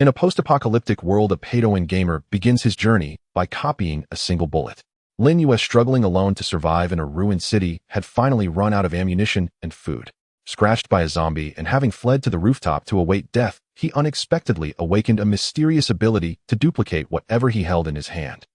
In a post-apocalyptic world, a pay-to-win gamer begins his journey by copying a single bullet. Lin Yue, struggling alone to survive in a ruined city, had finally run out of ammunition and food. Scratched by a zombie and having fled to the rooftop to await death, he unexpectedly awakened a mysterious ability to duplicate whatever he held in his hand.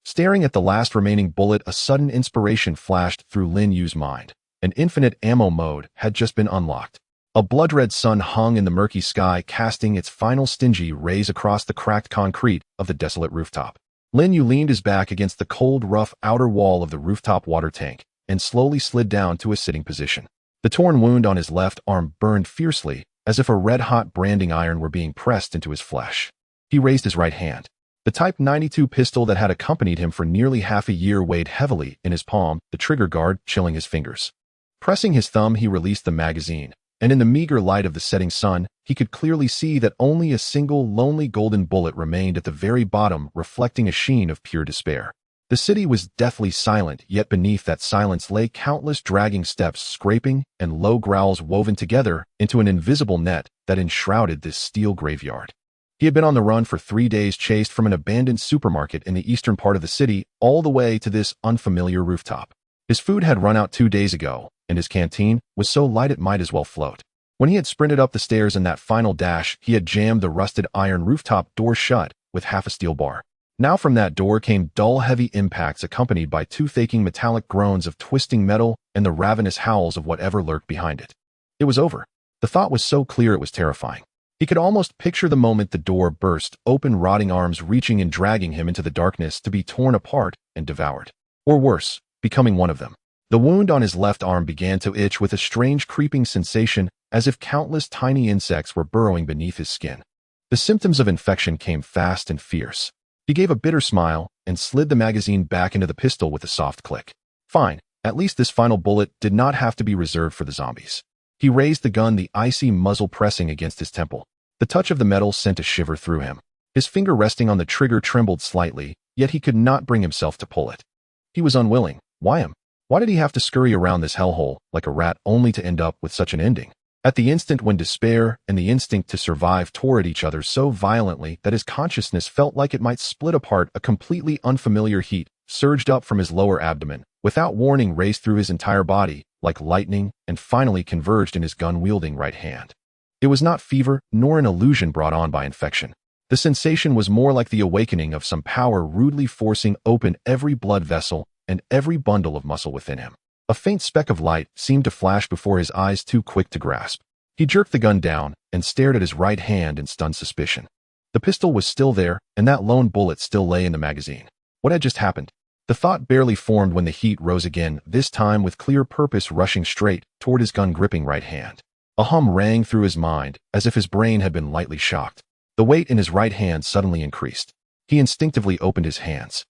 Staring at the last remaining bullet, a sudden inspiration flashed through Lin Yue's mind. An infinite ammo mode had just been unlocked. A blood-red sun hung in the murky sky, casting its final stingy rays across the cracked concrete of the desolate rooftop. Lin Yue leaned his back against the cold, rough outer wall of the rooftop water tank and slowly slid down to a sitting position. The torn wound on his left arm burned fiercely, as if a red-hot branding iron were being pressed into his flesh. He raised his right hand. The Type 92 pistol that had accompanied him for nearly half a year weighed heavily in his palm, the trigger guard chilling his fingers. Pressing his thumb, he released the magazine, and in the meager light of the setting sun, he could clearly see that only a single lonely golden bullet remained at the very bottom, reflecting a sheen of pure despair. The city was deathly silent, yet beneath that silence lay countless dragging steps, scraping, and low growls woven together into an invisible net that enshrouded this steel graveyard. He had been on the run for 3 days, chased from an abandoned supermarket in the eastern part of the city all the way to this unfamiliar rooftop. His food had run out 2 days ago, and his canteen was so light it might as well float. When he had sprinted up the stairs in that final dash, he had jammed the rusted iron rooftop door shut with half a steel bar. Now from that door came dull, heavy impacts accompanied by toothacheing metallic groans of twisting metal and the ravenous howls of whatever lurked behind it. It was over. The thought was so clear it was terrifying. He could almost picture the moment the door burst, open, rotting arms reaching and dragging him into the darkness to be torn apart and devoured. Or worse, becoming one of them. The wound on his left arm began to itch with a strange creeping sensation, as if countless tiny insects were burrowing beneath his skin. The symptoms of infection came fast and fierce. He gave a bitter smile and slid the magazine back into the pistol with a soft click. Fine, at least this final bullet did not have to be reserved for the zombies. He raised the gun, the icy muzzle pressing against his temple. The touch of the metal sent a shiver through him. His finger resting on the trigger trembled slightly, yet he could not bring himself to pull it. He was unwilling. Why him? Why did he have to scurry around this hellhole like a rat only to end up with such an ending? At the instant when despair and the instinct to survive tore at each other so violently that his consciousness felt like it might split apart, a completely unfamiliar heat surged up from his lower abdomen, without warning raced through his entire body like lightning and finally converged in his gun-wielding right hand. It was not fever nor an illusion brought on by infection. The sensation was more like the awakening of some power rudely forcing open every blood vessel and every bundle of muscle within him. A faint speck of light seemed to flash before his eyes, too quick to grasp. He jerked the gun down and stared at his right hand in stunned suspicion. The pistol was still there, and that lone bullet still lay in the magazine. What had just happened? The thought barely formed when the heat rose again, this time with clear purpose rushing straight toward his gun-gripping right hand. A hum rang through his mind, as if his brain had been lightly shocked. The weight in his right hand suddenly increased. He instinctively opened his hands.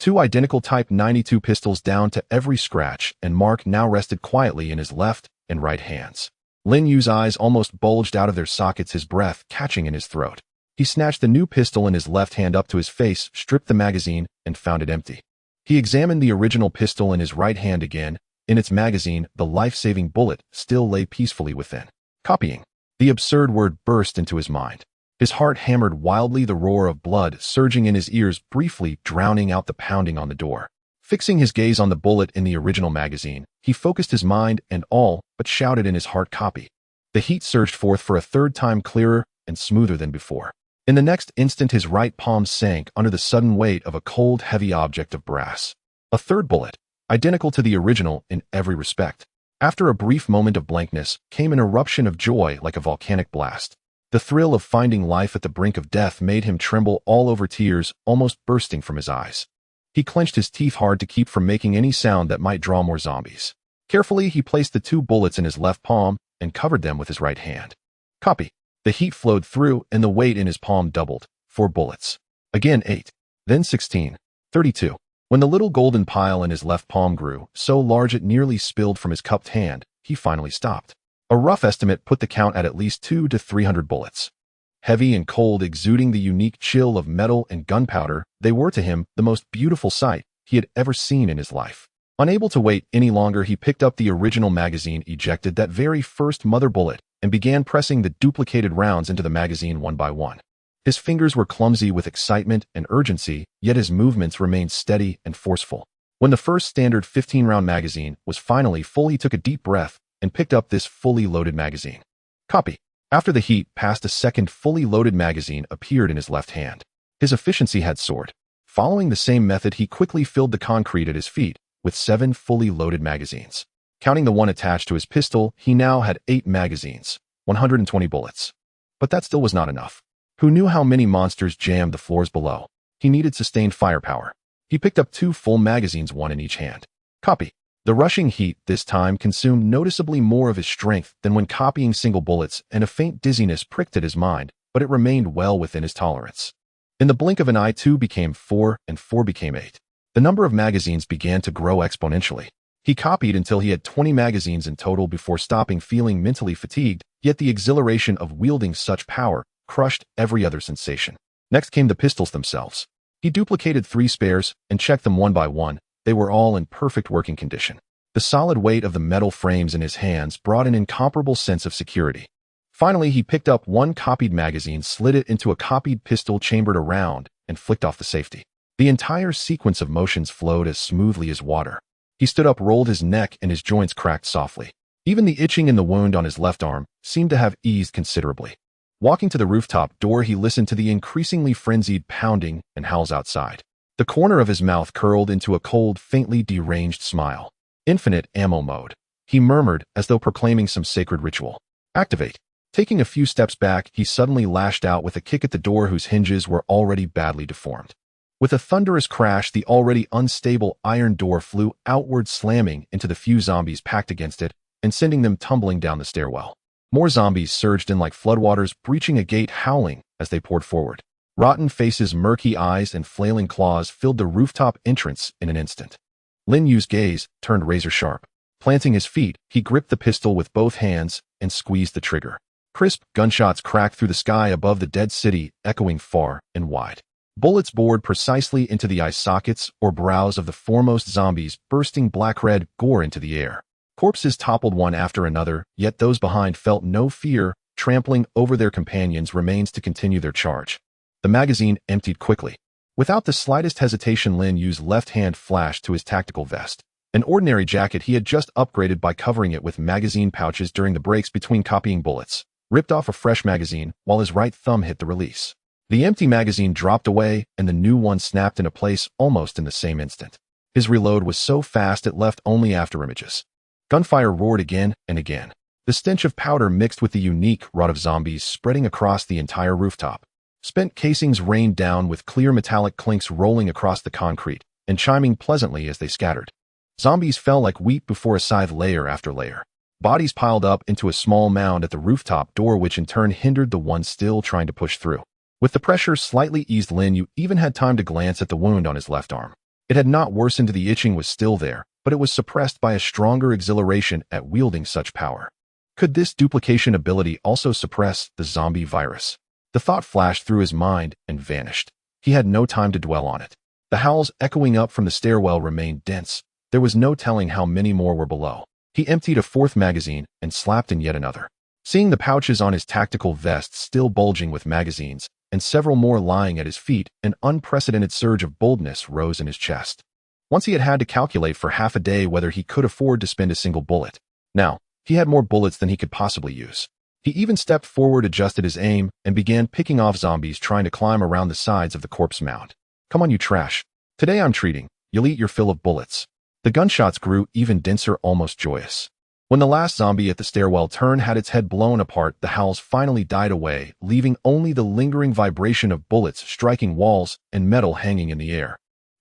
2 identical Type 92 pistols down to every scratch and mark now rested quietly in his left and right hands. Lin Yue's eyes almost bulged out of their sockets, his breath catching in his throat. He snatched the new pistol in his left hand up to his face, stripped the magazine, and found it empty. He examined the original pistol in his right hand again. In its magazine, the life-saving bullet still lay peacefully within. Copying. The absurd word burst into his mind. His heart hammered wildly, the roar of blood surging in his ears, briefly drowning out the pounding on the door. Fixing his gaze on the bullet in the original magazine, he focused his mind and all but shouted in his heart, "Copy." The heat surged forth for a third time, clearer and smoother than before. In the next instant, his right palm sank under the sudden weight of a cold, heavy object of brass. A third bullet, identical to the original in every respect. After a brief moment of blankness came an eruption of joy like a volcanic blast. The thrill of finding life at the brink of death made him tremble all over, tears almost bursting from his eyes. He clenched his teeth hard to keep from making any sound that might draw more zombies. Carefully, he placed the 2 bullets in his left palm and covered them with his right hand. Copy. The heat flowed through and the weight in his palm doubled. 4 bullets. Again 8. Then 16. 32. When the little golden pile in his left palm grew so large it nearly spilled from his cupped hand, he finally stopped. A rough estimate put the count at least 200 to 300 bullets. Heavy and cold, exuding the unique chill of metal and gunpowder, they were to him the most beautiful sight he had ever seen in his life. Unable to wait any longer, he picked up the original magazine, ejected that very first mother bullet, and began pressing the duplicated rounds into the magazine one by one. His fingers were clumsy with excitement and urgency, yet his movements remained steady and forceful. When the first standard 15-round magazine was finally full, he took a deep breath and picked up this fully loaded magazine. Copy. After the heat passed, a second fully loaded magazine appeared in his left hand. His efficiency had soared. Following the same method, he quickly filled the concrete at his feet with 7 fully loaded magazines. Counting the one attached to his pistol, he now had 8 magazines, 120 bullets. But that still was not enough. Who knew how many monsters jammed the floors below? He needed sustained firepower. He picked up 2 full magazines, one in each hand. Copy. The rushing heat this time consumed noticeably more of his strength than when copying single bullets, and a faint dizziness pricked at his mind, but it remained well within his tolerance. In the blink of an eye, 2 became 4, and 4 became 8. The number of magazines began to grow exponentially. He copied until he had 20 magazines in total before stopping, feeling mentally fatigued, yet the exhilaration of wielding such power crushed every other sensation. Next came the pistols themselves. He duplicated 3 spares and checked them one by one. They were all in perfect working condition. The solid weight of the metal frames in his hands brought an incomparable sense of security. Finally, he picked up 1 copied magazine, slid it into a copied pistol chambered around, and flicked off the safety. The entire sequence of motions flowed as smoothly as water. He stood up, rolled his neck, and his joints cracked softly. Even the itching in the wound on his left arm seemed to have eased considerably. Walking to the rooftop door, he listened to the increasingly frenzied pounding and howls outside. The corner of his mouth curled into a cold, faintly deranged smile. Infinite ammo mode, he murmured as though proclaiming some sacred ritual. Activate. Taking a few steps back, he suddenly lashed out with a kick at the door whose hinges were already badly deformed. With a thunderous crash, the already unstable iron door flew outward, slamming into the few zombies packed against it and sending them tumbling down the stairwell. More zombies surged in like floodwaters, breaching a gate, howling as they poured forward. Rotten faces, murky eyes, and flailing claws filled the rooftop entrance in an instant. Lin Yue's gaze turned razor-sharp. Planting his feet, he gripped the pistol with both hands and squeezed the trigger. Crisp gunshots cracked through the sky above the dead city, echoing far and wide. Bullets bored precisely into the eye sockets or brows of the foremost zombies, bursting black-red gore into the air. Corpses toppled one after another, yet those behind felt no fear. Trampling over their companions' remains to continue their charge. The magazine emptied quickly. Without the slightest hesitation, Lin Yue's left hand flashed to his tactical vest. An ordinary jacket he had just upgraded by covering it with magazine pouches during the breaks between copying bullets. Ripped off a fresh magazine while his right thumb hit the release. The empty magazine dropped away and the new one snapped into place almost in the same instant. His reload was so fast it left only afterimages. Gunfire roared again and again. The stench of powder mixed with the unique rot of zombies spreading across the entire rooftop. Spent casings rained down with clear metallic clinks rolling across the concrete and chiming pleasantly as they scattered. Zombies fell like wheat before a scythe, layer after layer. Bodies piled up into a small mound at the rooftop door, which in turn hindered the one still trying to push through. With the pressure slightly eased, Lin Yue even had time to glance at the wound on his left arm. It had not worsened, the itching was still there, but it was suppressed by a stronger exhilaration at wielding such power. Could this duplication ability also suppress the zombie virus? The thought flashed through his mind and vanished. He had no time to dwell on it. The howls echoing up from the stairwell remained dense. There was no telling how many more were below. He emptied a 4th magazine and slapped in yet another. Seeing the pouches on his tactical vest still bulging with magazines, and several more lying at his feet, an unprecedented surge of boldness rose in his chest. Once he had had to calculate for half a day whether he could afford to spend a single bullet. Now, he had more bullets than he could possibly use. He even stepped forward, adjusted his aim, and began picking off zombies trying to climb around the sides of the corpse mound. Come on, you trash. Today I'm treating. You'll eat your fill of bullets. The gunshots grew even denser, almost joyous. When the last zombie at the stairwell turn had its head blown apart, the howls finally died away, leaving only the lingering vibration of bullets striking walls and metal hanging in the air.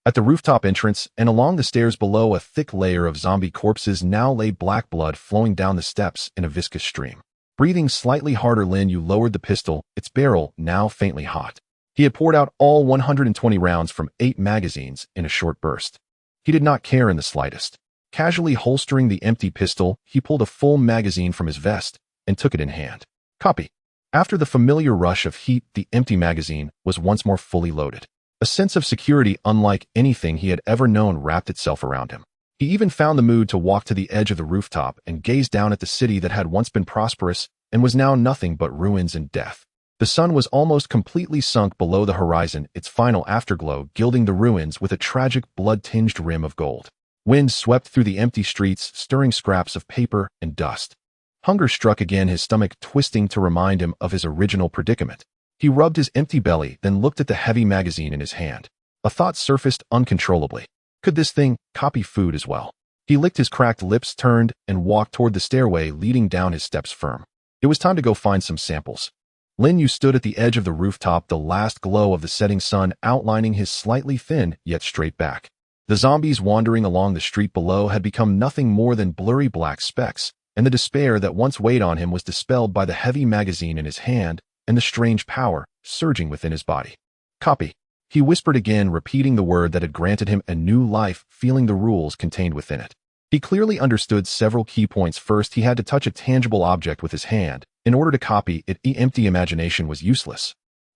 At the rooftop entrance and along the stairs below, a thick layer of zombie corpses now lay, black blood flowing down the steps in a viscous stream. Breathing slightly harder, Lin Yue lowered the pistol, its barrel now faintly hot. He had poured out all 120 rounds from 8 magazines in a short burst. He did not care in the slightest. Casually holstering the empty pistol, he pulled a full magazine from his vest and took it in hand. Copy. After the familiar rush of heat, the empty magazine was once more fully loaded. A sense of security unlike anything he had ever known wrapped itself around him. He even found the mood to walk to the edge of the rooftop and gaze down at the city that had once been prosperous and was now nothing but ruins and death. The sun was almost completely sunk below the horizon, its final afterglow gilding the ruins with a tragic blood-tinged rim of gold. Wind swept through the empty streets, stirring scraps of paper and dust. Hunger struck again, his stomach twisting to remind him of his original predicament. He rubbed his empty belly, then looked at the heavy magazine in his hand. A thought surfaced uncontrollably. Could this thing copy food as well? He licked his cracked lips, turned, and walked toward the stairway leading down, his steps firm. It was time to go find some samples. Lin Yue stood at the edge of the rooftop, the last glow of the setting sun outlining his slightly thin yet straight back. The zombies wandering along the street below had become nothing more than blurry black specks, and the despair that once weighed on him was dispelled by the heavy magazine in his hand and the strange power surging within his body. Copy. He whispered again, repeating the word that had granted him a new life, feeling the rules contained within it. He clearly understood several key points. First, he had to touch a tangible object with his hand. In order to copy it, empty imagination was useless.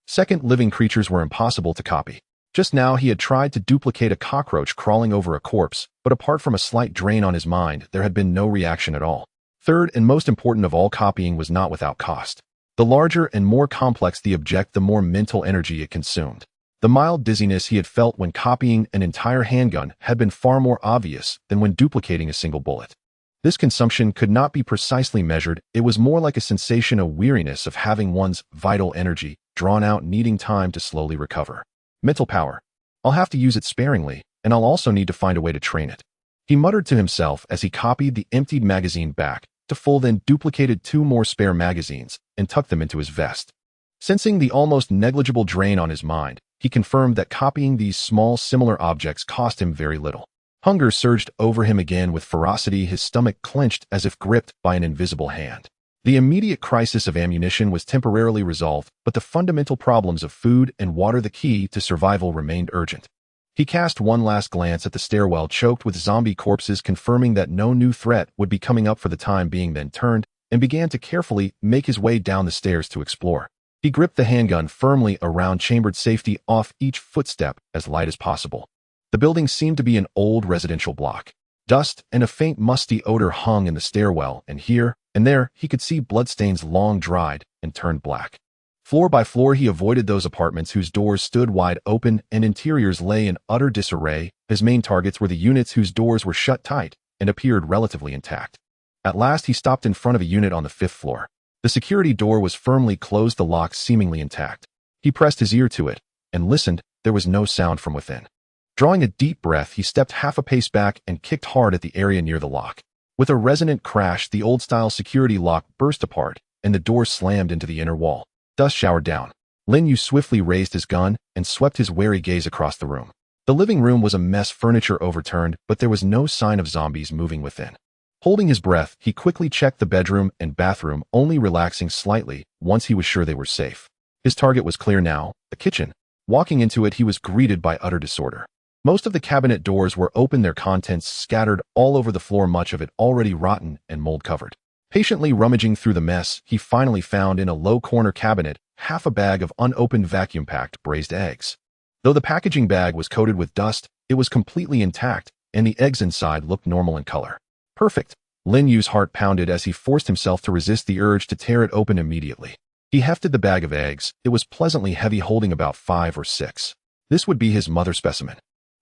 Second, living creatures were impossible to copy. Just now he had tried to duplicate a cockroach crawling over a corpse, but apart from a slight drain on his mind, there had been no reaction at all. Third, and most important of all, copying was not without cost. The larger and more complex the object, the more mental energy it consumed. The mild dizziness he had felt when copying an entire handgun had been far more obvious than when duplicating a single bullet. This consumption could not be precisely measured. It was more like a sensation of weariness of having one's vital energy drawn out, needing time to slowly recover. Mental power. I'll have to use it sparingly, and I'll also need to find a way to train it. He muttered to himself as he copied the emptied magazine back to full, then duplicated 2 more spare magazines and tucked them into his vest. Sensing the almost negligible drain on his mind, he confirmed that copying these small, similar objects cost him very little. Hunger surged over him again with ferocity, his stomach clenched as if gripped by an invisible hand. The immediate crisis of ammunition was temporarily resolved, but the fundamental problems of food and water, the key to survival, remained urgent. He cast one last glance at the stairwell choked with zombie corpses, confirming that no new threat would be coming up for the time being, then turned and began to carefully make his way down the stairs to explore. He gripped the handgun firmly around, chambered safety off each footstep as light as possible. The building seemed to be an old residential block. Dust and a faint musty odor hung in the stairwell, and here and there he could see bloodstains long dried and turned black. Floor by floor he avoided those apartments whose doors stood wide open and interiors lay in utter disarray. His main targets were the units whose doors were shut tight and appeared relatively intact. At last he stopped in front of a unit on the 5th floor. The security door was firmly closed, the lock seemingly intact. He pressed his ear to it and listened. There was no sound from within. Drawing a deep breath, he stepped half a pace back and kicked hard at the area near the lock. With a resonant crash, the old-style security lock burst apart, and the door slammed into the inner wall. Dust showered down. Lin Yue swiftly raised his gun and swept his wary gaze across the room. The living room was a mess, furniture overturned, but there was no sign of zombies moving within. Holding his breath, he quickly checked the bedroom and bathroom, only relaxing slightly once he was sure they were safe. His target was clear now, the kitchen. Walking into it, he was greeted by utter disorder. Most of the cabinet doors were open, their contents scattered all over the floor, much of it already rotten and mold-covered. Patiently rummaging through the mess, he finally found in a low-corner cabinet half a bag of unopened vacuum-packed braised eggs. Though the packaging bag was coated with dust, it was completely intact, and the eggs inside looked normal in color. Perfect. Lin Yue's heart pounded as he forced himself to resist the urge to tear it open immediately. He hefted the bag of eggs. It was pleasantly heavy, holding about 5 or 6. This would be his mother specimen.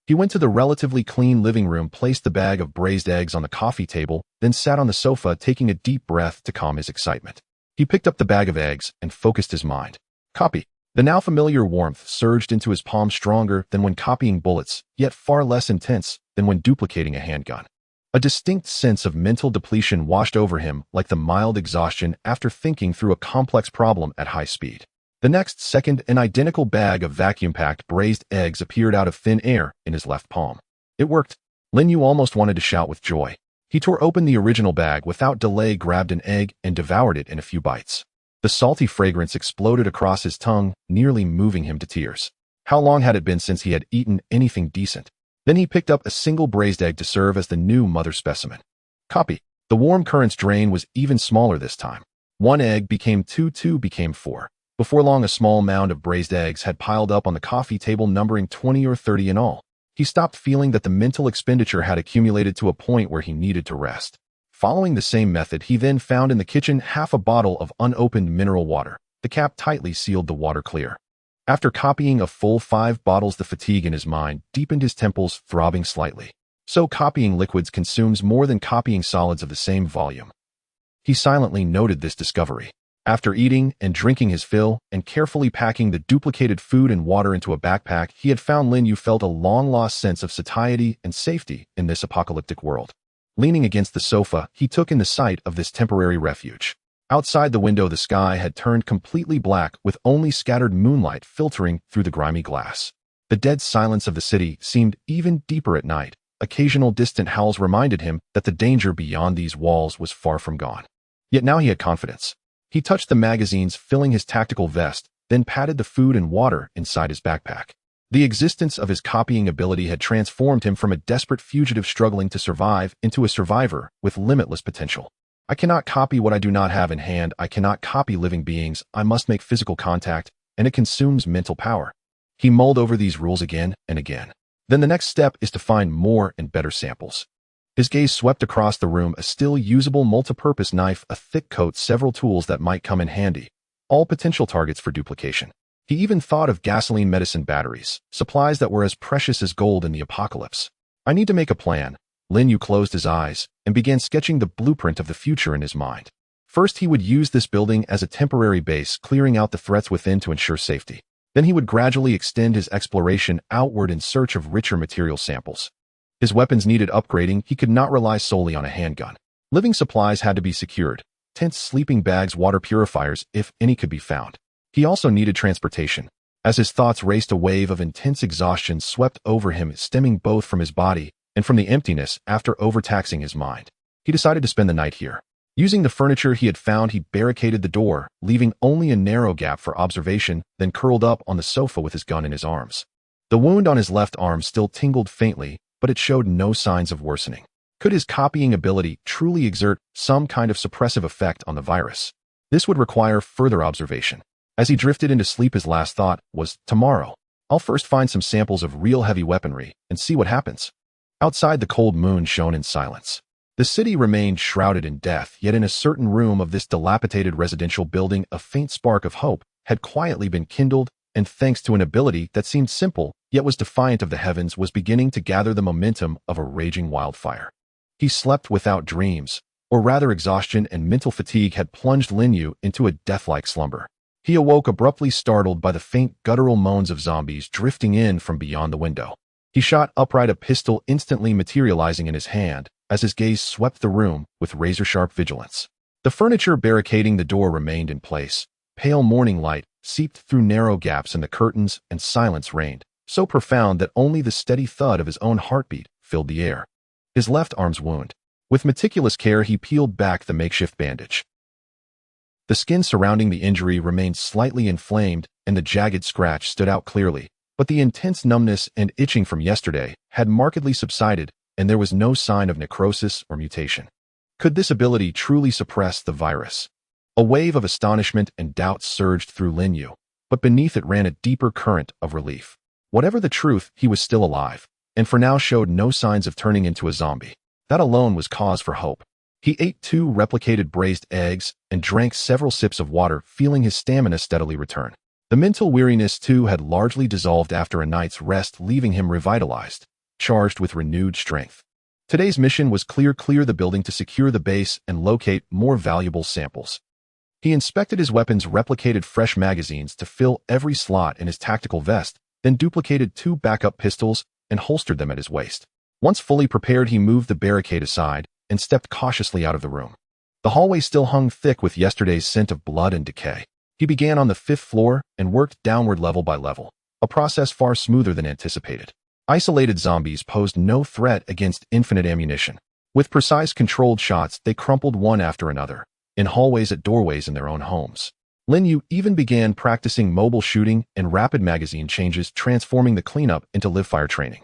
He went to the relatively clean living room, placed the bag of braised eggs on the coffee table, then sat on the sofa, taking a deep breath to calm his excitement. He picked up the bag of eggs and focused his mind. Copy. The now familiar warmth surged into his palm, stronger than when copying bullets, yet far less intense than when duplicating a handgun. A distinct sense of mental depletion washed over him, like the mild exhaustion after thinking through a complex problem at high speed. The next second, an identical bag of vacuum-packed braised eggs appeared out of thin air in his left palm. It worked. Lin Yue almost wanted to shout with joy. He tore open the original bag without delay, grabbed an egg, and devoured it in a few bites. The salty fragrance exploded across his tongue, nearly moving him to tears. How long had it been since he had eaten anything decent? Then he picked up a single braised egg to serve as the new mother specimen. Copy. The warm current's drain was even smaller this time. 1 egg became 2, 2 became 4. Before long, a small mound of braised eggs had piled up on the coffee table, numbering 20 or 30 in all. He stopped, feeling that the mental expenditure had accumulated to a point where he needed to rest. Following the same method, he then found in the kitchen half a bottle of unopened mineral water. The cap tightly sealed the water clear. After copying a full 5 bottles, the fatigue in his mind deepened, his temples throbbing slightly. So copying liquids consumes more than copying solids of the same volume. He silently noted this discovery. After eating and drinking his fill and carefully packing the duplicated food and water into a backpack, he had found Lin Yue felt a long-lost sense of satiety and safety in this apocalyptic world. Leaning against the sofa, he took in the sight of this temporary refuge. Outside the window, the sky had turned completely black, with only scattered moonlight filtering through the grimy glass. The dead silence of the city seemed even deeper at night. Occasional distant howls reminded him that the danger beyond these walls was far from gone. Yet now he had confidence. He touched the magazines filling his tactical vest, then patted the food and water inside his backpack. The existence of his copying ability had transformed him from a desperate fugitive struggling to survive into a survivor with limitless potential. I cannot copy what I do not have in hand. I cannot copy living beings. I must make physical contact, and it consumes mental power. He mulled over these rules again and again. Then the next step is to find more and better samples. His gaze swept across the room, a still usable multi-purpose knife, a thick coat, several tools that might come in handy, all potential targets for duplication. He even thought of gasoline medicine batteries, supplies that were as precious as gold in the apocalypse. I need to make a plan. Lin Yue closed his eyes and began sketching the blueprint of the future in his mind. First, he would use this building as a temporary base, clearing out the threats within to ensure safety. Then he would gradually extend his exploration outward in search of richer material samples. His weapons needed upgrading. He could not rely solely on a handgun. Living supplies had to be secured. Tents, sleeping bags, water purifiers, if any could be found. He also needed transportation. As his thoughts raced, a wave of intense exhaustion swept over him, stemming both from his body and from the emptiness after overtaxing his mind. He decided to spend the night here. Using the furniture he had found, he barricaded the door, leaving only a narrow gap for observation, then curled up on the sofa with his gun in his arms. The wound on his left arm still tingled faintly, but it showed no signs of worsening. Could his copying ability truly exert some kind of suppressive effect on the virus? This would require further observation. As he drifted into sleep, his last thought was, tomorrow, I'll first find some samples of real heavy weaponry and see what happens. Outside, the cold moon shone in silence. The city remained shrouded in death, yet in a certain room of this dilapidated residential building, a faint spark of hope had quietly been kindled, and thanks to an ability that seemed simple, yet was defiant of the heavens, was beginning to gather the momentum of a raging wildfire. He slept without dreams, or rather exhaustion and mental fatigue had plunged Lin Yue into a death-like slumber. He awoke abruptly, startled by the faint guttural moans of zombies drifting in from beyond the window. He shot upright, a pistol instantly materializing in his hand, as his gaze swept the room with razor-sharp vigilance. The furniture barricading the door remained in place. Pale morning light seeped through narrow gaps in the curtains, and silence reigned, so profound that only the steady thud of his own heartbeat filled the air. His left arm's wound. With meticulous care, he peeled back the makeshift bandage. The skin surrounding the injury remained slightly inflamed, and the jagged scratch stood out clearly, but the intense numbness and itching from yesterday had markedly subsided, and there was no sign of necrosis or mutation. Could this ability truly suppress the virus? A wave of astonishment and doubt surged through Lin Yue, but beneath it ran a deeper current of relief. Whatever the truth, he was still alive, and for now showed no signs of turning into a zombie. That alone was cause for hope. He ate 2 replicated braised eggs and drank several sips of water, feeling his stamina steadily return. The mental weariness, too, had largely dissolved after a night's rest, leaving him revitalized, charged with renewed strength. Today's mission was clear the building to secure the base and locate more valuable samples. He inspected his weapons, replicated fresh magazines to fill every slot in his tactical vest, then duplicated 2 backup pistols and holstered them at his waist. Once fully prepared, he moved the barricade aside and stepped cautiously out of the room. The hallway still hung thick with yesterday's scent of blood and decay. He began on the 5th floor and worked downward level by level, a process far smoother than anticipated. Isolated zombies posed no threat against infinite ammunition. With precise controlled shots, they crumpled one after another, in hallways, at doorways, in their own homes. Lin Yue even began practicing mobile shooting and rapid magazine changes, transforming the cleanup into live-fire training.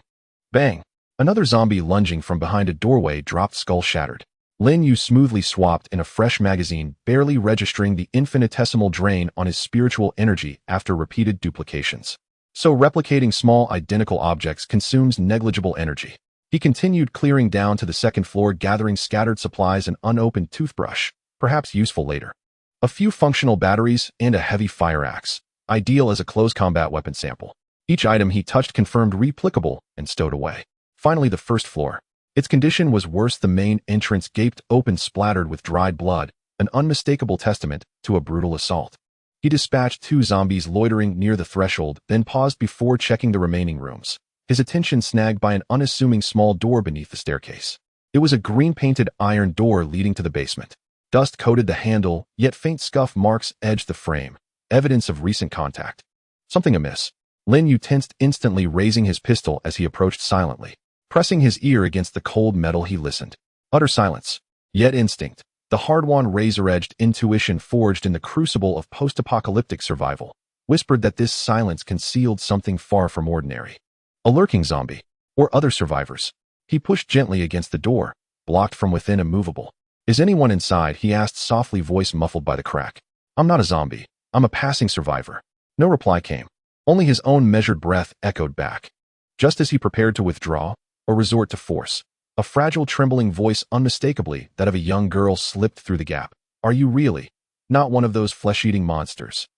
Bang! Another zombie lunging from behind a doorway dropped, skull shattered. Lin Yue smoothly swapped in a fresh magazine, barely registering the infinitesimal drain on his spiritual energy after repeated duplications. So replicating small identical objects consumes negligible energy. He continued, clearing down to the 2nd floor, gathering scattered supplies, an unopened toothbrush, perhaps useful later. A few functional batteries and a heavy fire axe, ideal as a close combat weapon sample. Each item he touched confirmed replicable and stowed away. Finally, the first floor. Its condition was worse. The main entrance gaped open, splattered with dried blood, an unmistakable testament to a brutal assault. He dispatched 2 zombies loitering near the threshold, then paused before checking the remaining rooms, his attention snagged by an unassuming small door beneath the staircase. It was a green-painted iron door leading to the basement. Dust coated the handle, yet faint scuff marks edged the frame, evidence of recent contact. Something amiss. Lin Yue tensed, instantly raising his pistol as he approached silently. Pressing his ear against the cold metal, he listened. Utter silence. Yet instinct. The hard-won razor-edged intuition forged in the crucible of post-apocalyptic survival whispered that this silence concealed something far from ordinary. A lurking zombie, or other survivors. He pushed gently against the door, blocked from within, immovable. Is anyone inside? He asked, softly, voice muffled by the crack. I'm not a zombie. I'm a passing survivor. No reply came. Only his own measured breath echoed back. Just as he prepared to withdraw, or resort to force, a fragile, trembling voice, unmistakably that of a young girl, slipped through the gap. Are you really not one of those flesh-eating monsters?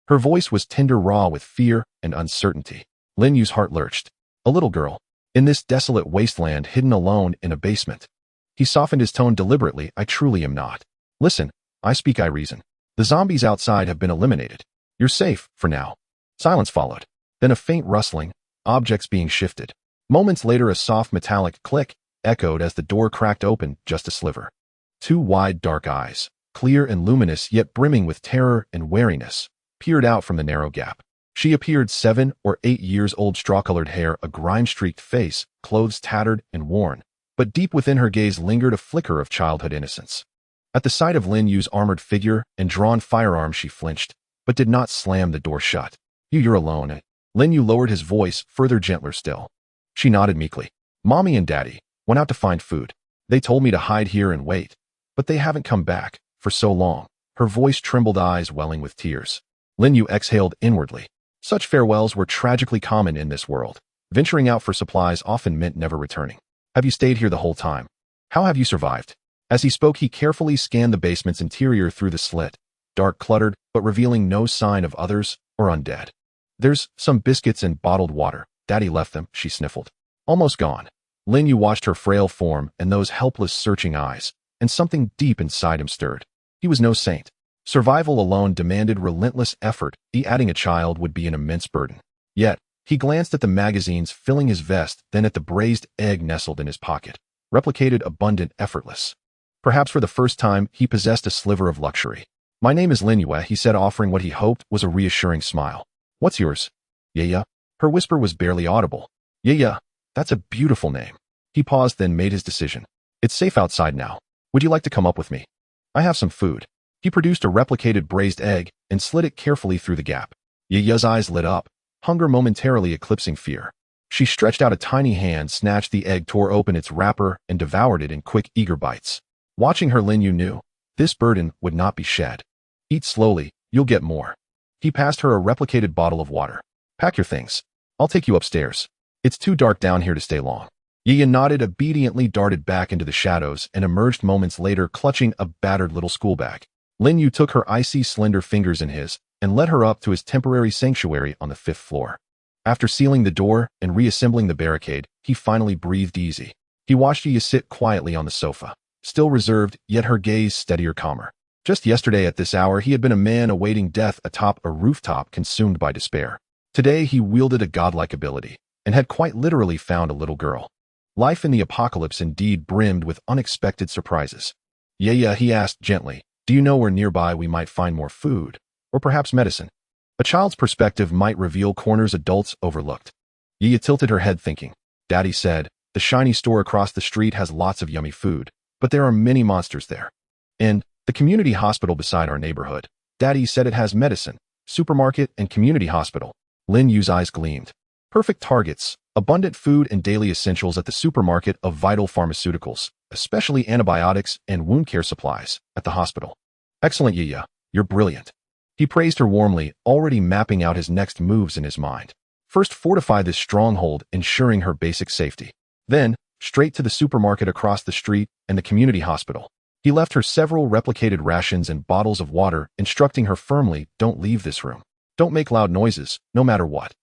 Her voice was tender, raw with fear and uncertainty. Lin Yue's heart lurched. A little girl, in this desolate wasteland, hidden alone in a basement. He softened his tone deliberately. I truly am not. Listen, I speak, I reason. The zombies outside have been eliminated. You're safe, for now. Silence followed. Then a faint rustling, objects being shifted. Moments later, a soft metallic click echoed as the door cracked open just a sliver. 2 wide, dark eyes, clear and luminous yet brimming with terror and wariness, peered out from the narrow gap. She appeared 7 or 8 years old, straw-colored hair, a grime-streaked face, clothes tattered and worn, but deep within her gaze lingered a flicker of childhood innocence. At the sight of Lin Yue's armored figure and drawn firearm, she flinched, but did not slam the door shut. You're alone. Lin Yue lowered his voice, further gentler still. She nodded meekly. Mommy and Daddy went out to find food. They told me to hide here and wait, but they haven't come back for so long. Her voice trembled, eyes welling with tears. Lin Yue exhaled inwardly. Such farewells were tragically common in this world. Venturing out for supplies often meant never returning. Have you stayed here the whole time? How have you survived? As he spoke, he carefully scanned the basement's interior through the slit, dark, cluttered, but revealing no sign of others or undead. There's some biscuits and bottled water. Daddy left them, she sniffled. Almost gone. Lin Yue watched her frail form and those helpless, searching eyes, and something deep inside him stirred. He was no saint. Survival alone demanded relentless effort. Adding a child would be an immense burden. Yet, he glanced at the magazines filling his vest, then at the braised egg nestled in his pocket. Replicated, abundant, effortless. Perhaps for the first time, he possessed a sliver of luxury. My name is Lin Yue, he said, offering what he hoped was a reassuring smile. What's yours? Yeah. Her whisper was barely audible. Yeah, that's a beautiful name. He paused, then made his decision. It's safe outside now. Would you like to come up with me? I have some food. He produced a replicated braised egg and slid it carefully through the gap. Yaya's eyes lit up, hunger momentarily eclipsing fear. She stretched out a tiny hand, snatched the egg, tore open its wrapper, and devoured it in quick, eager bites. Watching her, Lin Yue knew this burden would not be shed. Eat slowly, you'll get more. He passed her a replicated bottle of water. Pack your things. I'll take you upstairs. It's too dark down here to stay long. Yaya nodded, obediently darted back into the shadows, and emerged moments later clutching a battered little school bag. Lin Yue took her icy, slender fingers in his and led her up to his temporary sanctuary on the 5th floor. After sealing the door and reassembling the barricade, he finally breathed easy. He watched Yaya sit quietly on the sofa, still reserved, yet her gaze steadier, calmer. Just yesterday at this hour, he had been a man awaiting death atop a rooftop, consumed by despair. Today, he wielded a godlike ability and had quite literally found a little girl. Life in the apocalypse indeed brimmed with unexpected surprises. Yaya, he asked gently, do you know where nearby we might find more food, or perhaps medicine? A child's perspective might reveal corners adults overlooked. Yaya tilted her head, thinking. Daddy said, the shiny store across the street has lots of yummy food, but there are many monsters there. And the community hospital beside our neighborhood. Daddy said it has medicine, supermarket, and community hospital. Lin Yue's eyes gleamed. Perfect targets, abundant food and daily essentials at the supermarket, of vital pharmaceuticals, especially antibiotics and wound care supplies, at the hospital. Excellent, Yaya. You're brilliant. He praised her warmly, already mapping out his next moves in his mind. First, fortify this stronghold, ensuring her basic safety. Then, straight to the supermarket across the street and the community hospital. He left her several replicated rations and bottles of water, instructing her firmly, "Don't leave this room. Don't make loud noises, no matter what.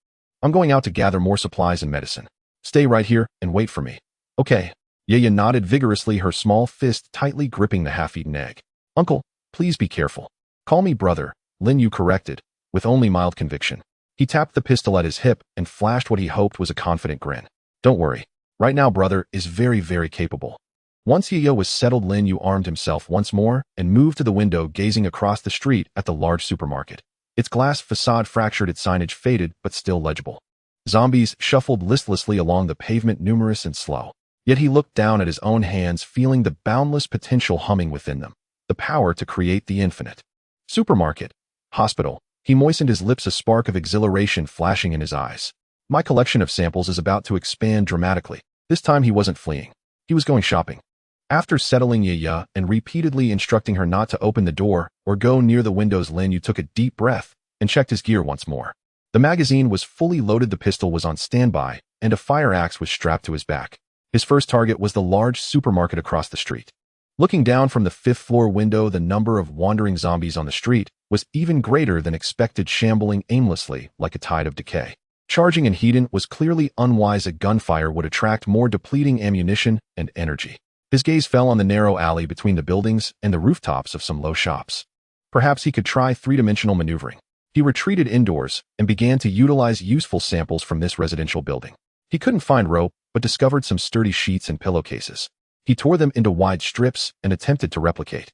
I'm going out to gather more supplies and medicine. Stay right here and wait for me." "Okay." Yaya nodded vigorously, her small fist tightly gripping the half-eaten egg. "Uncle, please be careful." "Call me brother," Lin Yue corrected, with only mild conviction. He tapped the pistol at his hip and flashed what he hoped was a confident grin. "Don't worry. Right now brother is very, very capable." Once Yaya was settled, Lin Yue armed himself once more and moved to the window, gazing across the street at the large supermarket. Its glass facade fractured, its signage faded but still legible. Zombies shuffled listlessly along the pavement, numerous and slow. Yet he looked down at his own hands, feeling the boundless potential humming within them, the power to create the infinite. Supermarket. Hospital. He moistened his lips, a spark of exhilaration flashing in his eyes. "My collection of samples is about to expand dramatically." This time he wasn't fleeing. He was going shopping. After settling Yaya and repeatedly instructing her not to open the door or go near the windows, Lin Yue took a deep breath and checked his gear once more. The magazine was fully loaded, the pistol was on standby, and a fire axe was strapped to his back. His first target was the large supermarket across the street. Looking down from the fifth-floor window, the number of wandering zombies on the street was even greater than expected, shambling aimlessly like a tide of decay. Charging in Hedon was clearly unwise. A gunfire would attract more depleting ammunition and energy. His gaze fell on the narrow alley between the buildings and the rooftops of some low shops. Perhaps he could try three-dimensional maneuvering. He retreated indoors and began to utilize useful samples from this residential building. He couldn't find rope, but discovered some sturdy sheets and pillowcases. He tore them into wide strips and attempted to replicate.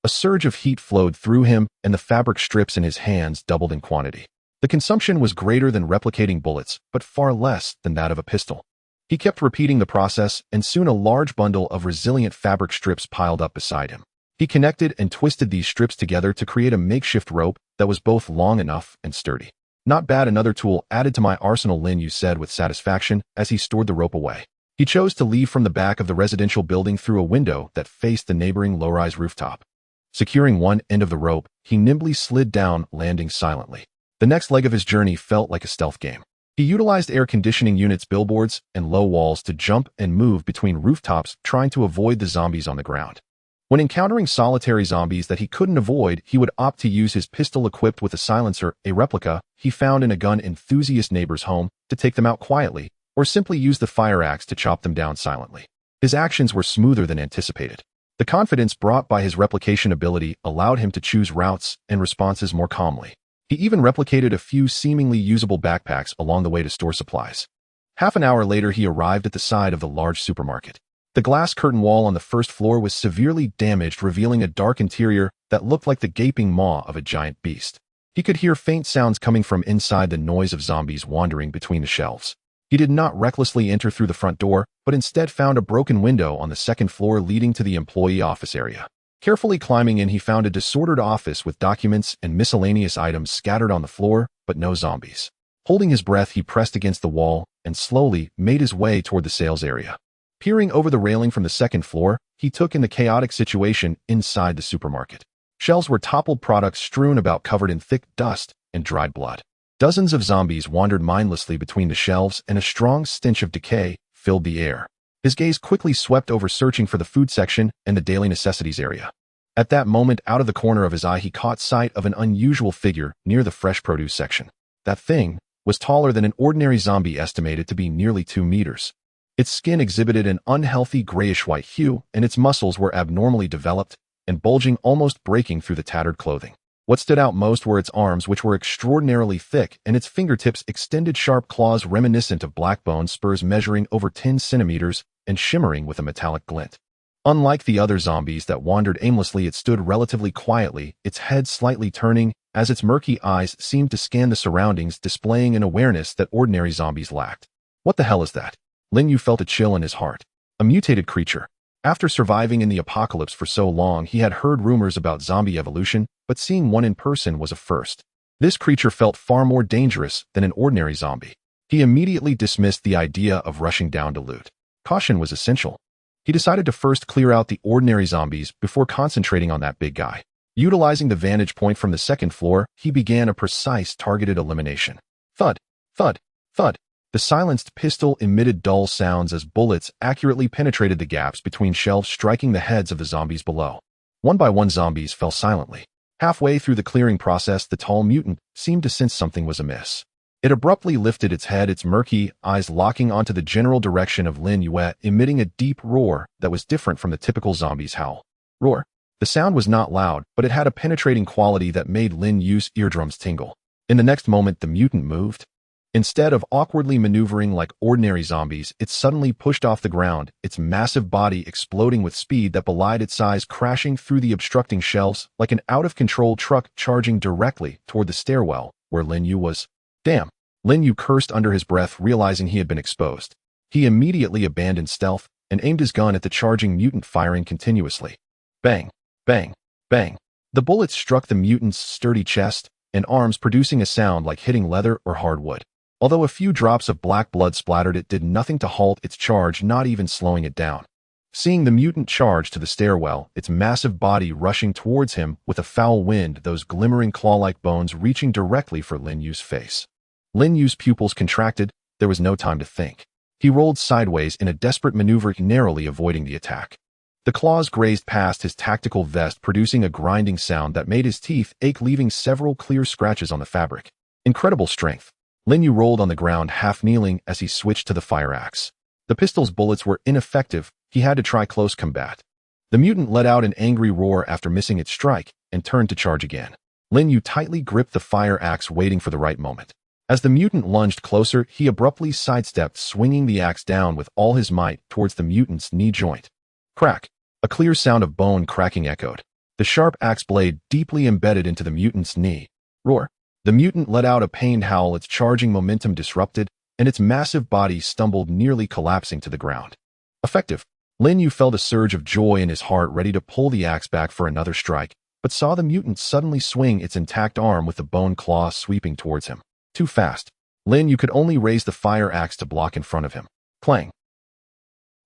A surge of heat flowed through him, and the fabric strips in his hands doubled in quantity. The consumption was greater than replicating bullets, but far less than that of a pistol. He kept repeating the process, and soon a large bundle of resilient fabric strips piled up beside him. He connected and twisted these strips together to create a makeshift rope that was both long enough and sturdy. "Not bad, another tool added to my arsenal," Lin Yue said with satisfaction as he stored the rope away. He chose to leave from the back of the residential building through a window that faced the neighboring low-rise rooftop. Securing one end of the rope, he nimbly slid down, landing silently. The next leg of his journey felt like a stealth game. He utilized air conditioning units, billboards, and low walls to jump and move between rooftops, trying to avoid the zombies on the ground. When encountering solitary zombies that he couldn't avoid, he would opt to use his pistol equipped with a silencer, a replica he found in a gun enthusiast neighbor's home, to take them out quietly, or simply use the fire axe to chop them down silently. His actions were smoother than anticipated. The confidence brought by his replication ability allowed him to choose routes and responses more calmly. He even replicated a few seemingly usable backpacks along the way to store supplies. Half an hour later, he arrived at the side of the large supermarket. The glass curtain wall on the first floor was severely damaged, revealing a dark interior that looked like the gaping maw of a giant beast. He could hear faint sounds coming from inside, the noise of zombies wandering between the shelves. He did not recklessly enter through the front door, but instead found a broken window on the second floor leading to the employee office area. Carefully climbing in, he found a disordered office with documents and miscellaneous items scattered on the floor, but no zombies. Holding his breath, he pressed against the wall and slowly made his way toward the sales area. Peering over the railing from the second floor, he took in the chaotic situation inside the supermarket. Shelves were toppled, products strewn about covered in thick dust and dried blood. Dozens of zombies wandered mindlessly between the shelves, and a strong stench of decay filled the air. His gaze quickly swept over, searching for the food section and the daily necessities area. At that moment, out of the corner of his eye, he caught sight of an unusual figure near the fresh produce section. That thing was taller than an ordinary zombie, estimated to be nearly 2 meters. Its skin exhibited an unhealthy grayish-white hue, and its muscles were abnormally developed and bulging, almost breaking through the tattered clothing. What stood out most were its arms, which were extraordinarily thick, and its fingertips extended sharp claws reminiscent of black bone spurs measuring over 10 centimeters and shimmering with a metallic glint. Unlike the other zombies that wandered aimlessly, it stood relatively quietly, its head slightly turning as its murky eyes seemed to scan the surroundings, displaying an awareness that ordinary zombies lacked. What the hell is that? Lin Yue felt a chill in his heart. A mutated creature. After surviving in the apocalypse for so long, he had heard rumors about zombie evolution, but seeing one in person was a first. This creature felt far more dangerous than an ordinary zombie. He immediately dismissed the idea of rushing down to loot. Caution was essential. He decided to first clear out the ordinary zombies before concentrating on that big guy. Utilizing the vantage point from the second floor, he began a precise, targeted elimination. Thud, thud, thud. The silenced pistol emitted dull sounds as bullets accurately penetrated the gaps between shelves, striking the heads of the zombies below. One by one, zombies fell silently. Halfway through the clearing process, the tall mutant seemed to sense something was amiss. It abruptly lifted its head, its murky eyes locking onto the general direction of Lin Yue, emitting a deep roar that was different from the typical zombie's howl. Roar. The sound was not loud, but it had a penetrating quality that made Lin Yue's eardrums tingle. In the next moment, the mutant moved. Instead of awkwardly maneuvering like ordinary zombies, it suddenly pushed off the ground, its massive body exploding with speed that belied its size, crashing through the obstructing shelves like an out-of-control truck charging directly toward the stairwell where Lin Yue was. Damn! Lin Yue cursed under his breath, realizing he had been exposed. He immediately abandoned stealth and aimed his gun at the charging mutant, firing continuously. Bang! Bang! Bang! The bullets struck the mutant's sturdy chest and arms, producing a sound like hitting leather or hardwood. Although a few drops of black blood splattered, it did nothing to halt its charge, not even slowing it down. Seeing the mutant charge to the stairwell, its massive body rushing towards him with a foul wind, those glimmering claw-like bones reaching directly for Lin Yue's face. Lin Yue's pupils contracted. There was no time to think. He rolled sideways in a desperate maneuver, narrowly avoiding the attack. The claws grazed past his tactical vest, producing a grinding sound that made his teeth ache, leaving several clear scratches on the fabric. Incredible strength. Lin Yue rolled on the ground, half kneeling, as he switched to the fire axe. The pistol's bullets were ineffective. He had to try close combat. The mutant let out an angry roar after missing its strike and turned to charge again. Lin Yue tightly gripped the fire axe, waiting for the right moment. As the mutant lunged closer, he abruptly sidestepped, swinging the axe down with all his might towards the mutant's knee joint. Crack! A clear sound of bone cracking echoed. The sharp axe blade deeply embedded into the mutant's knee. Roar! The mutant let out a pained howl, its charging momentum disrupted, and its massive body stumbled, nearly collapsing to the ground. Effective! Lin Yue felt a surge of joy in his heart, ready to pull the axe back for another strike, but saw the mutant suddenly swing its intact arm with the bone claw sweeping towards him. Too fast. Lin Yue could only raise the fire axe to block in front of him. Clang!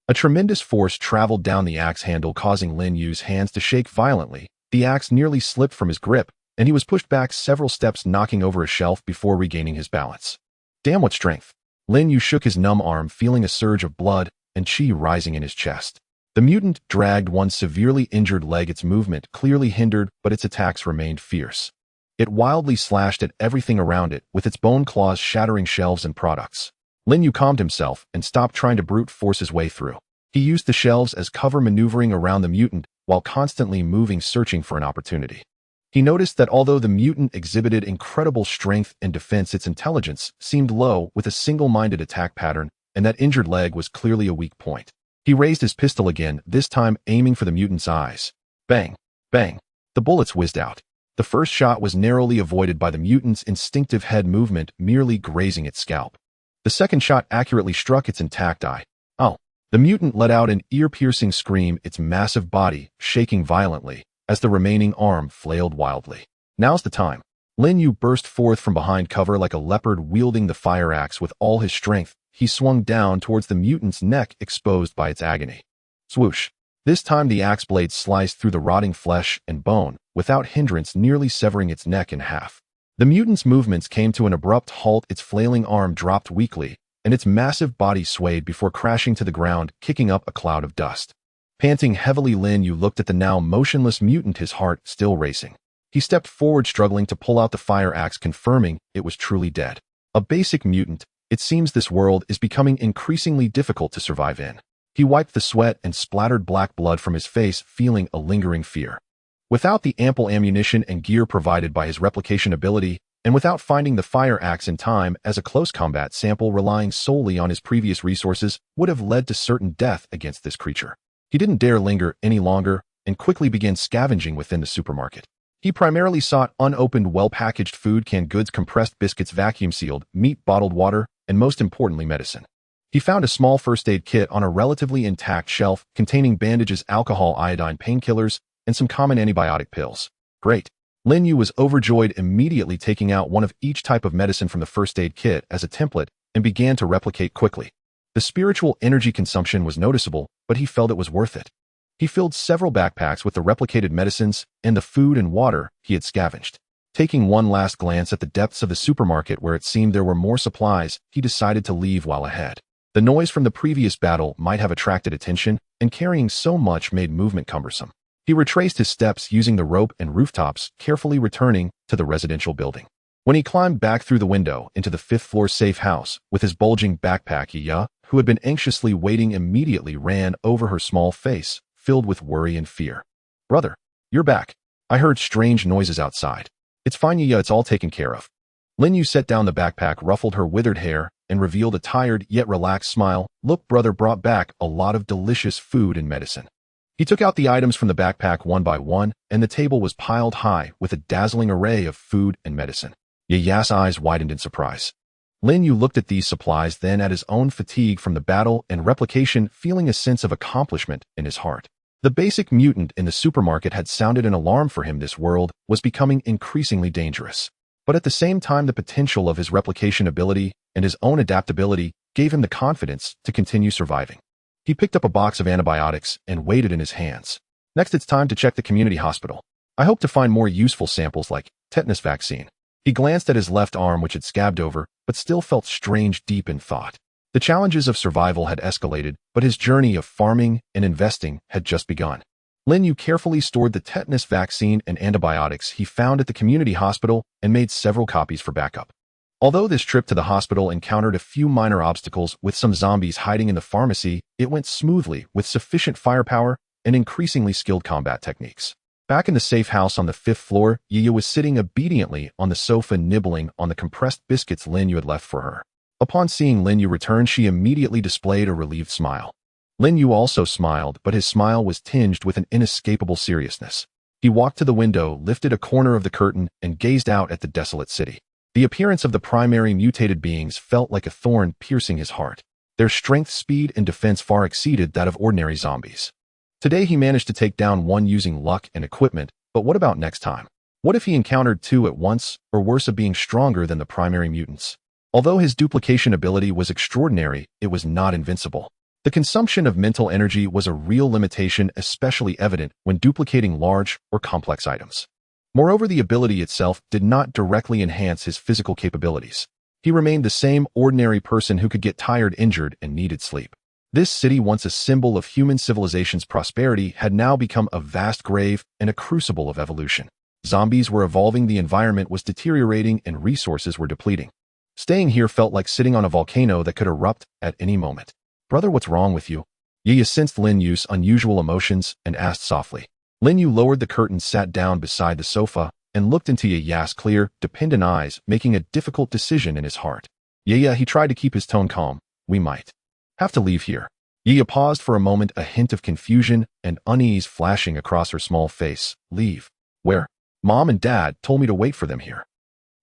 A tremendous force traveled down the axe handle, causing Lin Yue's hands to shake violently. The axe nearly slipped from his grip, and he was pushed back several steps, knocking over a shelf before regaining his balance. Damn, what strength! Lin Yue shook his numb arm, feeling a surge of blood and chi rising in his chest. The mutant dragged one severely injured leg, its movement clearly hindered, but its attacks remained fierce. It wildly slashed at everything around it, with its bone claws shattering shelves and products. Lin Yue calmed himself and stopped trying to brute force his way through. He used the shelves as cover, maneuvering around the mutant while constantly moving, searching for an opportunity. He noticed that although the mutant exhibited incredible strength and defense, its intelligence seemed low, with a single-minded attack pattern, and that injured leg was clearly a weak point. He raised his pistol again, this time aiming for the mutant's eyes. Bang! Bang! The bullets whizzed out. The first shot was narrowly avoided by the mutant's instinctive head movement, merely grazing its scalp. The second shot accurately struck its intact eye. Oh! The mutant let out an ear-piercing scream, its massive body shaking violently as the remaining arm flailed wildly. Now's the time. Lin Yue burst forth from behind cover like a leopard, wielding the fire axe with all his strength. He swung down towards the mutant's neck, exposed by its agony. Swoosh! This time the axe blade sliced through the rotting flesh and bone, without hindrance, nearly severing its neck in half. The mutant's movements came to an abrupt halt, its flailing arm dropped weakly, and its massive body swayed before crashing to the ground, kicking up a cloud of dust. Panting heavily, Lin Yue looked at the now motionless mutant, his heart still racing. He stepped forward, struggling to pull out the fire axe, confirming it was truly dead. A basic mutant, it seems this world is becoming increasingly difficult to survive in. He wiped the sweat and splattered black blood from his face, feeling a lingering fear. Without the ample ammunition and gear provided by his replication ability, and without finding the fire axe in time, as a close combat sample, relying solely on his previous resources would have led to certain death against this creature. He didn't dare linger any longer and quickly began scavenging within the supermarket. He primarily sought unopened, well-packaged food, canned goods, compressed biscuits, vacuum-sealed meat, bottled water, and most importantly, medicine. He found a small first aid kit on a relatively intact shelf containing bandages, alcohol, iodine, painkillers, and some common antibiotic pills. Great. Lin Yue was overjoyed, immediately taking out one of each type of medicine from the first aid kit as a template and began to replicate quickly. The spiritual energy consumption was noticeable, but he felt it was worth it. He filled several backpacks with the replicated medicines and the food and water he had scavenged. Taking one last glance at the depths of the supermarket where it seemed there were more supplies, he decided to leave while ahead. The noise from the previous battle might have attracted attention, and carrying so much made movement cumbersome. He retraced his steps using the rope and rooftops, carefully returning to the residential building. When he climbed back through the window into the fifth-floor safe house with his bulging backpack, Yue, who had been anxiously waiting, immediately ran over her small face, filled with worry and fear. "Brother, you're back. I heard strange noises outside." "It's fine, Yue, it's all taken care of." Lin Yue set down the backpack, ruffled her withered hair, and revealed a tired yet relaxed smile. "Look, brother brought back a lot of delicious food and medicine." He took out the items from the backpack one by one, and the table was piled high with a dazzling array of food and medicine. Yue's eyes widened in surprise. Lin Yue looked at these supplies, then at his own fatigue from the battle and replication, feeling a sense of accomplishment in his heart. The basic mutant in the supermarket had sounded an alarm for him. This world was becoming increasingly dangerous. But at the same time, the potential of his replication ability and his own adaptability gave him the confidence to continue surviving. He picked up a box of antibiotics and weighed it in his hands. "Next, it's time to check the community hospital. I hope to find more useful samples like tetanus vaccine." He glanced at his left arm, which had scabbed over, but still felt strange deep in thought. The challenges of survival had escalated, but his journey of farming and investing had just begun. Lin Yue carefully stored the tetanus vaccine and antibiotics he found at the community hospital and made several copies for backup. Although this trip to the hospital encountered a few minor obstacles with some zombies hiding in the pharmacy, it went smoothly with sufficient firepower and increasingly skilled combat techniques. Back in the safe house on the fifth floor, Yue was sitting obediently on the sofa, nibbling on the compressed biscuits Lin Yue had left for her. Upon seeing Lin Yue return, she immediately displayed a relieved smile. Lin Yue also smiled, but his smile was tinged with an inescapable seriousness. He walked to the window, lifted a corner of the curtain, and gazed out at the desolate city. The appearance of the primary mutated beings felt like a thorn piercing his heart. Their strength, speed, and defense far exceeded that of ordinary zombies. Today he managed to take down one using luck and equipment, but what about next time? What if he encountered two at once, or worse, of being stronger than the primary mutants? Although his duplication ability was extraordinary, it was not invincible. The consumption of mental energy was a real limitation, especially evident when duplicating large or complex items. Moreover, the ability itself did not directly enhance his physical capabilities. He remained the same ordinary person who could get tired, injured, and needed sleep. This city, once a symbol of human civilization's prosperity, had now become a vast grave and a crucible of evolution. Zombies were evolving, the environment was deteriorating, and resources were depleting. Staying here felt like sitting on a volcano that could erupt at any moment. "Brother, what's wrong with you?" Yue sensed Lin Yue's unusual emotions and asked softly. Lin Yue lowered the curtain, sat down beside the sofa, and looked into Yue's clear, dependent eyes, making a difficult decision in his heart. "Yeah," he tried to keep his tone calm. "We might have to leave here." Yue paused for a moment, a hint of confusion and unease flashing across her small face. "Leave? Where?" "Mom and Dad told me to wait for them here."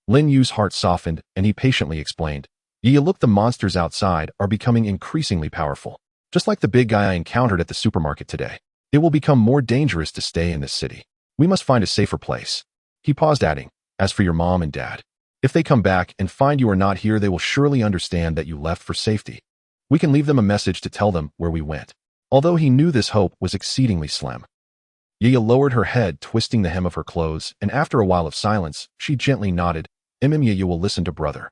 Lin Yue's heart softened, and he patiently explained. "Yue, look, the monsters outside are becoming increasingly powerful. Just like the big guy I encountered at the supermarket today. It will become more dangerous to stay in this city. We must find a safer place." He paused, adding, "As for your mom and dad, if they come back and find you are not here, they will surely understand that you left for safety. We can leave them a message to tell them where we went." Although he knew this hope was exceedingly slim. Yue lowered her head, twisting the hem of her clothes, and after a while of silence, she gently nodded. Yue will listen to brother."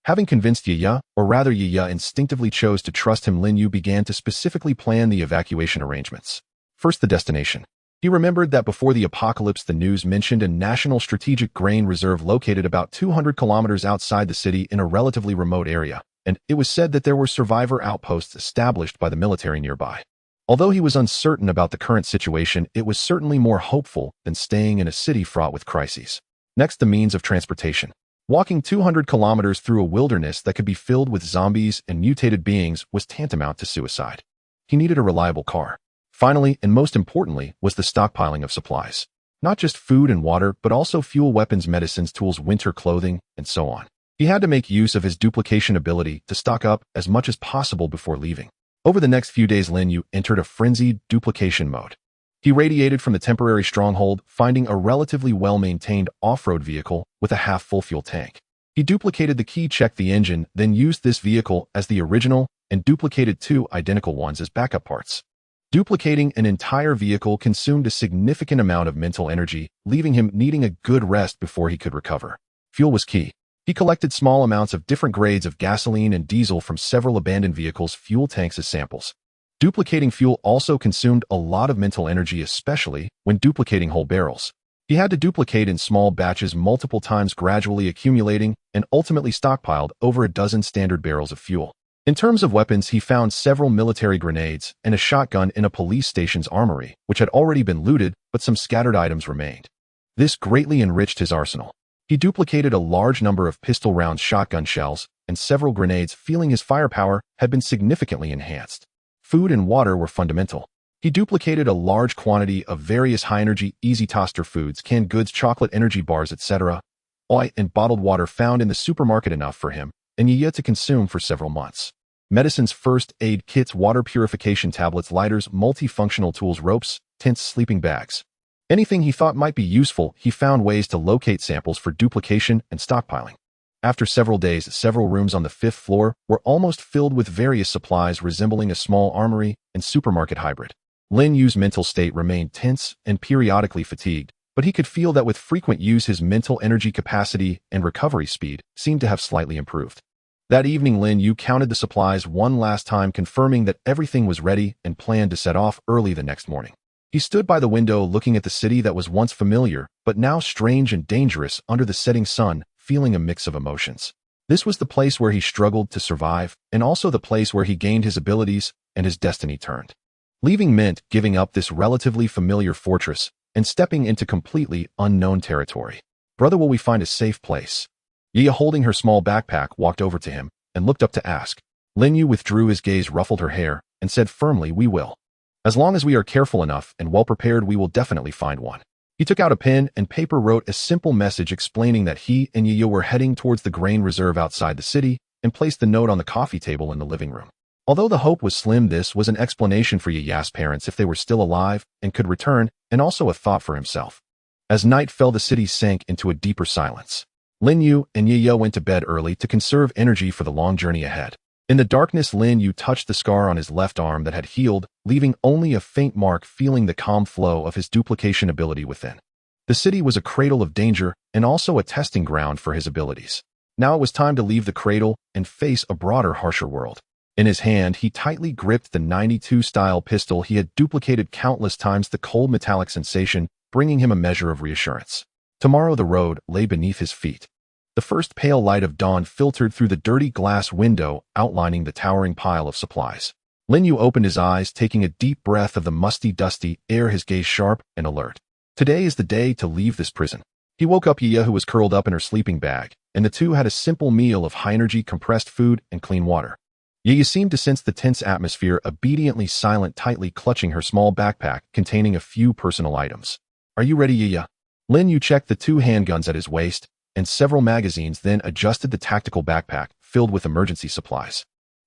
Having convinced Yue, or rather Yue instinctively chose to trust him, Lin Yue began to specifically plan the evacuation arrangements. First, the destination. He remembered that before the apocalypse, the news mentioned a national strategic grain reserve located about 200 kilometers outside the city in a relatively remote area, and it was said that there were survivor outposts established by the military nearby. Although he was uncertain about the current situation, it was certainly more hopeful than staying in a city fraught with crises. Next, the means of transportation. Walking 200 kilometers through a wilderness that could be filled with zombies and mutated beings was tantamount to suicide. He needed a reliable car. Finally, and most importantly, was the stockpiling of supplies. Not just food and water, but also fuel, weapons, medicines, tools, winter clothing, and so on. He had to make use of his duplication ability to stock up as much as possible before leaving. Over the next few days, Lin Yue entered a frenzied duplication mode. He radiated from the temporary stronghold, finding a relatively well-maintained off-road vehicle with a half-full fuel tank. He duplicated the key, checked the engine, then used this vehicle as the original and duplicated two identical ones as backup parts. Duplicating an entire vehicle consumed a significant amount of mental energy, leaving him needing a good rest before he could recover. Fuel was key. He collected small amounts of different grades of gasoline and diesel from several abandoned vehicles' fuel tanks as samples. Duplicating fuel also consumed a lot of mental energy, especially when duplicating whole barrels. He had to duplicate in small batches multiple times, gradually accumulating and ultimately stockpiled over a dozen standard barrels of fuel. In terms of weapons, he found several military grenades and a shotgun in a police station's armory, which had already been looted, but some scattered items remained. This greatly enriched his arsenal. He duplicated a large number of pistol rounds, shotgun shells, and several grenades, feeling his firepower had been significantly enhanced. Food and water were fundamental. He duplicated a large quantity of various high-energy, easy-toaster foods, canned goods, chocolate, energy bars, etc., oil and bottled water found in the supermarket, enough for him and Yeye to consume for several months. Medicines, first aid kits, water purification tablets, lighters, multifunctional tools, ropes, tents, sleeping bags. Anything he thought might be useful, he found ways to locate samples for duplication and stockpiling. After several days, several rooms on the 5th floor were almost filled with various supplies resembling a small armory and supermarket hybrid. Lin Yue's mental state remained tense and periodically fatigued, but he could feel that with frequent use his mental energy capacity and recovery speed seemed to have slightly improved. That evening, Lin Yue counted the supplies one last time, confirming that everything was ready and planned to set off early the next morning. He stood by the window looking at the city that was once familiar, but now strange and dangerous under the setting sun, feeling a mix of emotions. This was the place where he struggled to survive, and also the place where he gained his abilities and his destiny turned. Leaving meant giving up this relatively familiar fortress and stepping into completely unknown territory. Brother, will we find a safe place? Yeye, holding her small backpack, walked over to him and looked up to ask. Lin Yue withdrew his gaze, ruffled her hair, and said firmly, "We will. As long as we are careful enough and well prepared, we will definitely find one." He took out a pen and paper, wrote a simple message explaining that he and Yeye were heading towards the grain reserve outside the city, and placed the note on the coffee table in the living room. Although the hope was slim, this was an explanation for Yeye's parents if they were still alive and could return, and also a thought for himself. As night fell, the city sank into a deeper silence. Lin Yue and Yeye went to bed early to conserve energy for the long journey ahead. In the darkness, Lin Yue touched the scar on his left arm that had healed, leaving only a faint mark, feeling the calm flow of his duplication ability within. The city was a cradle of danger and also a testing ground for his abilities. Now it was time to leave the cradle and face a broader, harsher world. In his hand, he tightly gripped the 92-style pistol he had duplicated countless times, the cold metallic sensation bringing him a measure of reassurance. Tomorrow the road lay beneath his feet. The first pale light of dawn filtered through the dirty glass window, outlining the towering pile of supplies. Lin Yue opened his eyes, taking a deep breath of the musty, dusty air, his gaze sharp and alert. Today is the day to leave this prison. He woke up Yeye, who was curled up in her sleeping bag, and the two had a simple meal of high-energy compressed food and clean water. Yeye seemed to sense the tense atmosphere, obediently silent, tightly clutching her small backpack containing a few personal items. "Are you ready, Yeye?" Lin Yue checked the 2 handguns at his waist and several magazines, then adjusted the tactical backpack filled with emergency supplies.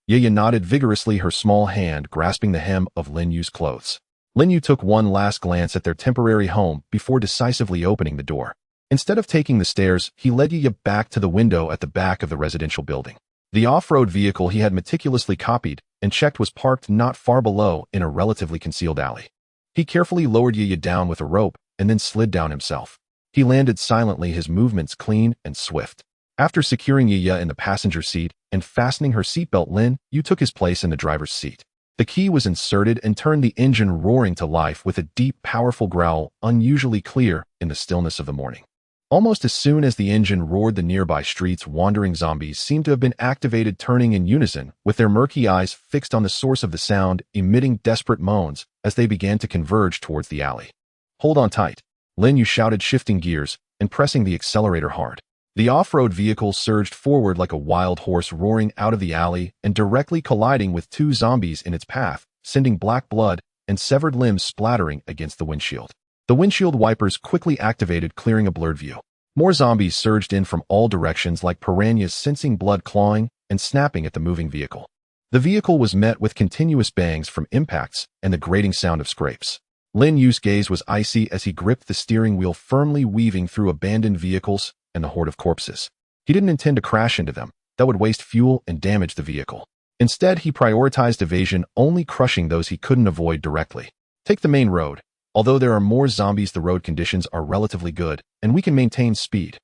Yeye nodded vigorously, her small hand grasping the hem of Lin Yue's clothes. Lin Yue took one last glance at their temporary home before decisively opening the door. Instead of taking the stairs, he led Yeye back to the window at the back of the residential building. The off-road vehicle he had meticulously copied and checked was parked not far below in a relatively concealed alley. He carefully lowered Yeye down with a rope and then slid down himself. He landed silently, his movements clean and swift. After securing Yeye in the passenger seat and fastening her seatbelt, Lin Yue took his place in the driver's seat. The key was inserted and turned the engine roaring to life with a deep, powerful growl, unusually clear in the stillness of the morning. Almost as soon as the engine roared, the nearby streets, wandering zombies seemed to have been activated, turning in unison, with their murky eyes fixed on the source of the sound, emitting desperate moans as they began to converge towards the alley. "Hold on tight," Lin Yue shouted, shifting gears and pressing the accelerator hard. The off-road vehicle surged forward like a wild horse, roaring out of the alley and directly colliding with 2 zombies in its path, sending black blood and severed limbs splattering against the windshield. The windshield wipers quickly activated, clearing a blurred view. More zombies surged in from all directions like piranhas, sensing blood, clawing and snapping at the moving vehicle. The vehicle was met with continuous bangs from impacts and the grating sound of scrapes. Lin Yue's gaze was icy as he gripped the steering wheel firmly, weaving through abandoned vehicles and the horde of corpses. He didn't intend to crash into them. That would waste fuel and damage the vehicle. Instead, he prioritized evasion, only crushing those he couldn't avoid directly. Take the main road. Although there are more zombies, the road conditions are relatively good, and we can maintain speed.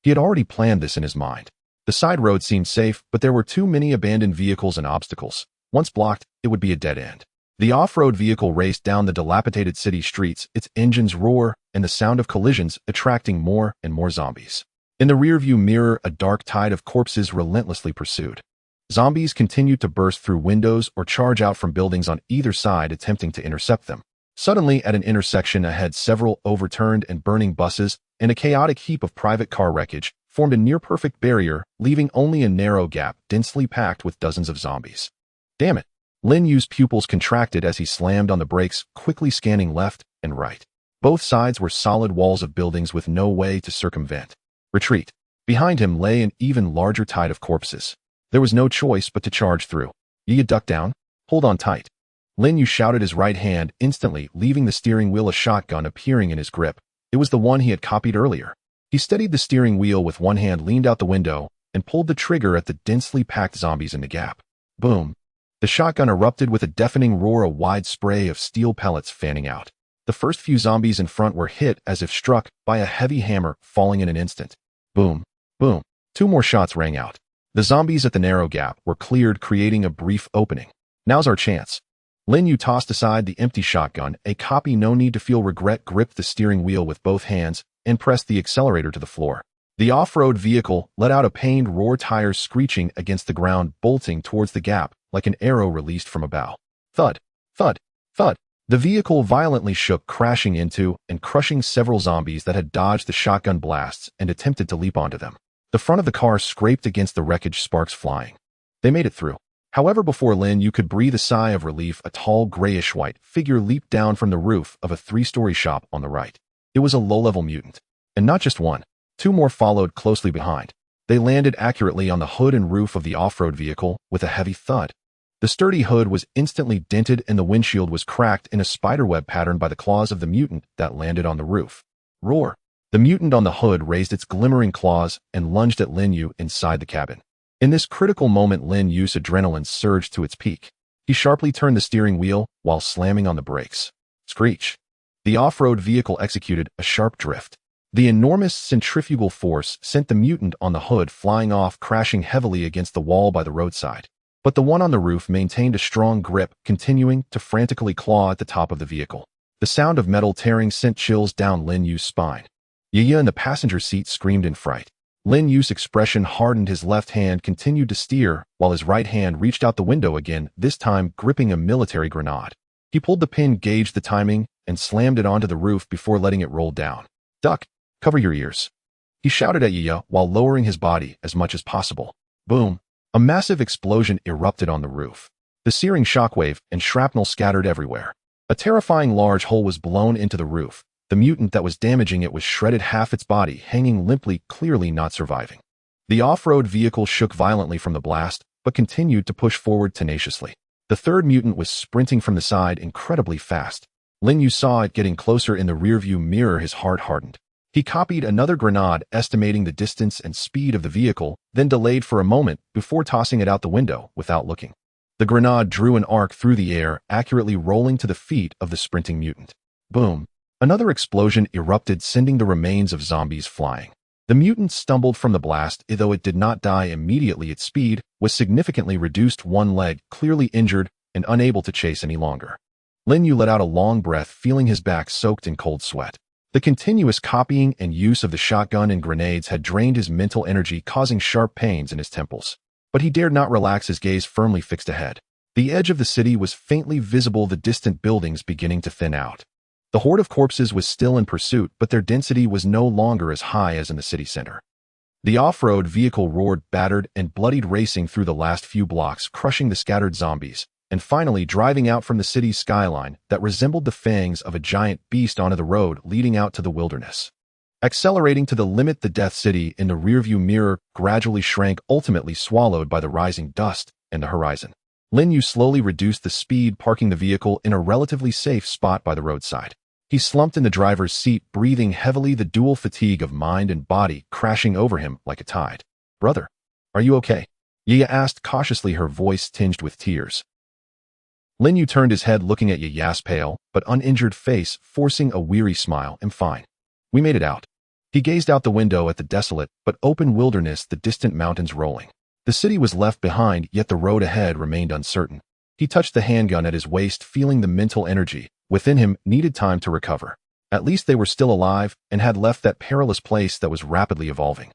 He had already planned this in his mind. The side road seemed safe, but there were too many abandoned vehicles and obstacles. Once blocked, it would be a dead end. The off-road vehicle raced down the dilapidated city streets, its engines roar, and the sound of collisions attracting more and more zombies. In the rearview mirror, a dark tide of corpses relentlessly pursued. Zombies continued to burst through windows or charge out from buildings on either side, attempting to intercept them. Suddenly, at an intersection ahead, several overturned and burning buses and a chaotic heap of private car wreckage formed a near-perfect barrier, leaving only a narrow gap densely packed with dozens of zombies. Damn it! Lin Yue's pupils contracted as he slammed on the brakes, quickly scanning left and right. Both sides were solid walls of buildings with no way to circumvent. Retreat. Behind him lay an even larger tide of corpses. There was no choice but to charge through. Ye duck down. Hold on tight. Lin Yue shouted, his right hand instantly leaving the steering wheel, a shotgun appearing in his grip. It was the one he had copied earlier. He steadied the steering wheel with one hand, leaned out the window, and pulled the trigger at the densely packed zombies in the gap. Boom. The shotgun erupted with a deafening roar, a wide spray of steel pellets fanning out. The first few zombies in front were hit as if struck by a heavy hammer, falling in an instant. Boom. Boom. 2 more shots rang out. The zombies at the narrow gap were cleared, creating a brief opening. Now's our chance. Lin Yue tossed aside the empty shotgun, a copy, no need to feel regret, gripped the steering wheel with both hands, and pressed the accelerator to the floor. The off-road vehicle let out a pained roar, tires screeching against the ground, bolting towards the gap like an arrow released from a bow. Thud, thud, thud. The vehicle violently shook, crashing into and crushing several zombies that had dodged the shotgun blasts and attempted to leap onto them. The front of the car scraped against the wreckage, sparks flying. They made it through. However, before Lin Yue could breathe a sigh of relief, a tall, grayish-white figure leaped down from the roof of a 3-story shop on the right. It was a low-level mutant. And not just one. 2 more followed closely behind. They landed accurately on the hood and roof of the off-road vehicle with a heavy thud. The sturdy hood was instantly dented and the windshield was cracked in a spiderweb pattern by the claws of the mutant that landed on the roof. Roar! The mutant on the hood raised its glimmering claws and lunged at Lin Yue inside the cabin. In this critical moment, Lin Yue's adrenaline surged to its peak. He sharply turned the steering wheel while slamming on the brakes. Screech! The off-road vehicle executed a sharp drift. The enormous centrifugal force sent the mutant on the hood flying off, crashing heavily against the wall by the roadside. But the one on the roof maintained a strong grip, continuing to frantically claw at the top of the vehicle. The sound of metal tearing sent chills down Lin Yue's spine. Ye in the passenger seat screamed in fright. Lin Yue's expression hardened. His left hand continued to steer, while his right hand reached out the window again, this time gripping a military grenade. He pulled the pin, gauged the timing, and slammed it onto the roof before letting it roll down. Duck! Cover your ears. He shouted at Ye while lowering his body as much as possible. Boom! A massive explosion erupted on the roof. The searing shockwave and shrapnel scattered everywhere. A terrifying large hole was blown into the roof. The mutant that was damaging it was shredded, half its body hanging limply, clearly not surviving. The off-road vehicle shook violently from the blast, but continued to push forward tenaciously. The third mutant was sprinting from the side incredibly fast. Lin Yue saw it getting closer in the rearview mirror. His heart hardened. He copied another grenade, estimating the distance and speed of the vehicle, then delayed for a moment before tossing it out the window without looking. The grenade drew an arc through the air, accurately rolling to the feet of the sprinting mutant. Boom! Another explosion erupted, sending the remains of zombies flying. The mutant stumbled from the blast, though it did not die immediately. Its speed was significantly reduced, one leg clearly injured and unable to chase any longer. Lin Yue let out a long breath, feeling his back soaked in cold sweat. The continuous copying and use of the shotgun and grenades had drained his mental energy, causing sharp pains in his temples. But he dared not relax, his gaze firmly fixed ahead. The edge of the city was faintly visible, the distant buildings beginning to thin out. The horde of corpses was still in pursuit, but their density was no longer as high as in the city center. The off-road vehicle roared, battered and bloodied, racing through the last few blocks, crushing the scattered zombies, and finally driving out from the city's skyline that resembled the fangs of a giant beast onto the road leading out to the wilderness. Accelerating to the limit, the Death City in the rearview mirror gradually shrank, ultimately swallowed by the rising dust and the horizon. Lin Yue slowly reduced the speed, parking the vehicle in a relatively safe spot by the roadside. He slumped in the driver's seat, breathing heavily, the dual fatigue of mind and body crashing over him like a tide. Brother, are you okay? Yi asked cautiously, her voice tinged with tears. Lin Yue turned his head, looking at Yi's pale but uninjured face, forcing a weary smile. "I'm fine. We made it out." He gazed out the window at the desolate but open wilderness, the distant mountains rolling. The city was left behind, yet the road ahead remained uncertain. He touched the handgun at his waist, feeling the mental energy within him needed time to recover. At least they were still alive and had left that perilous place that was rapidly evolving.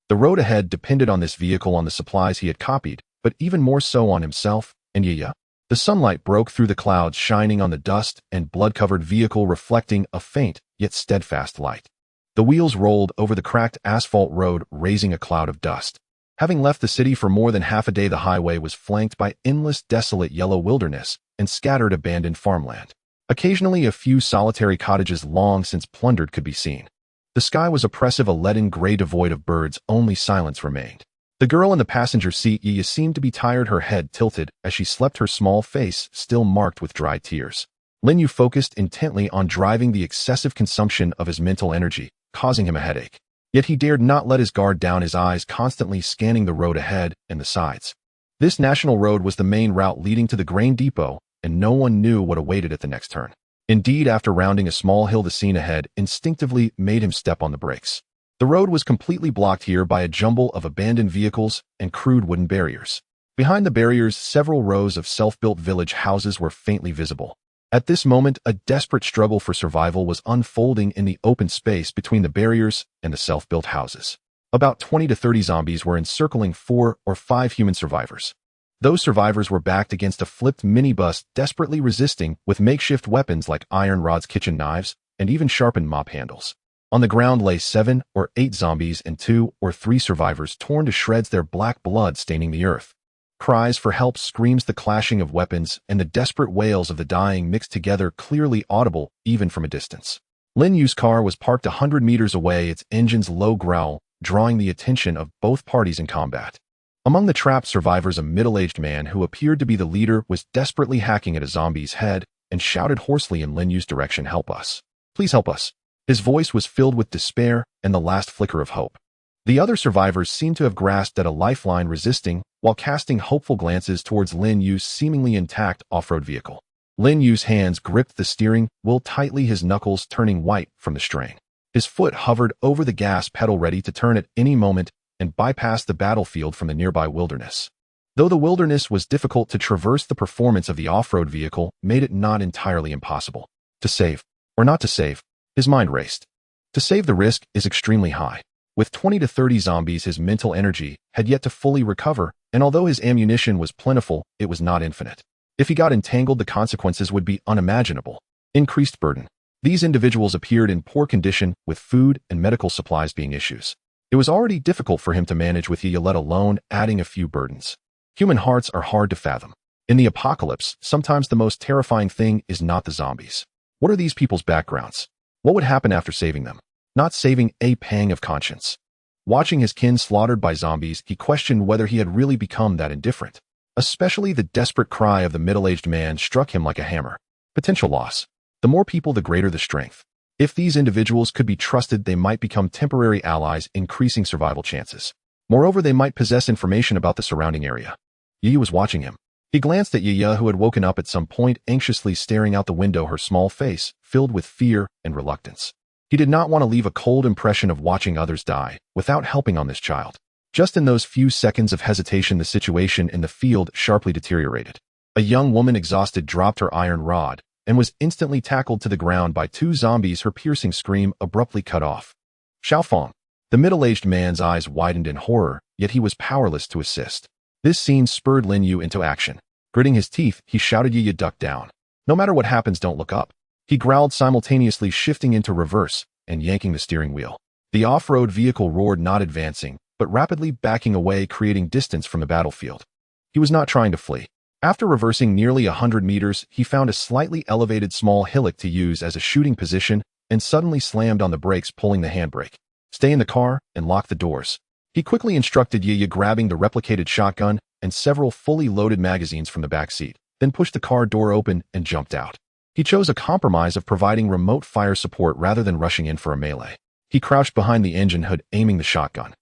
The road ahead depended on this vehicle, on the supplies he had copied, but even more so on himself and Yi. The sunlight broke through the clouds, shining on the dust and blood-covered vehicle, reflecting a faint yet steadfast light. The wheels rolled over the cracked asphalt road, raising a cloud of dust. Having left the city for more than half a day, the highway was flanked by endless, desolate yellow wilderness and scattered abandoned farmland. Occasionally, a few solitary cottages long since plundered could be seen. The sky was oppressive, a leaden gray devoid of birds. Only silence remained. The girl in the passenger seat, Yi, seemed to be tired, her head tilted as she slept, her small face still marked with dry tears. Lin Yue focused intently on driving the excessive consumption of his mental energy, causing him a headache. Yet he dared not let his guard down, his eyes constantly scanning the road ahead and the sides. This national road was the main route leading to the grain depot, and no one knew what awaited at the next turn. Indeed, after rounding a small hill, the scene ahead instinctively made him step on the brakes. The road was completely blocked here by a jumble of abandoned vehicles and crude wooden barriers. Behind the barriers, several rows of self-built village houses were faintly visible. At this moment, a desperate struggle for survival was unfolding in the open space between the barriers and the self-built houses. About 20 to 30 zombies were encircling 4 or 5 human survivors. Those survivors were backed against a flipped minibus, desperately resisting with makeshift weapons like iron rods, kitchen knives, and even sharpened mop handles. On the ground lay 7 or 8 zombies and 2 or 3 survivors, torn to shreds, their black blood staining the earth. Cries for help, screams, the clashing of weapons, and the desperate wails of the dying mixed together, clearly audible even from a distance. Lin Yue's car was parked 100 meters away, its engine's low growl drawing the attention of both parties in combat. Among the trapped survivors, a middle-aged man who appeared to be the leader was desperately hacking at a zombie's head and shouted hoarsely in Lin Yue's direction, "Help us. Please help us." His voice was filled with despair and the last flicker of hope. The other survivors seemed to have grasped at a lifeline, resisting while casting hopeful glances towards Lin Yue's seemingly intact off-road vehicle. Lin Yue's hands gripped the steering wheel tightly, his knuckles turning white from the strain. His foot hovered over the gas pedal, ready to turn at any moment and bypass the battlefield from the nearby wilderness. Though the wilderness was difficult to traverse, the performance of the off-road vehicle made it not entirely impossible. To save, or not to save, his mind raced. To save, the risk is extremely high. With 20 to 30 zombies, his mental energy had yet to fully recover, and although his ammunition was plentiful, it was not infinite. If he got entangled, the consequences would be unimaginable. Increased burden. These individuals appeared in poor condition, with food and medical supplies being issues. It was already difficult for him to manage with Yi, let alone adding a few burdens. Human hearts are hard to fathom. In the apocalypse, sometimes the most terrifying thing is not the zombies. What are these people's backgrounds? What would happen after saving them? Not saving, a pang of conscience. Watching his kin slaughtered by zombies, he questioned whether he had really become that indifferent. Especially the desperate cry of the middle-aged man struck him like a hammer. Potential loss. The more people, the greater the strength. If these individuals could be trusted, they might become temporary allies, increasing survival chances. Moreover, they might possess information about the surrounding area. Yi was watching him. He glanced at Yi, who had woken up at some point, anxiously staring out the window, her small face filled with fear and reluctance. He did not want to leave a cold impression of watching others die without helping on this child. Just in those few seconds of hesitation, the situation in the field sharply deteriorated. A young woman, exhausted, dropped her iron rod and was instantly tackled to the ground by 2 zombies, her piercing scream abruptly cut off. Xiaofeng. The middle-aged man's eyes widened in horror, yet he was powerless to assist. This scene spurred Lin Yue into action. Gritting his teeth, he shouted, "Yi, duck down. No matter what happens, don't look up." He growled, simultaneously shifting into reverse and yanking the steering wheel. The off-road vehicle roared, not advancing, but rapidly backing away, creating distance from the battlefield. He was not trying to flee. After reversing nearly 100 meters, he found a slightly elevated small hillock to use as a shooting position and suddenly slammed on the brakes, pulling the handbrake. "Stay in the car and lock the doors." He quickly instructed Yi, grabbing the replicated shotgun and several fully loaded magazines from the back seat, then pushed the car door open and jumped out. He chose a compromise of providing remote fire support rather than rushing in for a melee. He crouched behind the engine hood, aiming the shotgun.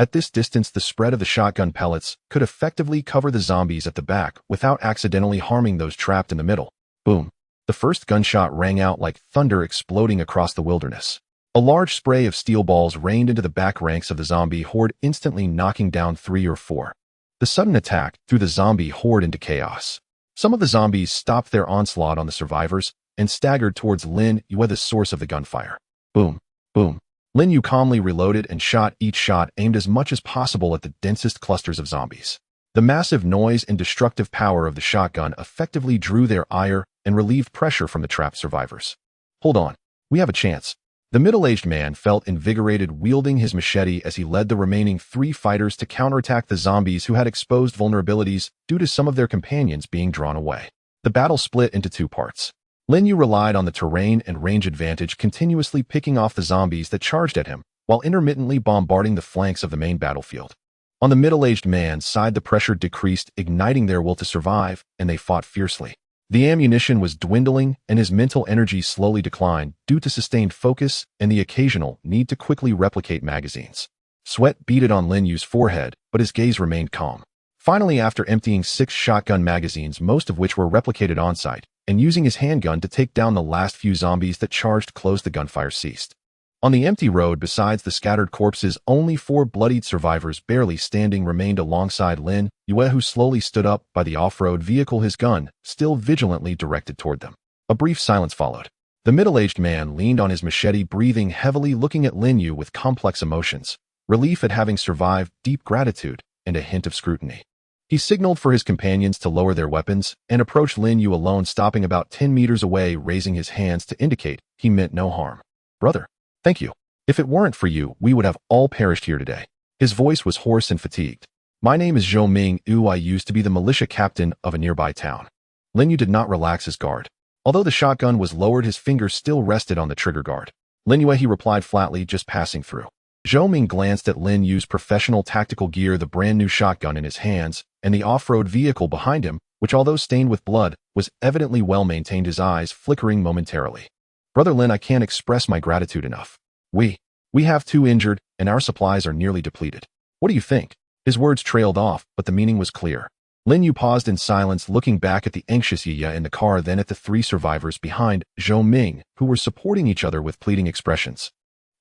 At this distance, the spread of the shotgun pellets could effectively cover the zombies at the back without accidentally harming those trapped in the middle. Boom. The first gunshot rang out like thunder exploding across the wilderness. A large spray of steel balls rained into the back ranks of the zombie horde, instantly knocking down 3 or 4. The sudden attack threw the zombie horde into chaos. Some of the zombies stopped their onslaught on the survivors and staggered towards Lin Yue, the source of the gunfire. Boom, boom. Lin Yue calmly reloaded and shot each shot aimed as much as possible at the densest clusters of zombies. The massive noise and destructive power of the shotgun effectively drew their ire and relieved pressure from the trapped survivors. Hold on, we have a chance. The middle-aged man felt invigorated, wielding his machete as he led the remaining 3 fighters to counterattack the zombies who had exposed vulnerabilities due to some of their companions being drawn away. The battle split into 2 parts. Lin Yue relied on the terrain and range advantage, continuously picking off the zombies that charged at him, while intermittently bombarding the flanks of the main battlefield. On the middle-aged man's side, the pressure decreased, igniting their will to survive, and they fought fiercely. The ammunition was dwindling, and his mental energy slowly declined due to sustained focus and the occasional need to quickly replicate magazines. Sweat beaded on Lin Yue's forehead, but his gaze remained calm. Finally, after emptying 6 shotgun magazines, most of which were replicated on-site, and using his handgun to take down the last few zombies that charged close, the gunfire ceased. On the empty road, besides the scattered corpses, only 4 bloodied survivors barely standing remained alongside Lin Yue, who slowly stood up by the off-road vehicle, his gun still vigilantly directed toward them. A brief silence followed. The middle-aged man leaned on his machete, breathing heavily, looking at Lin Yue with complex emotions, relief at having survived, deep gratitude, and a hint of scrutiny. He signaled for his companions to lower their weapons and approached Lin Yue alone, stopping about 10 meters away, raising his hands to indicate he meant no harm. "Brother, thank you. If it weren't for you, we would have all perished here today." His voice was hoarse and fatigued. "My name is Zhou Ming Yu. I used to be the militia captain of a nearby town." Lin Yue did not relax his guard. Although the shotgun was lowered, his fingers still rested on the trigger guard. "Lin Yue," he replied flatly, "just passing through." Zhou Ming glanced at Lin Yue's professional tactical gear, the brand new shotgun in his hands, and the off-road vehicle behind him, which, although stained with blood, was evidently well maintained, his eyes flickering momentarily. "Brother Lin, I can't express my gratitude enough. We have 2 injured, and our supplies are nearly depleted. What do you think?" His words trailed off, but the meaning was clear. Lin Yue paused in silence, looking back at the anxious Yiya in the car, then at the 3 survivors behind Zhou Ming, who were supporting each other with pleading expressions.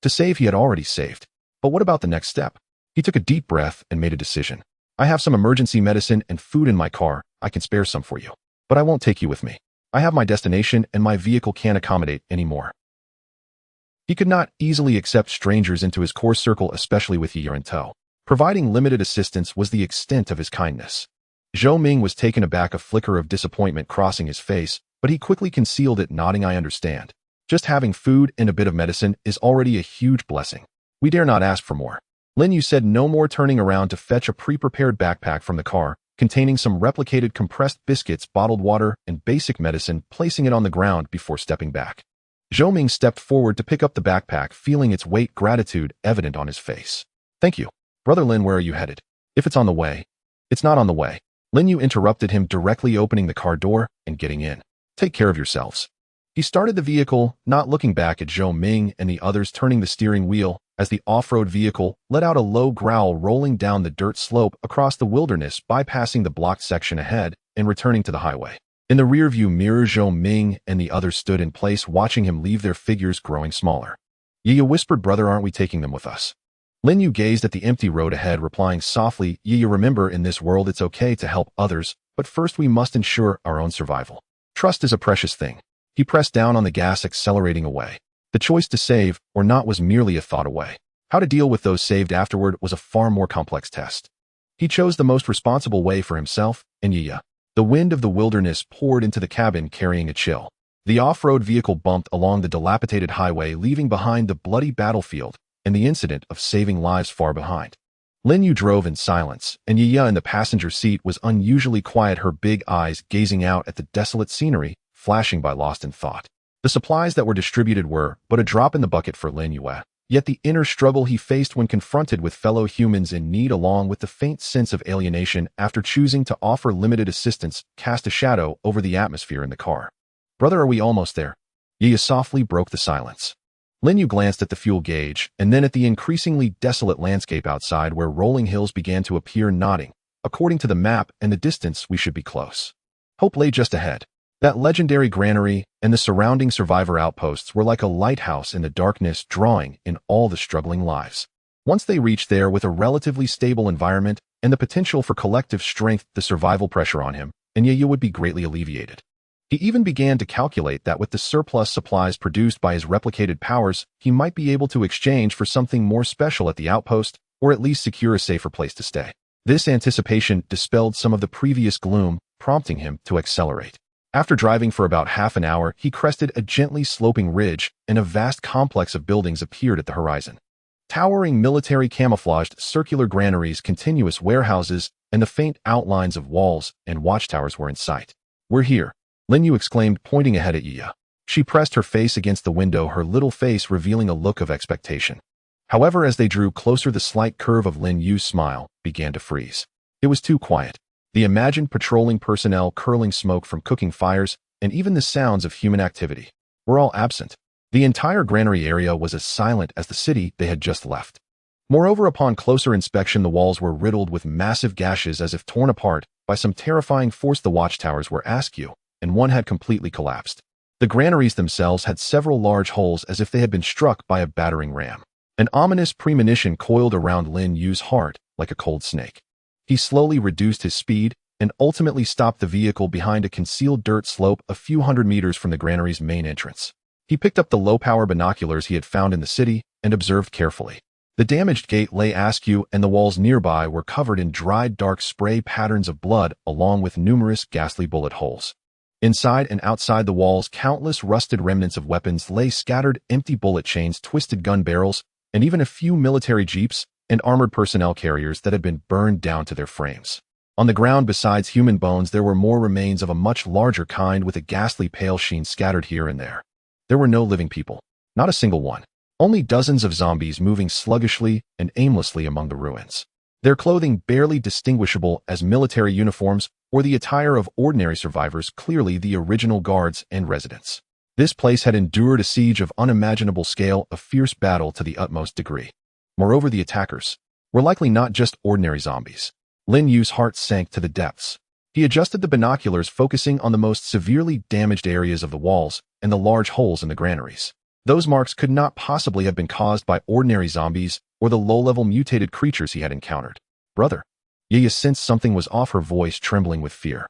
To save, he had already saved. But what about the next step? He took a deep breath and made a decision. "I have some emergency medicine and food in my car. I can spare some for you. But I won't take you with me. I have my destination, and my vehicle can't accommodate anymore." He could not easily accept strangers into his core circle, especially with Yiya in tow. Providing limited assistance was the extent of his kindness. Zhou Ming was taken aback, a flicker of disappointment crossing his face, but he quickly concealed it, nodding, "I understand. Just having food and a bit of medicine is already a huge blessing. We dare not ask for more." Lin Yue said no more, turning around to fetch a pre-prepared backpack from the car, containing some replicated compressed biscuits, bottled water, and basic medicine, placing it on the ground before stepping back. Zhou Ming stepped forward to pick up the backpack, feeling its weight, gratitude evident on his face. "Thank you. Brother Lin, where are you headed?" "If it's on the way." "It's not on the way." Lin Yue interrupted him, directly opening the car door and getting in. "Take care of yourselves." He started the vehicle, not looking back at Zhou Ming and the others, turning the steering wheel as the off-road vehicle let out a low growl, rolling down the dirt slope across the wilderness, bypassing the blocked section ahead and returning to the highway. In the rearview mirror, Zhou Ming and the others stood in place, watching him leave, their figures growing smaller. Yiya whispered, "Brother, aren't we taking them with us?" Lin Yue gazed at the empty road ahead, replying softly, "Yiya, remember, in this world it's okay to help others, but first we must ensure our own survival. Trust is a precious thing." He pressed down on the gas, accelerating away. The choice to save or not was merely a thought away. How to deal with those saved afterward was a far more complex test. He chose the most responsible way for himself and Yiya. The wind of the wilderness poured into the cabin, carrying a chill. The off-road vehicle bumped along the dilapidated highway, leaving behind the bloody battlefield and the incident of saving lives far behind. Lin Yue drove in silence, and Yiya in the passenger seat was unusually quiet, her big eyes gazing out at the desolate scenery, flashing by, lost in thought. The supplies that were distributed were but a drop in the bucket for Lin Yue, yet the inner struggle he faced when confronted with fellow humans in need, along with the faint sense of alienation after choosing to offer limited assistance, cast a shadow over the atmosphere in the car. "Brother, are we almost there?" Yiya softly broke the silence. Lin Yue glanced at the fuel gauge, and then at the increasingly desolate landscape outside where rolling hills began to appear, nodding. According to the map and the distance, we should be close. Hope lay just ahead. That legendary granary and the surrounding survivor outposts were like a lighthouse in the darkness, drawing in all the struggling lives. Once they reached there with a relatively stable environment and the potential for collective strength, the survival pressure on him and Yue would be greatly alleviated. He even began to calculate that with the surplus supplies produced by his replicated powers, he might be able to exchange for something more special at the outpost, or at least secure a safer place to stay. This anticipation dispelled some of the previous gloom, prompting him to accelerate. After driving for about half an hour, he crested a gently sloping ridge, and a vast complex of buildings appeared at the horizon. Towering military camouflaged circular granaries, continuous warehouses, and the faint outlines of walls and watchtowers were in sight. "We're here," Lin Yue exclaimed, pointing ahead at Yue. She pressed her face against the window, her little face revealing a look of expectation. However, as they drew closer, the slight curve of Lin Yue's smile began to freeze. It was too quiet. The imagined patrolling personnel, curling smoke from cooking fires, and even the sounds of human activity were all absent. The entire granary area was as silent as the city they had just left. Moreover, upon closer inspection, the walls were riddled with massive gashes as if torn apart by some terrifying force. The watchtowers were askew, and one had completely collapsed. The granaries themselves had several large holes as if they had been struck by a battering ram. An ominous premonition coiled around Lin Yue's heart like a cold snake. He slowly reduced his speed and ultimately stopped the vehicle behind a concealed dirt slope a few hundred meters from the granary's main entrance. He picked up the low-power binoculars he had found in the city and observed carefully. The damaged gate lay askew, and the walls nearby were covered in dried, dark spray patterns of blood, along with numerous ghastly bullet holes. Inside and outside the walls, countless rusted remnants of weapons lay scattered, empty bullet chains, twisted gun barrels, and even a few military jeeps and armored personnel carriers that had been burned down to their frames. On the ground, besides human bones, there were more remains of a much larger kind with a ghastly pale sheen scattered here and there. There were no living people, not a single one. Only dozens of zombies moving sluggishly and aimlessly among the ruins. Their clothing barely distinguishable as military uniforms or the attire of ordinary survivors, clearly the original guards and residents. This place had endured a siege of unimaginable scale, a fierce battle to the utmost degree. Moreover, the attackers were likely not just ordinary zombies. Lin Yue's heart sank to the depths. He adjusted the binoculars, focusing on the most severely damaged areas of the walls and the large holes in the granaries. Those marks could not possibly have been caused by ordinary zombies or the low-level mutated creatures he had encountered. "Brother." Yue sensed something was off, her voice trembling with fear.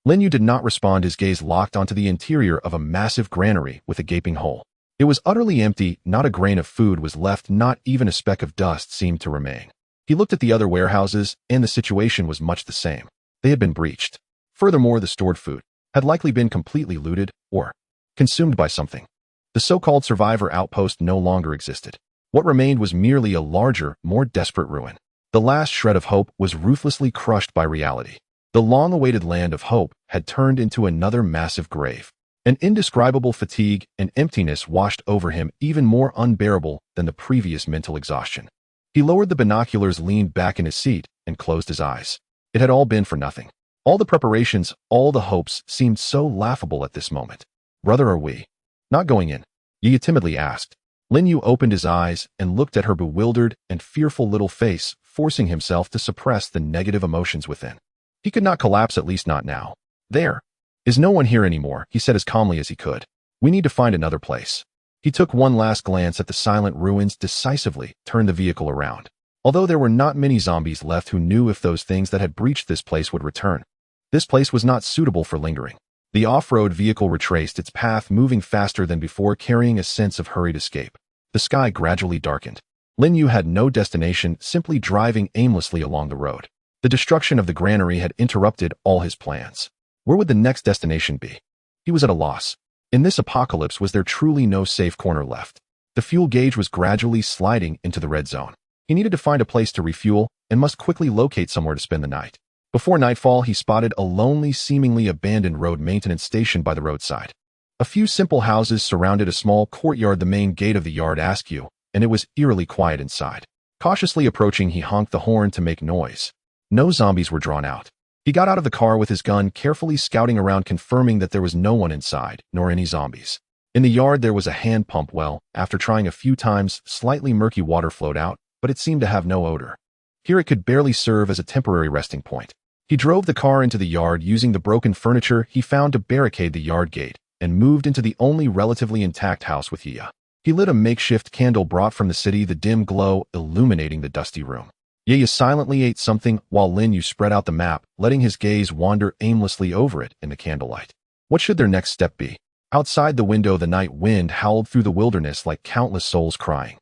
Lin Yue did not respond, his gaze locked onto the interior of a massive granary with a gaping hole. It was utterly empty, not a grain of food was left, not even a speck of dust seemed to remain. He looked at the other warehouses, and the situation was much the same. They had been breached. Furthermore, the stored food had likely been completely looted or consumed by something. The so-called survivor outpost no longer existed. What remained was merely a larger, more desperate ruin. The last shred of hope was ruthlessly crushed by reality. The long-awaited land of hope had turned into another massive grave. An indescribable fatigue and emptiness washed over him, even more unbearable than the previous mental exhaustion. He lowered the binoculars, leaned back in his seat, and closed his eyes. It had all been for nothing. All the preparations, all the hopes seemed so laughable at this moment. "Brother, are we not going in?" Yue timidly asked. Lin Yue opened his eyes and looked at her bewildered and fearful little face, forcing himself to suppress the negative emotions within. He could not collapse, at least not now. "There is no one here anymore," he said as calmly as he could. "We need to find another place." He took one last glance at the silent ruins, decisively turned the vehicle around. Although there were not many zombies left, who knew if those things that had breached this place would return? This place was not suitable for lingering. The off-road vehicle retraced its path, moving faster than before, carrying a sense of hurried escape. The sky gradually darkened. Lin Yue had no destination, simply driving aimlessly along the road. The destruction of the granary had interrupted all his plans. Where would the next destination be? He was at a loss. In this apocalypse, was there truly no safe corner left? The fuel gauge was gradually sliding into the red zone. He needed to find a place to refuel and must quickly locate somewhere to spend the night. Before nightfall, he spotted a lonely, seemingly abandoned road maintenance station by the roadside. A few simple houses surrounded a small courtyard, the main gate of the yard askew, and it was eerily quiet inside. Cautiously approaching, he honked the horn to make noise. No zombies were drawn out. He got out of the car with his gun, carefully scouting around, confirming that there was no one inside, nor any zombies. In the yard there was a hand pump well. After trying a few times, slightly murky water flowed out, but it seemed to have no odor. Here it could barely serve as a temporary resting point. He drove the car into the yard using the broken furniture he found to barricade the yard gate, and moved into the only relatively intact house with Yia. He lit a makeshift candle brought from the city, the dim glow illuminating the dusty room. Yia silently ate something while Lin Yue spread out the map, letting his gaze wander aimlessly over it in the candlelight. What should their next step be? Outside the window, the night wind howled through the wilderness like countless souls crying.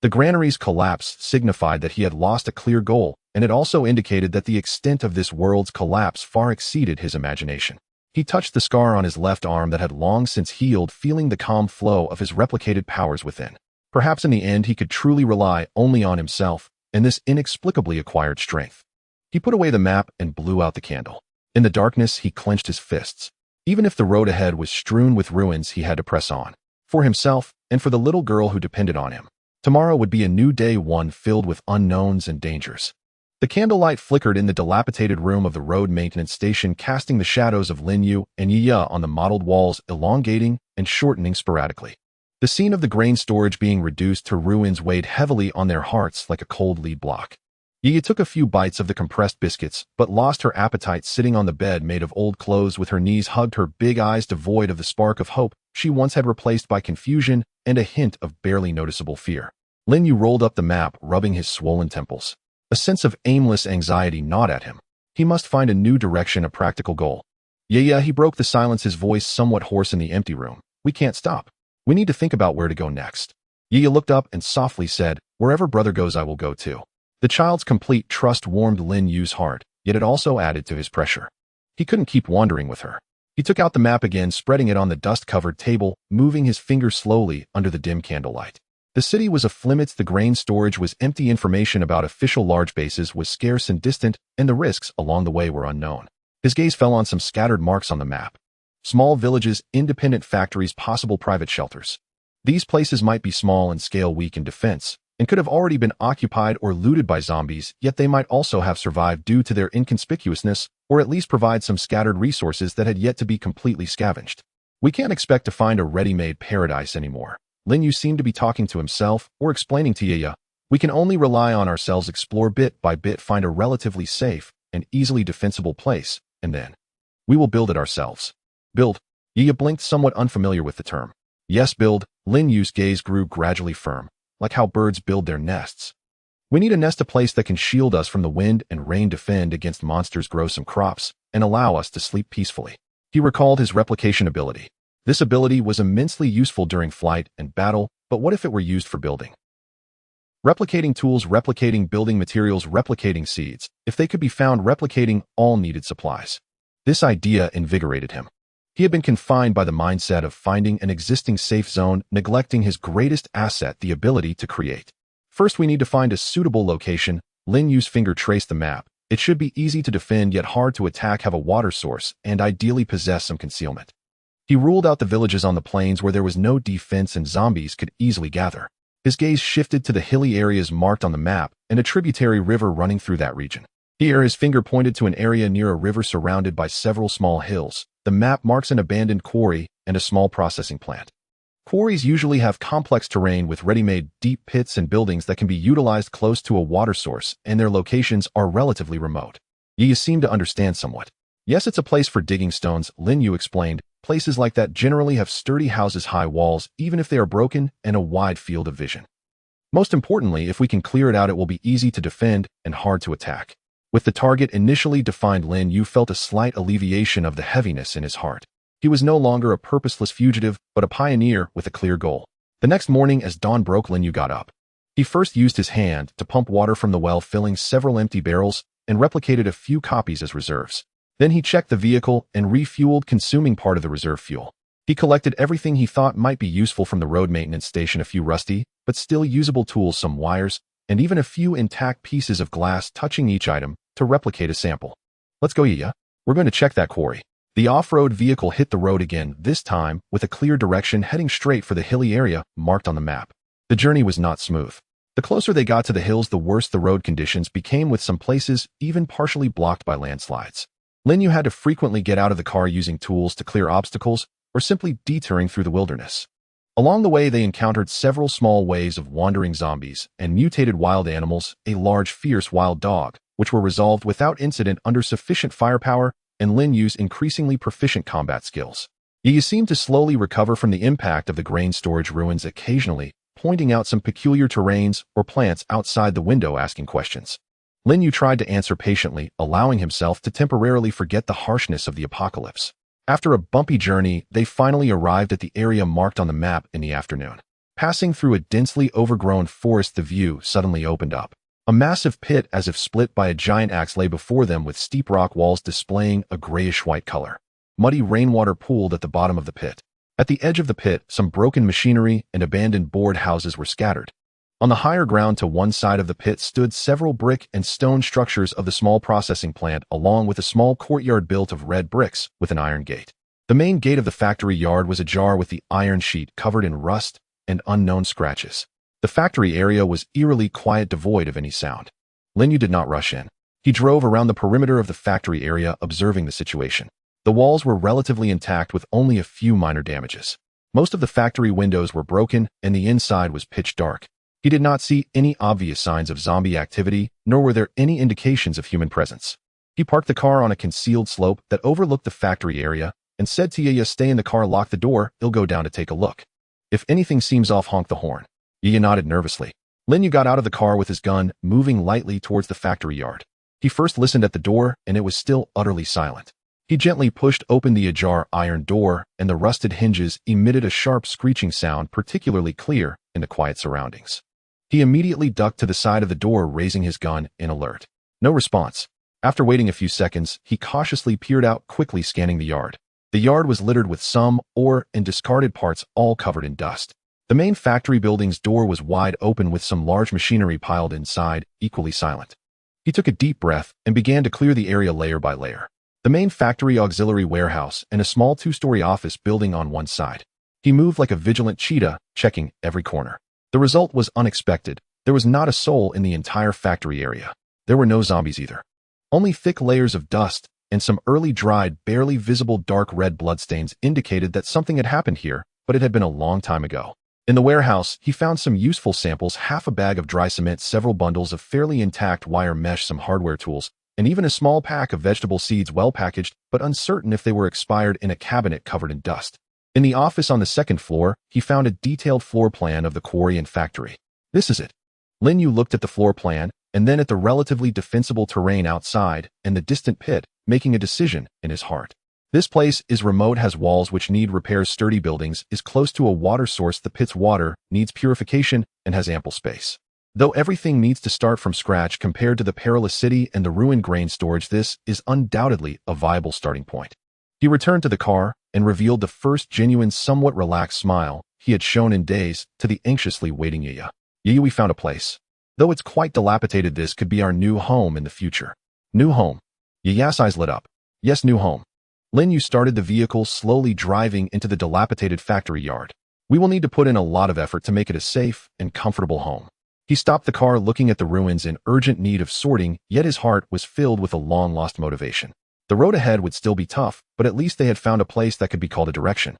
The granary's collapse signified that he had lost a clear goal, and it also indicated that the extent of this world's collapse far exceeded his imagination. He touched the scar on his left arm that had long since healed, feeling the calm flow of his replicated powers within. Perhaps in the end he could truly rely only on himself and this inexplicably acquired strength. He put away the map and blew out the candle. In the darkness, he clenched his fists. Even if the road ahead was strewn with ruins, he had to press on. For himself, and for the little girl who depended on him. Tomorrow would be a new day, one filled with unknowns and dangers. The candlelight flickered in the dilapidated room of the road maintenance station, casting the shadows of Lin Yue and Yia on the mottled walls, elongating and shortening sporadically. The scene of the grain storage being reduced to ruins weighed heavily on their hearts like a cold lead block. Yia took a few bites of the compressed biscuits, but lost her appetite sitting on the bed made of old clothes with her knees hugged, her big eyes devoid of the spark of hope she once had, replaced by confusion and a hint of barely noticeable fear. Lin Yue rolled up the map, rubbing his swollen temples. A sense of aimless anxiety gnawed at him. He must find a new direction, a practical goal. Yeah, he broke the silence, his voice somewhat hoarse in the empty room. We can't stop. We need to think about where to go next. Yia looked up and softly said, wherever brother goes, I will go too. The child's complete trust warmed Lin Yue's heart, yet it also added to his pressure. He couldn't keep wandering with her. He took out the map again, spreading it on the dust-covered table, moving his fingers slowly under the dim candlelight. The city was off-limits, the grain storage was empty, information about official large bases was scarce and distant, and the risks along the way were unknown. His gaze fell on some scattered marks on the map. Small villages, independent factories, possible private shelters. These places might be small in scale, weak in defense, and could have already been occupied or looted by zombies, yet they might also have survived due to their inconspicuousness, or at least provide some scattered resources that had yet to be completely scavenged. We can't expect to find a ready-made paradise anymore. Lin Yue seemed to be talking to himself, or explaining to Yia. We can only rely on ourselves, explore bit by bit, find a relatively safe and easily defensible place, and then we will build it ourselves. Build? Yia blinked, somewhat unfamiliar with the term. Yes, build. Lin Yue's gaze grew gradually firm, like how birds build their nests. We need a nest, a place that can shield us from the wind and rain, defend against monsters, grow some crops, and allow us to sleep peacefully. He recalled his replication ability. This ability was immensely useful during flight and battle, but what if it were used for building? Replicating tools, replicating building materials, replicating seeds, if they could be found, replicating all needed supplies. This idea invigorated him. He had been confined by the mindset of finding an existing safe zone, neglecting his greatest asset, the ability to create. First, we need to find a suitable location. Lin Yue's finger traced the map. It should be easy to defend yet hard to attack, have a water source, and ideally possess some concealment. He ruled out the villages on the plains where there was no defense and zombies could easily gather. His gaze shifted to the hilly areas marked on the map and a tributary river running through that region. Here, his finger pointed to an area near a river surrounded by several small hills. The map marks an abandoned quarry and a small processing plant. Quarries usually have complex terrain with ready-made deep pits and buildings that can be utilized close to a water source, and their locations are relatively remote. Yia seemed to understand somewhat. Yes, it's a place for digging stones, Lin Yue explained. Places like that generally have sturdy houses, high walls, even if they are broken, and a wide field of vision. Most importantly, if we can clear it out, it will be easy to defend and hard to attack. With the target initially defined, Lin Yue felt a slight alleviation of the heaviness in his heart. He was no longer a purposeless fugitive, but a pioneer with a clear goal. The next morning, as dawn broke, Lin Yue got up. He first used his hand to pump water from the well, filling several empty barrels, and replicated a few copies as reserves. Then he checked the vehicle and refueled, consuming part of the reserve fuel. He collected everything he thought might be useful from the road maintenance station, a few rusty, but still usable tools, some wires, and even a few intact pieces of glass, touching each item to replicate a sample. Let's go, Yia. We're going to check that quarry. The off-road vehicle hit the road again, this time with a clear direction, heading straight for the hilly area marked on the map. The journey was not smooth. The closer they got to the hills, the worse the road conditions became, with some places even partially blocked by landslides. Lin Yue had to frequently get out of the car using tools to clear obstacles or simply detouring through the wilderness. Along the way, they encountered several small waves of wandering zombies and mutated wild animals, a large, fierce wild dog, which were resolved without incident under sufficient firepower and Lin Yue's increasingly proficient combat skills. Ye seemed to slowly recover from the impact of the grain storage ruins, occasionally pointing out some peculiar terrains or plants outside the window, asking questions. Lin Yue tried to answer patiently, allowing himself to temporarily forget the harshness of the apocalypse. After a bumpy journey, they finally arrived at the area marked on the map in the afternoon. Passing through a densely overgrown forest, the view suddenly opened up. A massive pit, as if split by a giant axe, lay before them, with steep rock walls displaying a grayish-white color. Muddy rainwater pooled at the bottom of the pit. At the edge of the pit, some broken machinery and abandoned board houses were scattered. On the higher ground to one side of the pit stood several brick and stone structures of the small processing plant, along with a small courtyard built of red bricks with an iron gate. The main gate of the factory yard was ajar, with the iron sheet covered in rust and unknown scratches. The factory area was eerily quiet, devoid of any sound. Lin Yue did not rush in. He drove around the perimeter of the factory area, observing the situation. The walls were relatively intact, with only a few minor damages. Most of the factory windows were broken, and the inside was pitch dark. He did not see any obvious signs of zombie activity, nor were there any indications of human presence. He parked the car on a concealed slope that overlooked the factory area and said to Yaya, "Stay in the car, lock the door, he'll go down to take a look. If anything seems off, honk the horn." Yaya nodded nervously. Lin Yue got out of the car with his gun, moving lightly towards the factory yard. He first listened at the door, and it was still utterly silent. He gently pushed open the ajar iron door, and the rusted hinges emitted a sharp screeching sound, particularly clear in the quiet surroundings. He immediately ducked to the side of the door, raising his gun in alert. No response. After waiting a few seconds, he cautiously peered out, quickly scanning the yard. The yard was littered with some ore and discarded parts, all covered in dust. The main factory building's door was wide open, with some large machinery piled inside, equally silent. He took a deep breath and began to clear the area layer by layer. The main factory auxiliary warehouse and a small two-story office building on one side. He moved like a vigilant cheetah, checking every corner. The result was unexpected. There was not a soul in the entire factory area. There were no zombies either. Only thick layers of dust and some early dried, barely visible dark red bloodstains indicated that something had happened here, but it had been a long time ago. In the warehouse, he found some useful samples: half a bag of dry cement, several bundles of fairly intact wire mesh, some hardware tools, and even a small pack of vegetable seeds, well packaged, but uncertain if they were expired, in a cabinet covered in dust. In the office on the second floor, he found a detailed floor plan of the quarry and factory. "This is it." Lin Yue looked at the floor plan, and then at the relatively defensible terrain outside and the distant pit, making a decision in his heart. "This place is remote, has walls which need repairs, sturdy buildings, is close to a water source, the pit's water needs purification, and has ample space. Though everything needs to start from scratch compared to the perilous city and the ruined grain storage, this is undoubtedly a viable starting point." He returned to the car and revealed the first genuine, somewhat relaxed smile he had shown in days to the anxiously waiting Yaya. "Yaya, we found a place. Though it's quite dilapidated, this could be our new home in the future." "New home?" Yaya's eyes lit up. "Yes, new home." Lin Yue started the vehicle, slowly driving into the dilapidated factory yard. "We will need to put in a lot of effort to make it a safe and comfortable home." He stopped the car, looking at the ruins, in urgent need of sorting, yet his heart was filled with a long-lost motivation. The road ahead would still be tough, but at least they had found a place that could be called a direction.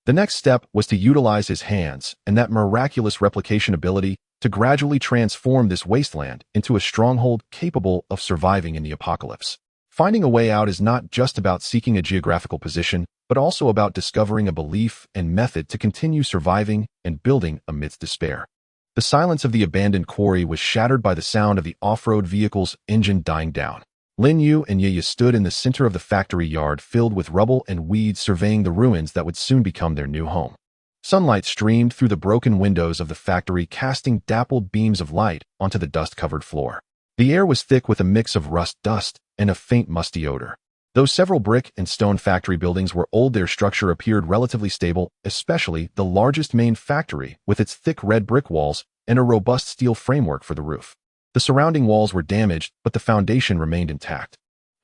The next step was to utilize his hands and that miraculous replication ability to gradually transform this wasteland into a stronghold capable of surviving in the apocalypse. Finding a way out is not just about seeking a geographical position, but also about discovering a belief and method to continue surviving and building amidst despair. The silence of the abandoned quarry was shattered by the sound of the off-road vehicle's engine dying down. Lin Yue and Yaya stood in the center of the factory yard, filled with rubble and weeds, surveying the ruins that would soon become their new home. Sunlight streamed through the broken windows of the factory, casting dappled beams of light onto the dust-covered floor. The air was thick with a mix of rust, dust, and a faint musty odor. Though several brick and stone factory buildings were old, their structure appeared relatively stable, especially the largest main factory with its thick red brick walls and a robust steel framework for the roof. The surrounding walls were damaged, but the foundation remained intact.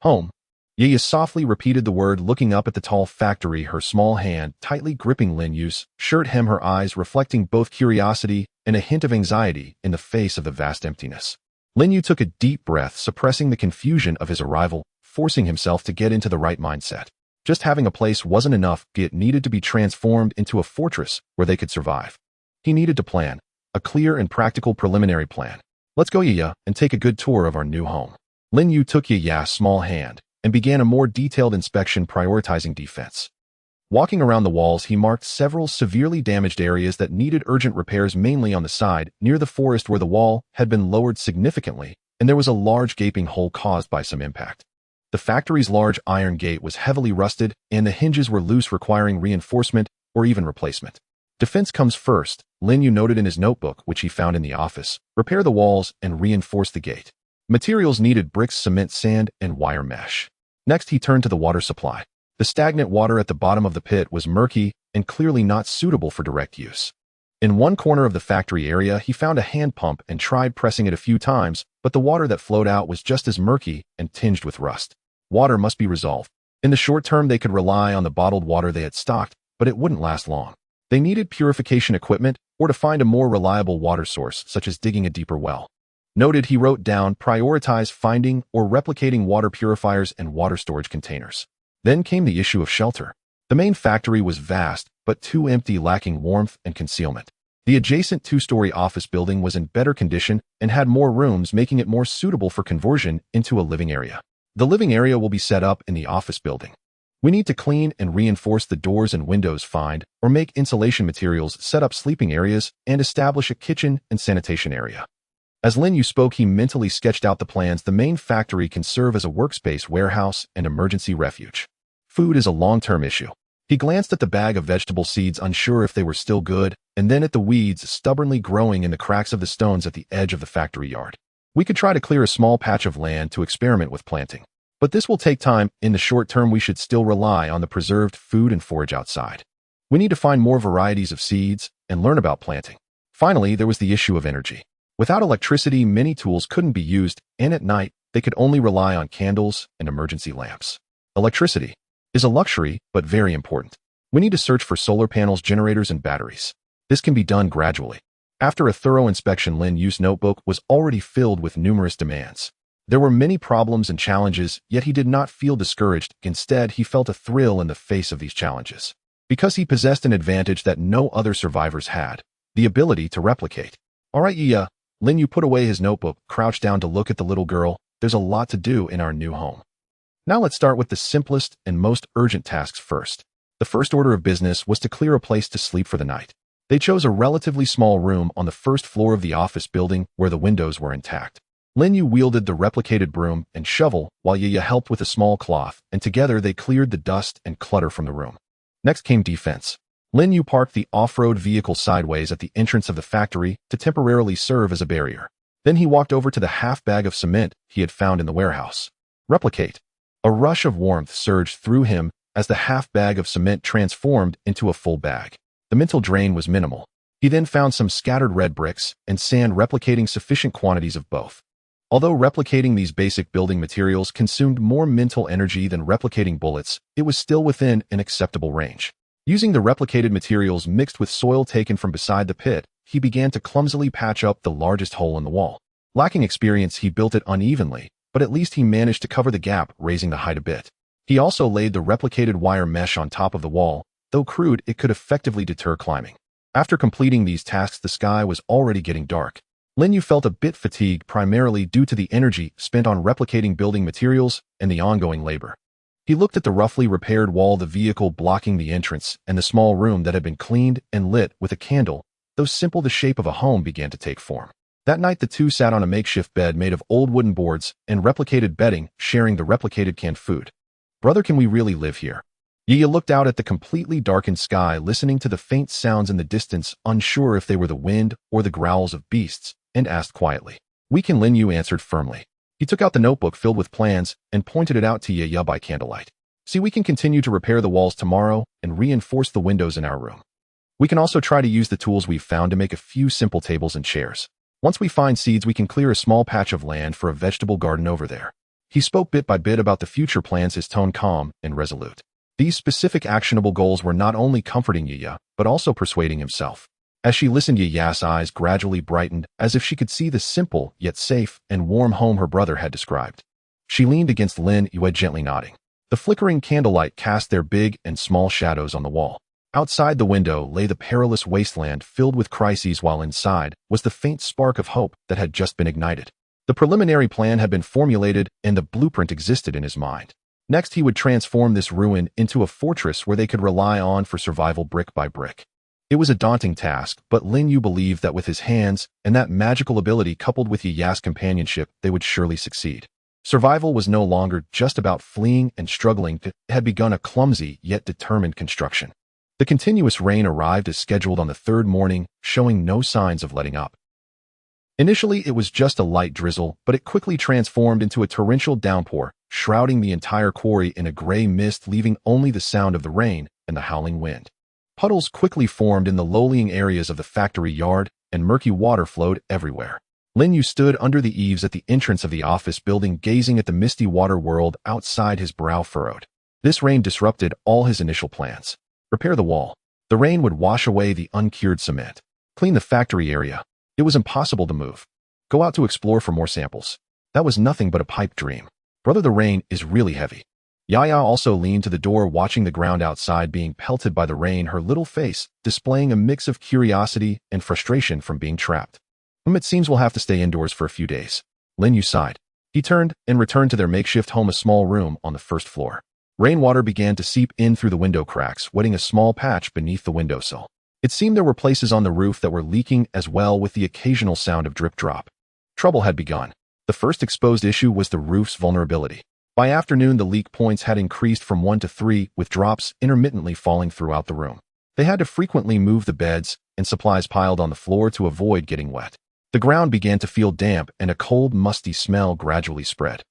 "Home." Yaya softly repeated the word, looking up at the tall factory, her small hand tightly gripping Lin Yue's shirt hem, her eyes reflecting both curiosity and a hint of anxiety in the face of the vast emptiness. Lin Yue took a deep breath, suppressing the confusion of his arrival, forcing himself to get into the right mindset. Just having a place wasn't enough, it needed to be transformed into a fortress where they could survive. He needed to plan, a clear and practical preliminary plan. Let's go, Yaya, and take a good tour of our new home. Lin Yue took Yaya's small hand and began a more detailed inspection, prioritizing defense. Walking around the walls, he marked several severely damaged areas that needed urgent repairs, mainly on the side near the forest where the wall had been lowered significantly, and there was a large gaping hole caused by some impact. The factory's large iron gate was heavily rusted, and the hinges were loose, requiring reinforcement or even replacement. Defense comes first, Lin Yue noted in his notebook, which he found in the office. Repair the walls and reinforce the gate. Materials needed: bricks, cement, sand, and wire mesh. Next, he turned to the water supply. The stagnant water at the bottom of the pit was murky and clearly not suitable for direct use. In one corner of the factory area, he found a hand pump and tried pressing it a few times, but the water that flowed out was just as murky and tinged with rust. Water must be resolved. In the short term, they could rely on the bottled water they had stocked, but it wouldn't last long. They needed purification equipment or to find a more reliable water source, such as digging a deeper well. Noted, he wrote down: prioritize finding or replicating water purifiers and water storage containers. Then came the issue of shelter. The main factory was vast, but too empty, lacking warmth and concealment. The adjacent two-story office building was in better condition and had more rooms, making it more suitable for conversion into a living area. The living area will be set up in the office building. We need to clean and reinforce the doors and windows, find or make insulation materials, set up sleeping areas, and establish a kitchen and sanitation area. As Lin Yue spoke, he mentally sketched out the plans. The main factory can serve as a workspace, warehouse, and emergency refuge. Food is a long-term issue. He glanced at the bag of vegetable seeds, unsure if they were still good, and then at the weeds stubbornly growing in the cracks of the stones at the edge of the factory yard. We could try to clear a small patch of land to experiment with planting, but this will take time. In the short term, we should still rely on the preserved food and forage outside. We need to find more varieties of seeds and learn about planting. Finally, there was the issue of energy. Without electricity, many tools couldn't be used, and at night, they could only rely on candles and emergency lamps. Electricity is a luxury, but very important. We need to search for solar panels, generators, and batteries. This can be done gradually. After a thorough inspection, Lin Yue's notebook was already filled with numerous demands. There were many problems and challenges, yet he did not feel discouraged. Instead, he felt a thrill in the face of these challenges, because he possessed an advantage that no other survivors had: the ability to replicate. All right, Yaya. Lin Yue put away his notebook, crouched down to look at the little girl. There's a lot to do in our new home. Now let's start with the simplest and most urgent tasks first. The first order of business was to clear a place to sleep for the night. They chose a relatively small room on the first floor of the office building where the windows were intact. Lin Yue wielded the replicated broom and shovel while Yaya helped with a small cloth, and together they cleared the dust and clutter from the room. Next came defense. Lin Yue parked the off-road vehicle sideways at the entrance of the factory to temporarily serve as a barrier. Then he walked over to the half bag of cement he had found in the warehouse. Replicate. A rush of warmth surged through him as the half bag of cement transformed into a full bag. The mental drain was minimal. He then found some scattered red bricks and sand, replicating sufficient quantities of both. Although replicating these basic building materials consumed more mental energy than replicating bullets, it was still within an acceptable range. Using the replicated materials mixed with soil taken from beside the pit, he began to clumsily patch up the largest hole in the wall. Lacking experience, he built it unevenly, but at least he managed to cover the gap, raising the height a bit. He also laid the replicated wire mesh on top of the wall. Though crude, it could effectively deter climbing. After completing these tasks, the sky was already getting dark. Lin Yue felt a bit fatigued, primarily due to the energy spent on replicating building materials and the ongoing labor. He looked at the roughly repaired wall, the vehicle blocking the entrance, and the small room that had been cleaned and lit with a candle. Though simple, the shape of a home began to take form. That night, the two sat on a makeshift bed made of old wooden boards and replicated bedding, sharing the replicated canned food. Brother, can we really live here? Yaya looked out at the completely darkened sky, listening to the faint sounds in the distance, unsure if they were the wind or the growls of beasts, and asked quietly. We can, Lin Yue answered firmly. He took out the notebook filled with plans and pointed it out to Yaya by candlelight. See, we can continue to repair the walls tomorrow and reinforce the windows in our room. We can also try to use the tools we've found to make a few simple tables and chairs. Once we find seeds, we can clear a small patch of land for a vegetable garden over there. He spoke bit by bit about the future plans, his tone calm and resolute. These specific actionable goals were not only comforting Yaya, but also persuading himself. As she listened, Yaya's eyes gradually brightened, as if she could see the simple, yet safe and warm home her brother had described. She leaned against Lin Yue, gently nodding. The flickering candlelight cast their big and small shadows on the wall. Outside the window lay the perilous wasteland filled with crises, while inside was the faint spark of hope that had just been ignited. The preliminary plan had been formulated and the blueprint existed in his mind. Next, he would transform this ruin into a fortress where they could rely on for survival brick by brick. It was a daunting task, but Lin Yue believed that with his hands and that magical ability coupled with Yaya's companionship, they would surely succeed. Survival was no longer just about fleeing and struggling. It had begun a clumsy yet determined construction. The continuous rain arrived as scheduled on the third morning, showing no signs of letting up. Initially, it was just a light drizzle, but it quickly transformed into a torrential downpour, shrouding the entire quarry in a gray mist, leaving only the sound of the rain and the howling wind. Puddles quickly formed in the low-lying areas of the factory yard, and murky water flowed everywhere. Lin Yue stood under the eaves at the entrance of the office building, gazing at the misty water world outside, his brow furrowed. This rain disrupted all his initial plans. Repair the wall. The rain would wash away the uncured cement. Clean the factory area. It was impossible to move. Go out to explore for more samples. That was nothing but a pipe dream. Brother, the rain is really heavy. Yaya also leaned to the door, watching the ground outside being pelted by the rain, her little face displaying a mix of curiosity and frustration from being trapped. It seems we'll have to stay indoors for a few days. Lin Yue sighed. He turned and returned to their makeshift home, a small room on the first floor. Rainwater began to seep in through the window cracks, wetting a small patch beneath the windowsill. It seemed there were places on the roof that were leaking as well, with the occasional sound of drip-drop. Trouble had begun. The first exposed issue was the roof's vulnerability. By afternoon, the leak points had increased from 1 to 3, with drops intermittently falling throughout the room. They had to frequently move the beds and supplies piled on the floor to avoid getting wet. The ground began to feel damp, and a cold, musty smell gradually spread.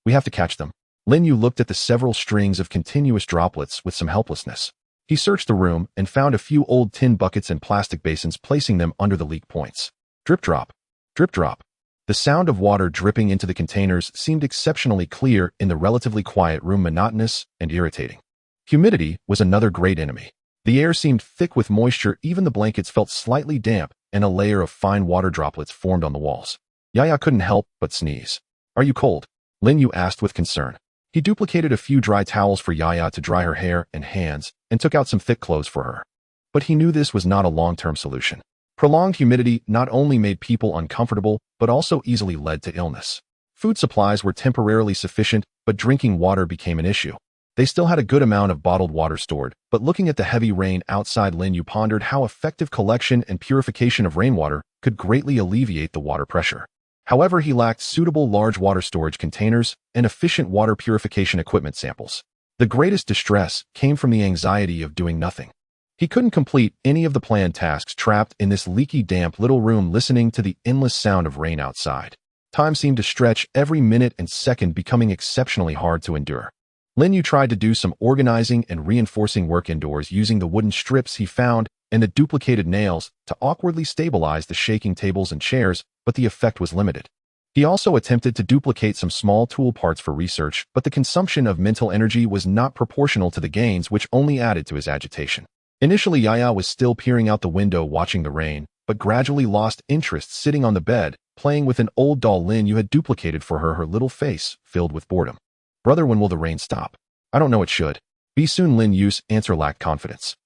We have to catch them. Lin Yue looked at the several strings of continuous droplets with some helplessness. He searched the room and found a few old tin buckets and plastic basins, placing them under the leak points. Drip-drop. Drip-drop. The sound of water dripping into the containers seemed exceptionally clear in the relatively quiet room, monotonous and irritating. Humidity was another great enemy. The air seemed thick with moisture, even the blankets felt slightly damp, and a layer of fine water droplets formed on the walls. Yaya couldn't help but sneeze. Are you cold? Lin Yue asked with concern. He duplicated a few dry towels for Yaya to dry her hair and hands, and took out some thick clothes for her. But he knew this was not a long-term solution. Prolonged humidity not only made people uncomfortable, but also easily led to illness. Food supplies were temporarily sufficient, but drinking water became an issue. They still had a good amount of bottled water stored, but looking at the heavy rain outside, Lin Yue pondered how effective collection and purification of rainwater could greatly alleviate the water pressure. However, he lacked suitable large water storage containers and efficient water purification equipment samples. The greatest distress came from the anxiety of doing nothing. He couldn't complete any of the planned tasks, trapped in this leaky, damp little room, listening to the endless sound of rain outside. Time seemed to stretch every minute and second, becoming exceptionally hard to endure. Lin Yue tried to do some organizing and reinforcing work indoors, using the wooden strips he found and the duplicated nails to awkwardly stabilize the shaking tables and chairs, but the effect was limited. He also attempted to duplicate some small tool parts for research, but the consumption of mental energy was not proportional to the gains, which only added to his agitation. Initially, Yaya was still peering out the window watching the rain, but gradually lost interest, sitting on the bed, playing with an old doll Lin Yue had duplicated for her, her little face filled with boredom. Brother, when will the rain stop? I don't know, it should be soon. Lin Yue's answer lacked confidence.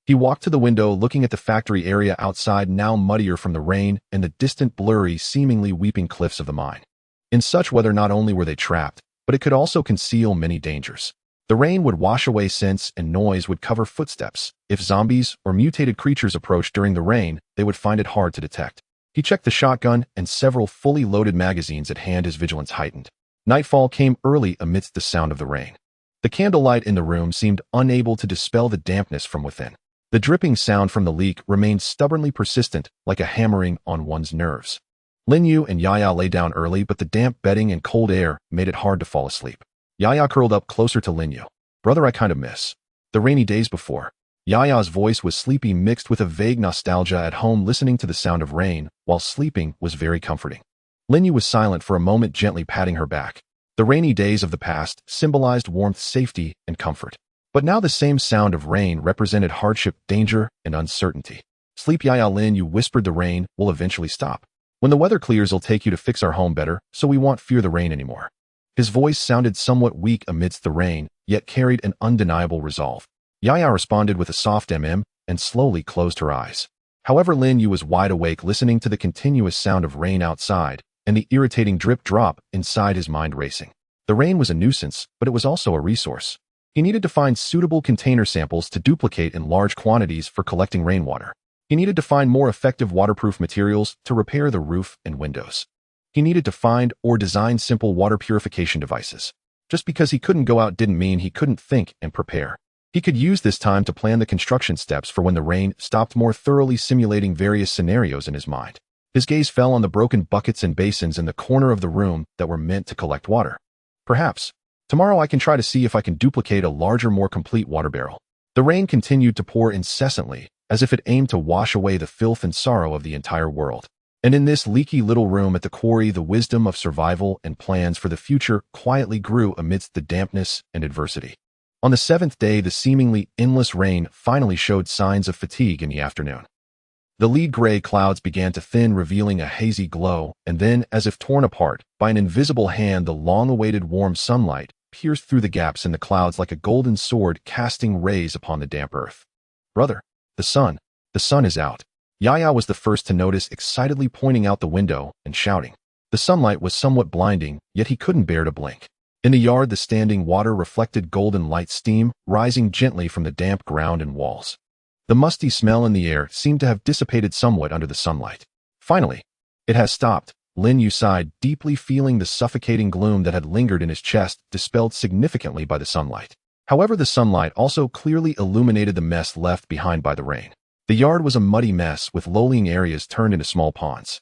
He walked to the window, looking at the factory area outside, now muddier from the rain and the distant, blurry, seemingly weeping cliffs of the mine. In such weather, not only were they trapped, but it could also conceal many dangers. The rain would wash away scents, and noise would cover footsteps. If zombies or mutated creatures approached during the rain, they would find it hard to detect. He checked the shotgun and several fully loaded magazines at hand, his vigilance heightened. Nightfall came early amidst the sound of the rain. The candlelight in the room seemed unable to dispel the dampness from within. The dripping sound from the leak remained stubbornly persistent, like a hammering on one's nerves. Lin Yue and Yaya lay down early, but the damp bedding and cold air made it hard to fall asleep. Yaya curled up closer to Lin Yue. Brother, I kind of miss the rainy days before. Yaya's voice was sleepy, mixed with a vague nostalgia. At home, listening to the sound of rain while sleeping was very comforting. Lin Yue was silent for a moment, gently patting her back. The rainy days of the past symbolized warmth, safety, and comfort. But now the same sound of rain represented hardship, danger, and uncertainty. Sleep, Yaya. Lin Yue whispered. The rain will eventually stop. When the weather clears, I'll take you to fix our home better, so we won't fear the rain anymore. His voice sounded somewhat weak amidst the rain, yet carried an undeniable resolve. Yaya responded with a soft and slowly closed her eyes. However, Lin Yue was wide awake, listening to the continuous sound of rain outside and the irritating drip-drop inside, his mind racing. The rain was a nuisance, but it was also a resource. He needed to find suitable container samples to duplicate in large quantities for collecting rainwater. He needed to find more effective waterproof materials to repair the roof and windows. He needed to find or design simple water purification devices. Just because he couldn't go out didn't mean he couldn't think and prepare. He could use this time to plan the construction steps for when the rain stopped, more thoroughly simulating various scenarios in his mind. His gaze fell on the broken buckets and basins in the corner of the room that were meant to collect water. Perhaps tomorrow I can try to see if I can duplicate a larger, more complete water barrel. The rain continued to pour incessantly, as if it aimed to wash away the filth and sorrow of the entire world. And in this leaky little room at the quarry, the wisdom of survival and plans for the future quietly grew amidst the dampness and adversity. On the 7th day, the seemingly endless rain finally showed signs of fatigue in the afternoon. The lead gray clouds began to thin, revealing a hazy glow, and then, as if torn apart by an invisible hand, the long-awaited warm sunlight pierced through the gaps in the clouds like a golden sword, casting rays upon the damp earth. "Brother, the sun is out." Yaya was the first to notice, excitedly pointing out the window and shouting. The sunlight was somewhat blinding, yet he couldn't bear to blink. In the yard, the standing water reflected golden light steam, rising gently from the damp ground and walls. The musty smell in the air seemed to have dissipated somewhat under the sunlight. "Finally, it has stopped," Lin Yue sighed, deeply feeling the suffocating gloom that had lingered in his chest dispelled significantly by the sunlight. However, the sunlight also clearly illuminated the mess left behind by the rain. The yard was a muddy mess, with low-lying areas turned into small ponds.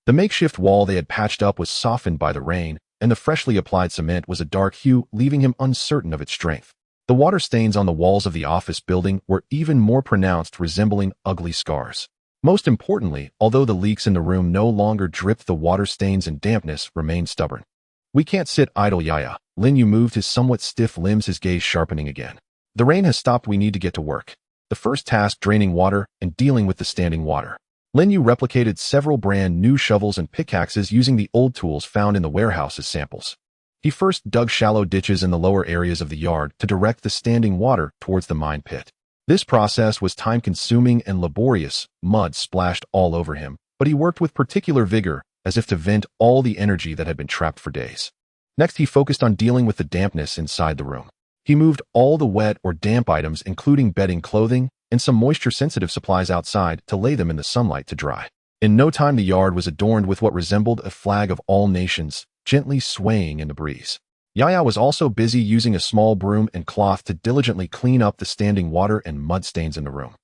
The makeshift wall they had patched up was softened by the rain, and the freshly applied cement was a dark hue, leaving him uncertain of its strength. The water stains on the walls of the office building were even more pronounced, resembling ugly scars. Most importantly, although the leaks in the room no longer dripped, the water stains and dampness remained stubborn. "We can't sit idle, Yaya." Lin Yue moved his somewhat stiff limbs, his gaze sharpening again. "The rain has stopped. We need to get to work. The first task, draining water and dealing with the standing water." Lin Yue replicated several brand new shovels and pickaxes using the old tools found in the warehouse as samples. He first dug shallow ditches in the lower areas of the yard to direct the standing water towards the mine pit. This process was time-consuming and laborious. Mud splashed all over him, but he worked with particular vigor, as if to vent all the energy that had been trapped for days. Next, he focused on dealing with the dampness inside the room. He moved all the wet or damp items, including bedding, clothing, and some moisture-sensitive supplies outside to lay them in the sunlight to dry. In no time, the yard was adorned with what resembled a flag of all nations, gently swaying in the breeze. Yaya was also busy using a small broom and cloth to diligently clean up the standing water and mud stains in the room.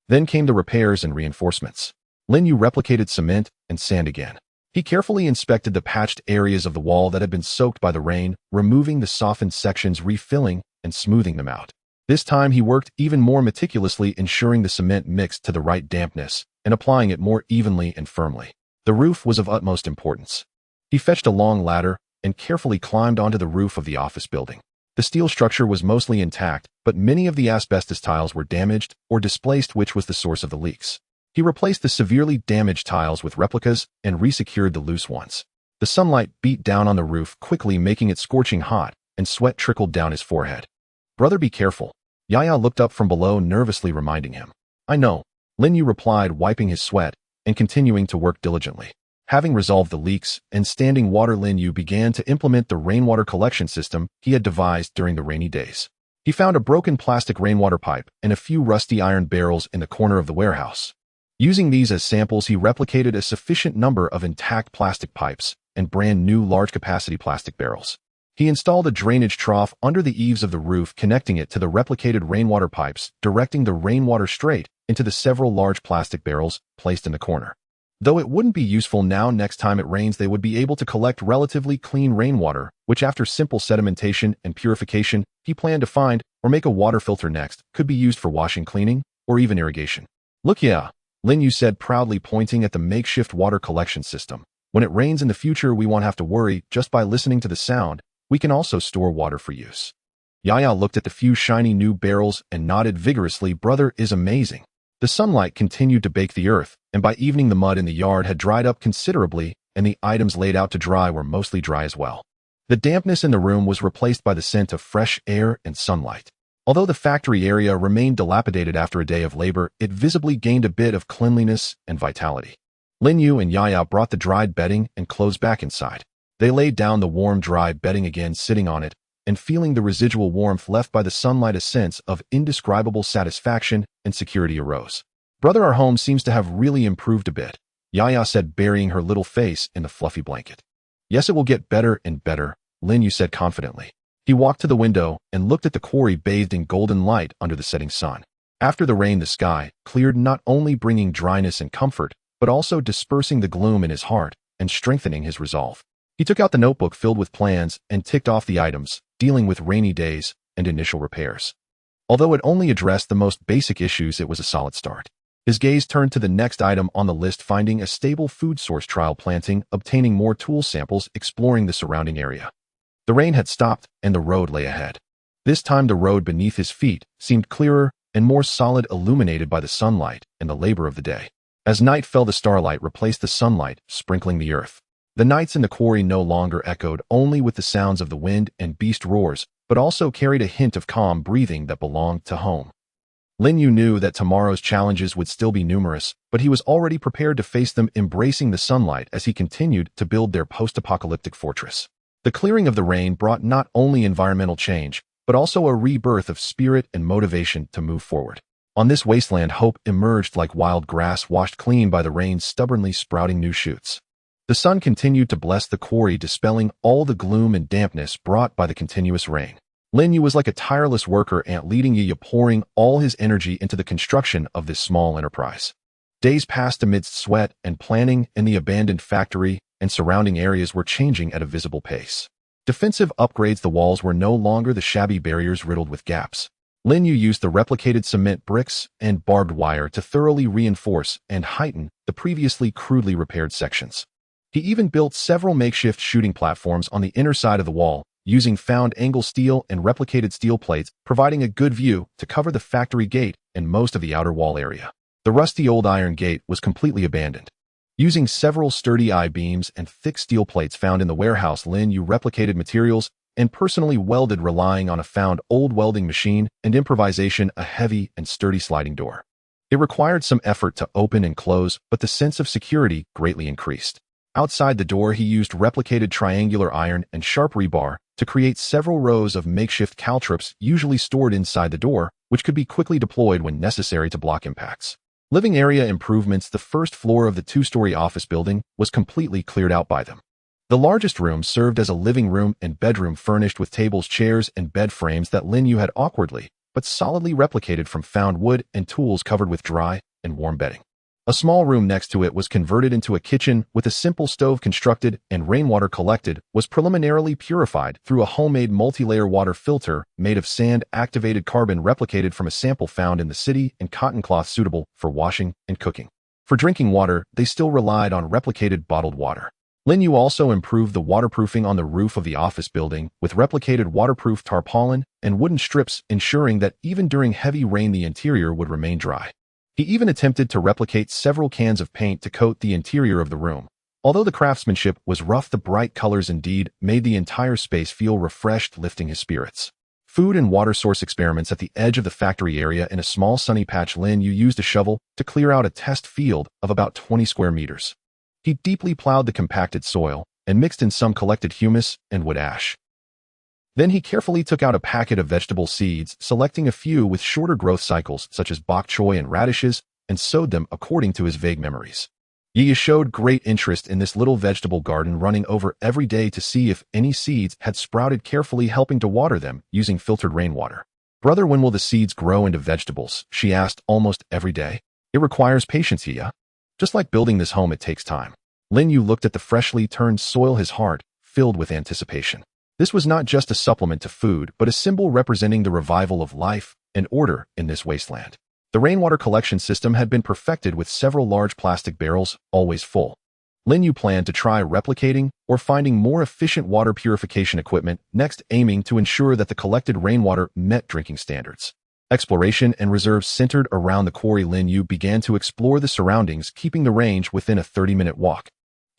Then came the repairs and reinforcements. Lin Yue replicated cement and sand again. He carefully inspected the patched areas of the wall that had been soaked by the rain, removing the softened sections, refilling and smoothing them out. This time he worked even more meticulously, ensuring the cement mixed to the right dampness and applying it more evenly and firmly. The roof was of utmost importance. He fetched a long ladder and carefully climbed onto the roof of the office building. The steel structure was mostly intact, but many of the asbestos tiles were damaged or displaced, which was the source of the leaks. He replaced the severely damaged tiles with replicas and resecured the loose ones. The sunlight beat down on the roof, quickly making it scorching hot, and sweat trickled down his forehead. "Brother, be careful." Yaya looked up from below, nervously reminding him. "I know," Lin Yue replied, wiping his sweat and continuing to work diligently. Having resolved the leaks and standing water, Lin Yue began to implement the rainwater collection system he had devised during the rainy days. He found a broken plastic rainwater pipe and a few rusty iron barrels in the corner of the warehouse. Using these as samples, he replicated a sufficient number of intact plastic pipes and brand new large-capacity plastic barrels. He installed a drainage trough under the eaves of the roof, connecting it to the replicated rainwater pipes, directing the rainwater straight into the several large plastic barrels placed in the corner. Though it wouldn't be useful now, next time it rains they would be able to collect relatively clean rainwater, which after simple sedimentation and purification he planned to find or make a water filter next, could be used for washing, cleaning, or even irrigation. "Look, yeah," Lin Yue said proudly, pointing at the makeshift water collection system. "When it rains in the future, we won't have to worry. Just by listening to the sound, we can also store water for use." Yaya looked at the few shiny new barrels and nodded vigorously. "Brother is amazing." The sunlight continued to bake the earth, and by evening the mud in the yard had dried up considerably, and the items laid out to dry were mostly dry as well. The dampness in the room was replaced by the scent of fresh air and sunlight. Although the factory area remained dilapidated after a day of labor, it visibly gained a bit of cleanliness and vitality. Lin Yue and Yaya brought the dried bedding and clothes back inside. They laid down the warm, dry bedding again, sitting on it, and feeling the residual warmth left by the sunlight. A sense of indescribable satisfaction and security arose. "Brother, our home seems to have really improved a bit," Yaya said, burying her little face in the fluffy blanket. "Yes, it will get better and better," Lin Yue said confidently. He walked to the window and looked at the quarry bathed in golden light under the setting sun. After the rain, the sky cleared, not only bringing dryness and comfort, but also dispersing the gloom in his heart and strengthening his resolve. He took out the notebook filled with plans and ticked off the items, dealing with rainy days and initial repairs. Although it only addressed the most basic issues, it was a solid start. His gaze turned to the next item on the list, finding a stable food source, trial planting, obtaining more tool samples, exploring the surrounding area. The rain had stopped and the road lay ahead. This time the road beneath his feet seemed clearer and more solid, illuminated by the sunlight and the labor of the day. As night fell, the starlight replaced the sunlight, sprinkling the earth. The nights in the quarry no longer echoed only with the sounds of the wind and beast roars, but also carried a hint of calm breathing that belonged to home. Lin Yue knew that tomorrow's challenges would still be numerous, but he was already prepared to face them, embracing the sunlight as he continued to build their post-apocalyptic fortress. The clearing of the rain brought not only environmental change, but also a rebirth of spirit and motivation to move forward. On this wasteland, hope emerged like wild grass washed clean by the rain, stubbornly sprouting new shoots. The sun continued to bless the quarry, dispelling all the gloom and dampness brought by the continuous rain. Lin Yue was like a tireless worker ant, leading Yaya, pouring all his energy into the construction of this small enterprise. Days passed amidst sweat and planning, and the abandoned factory and surrounding areas were changing at a visible pace. Defensive upgrades: the walls were no longer the shabby barriers riddled with gaps. Lin Yue used the replicated cement bricks and barbed wire to thoroughly reinforce and heighten the previously crudely repaired sections. He even built several makeshift shooting platforms on the inner side of the wall, using found angle steel and replicated steel plates, providing a good view to cover the factory gate and most of the outer wall area. The rusty old iron gate was completely abandoned. Using several sturdy I-beams and thick steel plates found in the warehouse, Lin Yue replicated materials and personally welded, relying on a found old welding machine and improvisation, a heavy and sturdy sliding door. It required some effort to open and close, but the sense of security greatly increased. Outside the door, he used replicated triangular iron and sharp rebar to create several rows of makeshift caltrops, usually stored inside the door, which could be quickly deployed when necessary to block impacts. Living area improvements: the first floor of the two-story office building was completely cleared out by them. The largest room served as a living room and bedroom, furnished with tables, chairs, and bed frames that Lin Yue had awkwardly but solidly replicated from found wood and tools, covered with dry and warm bedding. A small room next to it was converted into a kitchen with a simple stove constructed, and rainwater collected was preliminarily purified through a homemade multi-layer water filter made of sand-activated carbon, replicated from a sample found in the city, and cotton cloth suitable for washing and cooking. For drinking water, they still relied on replicated bottled water. Lin Yue also improved the waterproofing on the roof of the office building with replicated waterproof tarpaulin and wooden strips, ensuring that even during heavy rain the interior would remain dry. He even attempted to replicate several cans of paint to coat the interior of the room. Although the craftsmanship was rough, the bright colors indeed made the entire space feel refreshed, lifting his spirits. Food and water source experiments: at the edge of the factory area in a small sunny patch, Lin Yue used a shovel to clear out a test field of about 20 square meters. He deeply plowed the compacted soil and mixed in some collected humus and wood ash. Then he carefully took out a packet of vegetable seeds, selecting a few with shorter growth cycles such as bok choy and radishes, and sowed them according to his vague memories. Yaya showed great interest in this little vegetable garden, running over every day to see if any seeds had sprouted, carefully helping to water them using filtered rainwater. "Brother, when will the seeds grow into vegetables?" she asked almost every day. "It requires patience, Yaya. Just like building this home, it takes time." Lin Yue looked at the freshly turned soil, his heart filled with anticipation. This was not just a supplement to food, but a symbol representing the revival of life and order in this wasteland. The rainwater collection system had been perfected with several large plastic barrels, always full. Lin Yue planned to try replicating or finding more efficient water purification equipment next, aiming to ensure that the collected rainwater met drinking standards. Exploration and reserves centered around the quarry. Lin Yue began to explore the surroundings, keeping the range within a 30-minute walk.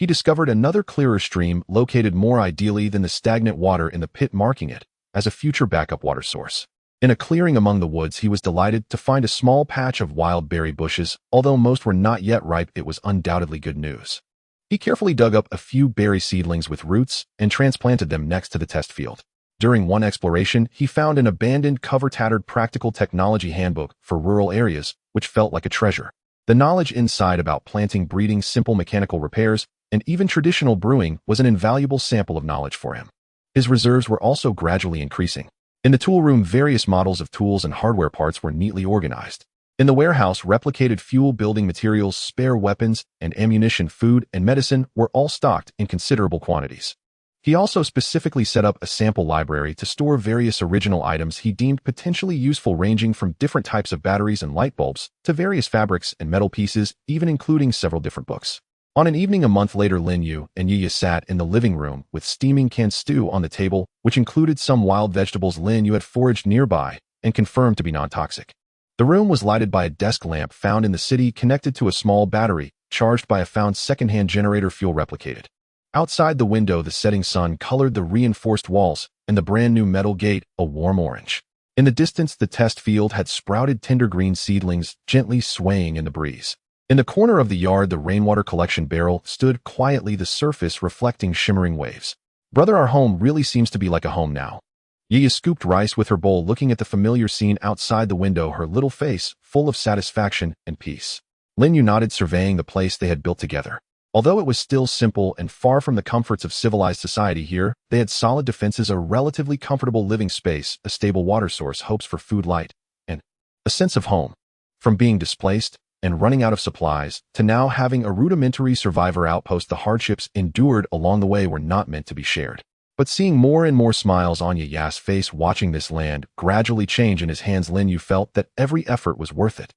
He discovered another clearer stream located more ideally than the stagnant water in the pit, marking it as a future backup water source. In a clearing among the woods, he was delighted to find a small patch of wild berry bushes. Although most were not yet ripe, it was undoubtedly good news. He carefully dug up a few berry seedlings with roots and transplanted them next to the test field. During one exploration, he found an abandoned, cover-tattered practical technology handbook for rural areas, which felt like a treasure. The knowledge inside about planting, breeding, simple mechanical repairs, and even traditional brewing was an invaluable sample of knowledge for him. His reserves were also gradually increasing. In the tool room, various models of tools and hardware parts were neatly organized. In the warehouse, replicated fuel, building materials, spare weapons, and ammunition, food, and medicine were all stocked in considerable quantities. He also specifically set up a sample library to store various original items he deemed potentially useful, ranging from different types of batteries and light bulbs to various fabrics and metal pieces, even including several different books. On an evening a month later, Lin Yue and Yaya sat in the living room with steaming canned stew on the table, which included some wild vegetables Lin Yue had foraged nearby and confirmed to be non-toxic. The room was lighted by a desk lamp found in the city, connected to a small battery, charged by a found second-hand generator, fuel replicated. Outside the window, the setting sun colored the reinforced walls and the brand-new metal gate a warm orange. In the distance, the test field had sprouted tender green seedlings, gently swaying in the breeze. In the corner of the yard, the rainwater collection barrel stood quietly, the surface reflecting shimmering waves. "Brother, our home really seems to be like a home now." Yaya scooped rice with her bowl, looking at the familiar scene outside the window, her little face full of satisfaction and peace. Lin Yue nodded, surveying the place they had built together. Although it was still simple and far from the comforts of civilized society here, they had solid defenses, a relatively comfortable living space, a stable water source, hopes for food, light, and a sense of home. From being displaced and running out of supplies to now having a rudimentary survivor outpost, the hardships endured along the way were not meant to be shared. But seeing more and more smiles on Yaya's face, watching this land gradually change in his hands, Lin Yue felt that every effort was worth it.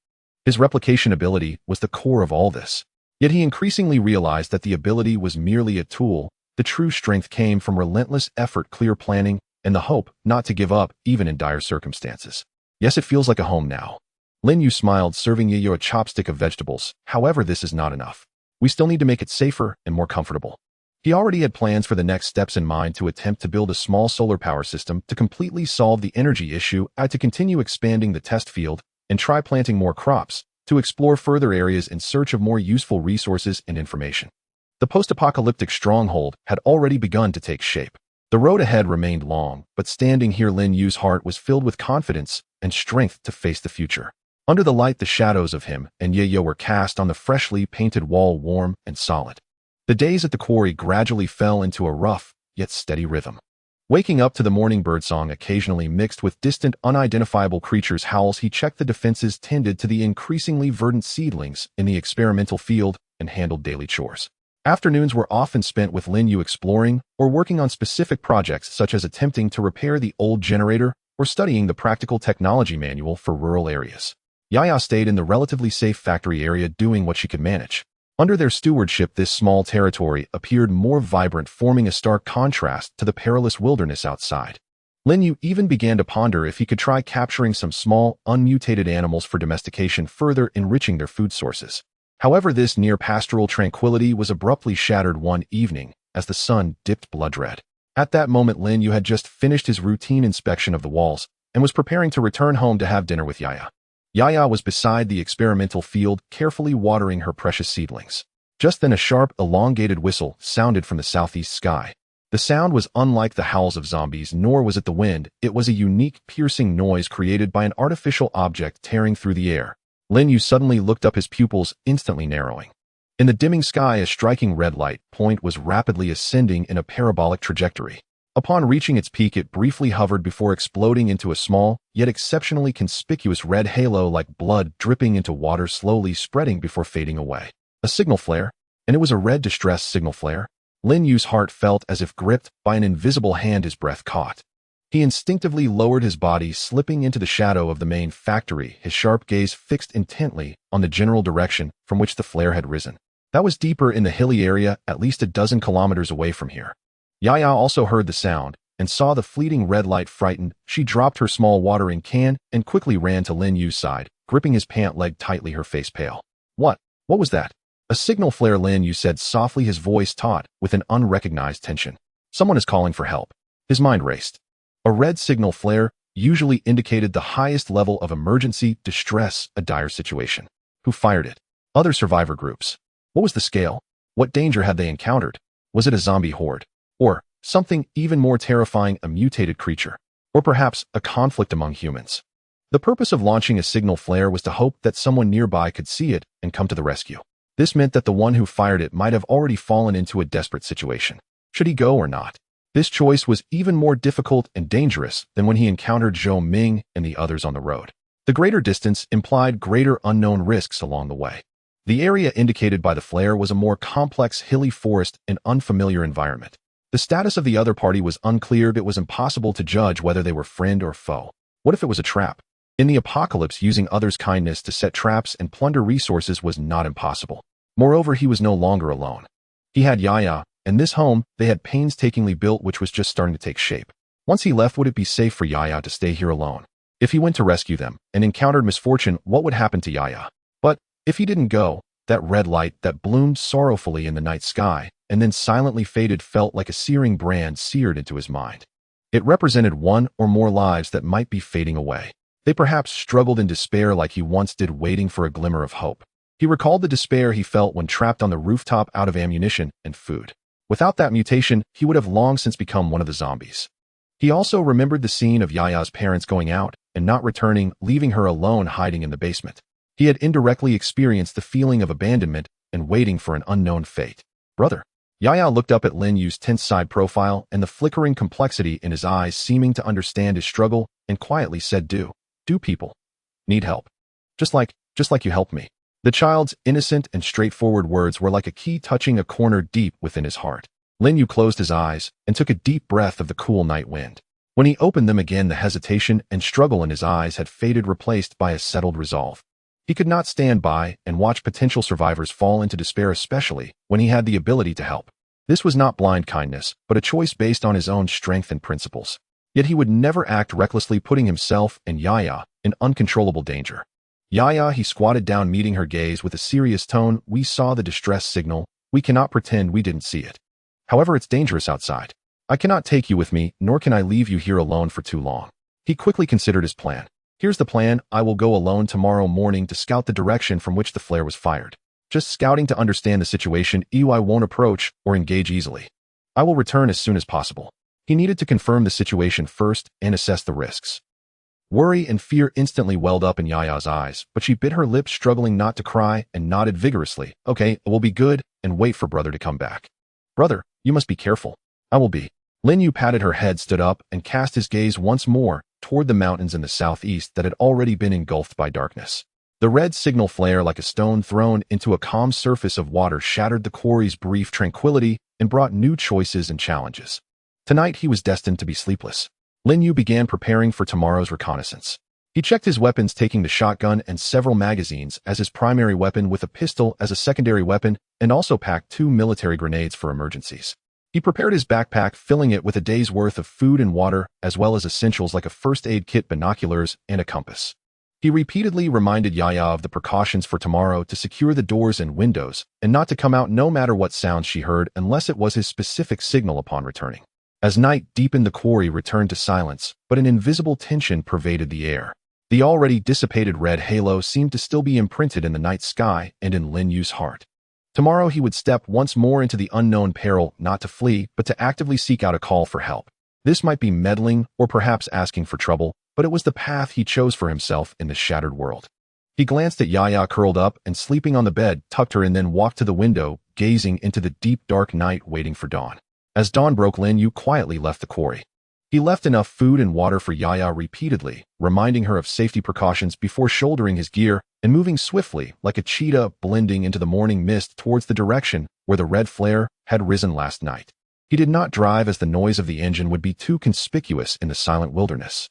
His replication ability was the core of all this. Yet he increasingly realized that the ability was merely a tool. The true strength came from relentless effort, clear planning, and the hope not to give up, even in dire circumstances. "Yes, it feels like a home now." Lin Yue smiled, serving Yaya a chopstick of vegetables. "However, this is not enough. We still need to make it safer and more comfortable." He already had plans for the next steps in mind: to attempt to build a small solar power system to completely solve the energy issue, to continue expanding the test field, and try planting more crops, to explore further areas in search of more useful resources and information. The post-apocalyptic stronghold had already begun to take shape. The road ahead remained long, but standing here, Lin Yue's heart was filled with confidence and strength to face the future. Under the light, the shadows of him and Yaya were cast on the freshly painted wall, warm and solid. The days at the quarry gradually fell into a rough, yet steady rhythm. Waking up to the morning birdsong occasionally mixed with distant, unidentifiable creatures' howls, he checked the defenses, tended to the increasingly verdant seedlings in the experimental field, and handled daily chores. Afternoons were often spent with Lin Yue exploring or working on specific projects, such as attempting to repair the old generator or studying the practical technology manual for rural areas. Yaya stayed in the relatively safe factory area, doing what she could manage. Under their stewardship, this small territory appeared more vibrant, forming a stark contrast to the perilous wilderness outside. Lin Yue even began to ponder if he could try capturing some small, unmutated animals for domestication, further enriching their food sources. However, this near-pastoral tranquility was abruptly shattered one evening as the sun dipped blood red. At that moment, Lin Yue had just finished his routine inspection of the walls and was preparing to return home to have dinner with Yaya. Yaya was beside the experimental field, carefully watering her precious seedlings. Just then, a sharp, elongated whistle sounded from the southeast sky. The sound was unlike the howls of zombies, nor was it the wind. It was a unique, piercing noise created by an artificial object tearing through the air. Lin Yue suddenly looked up, his pupils instantly narrowing. In the dimming sky, a striking red light point was rapidly ascending in a parabolic trajectory. Upon reaching its peak, it briefly hovered before exploding into a small, yet exceptionally conspicuous red halo, like blood dripping into water, slowly spreading before fading away. A signal flare, and it was a red distress signal flare. Lin Yue's heart felt as if gripped by an invisible hand, his breath caught. He instinctively lowered his body, slipping into the shadow of the main factory, his sharp gaze fixed intently on the general direction from which the flare had risen. That was deeper in the hilly area, at least a dozen kilometers away from here. Yaya also heard the sound and saw the fleeting red light. Frightened, she dropped her small watering can and quickly ran to Lin Yue's side, gripping his pant leg tightly, her face pale. What was that?" A signal flare, Lin Yue said softly, his voice taut with an unrecognized tension. Someone is calling for help. His mind raced. A red signal flare usually indicated the highest level of emergency distress, a dire situation. Who fired it? Other survivor groups. What was the scale? What danger had they encountered? Was it a zombie horde? Or something even more terrifying, a mutated creature? Or perhaps a conflict among humans? The purpose of launching a signal flare was to hope that someone nearby could see it and come to the rescue. This meant that the one who fired it might have already fallen into a desperate situation. Should he go or not? This choice was even more difficult and dangerous than when he encountered Zhou Ming and the others on the road. The greater distance implied greater unknown risks along the way. The area indicated by the flare was a more complex hilly forest and unfamiliar environment. The status of the other party was unclear. It was impossible to judge whether they were friend or foe. What if it was a trap? In the apocalypse, using others' kindness to set traps and plunder resources was not impossible. Moreover, he was no longer alone. He had Yaya, and this home they had painstakingly built, which was just starting to take shape. Once he left, would it be safe for Yaya to stay here alone? If he went to rescue them and encountered misfortune, what would happen to Yaya? But if he didn't go, that red light that bloomed sorrowfully in the night sky and then silently faded felt like a searing brand seared into his mind. It represented one or more lives that might be fading away. They perhaps struggled in despair like he once did, waiting for a glimmer of hope. He recalled the despair he felt when trapped on the rooftop out of ammunition and food. Without that mutation, he would have long since become one of the zombies. He also remembered the scene of Yaya's parents going out and not returning, leaving her alone hiding in the basement. He had indirectly experienced the feeling of abandonment and waiting for an unknown fate. Brother. Yaya looked up at Lin Yue's tense side profile and the flickering complexity in his eyes, seeming to understand his struggle, and quietly said, Do people need help? Just like you helped me. The child's innocent and straightforward words were like a key touching a corner deep within his heart. Lin Yue closed his eyes and took a deep breath of the cool night wind. When he opened them again, the hesitation and struggle in his eyes had faded, replaced by a settled resolve. He could not stand by and watch potential survivors fall into despair, especially when he had the ability to help. This was not blind kindness, but a choice based on his own strength and principles. Yet he would never act recklessly, putting himself and Yaya in uncontrollable danger. Yaya, he squatted down, meeting her gaze with a serious tone. We saw the distress signal. We cannot pretend we didn't see it. However, it's dangerous outside. I cannot take you with me, nor can I leave you here alone for too long. He quickly considered his plan. Here's the plan. I will go alone tomorrow morning to scout the direction from which the flare was fired. Just scouting to understand the situation. I won't approach or engage easily. I will return as soon as possible. He needed to confirm the situation first and assess the risks. Worry and fear instantly welled up in Yaya's eyes, but she bit her lip, struggling not to cry, and nodded vigorously. Okay, we'll be good, and wait for brother to come back. Brother, you must be careful. I will be. Lin Yue patted her head, stood up, and cast his gaze once more toward the mountains in the southeast that had already been engulfed by darkness. The red signal flare, like a stone thrown into a calm surface of water, shattered the quarry's brief tranquility and brought new choices and challenges. Tonight he was destined to be sleepless. Lin Yue began preparing for tomorrow's reconnaissance. He checked his weapons, taking the shotgun and several magazines as his primary weapon, with a pistol as a secondary weapon, and also packed 2 military grenades for emergencies. He prepared his backpack, filling it with a day's worth of food and water, as well as essentials like a first aid kit, binoculars, and a compass. He repeatedly reminded Yaya of the precautions for tomorrow, to secure the doors and windows, and not to come out no matter what sounds she heard unless it was his specific signal upon returning. As night deepened, the quarry returned to silence, but an invisible tension pervaded the air. The already dissipated red halo seemed to still be imprinted in the night sky and in Lin Yue's heart. Tomorrow he would step once more into the unknown peril, not to flee, but to actively seek out a call for help. This might be meddling or perhaps asking for trouble, but it was the path he chose for himself in this shattered world. He glanced at Yaya, curled up and sleeping on the bed, tucked her in, then walked to the window, gazing into the deep dark night, waiting for dawn. As dawn broke, Lin Yue quietly left the quarry. He left enough food and water for Yaya, repeatedly reminding her of safety precautions before shouldering his gear and moving swiftly like a cheetah, blending into the morning mist towards the direction where the red flare had risen last night. He did not drive, as the noise of the engine would be too conspicuous in the silent wilderness.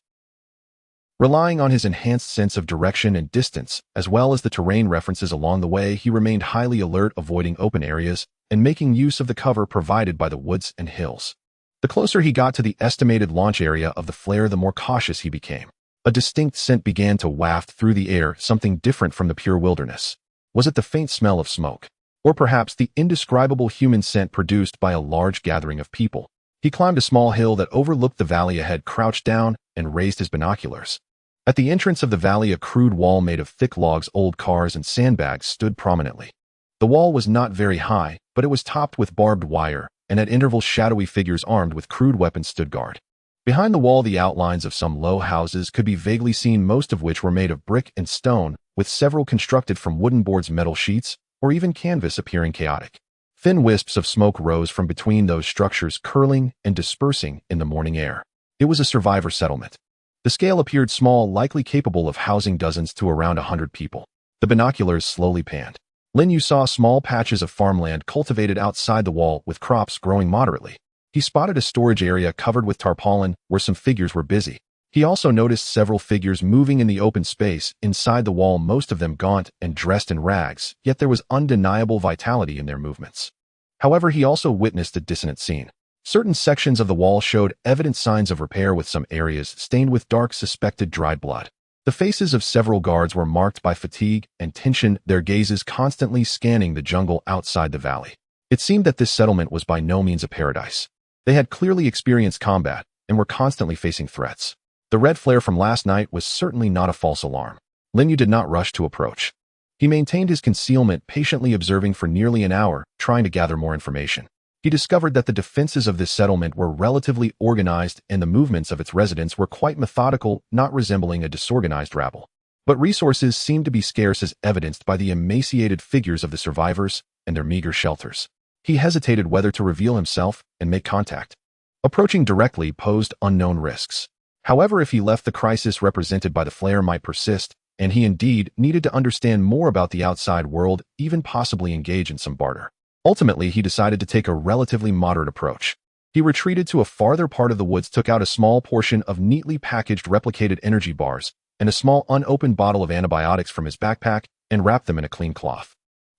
Relying on his enhanced sense of direction and distance, as well as the terrain references along the way, he remained highly alert, avoiding open areas and making use of the cover provided by the woods and hills. The closer he got to the estimated launch area of the flare, the more cautious he became. A distinct scent began to waft through the air, something different from the pure wilderness. Was it the faint smell of smoke? or perhaps the indescribable human scent produced by a large gathering of people. He climbed a small hill that overlooked the valley ahead, crouched down, and raised his binoculars. At the entrance of the valley, a crude wall made of thick logs, old cars, and sandbags stood prominently. The wall was not very high, but it was topped with barbed wire, and at intervals shadowy figures armed with crude weapons stood guard. Behind the wall, the outlines of some low houses could be vaguely seen, most of which were made of brick and stone, with several constructed from wooden boards, metal sheets, or even canvas appearing chaotic. Thin wisps of smoke rose from between those structures, curling and dispersing in the morning air. It was a survivor settlement. The scale appeared small, likely capable of housing dozens to around 100 people. The binoculars slowly panned. Lin Yue saw small patches of farmland cultivated outside the wall, with crops growing moderately. He spotted a storage area covered with tarpaulin where some figures were busy. He also noticed several figures moving in the open space inside the wall, most of them gaunt and dressed in rags, yet there was undeniable vitality in their movements. However, he also witnessed a dissonant scene. Certain sections of the wall showed evident signs of repair, with some areas stained with dark, suspected dried blood. The faces of several guards were marked by fatigue and tension, their gazes constantly scanning the jungle outside the valley. It seemed that this settlement was by no means a paradise. They had clearly experienced combat and were constantly facing threats. The red flare from last night was certainly not a false alarm. Lin Yue did not rush to approach. He maintained his concealment, patiently observing for nearly an hour, trying to gather more information. He discovered that the defenses of this settlement were relatively organized and the movements of its residents were quite methodical, not resembling a disorganized rabble. But resources seemed to be scarce, as evidenced by the emaciated figures of the survivors and their meager shelters. He hesitated whether to reveal himself and make contact. Approaching directly posed unknown risks. However, if he left, the crisis represented by the flare might persist, and he indeed needed to understand more about the outside world, even possibly engage in some barter. Ultimately, he decided to take a relatively moderate approach. He retreated to a farther part of the woods, took out a small portion of neatly packaged replicated energy bars and a small unopened bottle of antibiotics from his backpack, and wrapped them in a clean cloth.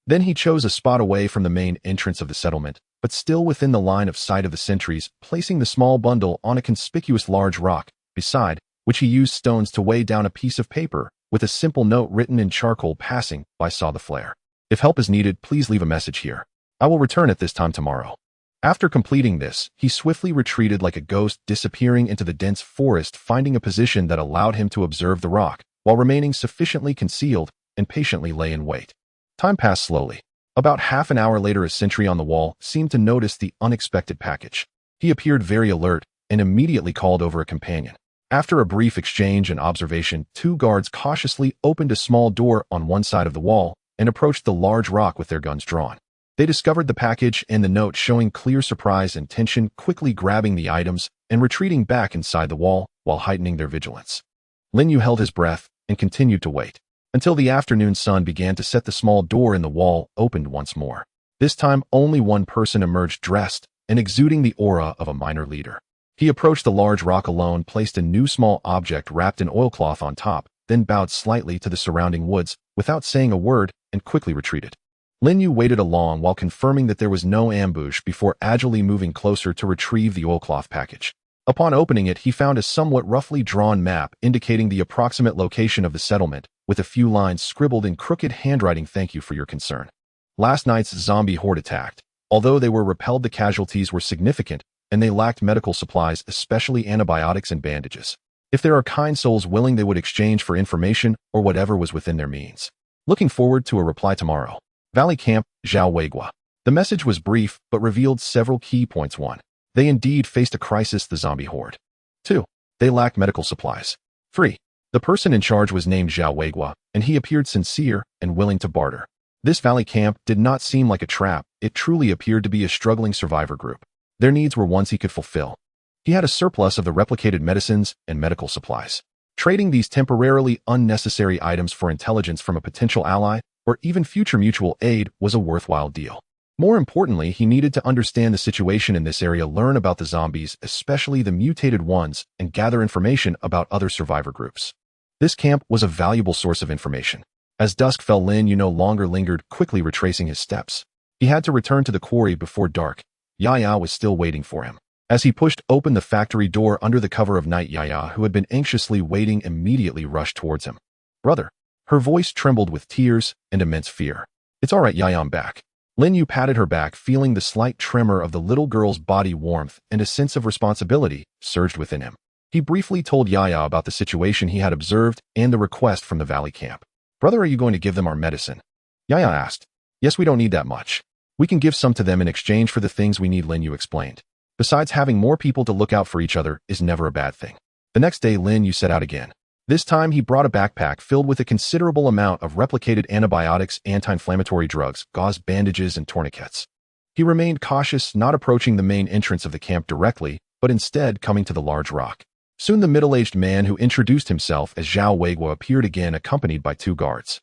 Then he chose a spot away from the main entrance of the settlement, but still within the line of sight of the sentries, placing the small bundle on a conspicuous large rock, beside which he used stones to weigh down a piece of paper with a simple note written in charcoal. Passing by saw the flare. If help is needed, please leave a message here. I will return at this time tomorrow. After completing this, he swiftly retreated like a ghost, disappearing into the dense forest, finding a position that allowed him to observe the rock, while remaining sufficiently concealed, and patiently lay in wait. Time passed slowly. About half an hour later, a sentry on the wall seemed to notice the unexpected package. He appeared very alert and immediately called over a companion. After a brief exchange and observation, two guards cautiously opened a small door on one side of the wall and approached the large rock with their guns drawn. They discovered the package and the note, showing clear surprise and tension, quickly grabbing the items and retreating back inside the wall while heightening their vigilance. Lin Yue held his breath and continued to wait until the afternoon sun began to set. The small door in the wall opened once more. This time, only one person emerged, dressed and exuding the aura of a minor leader. He approached the large rock alone, placed a new small object wrapped in oilcloth on top, then bowed slightly to the surrounding woods without saying a word and quickly retreated. Lin Yue waited along while confirming that there was no ambush before agilely moving closer to retrieve the oilcloth package. Upon opening it, he found a somewhat roughly drawn map indicating the approximate location of the settlement, with a few lines scribbled in crooked handwriting. Thank you for your concern. Last night's zombie horde attacked. Although they were repelled, the casualties were significant, and they lacked medical supplies, especially antibiotics and bandages. If there are kind souls willing, they would exchange for information or whatever was within their means. Looking forward to a reply tomorrow. Valley Camp, Zhao Weigua. The message was brief, but revealed several key points. 1. They indeed faced a crisis, the zombie horde. 2. They lacked medical supplies. 3. The person in charge was named Zhao Weigua, and he appeared sincere and willing to barter. This valley camp did not seem like a trap. It truly appeared to be a struggling survivor group. Their needs were ones he could fulfill. He had a surplus of the replicated medicines and medical supplies. Trading these temporarily unnecessary items for intelligence from a potential ally, or even future mutual aid, was a worthwhile deal. More importantly, he needed to understand the situation in this area, learn about the zombies, especially the mutated ones, and gather information about other survivor groups. This camp was a valuable source of information. As dusk fell, Lin Yue no longer lingered, quickly retracing his steps. He had to return to the quarry before dark. Yaya was still waiting for him. As he pushed open the factory door under the cover of night, Yaya, who had been anxiously waiting, immediately rushed towards him. "Brother." Her voice trembled with tears and immense fear. "It's all right, Yaya, I'm back." Lin Yue patted her back, feeling the slight tremor of the little girl's body warmth, and a sense of responsibility surged within him. He briefly told Yaya about the situation he had observed and the request from the valley camp. "Brother, are you going to give them our medicine?" Yaya asked. "Yes, we don't need that much. We can give some to them in exchange for the things we need," Lin Yue explained. "Besides, having more people to look out for each other is never a bad thing." The next day, Lin Yue set out again. This time, he brought a backpack filled with a considerable amount of replicated antibiotics, anti-inflammatory drugs, gauze bandages, and tourniquets. He remained cautious, not approaching the main entrance of the camp directly, but instead coming to the large rock. Soon the middle-aged man who introduced himself as Zhao Weiguo appeared again, accompanied by 2 guards.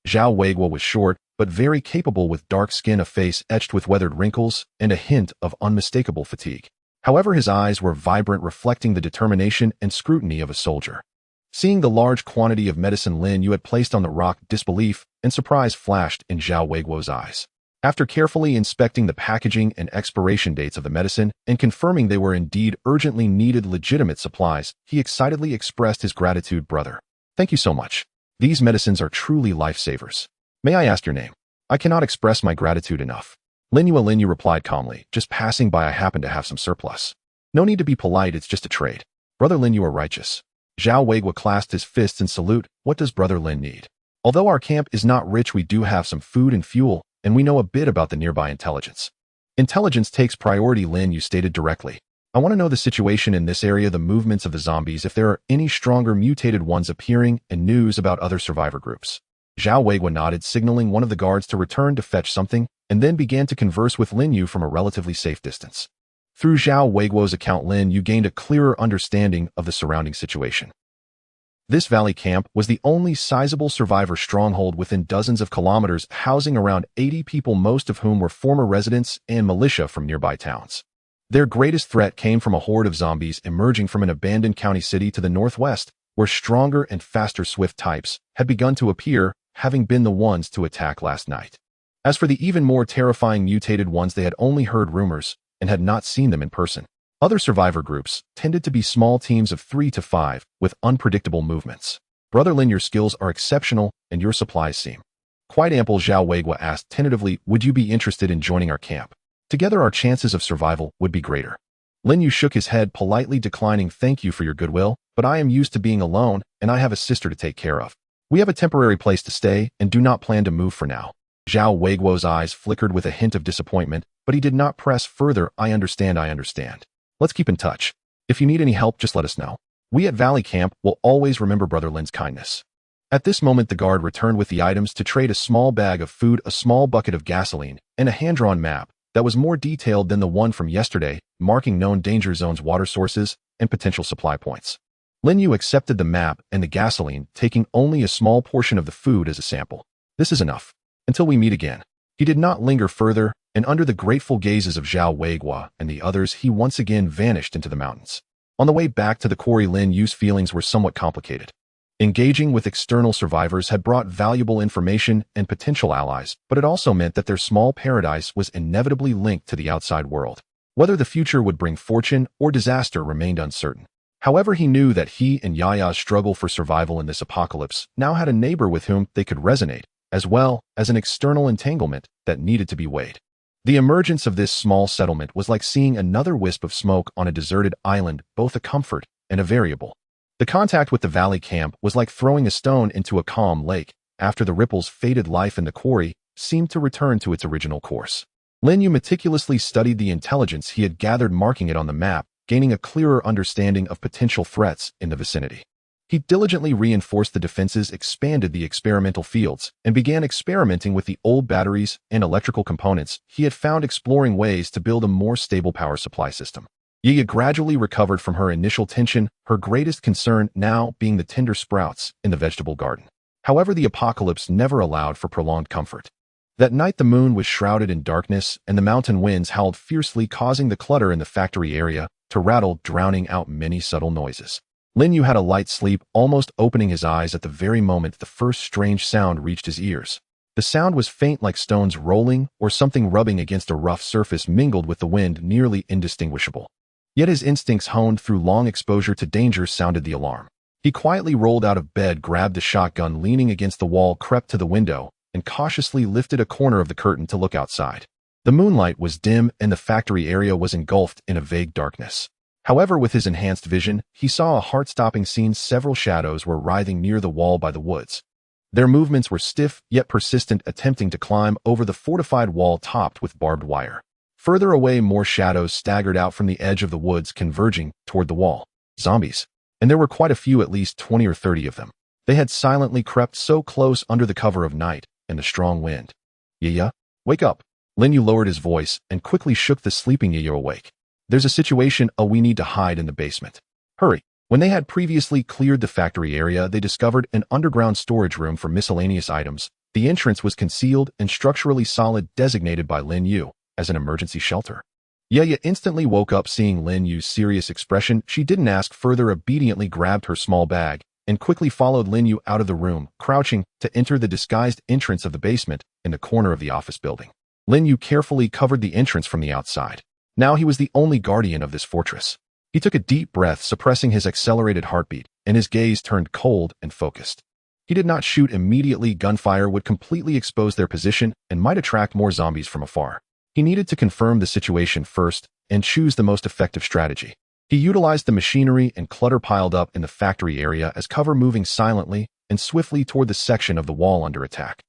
Zhao Weiguo was short, but very capable, with dark skin, a face etched with weathered wrinkles, and a hint of unmistakable fatigue. However, his eyes were vibrant, reflecting the determination and scrutiny of a soldier. Seeing the large quantity of medicine Lin Yue had placed on the rock, disbelief and surprise flashed in Zhao Weiguo's eyes. After carefully inspecting the packaging and expiration dates of the medicine and confirming they were indeed urgently needed legitimate supplies, he excitedly expressed his gratitude. "Brother, thank you so much. These medicines are truly lifesavers. May I ask your name?" "I cannot express my gratitude enough." Lin Yue replied calmly. "Just passing by, I happen to have some surplus. No need to be polite, it's just a trade." "Brother Lin, you are righteous." Zhao Weiguo clasped his fists in salute. "What does Brother Lin need? Although our camp is not rich, we do have some food and fuel, and we know a bit about the nearby intelligence." "Intelligence takes priority," Lin Yue stated directly. "I want to know the situation in this area, the movements of the zombies, if there are any stronger mutated ones appearing, and news about other survivor groups." Zhao Weiguo nodded, signaling one of the guards to return to fetch something, and then began to converse with Lin Yue from a relatively safe distance. Through Zhao Weiguo's account, Lin Yue gained a clearer understanding of the surrounding situation. This valley camp was the only sizable survivor stronghold within dozens of kilometers, housing around 80 people, most of whom were former residents and militia from nearby towns. Their greatest threat came from a horde of zombies emerging from an abandoned county city to the northwest, where stronger and faster swift types had begun to appear, having been the ones to attack last night. As for the even more terrifying mutated ones, they had only heard rumors and had not seen them in person. Other survivor groups tended to be small teams of 3 to 5 with unpredictable movements. "Brother Lin, your skills are exceptional and your supplies seem quite ample." Zhao Weiguo asked tentatively, "Would you be interested in joining our camp? Together our chances of survival would be greater." Lin Yue shook his head, politely declining. "Thank you for your goodwill, but I am used to being alone and I have a sister to take care of. We have a temporary place to stay and do not plan to move for now." Zhao Weiguo's eyes flickered with a hint of disappointment, but he did not press further. I understand. Let's keep in touch. If you need any help, just let us know. We at Valley Camp will always remember Brother Lin's kindness." At this moment, the guard returned with the items to trade: a small bag of food, a small bucket of gasoline, and a hand-drawn map that was more detailed than the one from yesterday, marking known danger zones, water sources, and potential supply points. Lin Yue accepted the map and the gasoline, taking only a small portion of the food as a sample. "This is enough. Until we meet again." He did not linger further, and under the grateful gazes of Zhao Weiguo and the others, he once again vanished into the mountains. On the way back to the quarry, Lin Yue's feelings were somewhat complicated. Engaging with external survivors had brought valuable information and potential allies, but it also meant that their small paradise was inevitably linked to the outside world. Whether the future would bring fortune or disaster remained uncertain. However, he knew that he and Yaya's struggle for survival in this apocalypse now had a neighbor with whom they could resonate, as well as an external entanglement that needed to be weighed. The emergence of this small settlement was like seeing another wisp of smoke on a deserted island, both a comfort and a variable. The contact with the valley camp was like throwing a stone into a calm lake. After the ripples faded, life in the quarry seemed to return to its original course. Lin Yue meticulously studied the intelligence he had gathered, marking it on the map, gaining a clearer understanding of potential threats in the vicinity. He diligently reinforced the defenses, expanded the experimental fields, and began experimenting with the old batteries and electrical components he had found, exploring ways to build a more stable power supply system. Yaya gradually recovered from her initial tension, her greatest concern now being the tender sprouts in the vegetable garden. However, the apocalypse never allowed for prolonged comfort. That night the moon was shrouded in darkness and the mountain winds howled fiercely, causing the clutter in the factory area to rattle, drowning out many subtle noises. Lin Yue had a light sleep, almost opening his eyes at the very moment the first strange sound reached his ears. The sound was faint, like stones rolling or something rubbing against a rough surface, mingled with the wind, nearly indistinguishable. Yet his instincts, honed through long exposure to danger, sounded the alarm. He quietly rolled out of bed, grabbed the shotgun leaning against the wall, crept to the window, and cautiously lifted a corner of the curtain to look outside. The moonlight was dim and the factory area was engulfed in a vague darkness. However, with his enhanced vision, he saw a heart-stopping scene. Several shadows were writhing near the wall by the woods. Their movements were stiff, yet persistent, attempting to climb over the fortified wall topped with barbed wire. Further away, more shadows staggered out from the edge of the woods, converging toward the wall. Zombies. And there were quite a few, at least 20 or 30 of them. They had silently crept so close under the cover of night and the strong wind. "Yaya, wake up." Lin Yue lowered his voice and quickly shook the sleeping Yaya awake. "There's a situation. We need to hide in the basement. Hurry." When they had previously cleared the factory area, they discovered an underground storage room for miscellaneous items. The entrance was concealed and structurally solid, designated by Lin Yue as an emergency shelter. Yaya instantly woke up seeing Lin Yue's serious expression. She didn't ask further, obediently grabbed her small bag and quickly followed Lin Yue out of the room, crouching to enter the disguised entrance of the basement in the corner of the office building. Lin Yue carefully covered the entrance from the outside. Now he was the only guardian of this fortress. He took a deep breath, suppressing his accelerated heartbeat, and his gaze turned cold and focused. He did not shoot immediately. Gunfire would completely expose their position and might attract more zombies from afar. He needed to confirm the situation first and choose the most effective strategy. He utilized the machinery and clutter piled up in the factory area as cover, moving silently and swiftly toward the section of the wall under attack.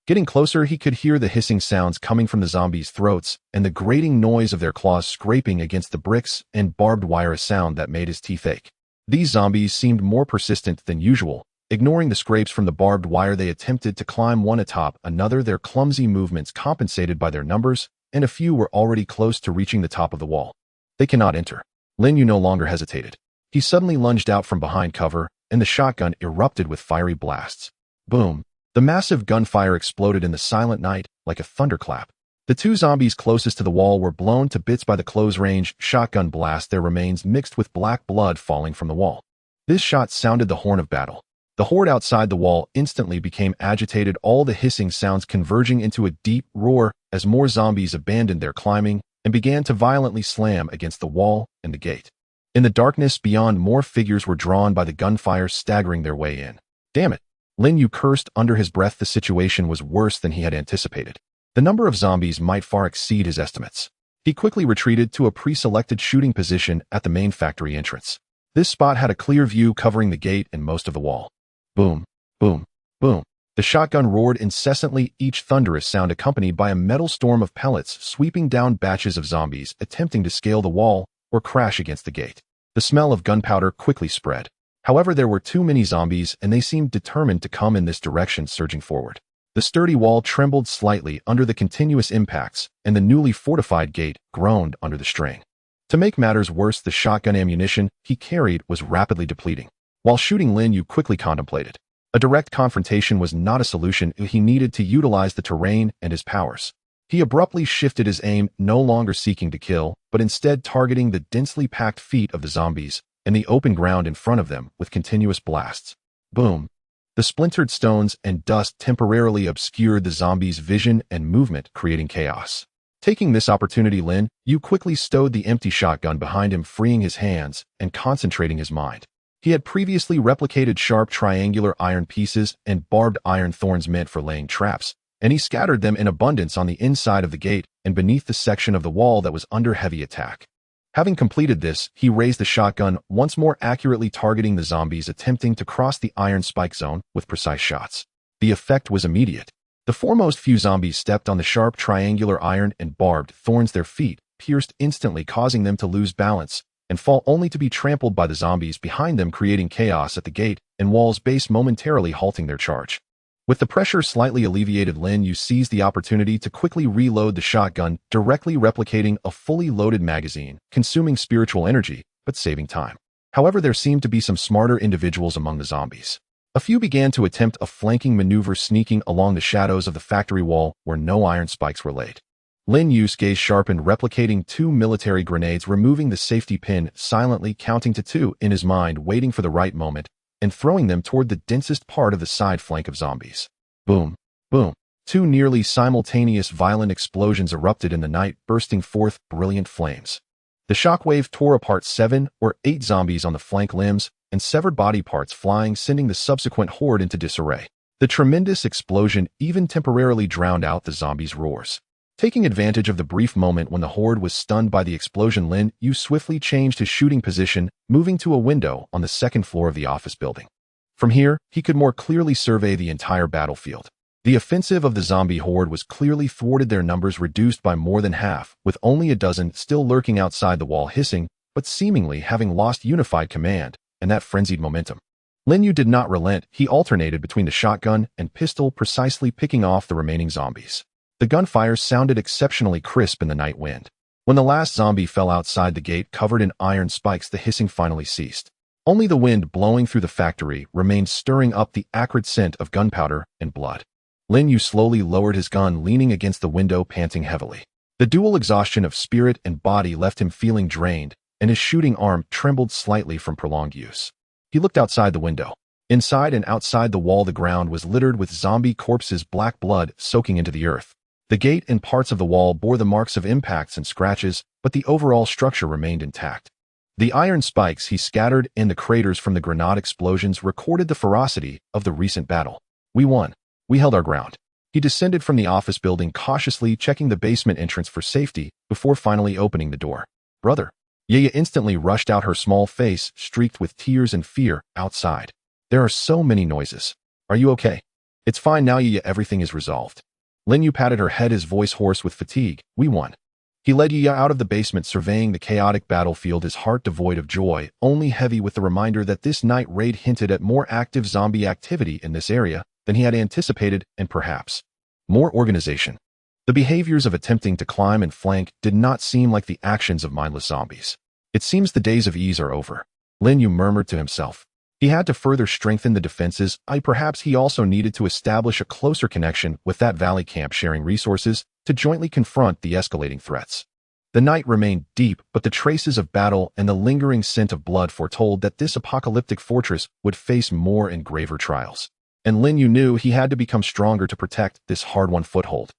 Getting closer, he could hear the hissing sounds coming from the zombies' throats and the grating noise of their claws scraping against the bricks and barbed wire, a sound that made his teeth ache. These zombies seemed more persistent than usual. Ignoring the scrapes from the barbed wire, they attempted to climb one atop another, their clumsy movements compensated by their numbers, and a few were already close to reaching the top of the wall. "They cannot enter." Lin Yue no longer hesitated. He suddenly lunged out from behind cover, and the shotgun erupted with fiery blasts. Boom! The massive gunfire exploded in the silent night like a thunderclap. The two zombies closest to the wall were blown to bits by the close-range shotgun blast, their remains mixed with black blood falling from the wall. This shot sounded the horn of battle. The horde outside the wall instantly became agitated, all the hissing sounds converging into a deep roar as more zombies abandoned their climbing and began to violently slam against the wall and the gate. In the darkness beyond, more figures were drawn by the gunfire, staggering their way in. "Damn it!" Lin Yue cursed under his breath. The situation was worse than he had anticipated. The number of zombies might far exceed his estimates. He quickly retreated to a pre-selected shooting position at the main factory entrance. This spot had a clear view covering the gate and most of the wall. Boom, boom, boom. The shotgun roared incessantly, each thunderous sound accompanied by a metal storm of pellets sweeping down batches of zombies attempting to scale the wall or crash against the gate. The smell of gunpowder quickly spread. However, there were too many zombies and they seemed determined to come in this direction, surging forward. The sturdy wall trembled slightly under the continuous impacts, and the newly fortified gate groaned under the strain. To make matters worse, the shotgun ammunition he carried was rapidly depleting. While shooting, Lin Yue quickly contemplated. A direct confrontation was not a solution. He needed to utilize the terrain and his powers. He abruptly shifted his aim, no longer seeking to kill, but instead targeting the densely packed feet of the zombies and the open ground in front of them with continuous blasts. Boom! The splintered stones and dust temporarily obscured the zombies' vision and movement, creating chaos. Taking this opportunity, Lin Yue quickly stowed the empty shotgun behind him, freeing his hands and concentrating his mind. He had previously replicated sharp triangular iron pieces and barbed iron thorns meant for laying traps, and he scattered them in abundance on the inside of the gate and beneath the section of the wall that was under heavy attack. Having completed this, he raised the shotgun, once more accurately targeting the zombies attempting to cross the iron spike zone with precise shots. The effect was immediate. The foremost few zombies stepped on the sharp triangular iron and barbed thorns, their feet pierced instantly, causing them to lose balance and fall, only to be trampled by the zombies behind them, creating chaos at the gate and wall's base, momentarily halting their charge. With the pressure slightly alleviated, Lin Yue seized the opportunity to quickly reload the shotgun, directly replicating a fully loaded magazine, consuming spiritual energy, but saving time. However, there seemed to be some smarter individuals among the zombies. A few began to attempt a flanking maneuver, sneaking along the shadows of the factory wall where no iron spikes were laid. Lin Yue's gaze sharpened, replicating 2 military grenades, removing the safety pin, silently counting to 2 in his mind, waiting for the right moment, and throwing them toward the densest part of the side flank of zombies. Boom, boom. 2 nearly simultaneous violent explosions erupted in the night, bursting forth brilliant flames. The shockwave tore apart 7 or 8 zombies on the flank, limbs and severed body parts flying, sending the subsequent horde into disarray. The tremendous explosion even temporarily drowned out the zombies' roars. Taking advantage of the brief moment when the horde was stunned by the explosion, Lin Yue swiftly changed his shooting position, moving to a window on the second floor of the office building. From here, he could more clearly survey the entire battlefield. The offensive of the zombie horde was clearly thwarted, their numbers reduced by more than half, with only a dozen still lurking outside the wall, hissing, but seemingly having lost unified command and that frenzied momentum. Lin Yue did not relent. He alternated between the shotgun and pistol, precisely picking off the remaining zombies. The gunfire sounded exceptionally crisp in the night wind. When the last zombie fell outside the gate covered in iron spikes, the hissing finally ceased. Only the wind blowing through the factory remained, stirring up the acrid scent of gunpowder and blood. Lin Yue slowly lowered his gun, leaning against the window, panting heavily. The dual exhaustion of spirit and body left him feeling drained, and his shooting arm trembled slightly from prolonged use. He looked outside the window. Inside and outside the wall, the ground was littered with zombie corpses, black blood soaking into the earth. The gate and parts of the wall bore the marks of impacts and scratches, but the overall structure remained intact. The iron spikes he scattered in the craters from the grenade explosions recorded the ferocity of the recent battle. We won. We held our ground. He descended from the office building, cautiously checking the basement entrance for safety before finally opening the door. Brother. Yaya instantly rushed out, her small face streaked with tears and fear. Outside. There are so many noises. Are you okay? It's fine now, Yaya. Everything is resolved. Lin Yue patted her head, his voice hoarse with fatigue. We won. He led Yaya out of the basement, surveying the chaotic battlefield, his heart devoid of joy, only heavy with the reminder that this night raid hinted at more active zombie activity in this area than he had anticipated, and perhaps more organization. The behaviors of attempting to climb and flank did not seem like the actions of mindless zombies. It seems the days of ease are over, Lin Yue murmured to himself. He had to further strengthen the defenses. Perhaps he also needed to establish a closer connection with that valley camp, sharing resources to jointly confront the escalating threats. The night remained deep, but the traces of battle and the lingering scent of blood foretold that this apocalyptic fortress would face more and graver trials. And Lin Yue knew he had to become stronger to protect this hard-won foothold.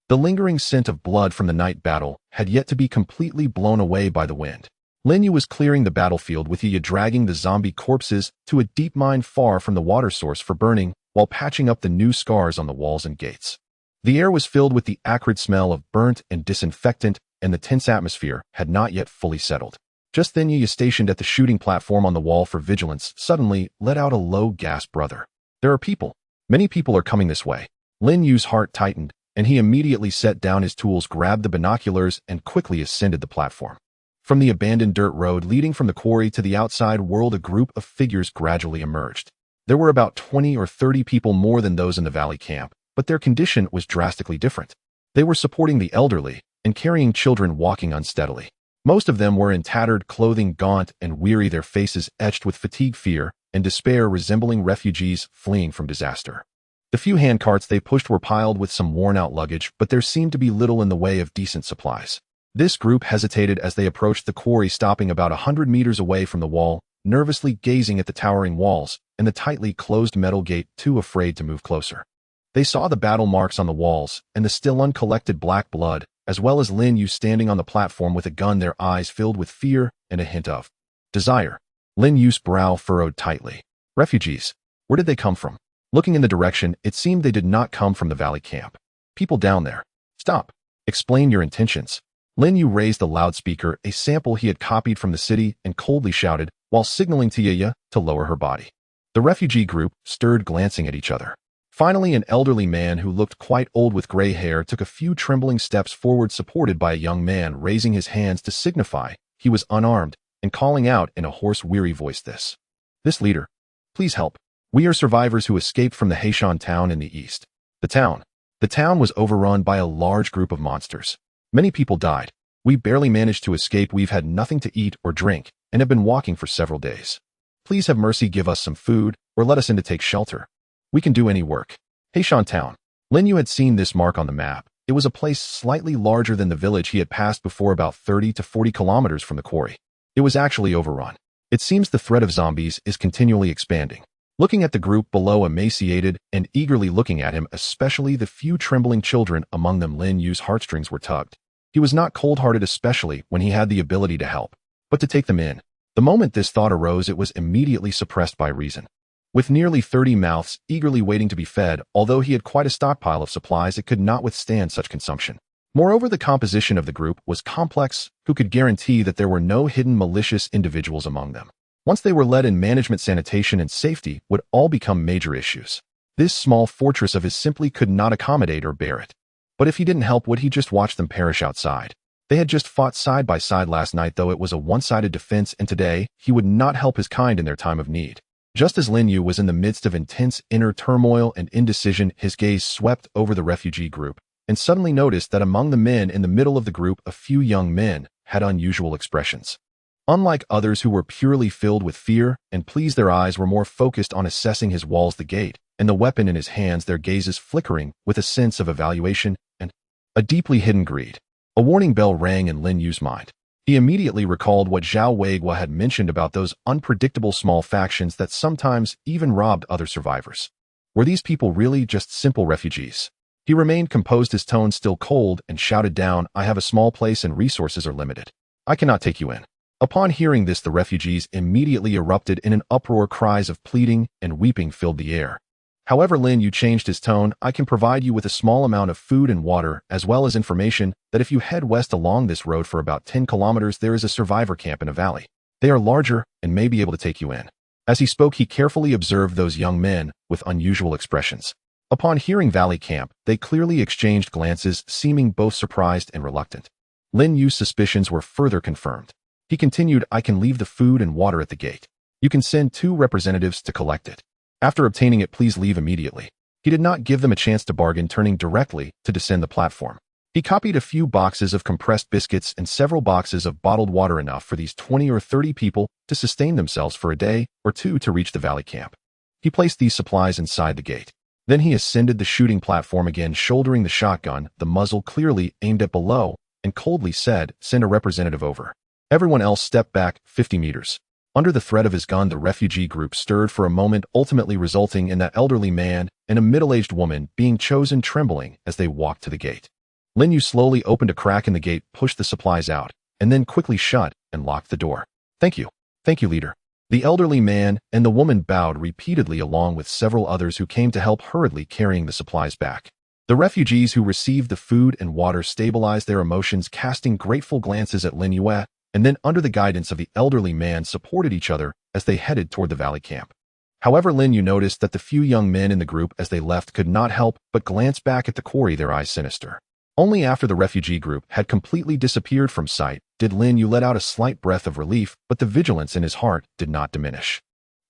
The lingering scent of blood from the night battle had yet to be completely blown away by the wind. Lin Yue was clearing the battlefield, with Yaya dragging the zombie corpses to a deep mine far from the water source for burning, while patching up the new scars on the walls and gates. The air was filled with the acrid smell of burnt and disinfectant, and the tense atmosphere had not yet fully settled. Just then, Yaya, stationed at the shooting platform on the wall for vigilance, suddenly let out a low gasp. Brother. There are people. Many people are coming this way. Lin Yue's heart tightened, and he immediately set down his tools, grabbed the binoculars, and quickly ascended the platform. From the abandoned dirt road leading from the quarry to the outside world, a group of figures gradually emerged. There were about 20 or 30 people more than those in the valley camp, but their condition was drastically different. They were supporting the elderly and carrying children walking unsteadily. Most of them were in tattered clothing, gaunt and weary, their faces etched with fatigue, fear, and despair, resembling refugees fleeing from disaster. The few handcarts they pushed were piled with some worn-out luggage, but there seemed to be little in the way of decent supplies. This group hesitated as they approached the quarry, stopping about 100 meters away from the wall, nervously gazing at the towering walls and the tightly closed metal gate, too afraid to move closer. They saw the battle marks on the walls and the still uncollected black blood, as well as Lin Yue standing on the platform with a gun, their eyes filled with fear and a hint of desire. Lin Yue's brow furrowed tightly. Refugees. Where did they come from? Looking in the direction, it seemed they did not come from the valley camp. People down there. Stop. Explain your intentions. Lin Yue raised the loudspeaker, a sample he had copied from the city, and coldly shouted, while signaling to Yaya to lower her body. The refugee group stirred, glancing at each other. Finally, an elderly man who looked quite old with gray hair took a few trembling steps forward, supported by a young man raising his hands to signify he was unarmed, and calling out in a hoarse, weary voice, This leader. Please help. We are survivors who escaped from the Heishan town in the east. The town was overrun by a large group of monsters. Many people died. We barely managed to escape. We've had nothing to eat or drink and have been walking for several days. Please have mercy, give us some food, or let us in to take shelter. We can do any work. Heishan town. Lin Yue had seen this mark on the map. It was a place slightly larger than the village he had passed before, about 30 to 40 kilometers from the quarry. It was actually overrun. It seems the threat of zombies is continually expanding. Looking at the group below, emaciated and eagerly looking at him, especially the few trembling children among them, Lin Yue's heartstrings were tugged. He was not cold-hearted, especially when he had the ability to help, but to take them in. The moment this thought arose, it was immediately suppressed by reason. With nearly 30 mouths eagerly waiting to be fed, although he had quite a stockpile of supplies, it could not withstand such consumption. Moreover, the composition of the group was complex, who could guarantee that there were no hidden malicious individuals among them. Once they were led in, management, sanitation, and safety would all become major issues. This small fortress of his simply could not accommodate or bear it. But if he didn't help, would he just watch them perish outside? They had just fought side by side last night, though it was a one-sided defense, and today he would not help his kind in their time of need. Just as Lin Yue was in the midst of intense inner turmoil and indecision, his gaze swept over the refugee group, and suddenly noticed that among the men in the middle of the group, a few young men had unusual expressions. Unlike others who were purely filled with fear and pleased, their eyes were more focused on assessing his walls, the gate, and the weapon in his hands, their gazes flickering with a sense of evaluation and a deeply hidden greed. A warning bell rang in Lin Yue's mind. He immediately recalled what Zhao Weiguo had mentioned about those unpredictable small factions that sometimes even robbed other survivors. Were these people really just simple refugees? He remained composed, his tone still cold, and shouted down, "I have a small place and resources are limited. I cannot take you in." Upon hearing this, the refugees immediately erupted in an uproar. Cries of pleading and weeping filled the air. However, Lin Yue changed his tone. "I can provide you with a small amount of food and water, as well as information that if you head west along this road for about 10 kilometers, there is a survivor camp in a valley. They are larger and may be able to take you in." As he spoke, he carefully observed those young men with unusual expressions. Upon hearing valley camp, they clearly exchanged glances, seeming both surprised and reluctant. Lin Yue's suspicions were further confirmed. He continued, "I can leave the food and water at the gate. You can send 2 representatives to collect it. After obtaining it, please leave immediately." He did not give them a chance to bargain, turning directly to descend the platform. He copied a few boxes of compressed biscuits and several boxes of bottled water, enough for these 20 or 30 people to sustain themselves for a day or two to reach the valley camp. He placed these supplies inside the gate. Then he ascended the shooting platform again, shouldering the shotgun, the muzzle clearly aimed at below, and coldly said, "Send a representative over." Everyone else stepped back 50 meters. Under the threat of his gun, the refugee group stirred for a moment, ultimately resulting in that elderly man and a middle-aged woman being chosen, trembling as they walked to the gate. Lin Yue slowly opened a crack in the gate, pushed the supplies out, and then quickly shut and locked the door. "Thank you. Thank you, leader." The elderly man and the woman bowed repeatedly, along with several others who came to help, hurriedly carrying the supplies back. The refugees who received the food and water stabilized their emotions, casting grateful glances at Lin Yue, and then, under the guidance of the elderly man, supported each other as they headed toward the valley camp. However, Lin Yue noticed that the few young men in the group as they left could not help but glance back at the quarry, their eyes sinister. Only after the refugee group had completely disappeared from sight did Lin Yue let out a slight breath of relief, but the vigilance in his heart did not diminish.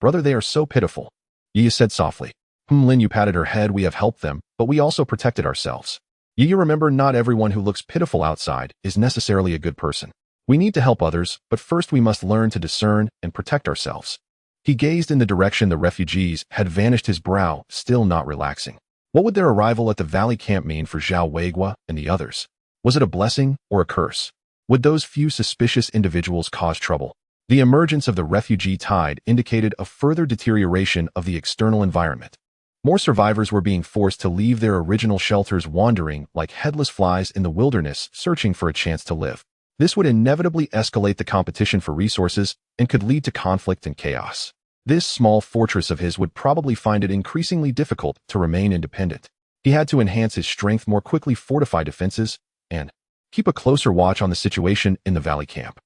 "Brother, they are so pitiful," Yi said softly. Lin Yue patted her head. "We have helped them, but we also protected ourselves. Yi, remember, not everyone who looks pitiful outside is necessarily a good person. We need to help others, but first we must learn to discern and protect ourselves." He gazed in the direction the refugees had vanished, his brow still not relaxing. What would their arrival at the valley camp mean for Zhao Weiguo and the others? Was it a blessing or a curse? Would those few suspicious individuals cause trouble? The emergence of the refugee tide indicated a further deterioration of the external environment. More survivors were being forced to leave their original shelters, wandering like headless flies in the wilderness, searching for a chance to live. This would inevitably escalate the competition for resources and could lead to conflict and chaos. This small fortress of his would probably find it increasingly difficult to remain independent. He had to enhance his strength, more quickly fortify defenses, and keep a closer watch on the situation in the valley camp.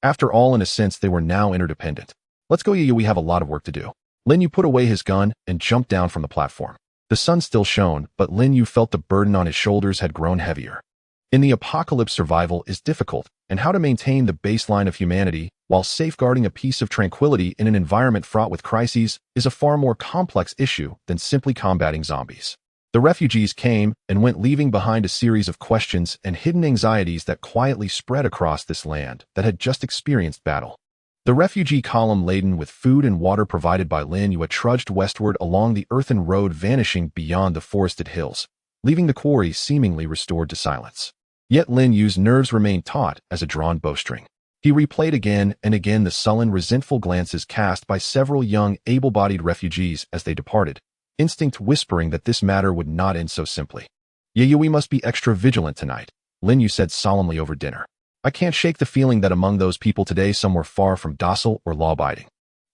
After all, in a sense, they were now interdependent. "Let's go, Yi, we have a lot of work to do." Lin Yue put away his gun and jumped down from the platform. The sun still shone, but Lin Yue felt the burden on his shoulders had grown heavier. In the apocalypse, survival is difficult, and how to maintain the baseline of humanity while safeguarding a peace of tranquility in an environment fraught with crises is a far more complex issue than simply combating zombies. The refugees came and went, leaving behind a series of questions and hidden anxieties that quietly spread across this land that had just experienced battle. The refugee column, laden with food and water provided by Lin Yue, trudged westward along the earthen road, vanishing beyond the forested hills, leaving the quarry seemingly restored to silence. Yet Lin Yue's nerves remained taut as a drawn bowstring. He replayed again and again the sullen, resentful glances cast by several young, able-bodied refugees as they departed, instinct whispering that this matter would not end so simply. "Yi, we must be extra vigilant tonight," Lin Yue said solemnly over dinner. "I can't shake the feeling that among those people today some were far from docile or law-abiding."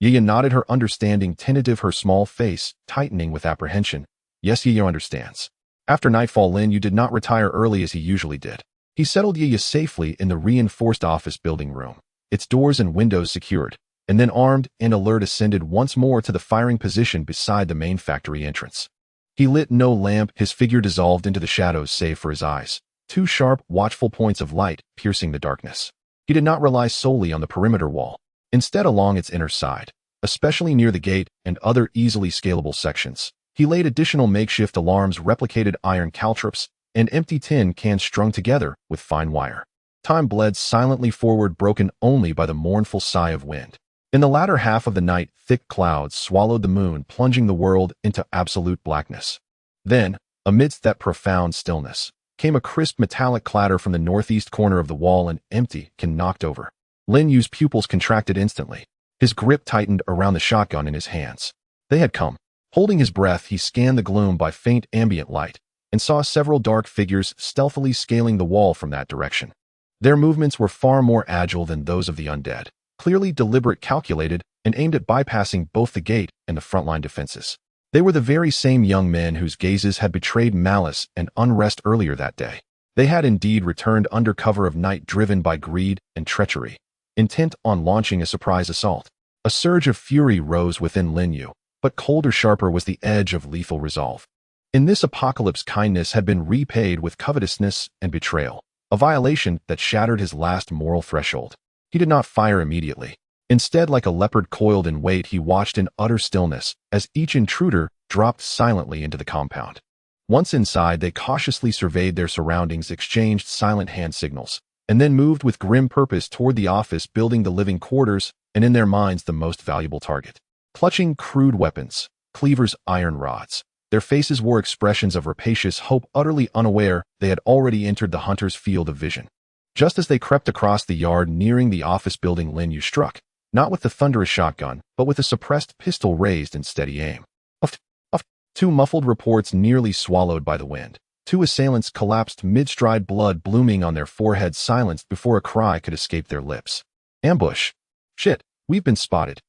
Yi nodded, her understanding tentative, her small face tightening with apprehension. Yes, Yi understands. After nightfall, Lin Yue did not retire early as he usually did. He settled Yi safely in the reinforced office building room, its doors and windows secured, and then armed and alert ascended once more to the firing position beside the main factory entrance. He lit no lamp, his figure dissolved into the shadows save for his eyes, two sharp, watchful points of light piercing the darkness. He did not rely solely on the perimeter wall, instead along its inner side, especially near the gate and other easily scalable sections. He laid additional makeshift alarms, replicated iron caltrops, and empty tin cans strung together with fine wire. Time bled silently forward, broken only by the mournful sigh of wind. In the latter half of the night, thick clouds swallowed the moon, plunging the world into absolute blackness. Then, amidst that profound stillness, came a crisp metallic clatter from the northeast corner of the wall, and empty can knocked over. Lin Yue's pupils contracted instantly. His grip tightened around the shotgun in his hands. They had come. Holding his breath, he scanned the gloom by faint ambient light and saw several dark figures stealthily scaling the wall from that direction. Their movements were far more agile than those of the undead, clearly deliberate, calculated, and aimed at bypassing both the gate and the frontline defenses. They were the very same young men whose gazes had betrayed malice and unrest earlier that day. They had indeed returned under cover of night, driven by greed and treachery, intent on launching a surprise assault. A surge of fury rose within Lin Yue, but colder, sharper was the edge of lethal resolve. In this apocalypse, kindness had been repaid with covetousness and betrayal, a violation that shattered his last moral threshold. He did not fire immediately. Instead, like a leopard coiled in wait, he watched in utter stillness as each intruder dropped silently into the compound. Once inside, they cautiously surveyed their surroundings, exchanged silent hand signals, and then moved with grim purpose toward the office building, the living quarters, and in their minds the most valuable target. Clutching crude weapons, cleavers, iron rods, their faces wore expressions of rapacious hope, utterly unaware they had already entered the hunter's field of vision. Just as they crept across the yard nearing the office building, Lin Yue struck, not with the thunderous shotgun, but with a suppressed pistol raised in steady aim. Uff, uff. Two muffled reports nearly swallowed by the wind. Two assailants collapsed mid-stride, blood blooming on their foreheads, silenced before a cry could escape their lips. Ambush. Shit, we've been spotted.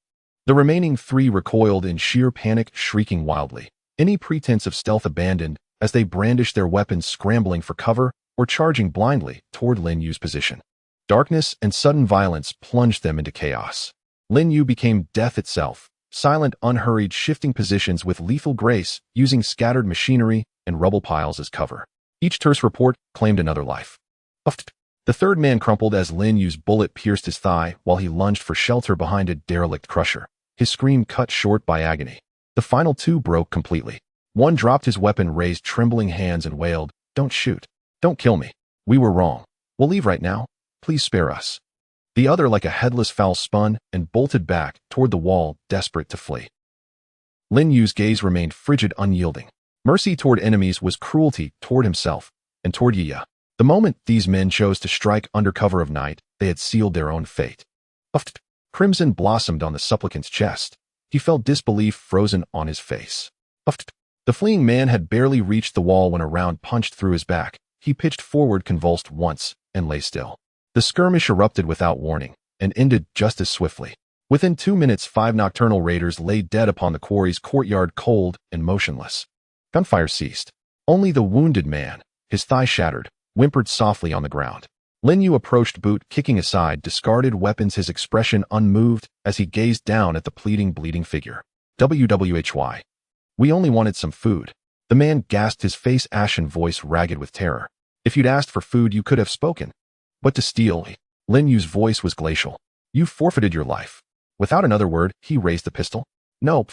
The remaining three recoiled in sheer panic, shrieking wildly, any pretense of stealth abandoned as they brandished their weapons, scrambling for cover or charging blindly toward Lin Yue's position. Darkness and sudden violence plunged them into chaos. Lin Yue became death itself, silent, unhurried, shifting positions with lethal grace, using scattered machinery and rubble piles as cover. Each terse report claimed another life. Uffed. The third man crumpled as Lin Yue's bullet pierced his thigh while he lunged for shelter behind a derelict crusher, his scream cut short by agony. The final two broke completely. One dropped his weapon, raised trembling hands, and wailed, "Don't shoot. Don't kill me. We were wrong. We'll leave right now. Please spare us." The other, like a headless fowl, spun and bolted back toward the wall, desperate to flee. Lin Yue's gaze remained frigid, unyielding. Mercy toward enemies was cruelty toward himself and toward Yi. The moment these men chose to strike under cover of night, they had sealed their own fate. Uffed. Crimson blossomed on the supplicant's chest. He felt disbelief frozen on his face. Uffed. The fleeing man had barely reached the wall when a round punched through his back. He pitched forward, convulsed once, and lay still. The skirmish erupted without warning, and ended just as swiftly. Within 2 minutes, 5 nocturnal raiders lay dead upon the quarry's courtyard, cold and motionless. Gunfire ceased. Only the wounded man, his thigh shattered, whimpered softly on the ground. Lin Yue approached, boot kicking aside discarded weapons, his expression unmoved as he gazed down at the pleading, bleeding figure. "WWHY. We only wanted some food." The man gasped, his face ashen, voice ragged with terror. "If you'd asked for food, you could have spoken. But to steal..." Lin Yue's voice was glacial. "You forfeited your life." Without another word, he raised the pistol. "No."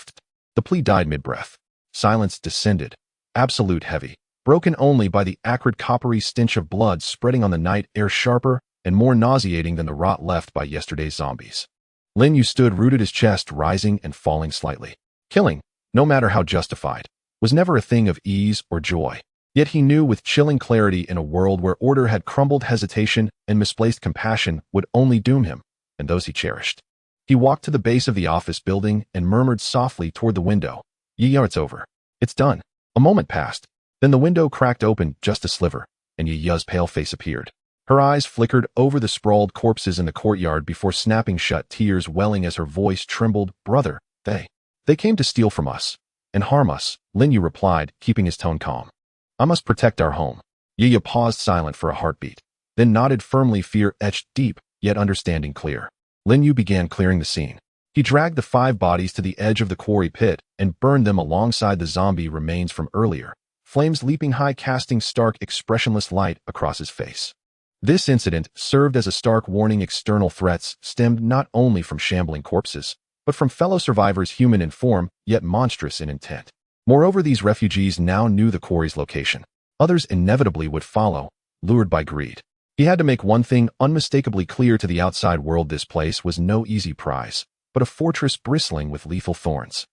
The plea died mid-breath. Silence descended, absolute, heavy, broken only by the acrid coppery stench of blood spreading on the night air, sharper and more nauseating than the rot left by yesterday's zombies. Lin Yue stood rooted, his chest rising and falling slightly. Killing, no matter how justified, was never a thing of ease or joy. Yet he knew with chilling clarity, in a world where order had crumbled, hesitation and misplaced compassion would only doom him and those he cherished. He walked to the base of the office building and murmured softly toward the window, "Yi, it's over. It's done." A moment passed. Then the window cracked open just a sliver, and Yi Yu's pale face appeared. Her eyes flickered over the sprawled corpses in the courtyard before snapping shut, tears welling as her voice trembled. Brother, they came to steal from us and harm us, Lin Yue replied, keeping his tone calm. I must protect our home. Yaya paused silent for a heartbeat, then nodded firmly, fear etched deep, yet understanding clear. Lin Yue began clearing the scene. He dragged the 5 bodies to the edge of the quarry pit and burned them alongside the zombie remains from earlier, flames leaping high, casting stark, expressionless light across his face. This incident served as a stark warning. External threats stemmed not only from shambling corpses, but from fellow survivors, human in form, yet monstrous in intent. Moreover, these refugees now knew the quarry's location. Others inevitably would follow, lured by greed. He had to make one thing unmistakably clear to the outside world: this place was no easy prize, but a fortress bristling with lethal thorns.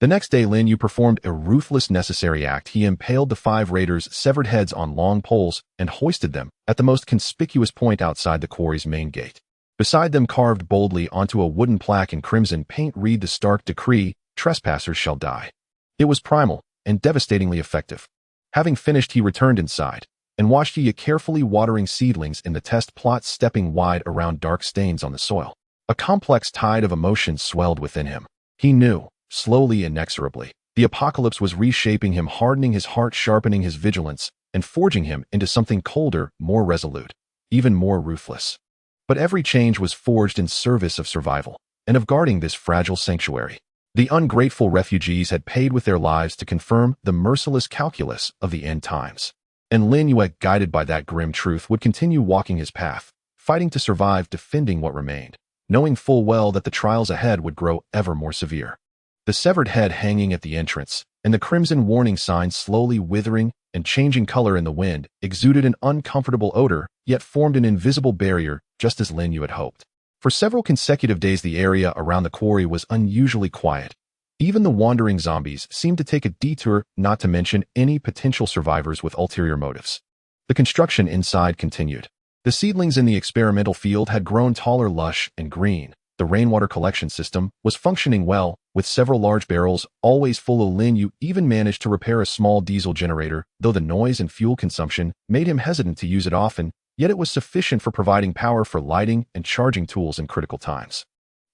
The next day, Lin Yue performed a ruthless necessary act. He impaled the 5 raiders' severed heads on long poles and hoisted them at the most conspicuous point outside the quarry's main gate. Beside them, carved boldly onto a wooden plaque in crimson paint, read the stark decree: trespassers shall die. It was primal and devastatingly effective. Having finished, he returned inside and watched Yaya carefully watering seedlings in the test plot, stepping wide around dark stains on the soil. A complex tide of emotion swelled within him. He knew, slowly, inexorably, the apocalypse was reshaping him, hardening his heart, sharpening his vigilance, and forging him into something colder, more resolute, even more ruthless. But every change was forged in service of survival and of guarding this fragile sanctuary. The ungrateful refugees had paid with their lives to confirm the merciless calculus of the end times. And Lin Yue, guided by that grim truth, would continue walking his path, fighting to survive, defending what remained, knowing full well that the trials ahead would grow ever more severe. The severed head hanging at the entrance, and the crimson warning sign slowly withering and changing color in the wind, exuded an uncomfortable odor, yet formed an invisible barrier, just as Lin Yue had hoped. For several consecutive days, the area around the quarry was unusually quiet. Even the wandering zombies seemed to take a detour, not to mention any potential survivors with ulterior motives. The construction inside continued. The seedlings in the experimental field had grown taller, lush, and green. The rainwater collection system was functioning well, with several large barrels always full. Lin Yue even managed to repair a small diesel generator, though the noise and fuel consumption made him hesitant to use it often, yet it was sufficient for providing power for lighting and charging tools in critical times.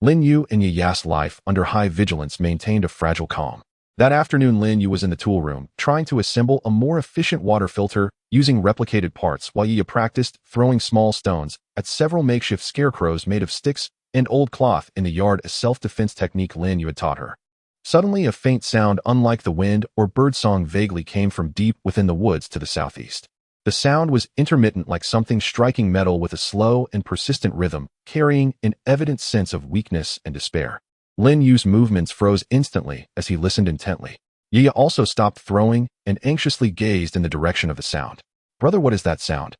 Lin Yue and Yaya's life under high vigilance maintained a fragile calm. That afternoon, Lin Yue was in the tool room, trying to assemble a more efficient water filter using replicated parts, while Yaya practiced throwing small stones at several makeshift scarecrows made of sticks and old cloth in the yard, a self-defense technique Lin Yue had taught her. Suddenly, a faint sound unlike the wind or birdsong vaguely came from deep within the woods to the southeast. The sound was intermittent, like something striking metal with a slow and persistent rhythm, carrying an evident sense of weakness and despair. Lin Yue's movements froze instantly as he listened intently. Yaya also stopped throwing and anxiously gazed in the direction of the sound. Brother, what is that sound?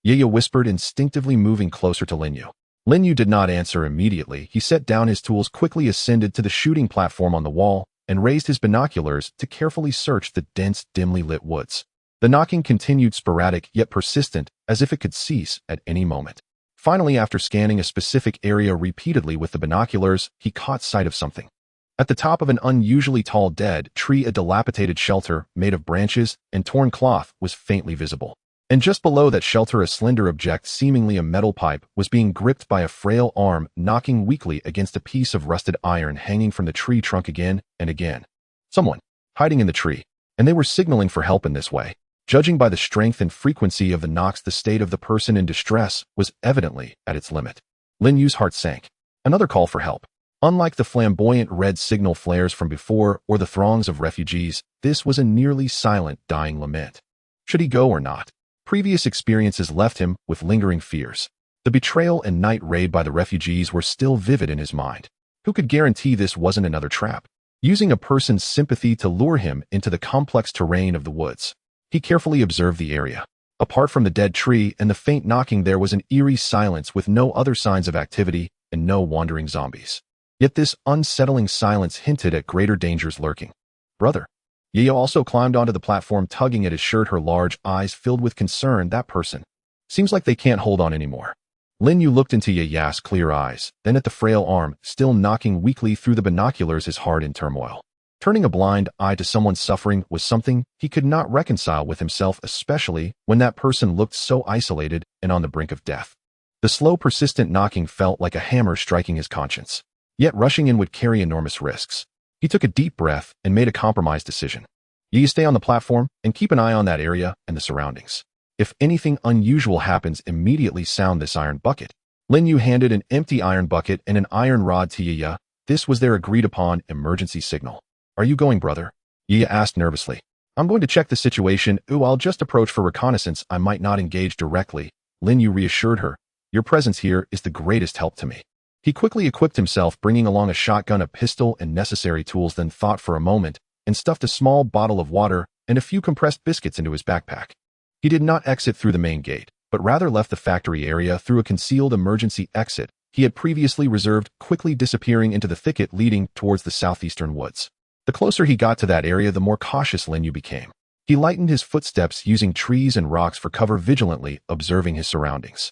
Yaya whispered, instinctively moving closer to Lin Yue. Lin Yue did not answer immediately. He set down his tools, quickly ascended to the shooting platform on the wall, and raised his binoculars to carefully search the dense, dimly lit woods. The knocking continued, sporadic yet persistent, as if it could cease at any moment. Finally, after scanning a specific area repeatedly with the binoculars, he caught sight of something. At the top of an unusually tall dead tree, a dilapidated shelter made of branches and torn cloth was faintly visible. And just below that shelter, a slender object, seemingly a metal pipe, was being gripped by a frail arm, knocking weakly against a piece of rusted iron hanging from the tree trunk again and again. Someone hiding in the tree, and they were signaling for help in this way. Judging by the strength and frequency of the knocks, the state of the person in distress was evidently at its limit. Lin Yue's heart sank. Another call for help. Unlike the flamboyant red signal flares from before or the throngs of refugees, this was a nearly silent, dying lament. Should he go or not? Previous experiences left him with lingering fears. The betrayal and night raid by the refugees were still vivid in his mind. Who could guarantee this wasn't another trap, using a person's sympathy to lure him into the complex terrain of the woods? He carefully observed the area. Apart from the dead tree and the faint knocking, there was an eerie silence, with no other signs of activity and no wandering zombies. Yet this unsettling silence hinted at greater dangers lurking. Brother. Yaya also climbed onto the platform, tugging at his shirt, her large eyes filled with concern. That person. Seems like they can't hold on anymore. Lin Yue looked into Yaya's clear eyes, then at the frail arm, still knocking weakly through the binoculars, his heart in turmoil. Turning a blind eye to someone suffering was something he could not reconcile with himself, especially when that person looked so isolated and on the brink of death. The slow, persistent knocking felt like a hammer striking his conscience. Yet rushing in would carry enormous risks. He took a deep breath and made a compromised decision. You stay on the platform and keep an eye on that area and the surroundings. If anything unusual happens, immediately sound this iron bucket. Lin Yue handed an empty iron bucket and an iron rod to Yi. This was their agreed-upon emergency signal. Are you going, brother? Yi asked nervously. I'm going to check the situation. I'll just approach for reconnaissance. I might not engage directly. Lin Yue reassured her. Your presence here is the greatest help to me. He quickly equipped himself, bringing along a shotgun, a pistol, and necessary tools, then thought for a moment and stuffed a small bottle of water and a few compressed biscuits into his backpack. He did not exit through the main gate, but rather left the factory area through a concealed emergency exit he had previously reserved, quickly disappearing into the thicket leading towards the southeastern woods. The closer he got to that area, the more cautious Lin Yue became. He lightened his footsteps, using trees and rocks for cover, vigilantly observing his surroundings.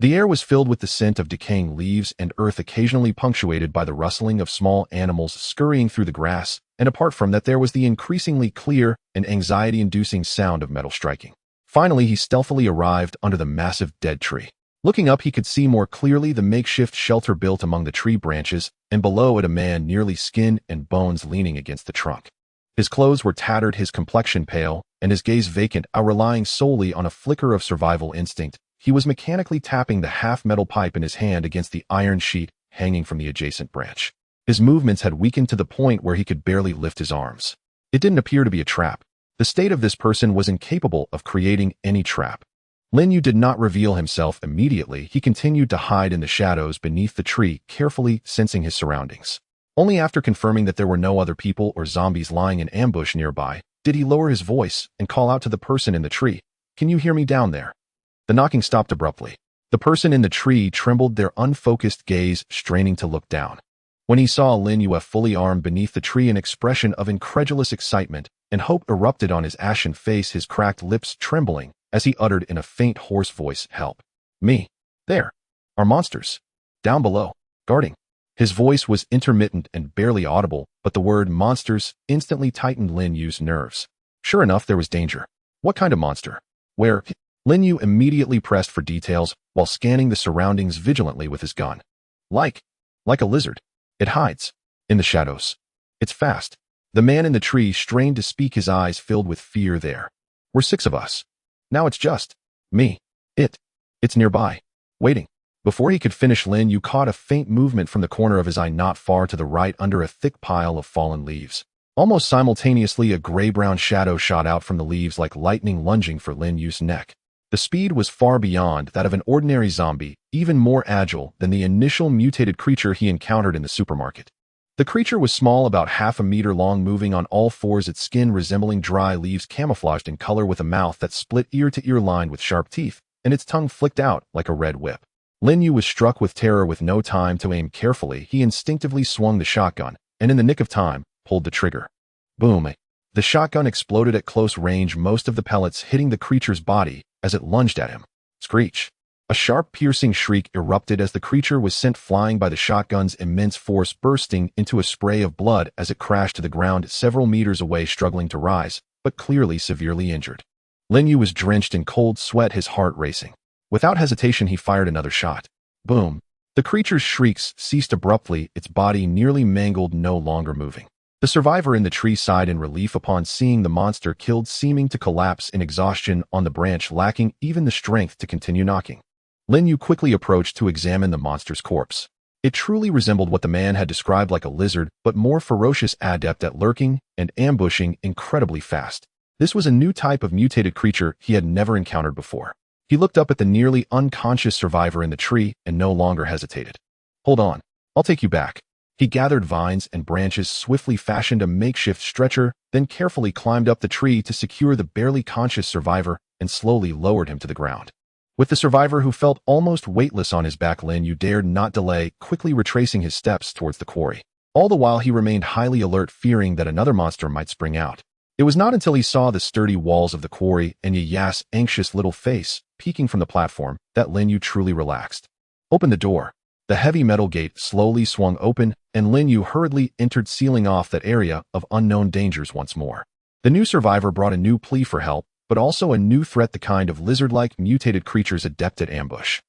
The air was filled with the scent of decaying leaves and earth, occasionally punctuated by the rustling of small animals scurrying through the grass, and apart from that there was the increasingly clear and anxiety-inducing sound of metal striking. Finally, he stealthily arrived under the massive dead tree. Looking up, he could see more clearly the makeshift shelter built among the tree branches, and below it a man nearly skin and bones leaning against the trunk. His clothes were tattered, his complexion pale, and his gaze vacant. Relying solely on a flicker of survival instinct, he was mechanically tapping the half-metal pipe in his hand against the iron sheet hanging from the adjacent branch. His movements had weakened to the point where he could barely lift his arms. It didn't appear to be a trap. The state of this person was incapable of creating any trap. Lin Yue did not reveal himself immediately. He continued to hide in the shadows beneath the tree, carefully sensing his surroundings. Only after confirming that there were no other people or zombies lying in ambush nearby did he lower his voice and call out to the person in the tree. Can you hear me down there? The knocking stopped abruptly. The person in the tree trembled, their unfocused gaze straining to look down. When he saw Lin Yue fully armed beneath the tree, an expression of incredulous excitement and hope erupted on his ashen face, his cracked lips trembling as he uttered in a faint, hoarse voice, "Help me! There are monsters down below, guarding." His voice was intermittent and barely audible, but the word monsters instantly tightened Lin Yue's nerves. Sure enough, there was danger. What kind of monster? Where? Lin Yue immediately pressed for details while scanning the surroundings vigilantly with his gun. Like a lizard. It hides in the shadows. It's fast. The man in the tree strained to speak, his eyes filled with fear. There were 6 of us. Now it's just me. It's nearby, waiting. Before he could finish, Lin Yue caught a faint movement from the corner of his eye not far to the right under a thick pile of fallen leaves. Almost simultaneously, a gray-brown shadow shot out from the leaves like lightning, lunging for Lin Yue's neck. The speed was far beyond that of an ordinary zombie, even more agile than the initial mutated creature he encountered in the supermarket. The creature was small, about half a meter long, moving on all fours, its skin resembling dry leaves, camouflaged in color, with a mouth that split ear to ear, lined with sharp teeth, and its tongue flicked out like a red whip. Lin Yue was struck with terror. With no time to aim carefully, he instinctively swung the shotgun, and in the nick of time, pulled the trigger. Boom! The shotgun exploded at close range, most of the pellets hitting the creature's body as it lunged at him. Screech! A sharp, piercing shriek erupted as the creature was sent flying by the shotgun's immense force, bursting into a spray of blood as it crashed to the ground several meters away, struggling to rise, but clearly severely injured. Lin Yue was drenched in cold sweat, his heart racing. Without hesitation, he fired another shot. Boom! The creature's shrieks ceased abruptly, its body nearly mangled, no longer moving. The survivor in the tree sighed in relief upon seeing the monster killed, seeming to collapse in exhaustion on the branch, lacking even the strength to continue knocking. Lin Yue quickly approached to examine the monster's corpse. It truly resembled what the man had described, like a lizard, but more ferocious, adept at lurking and ambushing incredibly fast. This was a new type of mutated creature he had never encountered before. He looked up at the nearly unconscious survivor in the tree and no longer hesitated. Hold on, I'll take you back. He gathered vines and branches, swiftly fashioned a makeshift stretcher, then carefully climbed up the tree to secure the barely conscious survivor and slowly lowered him to the ground. With the survivor who felt almost weightless on his back, Lin Yue dared not delay, quickly retracing his steps towards the quarry. All the while he remained highly alert, fearing that another monster might spring out. It was not until he saw the sturdy walls of the quarry and Yi's anxious little face peeking from the platform that Lin Yue truly relaxed. Open the door. The heavy metal gate slowly swung open, and Lin Yue hurriedly entered, sealing off that area of unknown dangers once more. The new survivor brought a new plea for help, but also a new threat, the kind of lizard-like mutated creatures adept at ambush.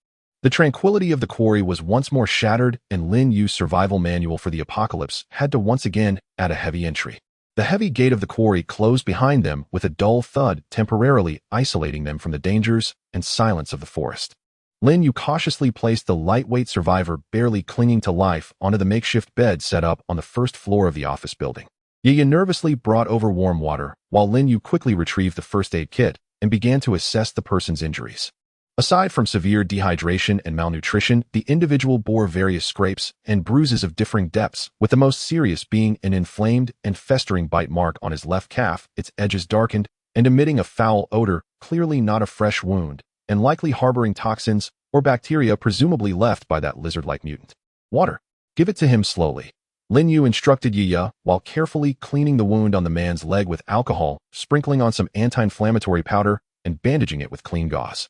The tranquility of the quarry was once more shattered, and Lin Yue's survival manual for the apocalypse had to once again add a heavy entry. The heavy gate of the quarry closed behind them with a dull thud, temporarily isolating them from the dangers and silence of the forest. Lin Yue cautiously placed the lightweight survivor, barely clinging to life, onto the makeshift bed set up on the first floor of the office building. Yaya nervously brought over warm water, while Lin Yue quickly retrieved the first aid kit and began to assess the person's injuries. Aside from severe dehydration and malnutrition, the individual bore various scrapes and bruises of differing depths, with the most serious being an inflamed and festering bite mark on his left calf, its edges darkened and emitting a foul odor, clearly not a fresh wound, and likely harboring toxins or bacteria presumably left by that lizard-like mutant. Water. Give it to him slowly. Lin Yue instructed Yaya, while carefully cleaning the wound on the man's leg with alcohol, sprinkling on some anti-inflammatory powder, and bandaging it with clean gauze.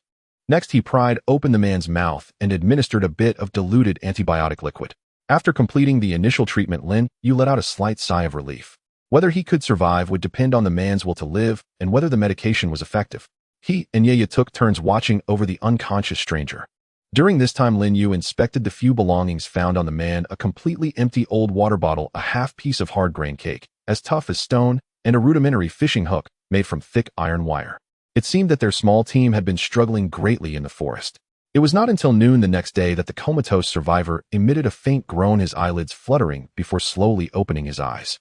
Next, he pried open the man's mouth and administered a bit of diluted antibiotic liquid. After completing the initial treatment, Lin Yue let out a slight sigh of relief. Whether he could survive would depend on the man's will to live and whether the medication was effective. He and Yaya took turns watching over the unconscious stranger. During this time, Lin Yue inspected the few belongings found on the man: a completely empty old water bottle, a half piece of hard grain cake, as tough as stone, and a rudimentary fishing hook made from thick iron wire. It seemed that their small team had been struggling greatly in the forest. It was not until noon the next day that the comatose survivor emitted a faint groan, his eyelids fluttering before slowly opening his eyes.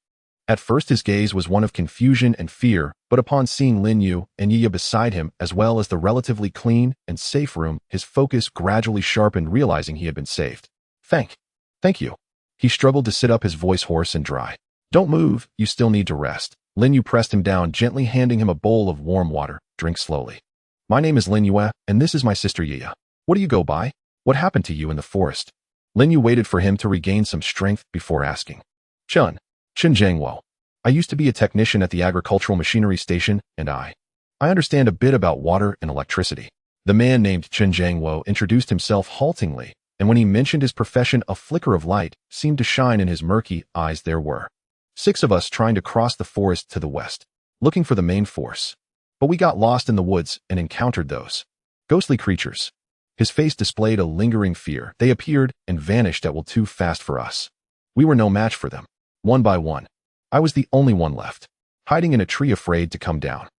At first his gaze was one of confusion and fear, but upon seeing Lin Yue and Yaya beside him, as well as the relatively clean and safe room, his focus gradually sharpened, realizing he had been saved. Thank you. He struggled to sit up, his voice hoarse and dry. Don't move, you still need to rest. Lin Yue pressed him down, gently handing him a bowl of warm water. Drink slowly. My name is Lin Yue, and this is my sister Yaya. What do you go by? What happened to you in the forest? Lin Yue waited for him to regain some strength before asking. Chen Zhangwo. I used to be a technician at the agricultural machinery station, and I understand a bit about water and electricity. The man named Chen Zhangwo introduced himself haltingly, and when he mentioned his profession, a flicker of light seemed to shine in his murky eyes. There were 6 of us trying to cross the forest to the west, looking for the main force. But we got lost in the woods and encountered those ghostly creatures. His face displayed a lingering fear. They appeared and vanished at will too fast for us. We were no match for them. One by one, I was the only one left, hiding in a tree, afraid to come down.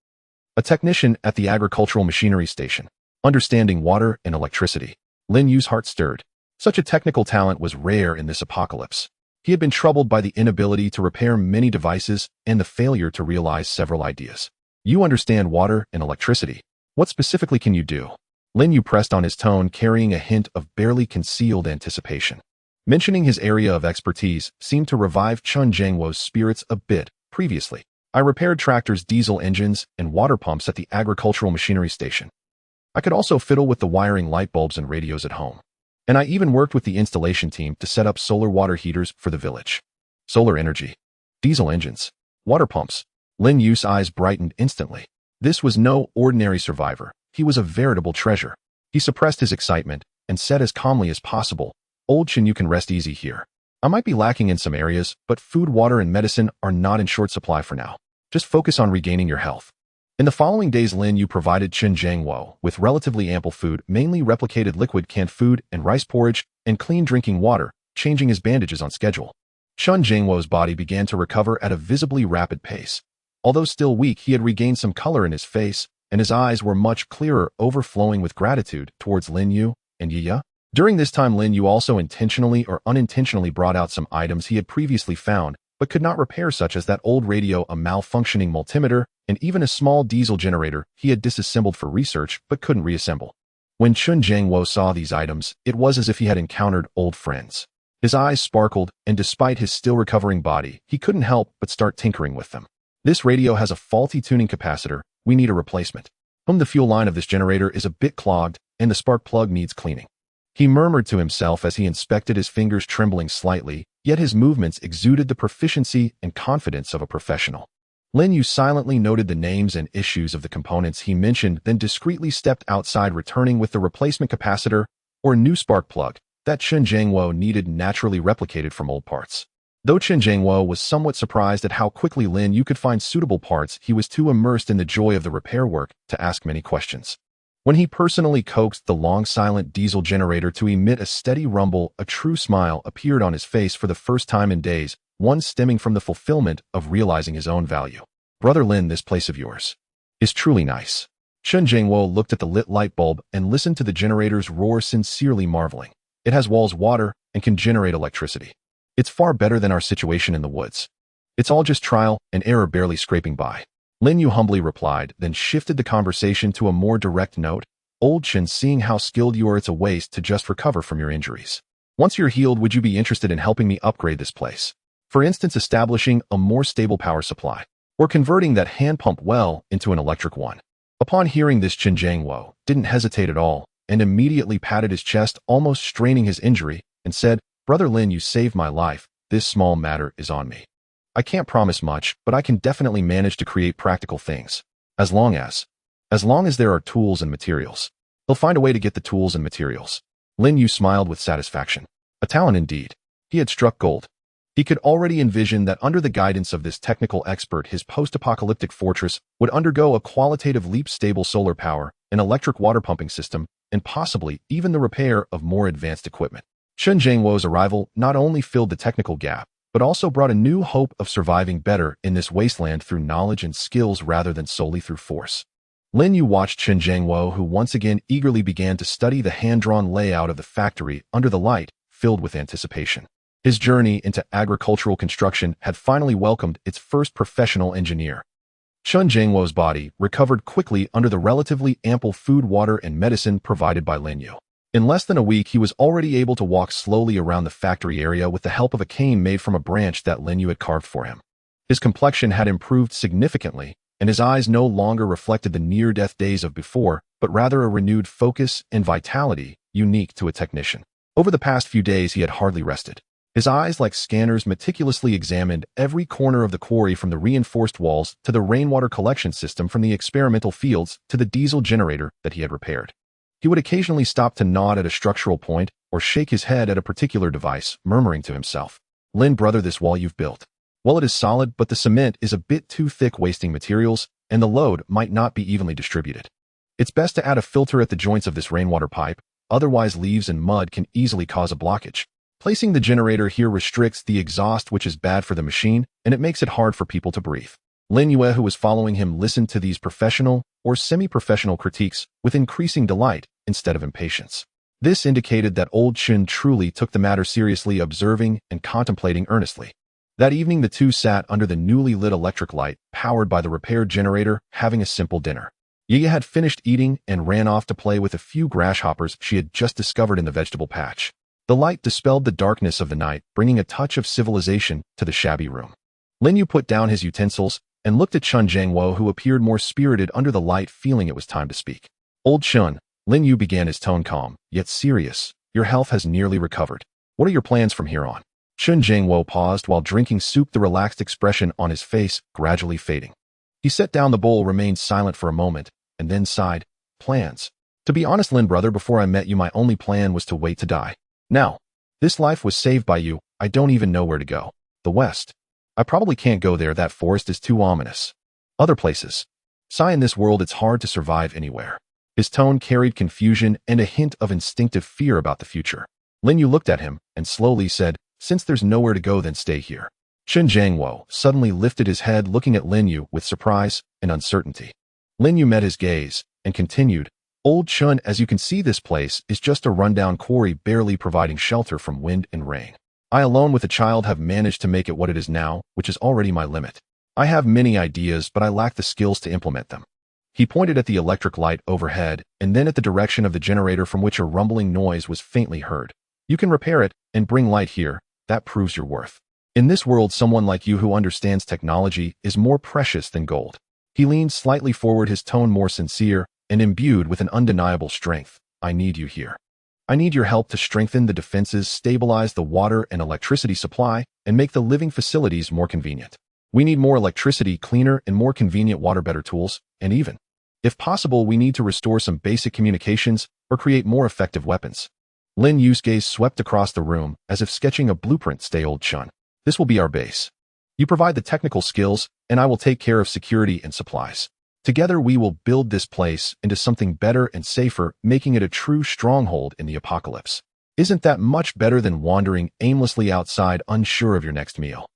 A technician at the agricultural machinery station, understanding water and electricity. Lin Yue's heart stirred. Such a technical talent was rare in this apocalypse. He had been troubled by the inability to repair many devices and the failure to realize several ideas. You understand water and electricity. What specifically can you do? Lin Yue pressed on, his tone carrying a hint of barely concealed anticipation. Mentioning his area of expertise seemed to revive Chen Zhangwo's spirits a bit. Previously, I repaired tractors, diesel engines, and water pumps at the agricultural machinery station. I could also fiddle with the wiring, light bulbs, and radios at home. And I even worked with the installation team to set up solar water heaters for the village. Solar energy, diesel engines, water pumps. Lin Yue's eyes brightened instantly. This was no ordinary survivor. He was a veritable treasure. He suppressed his excitement and said as calmly as possible, Old Chen, you can rest easy here. I might be lacking in some areas, but food, water, and medicine are not in short supply for now. Just focus on regaining your health. In the following days, Lin Yue provided Chen Zhangwo with relatively ample food, mainly replicated liquid canned food and rice porridge, and clean drinking water, changing his bandages on schedule. Chen Zhangwo's body began to recover at a visibly rapid pace. Although still weak, he had regained some color in his face, and his eyes were much clearer, overflowing with gratitude towards Lin Yue and Yaya. During this time, Lin Yue also intentionally or unintentionally brought out some items he had previously found, but could not repair, such as that old radio, a malfunctioning multimeter, and even a small diesel generator he had disassembled for research but couldn't reassemble. When Chen Zhangwo saw these items, it was as if he had encountered old friends. His eyes sparkled, and despite his still recovering body, he couldn't help but start tinkering with them. This radio has a faulty tuning capacitor. We need a replacement. The fuel line of this generator is a bit clogged, and the spark plug needs cleaning. He murmured to himself as he inspected, his fingers trembling slightly, yet his movements exuded the proficiency and confidence of a professional. Lin Yue silently noted the names and issues of the components he mentioned, then discreetly stepped outside, returning with the replacement capacitor or new spark plug. that Chen Jiangwo needed naturally replicated from old parts. Though Chen Jiangwo was somewhat surprised at how quickly Lin Yue could find suitable parts, he was too immersed in the joy of the repair work to ask many questions. When he personally coaxed the long silent diesel generator to emit a steady rumble, a true smile appeared on his face for the first time in days, one stemming from the fulfillment of realizing his own value. Brother Lin, this place of yours is truly nice. Chen Jiangwo looked at the lit light bulb and listened to the generator's roar, sincerely marveling. It has walls, water, and can generate electricity. It's far better than our situation in the woods. It's all just trial and error, barely scraping by. Lin Yue humbly replied, then shifted the conversation to a more direct note. Old Chen, seeing how skilled you are, it's a waste to just recover from your injuries. Once you're healed, would you be interested in helping me upgrade this place? For instance, establishing a more stable power supply, or converting that hand pump well into an electric one. Upon hearing this, Chen Jiangwo didn't hesitate at all and immediately patted his chest, almost straining his injury, and said, Brother Lin, you saved my life. This small matter is on me. I can't promise much, but I can definitely manage to create practical things. As long as there are tools and materials. He'll find a way to get the tools and materials. Lin Yue smiled with satisfaction. A talent indeed. He had struck gold. He could already envision that under the guidance of this technical expert, his post-apocalyptic fortress would undergo a qualitative leap: stable solar power, an electric water pumping system, and possibly even the repair of more advanced equipment. Chen Jiangwo's arrival not only filled the technical gap, but also brought a new hope of surviving better in this wasteland through knowledge and skills rather than solely through force. Lin Yue watched Chen Jiangwo, who once again eagerly began to study the hand-drawn layout of the factory under the light, filled with anticipation. His journey into agricultural construction had finally welcomed its first professional engineer. Chen Jiangwo's body recovered quickly under the relatively ample food, water, and medicine provided by Lin Yue. In less than a week, he was already able to walk slowly around the factory area with the help of a cane made from a branch that Lin Yue had carved for him. His complexion had improved significantly, and his eyes no longer reflected the near-death days of before, but rather a renewed focus and vitality unique to a technician. Over the past few days, he had hardly rested. His eyes, like scanners, meticulously examined every corner of the quarry, from the reinforced walls to the rainwater collection system, from the experimental fields to the diesel generator that he had repaired. He would occasionally stop to nod at a structural point or shake his head at a particular device, murmuring to himself, Lin, brother, this wall you've built. Well, it is solid, but the cement is a bit too thick, wasting materials, and the load might not be evenly distributed. It's best to add a filter at the joints of this rainwater pipe, otherwise leaves and mud can easily cause a blockage. Placing the generator here restricts the exhaust, which is bad for the machine, and it makes it hard for people to breathe. Lin Yue, who was following him, listened to these professional or semi-professional critiques with increasing delight instead of impatience. This indicated that old Chen truly took the matter seriously, observing and contemplating earnestly. That evening, the two sat under the newly lit electric light, powered by the repaired generator, having a simple dinner. Yaya had finished eating and ran off to play with a few grasshoppers she had just discovered in the vegetable patch. The light dispelled the darkness of the night, bringing a touch of civilization to the shabby room. Lin Yue put down his utensils and looked at Chen Jiangwo, who appeared more spirited under the light, feeling it was time to speak. Old Chen, Lin Yue began, his tone calm, yet serious. Your health has nearly recovered. What are your plans from here on? Chen Jiangwo paused while drinking soup, the relaxed expression on his face gradually fading. He set down the bowl, remained silent for a moment, and then sighed. Plans. To be honest, Lin, brother, before I met you, my only plan was to wait to die. Now, this life was saved by you. I don't even know where to go. The West. I probably can't go there. That forest is too ominous. Other places. Sigh, in this world, it's hard to survive anywhere. His tone carried confusion and a hint of instinctive fear about the future. Lin Yue looked at him and slowly said, since there's nowhere to go, then stay here. Chen Jiangwo suddenly lifted his head, looking at Lin Yue with surprise and uncertainty. Lin Yue met his gaze and continued, Old Chen, as you can see, this place is just a rundown quarry, barely providing shelter from wind and rain. I alone with a child have managed to make it what it is now, which is already my limit. I have many ideas, but I lack the skills to implement them. He pointed at the electric light overhead and then at the direction of the generator, from which a rumbling noise was faintly heard. You can repair it and bring light here. That proves your worth. In this world, someone like you who understands technology is more precious than gold. He leaned slightly forward, his tone more sincere and imbued with an undeniable strength. I need you here. I need your help to strengthen the defenses, stabilize the water and electricity supply, and make the living facilities more convenient. We need more electricity, cleaner and more convenient water, better tools, and even, if possible, we need to restore some basic communications or create more effective weapons. Lin Yue's gaze swept across the room, as if sketching a blueprint. Stay, old Chun. This will be our base. You provide the technical skills, and I will take care of security and supplies. Together we will build this place into something better and safer, making it a true stronghold in the apocalypse. Isn't that much better than wandering aimlessly outside, unsure of your next meal?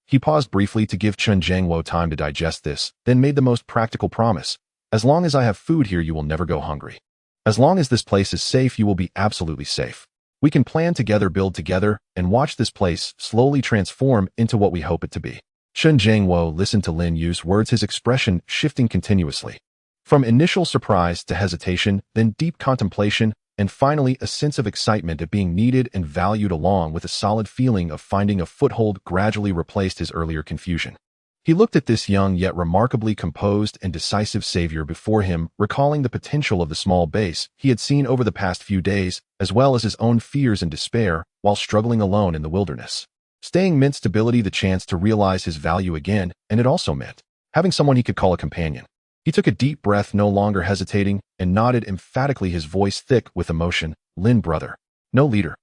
He paused briefly to give Chen Jiangwo time to digest this, then made the most practical promise. As long as I have food here, you will never go hungry. As long as this place is safe, you will be absolutely safe. We can plan together, build together, and watch this place slowly transform into what we hope it to be. Chen Jiangwo listened to Lin Yue's words, his expression shifting continuously. From initial surprise to hesitation, then deep contemplation, and finally a sense of excitement at being needed and valued, along with a solid feeling of finding a foothold, gradually replaced his earlier confusion. He looked at this young yet remarkably composed and decisive savior before him, recalling the potential of the small base he had seen over the past few days, as well as his own fears and despair while struggling alone in the wilderness. Staying meant stability, the chance to realize his value again, and it also meant having someone he could call a companion. He took a deep breath, no longer hesitating, and nodded emphatically, his voice thick with emotion. Lin, brother. No, leader.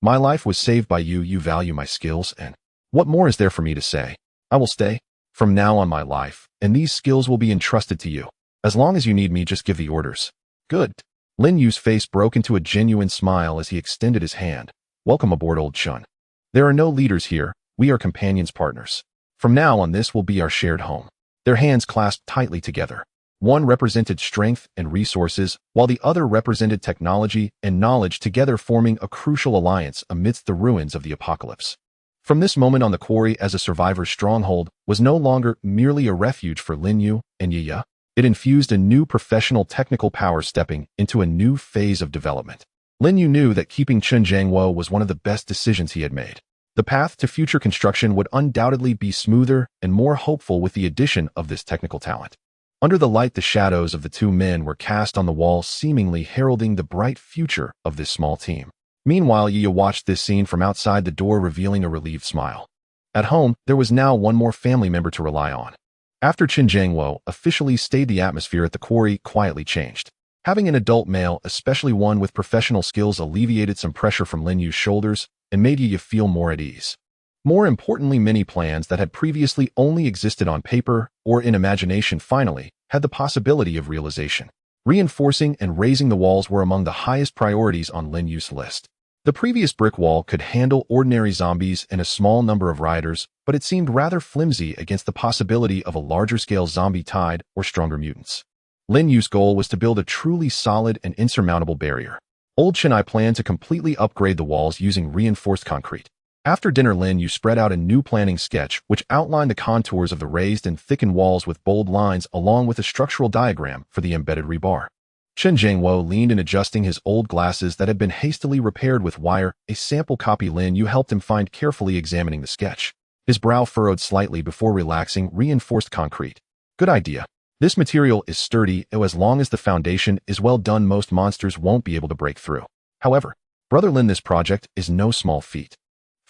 My life was saved by you. You value my skills, and what more is there for me to say? I will stay. From now on, my life and these skills will be entrusted to you. As long as you need me, just give the orders. Good. Lin Yue's face broke into a genuine smile as he extended his hand. Welcome aboard, old Chun. There are no leaders here. We are companions, partners. From now on, this will be our shared home. Their hands clasped tightly together. One represented strength and resources, while the other represented technology and knowledge, together forming a crucial alliance amidst the ruins of the apocalypse. From this moment on, the quarry as a survivor's stronghold was no longer merely a refuge for Lin Yue and Yi. It infused a new professional technical power, stepping into a new phase of development. Lin Yue knew that keeping Chen Jiangwo was one of the best decisions he had made. The path to future construction would undoubtedly be smoother and more hopeful with the addition of this technical talent. Under the light, the shadows of the two men were cast on the wall, seemingly heralding the bright future of this small team. Meanwhile, Yi watched this scene from outside the door, revealing a relieved smile. At home, there was now one more family member to rely on. After Chen Jiangwo officially stayed, the atmosphere at the quarry quietly changed. Having an adult male, especially one with professional skills, alleviated some pressure from Lin Yue's shoulders and made Yi feel more at ease. More importantly, many plans that had previously only existed on paper or in imagination finally had the possibility of realization. Reinforcing and raising the walls were among the highest priorities on Lin Yue's list. The previous brick wall could handle ordinary zombies and a small number of rioters, but it seemed rather flimsy against the possibility of a larger-scale zombie tide or stronger mutants. Lin Yue's goal was to build a truly solid and insurmountable barrier. Old Chen I planned to completely upgrade the walls using reinforced concrete. After dinner, Lin Yue spread out a new planning sketch which outlined the contours of the raised and thickened walls with bold lines, along with a structural diagram for the embedded rebar. Chen Jiangwo leaned in, adjusting his old glasses that had been hastily repaired with wire, a sample copy Lin Yue helped him find, carefully examining the sketch. His brow furrowed slightly before relaxing. Reinforced concrete. Good idea. This material is sturdy, and as long as the foundation is well done, most monsters won't be able to break through. However, Brother Lin, this project is no small feat.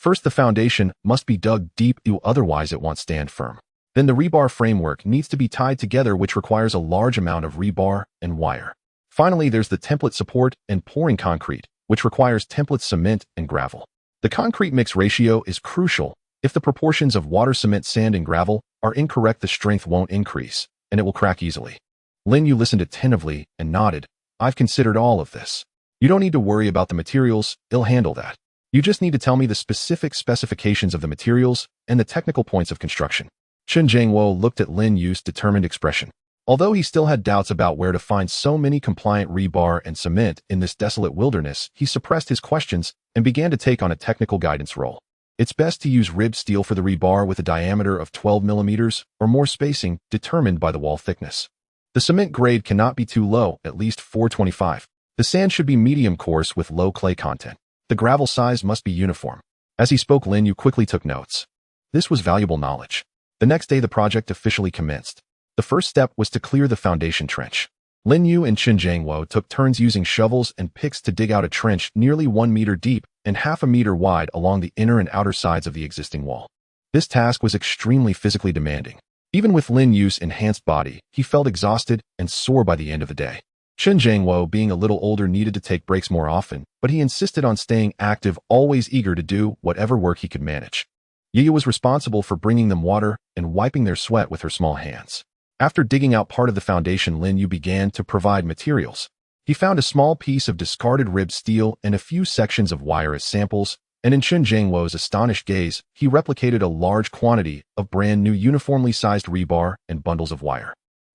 First, the foundation must be dug deep, otherwise it won't stand firm. Then the rebar framework needs to be tied together, which requires a large amount of rebar and wire. Finally, there's the template support and pouring concrete, which requires template cement and gravel. The concrete mix ratio is crucial. If the proportions of water, cement, sand, and gravel are incorrect, the strength won't increase, and it will crack easily. Lin Yue listened attentively and nodded. I've considered all of this. You don't need to worry about the materials, they'll handle that. You just need to tell me the specific specifications of the materials and the technical points of construction. Chen Jiangwo looked at Lin Yue's determined expression. Although he still had doubts about where to find so many compliant rebar and cement in this desolate wilderness, he suppressed his questions and began to take on a technical guidance role. It's best to use ribbed steel for the rebar with a diameter of 12 millimeters or more, spacing determined by the wall thickness. The cement grade cannot be too low, at least 425. The sand should be medium coarse with low clay content. The gravel size must be uniform. As he spoke, Lin Yue quickly took notes. This was valuable knowledge. The next day, the project officially commenced. The first step was to clear the foundation trench. Lin Yue and Chen Jiangwo took turns using shovels and picks to dig out a trench nearly 1 meter deep and half a meter wide along the inner and outer sides of the existing wall. This task was extremely physically demanding. Even with Lin Yue's enhanced body, he felt exhausted and sore by the end of the day. Chen Jiangwo, being a little older, needed to take breaks more often, but he insisted on staying active, always eager to do whatever work he could manage. Yue was responsible for bringing them water and wiping their sweat with her small hands. After digging out part of the foundation, Lin Yue began to provide materials. He found a small piece of discarded ribbed steel and a few sections of wire as samples, and in Chen Jiangwo's astonished gaze, he replicated a large quantity of brand new uniformly sized rebar and bundles of wire.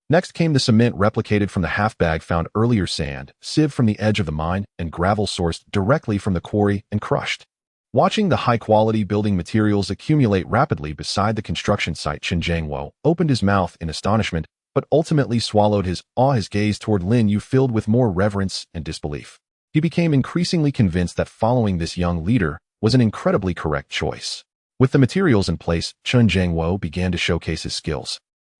Next came the cement replicated from the half-bag found earlier, sand, sieved from the edge of the mine, and gravel sourced directly from the quarry and crushed. Watching the high-quality building materials accumulate rapidly beside the construction site, Chen Jiangwo opened his mouth in astonishment, but ultimately swallowed his awe. His gaze toward Lin Yue filled with more reverence and disbelief. He became increasingly convinced that following this young leader was an incredibly correct choice. With the materials in place, Chen Jiangwo began to showcase his skills.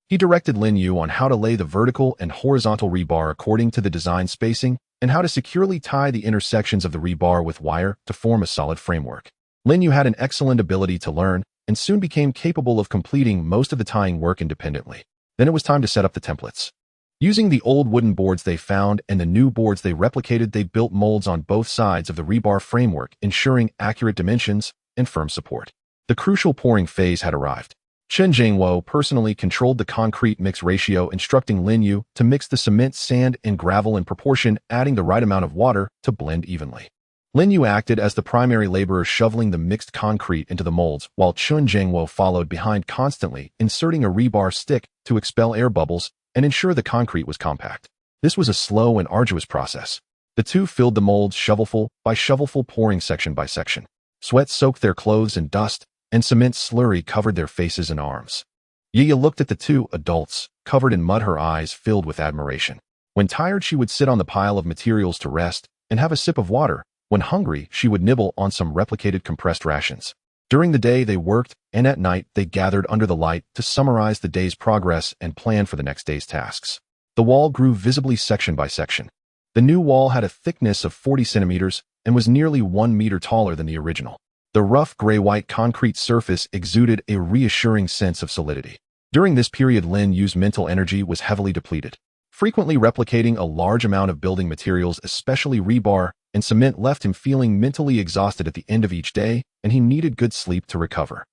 He directed Lin Yue on how to lay the vertical and horizontal rebar according to the design spacing and how to securely tie the intersections of the rebar with wire to form a solid framework. Lin Yue had an excellent ability to learn and soon became capable of completing most of the tying work independently. Then it was time to set up the templates. Using the old wooden boards they found and the new boards they replicated, they built molds on both sides of the rebar framework, ensuring accurate dimensions and firm support. The crucial pouring phase had arrived. Chen Jiangwo personally controlled the concrete mix ratio, instructing Lin Yue to mix the cement, sand, and gravel in proportion, adding the right amount of water to blend evenly. Lin Yue acted as the primary laborer, shoveling the mixed concrete into the molds, while Chen Jiangwo followed behind, constantly inserting a rebar stick to expel air bubbles and ensure the concrete was compact. This was a slow and arduous process. The two filled the molds shovelful by shovelful, pouring section by section. Sweat soaked their clothes and dust, and cement slurry covered their faces and arms. Yue looked at the two adults, covered in mud, her eyes filled with admiration. When tired, she would sit on the pile of materials to rest and have a sip of water. When hungry, she would nibble on some replicated compressed rations. During the day, they worked, and at night, they gathered under the light to summarize the day's progress and plan for the next day's tasks. The wall grew visibly section by section. The new wall had a thickness of 40 centimeters and was nearly 1 meter taller than the original. The rough gray-white concrete surface exuded a reassuring sense of solidity. During this period, Lin Yue's mental energy was heavily depleted. Frequently replicating a large amount of building materials, especially rebar and cement, left him feeling mentally exhausted at the end of each day, and he needed good sleep to recover.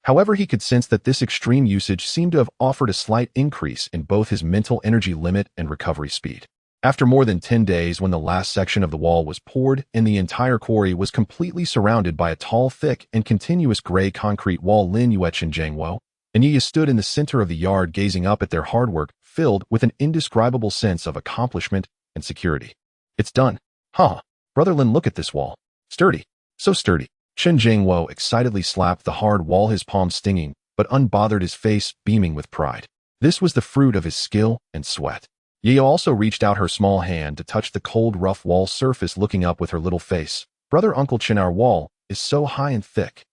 However, he could sense that this extreme usage seemed to have offered a slight increase in both his mental energy limit and recovery speed. After more than 10 days, when the last section of the wall was poured and the entire quarry was completely surrounded by a tall, thick, and continuous gray concrete wall, Lin Yue, Chen Jiangwo, and Yue stood in the center of the yard, gazing up at their hard work, filled with an indescribable sense of accomplishment and security. "It's done. Huh. Brother Lin, look at this wall. Sturdy. So sturdy." Chen Jiangwo excitedly slapped the hard wall, his palms stinging, but unbothered, his face beaming with pride. This was the fruit of his skill and sweat. Yue also reached out her small hand to touch the cold, rough wall surface, looking up with her little face. "Brother Uncle Chen, our wall is so high and thick.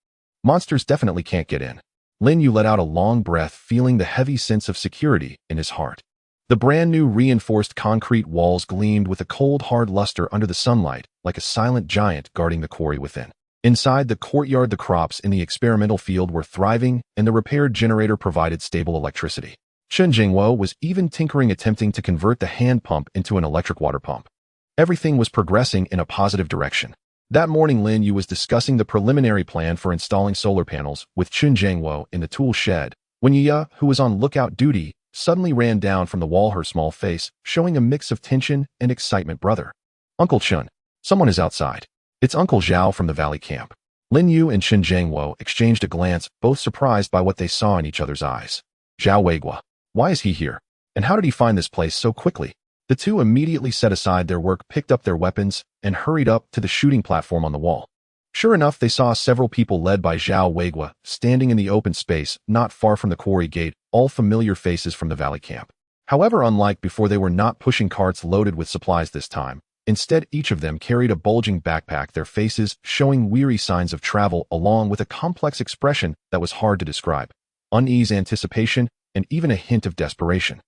Monsters definitely can't get in." Lin Yue let out a long breath, feeling the heavy sense of security in his heart. The brand new reinforced concrete walls gleamed with a cold, hard luster under the sunlight, like a silent giant guarding the quarry within. Inside the courtyard, the crops in the experimental field were thriving, and the repaired generator provided stable electricity. Chen Jiangwo was even tinkering, attempting to convert the hand pump into an electric water pump. Everything was progressing in a positive direction. That morning, Lin Yue was discussing the preliminary plan for installing solar panels with Chen Jiangwo in the tool shed, when Yue, who was on lookout duty, suddenly ran down from the wall, her small face showing a mix of tension and excitement. "Brother, Uncle Chen, someone is outside. It's Uncle Zhao from the valley camp." Lin Yue and Chen Jiangwo exchanged a glance, both surprised by what they saw in each other's eyes. "Zhao Weigua. Why is he here? And how did he find this place so quickly?" The two immediately set aside their work, picked up their weapons, and hurried up to the shooting platform on the wall. Sure enough, they saw several people led by Zhao Weigua standing in the open space not far from the quarry gate, all familiar faces from the valley camp. However, unlike before, they were not pushing carts loaded with supplies this time. Instead, each of them carried a bulging backpack, their faces showing weary signs of travel, along with a complex expression that was hard to describe: unease, anticipation, and even a hint of desperation.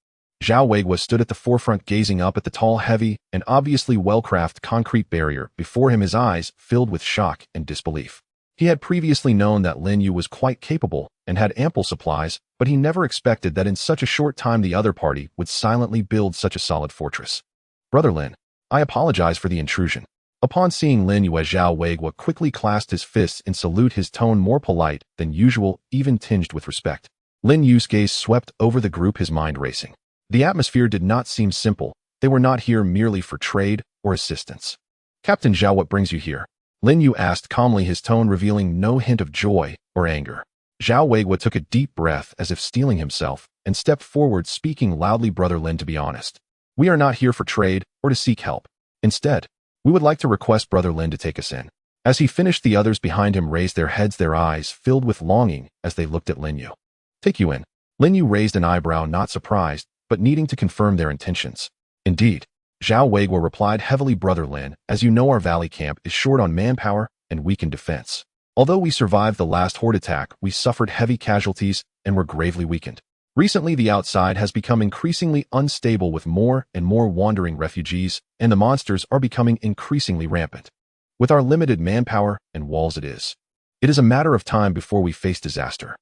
Zhao Weigua stood at the forefront, gazing up at the tall, heavy, and obviously well-crafted concrete barrier before him, his eyes filled with shock and disbelief. He had previously known that Lin Yue was quite capable and had ample supplies, but he never expected that in such a short time the other party would silently build such a solid fortress. Brother Lin, I apologize for the intrusion. Upon seeing Lin Yue, Zhao Weiguo quickly clasped his fists in salute, his tone more polite than usual, even tinged with respect. Lin Yue's gaze swept over the group, his mind racing. The atmosphere did not seem simple. They were not here merely for trade or assistance. Captain Zhao, what brings you here? Lin Yue asked calmly, his tone revealing no hint of joy or anger. Zhao Weiguo took a deep breath as if steeling himself and stepped forward, speaking loudly. Brother Lin, to be honest, we are not here for trade or to seek help. Instead, we would like to request Brother Lin to take us in. As he finished, the others behind him raised their heads, their eyes filled with longing as they looked at Lin Yue. Take you in? Lin Yue raised an eyebrow, not surprised, but needing to confirm their intentions. Indeed, Zhao Weiguo replied heavily. Brother Lin, as you know, our valley camp is short on manpower and weak in defense. Although we survived the last horde attack, we suffered heavy casualties and were gravely weakened. Recently, the outside has become increasingly unstable with more and more wandering refugees, and the monsters are becoming increasingly rampant. With our limited manpower and walls, it is a matter of time before we face disaster.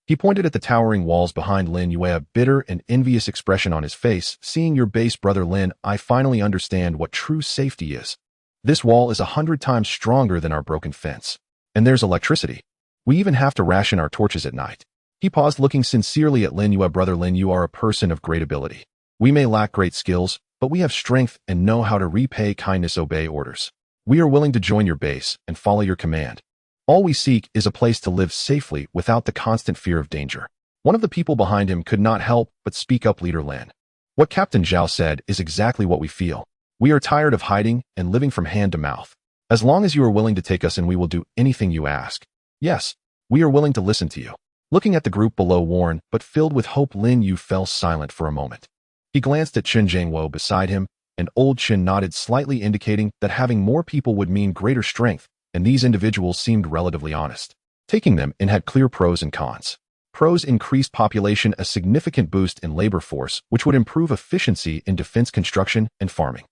He pointed at the towering walls behind Lin Yue, a bitter and envious expression on his face. Seeing your base, Brother Lin, I finally understand what true safety is. This wall is 100 times stronger than our broken fence. And there's electricity. We even have to ration our torches at night. He paused, looking sincerely at Lin Yue. Brother Lin, you are a person of great ability. We may lack great skills, but we have strength and know how to repay kindness, obey orders. We are willing to join your base and follow your command. All we seek is a place to live safely without the constant fear of danger. One of the people behind him could not help but speak up. Leader Lin, what Captain Zhao said is exactly what we feel. We are tired of hiding and living from hand to mouth. As long as you are willing to take us in, we will do anything you ask. Yes, we are willing to listen to you. Looking at the group below, worn but filled with hope, Lin Yue fell silent for a moment. He glanced at Chen Zhangwo beside him, and old Chen nodded slightly, indicating that having more people would mean greater strength, and these individuals seemed relatively honest. Taking them in had clear pros and cons. Pros: increased population, a significant boost in labor force, which would improve efficiency in defense construction and farming.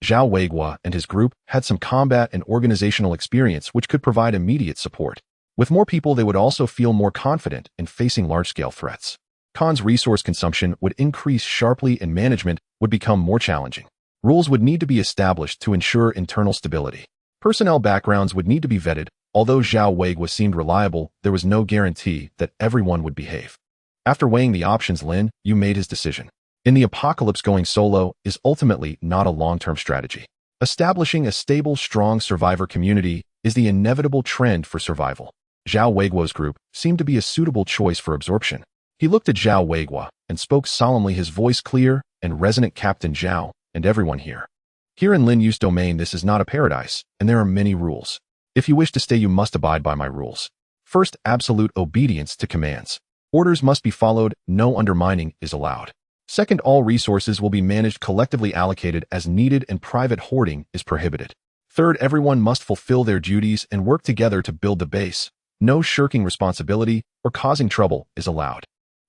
Zhao Weiguo and his group had some combat and organizational experience which could provide immediate support. With more people, they would also feel more confident in facing large-scale threats. Cons: resource consumption would increase sharply and management would become more challenging. Rules would need to be established to ensure internal stability. Personnel backgrounds would need to be vetted. Although Zhao Weiguo seemed reliable, there was no guarantee that everyone would behave. After weighing the options, Lin Yue made his decision. In the apocalypse, going solo is ultimately not a long-term strategy. Establishing a stable, strong survivor community is the inevitable trend for survival. Zhao Weiguo's group seemed to be a suitable choice for absorption. He looked at Zhao Weiguo and spoke solemnly, his voice clear and resonant. Captain Zhao and everyone here. Here in Lin Yue's domain, this is not a paradise, and there are many rules. If you wish to stay, you must abide by my rules. First, absolute obedience to commands. Orders must be followed, no undermining is allowed. Second, all resources will be managed collectively, allocated as needed, and private hoarding is prohibited. Third, everyone must fulfill their duties and work together to build the base. No shirking responsibility or causing trouble is allowed.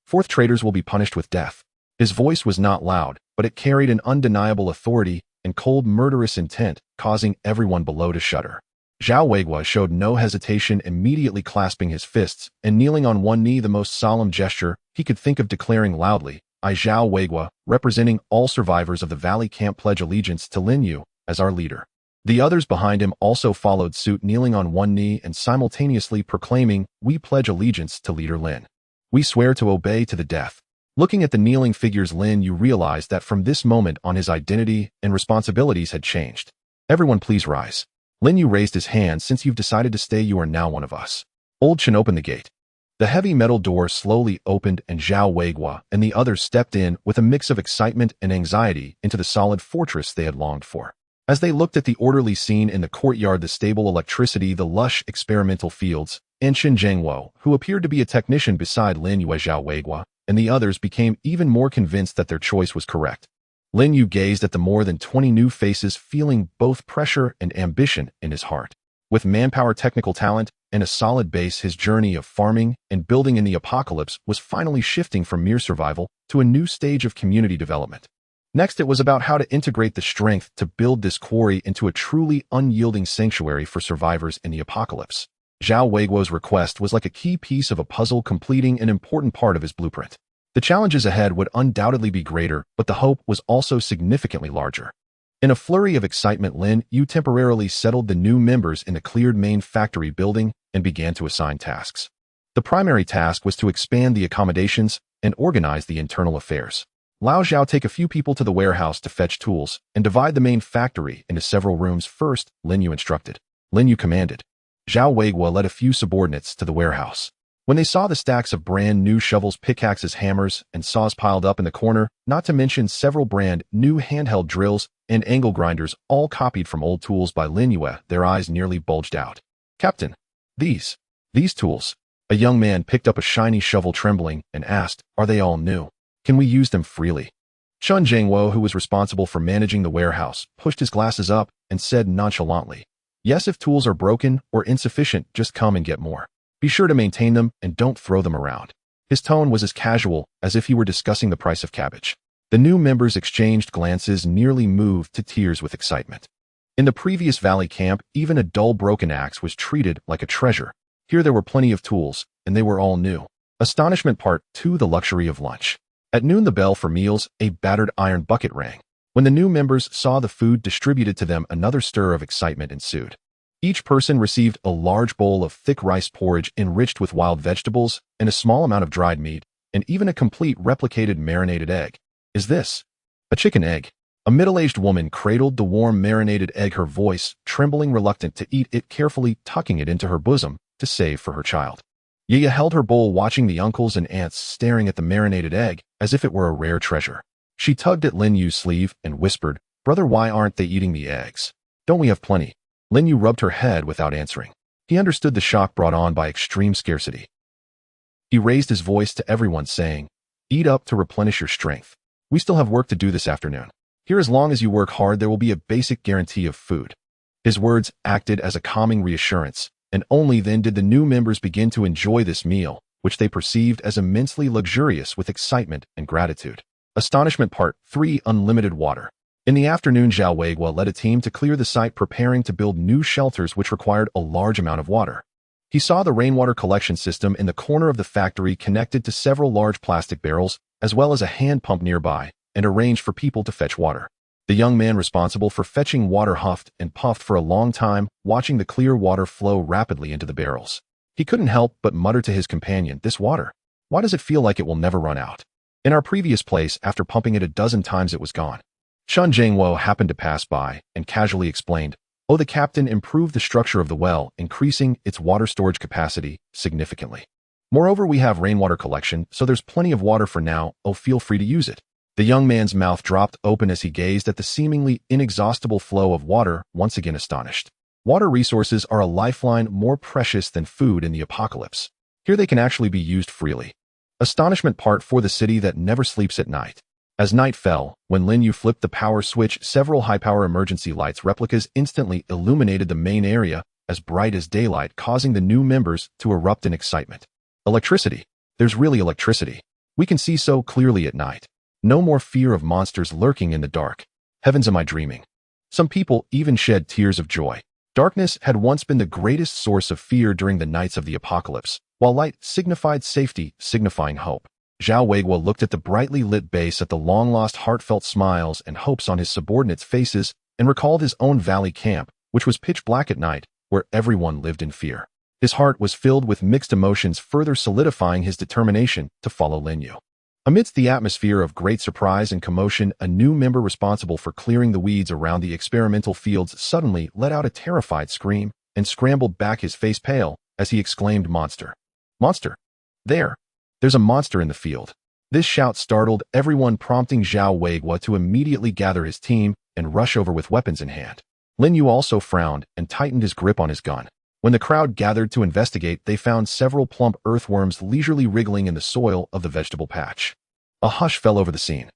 Fourth, traitors will be punished with death. His voice was not loud, but it carried an undeniable authority and cold, murderous intent, causing everyone below to shudder. Zhao Weiguo showed no hesitation, immediately clasping his fists and kneeling on one knee, the most solemn gesture he could think of, declaring loudly, I, Zhao Weiguo, representing all survivors of the Valley Camp, pledge allegiance to Lin Yue as our leader. The others behind him also followed suit, kneeling on one knee and simultaneously proclaiming, we pledge allegiance to Leader Lin. We swear to obey to the death. Looking at the kneeling figures, Lin Yue realized that from this moment on his identity and responsibilities had changed. Everyone please rise. Lin Yue raised his hand. Since you've decided to stay, you are now one of us. Old Chen opened the gate. The heavy metal door slowly opened and Zhao Weiguo and the others stepped in with a mix of excitement and anxiety into the solid fortress they had longed for. As they looked at the orderly scene in the courtyard, the stable electricity, the lush experimental fields, and Chen Zhangwo, who appeared to be a technician beside Lin Yue, Zhao Weiguo, and the others became even more convinced that their choice was correct. Lin Yue gazed at the more than 20 new faces, feeling both pressure and ambition in his heart. With manpower, technical talent, and a solid base, his journey of farming and building in the apocalypse was finally shifting from mere survival to a new stage of community development. Next, it was about how to integrate the strength to build this quarry into a truly unyielding sanctuary for survivors in the apocalypse. Zhao Weiguo's request was like a key piece of a puzzle, completing an important part of his blueprint. The challenges ahead would undoubtedly be greater, but the hope was also significantly larger. In a flurry of excitement, Lin Yue temporarily settled the new members in the cleared main factory building and began to assign tasks. The primary task was to expand the accommodations and organize the internal affairs. Lao Zhao take a few people to the warehouse to fetch tools and divide the main factory into several rooms. First, Lin Yue instructed. Lin Yue commanded. Zhao Weiguo led a few subordinates to the warehouse. When they saw the stacks of brand new shovels, pickaxes, hammers, and saws piled up in the corner, not to mention several brand new handheld drills and angle grinders, all copied from old tools by Lin Yue, their eyes nearly bulged out. Captain, these tools. A young man picked up a shiny shovel trembling and asked, are they all new? Can we use them freely? Chun Jingwo, who was responsible for managing the warehouse, pushed his glasses up and said nonchalantly, yes, if tools are broken or insufficient, just come and get more. Be sure to maintain them and don't throw them around. His tone was as casual as if he were discussing the price of cabbage. The new members exchanged glances, nearly moved to tears with excitement. In the previous valley camp, even a dull broken axe was treated like a treasure. Here there were plenty of tools, and they were all new. Astonishment Part 2: The Luxury of Lunch. At noon, the bell for meals, a battered iron bucket, rang. When the new members saw the food distributed to them, another stir of excitement ensued. Each person received a large bowl of thick rice porridge enriched with wild vegetables and a small amount of dried meat, and even a complete replicated marinated egg. Is this a chicken egg? A middle-aged woman cradled the warm marinated egg, her voice trembling, reluctant to eat it, carefully tucking it into her bosom to save for her child. Yaya held her bowl, watching the uncles and aunts staring at the marinated egg as if it were a rare treasure. She tugged at Lin Yue's sleeve and whispered, brother, why aren't they eating the eggs? Don't we have plenty? Lin Yue rubbed her head without answering. He understood the shock brought on by extreme scarcity. He raised his voice to everyone, saying, eat up to replenish your strength. We still have work to do this afternoon. Here, as long as you work hard, there will be a basic guarantee of food. His words acted as a calming reassurance, and only then did the new members begin to enjoy this meal, which they perceived as immensely luxurious, with excitement and gratitude. Astonishment Part 3: Unlimited Water. In the afternoon, Zhao Weiguo led a team to clear the site, preparing to build new shelters which required a large amount of water. He saw the rainwater collection system in the corner of the factory connected to several large plastic barrels, as well as a hand pump nearby, and arranged for people to fetch water. The young man responsible for fetching water huffed and puffed for a long time, watching the clear water flow rapidly into the barrels. He couldn't help but mutter to his companion, this water, why does it feel like it will never run out? In our previous place, after pumping it a dozen times, it was gone. Chun Jingwo happened to pass by and casually explained, oh, the captain improved the structure of the well, increasing its water storage capacity significantly. Moreover, we have rainwater collection, so there's plenty of water for now. Oh, feel free to use it. The young man's mouth dropped open as he gazed at the seemingly inexhaustible flow of water, once again astonished. Water resources are a lifeline more precious than food in the apocalypse. Here they can actually be used freely. Astonishment Part 4: The City That Never Sleeps at Night. As night fell, when Lin Yue flipped the power switch, several high-power emergency lights replicas instantly illuminated the main area, as bright as daylight, causing the new members to erupt in excitement. Electricity. There's really electricity. We can see so clearly at night. No more fear of monsters lurking in the dark. Heavens, am I dreaming? Some people even shed tears of joy. Darkness had once been the greatest source of fear during the nights of the apocalypse, while light signified safety, signifying hope. Zhao Weiguo looked at the brightly lit base, at the long-lost heartfelt smiles and hopes on his subordinates' faces, and recalled his own valley camp, which was pitch black at night, where everyone lived in fear. His heart was filled with mixed emotions, further solidifying his determination to follow Lin Yue. Amidst the atmosphere of great surprise and commotion, a new member responsible for clearing the weeds around the experimental fields suddenly let out a terrified scream and scrambled back, his face pale, as he exclaimed, monster! Monster! There's a monster in the field. This shout startled everyone, prompting Zhao Weiguo to immediately gather his team and rush over with weapons in hand. Lin Yue also frowned and tightened his grip on his gun. When the crowd gathered to investigate, they found several plump earthworms leisurely wriggling in the soil of the vegetable patch. A hush fell over the scene.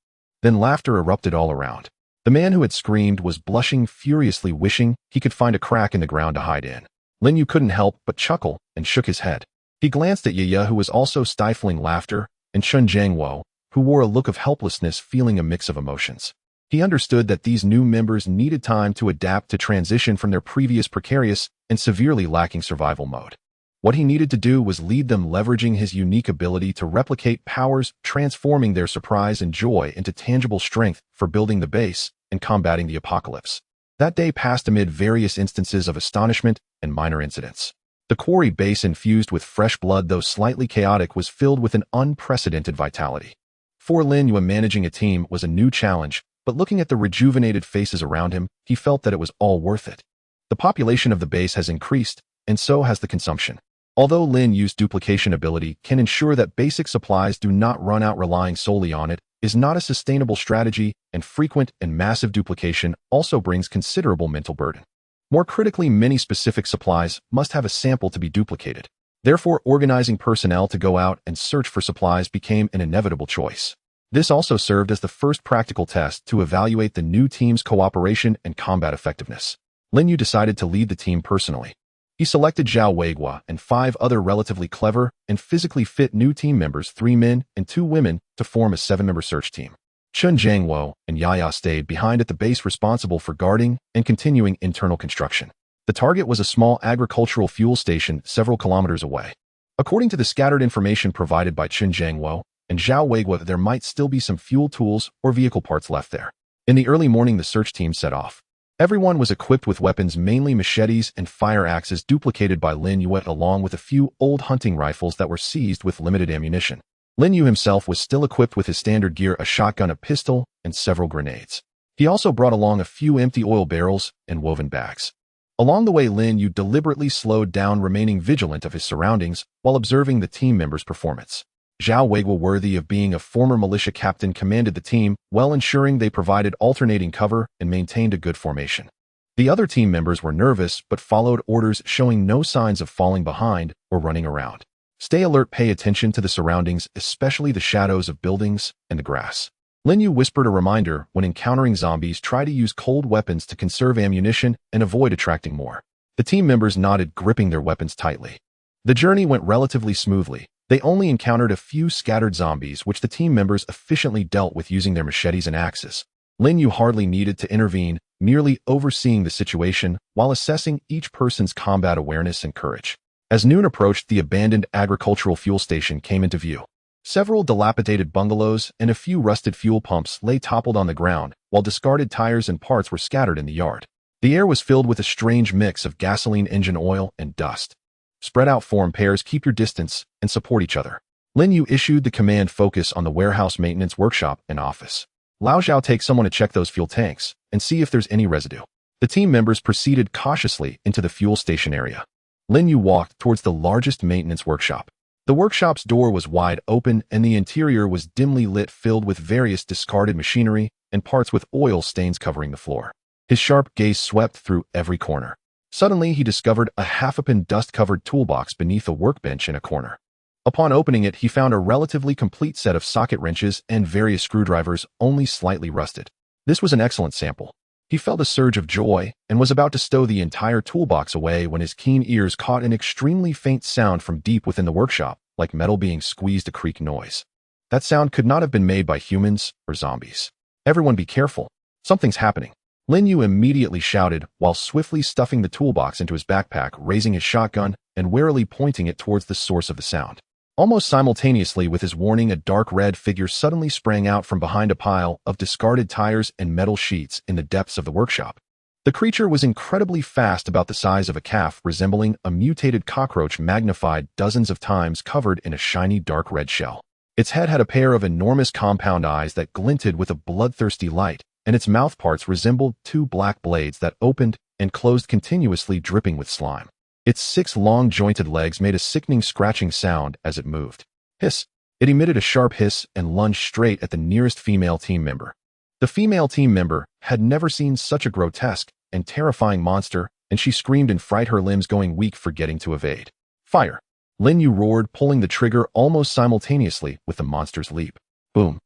Then laughter erupted all around. The man who had screamed was blushing furiously, wishing he could find a crack in the ground to hide in. Lin Yue couldn't help but chuckle and shook his head. He glanced at Yaya, who was also stifling laughter, and Chun Jingwo, who wore a look of helplessness, feeling a mix of emotions. He understood that these new members needed time to adapt to transition from their previous precarious and severely lacking survival mode. What he needed to do was lead them, leveraging his unique ability to replicate powers, transforming their surprise and joy into tangible strength for building the base and combating the apocalypse. That day passed amid various instances of astonishment and minor incidents. The quarry base, infused with fresh blood though slightly chaotic, was filled with an unprecedented vitality. For Lin Yue, managing a team was a new challenge, but looking at the rejuvenated faces around him, he felt that it was all worth it. The population of the base has increased, and so has the consumption. Although Lin Yue's duplication ability can ensure that basic supplies do not run out, relying solely on it is not a sustainable strategy, and frequent and massive duplication also brings considerable mental burden. More critically, many specific supplies must have a sample to be duplicated. Therefore, organizing personnel to go out and search for supplies became an inevitable choice. This also served as the first practical test to evaluate the new team's cooperation and combat effectiveness. Lin Yue decided to lead the team personally. He selected Zhao Weiguo and 5 other relatively clever and physically fit new team members, 3 men and 2 women, to form a 7-member search team. Chun Jiangwo and Yaya stayed behind at the base, responsible for guarding and continuing internal construction. The target was a small agricultural fuel station several kilometers away. According to the scattered information provided by Chun Jiangwo and Zhao Weiguo, there might still be some fuel tools or vehicle parts left there. In the early morning, the search team set off. Everyone was equipped with weapons, mainly machetes and fire axes duplicated by Lin Yue, along with a few old hunting rifles that were seized with limited ammunition. Lin Yue himself was still equipped with his standard gear, a shotgun, a pistol, and several grenades. He also brought along a few empty oil barrels and woven bags. Along the way, Lin Yue deliberately slowed down, remaining vigilant of his surroundings while observing the team members' performance. Zhao Weiguo, worthy of being a former militia captain, commanded the team, while ensuring they provided alternating cover and maintained a good formation. The other team members were nervous but followed orders, showing no signs of falling behind or running around. Stay alert, pay attention to the surroundings, especially the shadows of buildings and the grass. Lin Yue whispered a reminder when encountering zombies: try to use cold weapons to conserve ammunition and avoid attracting more. The team members nodded, gripping their weapons tightly. The journey went relatively smoothly. They only encountered a few scattered zombies, which the team members efficiently dealt with using their machetes and axes. Lin Yue hardly needed to intervene, merely overseeing the situation while assessing each person's combat awareness and courage. As noon approached, the abandoned agricultural fuel station came into view. Several dilapidated bungalows and a few rusted fuel pumps lay toppled on the ground, while discarded tires and parts were scattered in the yard. The air was filled with a strange mix of gasoline, engine oil, and dust. Spread out, form pairs, keep your distance, and support each other. Lin Yue issued the command: focus on the warehouse, maintenance, workshop, and office. Lao Zhao, take someone to check those fuel tanks and see if there's any residue. The team members proceeded cautiously into the fuel station area. Lin Yue walked towards the largest maintenance workshop. The workshop's door was wide open and the interior was dimly lit, filled with various discarded machinery and parts with oil stains covering the floor. His sharp gaze swept through every corner. Suddenly, he discovered a half-open dust-covered toolbox beneath a workbench in a corner. Upon opening it, he found a relatively complete set of socket wrenches and various screwdrivers, only slightly rusted. This was an excellent sample. He felt a surge of joy and was about to stow the entire toolbox away when his keen ears caught an extremely faint sound from deep within the workshop, like metal being squeezed, a creak noise. That sound could not have been made by humans or zombies. Everyone be careful. Something's happening. Lin Yue immediately shouted while swiftly stuffing the toolbox into his backpack, raising his shotgun and warily pointing it towards the source of the sound. Almost simultaneously with his warning, a dark red figure suddenly sprang out from behind a pile of discarded tires and metal sheets in the depths of the workshop. The creature was incredibly fast, about the size of a calf, resembling a mutated cockroach magnified dozens of times, covered in a shiny dark red shell. Its head had a pair of enormous compound eyes that glinted with a bloodthirsty light, and its mouthparts resembled 2 black blades that opened and closed continuously, dripping with slime. Its 6 long jointed legs made a sickening scratching sound as it moved. Hiss! It emitted a sharp hiss and lunged straight at the nearest female team member. The female team member had never seen such a grotesque and terrifying monster, and she screamed in fright, her limbs going weak, forgetting to evade. Fire! Lin Yue roared, pulling the trigger almost simultaneously with the monster's leap. Boom!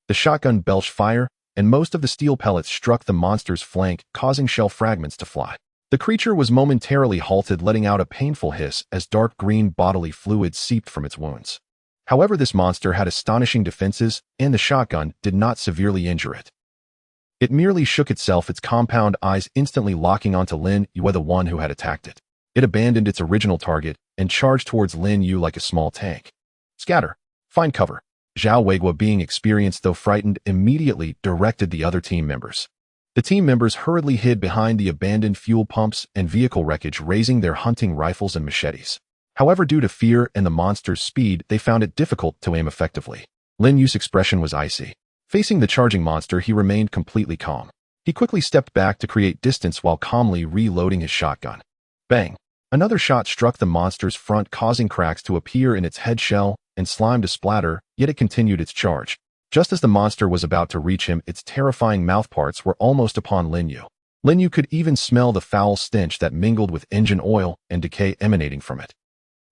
The shotgun belched fire, and most of the steel pellets struck the monster's flank, causing shell fragments to fly. The creature was momentarily halted, letting out a painful hiss as dark green bodily fluid seeped from its wounds. However, this monster had astonishing defenses, and the shotgun did not severely injure it. It merely shook itself, its compound eyes instantly locking onto Lin Yue, the one who had attacked it. It abandoned its original target and charged towards Lin Yue like a small tank. Scatter! Find cover! Zhao Weiguo, being experienced though frightened, immediately directed the other team members. The team members hurriedly hid behind the abandoned fuel pumps and vehicle wreckage, raising their hunting rifles and machetes. However, due to fear and the monster's speed, they found it difficult to aim effectively. Lin Yue's expression was icy. Facing the charging monster, he remained completely calm. He quickly stepped back to create distance while calmly reloading his shotgun. Bang! Another shot struck the monster's front, causing cracks to appear in its head shell and slime to splatter, yet it continued its charge. Just as the monster was about to reach him, its terrifying mouthparts were almost upon Lin Yue. Lin Yue could even smell the foul stench that mingled with engine oil and decay emanating from it.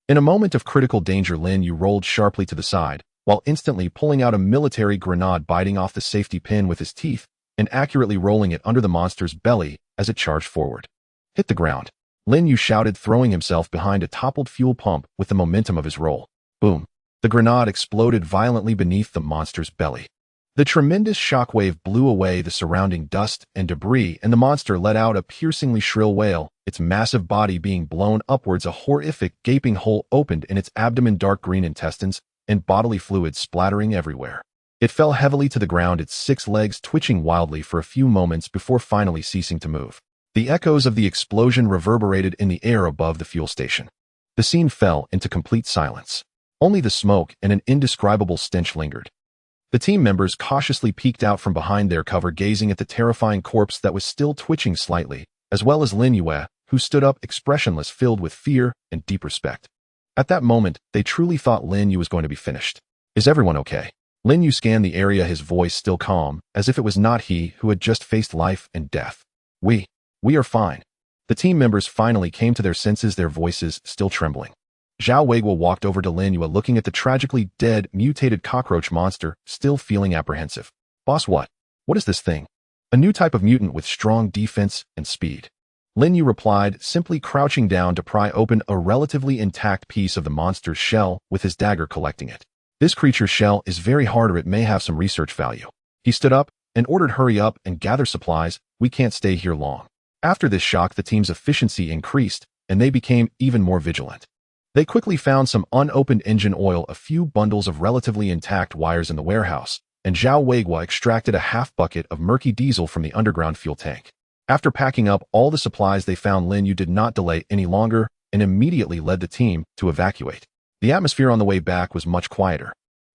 In a moment of critical danger, Lin Yue rolled sharply to the side, while instantly pulling out a military grenade, biting off the safety pin with his teeth and accurately rolling it under the monster's belly as it charged forward. Hit the ground, Lin Yue shouted, throwing himself behind a toppled fuel pump with the momentum of his roll. Boom! The grenade exploded violently beneath the monster's belly. The tremendous shockwave blew away the surrounding dust and debris, and the monster let out a piercingly shrill wail, its massive body being blown upwards. A horrific gaping hole opened in its abdomen, dark green intestines and bodily fluids splattering everywhere. It fell heavily to the ground, its 6 legs twitching wildly for a few moments before finally ceasing to move. The echoes of the explosion reverberated in the air above the fuel station. The scene fell into complete silence. Only the smoke and an indescribable stench lingered. The team members cautiously peeked out from behind their cover, gazing at the terrifying corpse that was still twitching slightly, as well as Lin Yue, who stood up expressionless, filled with fear and deep respect. At that moment, they truly thought Lin Yue was going to be finished. Is everyone okay? Lin Yue scanned the area, his voice still calm, as if it was not he who had just faced life and death. We are fine. The team members finally came to their senses, their voices still trembling. Zhao Weiguo walked over to Lin Yue, looking at the tragically dead, mutated cockroach monster, still feeling apprehensive. Boss, what? What is this thing? A new type of mutant with strong defense and speed. Lin Yue replied, simply crouching down to pry open a relatively intact piece of the monster's shell with his dagger, collecting it. This creature's shell is very hard, or it may have some research value. He stood up and ordered, hurry up and gather supplies, we can't stay here long. After this shock, the team's efficiency increased, and they became even more vigilant. They quickly found some unopened engine oil, a few bundles of relatively intact wires in the warehouse, and Zhao Weiguo extracted a half bucket of murky diesel from the underground fuel tank. After packing up all the supplies, they found Lin Yue did not delay any longer and immediately led the team to evacuate. The atmosphere on the way back was much quieter.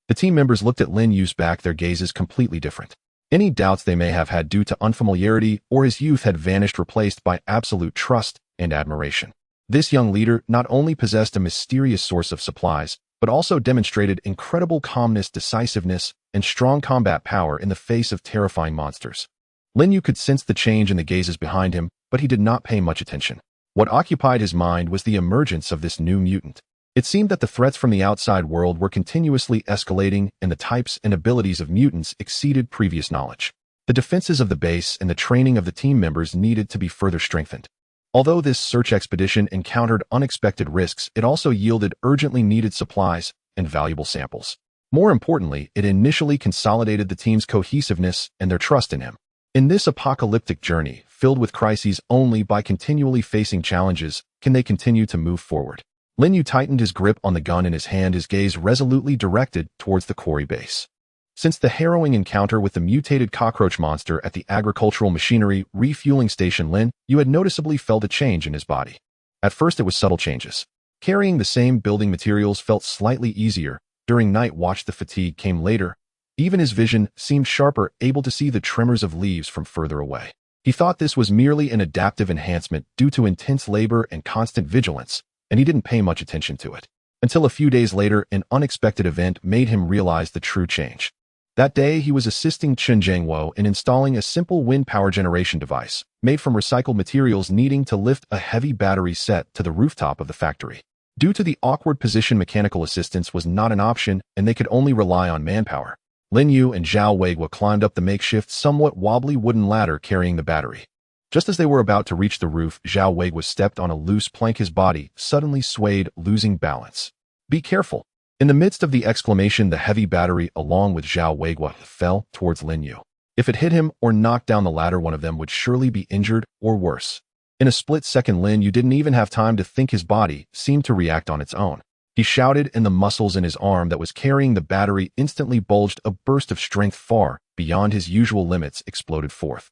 The team members looked at Lin Yue's back, their gazes completely different. Any doubts they may have had due to unfamiliarity or his youth had vanished, replaced by absolute trust and admiration. This young leader not only possessed a mysterious source of supplies, but also demonstrated incredible calmness, decisiveness, and strong combat power in the face of terrifying monsters. Lin Yue could sense the change in the gazes behind him, but he did not pay much attention. What occupied his mind was the emergence of this new mutant. It seemed that the threats from the outside world were continuously escalating, and the types and abilities of mutants exceeded previous knowledge. The defenses of the base and the training of the team members needed to be further strengthened. Although this search expedition encountered unexpected risks, it also yielded urgently needed supplies and valuable samples. More importantly, it initially consolidated the team's cohesiveness and their trust in him. In this apocalyptic journey, filled with crises, only by continually facing challenges can they continue to move forward. Lin Yue tightened his grip on the gun in his hand, his gaze resolutely directed towards the quarry base. Since the harrowing encounter with the mutated cockroach monster at the agricultural machinery refueling station, Lin Yue had noticeably felt a change in his body. At first it was subtle changes. Carrying the same building materials felt slightly easier. During night watch, the fatigue came later. Even his vision seemed sharper, able to see the tremors of leaves from further away. He thought this was merely an adaptive enhancement due to intense labor and constant vigilance, and he didn't pay much attention to it. Until a few days later, an unexpected event made him realize the true change. That day, he was assisting Chen Jiangwo in installing a simple wind power generation device, made from recycled materials, needing to lift a heavy battery set to the rooftop of the factory. Due to the awkward position, mechanical assistance was not an option, and they could only rely on manpower. Lin Yue and Zhao Weiguo climbed up the makeshift, somewhat wobbly wooden ladder carrying the battery. Just as they were about to reach the roof, Zhao Weiguo stepped on a loose plank. His body suddenly swayed, losing balance. Be careful! In the midst of the exclamation, the heavy battery, along with Zhao Weiguo, fell towards Lin Yue. If it hit him or knocked down the ladder, one of them would surely be injured or worse. In a split second, Lin Yue didn't even have time to think. His body seemed to react on its own. He shouted, and the muscles in his arm that was carrying the battery instantly bulged. A burst of strength far beyond his usual limits exploded forth.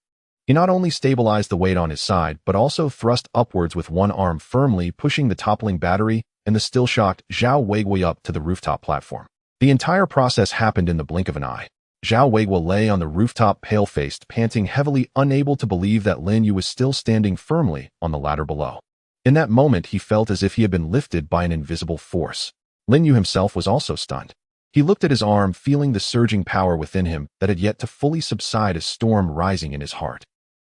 He not only stabilized the weight on his side, but also thrust upwards with one arm, firmly pushing the toppling battery and the still-shocked Zhao Weiguo up to the rooftop platform. The entire process happened in the blink of an eye. Zhao Weiguo lay on the rooftop, pale-faced, panting heavily, unable to believe that Lin Yue was still standing firmly on the ladder below. In that moment, he felt as if he had been lifted by an invisible force. Lin Yue himself was also stunned. He looked at his arm, feeling the surging power within him that had yet to fully subside, a storm rising in his heart.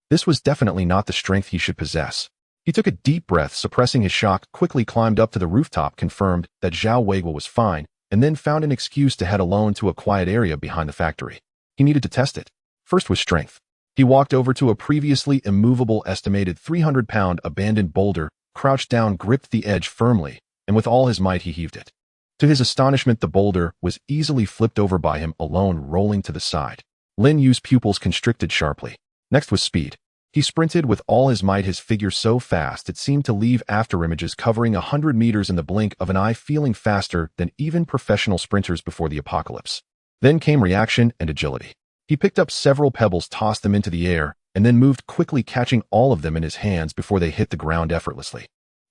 This was definitely not the strength he should possess. He took a deep breath, suppressing his shock, quickly climbed up to the rooftop, confirmed that Zhao Weiguo was fine, and then found an excuse to head alone to a quiet area behind the factory. He needed to test it. First was strength. He walked over to a previously immovable, estimated 300-pound abandoned boulder, crouched down, gripped the edge firmly, and with all his might he heaved it. To his astonishment, the boulder was easily flipped over by him alone, rolling to the side. Lin Yue's pupils constricted sharply. Next was speed. He sprinted with all his might, his figure so fast it seemed to leave afterimages, covering 100 meters in the blink of an eye, feeling faster than even professional sprinters before the apocalypse. Then came reaction and agility. He picked up several pebbles, tossed them into the air, and then moved quickly, catching all of them in his hands before they hit the ground effortlessly.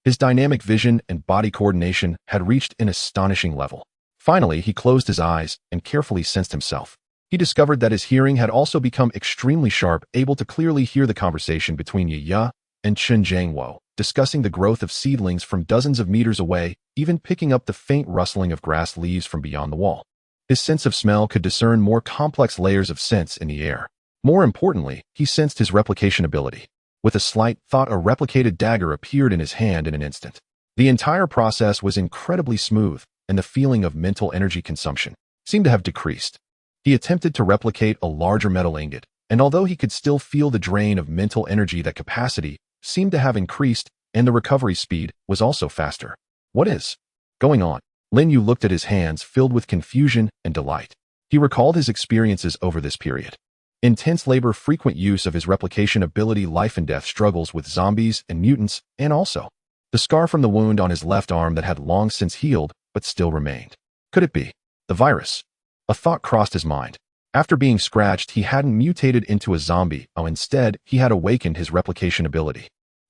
His dynamic vision and body coordination had reached an astonishing level. Finally, he closed his eyes and carefully sensed himself. He discovered that his hearing had also become extremely sharp, able to clearly hear the conversation between Yue and Chen Jiangwo, discussing the growth of seedlings from dozens of meters away, even picking up the faint rustling of grass leaves from beyond the wall. His sense of smell could discern more complex layers of scents in the air. More importantly, he sensed his replication ability. With a slight thought, a replicated dagger appeared in his hand in an instant. The entire process was incredibly smooth, and the feeling of mental energy consumption seemed to have decreased. He attempted to replicate a larger metal ingot, and although he could still feel the drain of mental energy, that capacity seemed to have increased, and the recovery speed was also faster. What is going on? Lin Yue looked at his hands, filled with confusion and delight. He recalled his experiences over this period. Intense labor, frequent use of his replication ability, life and death struggles with zombies and mutants, and also the scar from the wound on his left arm that had long since healed but still remained. Could it be the virus? A thought crossed his mind. After being scratched, he hadn't mutated into a zombie. Instead, he had awakened his replication ability.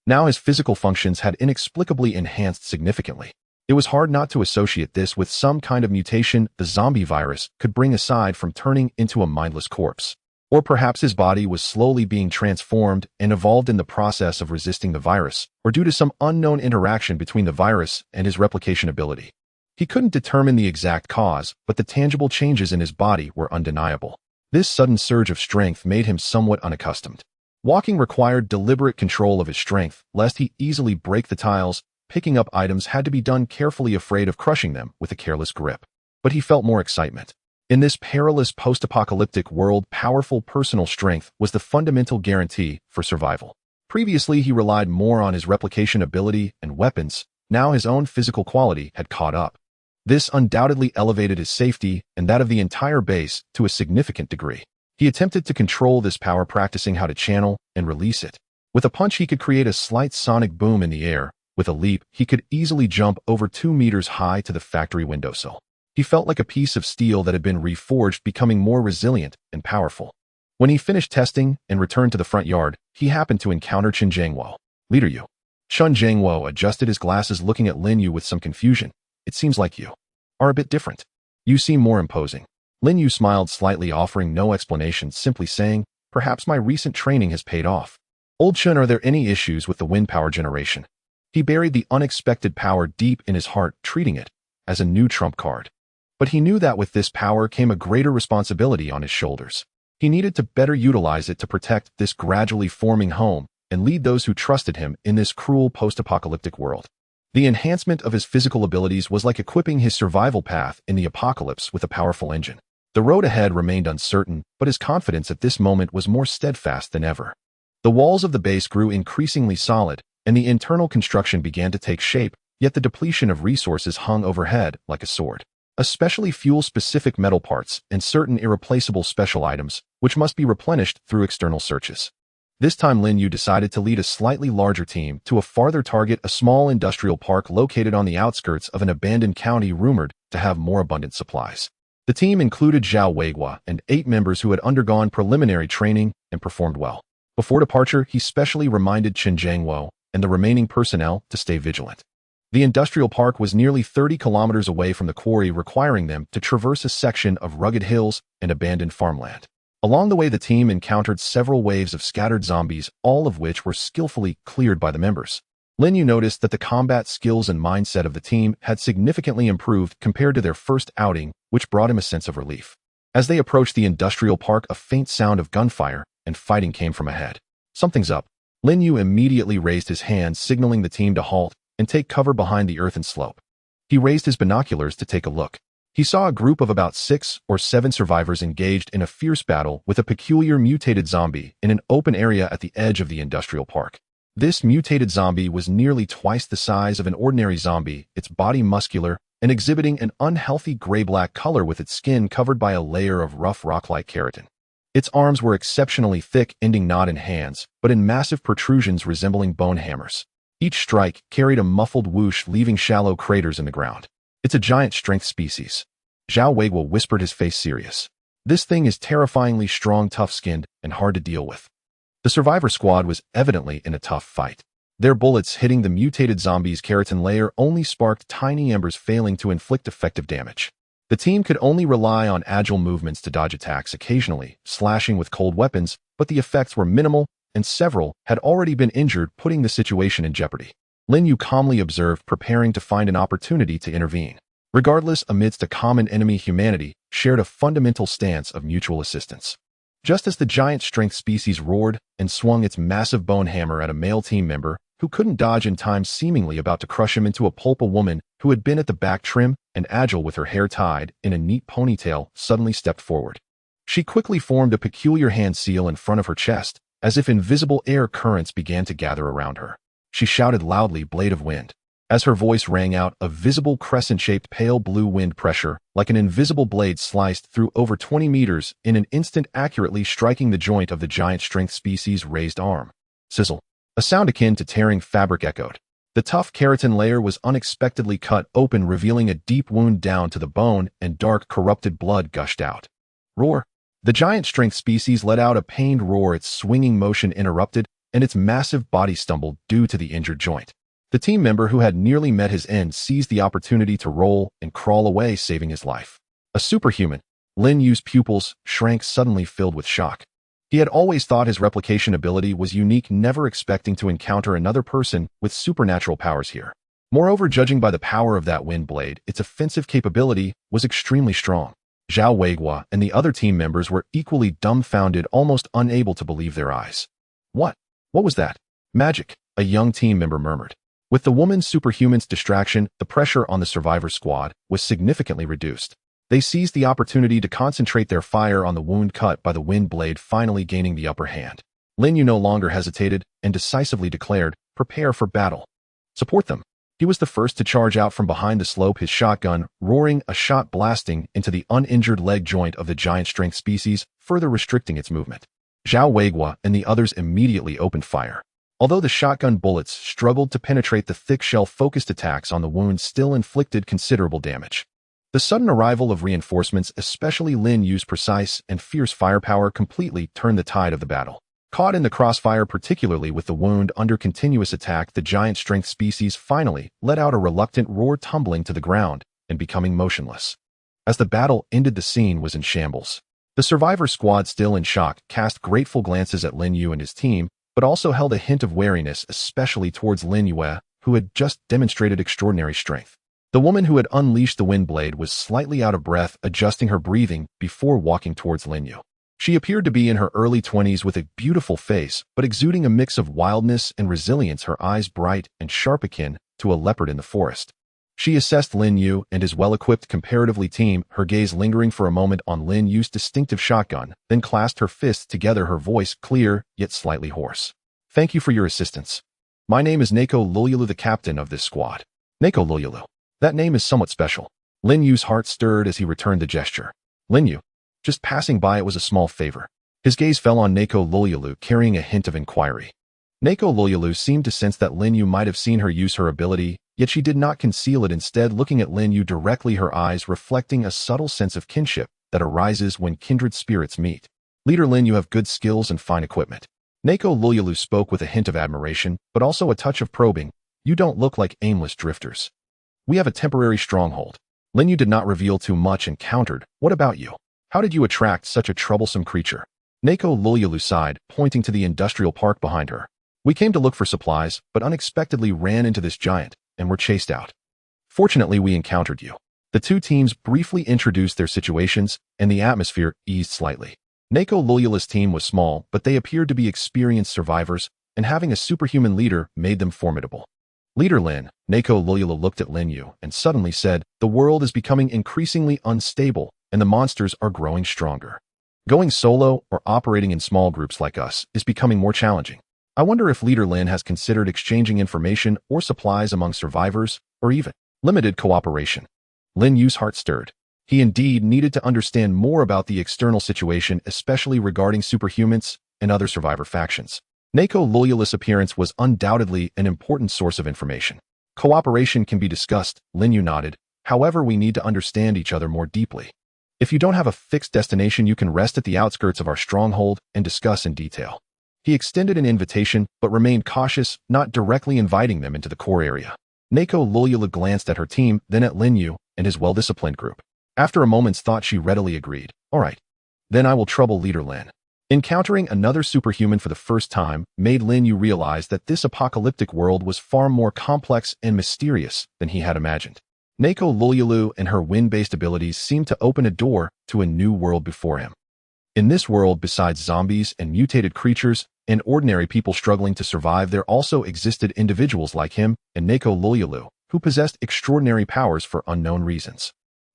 Now his physical functions had inexplicably enhanced significantly. It was hard not to associate this with some kind of mutation the zombie virus could bring, aside from turning into a mindless corpse. Or perhaps his body was slowly being transformed and evolved in the process of resisting the virus, or due to some unknown interaction between the virus and his replication ability. He couldn't determine the exact cause, but the tangible changes in his body were undeniable. This sudden surge of strength made him somewhat unaccustomed. Walking required deliberate control of his strength, lest he easily break the tiles. Picking up items had to be done carefully, afraid of crushing them with a careless grip. But he felt more excitement. In this perilous post-apocalyptic world, powerful personal strength was the fundamental guarantee for survival. Previously, he relied more on his replication ability and weapons. Now his own physical quality had caught up. This undoubtedly elevated his safety and that of the entire base to a significant degree. He attempted to control this power, practicing how to channel and release it. With a punch, he could create a slight sonic boom in the air. With a leap, he could easily jump over 2 meters high to the factory windowsill. He felt like a piece of steel that had been reforged, becoming more resilient and powerful. When he finished testing and returned to the front yard, he happened to encounter Chen Jiangwo. Leader Yue. Chen Jiangwo adjusted his glasses, looking at Lin Yue with some confusion. It seems like you are a bit different. You seem more imposing. Lin Yue smiled slightly, offering no explanation, simply saying, perhaps my recent training has paid off. Old Chen, are there any issues with the wind power generation? He buried the unexpected power deep in his heart, treating it as a new trump card. But he knew that with this power came a greater responsibility on his shoulders. He needed to better utilize it to protect this gradually forming home and lead those who trusted him in this cruel post-apocalyptic world. The enhancement of his physical abilities was like equipping his survival path in the apocalypse with a powerful engine. The road ahead remained uncertain, but his confidence at this moment was more steadfast than ever. The walls of the base grew increasingly solid, and the internal construction began to take shape, yet the depletion of resources hung overhead like a sword. Especially fuel-specific metal parts and certain irreplaceable special items, which must be replenished through external searches. This time Lin Yue decided to lead a slightly larger team to a farther target, a small industrial park located on the outskirts of an abandoned county rumored to have more abundant supplies. The team included Zhao Weiguo and 8 members who had undergone preliminary training and performed well. Before departure, he specially reminded Chen Jiangwo and the remaining personnel to stay vigilant. The industrial park was nearly 30 kilometers away from the quarry, requiring them to traverse a section of rugged hills and abandoned farmland. Along the way, the team encountered several waves of scattered zombies, all of which were skillfully cleared by the members. Lin Yue noticed that the combat skills and mindset of the team had significantly improved compared to their first outing, which brought him a sense of relief. As they approached the industrial park, a faint sound of gunfire and fighting came from ahead. Something's up. Lin Yue immediately raised his hand, signaling the team to halt and take cover behind the earthen slope. He raised his binoculars to take a look. He saw a group of about 6 or 7 survivors engaged in a fierce battle with a peculiar mutated zombie in an open area at the edge of the industrial park. This mutated zombie was nearly twice the size of an ordinary zombie, its body muscular and exhibiting an unhealthy gray-black color with its skin covered by a layer of rough rock-like keratin. Its arms were exceptionally thick, ending not in hands, but in massive protrusions resembling bone hammers. Each strike carried a muffled whoosh, leaving shallow craters in the ground. It's a giant strength species. Zhao Weiguo whispered, his face serious. This thing is terrifyingly strong, tough-skinned, and hard to deal with. The survivor squad was evidently in a tough fight. Their bullets hitting the mutated zombie's keratin layer only sparked tiny embers, failing to inflict effective damage. The team could only rely on agile movements to dodge attacks, occasionally slashing with cold weapons, but the effects were minimal, and several had already been injured, putting the situation in jeopardy. Lin Yue calmly observed, preparing to find an opportunity to intervene. Regardless, amidst a common enemy, humanity shared a fundamental stance of mutual assistance. Just as the giant strength species roared and swung its massive bone hammer at a male team member who couldn't dodge in time, seemingly about to crush him into a pulp, a woman who had been at the back, trim and agile with her hair tied in a neat ponytail, suddenly stepped forward. She quickly formed a peculiar hand seal in front of her chest, as if invisible air currents began to gather around her. She shouted loudly, "Blade of wind." As her voice rang out, a visible crescent-shaped pale blue wind pressure, like an invisible blade, sliced through over 20 meters in an instant, accurately striking the joint of the giant strength species' raised arm. Sizzle. A sound akin to tearing fabric echoed. The tough keratin layer was unexpectedly cut open, revealing a deep wound down to the bone, and dark, corrupted blood gushed out. Roar. The giant strength species let out a pained roar, its swinging motion interrupted, and its massive body stumbled due to the injured joint. The team member who had nearly met his end seized the opportunity to roll and crawl away, saving his life. A superhuman. Lin Yue's pupils shrank, suddenly filled with shock. He had always thought his replication ability was unique, never expecting to encounter another person with supernatural powers here. Moreover, judging by the power of that wind blade, its offensive capability was extremely strong. Zhao Weiguo and the other team members were equally dumbfounded, almost unable to believe their eyes. What was that? Magic, a young team member murmured. With the woman's superhuman's distraction, the pressure on the survivor squad was significantly reduced. They seized the opportunity to concentrate their fire on the wound cut by the wind blade, finally gaining the upper hand. Lin Yue no longer hesitated and decisively declared, "Prepare for battle. Support them." He was the first to charge out from behind the slope, his shotgun roaring, a shot blasting into the uninjured leg joint of the giant strength species, further restricting its movement. Zhao Weiguo and the others immediately opened fire. Although the shotgun bullets struggled to penetrate the thick shell-focused attacks on the wound, still inflicted considerable damage. The sudden arrival of reinforcements, especially Lin Yue's precise and fierce firepower, completely turned the tide of the battle. Caught in the crossfire, particularly with the wound under continuous attack, the giant strength species finally let out a reluctant roar, tumbling to the ground and becoming motionless. As the battle ended, the scene was in shambles. The survivor squad, still in shock, cast grateful glances at Lin Yue and his team, but also held a hint of wariness, especially towards Lin Yue, who had just demonstrated extraordinary strength. The woman who had unleashed the wind blade was slightly out of breath, adjusting her breathing before walking towards Lin Yue. She appeared to be in her early 20s with a beautiful face, but exuding a mix of wildness and resilience, her eyes bright and sharp, akin to a leopard in the forest. She assessed Lin Yue and his well-equipped comparatively team, her gaze lingering for a moment on Lin Yue's distinctive shotgun, then clasped her fists together, her voice clear yet slightly hoarse. "Thank you for your assistance. My name is Neko Lululu, the captain of this squad." Neko Lululu. That name is somewhat special. Lin Yue's heart stirred as he returned the gesture. "Lin Yue, just passing by, it was a small favor." His gaze fell on Nako Lulyalu, carrying a hint of inquiry. Nako Lulyalu seemed to sense that Lin Yue might have seen her use her ability, yet she did not conceal it, instead looking at Lin Yue directly, her eyes reflecting a subtle sense of kinship that arises when kindred spirits meet. Leader Lin, you have good skills and fine equipment. Nako Lulyalu spoke with a hint of admiration, but also a touch of probing. You don't look like aimless drifters. We have a temporary stronghold. Lin Yue did not reveal too much and countered, what about you? How did you attract such a troublesome creature? Nako Lulyalu sighed, pointing to the industrial park behind her. We came to look for supplies, but unexpectedly ran into this giant, and were chased out. Fortunately, we encountered you. The two teams briefly introduced their situations, and the atmosphere eased slightly. Nako Lulyalu's team was small, but they appeared to be experienced survivors, and having a superhuman leader made them formidable. Leader Lin, Nako Lulyalu looked at Lin Yue and suddenly said, the world is becoming increasingly unstable, and the monsters are growing stronger. Going solo or operating in small groups like us is becoming more challenging. I wonder if Leader Lin has considered exchanging information or supplies among survivors, or even limited cooperation. Lin Yue's heart stirred. He indeed needed to understand more about the external situation, especially regarding superhumans and other survivor factions. Nako Lulyalu's appearance was undoubtedly an important source of information. Cooperation can be discussed, Lin Yue nodded. However, we need to understand each other more deeply. If you don't have a fixed destination, you can rest at the outskirts of our stronghold and discuss in detail. He extended an invitation, but remained cautious, not directly inviting them into the core area. Nako Lulyalu glanced at her team, then at Lin Yue and his well-disciplined group. After a moment's thought, she readily agreed. All right. Then I will trouble Leader Lin. Encountering another superhuman for the first time made Lin Yue realize that this apocalyptic world was far more complex and mysterious than he had imagined. Nako Lulyalu and her wind-based abilities seemed to open a door to a new world before him. In this world, besides zombies and mutated creatures and ordinary people struggling to survive, there also existed individuals like him and Nako Lulyalu, who possessed extraordinary powers for unknown reasons.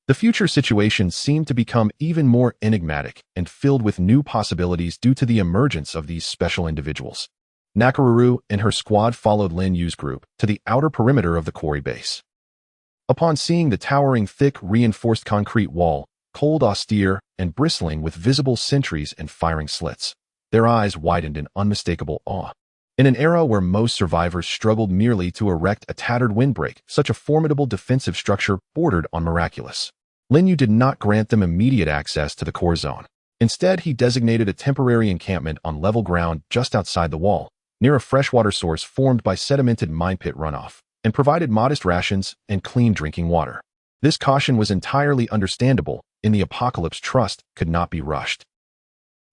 The future situation seemed to become even more enigmatic and filled with new possibilities due to the emergence of these special individuals. Nakaruru and her squad followed Lin Yue's group to the outer perimeter of the quarry base. Upon seeing the towering, thick, reinforced concrete wall, cold, austere, and bristling with visible sentries and firing slits, their eyes widened in unmistakable awe. In an era where most survivors struggled merely to erect a tattered windbreak, such a formidable defensive structure bordered on miraculous. Lin Yue did not grant them immediate access to the core zone. Instead, he designated a temporary encampment on level ground just outside the wall, near a freshwater source formed by sedimented mine pit runoff, and provided modest rations and clean drinking water. This caution was entirely understandable. In the apocalypse, trust could not be rushed.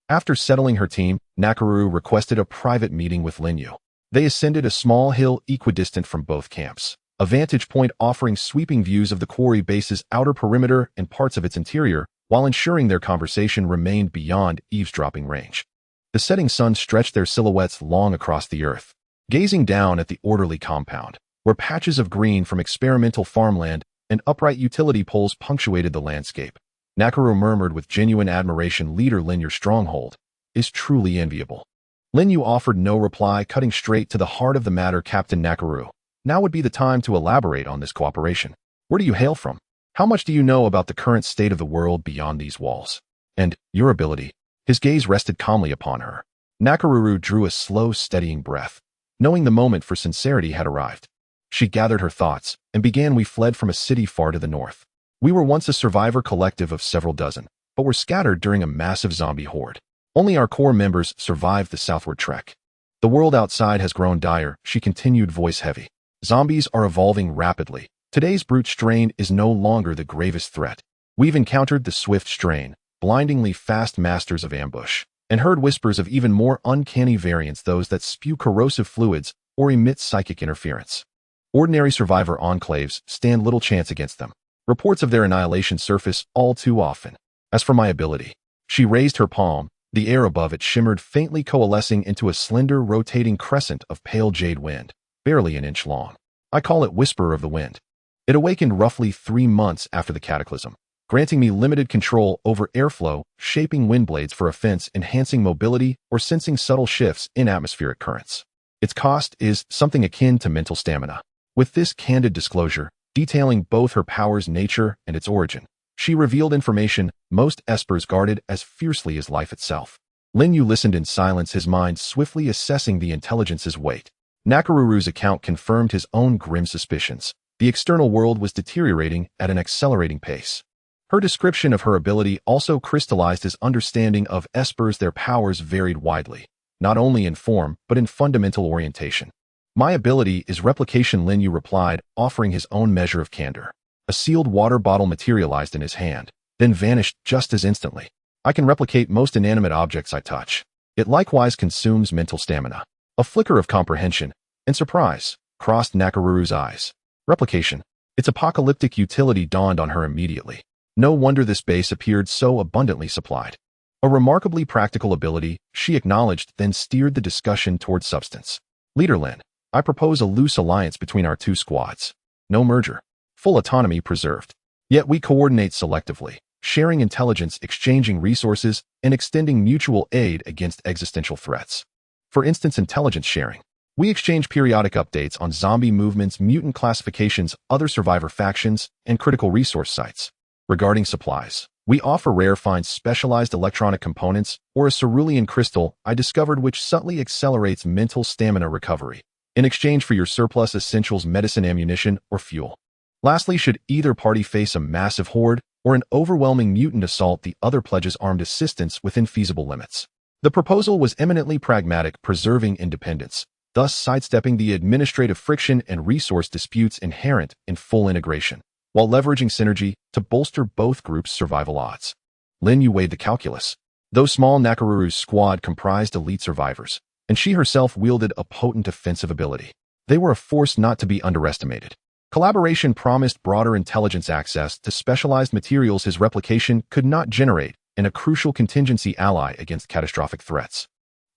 After settling her team, Nakaruru requested a private meeting with Lin Yue. They ascended a small hill equidistant from both camps, a vantage point offering sweeping views of the quarry base's outer perimeter and parts of its interior, while ensuring their conversation remained beyond eavesdropping range. The setting sun stretched their silhouettes long across the earth. Gazing down at the orderly compound, where patches of green from experimental farmland and upright utility poles punctuated the landscape, Nakaruru murmured with genuine admiration, Leader Lin, your stronghold is truly enviable. Lin Yue offered no reply, cutting straight to the heart of the matter. Captain Nakaruru, now would be the time to elaborate on this cooperation. Where do you hail from? How much do you know about the current state of the world beyond these walls? And your ability? His gaze rested calmly upon her. Nakaruru drew a slow, steadying breath, knowing the moment for sincerity had arrived. She gathered her thoughts and began. We fled from a city far to the north. We were once a survivor collective of several dozen, but were scattered during a massive zombie horde. Only our core members survived the southward trek. The world outside has grown dire, she continued, voice heavy. Zombies are evolving rapidly. Today's brute strain is no longer the gravest threat. We've encountered the swift strain, blindingly fast masters of ambush, and heard whispers of even more uncanny variants, those that spew corrosive fluids or emit psychic interference. Ordinary survivor enclaves stand little chance against them. Reports of their annihilation surface all too often. As for my ability, she raised her palm. The air above it shimmered faintly, coalescing into a slender, rotating crescent of pale jade wind, barely an inch long. I call it Whisperer of the Wind. It awakened roughly 3 months after the cataclysm, granting me limited control over airflow, shaping wind blades for offense, enhancing mobility, or sensing subtle shifts in atmospheric currents. Its cost is something akin to mental stamina. With this candid disclosure, detailing both her power's nature and its origin, she revealed information most espers guarded as fiercely as life itself. Lin Yue listened in silence, his mind swiftly assessing the intelligence's weight. Nakaruru's account confirmed his own grim suspicions. The external world was deteriorating at an accelerating pace. Her description of her ability also crystallized his understanding of espers. Their powers varied widely, not only in form, but in fundamental orientation. My ability is replication, Lin Yue replied, offering his own measure of candor. A sealed water bottle materialized in his hand, then vanished just as instantly. I can replicate most inanimate objects I touch. It likewise consumes mental stamina. A flicker of comprehension and surprise crossed Nakaruru's eyes. Replication. Its apocalyptic utility dawned on her immediately. No wonder this base appeared so abundantly supplied. A remarkably practical ability, she acknowledged, then steered the discussion toward substance. Leader Lin, I propose a loose alliance between our two squads. No merger. Full autonomy preserved. Yet we coordinate selectively, sharing intelligence, exchanging resources, and extending mutual aid against existential threats. For instance, intelligence sharing. We exchange periodic updates on zombie movements, mutant classifications, other survivor factions, and critical resource sites. Regarding supplies, we offer rare finds, specialized electronic components, or a cerulean crystal I discovered which subtly accelerates mental stamina recovery, in exchange for your surplus essentials, medicine, ammunition, or fuel. Lastly, should either party face a massive horde or an overwhelming mutant assault, the other pledges armed assistance within feasible limits. The proposal was eminently pragmatic, preserving independence, thus sidestepping the administrative friction and resource disputes inherent in full integration, while leveraging synergy to bolster both groups' survival odds. Lin Yue weighed the calculus. Though small, Nakaruru's squad comprised elite survivors, and she herself wielded a potent offensive ability. They were a force not to be underestimated. Collaboration promised broader intelligence access to specialized materials his replication could not generate, and a crucial contingency ally against catastrophic threats.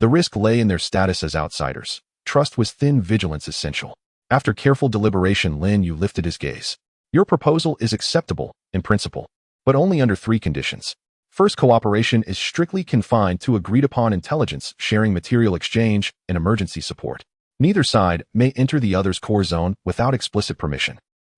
The risk lay in their status as outsiders. Trust was thin, vigilance essential. After careful deliberation, Lin Yue lifted his gaze. Your proposal is acceptable, in principle, but only under 3 conditions. First, cooperation is strictly confined to agreed-upon intelligence, sharing, material exchange, and emergency support. Neither side may enter the other's core zone without explicit permission.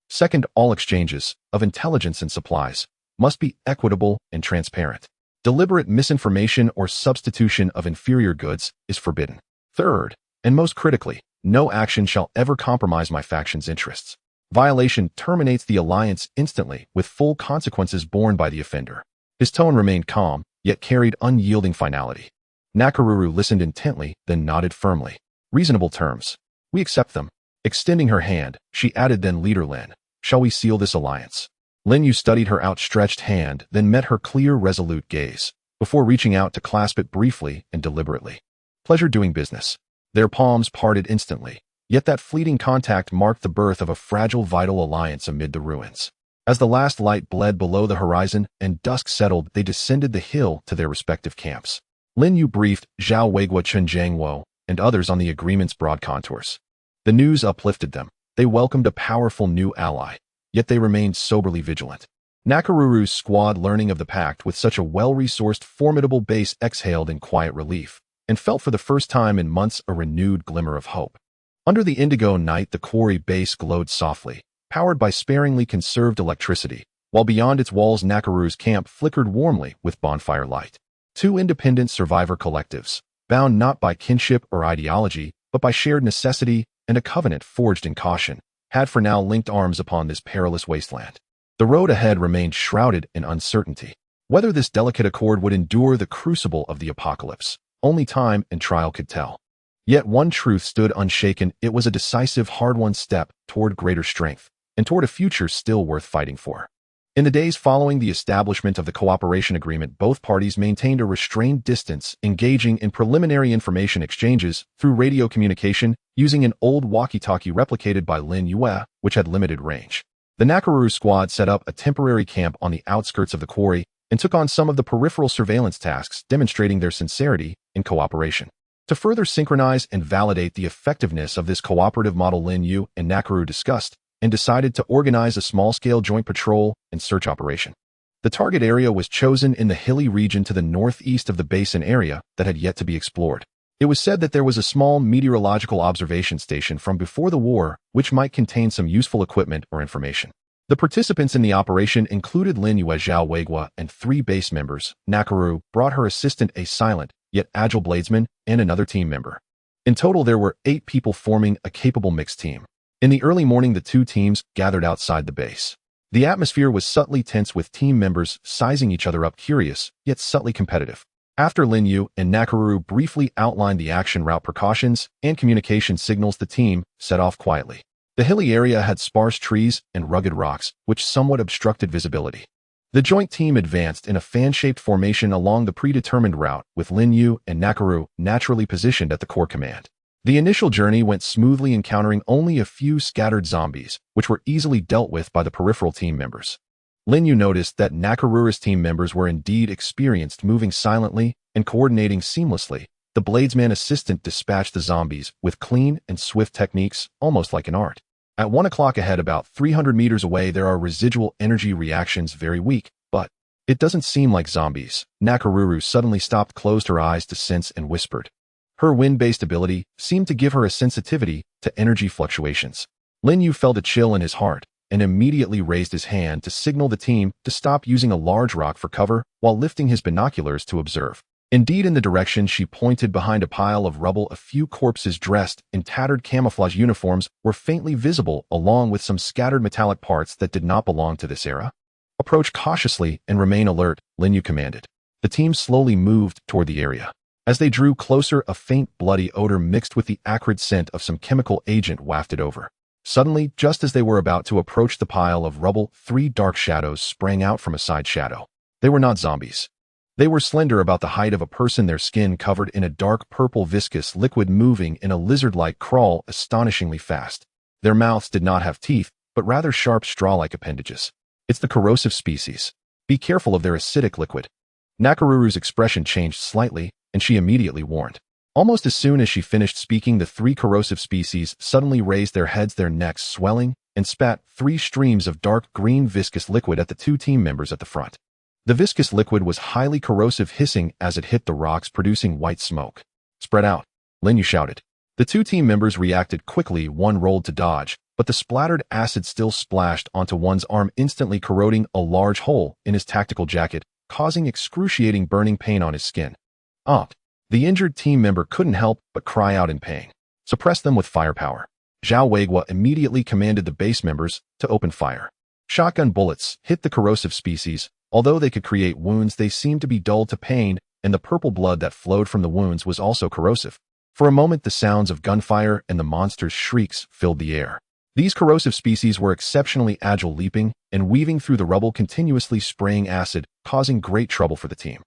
Second, all exchanges of intelligence and supplies must be equitable and transparent. Deliberate misinformation or substitution of inferior goods is forbidden. Third, and most critically, no action shall ever compromise my faction's interests. Violation terminates the alliance instantly, with full consequences borne by the offender. His tone remained calm, yet carried unyielding finality. Nakaruru listened intently, then nodded firmly. Reasonable terms. We accept them. Extending her hand, she added, then Leader Lin, shall we seal this alliance? Lin Yue studied her outstretched hand, then met her clear, resolute gaze, before reaching out to clasp it briefly and deliberately. Pleasure doing business. Their palms parted instantly, yet that fleeting contact marked the birth of a fragile, vital alliance amid the ruins. As the last light bled below the horizon and dusk settled, they descended the hill to their respective camps. Lin Yue briefed Zhao Weiguo, Chen Jiangwo, and others on the agreement's broad contours. The news uplifted them. They welcomed a powerful new ally, yet they remained soberly vigilant. Nakaruru's squad, learning of the pact with such a well-resourced, formidable base, exhaled in quiet relief, and felt for the first time in months a renewed glimmer of hope. Under the indigo night, the quarry base glowed softly, powered by sparingly conserved electricity, while beyond its walls Nakaruru's camp flickered warmly with bonfire light. 2 independent survivor collectives, bound not by kinship or ideology, but by shared necessity and a covenant forged in caution, had for now linked arms upon this perilous wasteland. The road ahead remained shrouded in uncertainty. Whether this delicate accord would endure the crucible of the apocalypse, only time and trial could tell. Yet one truth stood unshaken: it was a decisive, hard-won step toward greater strength, and toward a future still worth fighting for. In the days following the establishment of the cooperation agreement, both parties maintained a restrained distance, engaging in preliminary information exchanges through radio communication using an old walkie-talkie replicated by Lin Yue, which had limited range. The Nakaruru squad set up a temporary camp on the outskirts of the quarry and took on some of the peripheral surveillance tasks, demonstrating their sincerity in cooperation. To further synchronize and validate the effectiveness of this cooperative model, Lin Yue and Nakaru discussed and decided to organize a small-scale joint patrol and search operation. The target area was chosen in the hilly region to the northeast of the basin area that had yet to be explored. It was said that there was a small meteorological observation station from before the war which might contain some useful equipment or information. The participants in the operation included Lin Yue, Zhao Weiguo, and 3 base members. Nakaru brought her assistant, a silent yet agile bladesman, and another team member. In total, there were 8 people forming a capable mixed team. In the early morning, the two teams gathered outside the base. The atmosphere was subtly tense with team members sizing each other up, curious, yet subtly competitive. After Lin Yue and Nakaruru briefly outlined the action route precautions and communication signals, the team set off quietly. The hilly area had sparse trees and rugged rocks, which somewhat obstructed visibility. The joint team advanced in a fan-shaped formation along the predetermined route, with Lin Yue and Nakaruru naturally positioned at the core command. The initial journey went smoothly, encountering only a few scattered zombies, which were easily dealt with by the peripheral team members. Lin Yue noticed that Nakaruru's team members were indeed experienced, moving silently and coordinating seamlessly. The bladesman assistant dispatched the zombies with clean and swift techniques, almost like an art. At 1 o'clock ahead, about 300 meters away, there are residual energy reactions, very weak, but it doesn't seem like zombies. Nakaruru suddenly stopped, closed her eyes to sense, and whispered. Her wind-based ability seemed to give her a sensitivity to energy fluctuations. Lin Yue felt a chill in his heart and immediately raised his hand to signal the team to stop using a large rock for cover while lifting his binoculars to observe. Indeed, in the direction she pointed, behind a pile of rubble, a few corpses dressed in tattered camouflage uniforms were faintly visible, along with some scattered metallic parts that did not belong to this era. Approach cautiously and remain alert, Lin Yue commanded. The team slowly moved toward the area. As they drew closer, a faint bloody odor mixed with the acrid scent of some chemical agent wafted over. Suddenly, just as they were about to approach the pile of rubble, 3 dark shadows sprang out from a side shadow. They were not zombies. They were slender, about the height of a person, their skin covered in a dark purple viscous liquid, moving in a lizard-like crawl astonishingly fast. Their mouths did not have teeth, but rather sharp straw-like appendages. It's the corrosive species. Be careful of their acidic liquid. Nakaruru's expression changed slightly, and she immediately warned. Almost as soon as she finished speaking, the 3 corrosive species suddenly raised their heads, their necks swelling, and spat 3 streams of dark green viscous liquid at the 2 team members at the front. The viscous liquid was highly corrosive, hissing as it hit the rocks, producing white smoke. Spread out, Lin Yue shouted. The 2 team members reacted quickly. One rolled to dodge, but the splattered acid still splashed onto one's arm, instantly corroding a large hole in his tactical jacket, causing excruciating burning pain on his skin. The injured team member couldn't help but cry out in pain. Suppress them with firepower. Zhao Weigua immediately commanded the base members to open fire. Shotgun bullets hit the corrosive species. Although they could create wounds, they seemed to be dull to pain, and the purple blood that flowed from the wounds was also corrosive. For a moment, the sounds of gunfire and the monster's shrieks filled the air. These corrosive species were exceptionally agile, leaping and weaving through the rubble, continuously spraying acid, causing great trouble for the team.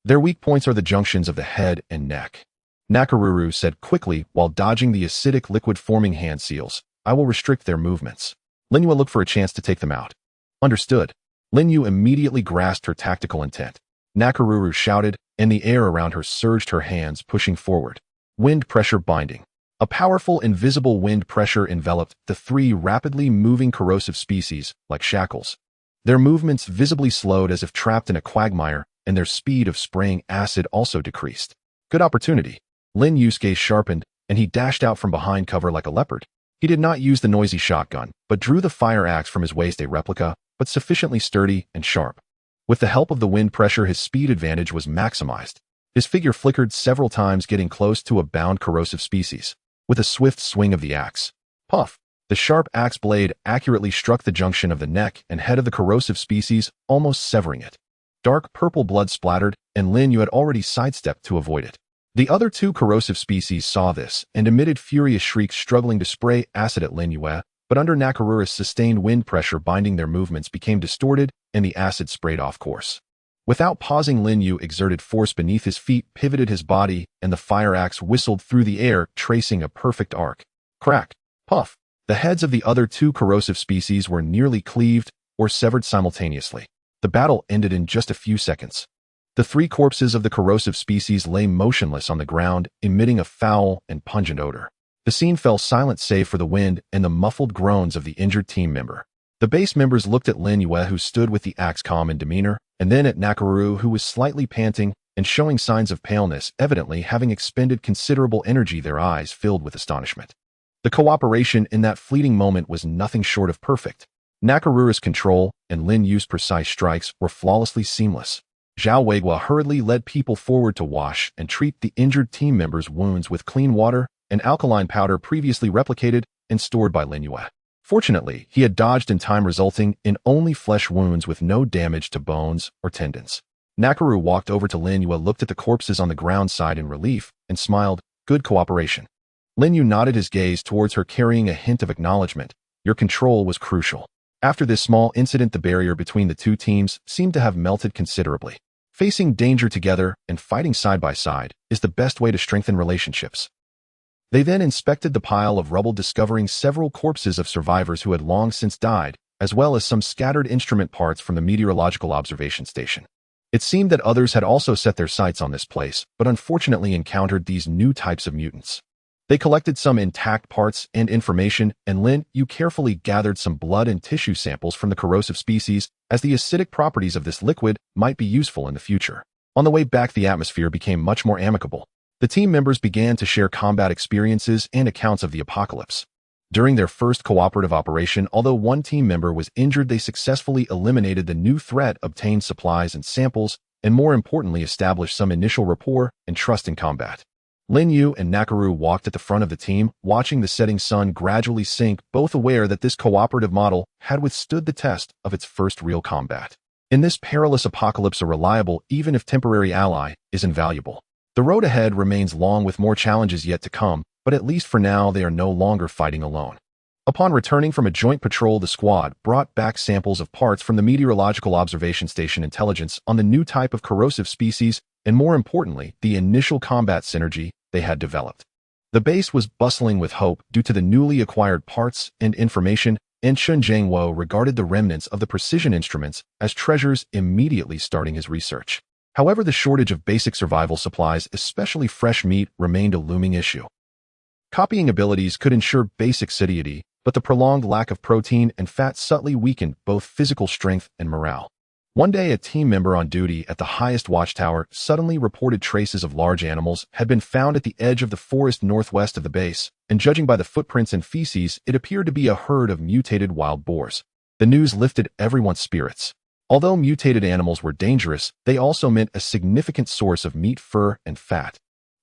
Their weak points are the junctions of the head and neck. Nakaruru said quickly while dodging the acidic liquid forming hand seals. I will restrict their movements. Lin Yue looked for a chance to take them out. Understood. Lin Yue immediately grasped her tactical intent. Nakaruru shouted, and the air around her surged, her hands pushing forward. Wind pressure binding. A powerful invisible wind pressure enveloped the 3 rapidly moving corrosive species like shackles. Their movements visibly slowed as if trapped in a quagmire, and their speed of spraying acid also decreased. Good opportunity. Lin Yue's gaze sharpened, and he dashed out from behind cover like a leopard. He did not use the noisy shotgun, but drew the fire axe from his waist, a replica, but sufficiently sturdy and sharp. With the help of the wind pressure, his speed advantage was maximized. His figure flickered several times, getting close to a bound corrosive species. With a swift swing of the axe, puff! The sharp axe blade accurately struck the junction of the neck and head of the corrosive species, almost severing it. Dark purple blood splattered, and Lin Yue had already sidestepped to avoid it. The other 2 corrosive species saw this and emitted furious shrieks, struggling to spray acid at Lin Yue, but under Nakaruru's sustained wind pressure binding, their movements became distorted and the acid sprayed off course. Without pausing, Lin Yue exerted force beneath his feet, pivoted his body, and the fire axe whistled through the air, tracing a perfect arc. Crack! Puff! The heads of the other 2 corrosive species were nearly cleaved or severed simultaneously. The battle ended in just a few seconds. The 3 corpses of the corrosive species lay motionless on the ground, emitting a foul and pungent odor. The scene fell silent save for the wind and the muffled groans of the injured team member. The base members looked at Lin Yue, who stood with the axe calm in demeanor, and then at Nakaruru, who was slightly panting and showing signs of paleness, evidently having expended considerable energy, their eyes filled with astonishment. The cooperation in that fleeting moment was nothing short of perfect. Nakaruru's control and Lin Yue's precise strikes were flawlessly seamless. Zhao Weigua hurriedly led people forward to wash and treat the injured team members' wounds with clean water and alkaline powder previously replicated and stored by Lin Yue. Fortunately, he had dodged in time, resulting in only flesh wounds with no damage to bones or tendons. Nakaru walked over to Lin Yue, looked at the corpses on the ground side in relief, and smiled. Good cooperation. Lin Yue nodded his gaze towards her, carrying a hint of acknowledgement. Your control was crucial. After this small incident, the barrier between the two teams seemed to have melted considerably. Facing danger together and fighting side by side is the best way to strengthen relationships. They then inspected the pile of rubble, discovering several corpses of survivors who had long since died, as well as some scattered instrument parts from the meteorological observation station. It seemed that others had also set their sights on this place, but unfortunately encountered these new types of mutants. They collected some intact parts and information, and Lin Yue carefully gathered some blood and tissue samples from the corrosive species, as the acidic properties of this liquid might be useful in the future. On the way back, the atmosphere became much more amicable. The team members began to share combat experiences and accounts of the apocalypse. During their first cooperative operation, although one team member was injured, they successfully eliminated the new threat, obtained supplies and samples, and more importantly, established some initial rapport and trust in combat. Lin Yue and Nakaru walked at the front of the team, watching the setting sun gradually sink, both aware that this cooperative model had withstood the test of its first real combat. In this perilous apocalypse, a reliable, even if temporary, ally is invaluable. The road ahead remains long, with more challenges yet to come, but at least for now they are no longer fighting alone. Upon returning from a joint patrol, the squad brought back samples of parts from the meteorological observation station, intelligence on the new type of corrosive species, and more importantly, the initial combat synergy they had developed. The base was bustling with hope due to the newly acquired parts and information, and Chun Jiangwo regarded the remnants of the precision instruments as treasures, immediately starting his research. However, the shortage of basic survival supplies, especially fresh meat, remained a looming issue. Copying abilities could ensure basic satiety, but the prolonged lack of protein and fat subtly weakened both physical strength and morale. One day, a team member on duty at the highest watchtower suddenly reported traces of large animals had been found at the edge of the forest northwest of the base, and judging by the footprints and feces, it appeared to be a herd of mutated wild boars. The news lifted everyone's spirits. Although mutated animals were dangerous, they also meant a significant source of meat, fur, and fat.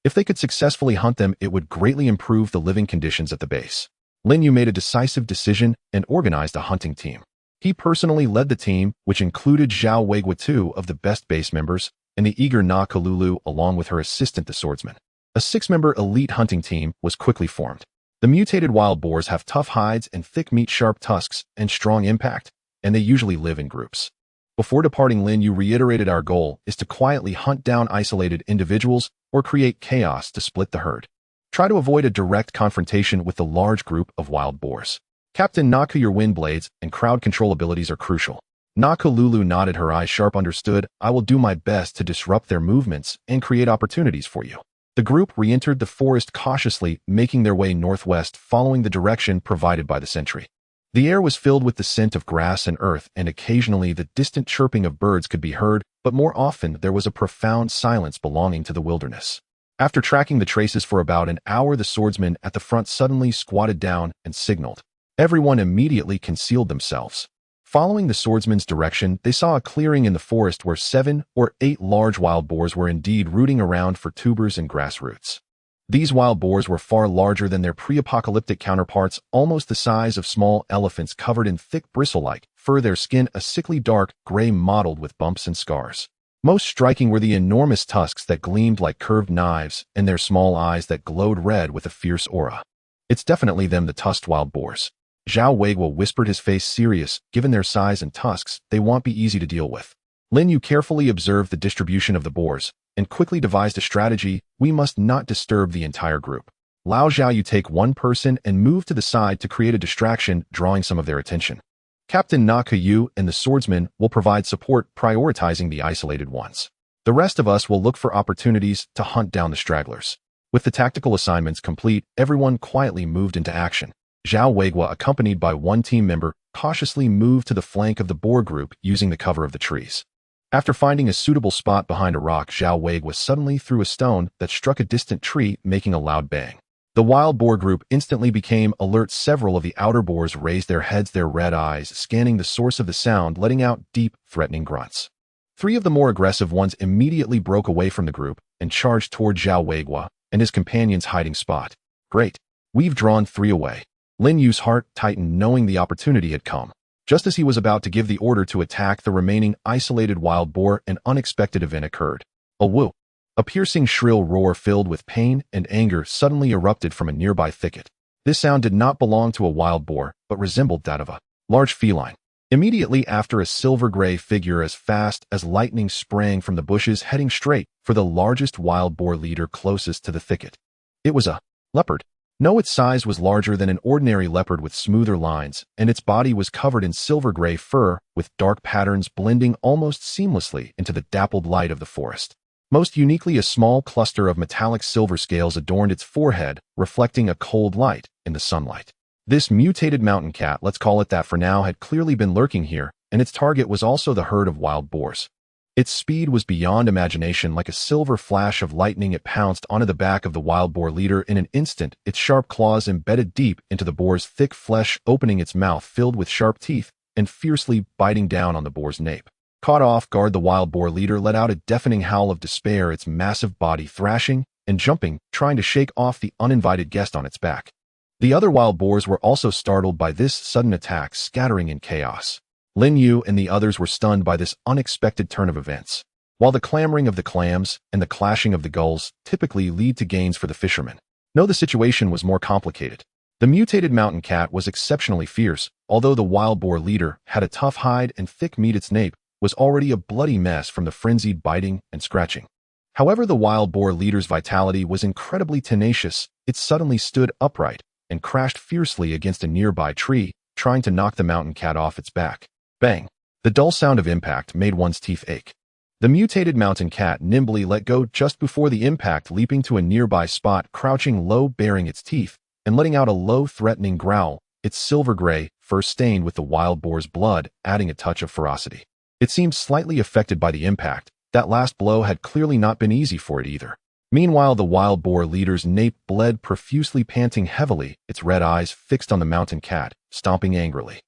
If they could successfully hunt them, it would greatly improve the living conditions at the base. Lin Yue made a decisive decision and organized a hunting team. He personally led the team, which included Zhao Weigua, two of the best base members, and the eager Na Kalulu, along with her assistant, the swordsman. A 6-member elite hunting team was quickly formed. The mutated wild boars have tough hides and thick meat, sharp tusks, and strong impact, and they usually live in groups. Before departing, Lin Yue reiterated, our goal is to quietly hunt down isolated individuals or create chaos to split the herd. Try to avoid a direct confrontation with the large group of wild boars. Captain Naka, your wind blades and crowd control abilities are crucial. Naka Lulu nodded, her eyes sharp. Understood. I will do my best to disrupt their movements and create opportunities for you. The group re-entered the forest cautiously, making their way northwest, following the direction provided by the sentry. The air was filled with the scent of grass and earth, and occasionally the distant chirping of birds could be heard, but more often there was a profound silence belonging to the wilderness. After tracking the traces for about an hour, the swordsman at the front suddenly squatted down and signaled. Everyone immediately concealed themselves. Following the swordsman's direction, they saw a clearing in the forest where 7 or 8 large wild boars were indeed rooting around for tubers and grass roots. These wild boars were far larger than their pre-apocalyptic counterparts, almost the size of small elephants, covered in thick bristle-like fur, their skin a sickly dark gray mottled with bumps and scars. Most striking were the enormous tusks that gleamed like curved knives, and their small eyes that glowed red with a fierce aura. It's definitely them, the tusked wild boars. Zhao Weigua whispered, his face serious. Given their size and tusks, they won't be easy to deal with. Lin Yue carefully observed the distribution of the boars, and quickly devised a strategy. We must not disturb the entire group. Lao Zhao, you take one person and move to the side to create a distraction, drawing some of their attention. Captain Na Yu and the swordsman will provide support, prioritizing the isolated ones. The rest of us will look for opportunities to hunt down the stragglers. With the tactical assignments complete, everyone quietly moved into action. Zhao Weigua, accompanied by one team member, cautiously moved to the flank of the boar group using the cover of the trees. After finding a suitable spot behind a rock, Zhao Weigua suddenly threw a stone that struck a distant tree, making a loud bang. The wild boar group instantly became alert. Several of the outer boars raised their heads, their red eyes scanning the source of the sound, letting out deep, threatening grunts. Three of the more aggressive ones immediately broke away from the group and charged toward Zhao Weiguo and his companion's hiding spot. Great. We've drawn three away. Lin Yue's heart tightened knowing the opportunity had come. Just as he was about to give the order to attack the remaining isolated wild boar, an unexpected event occurred. A woo. A piercing shrill roar filled with pain and anger suddenly erupted from a nearby thicket. This sound did not belong to a wild boar, but resembled that of a large feline. Immediately after, a silver-gray figure as fast as lightning sprang from the bushes, heading straight for the largest wild boar leader closest to the thicket. It was a leopard. No, its size was larger than an ordinary leopard with smoother lines, and its body was covered in silver-gray fur with dark patterns blending almost seamlessly into the dappled light of the forest. Most uniquely, a small cluster of metallic silver scales adorned its forehead, reflecting a cold light in the sunlight. This mutated mountain cat, let's call it that for now, had clearly been lurking here, and its target was also the herd of wild boars. Its speed was beyond imagination. Like a silver flash of lightning, it pounced onto the back of the wild boar leader in an instant, its sharp claws embedded deep into the boar's thick flesh, opening its mouth filled with sharp teeth and fiercely biting down on the boar's nape. Caught off guard, the wild boar leader let out a deafening howl of despair, its massive body thrashing and jumping, trying to shake off the uninvited guest on its back. The other wild boars were also startled by this sudden attack, scattering in chaos. Lin Yue and the others were stunned by this unexpected turn of events. While the clamoring of the clams and the clashing of the gulls typically lead to gains for the fishermen, no, the situation was more complicated. The mutated mountain cat was exceptionally fierce, although the wild boar leader had a tough hide and thick meat. Its nape was already a bloody mess from the frenzied biting and scratching. However, the wild boar leader's vitality was incredibly tenacious. It suddenly stood upright and crashed fiercely against a nearby tree, trying to knock the mountain cat off its back. Bang! The dull sound of impact made one's teeth ache. The mutated mountain cat nimbly let go just before the impact, leaping to a nearby spot, crouching low, baring its teeth, and letting out a low, threatening growl, its silver-gray fur stained with the wild boar's blood, adding a touch of ferocity. It seemed slightly affected by the impact. That last blow had clearly not been easy for it either. Meanwhile, the wild boar leader's nape bled profusely, panting heavily, its red eyes fixed on the mountain cat, stomping angrily.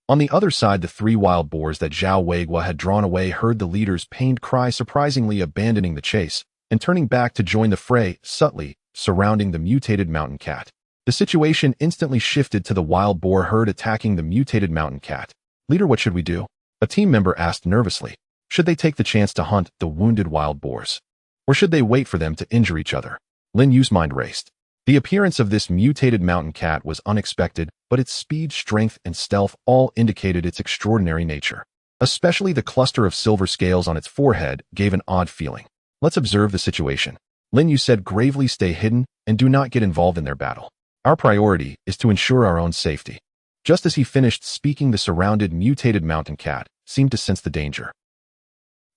On the other side, the three wild boars that Zhao Weiguo had drawn away heard the leader's pained cry, surprisingly abandoning the chase and turning back to join the fray, subtly surrounding the mutated mountain cat. The situation instantly shifted to the wild boar herd attacking the mutated mountain cat. "Leader, what should we do?" a team member asked nervously. Should they take the chance to hunt the wounded wild boars? Or should they wait for them to injure each other? Lin Yue's mind raced. The appearance of this mutated mountain cat was unexpected, but its speed, strength, and stealth all indicated its extraordinary nature. Especially the cluster of silver scales on its forehead gave an odd feeling. "Let's observe the situation," Lin Yue said gravely. "Stay hidden and do not get involved in their battle. Our priority is to ensure our own safety." Just as he finished speaking, the surrounded mutated mountain cat seemed to sense the danger.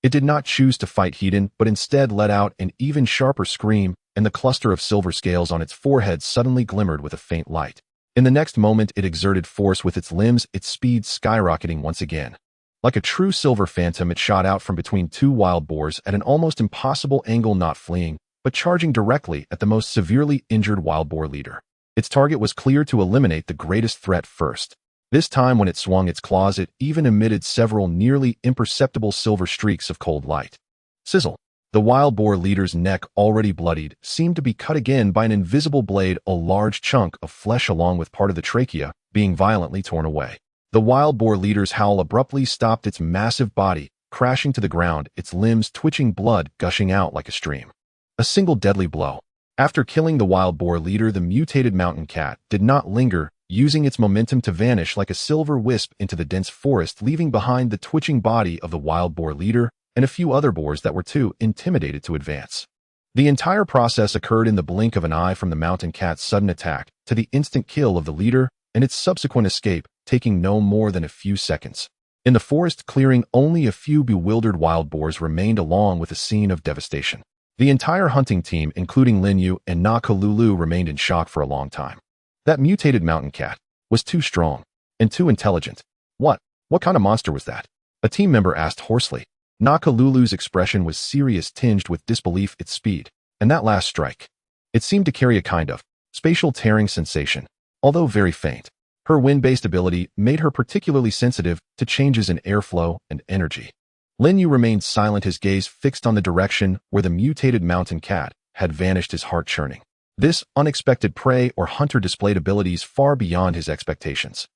It did not choose to fight head-on, but instead let out an even sharper scream, and the cluster of silver scales on its forehead suddenly glimmered with a faint light. In the next moment, it exerted force with its limbs, its speed skyrocketing once again. Like a true silver phantom, it shot out from between two wild boars at an almost impossible angle, not fleeing, but charging directly at the most severely injured wild boar leader. Its target was clear: to eliminate the greatest threat first. This time, when it swung its claws, it even emitted several nearly imperceptible silver streaks of cold light. Sizzle! The wild boar leader's neck, already bloodied, seemed to be cut again by an invisible blade, a large chunk of flesh along with part of the trachea being violently torn away. The wild boar leader's howl abruptly stopped, its massive body crashing to the ground, its limbs twitching, blood gushing out like a stream. A single deadly blow. After killing the wild boar leader, the mutated mountain cat did not linger, using its momentum to vanish like a silver wisp into the dense forest, leaving behind the twitching body of the wild boar leader and a few other boars that were too intimidated to advance. The entire process occurred in the blink of an eye, from the mountain cat's sudden attack to the instant kill of the leader and its subsequent escape, taking no more than a few seconds. In the forest clearing, only a few bewildered wild boars remained, along with a scene of devastation. The entire hunting team, including Lin Yue and Na Kalulu, remained in shock for a long time. That mutated mountain cat was too strong and too intelligent. What kind of monster was that? A team member asked hoarsely. Na Kalulu's expression was serious, tinged with disbelief. Its speed, and that last strike. It seemed to carry a kind of spatial tearing sensation, although very faint. Her wind-based ability made her particularly sensitive to changes in airflow and energy. Lin Yue remained silent, his gaze fixed on the direction where the mutated mountain cat had vanished, his heart churning. This unexpected prey or hunter displayed abilities far beyond his expectations.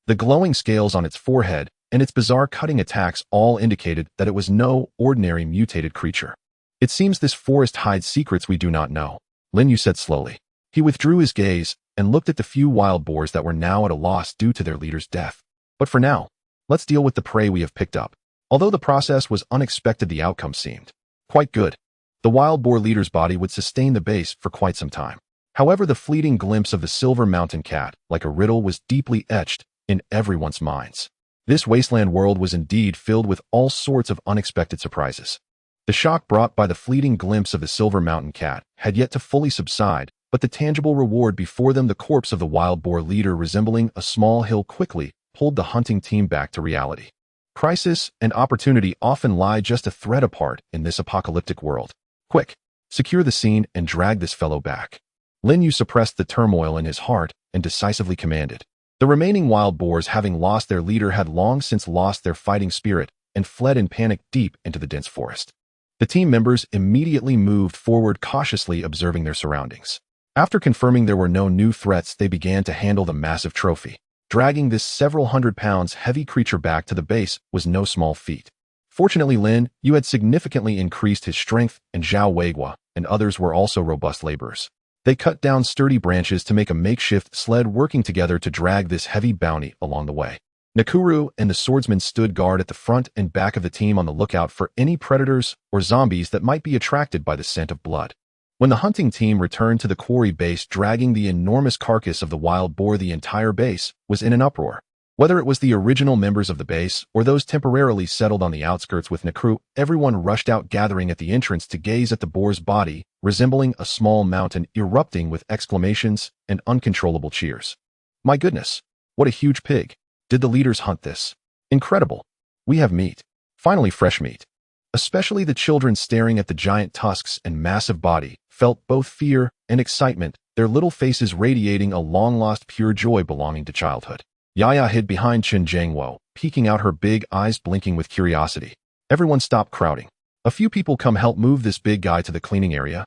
The glowing scales on its forehead and its bizarre cutting attacks all indicated that it was no ordinary mutated creature. It seems this forest hides secrets we do not know, Lin Yue said slowly. He withdrew his gaze and looked at the few wild boars that were now at a loss due to their leader's death. But for now, let's deal with the prey we have picked up. Although the process was unexpected, the outcome seemed quite good. The wild boar leader's body would sustain the base for quite some time. However, the fleeting glimpse of the silver mountain cat, like a riddle, was deeply etched in everyone's minds. This wasteland world was indeed filled with all sorts of unexpected surprises. The shock brought by the fleeting glimpse of the silver mountain cat had yet to fully subside, but the tangible reward before them, the corpse of the wild boar leader resembling a small hill, quickly pulled the hunting team back to reality. Crisis and opportunity often lie just a thread apart in this apocalyptic world. Quick, secure the scene and drag this fellow back. Lin Yue suppressed the turmoil in his heart and decisively commanded. The remaining wild boars, having lost their leader, had long since lost their fighting spirit and fled in panic deep into the dense forest. The team members immediately moved forward, cautiously observing their surroundings. After confirming there were no new threats, they began to handle the massive trophy. Dragging this several hundred pounds heavy creature back to the base was no small feat. Fortunately, Lin Yue had significantly increased his strength, and Zhao Weiguo and others were also robust laborers. They cut down sturdy branches to make a makeshift sled, working together to drag this heavy bounty along the way. Nakuru and the swordsman stood guard at the front and back of the team, on the lookout for any predators or zombies that might be attracted by the scent of blood. When the hunting team returned to the quarry base dragging the enormous carcass of the wild boar, the entire base was in an uproar. Whether it was the original members of the base or those temporarily settled on the outskirts with Nakuru, everyone rushed out, gathering at the entrance to gaze at the boar's body, resembling a small mountain, erupting with exclamations and uncontrollable cheers. My goodness, what a huge pig! Did the leaders hunt this? Incredible! We have meat. Finally, fresh meat. Especially the children, staring at the giant tusks and massive body, felt both fear and excitement, their little faces radiating a long-lost pure joy belonging to childhood. Yaya hid behind Chen Jiangwo, peeking out, her big eyes blinking with curiosity. Everyone stopped crowding. A few people come help move this big guy to the cleaning area.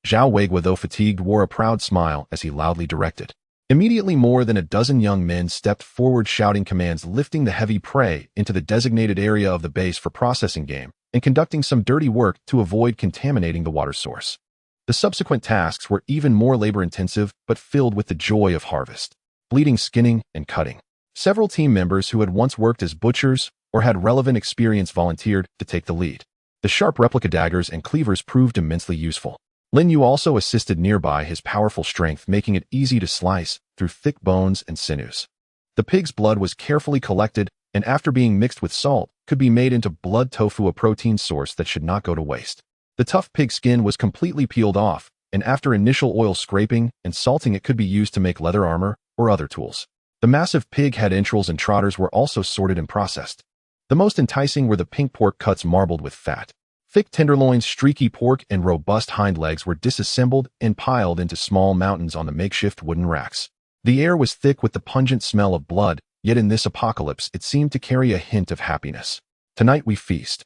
Zhao Weiguo, though fatigued, wore a proud smile as he loudly directed. Immediately, more than a dozen young men stepped forward, shouting commands, lifting the heavy prey into the designated area of the base for processing game and conducting some dirty work to avoid contaminating the water source. The subsequent tasks were even more labor-intensive, but filled with the joy of harvest. Bleeding, skinning, and cutting. Several team members who had once worked as butchers or had relevant experience volunteered to take the lead. The sharp replica daggers and cleavers proved immensely useful. Lin Yue also assisted nearby, his powerful strength making it easy to slice through thick bones and sinews. The pig's blood was carefully collected and, after being mixed with salt, could be made into blood tofu, a protein source that should not go to waste. The tough pig skin was completely peeled off, and after initial oil scraping and salting, it could be used to make leather armor or other tools. The massive pig head entrails and trotters were also sorted and processed. The most enticing were the pink pork cuts marbled with fat. Thick tenderloins, streaky pork, and robust hind legs were disassembled and piled into small mountains on the makeshift wooden racks. The air was thick with the pungent smell of blood, yet in this apocalypse it seemed to carry a hint of happiness. Tonight we feast.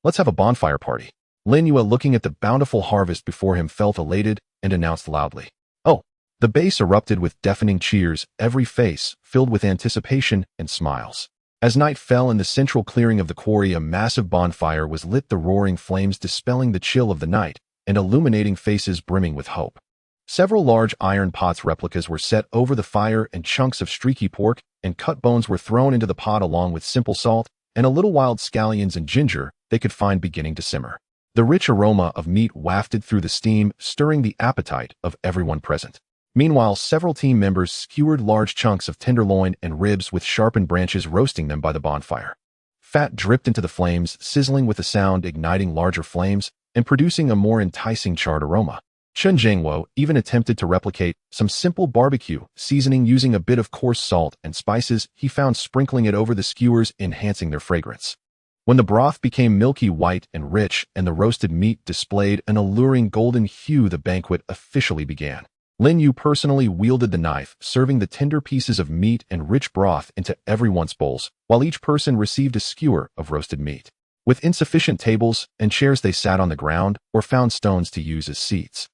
Let's have a bonfire party. Lin Yue, looking at the bountiful harvest before him, felt elated and announced loudly. Oh! The base erupted with deafening cheers, every face filled with anticipation and smiles. As night fell in the central clearing of the quarry, a massive bonfire was lit, the roaring flames dispelling the chill of the night and illuminating faces brimming with hope. Several large iron pots replicas were set over the fire, and chunks of streaky pork and cut bones were thrown into the pot, along with simple salt and a little wild scallions and ginger they could find beginning to simmer. The rich aroma of meat wafted through the steam, stirring the appetite of everyone present. Meanwhile, several team members skewered large chunks of tenderloin and ribs with sharpened branches, roasting them by the bonfire. Fat dripped into the flames, sizzling with a sound, igniting larger flames and producing a more enticing charred aroma. Chen Jiangwo even attempted to replicate some simple barbecue seasoning, using a bit of coarse salt and spices he found, sprinkling it over the skewers, enhancing their fragrance. When the broth became milky white and rich and the roasted meat displayed an alluring golden hue, the banquet officially began. Lin Yue personally wielded the knife, serving the tender pieces of meat and rich broth into everyone's bowls, while each person received a skewer of roasted meat. With insufficient tables and chairs, they sat on the ground or found stones to use as seats.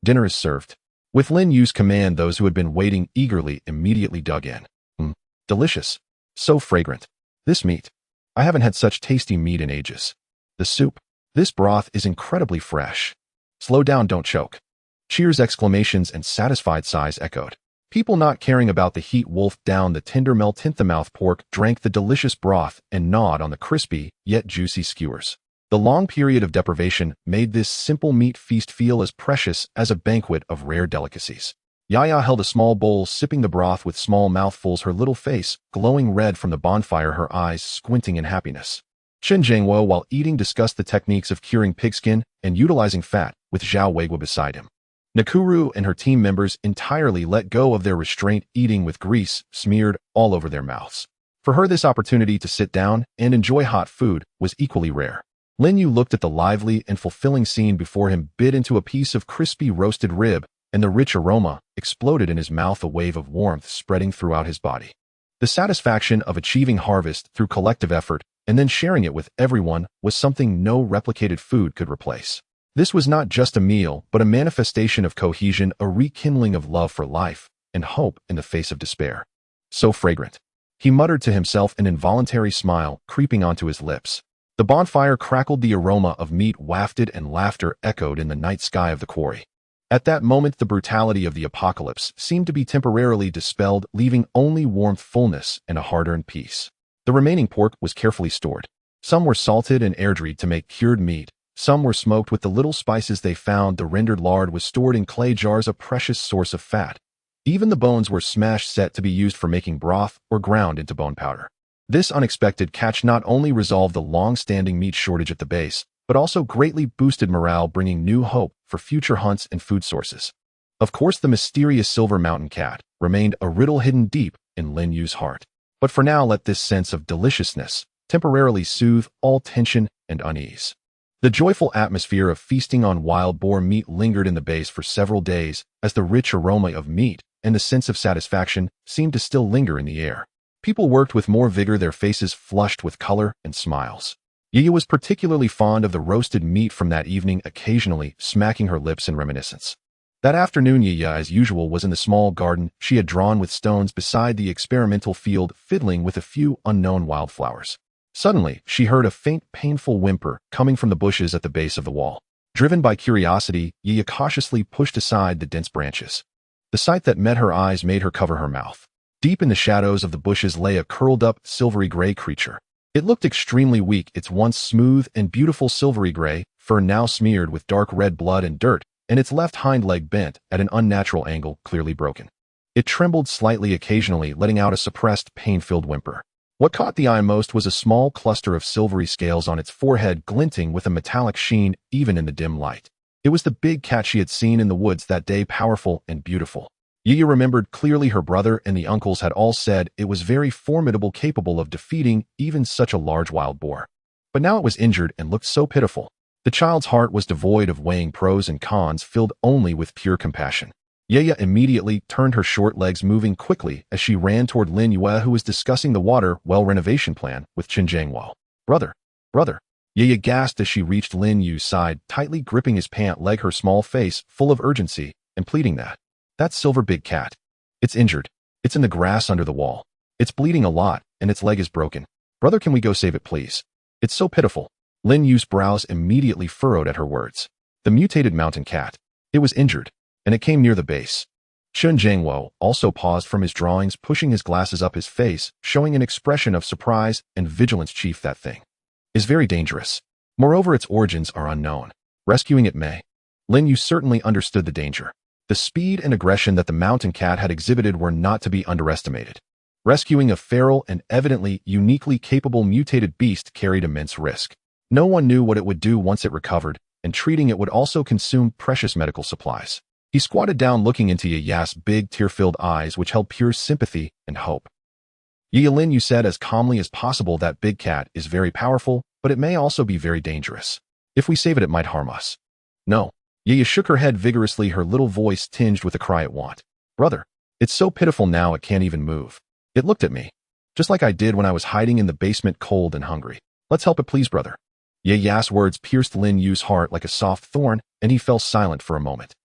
Dinner is served. With Lin Yue's command, those who had been waiting eagerly immediately dug in. Delicious. So fragrant. This meat. I haven't had such tasty meat in ages. The soup. This broth is incredibly fresh. Slow down, don't choke. Cheers, exclamations, and satisfied sighs echoed. People not caring about the heat wolfed down the tender melt-in-the-mouth pork, drank the delicious broth, and gnawed on the crispy, yet juicy skewers. The long period of deprivation made this simple meat feast feel as precious as a banquet of rare delicacies. Yaya held a small bowl, sipping the broth with small mouthfuls, her little face glowing red from the bonfire, her eyes squinting in happiness. Chen Zhangwo, while eating, discussed the techniques of curing pigskin and utilizing fat, with Zhao Weigua beside him. Nakuru and her team members entirely let go of their restraint, eating with grease smeared all over their mouths. For her, this opportunity to sit down and enjoy hot food was equally rare. Lin Yue looked at the lively and fulfilling scene before him, bit into a piece of crispy roasted rib, and the rich aroma exploded in his mouth, a wave of warmth spreading throughout his body. The satisfaction of achieving harvest through collective effort and then sharing it with everyone was something no replicated food could replace. This was not just a meal, but a manifestation of cohesion, a rekindling of love for life, and hope in the face of despair. So fragrant. He muttered to himself, an involuntary smile creeping onto his lips. The bonfire crackled, the aroma of meat wafted, and laughter echoed in the night sky of the quarry. At that moment, the brutality of the apocalypse seemed to be temporarily dispelled, leaving only warmth, fullness, and a hard-earned peace. The remaining pork was carefully stored. Some were salted and air-dried to make cured meat. Some were smoked with the little spices they found. The rendered lard was stored in clay jars, a precious source of fat. Even the bones were smashed, set to be used for making broth or ground into bone powder. This unexpected catch not only resolved the long-standing meat shortage at the base, but also greatly boosted morale, bringing new hope for future hunts and food sources. Of course, the mysterious silver mountain cat remained a riddle hidden deep in Lin Yue's heart. But for now, let this sense of deliciousness temporarily soothe all tension and unease. The joyful atmosphere of feasting on wild boar meat lingered in the base for several days, as the rich aroma of meat and the sense of satisfaction seemed to still linger in the air. People worked with more vigor, their faces flushed with color and smiles. Yaya was particularly fond of the roasted meat from that evening, occasionally smacking her lips in reminiscence. That afternoon, Yaya, as usual, was in the small garden she had drawn with stones beside the experimental field, fiddling with a few unknown wildflowers. Suddenly, she heard a faint, painful whimper coming from the bushes at the base of the wall. Driven by curiosity, Yaya cautiously pushed aside the dense branches. The sight that met her eyes made her cover her mouth. Deep in the shadows of the bushes lay a curled-up, silvery gray creature. It looked extremely weak, its once smooth and beautiful silvery gray fur now smeared with dark red blood and dirt, and its left hind leg bent at an unnatural angle, clearly broken. It trembled slightly, occasionally letting out a suppressed, pain-filled whimper. What caught the eye most was a small cluster of silvery scales on its forehead, glinting with a metallic sheen even in the dim light. It was the big cat she had seen in the woods that day, powerful and beautiful. Yaya remembered clearly her brother and the uncles had all said it was very formidable, capable of defeating even such a large wild boar. But now it was injured and looked so pitiful. The child's heart was devoid of weighing pros and cons, filled only with pure compassion. Yaya immediately turned, her short legs moving quickly as she ran toward Lin Yue, who was discussing the water well renovation plan with Chen Zhangwo. Brother! Yaya gasped as she reached Lin Yue's side, tightly gripping his pant leg, her small face full of urgency and pleading that silver big cat. It's injured. It's in the grass under the wall. It's bleeding a lot, and its leg is broken. Brother, can we go save it, please? It's so pitiful. Lin Yue's brows immediately furrowed at her words. The mutated mountain cat. It was injured, and it came near the base. Chen Zhangwo also paused from his drawings, pushing his glasses up his face, showing an expression of surprise and vigilance. Chief, that thing is very dangerous. Moreover, its origins are unknown. Rescuing it may. Lin Yue certainly understood the danger. The speed and aggression that the mountain cat had exhibited were not to be underestimated. Rescuing a feral and evidently uniquely capable mutated beast carried immense risk. No one knew what it would do once it recovered, and treating it would also consume precious medical supplies. He squatted down, looking into Yaya's big, tear-filled eyes, which held pure sympathy and hope. Yaya, Lin Yue said as calmly as possible, that big cat is very powerful, but it may also be very dangerous. If we save it, it might harm us. No. Yaya shook her head vigorously, her little voice tinged with a cry at want. Brother, it's so pitiful now it can't even move. It looked at me, just like I did when I was hiding in the basement, cold and hungry. Let's help it, please, brother. Ye Ya's words pierced Lin Yu's heart like a soft thorn, and he fell silent for a moment.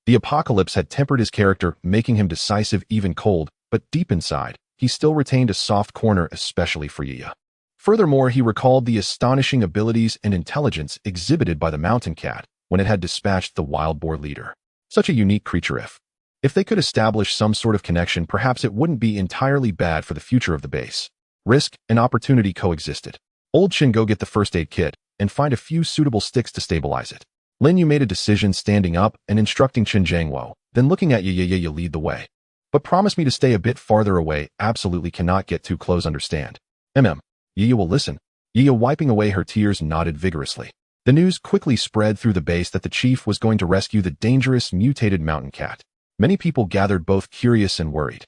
The apocalypse had tempered his character, making him decisive, even cold, but deep inside, he still retained a soft corner, especially for Ye Ya. Furthermore, he recalled the astonishing abilities and intelligence exhibited by the mountain cat when it had dispatched the wild boar leader. Such a unique creature. If they could establish some sort of connection, perhaps it wouldn't be entirely bad for the future of the base. Risk and opportunity coexisted. Old Shin, go get the first aid kit and find a few suitable sticks to stabilize it. Lin Yue made a decision, standing up and instructing Chen Jiangwo, then looking at Ye, lead the way. But promise me to stay a bit farther away, absolutely cannot get too close, understand? Ye will listen. Ye, wiping away her tears, nodded vigorously. The news quickly spread through the base that the chief was going to rescue the dangerous mutated mountain cat. Many people gathered, both curious and worried.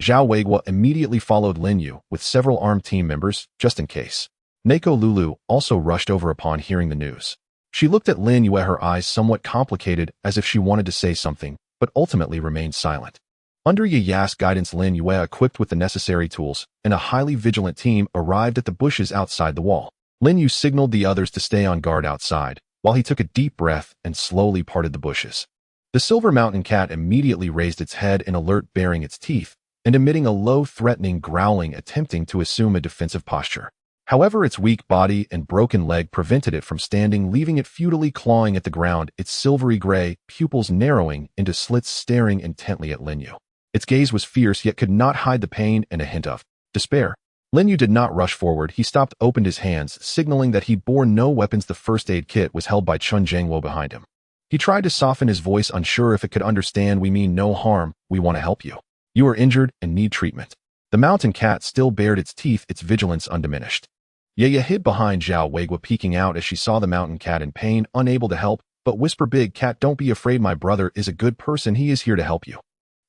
Zhao Weiguo immediately followed Lin Yue with several armed team members, just in case. Neko Lulu also rushed over upon hearing the news. She looked at Lin Yue, her eyes somewhat complicated, as if she wanted to say something, but ultimately remained silent. Under Ye Ya's guidance, Lin Yue, equipped with the necessary tools, and a highly vigilant team, arrived at the bushes outside the wall. Lin Yue signaled the others to stay on guard outside, while he took a deep breath and slowly parted the bushes. The silver mountain cat immediately raised its head in alert, baring its teeth, and emitting a low, threatening growling, attempting to assume a defensive posture. However, its weak body and broken leg prevented it from standing, leaving it futilely clawing at the ground, its silvery gray pupils narrowing into slits, staring intently at Lin Yue. Its gaze was fierce, yet could not hide the pain and a hint of despair. Lin Yue did not rush forward. He stopped, opened his hands, signaling that he bore no weapons. The first aid kit was held by Chen Jiangwo behind him. He tried to soften his voice, unsure if it could understand. We mean no harm, we want to help you. You are injured and need treatment. The mountain cat still bared its teeth, its vigilance undiminished. Ye hid behind Zhao Weiguo, peeking out as she saw the mountain cat in pain, unable to help, but whisper, big cat, don't be afraid, my brother is a good person, he is here to help you.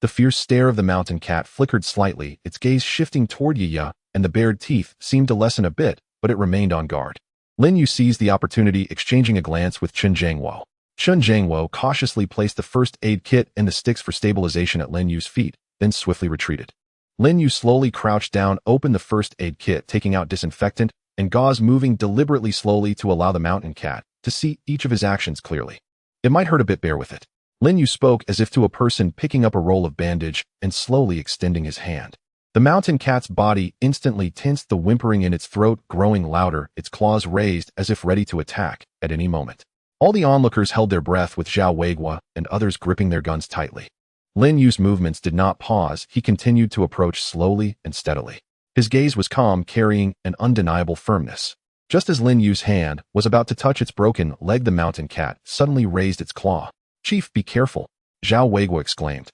The fierce stare of the mountain cat flickered slightly, its gaze shifting toward Ye, and the bared teeth seemed to lessen a bit, but it remained on guard. Lin Yue seized the opportunity, exchanging a glance with Chen Jiangwo. Chen Jiangwo cautiously placed the first aid kit and the sticks for stabilization at Lin Yue's feet, then swiftly retreated. Lin Yue slowly crouched down, opened the first aid kit, taking out disinfectant and gauze, moving deliberately slowly to allow the mountain cat to see each of his actions clearly. It might hurt a bit, bear with it. Lin Yue spoke as if to a person picking up a roll of bandage and slowly extending his hand. The mountain cat's body instantly tensed, the whimpering in its throat growing louder, its claws raised as if ready to attack at any moment. All the onlookers held their breath, with Zhao Weiguo and others gripping their guns tightly. Lin Yue's movements did not pause. He continued to approach slowly and steadily. His gaze was calm, carrying an undeniable firmness. Just as Lin Yue's hand was about to touch its broken leg, the mountain cat suddenly raised its claw. Chief, be careful, Zhao Weiguo exclaimed.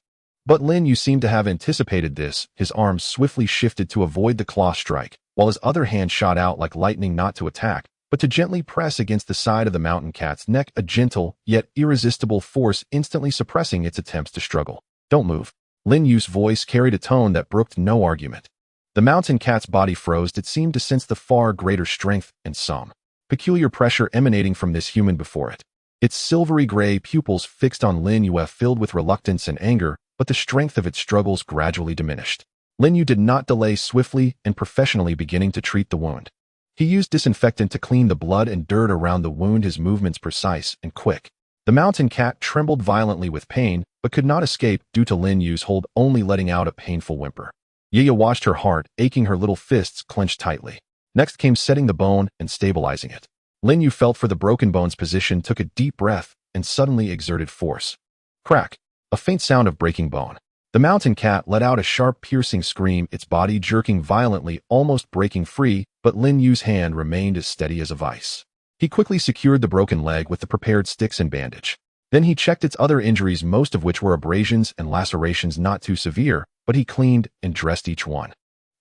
But Lin Yue seemed to have anticipated this. His arms swiftly shifted to avoid the claw strike, while his other hand shot out like lightning, not to attack, but to gently press against the side of the mountain cat's neck, a gentle yet irresistible force instantly suppressing its attempts to struggle. Don't move. Lin Yue's voice carried a tone that brooked no argument. The mountain cat's body froze. It seemed to sense the far greater strength and some peculiar pressure emanating from this human before it. Its silvery gray pupils fixed on Lin Yue, filled with reluctance and anger, but the strength of its struggles gradually diminished. Lin Yue did not delay, swiftly and professionally beginning to treat the wound. He used disinfectant to clean the blood and dirt around the wound, his movements precise and quick. The mountain cat trembled violently with pain, but could not escape due to Lin Yue's hold, only letting out a painful whimper. Ye watched her heart, aching, her little fists clenched tightly. Next came setting the bone and stabilizing it. Lin Yue felt for the broken bone's position, took a deep breath, and suddenly exerted force. Crack! A faint sound of breaking bone. The mountain cat let out a sharp, piercing scream, its body jerking violently, almost breaking free, but Lin Yue's hand remained as steady as a vice. He quickly secured the broken leg with the prepared sticks and bandage. Then he checked its other injuries, most of which were abrasions and lacerations, not too severe, but he cleaned and dressed each one.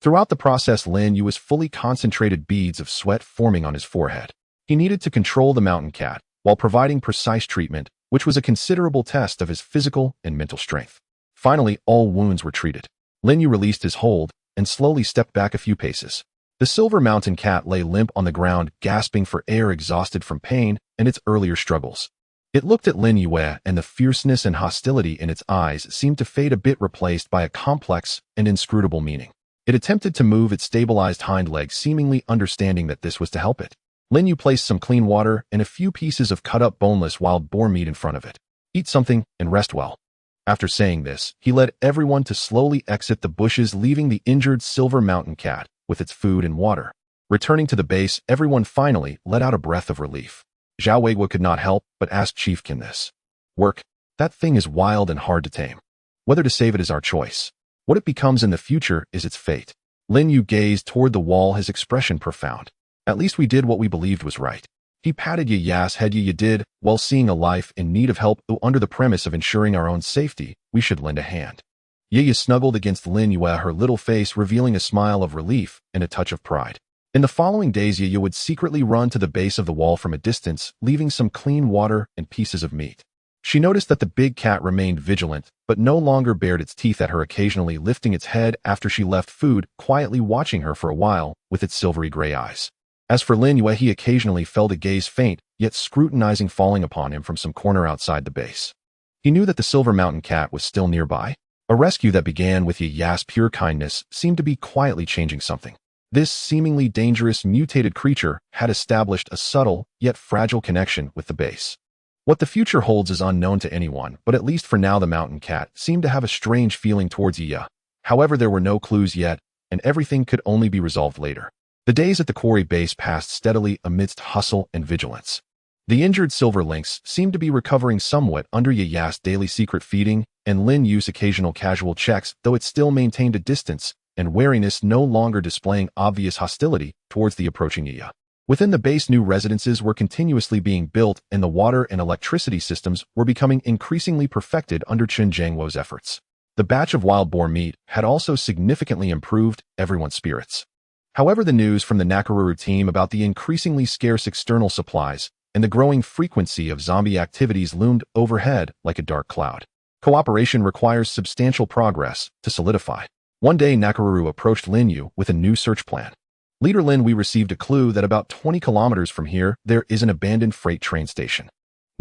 Throughout the process, Lin Yue was fully concentrated, beads of sweat forming on his forehead. He needed to control the mountain cat while providing precise treatment, which was a considerable test of his physical and mental strength. Finally, all wounds were treated. Lin Yue released his hold and slowly stepped back a few paces. The silver mountain cat lay limp on the ground, gasping for air, exhausted from pain and its earlier struggles. It looked at Lin Yue, and the fierceness and hostility in its eyes seemed to fade a bit, replaced by a complex and inscrutable meaning. It attempted to move its stabilized hind leg, seemingly understanding that this was to help it. Lin Yue placed some clean water and a few pieces of cut-up boneless wild boar meat in front of it. Eat something and rest well. After saying this, he led everyone to slowly exit the bushes, leaving the injured silver mountain cat with its food and water. Returning to the base, everyone finally let out a breath of relief. Zhao Weiguo could not help but ask Chiefkin this. Work? That thing is wild and hard to tame. Whether to save it is our choice. What it becomes in the future is its fate. Lin Yue gazed toward the wall, his expression profound. At least we did what we believed was right. He patted Ya's head. You did, while seeing a life in need of help, under the premise of ensuring our own safety, we should lend a hand. Yaya snuggled against Lin Yue, her little face revealing a smile of relief and a touch of pride. In the following days, Yaya would secretly run to the base of the wall from a distance, leaving some clean water and pieces of meat. She noticed that the big cat remained vigilant, but no longer bared its teeth at her, occasionally lifting its head after she left food, quietly watching her for a while with its silvery gray eyes. As for Lin Yue, he occasionally felt a gaze faint, yet scrutinizing, falling upon him from some corner outside the base. He knew that the silver mountain cat was still nearby. A rescue that began with Ya's pure kindness seemed to be quietly changing something. This seemingly dangerous mutated creature had established a subtle, yet fragile connection with the base. What the future holds is unknown to anyone, but at least for now the mountain cat seemed to have a strange feeling towards Ya. However, there were no clues yet, and everything could only be resolved later. The days at the quarry base passed steadily amidst hustle and vigilance. The injured silver lynx seemed to be recovering somewhat under Yaya's daily secret feeding and Lin Yue's occasional casual checks, though it still maintained a distance and wariness, no longer displaying obvious hostility towards the approaching Yaya. Within the base, new residences were continuously being built, and the water and electricity systems were becoming increasingly perfected under Chen Jiangwo's efforts. The batch of wild boar meat had also significantly improved everyone's spirits. However, the news from the Nakaruru team about the increasingly scarce external supplies and the growing frequency of zombie activities loomed overhead like a dark cloud. Cooperation requires substantial progress to solidify. One day, Nakaruru approached Lin Yue with a new search plan. Leader Lin, we received a clue that about 20 kilometers from here, there is an abandoned freight train station.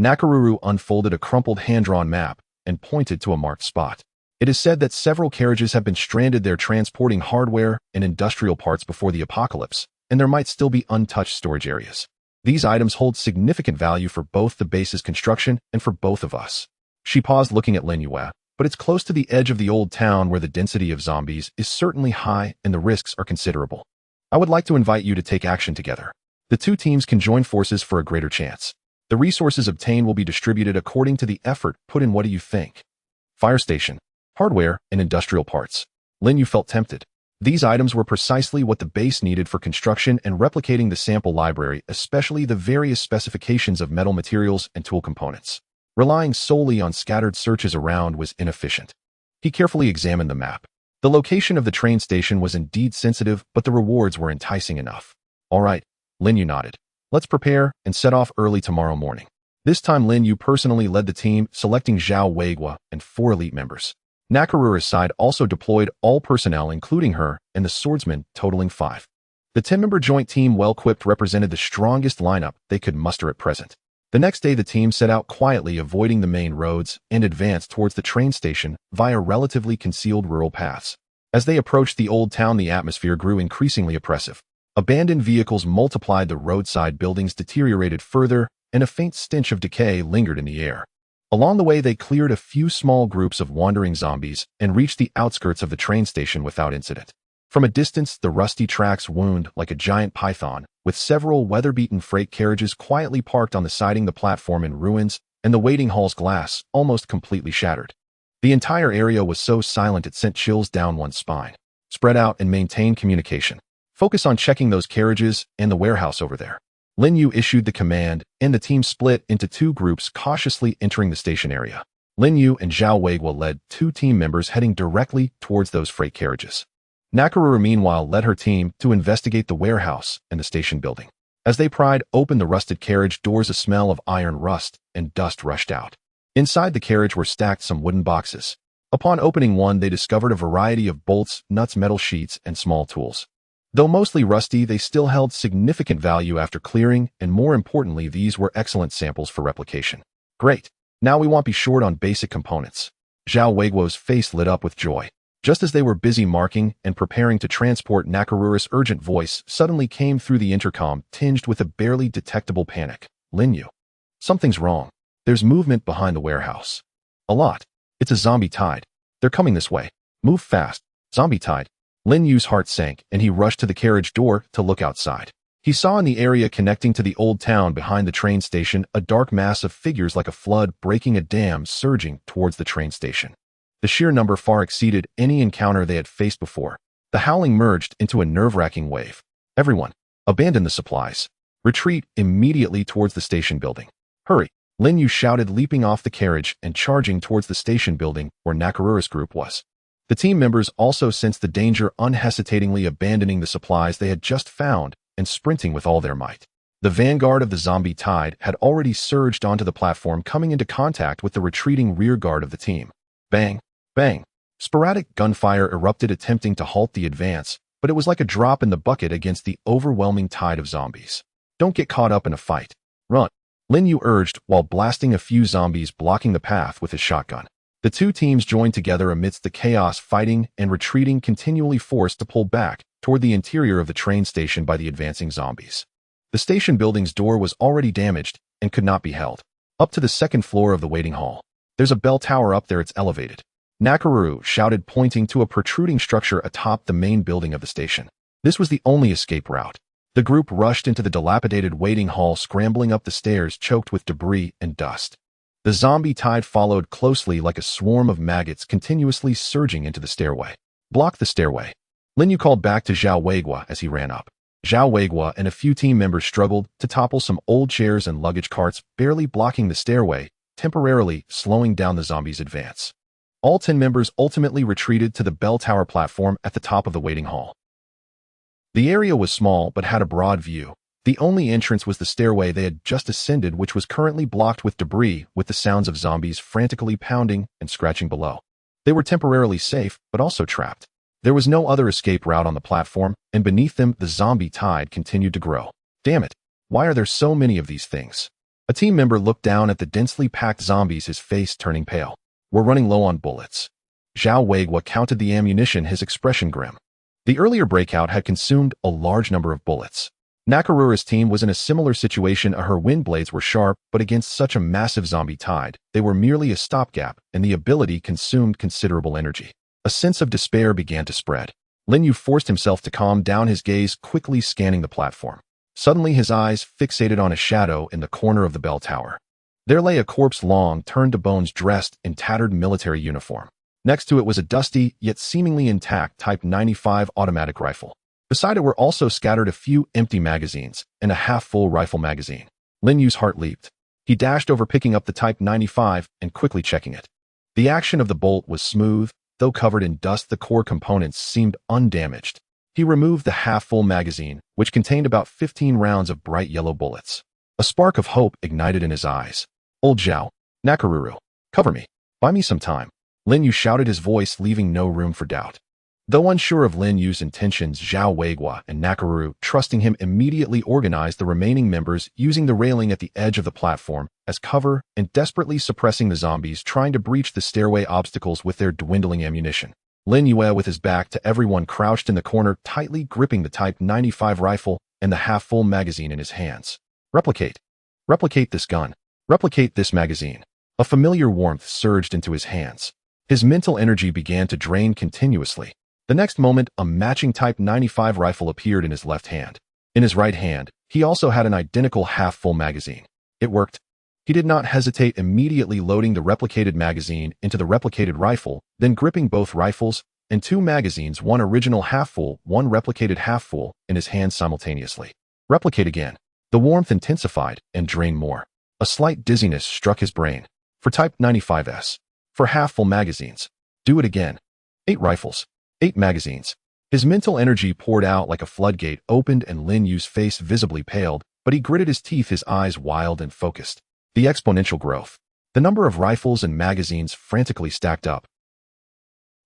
Nakaruru unfolded a crumpled hand-drawn map and pointed to a marked spot. It is said that several carriages have been stranded there transporting hardware and industrial parts before the apocalypse, and there might still be untouched storage areas. These items hold significant value for both the base's construction and for both of us. She paused, looking at Lin Yue, but it's close to the edge of the old town where the density of zombies is certainly high and the risks are considerable. I would like to invite you to take action together. The two teams can join forces for a greater chance. The resources obtained will be distributed according to the effort put in. What do you think? Fire station, hardware, and industrial parts. Lin Yue felt tempted. These items were precisely what the base needed for construction and replicating the sample library, especially the various specifications of metal materials and tool components. Relying solely on scattered searches around was inefficient. He carefully examined the map. The location of the train station was indeed sensitive, but the rewards were enticing enough. All right, Lin Yue nodded. Let's prepare and set off early tomorrow morning. This time Lin Yue personally led the team, selecting Zhao Weiguo and 4 elite members. Nakarura's side also deployed all personnel, including her and the swordsman, totaling 5. The 10-member joint team, well-equipped, represented the strongest lineup they could muster at present. The next day, the team set out quietly, avoiding the main roads, and advanced towards the train station via relatively concealed rural paths. As they approached the old town, the atmosphere grew increasingly oppressive. Abandoned vehicles multiplied, the roadside buildings deteriorated further, and a faint stench of decay lingered in the air. Along the way, they cleared a few small groups of wandering zombies and reached the outskirts of the train station without incident. From a distance, the rusty tracks wound like a giant python, with several weather-beaten freight carriages quietly parked on the siding, the platform in ruins, and the waiting hall's glass almost completely shattered. The entire area was so silent it sent chills down one's spine. Spread out and maintain communication. Focus on checking those carriages and the warehouse over there. Lin Yue issued the command, and the team split into 2 groups, cautiously entering the station area. Lin Yue and Zhao Weiguo led 2 team members heading directly towards those freight carriages. Nakaruru, meanwhile, led her team to investigate the warehouse and the station building. As they pried open the rusted carriage doors, a smell of iron rust and dust rushed out. Inside the carriage were stacked some wooden boxes. Upon opening one, they discovered a variety of bolts, nuts, metal sheets, and small tools. Though mostly rusty, they still held significant value after clearing, and more importantly, these were excellent samples for replication. Great. Now we won't be short on basic components. Zhao Weiguo's face lit up with joy. Just as they were busy marking and preparing to transport, Nakarura's urgent voice suddenly came through the intercom, tinged with a barely detectable panic. Lin Yue. Something's wrong. There's movement behind the warehouse. A lot. It's a zombie tide. They're coming this way. Move fast. Zombie tide. Lin Yue's heart sank, and he rushed to the carriage door to look outside. He saw in the area connecting to the old town behind the train station a dark mass of figures like a flood breaking a dam surging towards the train station. The sheer number far exceeded any encounter they had faced before. The howling merged into a nerve-wracking wave. Everyone, abandon the supplies. Retreat immediately towards the station building. Hurry, Lin Yue shouted, leaping off the carriage and charging towards the station building where Nakarura's group was. The team members also sensed the danger, unhesitatingly abandoning the supplies they had just found and sprinting with all their might. The vanguard of the zombie tide had already surged onto the platform, coming into contact with the retreating rear guard of the team. Bang, bang. Sporadic gunfire erupted, attempting to halt the advance, but it was like a drop in the bucket against the overwhelming tide of zombies. Don't get caught up in a fight. Run, Lin Yue urged while blasting a few zombies blocking the path with his shotgun. The two teams joined together amidst the chaos, fighting and retreating, continually forced to pull back toward the interior of the train station by the advancing zombies. The station building's door was already damaged and could not be held. Up to the second floor of the waiting hall. There's a bell tower up there, it's elevated. Nakarura shouted, pointing to a protruding structure atop the main building of the station. This was the only escape route. The group rushed into the dilapidated waiting hall, scrambling up the stairs choked with debris and dust. The zombie tide followed closely like a swarm of maggots, continuously surging into the stairway. Block the stairway. Lin Yue called back to Zhao Weiguo as he ran up. Zhao Weiguo and a few team members struggled to topple some old chairs and luggage carts, barely blocking the stairway, temporarily slowing down the zombies' advance. All 10 members ultimately retreated to the bell tower platform at the top of the waiting hall. The area was small but had a broad view. The only entrance was the stairway they had just ascended, which was currently blocked with debris, with the sounds of zombies frantically pounding and scratching below. They were temporarily safe, but also trapped. There was no other escape route on the platform, and beneath them the zombie tide continued to grow. Damn it, why are there so many of these things? A team member looked down at the densely packed zombies, his face turning pale. We're running low on bullets. Zhao Weiguo counted the ammunition, his expression grim. The earlier breakout had consumed a large number of bullets. Nakarura's team was in a similar situation. Her wind blades were sharp, but against such a massive zombie tide, they were merely a stopgap, and the ability consumed considerable energy. A sense of despair began to spread. Lin Yue forced himself to calm down, his gaze quickly scanning the platform. Suddenly his eyes fixated on a shadow in the corner of the bell tower. There lay a corpse, long turned to bones, dressed in tattered military uniform. Next to it was a dusty, yet seemingly intact Type 95 automatic rifle. Beside it were also scattered a few empty magazines and a half-full rifle magazine. Lin Yue's heart leaped. He dashed over, picking up the Type 95 and quickly checking it. The action of the bolt was smooth. Though covered in dust, the core components seemed undamaged. He removed the half-full magazine, which contained about 15 rounds of bright yellow bullets. A spark of hope ignited in his eyes. Old Zhao, Nakarura, cover me. Buy me some time. Lin Yue shouted, his voice leaving no room for doubt. Though unsure of Lin Yue's intentions, Zhao Weiguo and Nakarura, trusting him, immediately organized the remaining members, using the railing at the edge of the platform as cover and desperately suppressing the zombies trying to breach the stairway obstacles with their dwindling ammunition. Lin Yue, with his back to everyone, crouched in the corner, tightly gripping the Type 95 rifle and the half-full magazine in his hands. Replicate. Replicate this gun. Replicate this magazine. A familiar warmth surged into his hands. His mental energy began to drain continuously. The next moment, a matching Type 95 rifle appeared in his left hand. In his right hand, he also had an identical half-full magazine. It worked. He did not hesitate, immediately loading the replicated magazine into the replicated rifle, then gripping both rifles and two magazines, one original half-full, one replicated half-full, in his hands simultaneously. Replicate again. The warmth intensified and drained more. A slight dizziness struck his brain. For Type 95s. For half-full magazines. Do it again. 8 rifles. 8 magazines. His mental energy poured out like a floodgate opened, and Lin Yue's face visibly paled, but he gritted his teeth, his eyes wild and focused. The exponential growth. The number of rifles and magazines frantically stacked up.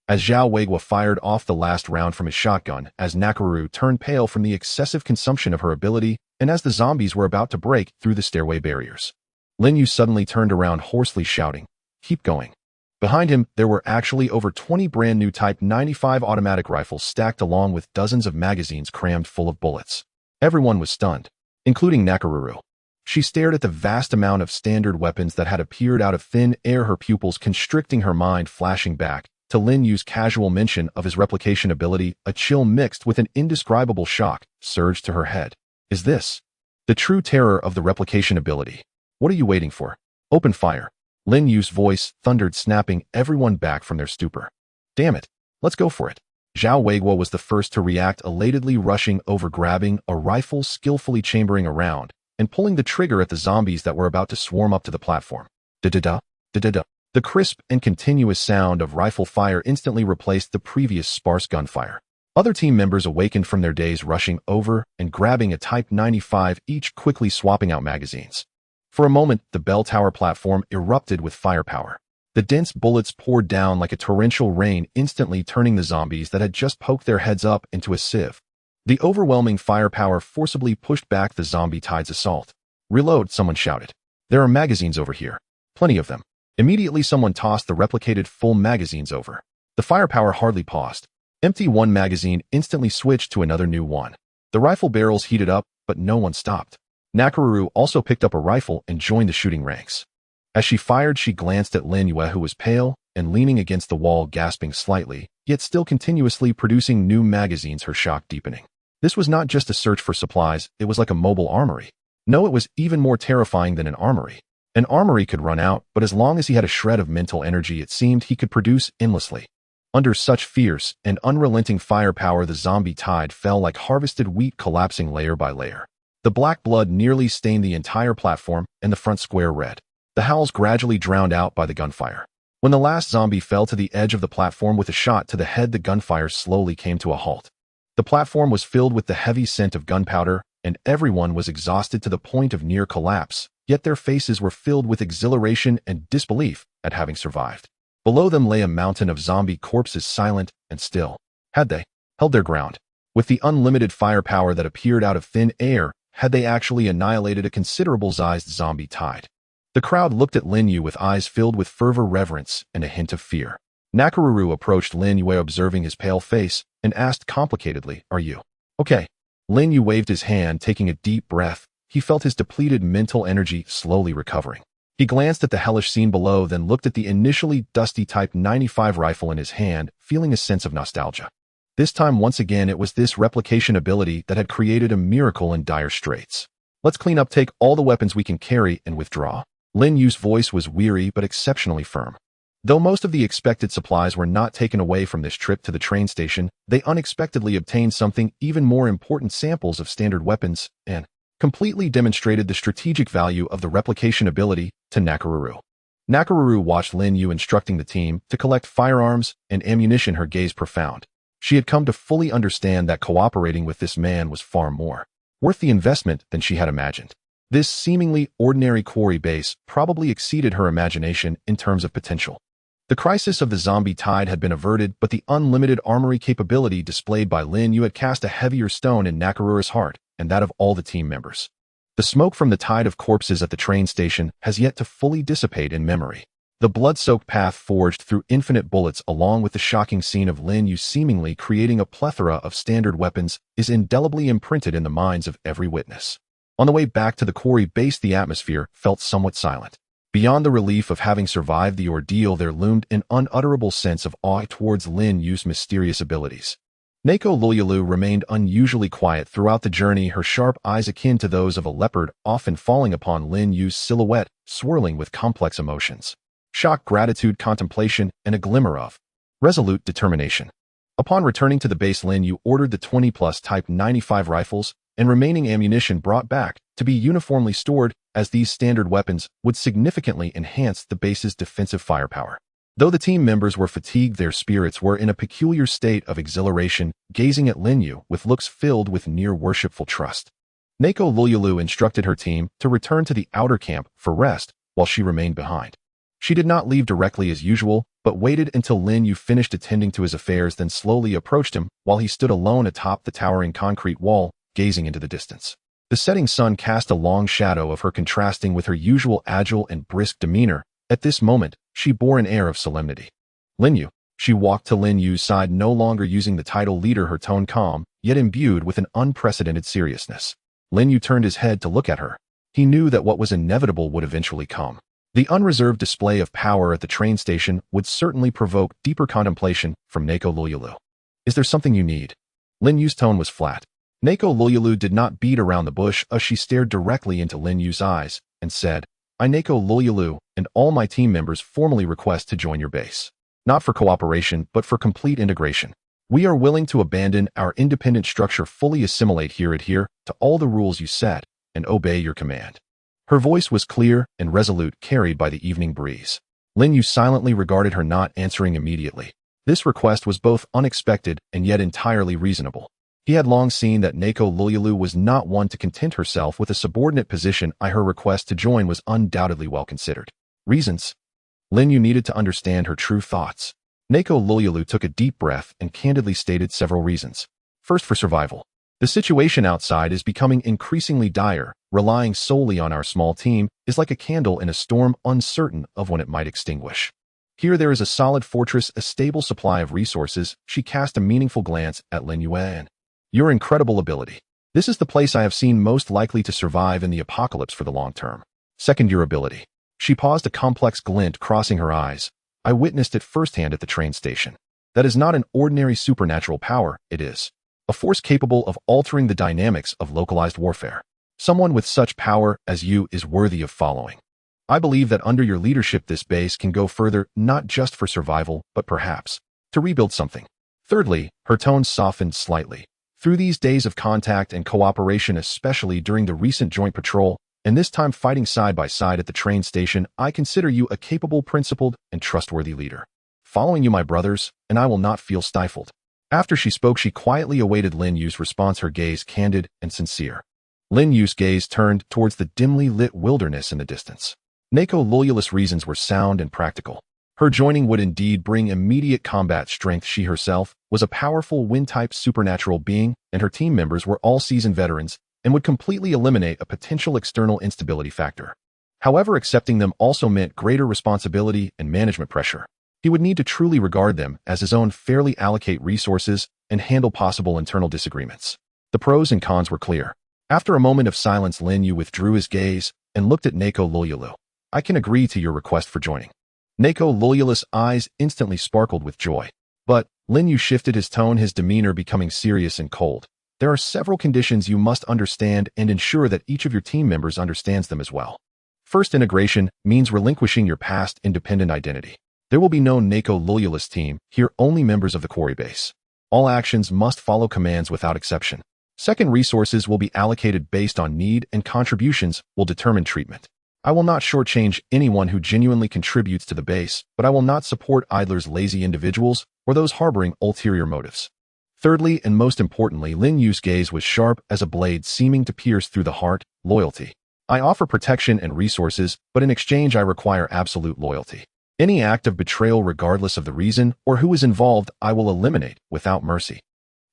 As Zhao Weiguo fired off the last round from his shotgun, as Nakarura turned pale from the excessive consumption of her ability, and as the zombies were about to break through the stairway barriers. Lin Yue suddenly turned around, hoarsely shouting, "Keep going." Behind him, there were actually over 20 brand-new Type 95 automatic rifles stacked along with dozens of magazines crammed full of bullets. Everyone was stunned, including Nakaruru. She stared at the vast amount of standard weapons that had appeared out of thin air, her pupils constricting, her mind flashing back to Lin Yue's casual mention of his replication ability. A chill mixed with an indescribable shock surged to her head. Is this the true terror of the replication ability? What are you waiting for? Open fire. Lin Yue's voice thundered, snapping everyone back from their stupor. Damn it, let's go for it. Zhao Weiguo was the first to react, elatedly rushing over, grabbing a rifle, skillfully chambering around, and pulling the trigger at the zombies that were about to swarm up to the platform. Da-da-da, da-da-da. The crisp and continuous sound of rifle fire instantly replaced the previous sparse gunfire. Other team members awakened from their daze, rushing over and grabbing a Type 95, each quickly swapping out magazines. For a moment, the bell tower platform erupted with firepower. The dense bullets poured down like a torrential rain, instantly turning the zombies that had just poked their heads up into a sieve. The overwhelming firepower forcibly pushed back the zombie tide's assault. Reload, someone shouted. There are magazines over here. Plenty of them. Immediately, someone tossed the replicated full magazines over. The firepower hardly paused. Empty one magazine instantly switched to another new one. The rifle barrels heated up, but no one stopped. Nakaruru also picked up a rifle and joined the shooting ranks. As she fired, she glanced at Lin Yue, who was pale and leaning against the wall, gasping slightly, yet still continuously producing new magazines, her shock deepening. This was not just a search for supplies, it was like a mobile armory. No, it was even more terrifying than an armory. An armory could run out, but as long as he had a shred of mental energy, it seemed he could produce endlessly. Under such fierce and unrelenting firepower, the zombie tide fell like harvested wheat, collapsing layer by layer. The black blood nearly stained the entire platform and the front square red. The howls gradually drowned out by the gunfire. When the last zombie fell to the edge of the platform with a shot to the head, the gunfire slowly came to a halt. The platform was filled with the heavy scent of gunpowder, and everyone was exhausted to the point of near collapse, yet their faces were filled with exhilaration and disbelief at having survived. Below them lay a mountain of zombie corpses, silent and still. Had they held their ground? With the unlimited firepower that appeared out of thin air, had they actually annihilated a considerable-sized zombie tide? The crowd looked at Lin Yue with eyes filled with fervor, reverence, and a hint of fear. Nakaruru approached Lin Yue, observing his pale face, and asked complicatedly, "Are you okay?" Lin Yue waved his hand, taking a deep breath. He felt his depleted mental energy slowly recovering. He glanced at the hellish scene below, then looked at the initially dusty Type 95 rifle in his hand, feeling a sense of nostalgia. This time, once again, it was this replication ability that had created a miracle in dire straits. Let's clean up, take all the weapons we can carry, and withdraw. Lin Yue's voice was weary but exceptionally firm. Though most of the expected supplies were not taken away from this trip to the train station, they unexpectedly obtained something even more important: samples of standard weapons, and completely demonstrated the strategic value of the replication ability to Nakaruru. Nakaruru watched Lin Yue instructing the team to collect firearms and ammunition, her gaze profound. She had come to fully understand that cooperating with this man was far more worth the investment than she had imagined. This seemingly ordinary quarry base probably exceeded her imagination in terms of potential. The crisis of the zombie tide had been averted, but the unlimited armory capability displayed by Lin Yue had cast a heavier stone in Nakaruru's heart and that of all the team members. The smoke from the tide of corpses at the train station has yet to fully dissipate in memory. The blood-soaked path forged through infinite bullets, along with the shocking scene of Lin Yue seemingly creating a plethora of standard weapons, is indelibly imprinted in the minds of every witness. On the way back to the quarry base, the atmosphere felt somewhat silent. Beyond the relief of having survived the ordeal, there loomed an unutterable sense of awe towards Lin Yue's mysterious abilities. Neko Luyulu remained unusually quiet throughout the journey, her sharp eyes akin to those of a leopard often falling upon Lin Yue's silhouette, swirling with complex emotions. Shock, gratitude, contemplation, and a glimmer of resolute determination. Upon returning to the base, Lin Yue ordered the 20-plus Type 95 rifles and remaining ammunition brought back to be uniformly stored, as these standard weapons would significantly enhance the base's defensive firepower. Though the team members were fatigued, their spirits were in a peculiar state of exhilaration, gazing at Lin Yue with looks filled with near-worshipful trust. Neko Luyulu instructed her team to return to the outer camp for rest while she remained behind. She did not leave directly as usual, but waited until Lin Yue finished attending to his affairs, then slowly approached him while he stood alone atop the towering concrete wall, gazing into the distance. The setting sun cast a long shadow of her, contrasting with her usual agile and brisk demeanor, At this moment, she bore an air of solemnity. Lin Yue. She walked to Lin Yue's side, no longer using the title leader, her tone calm, yet imbued with an unprecedented seriousness. Lin Yue turned his head to look at her. He knew that what was inevitable would eventually come. The unreserved display of power at the train station would certainly provoke deeper contemplation from Neko Luyulu. Is there something you need? Lin Yue's tone was flat. Neko Luyulu did not beat around the bush as she stared directly into Lin Yue's eyes and said, I, Neko Luyulu, and all my team members formally request to join your base. Not for cooperation, but for complete integration. We are willing to abandon our independent structure, fully assimilate here, adhere to all the rules you set, and obey your command. Her voice was clear and resolute, carried by the evening breeze. Lin Yue silently regarded her, not answering immediately. This request was both unexpected and yet entirely reasonable. He had long seen that Neko Luyulu was not one to content herself with a subordinate position. Her request to join was undoubtedly well considered. Reasons? Lin Yue needed to understand her true thoughts. Neko Luyulu took a deep breath and candidly stated several reasons. First, for survival. The situation outside is becoming increasingly dire. Relying solely on our small team is like a candle in a storm, uncertain of when it might extinguish. Here there is a solid fortress, a stable supply of resources. She cast a meaningful glance at Lin Yue and your incredible ability. This is the place I have seen most likely to survive in the apocalypse for the long term. Second, your ability. She paused, a complex glint crossing her eyes. I witnessed it firsthand at the train station. That is not an ordinary supernatural power, it is a force capable of altering the dynamics of localized warfare. Someone with such power as you is worthy of following. I believe that under your leadership this base can go further, not just for survival, but perhaps to rebuild something. Thirdly, her tone softened slightly. Through these days of contact and cooperation, especially during the recent joint patrol, and this time fighting side by side at the train station, I consider you a capable, principled, and trustworthy leader. Following you, my brothers, and I will not feel stifled. After she spoke, she quietly awaited Lin Yue's response, her gaze candid and sincere. Lin Yue's gaze turned towards the dimly lit wilderness in the distance. Neko Luyulu's reasons were sound and practical. Her joining would indeed bring immediate combat strength. She herself was a powerful wind-type supernatural being, and her team members were all seasoned veterans and would completely eliminate a potential external instability factor. However, accepting them also meant greater responsibility and management pressure. He would need to truly regard them as his own, fairly allocate resources, and handle possible internal disagreements. The pros and cons were clear. After a moment of silence, Lin Yue withdrew his gaze and looked at Neko Luyulu. I can agree to your request for joining. Neko Luyulu's eyes instantly sparkled with joy. But Lin Yue shifted his tone, his demeanor becoming serious and cold. There are several conditions you must understand and ensure that each of your team members understands them as well. First, integration means relinquishing your past independent identity. There will be no Neko Luyulu's team, here only members of the quarry base. All actions must follow commands without exception. Second, resources will be allocated based on need, and contributions will determine treatment. I will not shortchange anyone who genuinely contributes to the base, but I will not support idlers, lazy individuals, or those harboring ulterior motives. Thirdly, and most importantly, Lin Yue's gaze was sharp as a blade, seeming to pierce through the heart. Loyalty. I offer protection and resources, but in exchange I require absolute loyalty. Any act of betrayal, regardless of the reason or who is involved, I will eliminate without mercy.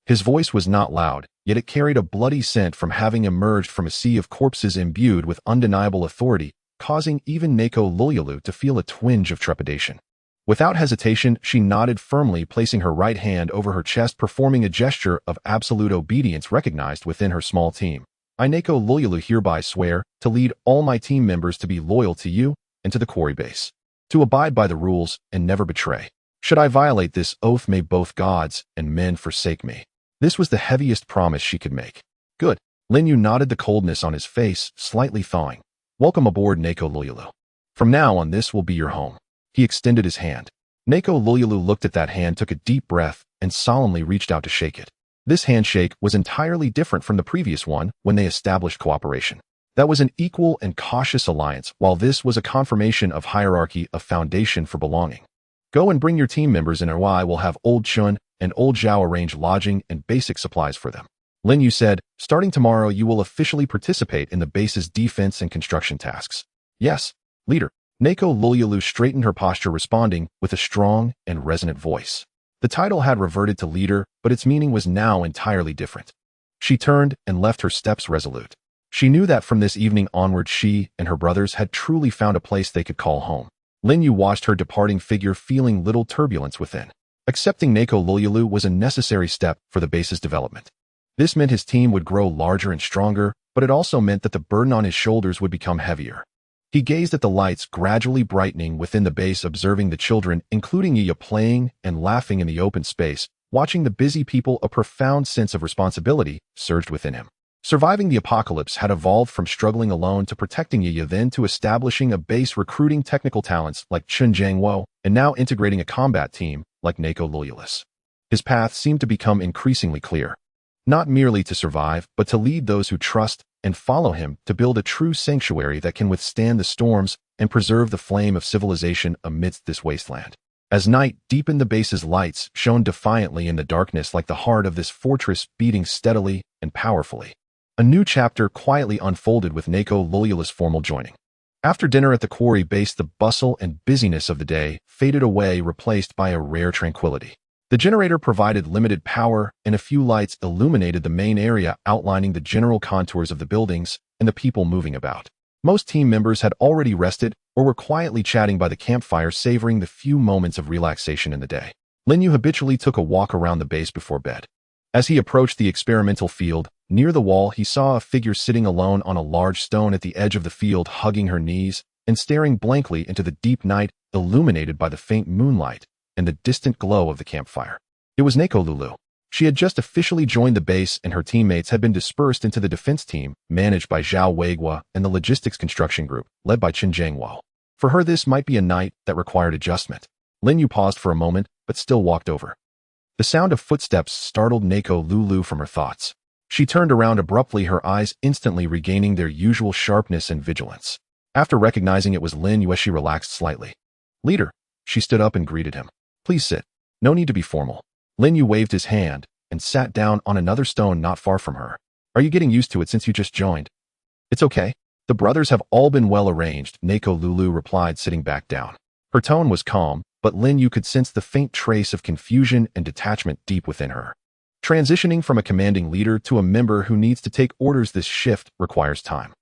His voice was not loud, yet it carried a bloody scent from having emerged from a sea of corpses, imbued with undeniable authority, causing even Neko Luyulu to feel a twinge of trepidation. Without hesitation, she nodded firmly, placing her right hand over her chest, performing a gesture of absolute obedience recognized within her small team. I, Neko Luyulu, hereby swear to lead all my team members to be loyal to you and to the quarry base, to abide by the rules and never betray. Should I violate this oath, may both gods and men forsake me. This was the heaviest promise she could make. Good. Lin Yue nodded, the coldness on his face slightly thawing. Welcome aboard, Neko Luyulu. From now on, this will be your home. He extended his hand. Neko Luyulu looked at that hand, took a deep breath, and solemnly reached out to shake it. This handshake was entirely different from the previous one when they established cooperation. That was an equal and cautious alliance, while this was a confirmation of hierarchy, a foundation for belonging. Go and bring your team members in, or I will have Old Chun and Old Zhao arrange lodging and basic supplies for them. Lin Yue said, starting tomorrow you will officially participate in the base's defense and construction tasks. Yes, leader. Neko Luyulu straightened her posture, responding with a strong and resonant voice. The title had reverted to leader, but its meaning was now entirely different. She turned and left her steps resolute. She knew that from this evening onward she and her brothers had truly found a place they could call home. Lin Yue watched her departing figure, feeling little turbulence within. Accepting Nako Lulu was a necessary step for the base's development. This meant his team would grow larger and stronger, but it also meant that the burden on his shoulders would become heavier. He gazed at the lights gradually brightening within the base, observing the children, including Yue, playing and laughing in the open space. Watching the busy people, a profound sense of responsibility surged within him. Surviving the apocalypse had evolved from struggling alone to protecting Yue, then to establishing a base, recruiting technical talents like Chun Jiangwo, and now integrating a combat team like Nako Lululus. His path seemed to become increasingly clear. Not merely to survive, but to lead those who trust and follow him, to build a true sanctuary that can withstand the storms and preserve the flame of civilization amidst this wasteland. As night deepened, the base's lights shone defiantly in the darkness, like the heart of this fortress beating steadily and powerfully. A new chapter quietly unfolded with Nako Lululus' formal joining. After dinner at the quarry base, the bustle and busyness of the day faded away, replaced by a rare tranquility. The generator provided limited power, and a few lights illuminated the main area, outlining the general contours of the buildings and the people moving about. Most team members had already rested or were quietly chatting by the campfire, savoring the few moments of relaxation in the day. Lin Yue habitually took a walk around the base before bed. As he approached the experimental field, near the wall, he saw a figure sitting alone on a large stone at the edge of the field, hugging her knees and staring blankly into the deep night, illuminated by the faint moonlight and the distant glow of the campfire. It was Nako Lulu. She had just officially joined the base, and her teammates had been dispersed into the defense team, managed by Zhao Weigua, and the logistics construction group, led by Qin Jiangwo. For her, this might be a night that required adjustment. Lin Yue paused for a moment, but still walked over. The sound of footsteps startled Nako Lulu from her thoughts. She turned around abruptly, her eyes instantly regaining their usual sharpness and vigilance. After recognizing it was Lin Yue, she relaxed slightly. "Leader." She stood up and greeted him. "Please sit. No need to be formal." Lin Yue waved his hand and sat down on another stone not far from her. "Are you getting used to it since you just joined?" "It's okay. The brothers have all been well arranged," Nako Lulu replied, sitting back down. Her tone was calm, but Lin Yue could sense the faint trace of confusion and detachment deep within her. Transitioning from a commanding leader to a member who needs to take orders, this shift requires time.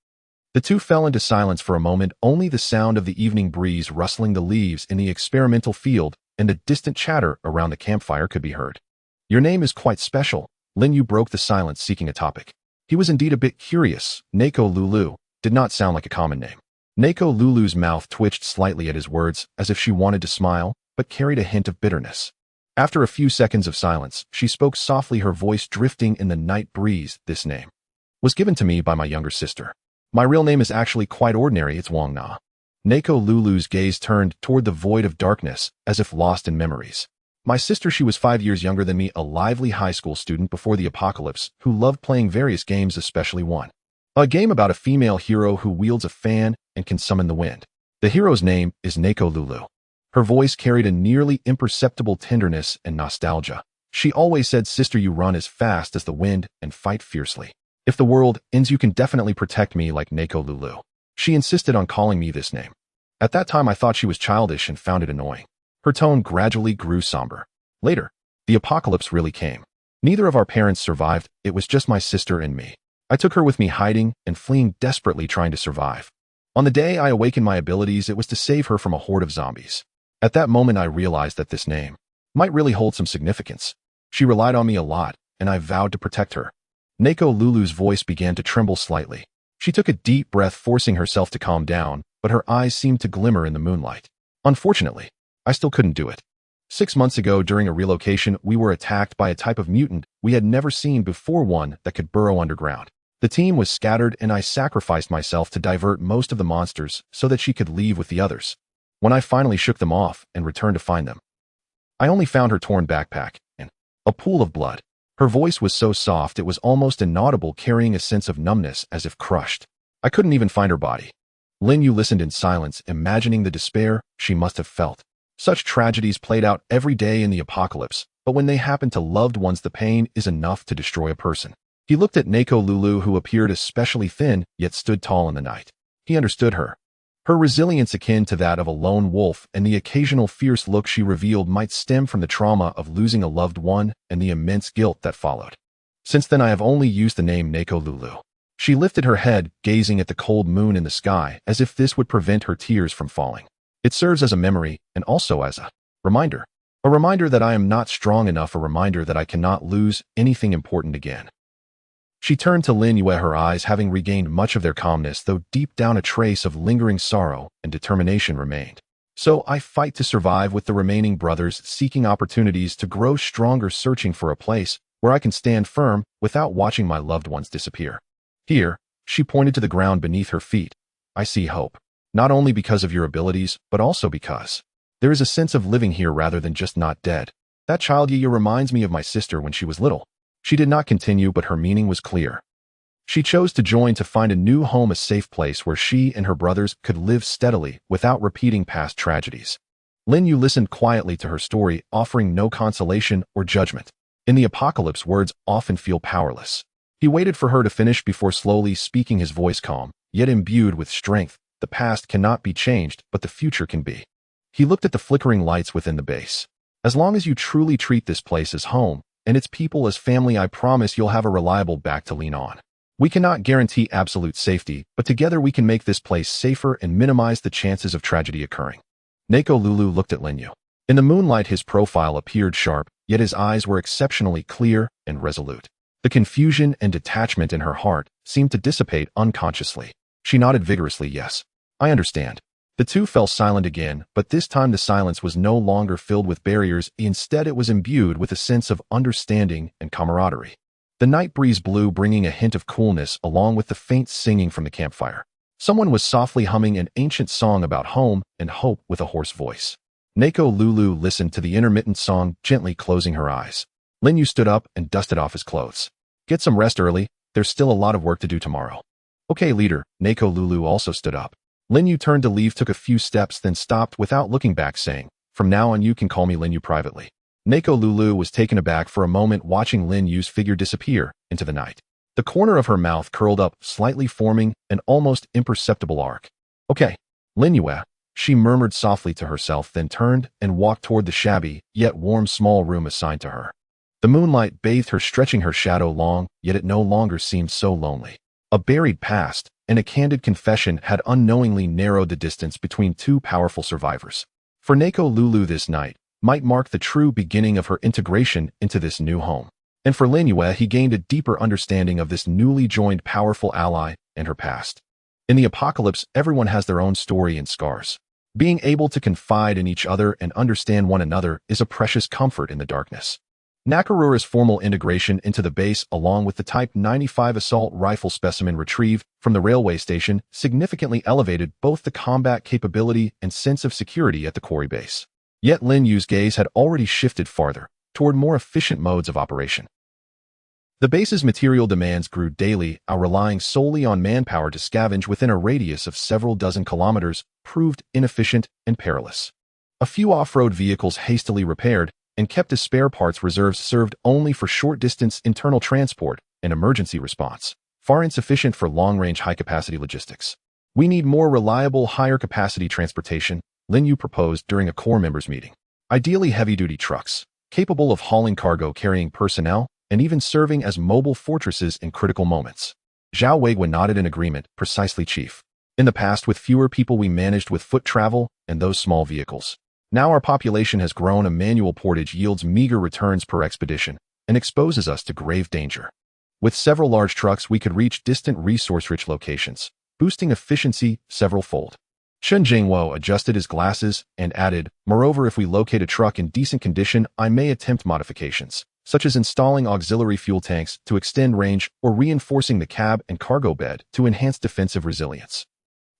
The two fell into silence for a moment. Only the sound of the evening breeze rustling the leaves in the experimental field and the distant chatter around the campfire could be heard. "Your name is quite special." Lin Yue broke the silence, seeking a topic. He was indeed a bit curious. Nako Lulu did not sound like a common name. Nako Lulu's mouth twitched slightly at his words, as if she wanted to smile, but carried a hint of bitterness. After a few seconds of silence, she spoke softly, her voice drifting in the night breeze. "This name was given to me by my younger sister. My real name is actually quite ordinary. It's Wang Na." Nako Lulu's gaze turned toward the void of darkness, as if lost in memories. "My sister, she was 5 years younger than me, a lively high school student before the apocalypse, who loved playing various games, especially one. A game about a female hero who wields a fan and can summon the wind. The hero's name is Nako Lulu." Her voice carried a nearly imperceptible tenderness and nostalgia. "She always said, 'Sister, you run as fast as the wind and fight fiercely. If the world ends, you can definitely protect me like Nako Lulu.' She insisted on calling me this name. At that time, I thought she was childish and found it annoying." Her tone gradually grew somber. "Later, the apocalypse really came. Neither of our parents survived. It was just my sister and me. I took her with me, hiding and fleeing desperately, trying to survive. On the day I awakened my abilities, it was to save her from a horde of zombies. At that moment, I realized that this name might really hold some significance. She relied on me a lot, and I vowed to protect her." Nako Lulu's voice began to tremble slightly. She took a deep breath, forcing herself to calm down, but her eyes seemed to glimmer in the moonlight. "Unfortunately, I still couldn't do it. 6 months ago, during a relocation, we were attacked by a type of mutant we had never seen before, one that could burrow underground. The team was scattered, and I sacrificed myself to divert most of the monsters so that she could leave with the others. When I finally shook them off and returned to find them, I only found her torn backpack and a pool of blood." Her voice was so soft it was almost inaudible, carrying a sense of numbness, as if crushed. "I couldn't even find her body." Lin Yue listened in silence, imagining the despair she must have felt. Such tragedies played out every day in the apocalypse, but when they happen to loved ones, the pain is enough to destroy a person. He looked at Nako Lulu, who appeared especially thin, yet stood tall in the night. He understood her. Her resilience, akin to that of a lone wolf, and the occasional fierce look she revealed, might stem from the trauma of losing a loved one and the immense guilt that followed. "Since then, I have only used the name Nako Lulu." She lifted her head, gazing at the cold moon in the sky, as if this would prevent her tears from falling. It serves as a memory and also as a reminder. A reminder that I am not strong enough, a reminder that I cannot lose anything important again. She turned to Lin Yue, her eyes having regained much of their calmness, though deep down a trace of lingering sorrow and determination remained. So I fight to survive with the remaining brothers, seeking opportunities to grow stronger, searching for a place where I can stand firm without watching my loved ones disappear. Here, she pointed to the ground beneath her feet. I see hope. Not only because of your abilities, but also because there is a sense of living here rather than just not dead. That child Yue reminds me of my sister when she was little. She did not continue, but her meaning was clear. She chose to join to find a new home, a safe place where she and her brothers could live steadily without repeating past tragedies. Lin Yue listened quietly to her story, offering no consolation or judgment. In the apocalypse, words often feel powerless. He waited for her to finish before slowly speaking, his voice calm, yet imbued with strength. The past cannot be changed, but the future can be. He looked at the flickering lights within the base. As long as you truly treat this place as home, and its people as family, I promise you'll have a reliable back to lean on. We cannot guarantee absolute safety, but together we can make this place safer and minimize the chances of tragedy occurring. Neko Lulu looked at Lin Yue. In the moonlight, his profile appeared sharp, yet his eyes were exceptionally clear and resolute. The confusion and detachment in her heart seemed to dissipate unconsciously. She nodded vigorously, yes. I understand. The two fell silent again, but this time the silence was no longer filled with barriers. Instead, it was imbued with a sense of understanding and camaraderie. The night breeze blew, bringing a hint of coolness along with the faint singing from the campfire. Someone was softly humming an ancient song about home and hope with a hoarse voice. Neko Lulu listened to the intermittent song, gently closing her eyes. Lin Yue stood up and dusted off his clothes. Get some rest early. There's still a lot of work to do tomorrow. Okay, leader. Neko Lulu also stood up. Lin Yue turned to leave, took a few steps, then stopped without looking back, saying, From now on you can call me Lin Yue privately. Neko Lulu was taken aback for a moment, watching Lin Yue's figure disappear into the night. The corner of her mouth curled up, slightly forming an almost imperceptible arc. Okay, Lin Yue, she murmured softly to herself, then turned and walked toward the shabby, yet warm small room assigned to her. The moonlight bathed her, stretching her shadow long, yet it no longer seemed so lonely. A buried past and a candid confession had unknowingly narrowed the distance between two powerful survivors. For Neko Lulu, this night might mark the true beginning of her integration into this new home. And for Lin Yue, he gained a deeper understanding of this newly joined powerful ally and her past. In the apocalypse, everyone has their own story and scars. Being able to confide in each other and understand one another is a precious comfort in the darkness. Nakamura's formal integration into the base, along with the Type 95 assault rifle specimen retrieved from the railway station, significantly elevated both the combat capability and sense of security at the quarry base. Yet Lin Yue's gaze had already shifted farther, toward more efficient modes of operation. The base's material demands grew daily, relying solely on manpower to scavenge within a radius of several dozen kilometers proved inefficient and perilous. A few off-road vehicles hastily repaired and kept as spare parts reserves served only for short-distance internal transport and emergency response, far insufficient for long-range high-capacity logistics. We need more reliable, higher-capacity transportation, Lin Yue proposed during a core members' meeting. Ideally heavy-duty trucks, capable of hauling cargo, carrying personnel, and even serving as mobile fortresses in critical moments. Zhao Weiguan nodded in agreement, precisely, Chief. In the past, with fewer people, we managed with foot travel and those small vehicles. Now our population has grown, a manual portage yields meager returns per expedition and exposes us to grave danger. With several large trucks, we could reach distant resource-rich locations, boosting efficiency several-fold. Chen Jingwo adjusted his glasses and added, Moreover, if we locate a truck in decent condition, I may attempt modifications, such as installing auxiliary fuel tanks to extend range or reinforcing the cab and cargo bed to enhance defensive resilience.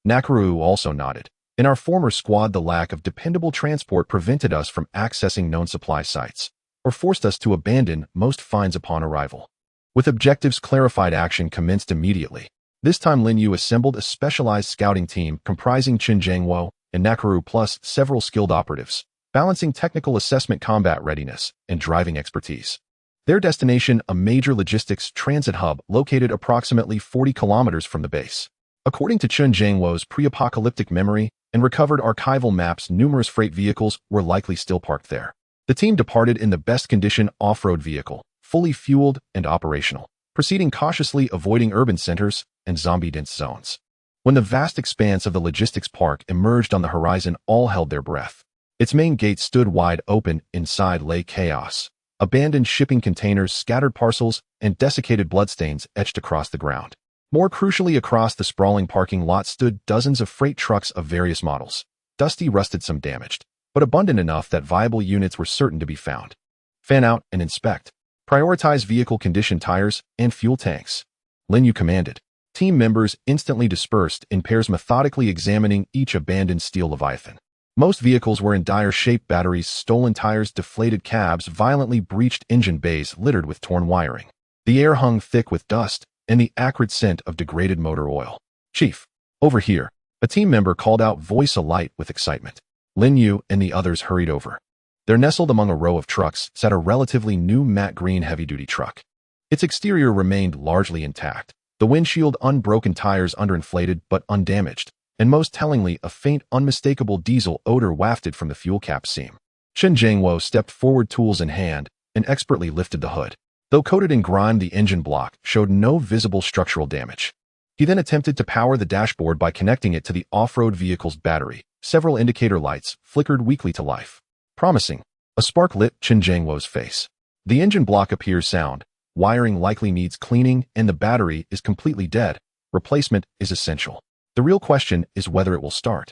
Nakaru also nodded. In our former squad, the lack of dependable transport prevented us from accessing known supply sites, or forced us to abandon most finds upon arrival. With objectives clarified, action commenced immediately. This time Lin Yue assembled a specialized scouting team comprising Chen Jingwo and Nakaru plus several skilled operatives, balancing technical assessment, combat readiness, and driving expertise. Their destination, a major logistics transit hub located approximately 40 kilometers from the base. According to Chen Jingwo's pre-apocalyptic memory and recovered archival maps, numerous freight vehicles were likely still parked there. The team departed in the best condition off-road vehicle, fully fueled and operational, proceeding cautiously, avoiding urban centers and zombie-dense zones. When the vast expanse of the logistics park emerged on the horizon, all held their breath. Its main gate stood wide open. Inside lay chaos. Abandoned shipping containers, scattered parcels, and desiccated bloodstains etched across the ground. More crucially, across the sprawling parking lot stood dozens of freight trucks of various models. Dusty, rusted, some damaged, but abundant enough that viable units were certain to be found. Fan out and inspect. Prioritize vehicle condition, tires, and fuel tanks. Lin Yue commanded. Team members instantly dispersed in pairs, methodically examining each abandoned steel leviathan. Most vehicles were in dire shape: batteries, stolen tires, deflated cabs, violently breached engine bays littered with torn wiring. The air hung thick with dust and the acrid scent of degraded motor oil. "Chief, over here," a team member called out, voice alight with excitement. Lin Yue and the others hurried over. There, nestled among a row of trucks, sat a relatively new matte green heavy-duty truck. Its exterior remained largely intact, the windshield unbroken, tires underinflated but undamaged, and most tellingly, a faint, unmistakable diesel odor wafted from the fuel cap seam. Chen Jiangwo stepped forward, tools in hand, and expertly lifted the hood. Though coated in grime, the engine block showed no visible structural damage. He then attempted to power the dashboard by connecting it to the off-road vehicle's battery. Several indicator lights flickered weakly to life. Promising. A spark lit Chen Jiangwo's face. The engine block appears sound. Wiring likely needs cleaning, and the battery is completely dead. Replacement is essential. The real question is whether it will start.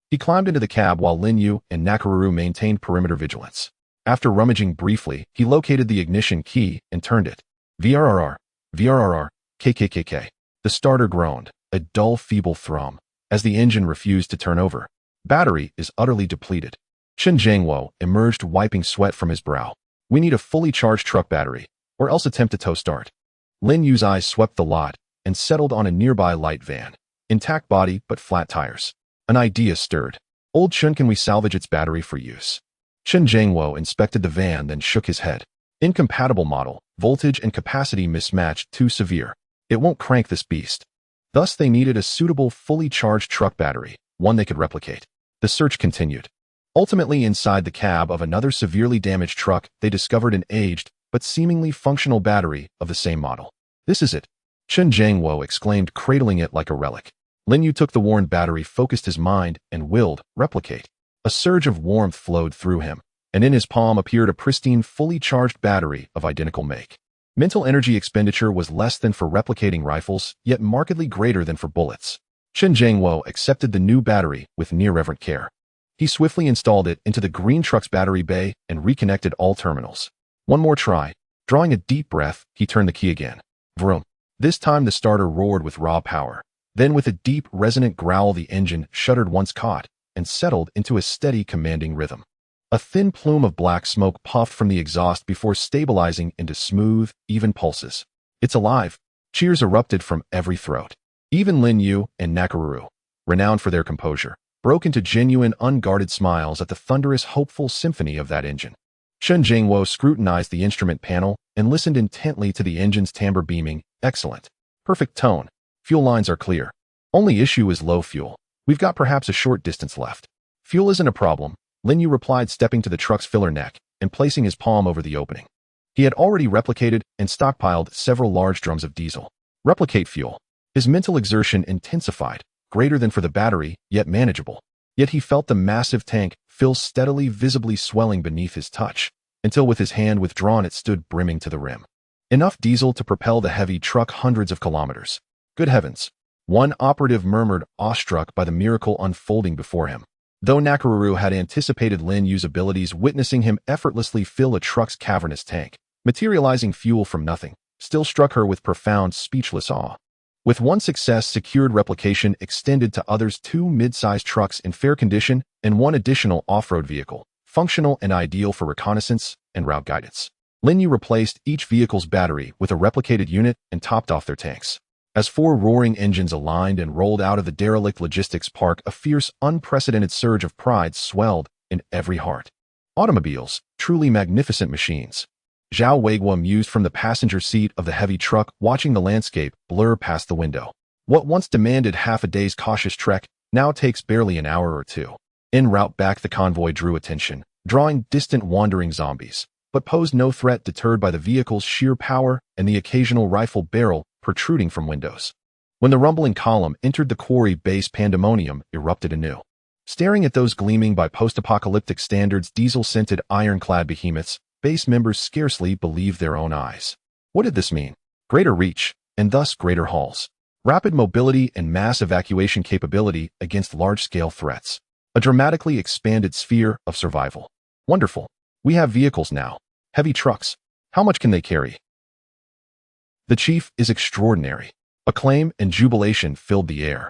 He climbed into the cab while Lin Yue and Nakaruru maintained perimeter vigilance. After rummaging briefly, he located the ignition key and turned it. VRRR, VRRR, KKKK. The starter groaned, a dull, feeble thrum, as the engine refused to turn over. Battery is utterly depleted. Chen Jiangwo emerged, wiping sweat from his brow. "We need a fully charged truck battery, or else attempt to tow start." Lin Yue's eyes swept the lot and settled on a nearby light van. Intact body, but flat tires. An idea stirred. "Old Chen, can we salvage its battery for use?" Chen Jiangwo inspected the van, then shook his head. "Incompatible model, voltage and capacity mismatch too severe. It won't crank this beast." Thus they needed a suitable, fully charged truck battery, one they could replicate. The search continued. Ultimately, inside the cab of another severely damaged truck, they discovered an aged, but seemingly functional battery of the same model. "This is it," Chen Jiangwo exclaimed, cradling it like a relic. Lin Yue took the worn battery, focused his mind, and willed, replicate. A surge of warmth flowed through him, and in his palm appeared a pristine, fully charged battery of identical make. Mental energy expenditure was less than for replicating rifles, yet markedly greater than for bullets. Chen Jiangwo accepted the new battery with near-reverent care. He swiftly installed it into the green truck's battery bay and reconnected all terminals. One more try. Drawing a deep breath, he turned the key again. Vroom. This time the starter roared with raw power. Then, with a deep, resonant growl, the engine shuddered once caught and settled into a steady, commanding rhythm. A thin plume of black smoke puffed from the exhaust before stabilizing into smooth, even pulses. "It's alive." Cheers erupted from every throat. Even Lin Yue and Nakaruru, renowned for their composure, broke into genuine, unguarded smiles at the thunderous, hopeful symphony of that engine. Chen Jiangwo scrutinized the instrument panel and listened intently to the engine's timbre, beaming. "Excellent. Perfect tone. Fuel lines are clear. Only issue is low fuel. We've got perhaps a short distance left." "Fuel isn't a problem," Lin Yue replied, stepping to the truck's filler neck and placing his palm over the opening. He had already replicated and stockpiled several large drums of diesel. Replicate fuel. His mental exertion intensified, greater than for the battery, yet manageable. Yet he felt the massive tank fill steadily, visibly swelling beneath his touch, until with his hand withdrawn it stood brimming to the rim. Enough diesel to propel the heavy truck hundreds of kilometers. "Good heavens," one operative murmured, awestruck by the miracle unfolding before him. Though Nakaruru had anticipated Lin Yue's abilities, witnessing him effortlessly fill a truck's cavernous tank, materializing fuel from nothing, still struck her with profound, speechless awe. With one success secured, replication extended to others: 2 mid-sized trucks in fair condition and 1 additional off-road vehicle, functional and ideal for reconnaissance and route guidance. Lin Yue replaced each vehicle's battery with a replicated unit and topped off their tanks. As 4 roaring engines aligned and rolled out of the derelict logistics park, a fierce, unprecedented surge of pride swelled in every heart. Automobiles, truly magnificent machines. Zhao Weiguo mused from the passenger seat of the heavy truck, watching the landscape blur past the window. What once demanded half a day's cautious trek now takes barely an hour or 2. En route back, the convoy drew attention, drawing distant wandering zombies, but posed no threat, deterred by the vehicle's sheer power and the occasional rifle barrel protruding from windows. When the rumbling column entered the quarry base, pandemonium erupted anew. Staring at those gleaming by post-apocalyptic standards diesel-scented ironclad behemoths, base members scarcely believed their own eyes. What did this mean? Greater reach, and thus greater hauls. Rapid mobility and mass evacuation capability against large-scale threats. A dramatically expanded sphere of survival. Wonderful. We have vehicles now. Heavy trucks. How much can they carry? The chief is extraordinary. Acclaim and jubilation filled the air.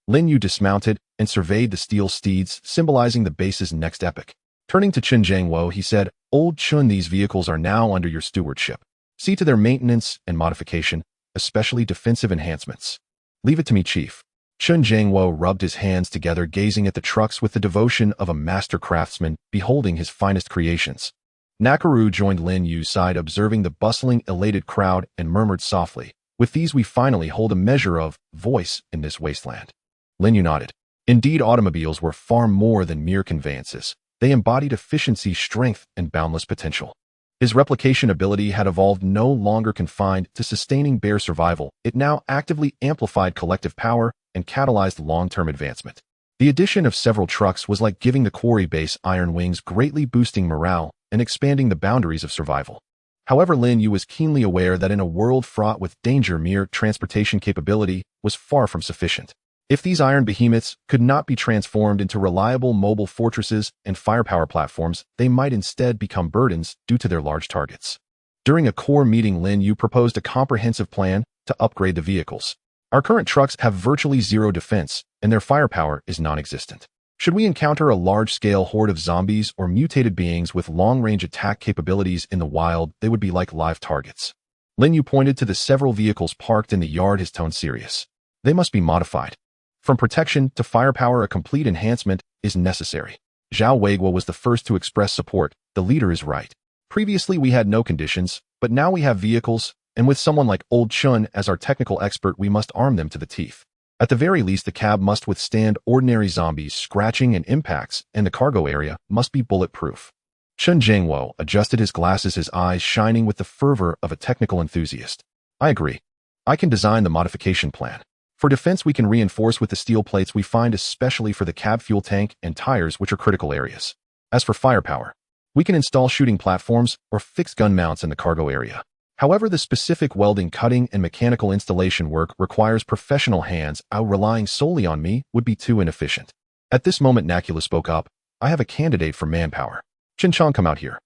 Lin Yue dismounted and surveyed the steel steeds, symbolizing the base's next epic. Turning to Chen Jiangwo, he said, "Old Chun, these vehicles are now under your stewardship. See to their maintenance and modification, especially defensive enhancements." "Leave it to me, Chief." Chen Jiangwo rubbed his hands together, gazing at the trucks with the devotion of a master craftsman beholding his finest creations. Nakaru joined Lin Yue's side, observing the bustling, elated crowd, and murmured softly, "With these we finally hold a measure of voice in this wasteland." Lin Yue nodded. Indeed, automobiles were far more than mere conveyances. They embodied efficiency, strength, and boundless potential. His replication ability had evolved, no longer confined to sustaining bare survival. It now actively amplified collective power and catalyzed long-term advancement. The addition of several trucks was like giving the quarry base iron wings, greatly boosting morale and expanding the boundaries of survival. However, Lin Yue was keenly aware that in a world fraught with danger, mere transportation capability was far from sufficient. If these iron behemoths could not be transformed into reliable mobile fortresses and firepower platforms, they might instead become burdens due to their large targets. During a core meeting, Lin Yue proposed a comprehensive plan to upgrade the vehicles. Our current trucks have virtually zero defense, and their firepower is non-existent. Should we encounter a large-scale horde of zombies or mutated beings with long-range attack capabilities in the wild, they would be like live targets. Lin Yue pointed to the several vehicles parked in the yard, his tone serious. They must be modified. From protection to firepower, a complete enhancement is necessary. Zhao Weiguo was the first to express support. The leader is right. Previously we had no conditions, but now we have vehicles, and with someone like Old Chun as our technical expert, we must arm them to the teeth. At the very least, the cab must withstand ordinary zombies, scratching and impacts, and the cargo area must be bulletproof. Chen Jiangwo adjusted his glasses, his eyes shining with the fervor of a technical enthusiast. I agree. I can design the modification plan. For defense, we can reinforce with the steel plates we find, especially for the cab fuel tank and tires, which are critical areas. As for firepower, we can install shooting platforms or fixed gun mounts in the cargo area. However, the specific welding, cutting, and mechanical installation work requires professional hands. Relying solely on me would be too inefficient. At this moment, Nakula spoke up. I have a candidate for manpower. Chinchong, come out here.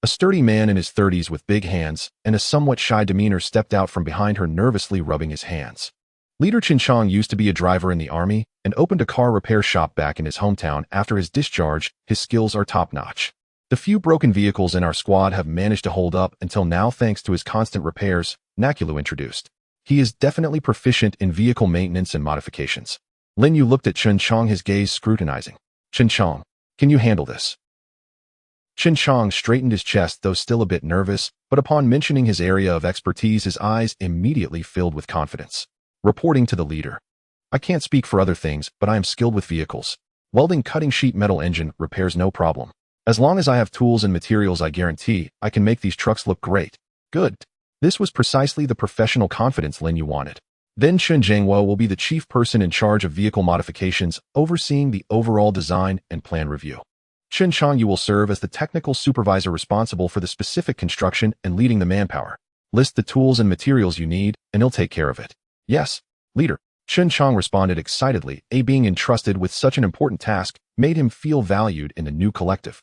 A sturdy man in his 30s with big hands and a somewhat shy demeanor stepped out from behind her, nervously rubbing his hands. Leader Chinchong used to be a driver in the army and opened a car repair shop back in his hometown. After his discharge, his skills are top-notch. The few broken vehicles in our squad have managed to hold up until now thanks to his constant repairs, Nakulu introduced. He is definitely proficient in vehicle maintenance and modifications. Lin Yue looked at Chinchong, his gaze scrutinizing. Chinchong, can you handle this? Chinchong straightened his chest, though still a bit nervous, but upon mentioning his area of expertise, his eyes immediately filled with confidence. Reporting to the leader. I can't speak for other things, but I am skilled with vehicles. Welding, cutting sheet metal, engine repairs, no problem. As long as I have tools and materials, I guarantee I can make these trucks look great. Good. This was precisely the professional confidence Lin Yue wanted. Then Chen Jiangwo will be the chief person in charge of vehicle modifications, overseeing the overall design and plan review. Chen Changyu will serve as the technical supervisor responsible for the specific construction and leading the manpower. List the tools and materials you need, and he'll take care of it. Yes, leader. Chen Chang responded excitedly. Being entrusted with such an important task made him feel valued in the new collective.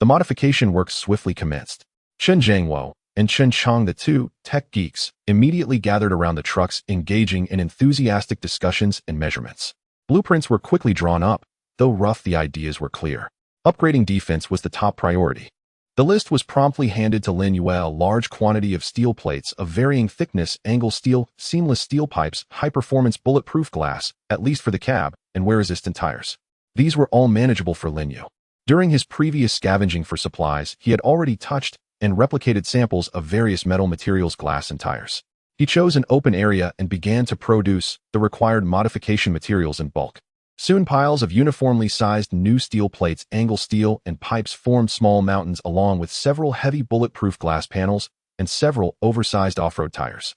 The modification work swiftly commenced. Chen Jiangwo and Chen Chang, the two tech geeks, immediately gathered around the trucks, engaging in enthusiastic discussions and measurements. Blueprints were quickly drawn up, though rough, the ideas were clear. Upgrading defense was the top priority. The list was promptly handed to Lin Yue: a large quantity of steel plates of varying thickness, angle steel, seamless steel pipes, high-performance bulletproof glass, at least for the cab, and wear-resistant tires. These were all manageable for Lin Yue. During his previous scavenging for supplies, he had already touched and replicated samples of various metal materials, glass, and tires. He chose an open area and began to produce the required modification materials in bulk. Soon piles of uniformly sized new steel plates, angle steel, and pipes formed small mountains, along with several heavy bulletproof glass panels and several oversized off-road tires.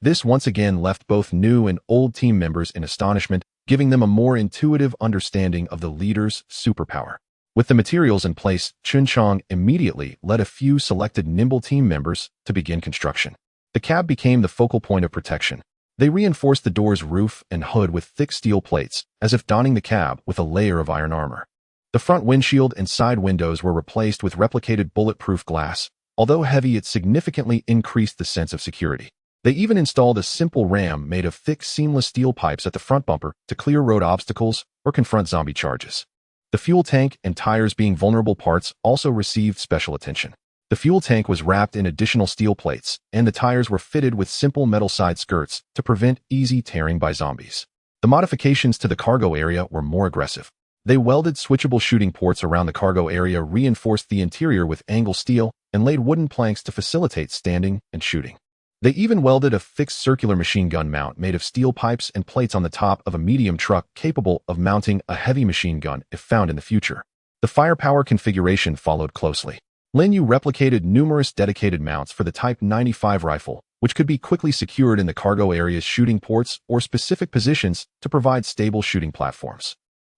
This once again left both new and old team members in astonishment, giving them a more intuitive understanding of the leader's superpower. With the materials in place, Chunchong immediately led a few selected nimble team members to begin construction. The cab became the focal point of protection. They reinforced the door's roof and hood with thick steel plates, as if donning the cab with a layer of iron armor. The front windshield and side windows were replaced with replicated bulletproof glass. Although heavy, it significantly increased the sense of security. They even installed a simple ram made of thick, seamless steel pipes at the front bumper to clear road obstacles or confront zombie charges. The fuel tank and tires, being vulnerable parts, also received special attention. The fuel tank was wrapped in additional steel plates, and the tires were fitted with simple metal side skirts to prevent easy tearing by zombies. The modifications to the cargo area were more aggressive. They welded switchable shooting ports around the cargo area, reinforced the interior with angle steel, and laid wooden planks to facilitate standing and shooting. They even welded a fixed circular machine gun mount made of steel pipes and plates on the top of a medium truck capable of mounting a heavy machine gun if found in the future. The firepower configuration followed closely. Lin Yue replicated numerous dedicated mounts for the Type 95 rifle, which could be quickly secured in the cargo area's shooting ports or specific positions to provide stable shooting platforms.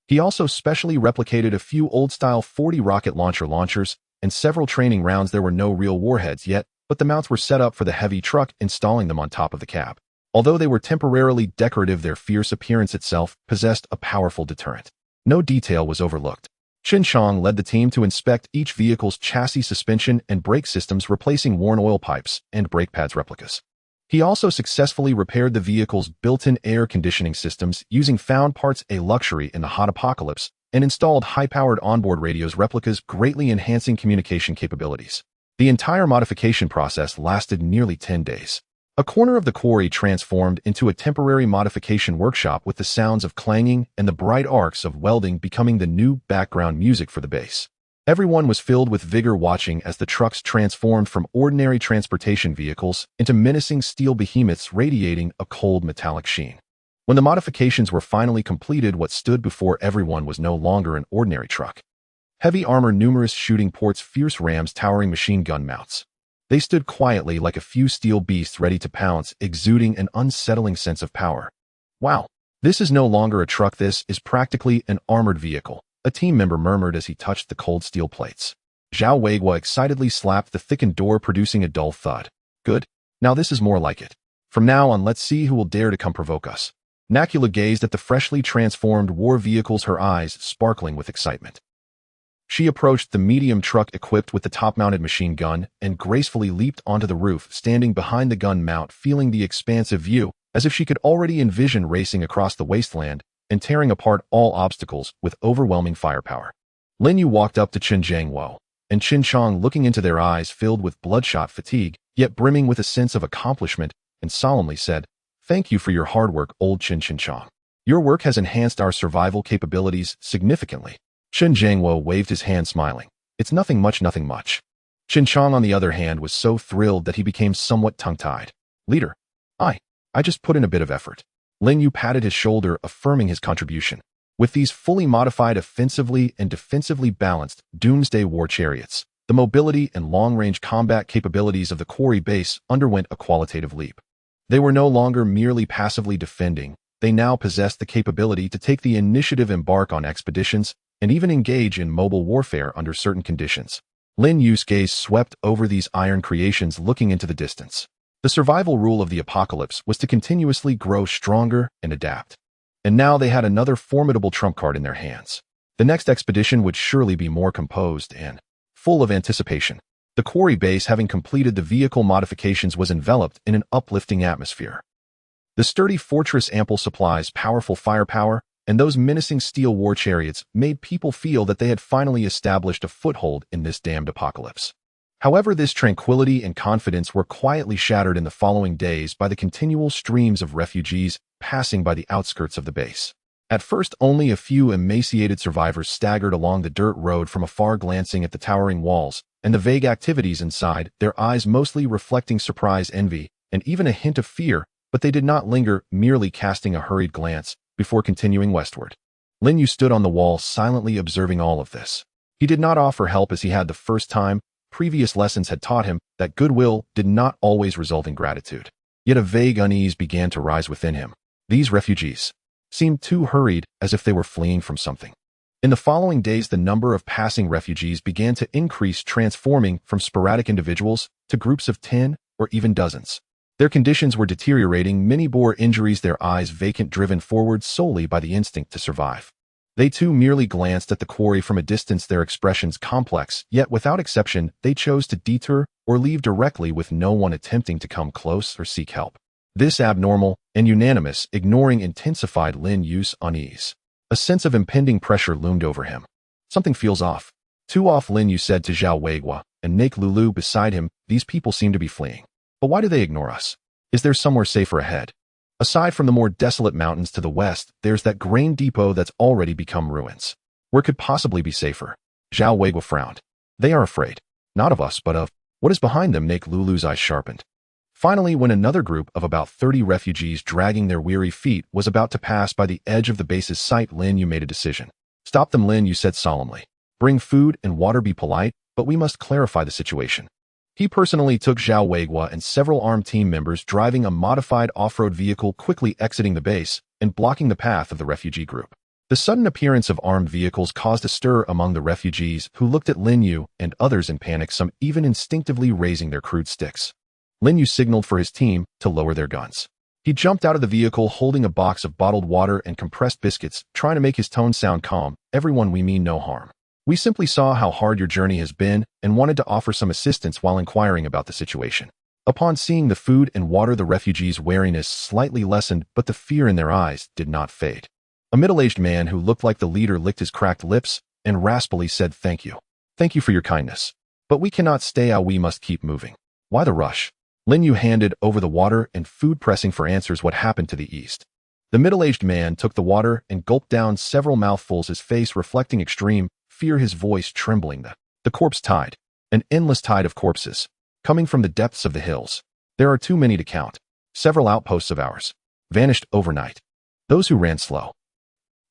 He also specially replicated a few old-style 40 rocket launchers and several training rounds. There were no real warheads yet, but the mounts were set up for the heavy truck, installing them on top of the cab. Although they were temporarily decorative, their fierce appearance itself possessed a powerful deterrent. No detail was overlooked. Chunchong led the team to inspect each vehicle's chassis, suspension, and brake systems, replacing worn oil pipes and brake pads replicas. He also successfully repaired the vehicle's built-in air conditioning systems using found parts, a luxury in the hot apocalypse, and installed high-powered onboard radios replicas, greatly enhancing communication capabilities. The entire modification process lasted nearly 10 days. A corner of the quarry transformed into a temporary modification workshop, with the sounds of clanging and the bright arcs of welding becoming the new background music for the base. Everyone was filled with vigor watching as the trucks transformed from ordinary transportation vehicles into menacing steel behemoths radiating a cold metallic sheen. When the modifications were finally completed, what stood before everyone was no longer an ordinary truck. Heavy armor, numerous shooting ports, fierce rams, towering machine gun mounts. They stood quietly like a few steel beasts ready to pounce, exuding an unsettling sense of power. Wow, this is no longer a truck, this is practically an armored vehicle, a team member murmured as he touched the cold steel plates. Zhao Weigua excitedly slapped the thickened door, producing a dull thud. Good. Now this is more like it. From now on, let's see who will dare to come provoke us. Nakula gazed at the freshly transformed war vehicles, her eyes sparkling with excitement. She approached the medium truck equipped with the top-mounted machine gun and gracefully leaped onto the roof, standing behind the gun mount, feeling the expansive view, as if she could already envision racing across the wasteland and tearing apart all obstacles with overwhelming firepower. Lin Yue walked up to Chen Jiangwo and Chunchong, looking into their eyes filled with bloodshot fatigue, yet brimming with a sense of accomplishment, and solemnly said, "Thank you for your hard work, old Chunchong. Your work has enhanced our survival capabilities significantly." Chen Jiangwo waved his hand, smiling. "It's nothing much, nothing much." Chunchong, on the other hand, was so thrilled that he became somewhat tongue-tied. "Leader, I just put in a bit of effort." Lin Yue patted his shoulder, affirming his contribution. With these fully modified, offensively and defensively balanced doomsday war chariots, the mobility and long-range combat capabilities of the quarry base underwent a qualitative leap. They were no longer merely passively defending. They now possessed the capability to take the initiative, embark on expeditions, and even engage in mobile warfare under certain conditions. Lin Yue's gaze swept over these iron creations, looking into the distance. The survival rule of the apocalypse was to continuously grow stronger and adapt. And now they had another formidable trump card in their hands. The next expedition would surely be more composed and full of anticipation. The quarry base, having completed the vehicle modifications, was enveloped in an uplifting atmosphere. The sturdy fortress, ample supplies, powerful firepower, and those menacing steel war chariots made people feel that they had finally established a foothold in this damned apocalypse. However, this tranquility and confidence were quietly shattered in the following days by the continual streams of refugees passing by the outskirts of the base. At first, only a few emaciated survivors staggered along the dirt road from afar, glancing at the towering walls and the vague activities inside, their eyes mostly reflecting surprise, envy, and even a hint of fear, but they did not linger, merely casting a hurried glance before continuing westward. Lin Yue stood on the wall, silently observing all of this. He did not offer help, as he had the first time. Previous lessons had taught him that goodwill did not always result in gratitude. Yet a vague unease began to rise within him. These refugees seemed too hurried, as if they were fleeing from something. In the following days, the number of passing refugees began to increase, transforming from sporadic individuals to groups of 10 or even dozens. Their conditions were deteriorating. Many bore injuries, their eyes vacant, driven forward solely by the instinct to survive. They too merely glanced at the quarry from a distance, their expressions complex, yet without exception, they chose to deter or leave directly, with no one attempting to come close or seek help. This abnormal and unanimous ignoring intensified Lin Yue's unease. A sense of impending pressure loomed over him. Something feels off. Too off, Lin Yue said to Zhao Weiguo and Nake Lulu beside him. These people seem to be fleeing. But why do they ignore us? Is there somewhere safer ahead? Aside from the more desolate mountains to the west, there's that grain depot that's already become ruins. Where could possibly be safer? Zhao Weiguo frowned. They are afraid. Not of us, but of what is behind them. Nake Lulu's eyes sharpened. Finally, when another group of about 30 refugees dragging their weary feet was about to pass by the edge of the base's site, Lin Yue made a decision. Stop them, Lin Yue said solemnly. Bring food and water, be polite, but we must clarify the situation. He personally took Zhao Weiguo and several armed team members, driving a modified off-road vehicle, quickly exiting the base and blocking the path of the refugee group. The sudden appearance of armed vehicles caused a stir among the refugees, who looked at Lin Yue and others in panic, some even instinctively raising their crude sticks. Lin Yue signaled for his team to lower their guns. He jumped out of the vehicle holding a box of bottled water and compressed biscuits, trying to make his tone sound calm. Everyone, we mean no harm. We simply saw how hard your journey has been and wanted to offer some assistance while inquiring about the situation. Upon seeing the food and water, the refugees' wariness slightly lessened, but the fear in their eyes did not fade. A middle-aged man who looked like the leader licked his cracked lips and raspily said, "Thank you. Thank you for your kindness. But we cannot stay out, we must keep moving." Why the rush? Lin Yue handed over the water and food, pressing for answers. What happened to the east? The middle-aged man took the water and gulped down several mouthfuls, his face reflecting extreme fear, his voice trembling. The corpse tide. An endless tide of corpses, coming from the depths of the hills. There are too many to count. Several outposts of ours vanished overnight. Those who ran slow.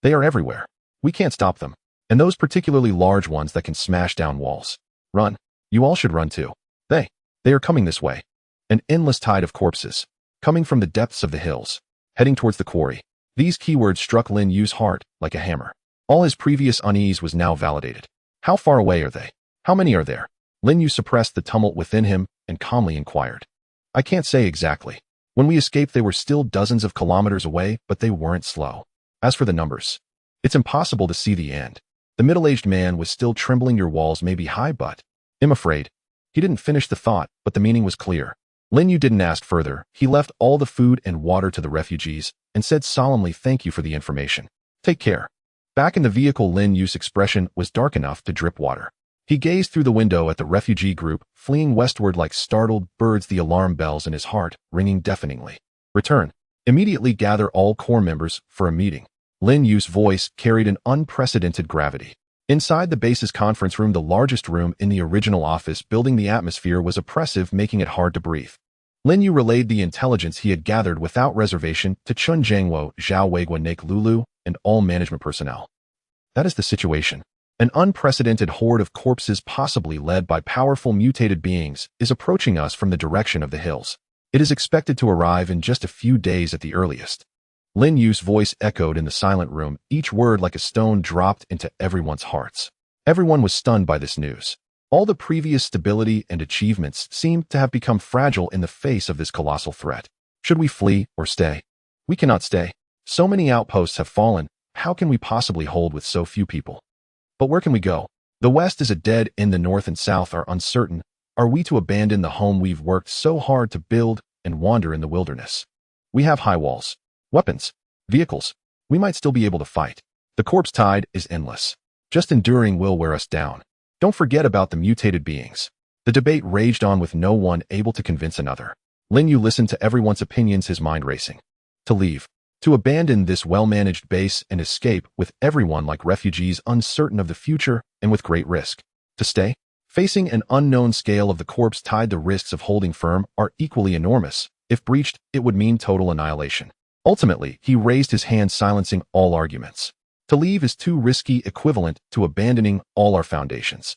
They are everywhere. We can't stop them. And those particularly large ones that can smash down walls. Run. You all should run too. They are coming this way. An endless tide of corpses, coming from the depths of the hills, heading towards the quarry. These keywords struck Lin Yue's heart like a hammer. All his previous unease was now validated. How far away are they? How many are there? Lin Yue suppressed the tumult within him and calmly inquired. I can't say exactly. When we escaped, they were still dozens of kilometers away, but they weren't slow. As for the numbers, it's impossible to see the end. The middle-aged man was still trembling. Your walls may be high, but I'm afraid. He didn't finish the thought, but the meaning was clear. Lin Yue didn't ask further. He left all the food and water to the refugees and said solemnly, "Thank you for the information. Take care." Back in the vehicle, Lin Yue's expression was dark enough to drip water. He gazed through the window at the refugee group, fleeing westward like startled birds, the alarm bells in his heart ringing deafeningly. Return. Immediately gather all corps members for a meeting. Lin Yue's voice carried an unprecedented gravity. Inside the base's conference room, the largest room in the original office building, the atmosphere was oppressive, making it hard to breathe. Lin Yue relayed the intelligence he had gathered without reservation to Chun Jiangwo, Zhao Weiguo, Nake Lulu, and all management personnel. That is the situation. An unprecedented horde of corpses, possibly led by powerful mutated beings, is approaching us from the direction of the hills. It is expected to arrive in just a few days at the earliest. Lin Yue's voice echoed in the silent room, each word like a stone dropped into everyone's hearts. Everyone was stunned by this news. All the previous stability and achievements seemed to have become fragile in the face of this colossal threat. Should we flee or stay? We cannot stay. So many outposts have fallen. How can we possibly hold with so few people? But where can we go? The west is a dead end. The north and south are uncertain. Are we to abandon the home we've worked so hard to build and wander in the wilderness? We have high walls, weapons, vehicles. We might still be able to fight. The corpse tide is endless. Just enduring will wear us down. Don't forget about the mutated beings. The debate raged on with no one able to convince another. Lin Yue listened to everyone's opinions, his mind racing. To leave. To abandon this well-managed base and escape, with everyone like refugees, uncertain of the future and with great risk. To stay. Facing an unknown scale of the corpse tide, the risks of holding firm are equally enormous. If breached, it would mean total annihilation. Ultimately, he raised his hand, silencing all arguments. To leave is too risky, equivalent to abandoning all our foundations.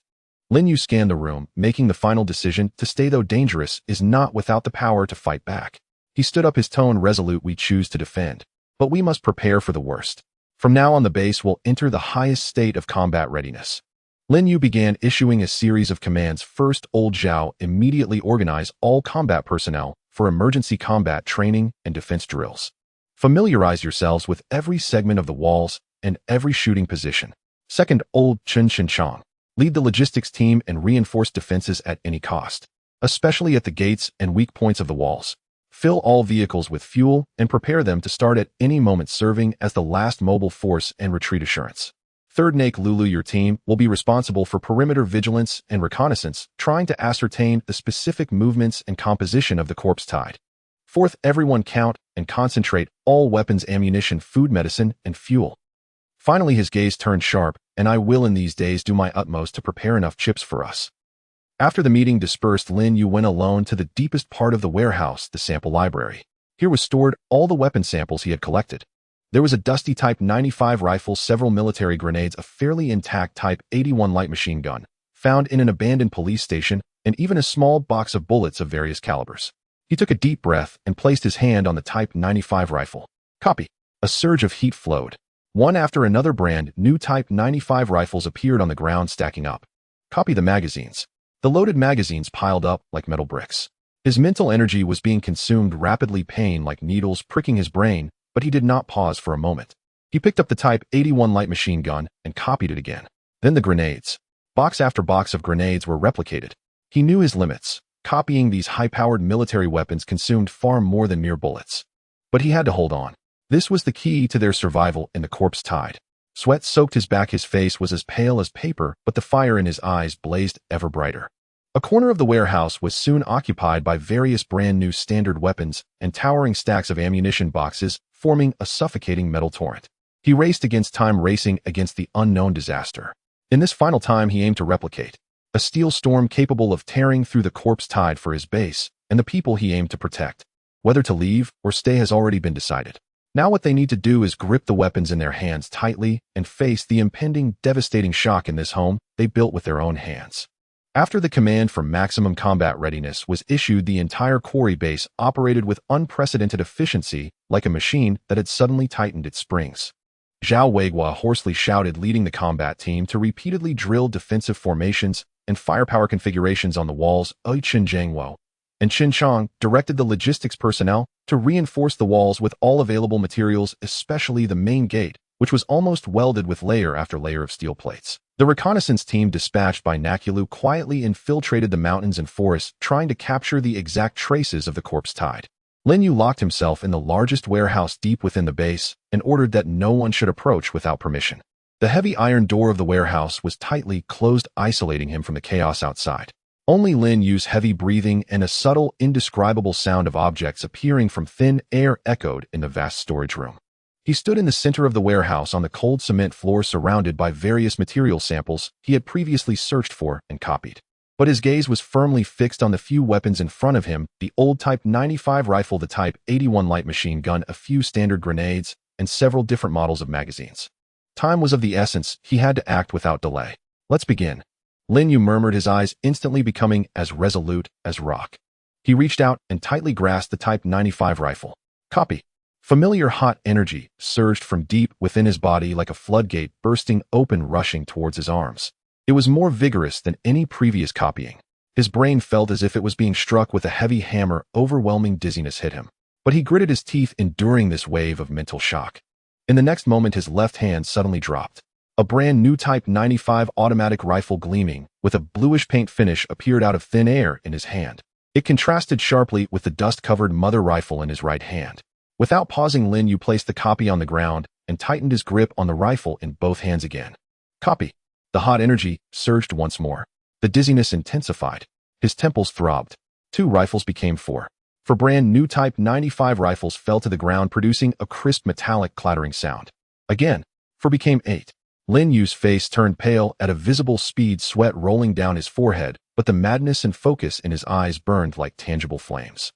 Lin Yue scanned the room, making the final decision. To stay, though dangerous, is not without the power to fight back. He stood up, his tone resolute. We choose to defend, but we must prepare for the worst. From now on, the base will enter the highest state of combat readiness. Lin Yue began issuing a series of commands. First, Old Zhao immediately organize all combat personnel for emergency combat training and defense drills. Familiarize yourselves with every segment of the walls and every shooting position. Second, Old Chen Chong, lead the logistics team and reinforce defenses at any cost, especially at the gates and weak points of the walls. Fill all vehicles with fuel and prepare them to start at any moment, serving as the last mobile force and retreat assurance. Third, Nake Lulu, your team will be responsible for perimeter vigilance and reconnaissance, trying to ascertain the specific movements and composition of the corpse tide. Fourth, everyone count and concentrate all weapons, ammunition, food, medicine, and fuel. Finally, his gaze turned sharp, and I will in these days do my utmost to prepare enough chips for us. After the meeting dispersed, Lin Yue went alone to the deepest part of the warehouse, the sample library. Here was stored all the weapon samples he had collected. There was a dusty Type 95 rifle, several military grenades, a fairly intact Type 81 light machine gun, found in an abandoned police station, and even a small box of bullets of various calibers. He took a deep breath and placed his hand on the Type 95 rifle. Copy. A surge of heat flowed. One after another brand new Type 95 rifles appeared on the ground, stacking up. Copy. The magazines. The loaded magazines piled up like metal bricks. His mental energy was being consumed rapidly, pain like needles pricking his brain, but he did not pause for a moment. He picked up the Type 81 light machine gun and copied it again. Then the grenades. Box after box of grenades were replicated. He knew his limits. Copying these high-powered military weapons consumed far more than mere bullets. But he had to hold on. This was the key to their survival in the corpse tide. Sweat soaked his back, his face was as pale as paper, but the fire in his eyes blazed ever brighter. A corner of the warehouse was soon occupied by various brand-new standard weapons and towering stacks of ammunition boxes, forming a suffocating metal torrent. He raced against time, racing against the unknown disaster. In this final time, he aimed to replicate a steel storm capable of tearing through the corpse tide for his base and the people he aimed to protect. Whether to leave or stay has already been decided. Now what they need to do is grip the weapons in their hands tightly and face the impending devastating shock in this home they built with their own hands. After the command for maximum combat readiness was issued, the entire quarry base operated with unprecedented efficiency, like a machine that had suddenly tightened its springs. Zhao Weiguo hoarsely shouted, leading the combat team to repeatedly drill defensive formations and firepower configurations on the walls. Chen Jiangwo and Qin Chang directed the logistics personnel to reinforce the walls with all available materials, especially the main gate, which was almost welded with layer after layer of steel plates. The reconnaissance team dispatched by Nakulu quietly infiltrated the mountains and forests, trying to capture the exact traces of the corpse tide. Lin Yue locked himself in the largest warehouse deep within the base and ordered that no one should approach without permission. The heavy iron door of the warehouse was tightly closed, isolating him from the chaos outside. Only Lin Yue's heavy breathing and a subtle, indescribable sound of objects appearing from thin air echoed in the vast storage room. He stood in the center of the warehouse on the cold cement floor, surrounded by various material samples he had previously searched for and copied. But his gaze was firmly fixed on the few weapons in front of him: the old Type 95 rifle, the Type 81 light machine gun, a few standard grenades, and several different models of magazines. Time was of the essence. He had to act without delay. Let's begin. Lin Yue murmured, his eyes instantly becoming as resolute as rock. He reached out and tightly grasped the Type 95 rifle. Copy. Familiar hot energy surged from deep within his body like a floodgate bursting open, rushing towards his arms. It was more vigorous than any previous copying. His brain felt as if it was being struck with a heavy hammer. Overwhelming dizziness hit him. But he gritted his teeth, enduring this wave of mental shock. In the next moment, his left hand suddenly dropped. A brand new Type 95 automatic rifle, gleaming with a bluish paint finish, appeared out of thin air in his hand. It contrasted sharply with the dust-covered mother rifle in his right hand. Without pausing, Lin Yue placed the copy on the ground and tightened his grip on the rifle in both hands again. Copy. The hot energy surged once more. The dizziness intensified. His temples throbbed. 2 rifles became 4. 4 brand new Type 95 rifles fell to the ground, producing a crisp metallic clattering sound. Again, 4 became 8. Lin Yue's face turned pale at a visible speed, sweat rolling down his forehead, but the madness and focus in his eyes burned like tangible flames.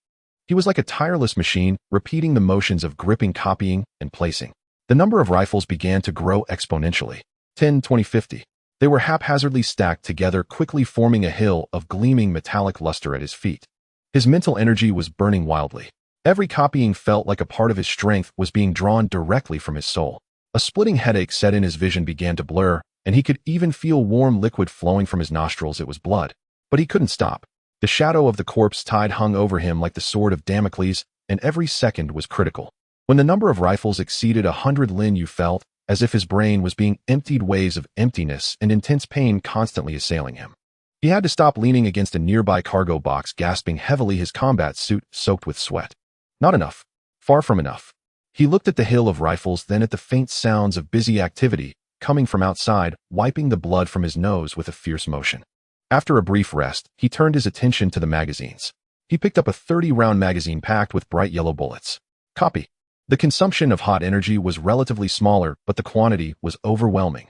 He was like a tireless machine, repeating the motions of gripping, copying, and placing. The number of rifles began to grow exponentially. 10, 20, 50. They were haphazardly stacked together, quickly forming a hill of gleaming metallic luster at his feet. His mental energy was burning wildly. Every copying felt like a part of his strength was being drawn directly from his soul. A splitting headache set in, his vision began to blur, and he could even feel warm liquid flowing from his nostrils. It was blood. But he couldn't stop. The shadow of the corpse tide hung over him like the sword of Damocles, and every second was critical. When the number of rifles exceeded 100, Lin Yue felt as if his brain was being emptied, waves of emptiness and intense pain constantly assailing him. He had to stop, leaning against a nearby cargo box, gasping heavily, his combat suit soaked with sweat. Not enough. Far from enough. He looked at the hill of rifles, then at the faint sounds of busy activity coming from outside, wiping the blood from his nose with a fierce motion. After a brief rest, he turned his attention to the magazines. He picked up a 30-round magazine packed with bright yellow bullets. Copy. The consumption of hot energy was relatively smaller, but the quantity was overwhelming.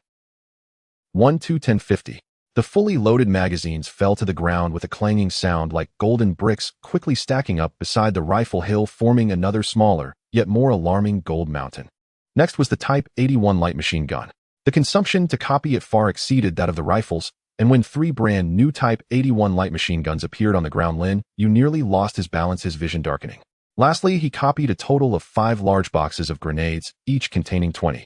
1-2-10-50. The fully loaded magazines fell to the ground with a clanging sound like golden bricks quickly stacking up beside the rifle hill, forming another smaller, yet more alarming gold mountain. Next was the Type 81 light machine gun. The consumption to copy it far exceeded that of the rifles, and when 3 brand new Type 81 light machine guns appeared on the ground, Lin Yue nearly lost his balance, his vision darkening. Lastly, he copied a total of 5 large boxes of grenades, each containing 20.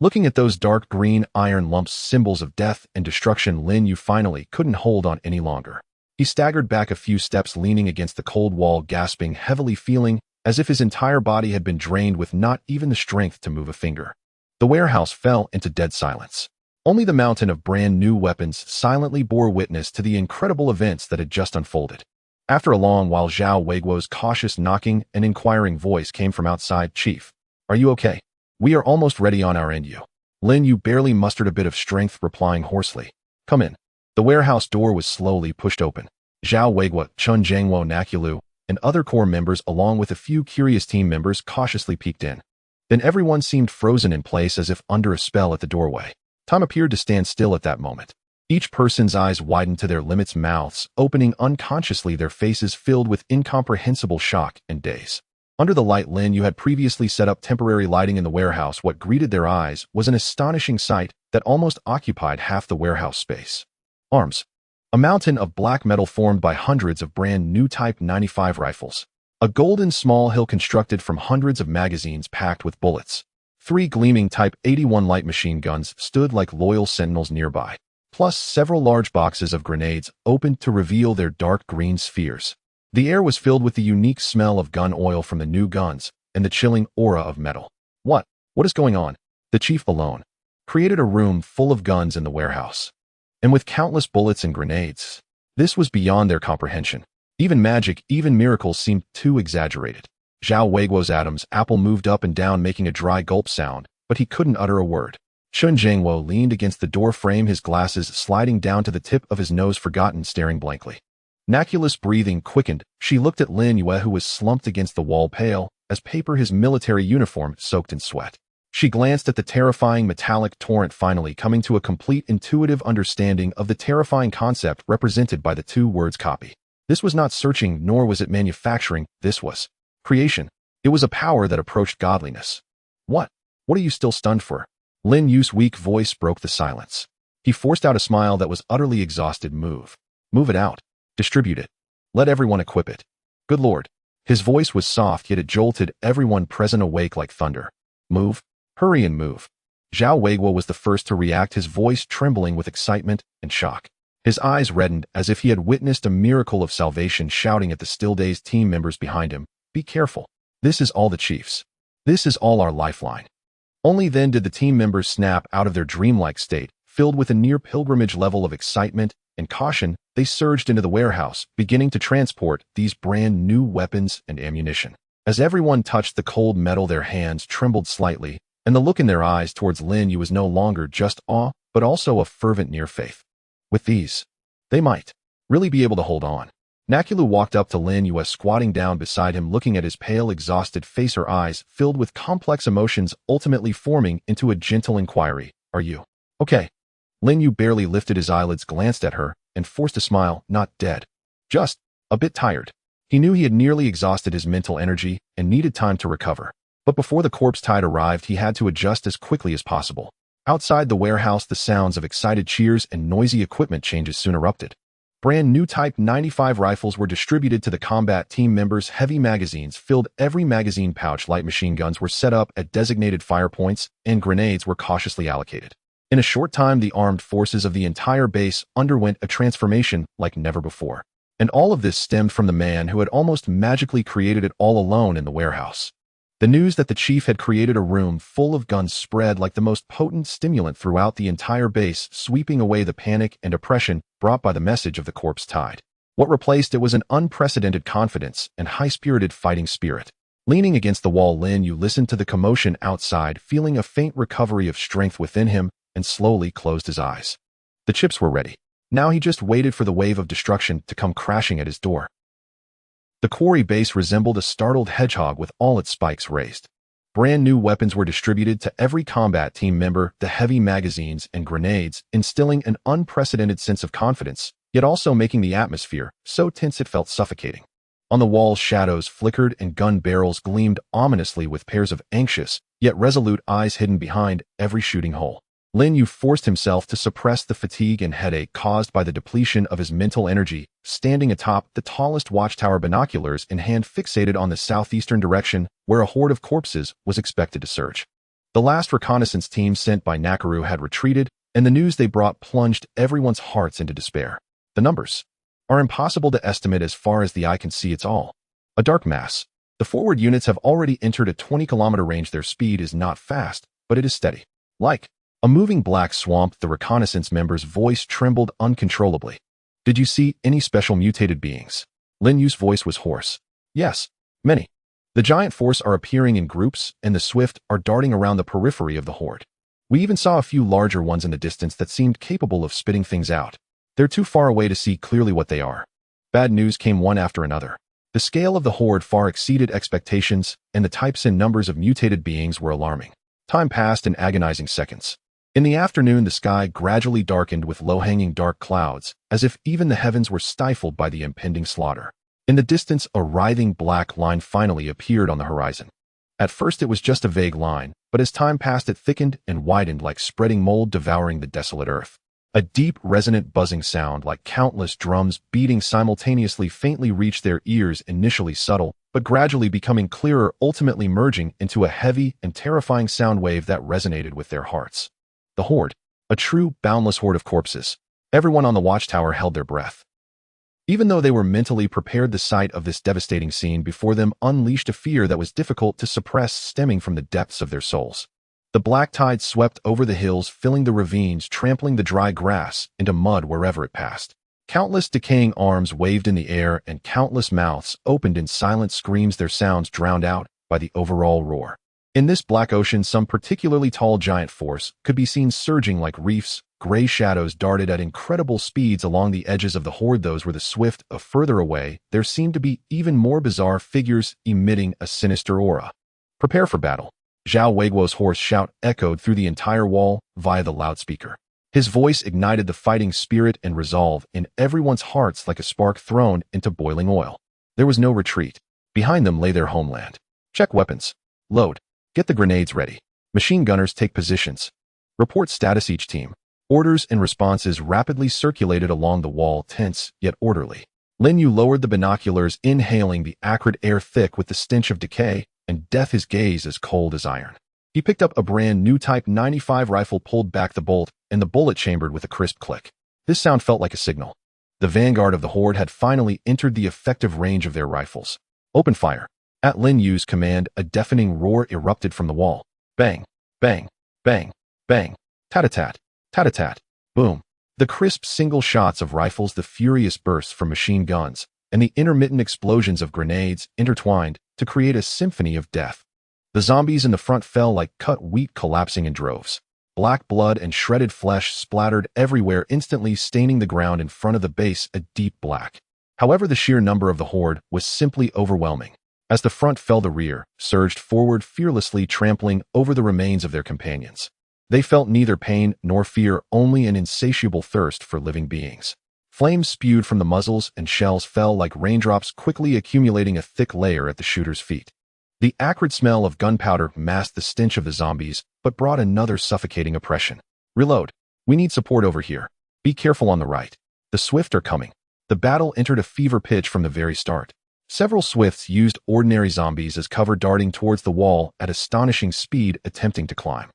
Looking at those dark green iron lumps, symbols of death and destruction, Lin Yue finally couldn't hold on any longer. He staggered back a few steps, leaning against the cold wall, gasping heavily, feeling as if his entire body had been drained with not even the strength to move a finger. The warehouse fell into dead silence. Only the mountain of brand new weapons silently bore witness to the incredible events that had just unfolded. After a long while, Zhao Weiguo's cautious knocking and inquiring voice came from outside. Chief, are you okay? We are almost ready on our end. Lin Yue barely mustered a bit of strength, replying hoarsely. Come in. The warehouse door was slowly pushed open. Zhao Weiguo, Chun Jiangwo, Nakulu, and other core members, along with a few curious team members, cautiously peeked in. Then everyone seemed frozen in place, as if under a spell at the doorway. Time appeared to stand still at that moment. Each person's eyes widened to their limits, mouths opening unconsciously, their faces filled with incomprehensible shock and daze. Under the light Lin Yue had previously set up temporary lighting in the warehouse, what greeted their eyes was an astonishing sight that almost occupied half the warehouse space. Arms. A mountain of black metal formed by hundreds of brand new Type 95 rifles. A golden small hill constructed from hundreds of magazines packed with bullets. 3 gleaming Type 81 light machine guns stood like loyal sentinels nearby, plus several large boxes of grenades opened to reveal their dark green spheres. The air was filled with the unique smell of gun oil from the new guns and the chilling aura of metal. What is going on? The chief alone created a room full of guns in the warehouse, and with countless bullets and grenades. This was beyond their comprehension. Even magic, even miracles seemed too exaggerated. Zhao Weiguo's Adam's apple moved up and down, making a dry gulp sound, but he couldn't utter a word. Chun Jiangwo leaned against the door frame, his glasses sliding down to the tip of his nose, forgotten, staring blankly. Nakula's breathing quickened. She looked at Lin Yue, who was slumped against the wall, pale as paper, his military uniform soaked in sweat. She glanced at the terrifying metallic torrent, finally coming to a complete intuitive understanding of the terrifying concept represented by the 2 words copy. This was not searching, nor was it manufacturing. This was creation. It was a power that approached godliness. What are you still stunned for? Lin Yue's weak voice broke the silence. He forced out a smile that was utterly exhausted. Move it out. Distribute it. Let everyone equip it. Good Lord. His voice was soft, yet it jolted everyone present awake like thunder. Move. Hurry and move. Zhao Weiguo was the first to react, his voice trembling with excitement and shock. His eyes reddened as if he had witnessed a miracle of salvation, shouting at the still-dazed team members behind him, "Be careful. This is all the chief's. This is all our lifeline." Only then did the team members snap out of their dreamlike state. Filled with a near-pilgrimage level of excitement and caution, they surged into the warehouse, beginning to transport these brand new weapons and ammunition. As everyone touched the cold metal, their hands trembled slightly, and the look in their eyes towards Lin Yue was no longer just awe, but also a fervent near faith. With these, they might really be able to hold on. Nakulu walked up to Lin Yue, squatting down beside him, looking at his pale, exhausted face, her eyes filled with complex emotions, ultimately forming into a gentle inquiry. Are you okay? Lin Yue barely lifted his eyelids, glanced at her, and forced a smile. Not dead. Just a bit tired. He knew he had nearly exhausted his mental energy and needed time to recover. But before the corpse tide arrived, he had to adjust as quickly as possible. Outside the warehouse, the sounds of excited cheers and noisy equipment changes soon erupted. Brand new Type 95 rifles were distributed to the combat team members. Heavy magazines filled every magazine pouch. Light machine guns were set up at designated fire points, and grenades were cautiously allocated. In a short time, the armed forces of the entire base underwent a transformation like never before. And all of this stemmed from the man who had almost magically created it all alone in the warehouse. The news that the chief had created a room full of guns spread like the most potent stimulant throughout the entire base, sweeping away the panic and oppression brought by the message of the corpse tide. What replaced it was an unprecedented confidence and high-spirited fighting spirit. Leaning against the wall, Lin Yue listened to the commotion outside, feeling a faint recovery of strength within him, and slowly closed his eyes. The chips were ready. Now he just waited for the wave of destruction to come crashing at his door. The quarry base resembled a startled hedgehog with all its spikes raised. Brand new weapons were distributed to every combat team member, the heavy magazines and grenades, instilling an unprecedented sense of confidence, yet also making the atmosphere so tense it felt suffocating. On the walls, shadows flickered and gun barrels gleamed ominously with pairs of anxious, yet resolute eyes hidden behind every shooting hole. Lin Yue forced himself to suppress the fatigue and headache caused by the depletion of his mental energy, standing atop the tallest watchtower, binoculars in hand fixated on the southeastern direction where a horde of corpses was expected to surge. The last reconnaissance team sent by Nakaru had retreated, and the news they brought plunged everyone's hearts into despair. The numbers are impossible to estimate as far as the eye can see. It's all a dark mass. The forward units have already entered a 20-kilometer range. Their speed is not fast, but it is steady. Like a moving black swamp, the reconnaissance member's voice trembled uncontrollably. Did you see any special mutated beings? Lin Yue's voice was hoarse. Yes, many. The giant force are appearing in groups, and the swift are darting around the periphery of the horde. We even saw a few larger ones in the distance that seemed capable of spitting things out. They're too far away to see clearly what they are. Bad news came one after another. The scale of the horde far exceeded expectations, and the types and numbers of mutated beings were alarming. Time passed in agonizing seconds. In the afternoon, the sky gradually darkened with low-hanging dark clouds, as if even the heavens were stifled by the impending slaughter. In the distance, a writhing black line finally appeared on the horizon. At first it was just a vague line, but as time passed it thickened and widened like spreading mold devouring the desolate earth. A deep, resonant buzzing sound like countless drums beating simultaneously faintly reached their ears, initially subtle, but gradually becoming clearer, ultimately merging into a heavy and terrifying sound wave that resonated with their hearts. The horde, a true, boundless horde of corpses. Everyone on the watchtower held their breath. Even though they were mentally prepared, the sight of this devastating scene before them unleashed a fear that was difficult to suppress, stemming from the depths of their souls. The black tide swept over the hills, filling the ravines, trampling the dry grass into mud wherever it passed. Countless decaying arms waved in the air, and countless mouths opened in silent screams, their sounds drowned out by the overall roar. In this black ocean, some particularly tall giant force could be seen surging like reefs. Gray shadows darted at incredible speeds along the edges of the horde. Those were the swift. Further away, there seemed to be even more bizarre figures emitting a sinister aura. Prepare for battle. Zhao Weiguo's hoarse shout echoed through the entire wall via the loudspeaker. His voice ignited the fighting spirit and resolve in everyone's hearts like a spark thrown into boiling oil. There was no retreat. Behind them lay their homeland. Check weapons. Load. Get the grenades ready. Machine gunners take positions. Report status each team. Orders and responses rapidly circulated along the wall, tense yet orderly. Lin Yue lowered the binoculars, inhaling the acrid air thick with the stench of decay and death, his gaze as cold as iron. He picked up a brand new Type 95 rifle, pulled back the bolt, and the bullet chambered with a crisp click. This sound felt like a signal. The vanguard of the horde had finally entered the effective range of their rifles. Open fire. At Lin Yue's command, a deafening roar erupted from the wall. Bang, bang, bang, bang, tat-a-tat, tat-a-tat, boom. The crisp single shots of rifles, the furious bursts from machine guns, and the intermittent explosions of grenades intertwined to create a symphony of death. The zombies in the front fell like cut wheat, collapsing in droves. Black blood and shredded flesh splattered everywhere, instantly staining the ground in front of the base a deep black. However, the sheer number of the horde was simply overwhelming. As the front fell, the rear surged forward, fearlessly trampling over the remains of their companions. They felt neither pain nor fear, only an insatiable thirst for living beings. Flames spewed from the muzzles, and shells fell like raindrops, quickly accumulating a thick layer at the shooters' feet. The acrid smell of gunpowder masked the stench of the zombies, but brought another suffocating oppression. Reload. We need support over here. Be careful on the right. The swift are coming. The battle entered a fever pitch from the very start. Several swifts used ordinary zombies as cover, darting towards the wall at astonishing speed, attempting to climb.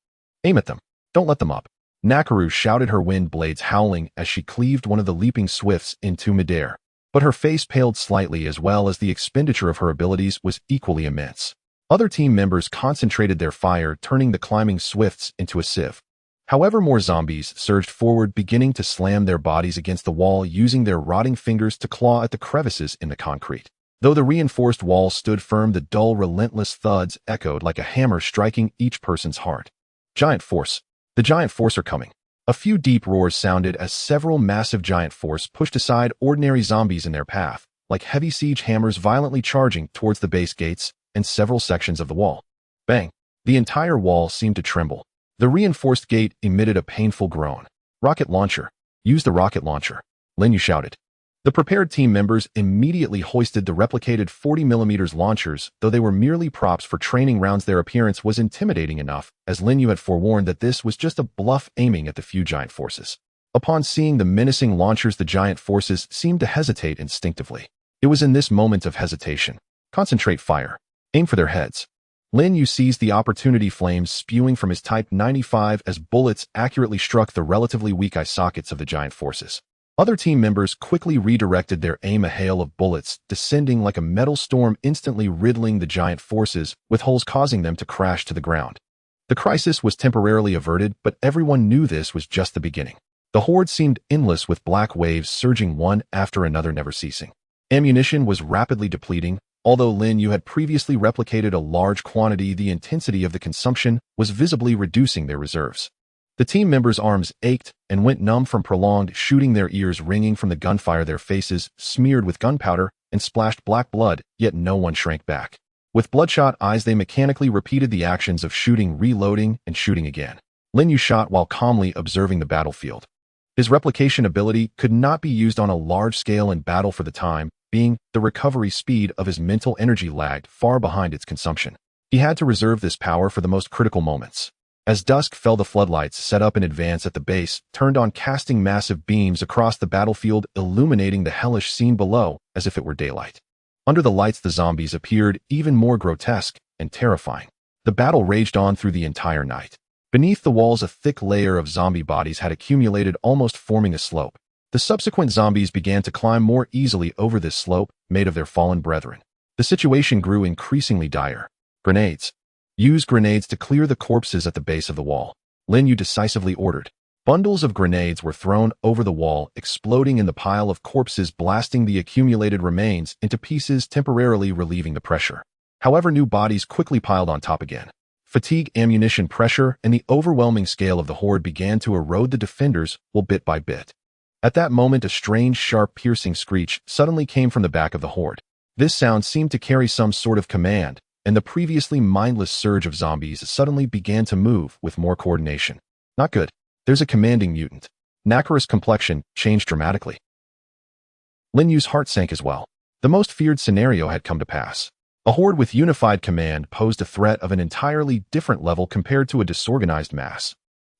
Aim at them. Don't let them up. Nakaru shouted, her wind blades howling as she cleaved one of the leaping swifts into midair. But her face paled slightly, as well as the expenditure of her abilities was equally immense. Other team members concentrated their fire, turning the climbing swifts into a sieve. However, more zombies surged forward, beginning to slam their bodies against the wall, using their rotting fingers to claw at the crevices in the concrete. Though the reinforced wall stood firm, the dull, relentless thuds echoed like a hammer striking each person's heart. Giant force. The giant force are coming. A few deep roars sounded as several massive giant force pushed aside ordinary zombies in their path, like heavy siege hammers violently charging towards the base gates and several sections of the wall. Bang! The entire wall seemed to tremble. The reinforced gate emitted a painful groan. Rocket launcher. Use the rocket launcher. Lin Yue shouted. The prepared team members immediately hoisted the replicated 40mm launchers, though they were merely props for training rounds. Their appearance was intimidating enough, as Lin Yue had forewarned that this was just a bluff aiming at the few giant forces. Upon seeing the menacing launchers, the giant forces seemed to hesitate instinctively. It was in this moment of hesitation. Concentrate fire. Aim for their heads. Lin Yue seized the opportunity, flames spewing from his Type 95 as bullets accurately struck the relatively weak eye sockets of the giant forces. Other team members quickly redirected their aim, a hail of bullets descending like a metal storm, instantly riddling the giant forces, with holes causing them to crash to the ground. The crisis was temporarily averted, but everyone knew this was just the beginning. The horde seemed endless, with black waves surging one after another, never ceasing. Ammunition was rapidly depleting. Although Lin Yue had previously replicated a large quantity, the intensity of the consumption was visibly reducing their reserves. The team members' arms ached and went numb from prolonged shooting, their ears ringing from the gunfire, their faces smeared with gunpowder and splashed black blood, yet no one shrank back. With bloodshot eyes, they mechanically repeated the actions of shooting, reloading, and shooting again. Lin Yue shot while calmly observing the battlefield. His replication ability could not be used on a large scale in battle for the time being. The recovery speed of his mental energy lagged far behind its consumption. He had to reserve this power for the most critical moments. As dusk fell, the floodlights set up in advance at the base turned on, casting massive beams across the battlefield, illuminating the hellish scene below as if it were daylight. Under the lights, the zombies appeared even more grotesque and terrifying. The battle raged on through the entire night. Beneath the walls, a thick layer of zombie bodies had accumulated, almost forming a slope. The subsequent zombies began to climb more easily over this slope, made of their fallen brethren. The situation grew increasingly dire. Grenades. Use grenades to clear the corpses at the base of the wall. Lin Yue decisively ordered. Bundles of grenades were thrown over the wall, exploding in the pile of corpses, blasting the accumulated remains into pieces, temporarily relieving the pressure. However, new bodies quickly piled on top again. Fatigue, ammunition, pressure, and the overwhelming scale of the horde began to erode the defenders, bit by bit. At that moment, a strange, sharp, piercing screech suddenly came from the back of the horde. This sound seemed to carry some sort of command, and the previously mindless surge of zombies suddenly began to move with more coordination. Not good. There's a commanding mutant. Nakaru's complexion changed dramatically. Lin Yue's heart sank as well. The most feared scenario had come to pass. A horde with unified command posed a threat of an entirely different level compared to a disorganized mass.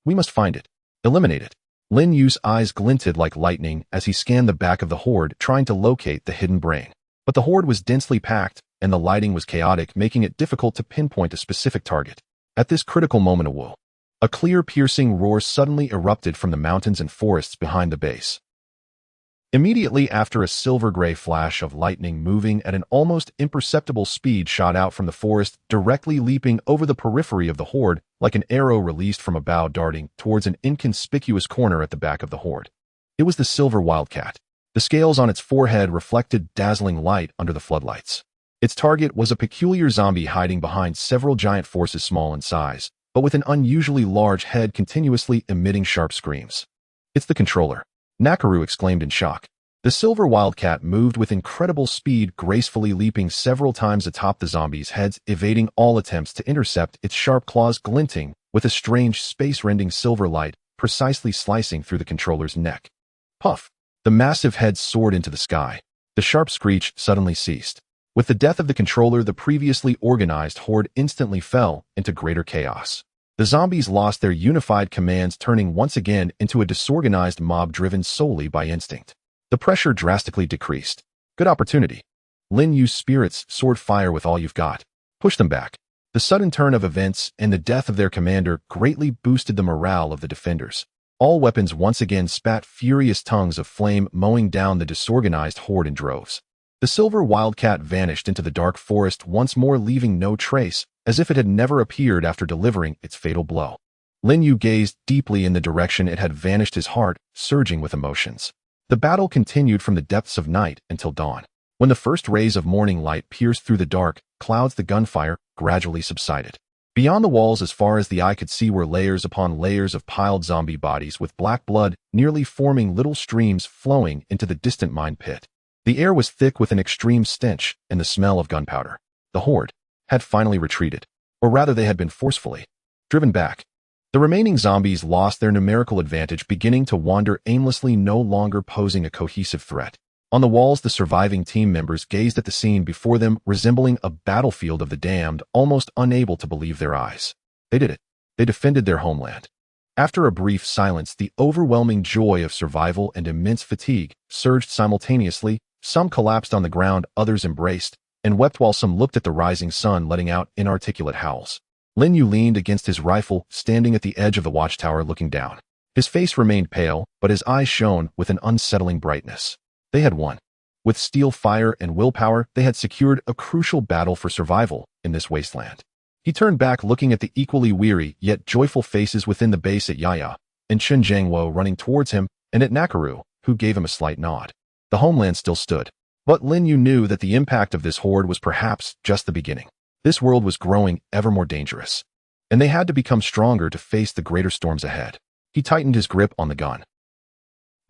We must find it. Eliminate it. Lin Yue's eyes glinted like lightning as he scanned the back of the horde, trying to locate the hidden brain. But the horde was densely packed, and the lighting was chaotic, making it difficult to pinpoint a specific target. At this critical moment, a clear, piercing roar suddenly erupted from the mountains and forests behind the base. Immediately after, a silver-gray flash of lightning moving at an almost imperceptible speed shot out from the forest, directly leaping over the periphery of the horde like an arrow released from a bow, darting towards an inconspicuous corner at the back of the horde. It was the silver wildcat. The scales on its forehead reflected dazzling light under the floodlights. Its target was a peculiar zombie hiding behind several giant forces, small in size, but with an unusually large head continuously emitting sharp screams. It's the controller. Nakaru exclaimed in shock. The silver wildcat moved with incredible speed, gracefully leaping several times atop the zombies' heads, evading all attempts to intercept, its sharp claws glinting with a strange, space-rending silver light, precisely slicing through the controller's neck. Puff! The massive head soared into the sky. The sharp screech suddenly ceased. With the death of the controller, the previously organized horde instantly fell into greater chaos. The zombies lost their unified commands, turning once again into a disorganized mob driven solely by instinct. The pressure drastically decreased. Good opportunity. Lin Yue's spirits soared. Fire with all you've got. Push them back. The sudden turn of events and the death of their commander greatly boosted the morale of the defenders. All weapons once again spat furious tongues of flame, mowing down the disorganized horde in droves. The silver wildcat vanished into the dark forest once more, leaving no trace, as if it had never appeared after delivering its fatal blow. Lin Yue gazed deeply in the direction it had vanished, his heart surging with emotions. The battle continued from the depths of night until dawn. When the first rays of morning light pierced through the dark clouds, the gunfire gradually subsided. Beyond the walls, as far as the eye could see, were layers upon layers of piled zombie bodies with black blood nearly forming little streams flowing into the distant mine pit. The air was thick with an extreme stench and the smell of gunpowder. The horde had finally retreated, or rather they had been forcefully driven back. The remaining zombies lost their numerical advantage, beginning to wander aimlessly, no longer posing a cohesive threat. On the walls, the surviving team members gazed at the scene before them, resembling a battlefield of the damned, almost unable to believe their eyes. They did it. They defended their homeland. After a brief silence, the overwhelming joy of survival and immense fatigue surged simultaneously. Some collapsed on the ground, others embraced and wept, while some looked at the rising sun, letting out inarticulate howls. Lin Yue leaned against his rifle, standing at the edge of the watchtower looking down. His face remained pale, but his eyes shone with an unsettling brightness. They had won. With steel fire and willpower, they had secured a crucial battle for survival in this wasteland. He turned back, looking at the equally weary yet joyful faces within the base, at Yaya and Chen Jiangwo running towards him, and at Nakaru, who gave him a slight nod. The homeland still stood. But Lin Yue knew that the impact of this horde was perhaps just the beginning. This world was growing ever more dangerous, and they had to become stronger to face the greater storms ahead. He tightened his grip on the gun.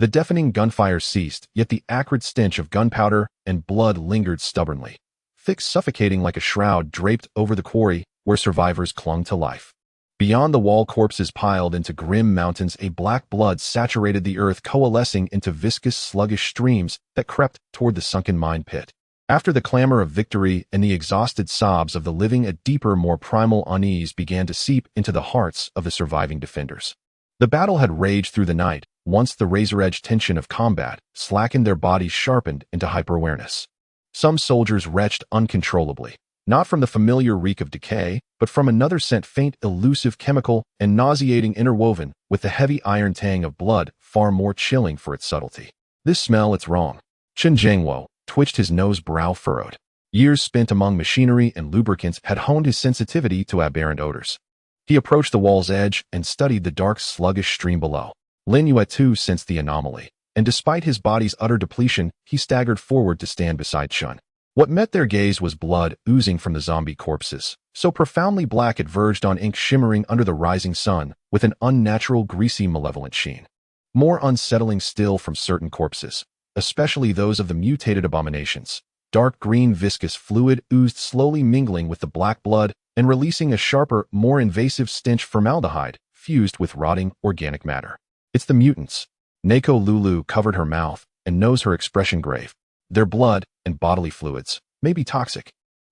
The deafening gunfire ceased, yet the acrid stench of gunpowder and blood lingered stubbornly, thick, suffocating like a shroud draped over the quarry where survivors clung to life. Beyond the wall, corpses piled into grim mountains, a black blood saturated the earth, coalescing into viscous, sluggish streams that crept toward the sunken mine pit. After the clamor of victory and the exhausted sobs of the living, a deeper, more primal unease began to seep into the hearts of the surviving defenders. The battle had raged through the night. Once the razor-edge tension of combat slackened, their bodies sharpened into hyper-awareness. Some soldiers retched uncontrollably, not from the familiar reek of decay, but from another scent, faint, elusive chemical and nauseating, interwoven with the heavy iron tang of blood, far more chilling for its subtlety. This smell, it's wrong. Chen Jiangwo twitched, his nose, brow furrowed. Years spent among machinery and lubricants had honed his sensitivity to aberrant odors. He approached the wall's edge and studied the dark, sluggish stream below. Lin Yue too sensed the anomaly, and despite his body's utter depletion, he staggered forward to stand beside Chun. What met their gaze was blood oozing from the zombie corpses, so profoundly black it verged on ink, shimmering under the rising sun with an unnatural, greasy, malevolent sheen. More unsettling still, from certain corpses, especially those of the mutated abominations, dark green viscous fluid oozed slowly, mingling with the black blood and releasing a sharper, more invasive stench, formaldehyde fused with rotting organic matter. It's the mutants. Neko Lulu covered her mouth and nose, her expression grave. Their blood and bodily fluids may be toxic.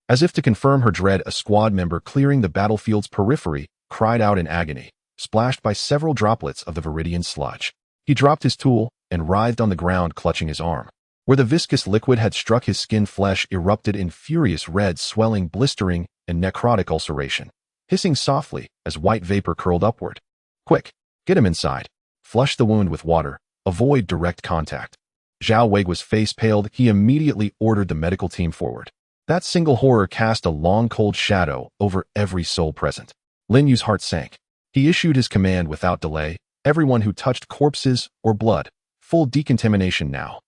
As if to confirm her dread, a squad member clearing the battlefield's periphery cried out in agony, splashed by several droplets of the viridian sludge. He dropped his tool and writhed on the ground, clutching his arm. Where the viscous liquid had struck his skin, flesh erupted in furious red, swelling, blistering, and necrotic ulceration, hissing softly as white vapor curled upward. Quick, get him inside. Flush the wound with water. Avoid direct contact. Zhao Weigu's face paled. He immediately ordered the medical team forward. That single horror cast a long, cold shadow over every soul present. Lin Yue's heart sank. He issued his command without delay. Everyone who touched corpses or blood, full decontamination now.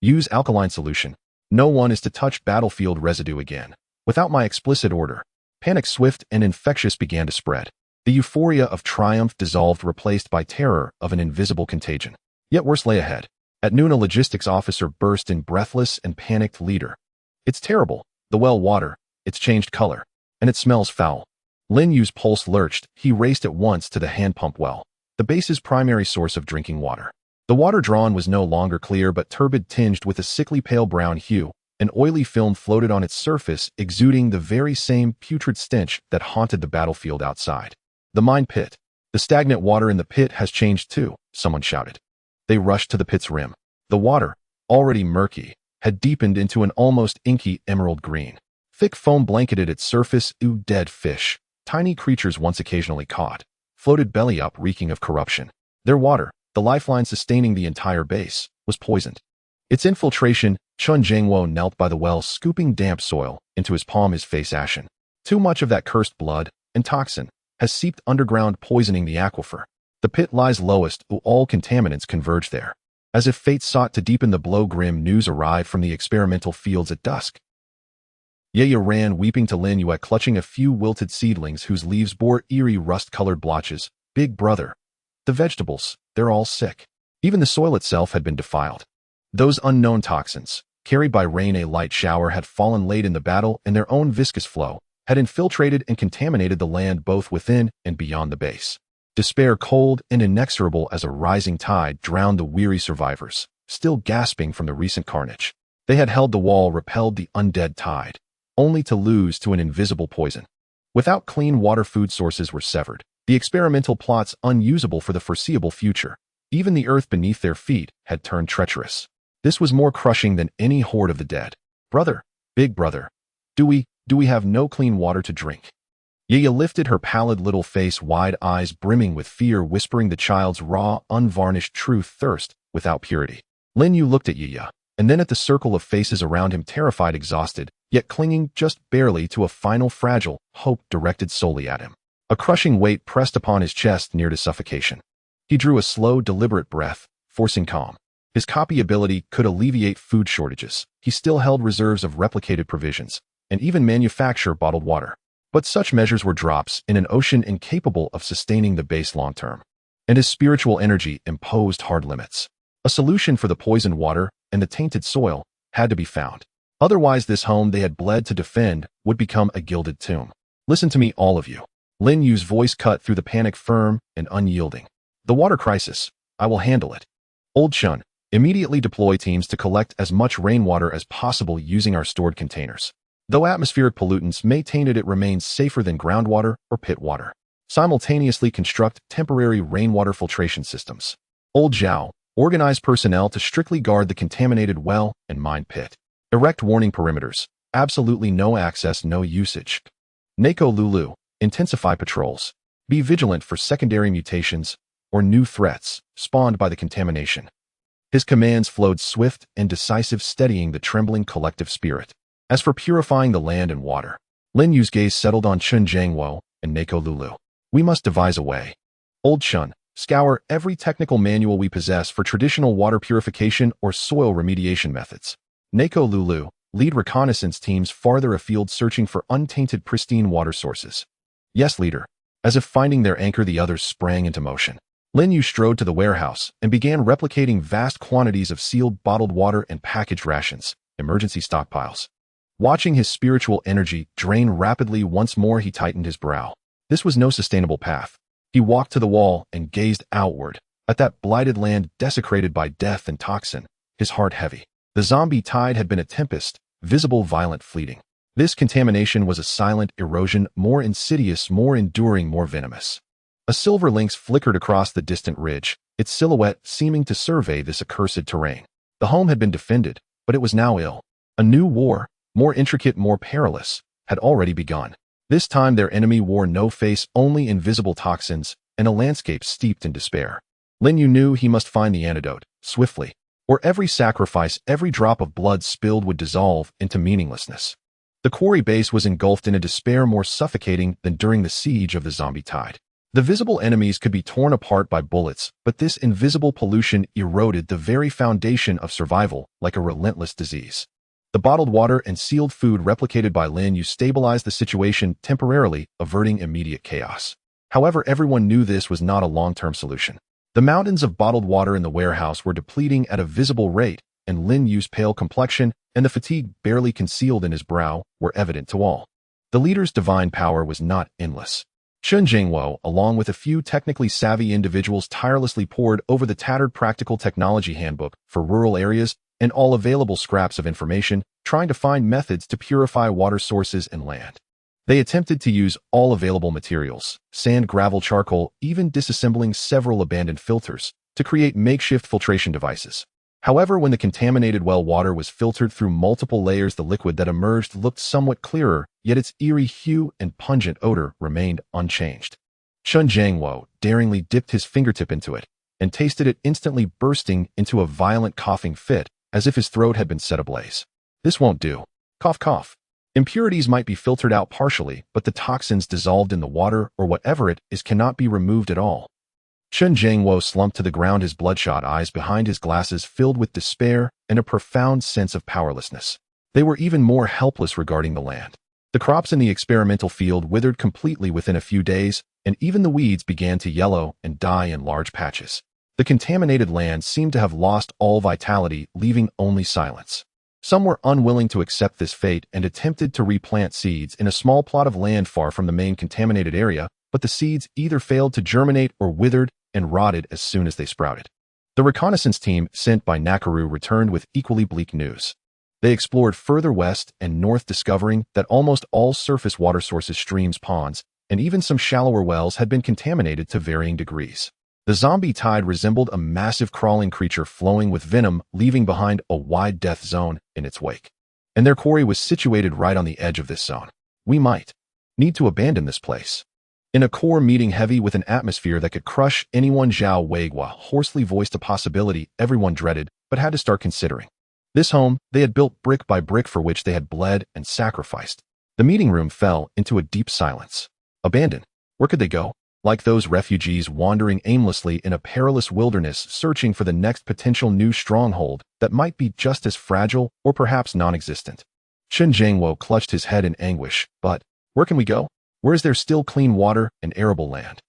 Use alkaline solution. No one is to touch battlefield residue again. Without my explicit order. Panic, swift and infectious, began to spread. The euphoria of triumph dissolved, replaced by terror of an invisible contagion. Yet worse lay ahead. At noon, a logistics officer burst in, breathless and panicked. Leader. It's terrible. The well water. It's changed color. And it smells foul. Lin Yue's pulse lurched. He raced at once to the hand pump well, the base's primary source of drinking water. The water drawn was no longer clear, but turbid, tinged with a sickly pale brown hue. An oily film floated on its surface, exuding the very same putrid stench that haunted the battlefield outside. The mine pit. The stagnant water in the pit has changed too, someone shouted. They rushed to the pit's rim. The water, already murky, had deepened into an almost inky emerald green. Thick foam blanketed its surface. Dead fish, tiny creatures once occasionally caught, floated belly up reeking of corruption. Their water, the lifeline sustaining the entire base, was poisoned. Its infiltration, Chun Jingwo knelt by the well, scooping damp soil into his palm, his face ashen. Too much of that cursed blood and toxin has seeped underground, poisoning the aquifer. The pit lies lowest, all contaminants converge there. As if fate sought to deepen the blow, grim news arrived from the experimental fields at dusk. Ye ran weeping to Lin Yue, clutching a few wilted seedlings whose leaves bore eerie rust-colored blotches. Big brother, the vegetables, they're all sick. Even the soil itself had been defiled. Those unknown toxins, carried by rain, a light shower had fallen late in the battle, and their own viscous flow had infiltrated and contaminated the land both within and beyond the base. Despair, cold and inexorable as a rising tide, drowned the weary survivors, still gasping from the recent carnage. They had held the wall, repelled the undead tide, only to lose to an invisible poison. Without clean water, food sources were severed, the experimental plots unusable for the foreseeable future. Even the earth beneath their feet had turned treacherous. This was more crushing than any horde of the dead. Brother, big brother, do we have no clean water to drink? Ye lifted her pallid little face, wide eyes brimming with fear, whispering the child's raw, unvarnished truth, thirst without purity. Lin Yue looked at Ye, and then at the circle of faces around him, terrified, exhausted, yet clinging just barely to a final fragile hope directed solely at him. A crushing weight pressed upon his chest, near to suffocation. He drew a slow, deliberate breath, forcing calm. His copy ability could alleviate food shortages. He still held reserves of replicated provisions, and even manufacture bottled water. But such measures were drops in an ocean incapable of sustaining the base long term. And his spiritual energy imposed hard limits. A solution for the poisoned water and the tainted soil had to be found. Otherwise, this home they had bled to defend would become a gilded tomb. Listen to me, all of you. Lin Yue's voice cut through the panic, firm and unyielding. The water crisis, I will handle it. Old Chun, immediately deploy teams to collect as much rainwater as possible using our stored containers. Though atmospheric pollutants may taint it, it remains safer than groundwater or pit water. Simultaneously construct temporary rainwater filtration systems. Old Zhao, organize personnel to strictly guard the contaminated well and mine pit. Erect warning perimeters. Absolutely no access, no usage. Neko Lulu, intensify patrols. Be vigilant for secondary mutations or new threats spawned by the contamination. His commands flowed swift and decisive, steadying the trembling collective spirit. As for purifying the land and water, Lin Yue's gaze settled on Chun Jangwo and Neko Lulu. We must devise a way. Old Chun, scour every technical manual we possess for traditional water purification or soil remediation methods. Neko Lulu, lead reconnaissance teams farther afield, searching for untainted, pristine water sources. Yes, leader. As if finding their anchor, the others sprang into motion. Lin Yue strode to the warehouse and began replicating vast quantities of sealed bottled water and packaged rations, emergency stockpiles. Watching his spiritual energy drain rapidly once more, he tightened his brow. This was no sustainable path. He walked to the wall and gazed outward, at that blighted land desecrated by death and toxin, his heart heavy. The zombie tide had been a tempest, visible, violent, fleeting. This contamination was a silent erosion, more insidious, more enduring, more venomous. A silver lynx flickered across the distant ridge, its silhouette seeming to survey this accursed terrain. The home had been defended, but it was now ill. A new war, more intricate, more perilous, had already begun. This time their enemy wore no face, only invisible toxins, and a landscape steeped in despair. Lin Yue knew he must find the antidote, swiftly, or every sacrifice, every drop of blood spilled would dissolve into meaninglessness. The quarry base was engulfed in a despair more suffocating than during the siege of the zombie tide. The visible enemies could be torn apart by bullets, but this invisible pollution eroded the very foundation of survival like a relentless disease. The bottled water and sealed food replicated by Lin Yue stabilized the situation temporarily, averting immediate chaos. However, everyone knew this was not a long-term solution. The mountains of bottled water in the warehouse were depleting at a visible rate, and Lin Yue's pale complexion and the fatigue barely concealed in his brow were evident to all. The leader's divine power was not endless. Chun Jingwo, along with a few technically savvy individuals, tirelessly pored over the tattered practical technology handbook for rural areas and all available scraps of information, trying to find methods to purify water sources and land. They attempted to use all available materials, sand, gravel, charcoal, even disassembling several abandoned filters, to create makeshift filtration devices. However, when the contaminated well water was filtered through multiple layers, the liquid that emerged looked somewhat clearer, yet its eerie hue and pungent odor remained unchanged. Chen Jiangwo daringly dipped his fingertip into it and tasted it, instantly bursting into a violent coughing fit, as if his throat had been set ablaze. This won't do. Cough, cough. Impurities might be filtered out partially, but the toxins dissolved in the water or whatever it is cannot be removed at all. Chen Jiangwo slumped to the ground, his bloodshot eyes behind his glasses filled with despair and a profound sense of powerlessness. They were even more helpless regarding the land. The crops in the experimental field withered completely within a few days, and even the weeds began to yellow and die in large patches. The contaminated land seemed to have lost all vitality, leaving only silence. Some were unwilling to accept this fate and attempted to replant seeds in a small plot of land far from the main contaminated area, but the seeds either failed to germinate or withered and rotted as soon as they sprouted. The reconnaissance team sent by Nakaru returned with equally bleak news. They explored further west and north, discovering that almost all surface water sources, streams, ponds, and even some shallower wells had been contaminated to varying degrees. The zombie tide resembled a massive crawling creature flowing with venom, leaving behind a wide death zone in its wake. And their quarry was situated right on the edge of this zone. We might need to abandon this place. In a core meeting heavy with an atmosphere that could crush anyone, Zhao Weihua hoarsely voiced a possibility everyone dreaded but had to start considering. This home they had built brick by brick, for which they had bled and sacrificed. The meeting room fell into a deep silence. Abandoned? Where could they go? Like those refugees wandering aimlessly in a perilous wilderness, searching for the next potential new stronghold that might be just as fragile or perhaps non-existent. Chen Jiangwo clutched his head in anguish. But where can we go? Where is there still clean water and arable land?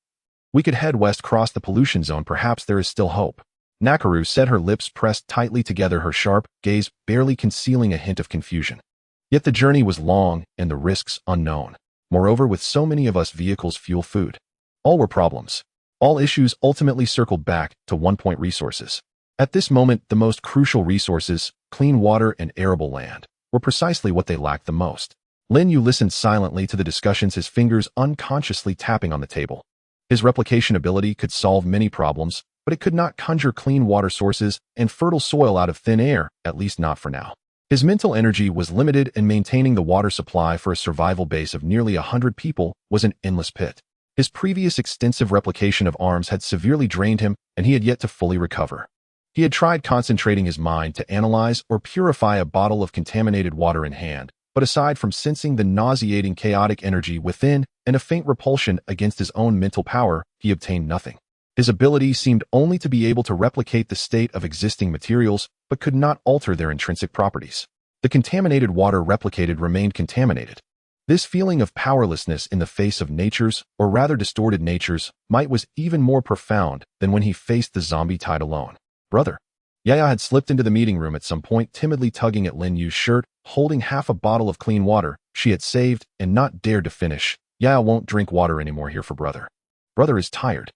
We could head west, cross the pollution zone. Perhaps there is still hope. Nakaru said, her lips pressed tightly together, her sharp gaze barely concealing a hint of confusion. Yet the journey was long and the risks unknown. Moreover, with so many of us, vehicles, fuel, food. All were problems. All issues ultimately circled back to one point: resources. At this moment, the most crucial resources, clean water and arable land, were precisely what they lacked the most. Lin Yue listened silently to the discussions, his fingers unconsciously tapping on the table. His replication ability could solve many problems, but it could not conjure clean water sources and fertile soil out of thin air, at least not for now. His mental energy was limited, and maintaining the water supply for a survival base of nearly 100 people was an endless pit. His previous extensive replication of arms had severely drained him, and he had yet to fully recover. He had tried concentrating his mind to analyze or purify a bottle of contaminated water in hand, but aside from sensing the nauseating chaotic energy within and a faint repulsion against his own mental power, he obtained nothing. His ability seemed only to be able to replicate the state of existing materials, but could not alter their intrinsic properties. The contaminated water replicated remained contaminated. This feeling of powerlessness in the face of nature's, or rather distorted nature's, might was even more profound than when he faced the zombie tide alone. Brother. Yaya had slipped into the meeting room at some point, timidly tugging at Lin Yue's shirt, holding half a bottle of clean water she had saved and not dared to finish. Yaya won't drink water anymore here for brother. Brother is tired.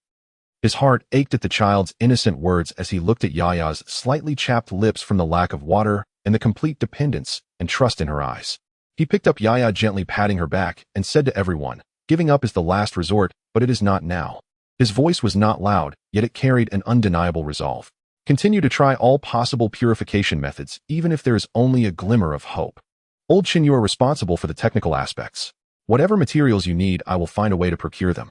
His heart ached at the child's innocent words as he looked at Yaya's slightly chapped lips from the lack of water and the complete dependence and trust in her eyes. He picked up Yaya, gently patting her back, and said to everyone, "Giving up is the last resort, but it is not now." His voice was not loud, yet it carried an undeniable resolve. Continue to try all possible purification methods, even if there is only a glimmer of hope. Old Chen, you are responsible for the technical aspects. Whatever materials you need, I will find a way to procure them.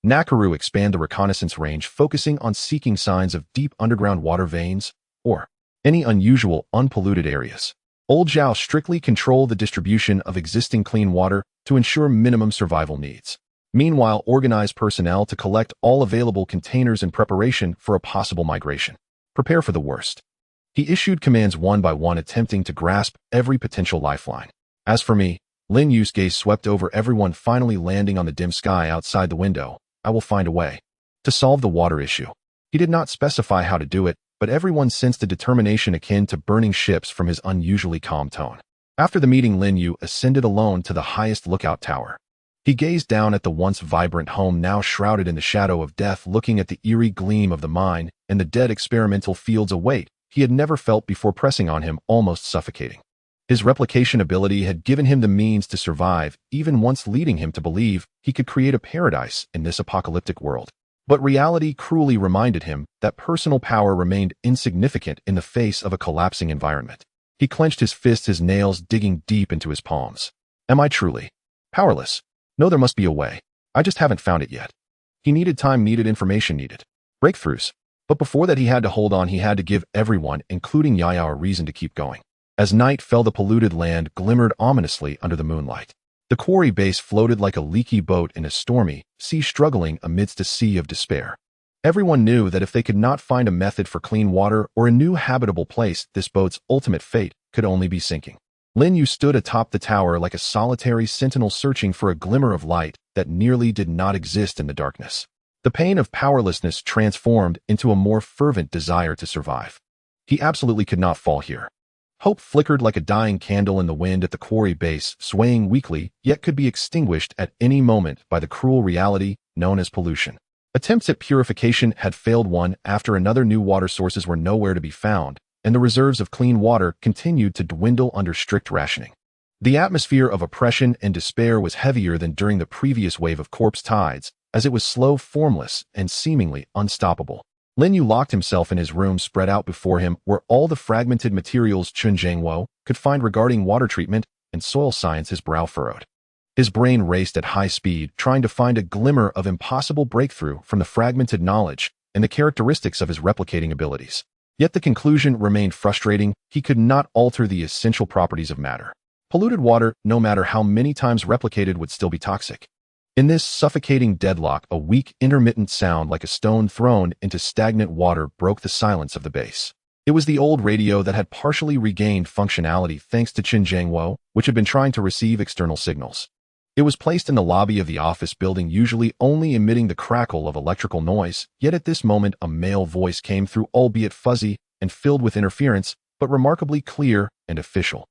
Nakaru expand the reconnaissance range, focusing on seeking signs of deep underground water veins or any unusual, unpolluted areas. Old Zhao strictly control the distribution of existing clean water to ensure minimum survival needs. Meanwhile, organize personnel to collect all available containers in preparation for a possible migration. Prepare for the worst. He issued commands one by one, attempting to grasp every potential lifeline. As for me, Lin Yue's gaze swept over everyone, finally landing on the dim sky outside the window. I will find a way to solve the water issue. He did not specify how to do it, but everyone sensed a determination akin to burning ships from his unusually calm tone. After the meeting, Lin Yue ascended alone to the highest lookout tower. He gazed down at the once vibrant home, now shrouded in the shadow of death, looking at the eerie gleam of the mine and the dead experimental fields, a weight he had never felt before pressing on him, almost suffocating. His replication ability had given him the means to survive, even once leading him to believe he could create a paradise in this apocalyptic world. But reality cruelly reminded him that personal power remained insignificant in the face of a collapsing environment. He clenched his fists, his nails digging deep into his palms. Am I truly powerless? No, there must be a way. I just haven't found it yet. He needed time, needed information, needed breakthroughs. But before that, he had to hold on. He had to give everyone, including Yaya, a reason to keep going. As night fell, the polluted land glimmered ominously under the moonlight. The quarry base floated like a leaky boat in a stormy sea, struggling amidst a sea of despair. Everyone knew that if they could not find a method for clean water or a new habitable place, this boat's ultimate fate could only be sinking. Lin Yue stood atop the tower like a solitary sentinel, searching for a glimmer of light that nearly did not exist in the darkness. The pain of powerlessness transformed into a more fervent desire to survive. He absolutely could not fall here. Hope flickered like a dying candle in the wind at the quarry base, swaying weakly, yet could be extinguished at any moment by the cruel reality known as pollution. Attempts at purification had failed one after another. New water sources were nowhere to be found, and the reserves of clean water continued to dwindle under strict rationing. The atmosphere of oppression and despair was heavier than during the previous wave of corpse tides, as it was slow, formless, and seemingly unstoppable. Lin Yue locked himself in his room. Spread out before him were all the fragmented materials Chun Jiangwo could find regarding water treatment and soil science. His brow furrowed. His brain raced at high speed, trying to find a glimmer of impossible breakthrough from the fragmented knowledge and the characteristics of his replicating abilities. Yet the conclusion remained frustrating. He could not alter the essential properties of matter. Polluted water, no matter how many times replicated, would still be toxic. In this suffocating deadlock, a weak, intermittent sound like a stone thrown into stagnant water broke the silence of the base. It was the old radio that had partially regained functionality thanks to Qin Jiangwo, which had been trying to receive external signals. It was placed in the lobby of the office building, usually only emitting the crackle of electrical noise, yet at this moment a male voice came through, albeit fuzzy and filled with interference, but remarkably clear and official.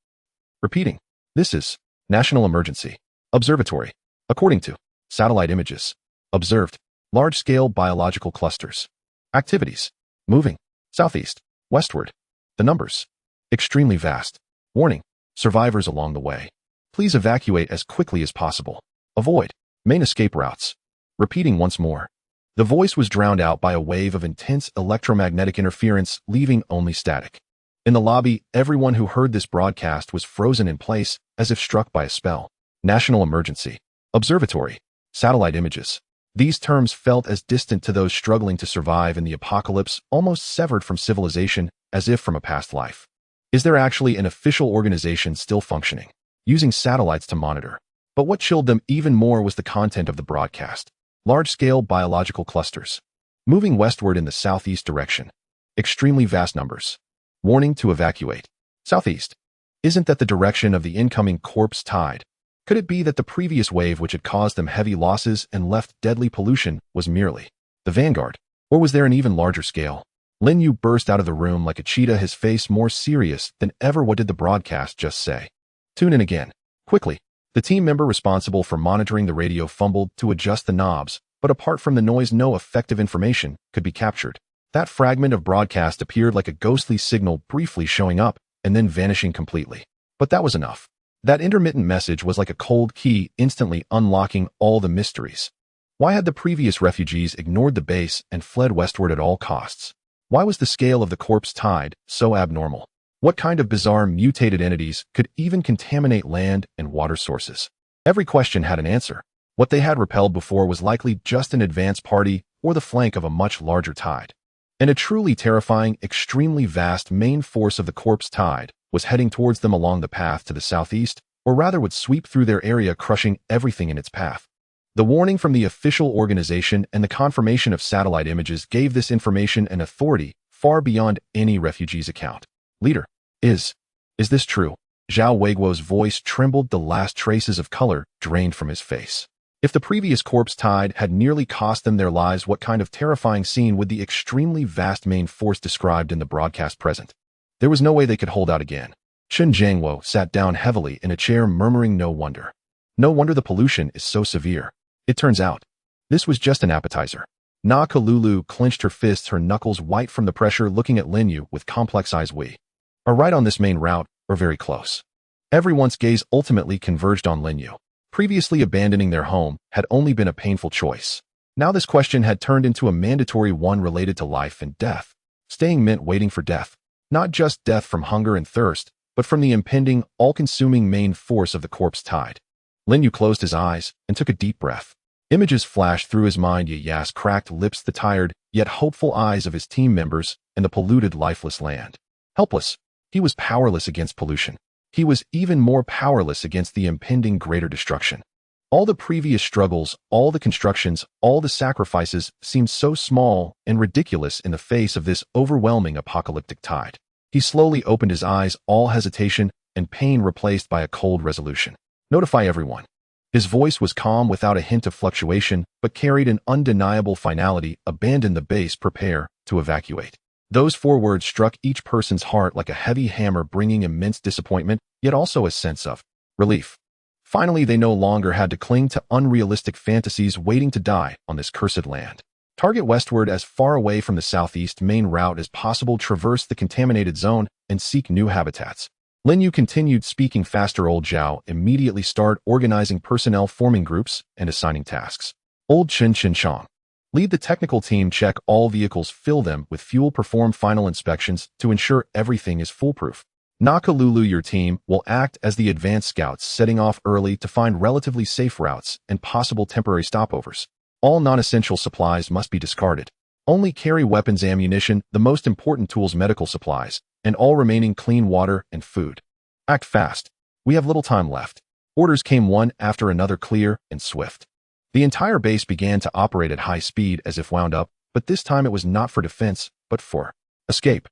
Repeating, "This is National Emergency Observatory. According to satellite images, observed large-scale biological clusters. Activities moving southeast, westward. The numbers extremely vast. Warning, survivors along the way. Please evacuate as quickly as possible. Avoid main escape routes." Repeating once more. The voice was drowned out by a wave of intense electromagnetic interference, leaving only static. In the lobby, everyone who heard this broadcast was frozen in place, as if struck by a spell. National Emergency Observatory. Satellite images. These terms felt as distant to those struggling to survive in the apocalypse, almost severed from civilization, as if from a past life. Is there actually an official organization still functioning, using satellites to monitor? But what chilled them even more was the content of the broadcast. Large-scale biological clusters. Moving westward in the southeast direction. Extremely vast numbers. Warning to evacuate. Southeast. Isn't that the direction of the incoming corpse tide? Could it be that the previous wave, which had caused them heavy losses and left deadly pollution, was merely the vanguard? Or was there an even larger scale? Lin Yue burst out of the room like a cheetah, his face more serious than ever. What did the broadcast just say? Tune in again. Quickly. The team member responsible for monitoring the radio fumbled to adjust the knobs, but apart from the noise, no effective information could be captured. That fragment of broadcast appeared like a ghostly signal, briefly showing up and then vanishing completely. But that was enough. That intermittent message was like a cold key, instantly unlocking all the mysteries. Why had the previous refugees ignored the base and fled westward at all costs? Why was the scale of the corpse tide so abnormal? What kind of bizarre mutated entities could even contaminate land and water sources? Every question had an answer. What they had repelled before was likely just an advance party or the flank of a much larger tide. And a truly terrifying, extremely vast main force of the corpse tide was heading towards them along the path to the southeast, or rather would sweep through their area, crushing everything in its path. The warning from the official organization and the confirmation of satellite images gave this information an authority far beyond any refugee's account. Leader, is this true? Zhao Weiguo's voice trembled, the last traces of color drained from his face. If the previous corpse tide had nearly cost them their lives, what kind of terrifying scene would the extremely vast main force described in the broadcast present? There was no way they could hold out again. Qin Jiangwo sat down heavily in a chair, murmuring, no wonder the pollution is so severe. It turns out this was just an appetizer. Na Kalulu clenched her fists, her knuckles white from the pressure, looking at Lin Yue with complex eyes. We are right on this main route, or very close. Everyone's gaze ultimately converged on Lin Yue. Previously abandoning their home had only been a painful choice. Now this question had turned into a mandatory one related to life and death. Staying meant waiting for death. Not just death from hunger and thirst, but from the impending, all-consuming main force of the corpse tide. Lin Yue closed his eyes and took a deep breath. Images flashed through his mind, Ya's cracked lips, the tired, yet hopeful eyes of his team members, and the polluted, lifeless land. Helpless. He was powerless against pollution. He was even more powerless against the impending greater destruction. All the previous struggles, all the constructions, all the sacrifices seemed so small and ridiculous in the face of this overwhelming apocalyptic tide. He slowly opened his eyes, all hesitation and pain replaced by a cold resolution. Notify everyone. His voice was calm without a hint of fluctuation, but carried an undeniable finality. Abandon the base, prepare to evacuate. Those 4 words struck each person's heart like a heavy hammer, bringing immense disappointment, yet also a sense of relief. Finally, they no longer had to cling to unrealistic fantasies waiting to die on this cursed land. Target westward as far away from the southeast main route as possible, traverse the contaminated zone, and seek new habitats. Lin Yue continued speaking faster. Old Zhao immediately started organizing personnel, forming groups, and assigning tasks. Old Chen Chong. Lead the technical team, check all vehicles, fill them with fuel, perform final inspections to ensure everything is foolproof. Nakalulu, your team will act as the advanced scouts, setting off early to find relatively safe routes and possible temporary stopovers. All non-essential supplies must be discarded. Only carry weapons, ammunition, the most important tools, medical supplies, and all remaining clean water and food. Act fast. We have little time left. Orders came one after another, clear and swift. The entire base began to operate at high speed as if wound up, but this time it was not for defense, but for escape.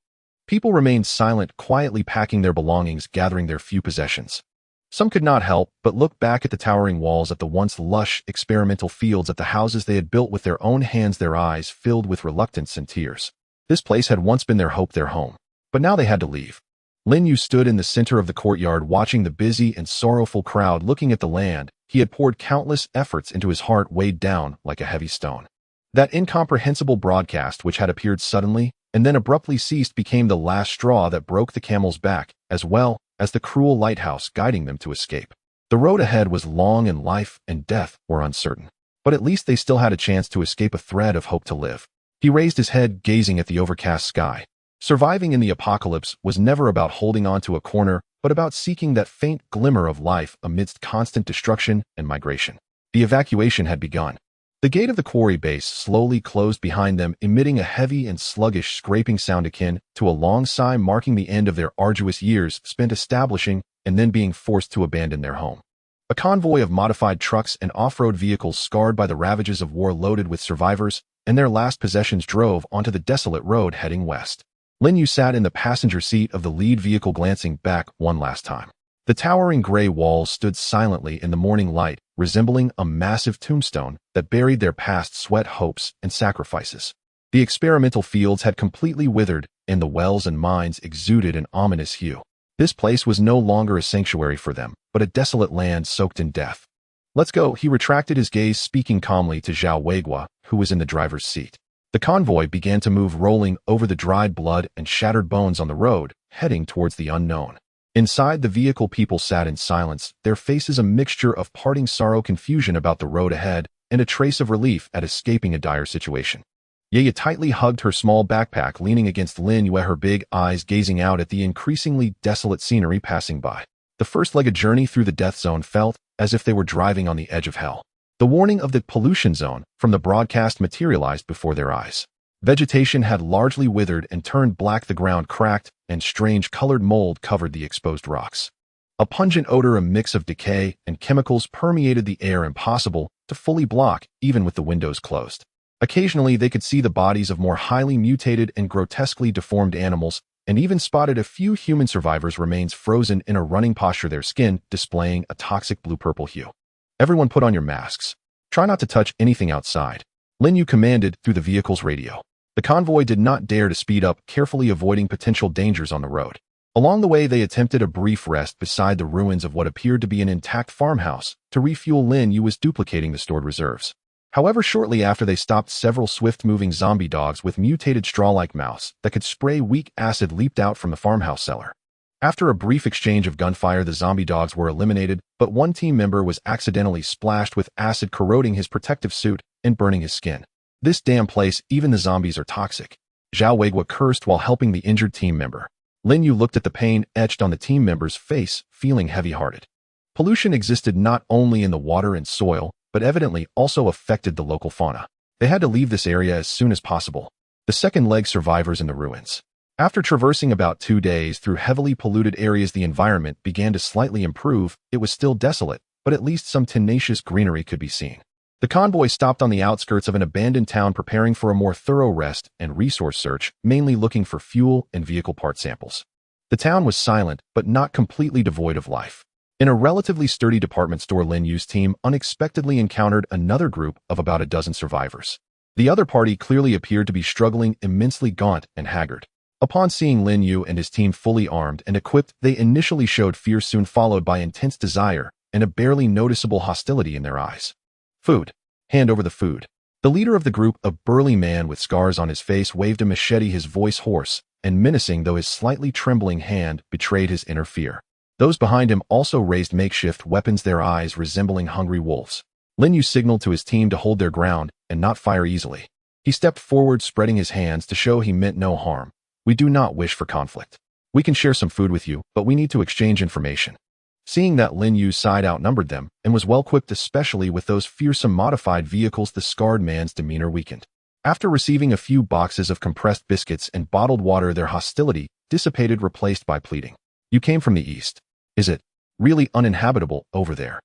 People remained silent, quietly packing their belongings, gathering their few possessions. Some could not help but look back at the towering walls, at the once lush experimental fields, at the houses they had built with their own hands, their eyes filled with reluctance and tears. This place had once been their hope, their home, but now they had to leave. Lin Yue stood in the center of the courtyard, watching the busy and sorrowful crowd, looking at the land he had poured countless efforts into. His heart weighed down like a heavy stone. That incomprehensible broadcast, which had appeared suddenly and then abruptly ceased, became the last straw that broke the camel's back, as well as the cruel lighthouse guiding them to escape. The road ahead was long, and life and death were uncertain. But at least they still had a chance to escape, a thread of hope to live. He raised his head, gazing at the overcast sky. Surviving in the apocalypse was never about holding on to a corner, but about seeking that faint glimmer of life amidst constant destruction and migration. The evacuation had begun. The gate of the quarry base slowly closed behind them, emitting a heavy and sluggish scraping sound akin to a long sigh, marking the end of their arduous years spent establishing and then being forced to abandon their home. A convoy of modified trucks and off-road vehicles scarred by the ravages of war, loaded with survivors and their last possessions, drove onto the desolate road heading west. Lin Yue sat in the passenger seat of the lead vehicle, glancing back one last time. The towering gray walls stood silently in the morning light, resembling a massive tombstone that buried their past sweat, hopes, and sacrifices. The experimental fields had completely withered, and the wells and mines exuded an ominous hue. This place was no longer a sanctuary for them, but a desolate land soaked in death. Let's go, he retracted his gaze, speaking calmly to Zhao Weigua, who was in the driver's seat. The convoy began to move, rolling over the dried blood and shattered bones on the road, heading towards the unknown. Inside the vehicle, people sat in silence, their faces a mixture of parting sorrow, confusion about the road ahead, and a trace of relief at escaping a dire situation. Yaya tightly hugged her small backpack, leaning against Lin Yue, her big eyes gazing out at the increasingly desolate scenery passing by. The first-legged journey through the death zone felt as if they were driving on the edge of hell. The warning of the pollution zone from the broadcast materialized before their eyes. Vegetation had largely withered and turned black, the ground cracked, and strange colored mold covered the exposed rocks. A pungent odor, a mix of decay and chemicals, permeated the air, impossible to fully block even with the windows closed. Occasionally they could see the bodies of more highly mutated and grotesquely deformed animals, and even spotted a few human survivors' remains frozen in a running posture, their skin displaying a toxic blue-purple hue. Everyone put on your masks. Try not to touch anything outside, Lin Yue commanded through the vehicle's radio. The convoy did not dare to speed up, carefully avoiding potential dangers on the road. Along the way, they attempted a brief rest beside the ruins of what appeared to be an intact farmhouse. To refuel, Lin Yue was duplicating the stored reserves. However, shortly after, they stopped. Several swift-moving zombie dogs with mutated straw-like mouths that could spray weak acid leaped out from the farmhouse cellar. After a brief exchange of gunfire, the zombie dogs were eliminated, but one team member was accidentally splashed with acid, corroding his protective suit and burning his skin. This damn place, even the zombies are toxic. Zhao Weiguo cursed while helping the injured team member. Lin Yue looked at the pain etched on the team member's face, feeling heavy-hearted. Pollution existed not only in the water and soil, but evidently also affected the local fauna. They had to leave this area as soon as possible. The second-leg survivors in the ruins. After traversing about 2 days through heavily polluted areas, the environment began to slightly improve. It was still desolate, but at least some tenacious greenery could be seen. The convoy stopped on the outskirts of an abandoned town, preparing for a more thorough rest and resource search, mainly looking for fuel and vehicle part samples. The town was silent, but not completely devoid of life. In a relatively sturdy department store, Lin Yue's team unexpectedly encountered another group of about a dozen survivors. The other party clearly appeared to be struggling, immensely gaunt and haggard. Upon seeing Lin Yue and his team fully armed and equipped, they initially showed fear, soon followed by intense desire and a barely noticeable hostility in their eyes. Food. Hand over the food. The leader of the group, a burly man with scars on his face, waved a machete, his voice hoarse and menacing, though his slightly trembling hand betrayed his inner fear. Those behind him also raised makeshift weapons, their eyes resembling hungry wolves. Lin Yue signaled to his team to hold their ground and not fire easily. He stepped forward, spreading his hands to show he meant no harm. We do not wish for conflict. We can share some food with you, but we need to exchange information. Seeing that Lin Yue's side outnumbered them and was well-equipped, especially with those fearsome modified vehicles, the scarred man's demeanor weakened. After receiving a few boxes of compressed biscuits and bottled water, their hostility dissipated, replaced by pleading. You came from the east. Is it really uninhabitable over there?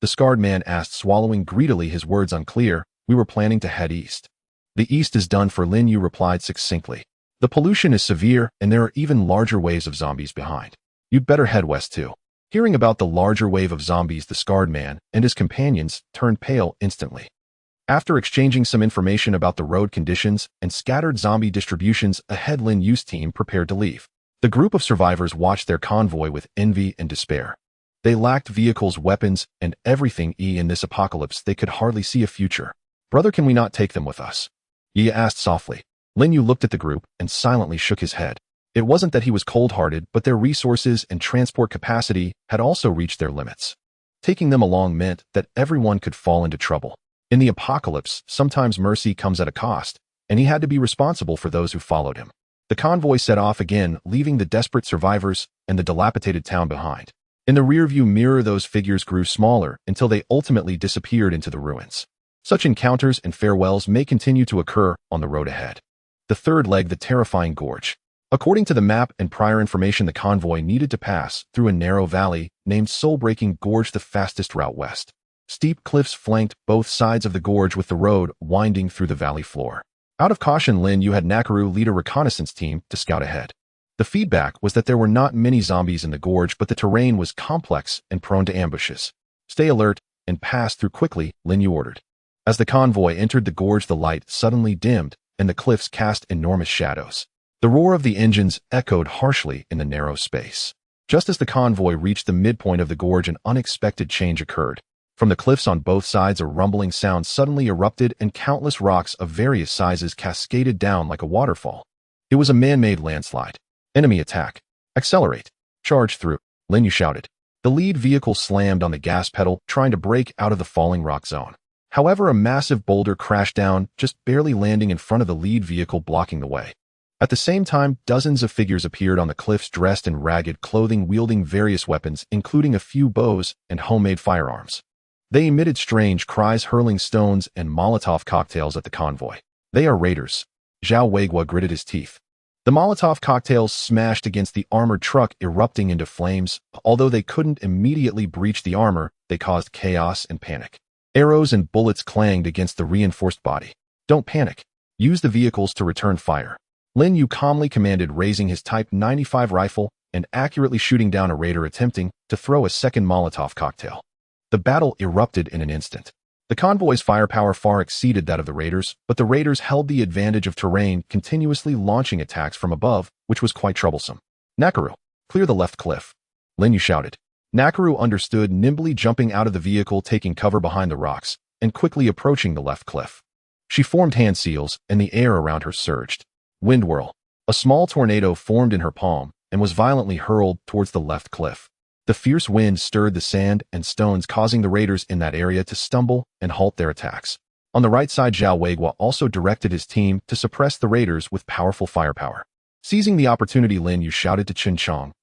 The scarred man asked, swallowing greedily, his words unclear. We were planning to head east. The east is done for, Lin Yue replied succinctly. The pollution is severe, and there are even larger waves of zombies behind. You'd better head west too. Hearing about the larger wave of zombies, the scarred man and his companions turned pale instantly. After exchanging some information about the road conditions and scattered zombie distributions ahead, Lin Yue's team prepared to leave. The group of survivors watched their convoy with envy and despair. They lacked vehicles, weapons, and everything. In this apocalypse, they could hardly see a future. Brother, can we not take them with us? Yi asked softly. Lin Yue looked at the group and silently shook his head. It wasn't that he was cold-hearted, but their resources and transport capacity had also reached their limits. Taking them along meant that everyone could fall into trouble. In the apocalypse, sometimes mercy comes at a cost, and he had to be responsible for those who followed him. The convoy set off again, leaving the desperate survivors and the dilapidated town behind. In the rearview mirror, those figures grew smaller until they ultimately disappeared into the ruins. Such encounters and farewells may continue to occur on the road ahead. The third leg, the terrifying gorge. According to the map and prior information, the convoy needed to pass through a narrow valley named Soul-Breaking Gorge, the fastest route west. Steep cliffs flanked both sides of the gorge, with the road winding through the valley floor. Out of caution, Lin Yue had Nakaru lead a reconnaissance team to scout ahead. The feedback was that there were not many zombies in the gorge, but the terrain was complex and prone to ambushes. Stay alert and pass through quickly, Lin Yue ordered. As the convoy entered the gorge, the light suddenly dimmed, and the cliffs cast enormous shadows. The roar of the engines echoed harshly in the narrow space. Just as the convoy reached the midpoint of the gorge, an unexpected change occurred. From the cliffs on both sides, a rumbling sound suddenly erupted, and countless rocks of various sizes cascaded down like a waterfall. It was a man-made landslide. Enemy attack. Accelerate. Charge through, Lin Yue shouted. The lead vehicle slammed on the gas pedal, trying to break out of the falling rock zone. However, a massive boulder crashed down, just barely landing in front of the lead vehicle, blocking the way. At the same time, dozens of figures appeared on the cliffs, dressed in ragged clothing, wielding various weapons, including a few bows and homemade firearms. They emitted strange cries, hurling stones and Molotov cocktails at the convoy. They are raiders. Zhao Weiguo gritted his teeth. The Molotov cocktails smashed against the armored truck, erupting into flames. Although they couldn't immediately breach the armor, they caused chaos and panic. Arrows and bullets clanged against the reinforced body. Don't panic. Use the vehicles to return fire, Lin Yue calmly commanded, raising his Type 95 rifle and accurately shooting down a raider attempting to throw a second Molotov cocktail. The battle erupted in an instant. The convoy's firepower far exceeded that of the raiders, but the raiders held the advantage of terrain, continuously launching attacks from above, which was quite troublesome. Nakaru, clear the left cliff, Lin Yue shouted. Nakaru understood, nimbly jumping out of the vehicle, taking cover behind the rocks, and quickly approaching the left cliff. She formed hand seals, and the air around her surged. Wind whirl. A small tornado formed in her palm, and was violently hurled towards the left cliff. The fierce wind stirred the sand and stones, causing the raiders in that area to stumble and halt their attacks. On the right side, Zhao Weiguo also directed his team to suppress the raiders with powerful firepower. Seizing the opportunity, Lin Yue shouted to Chen Chong,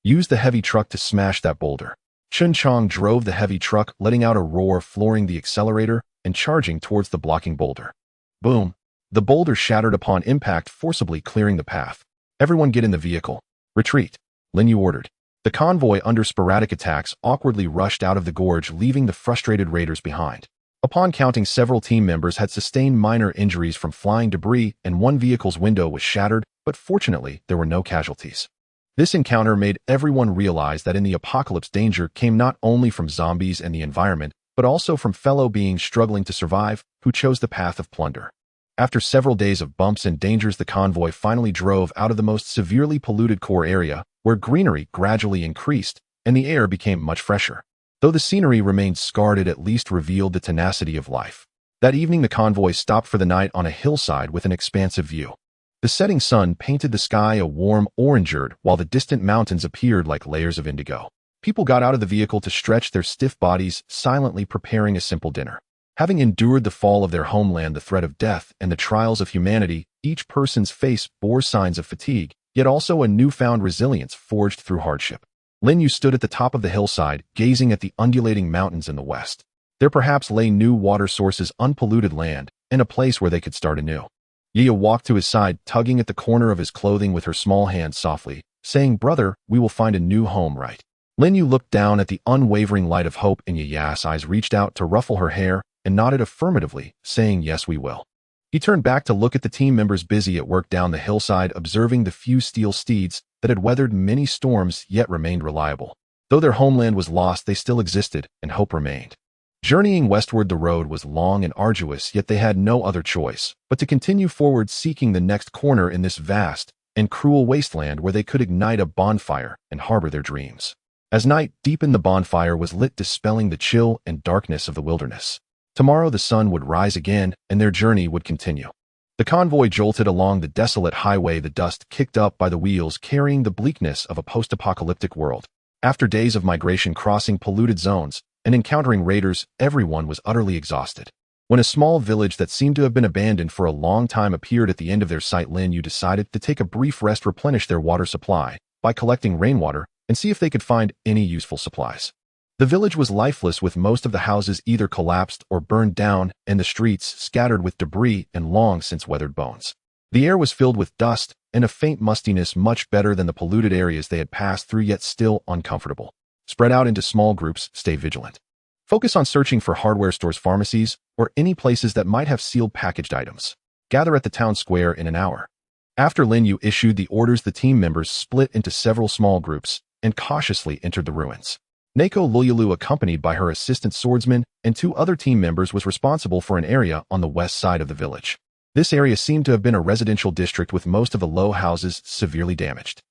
use the heavy truck to smash that boulder. Chen Chong drove the heavy truck, letting out a roar, flooring the accelerator and charging towards the blocking boulder. Boom! The boulder shattered upon impact, forcibly clearing the path. Everyone get in the vehicle. Retreat, Lin Yue ordered. The convoy, under sporadic attacks, awkwardly rushed out of the gorge, leaving the frustrated raiders behind. Upon counting, several team members had sustained minor injuries from flying debris, and one vehicle's window was shattered, but fortunately, there were no casualties. This encounter made everyone realize that in the apocalypse, danger came not only from zombies and the environment, but also from fellow beings struggling to survive, who chose the path of plunder. After several days of bumps and dangers, the convoy finally drove out of the most severely polluted core area, where greenery gradually increased and the air became much fresher. Though the scenery remained scarred, it at least revealed the tenacity of life. That evening, the convoy stopped for the night on a hillside with an expansive view. The setting sun painted the sky a warm orange, while the distant mountains appeared like layers of indigo. People got out of the vehicle to stretch their stiff bodies, silently preparing a simple dinner. Having endured the fall of their homeland, the threat of death, and the trials of humanity, each person's face bore signs of fatigue, yet also a newfound resilience forged through hardship. Lin Yue stood at the top of the hillside, gazing at the undulating mountains in the west. There perhaps lay new water sources, unpolluted land, and a place where they could start anew. Yia walked to his side, tugging at the corner of his clothing with her small hand softly, saying, "Brother, we will find a new home, right?" Lin Yue looked down at the unwavering light of hope in Yia's eyes, reached out to ruffle her hair, and nodded affirmatively, saying, "Yes, we will." He turned back to look at the team members busy at work down the hillside, observing the few steel steeds that had weathered many storms yet remained reliable. Though their homeland was lost, they still existed, and hope remained. Journeying westward, the road was long and arduous, yet they had no other choice but to continue forward, seeking the next corner in this vast and cruel wasteland where they could ignite a bonfire and harbor their dreams. As night deepened, the bonfire was lit, dispelling the chill and darkness of the wilderness. Tomorrow the sun would rise again, and their journey would continue. The convoy jolted along the desolate highway, the dust kicked up by the wheels, carrying the bleakness of a post-apocalyptic world. After days of migration, crossing polluted zones, and encountering raiders, everyone was utterly exhausted. When a small village that seemed to have been abandoned for a long time appeared at the end of their sight, Lin Yue decided to take a brief rest, replenish their water supply by collecting rainwater, and see if they could find any useful supplies. The village was lifeless, with most of the houses either collapsed or burned down, and the streets scattered with debris and long-since weathered bones. The air was filled with dust and a faint mustiness, much better than the polluted areas they had passed through, yet still uncomfortable. Spread out into small groups, stay vigilant. Focus on searching for hardware stores, pharmacies, or any places that might have sealed packaged items. Gather at the town square in an hour. After Lin Yue issued the orders, the team members split into several small groups and cautiously entered the ruins. Neko Luyulu, accompanied by her assistant swordsman and 2 other team members, was responsible for an area on the west side of the village. This area seemed to have been a residential district, with most of the low houses severely damaged.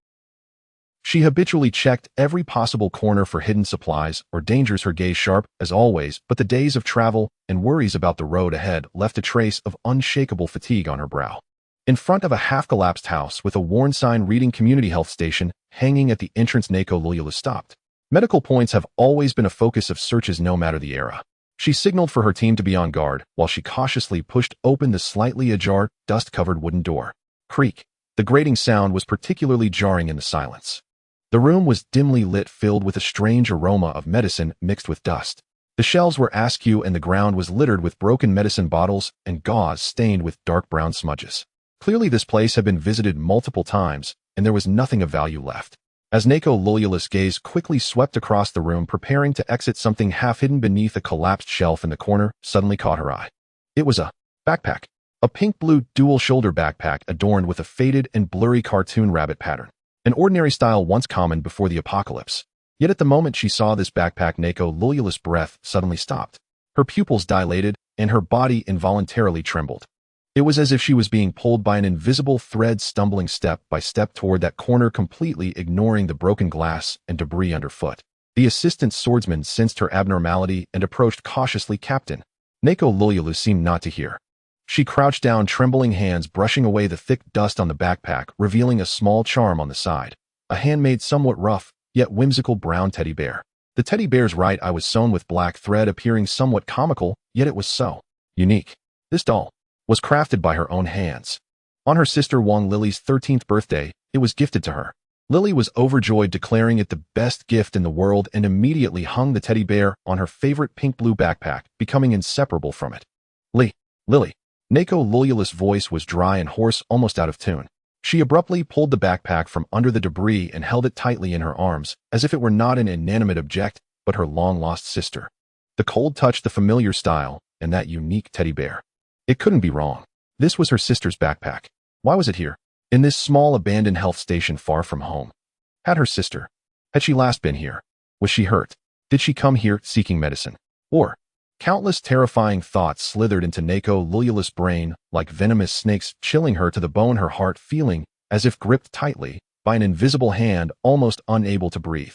She habitually checked every possible corner for hidden supplies or dangers, her gaze sharp as always, but the days of travel and worries about the road ahead left a trace of unshakable fatigue on her brow. In front of a half-collapsed house with a worn sign reading Community Health Station hanging at the entrance, Neko Luyulu stopped. Medical points have always been a focus of searches, no matter the era. She signaled for her team to be on guard while she cautiously pushed open the slightly ajar, dust-covered wooden door. Creak. The grating sound was particularly jarring in the silence. The room was dimly lit, filled with a strange aroma of medicine mixed with dust. The shelves were askew, and the ground was littered with broken medicine bottles and gauze stained with dark brown smudges. Clearly this place had been visited multiple times, and there was nothing of value left. As Neko Luyulu's gaze quickly swept across the room, preparing to exit, something half hidden beneath a collapsed shelf in the corner suddenly caught her eye. It was a backpack. A pink-blue dual-shoulder backpack adorned with a faded and blurry cartoon rabbit pattern. An ordinary style once common before the apocalypse. Yet at the moment she saw this backpack, Neko Luyulu's breath suddenly stopped. Her pupils dilated, and her body involuntarily trembled. It was as if she was being pulled by an invisible thread, stumbling step by step toward that corner, completely ignoring the broken glass and debris underfoot. The assistant swordsman sensed her abnormality and approached cautiously. "Captain." Neko Luyulu seemed not to hear. She crouched down, trembling hands brushing away the thick dust on the backpack, revealing a small charm on the side. A handmade, somewhat rough, yet whimsical brown teddy bear. The teddy bear's right eye was sewn with black thread, appearing somewhat comical, yet it was so unique. This doll was crafted by her own hands. On her sister Wang Lily's 13th birthday, it was gifted to her. Lily was overjoyed, declaring it the best gift in the world, and immediately hung the teddy bear on her favorite pink-blue backpack, becoming inseparable from it. Lily. Neko Lulula's voice was dry and hoarse, almost out of tune. She abruptly pulled the backpack from under the debris and held it tightly in her arms, as if it were not an inanimate object, but her long-lost sister. The cold touch, the familiar style, and that unique teddy bear. It couldn't be wrong. This was her sister's backpack. Why was it here? In this small abandoned health station far from home. Had she last been here? Was she hurt? Did she come here seeking medicine? Or? Countless terrifying thoughts slithered into Neko Lulula's brain like venomous snakes, chilling her to the bone, her heart feeling as if gripped tightly by an invisible hand, almost unable to breathe.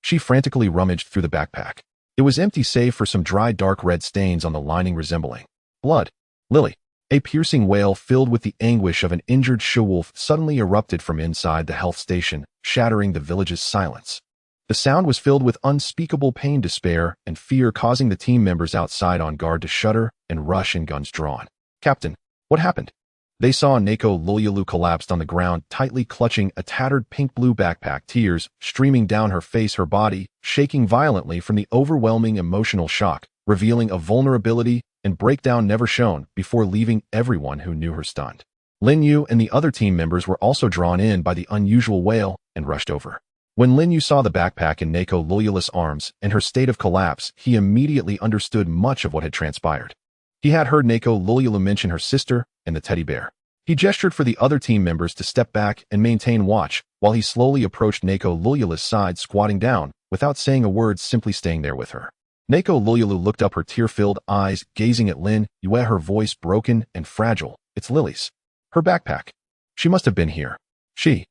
She frantically rummaged through the backpack. It was empty save for some dry dark red stains on the lining resembling blood. Lily. A piercing wail filled with the anguish of an injured she-wolf suddenly erupted from inside the health station, shattering the village's silence. The sound was filled with unspeakable pain, despair, and fear, causing the team members outside on guard to shudder and rush in, guns drawn. Captain, what happened? They saw Neko Lululu collapsed on the ground, tightly clutching a tattered pink-blue backpack, tears streaming down her face, her body shaking violently from the overwhelming emotional shock, revealing a vulnerability and breakdown never shown before, leaving everyone who knew her stunned. Lin Yue and the other team members were also drawn in by the unusual wail and rushed over. When Lin Yue saw the backpack in Neko Lulula's arms and her state of collapse, he immediately understood much of what had transpired. He had heard Neko Lulula mention her sister and the teddy bear. He gestured for the other team members to step back and maintain watch, while he slowly approached Neko Lulula's side, squatting down, without saying a word, simply staying there with her. Neko Lululu looked up, her tear-filled eyes gazing at Lin Yue, her voice broken and fragile. It's Lily's. Her backpack. She must have been here. She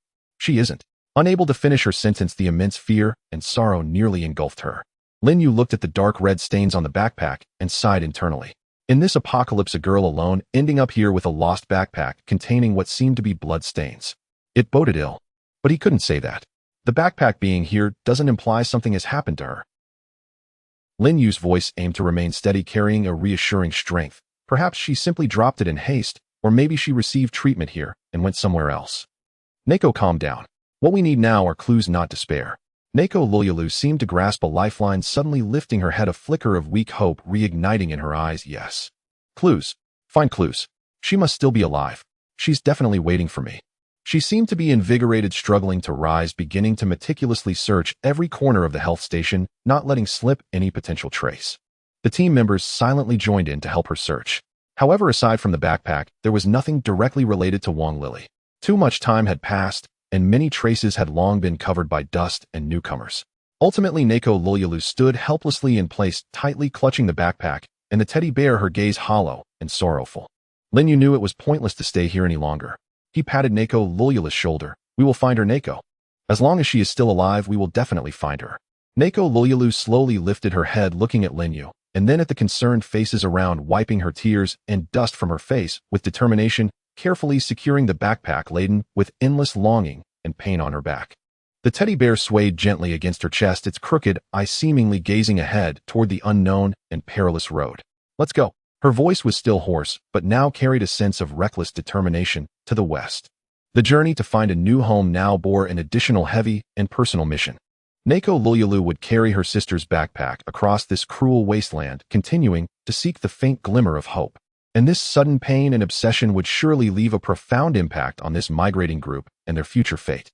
isn't. Unable to finish her sentence, the immense fear and sorrow nearly engulfed her. Lin Yue looked at the dark red stains on the backpack and sighed internally. In this apocalypse, a girl alone ending up here with a lost backpack containing what seemed to be blood stains. It boded ill. But he couldn't say that. The backpack being here doesn't imply something has happened to her. Lin Yue's voice aimed to remain steady, carrying a reassuring strength. Perhaps she simply dropped it in haste, or maybe she received treatment here and went somewhere else. Neko, calm down. What we need now are clues, not despair. Neko Lululu seemed to grasp a lifeline, suddenly lifting her head, a flicker of weak hope reigniting in her eyes. Yes. Clues. Find clues. She must still be alive. She's definitely waiting for me. She seemed to be invigorated, struggling to rise, beginning to meticulously search every corner of the health station, not letting slip any potential trace. The team members silently joined in to help her search. However, aside from the backpack, there was nothing directly related to Wang Lily. Too much time had passed, and many traces had long been covered by dust and newcomers. Ultimately, Neko Lululu stood helplessly in place, tightly clutching the backpack, and the teddy bear, her gaze hollow and sorrowful. Lin Yue knew it was pointless to stay here any longer. He patted Neko Lulula's shoulder. We will find her, Neko. As long as she is still alive, we will definitely find her. Neko Lululu slowly lifted her head, looking at Lin Yue, and then at the concerned faces around, wiping her tears and dust from her face with determination, carefully securing the backpack laden with endless longing and pain on her back. The teddy bear swayed gently against her chest, its crooked eye seemingly gazing ahead toward the unknown and perilous road. Let's go. Her voice was still hoarse, but now carried a sense of reckless determination to the west. The journey to find a new home now bore an additional heavy and personal mission. Neko Lululu would carry her sister's backpack across this cruel wasteland, continuing to seek the faint glimmer of hope. And this sudden pain and obsession would surely leave a profound impact on this migrating group and their future fate.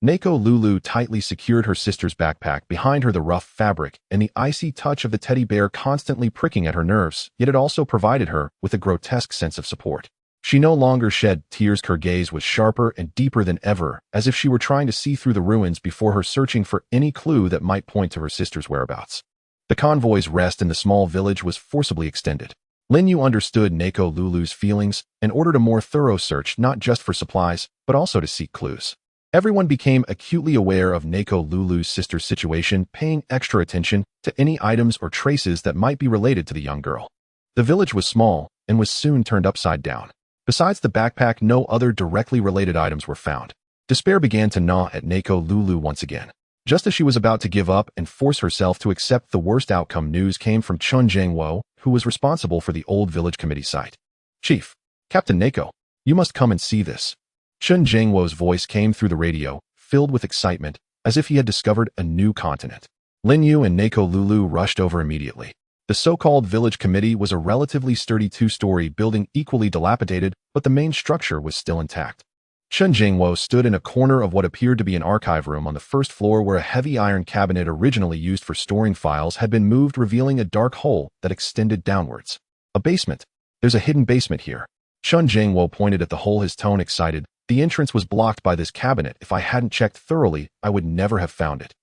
Neko Lulu tightly secured her sister's backpack, behind her the rough fabric and the icy touch of the teddy bear constantly pricking at her nerves, yet it also provided her with a grotesque sense of support. She no longer shed tears, her gaze was sharper and deeper than ever, as if she were trying to see through the ruins before her, searching for any clue that might point to her sister's whereabouts. The convoy's rest in the small village was forcibly extended. Lin Yue understood Neko Lulu's feelings and ordered a more thorough search, not just for supplies, but also to seek clues. Everyone became acutely aware of Neko Lulu's sister's situation, paying extra attention to any items or traces that might be related to the young girl. The village was small and was soon turned upside down. Besides the backpack, no other directly related items were found. Despair began to gnaw at Neko Lulu once again. Just as she was about to give up and force herself to accept the worst outcome, news came from Chun Jangwo, who was responsible for the old village committee site. Chief, Captain Neko, you must come and see this. Chun Jangwo's voice came through the radio, filled with excitement, as if he had discovered a new continent. Lin Yue and Neko Lulu rushed over immediately. The so-called village committee was a relatively sturdy two-story building, equally dilapidated, but the main structure was still intact. Chun Jingwo stood in a corner of what appeared to be an archive room on the first floor, where a heavy iron cabinet originally used for storing files had been moved, revealing a dark hole that extended downwards. A basement. There's a hidden basement here. Chun Jingwo pointed at the hole, his tone excited. The entrance was blocked by this cabinet. If I hadn't checked thoroughly, I would never have found it.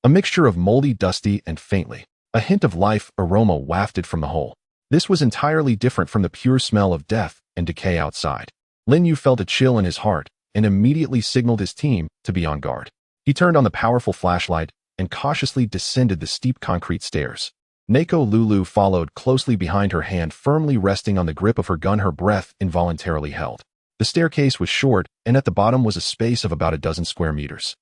A mixture of moldy, dusty, and faintly a hint of life aroma wafted from the hole. This was entirely different from the pure smell of death and decay outside. Lin Yue felt a chill in his heart and immediately signaled his team to be on guard. He turned on the powerful flashlight and cautiously descended the steep concrete stairs. Neko Lulu followed closely behind, her hand firmly resting on the grip of her gun, her breath involuntarily held. The staircase was short, and at the bottom was a space of about a dozen square meters.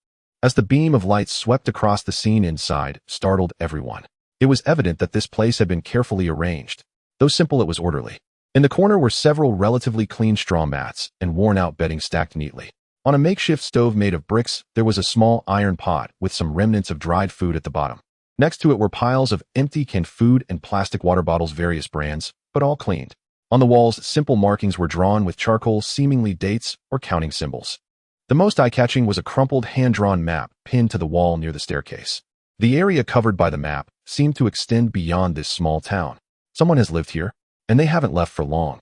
As the beam of light swept across, the scene inside startled everyone. It was evident that this place had been carefully arranged. Though simple, it was orderly. In the corner were several relatively clean straw mats and worn-out bedding stacked neatly. On a makeshift stove made of bricks, there was a small iron pot with some remnants of dried food at the bottom. Next to it were piles of empty canned food and plastic water bottles, various brands, but all cleaned. On the walls, simple markings were drawn with charcoal, seemingly dates or counting symbols. The most eye-catching was a crumpled hand-drawn map pinned to the wall near the staircase. The area covered by the map seemed to extend beyond this small town. Someone has lived here, and they haven't left for long.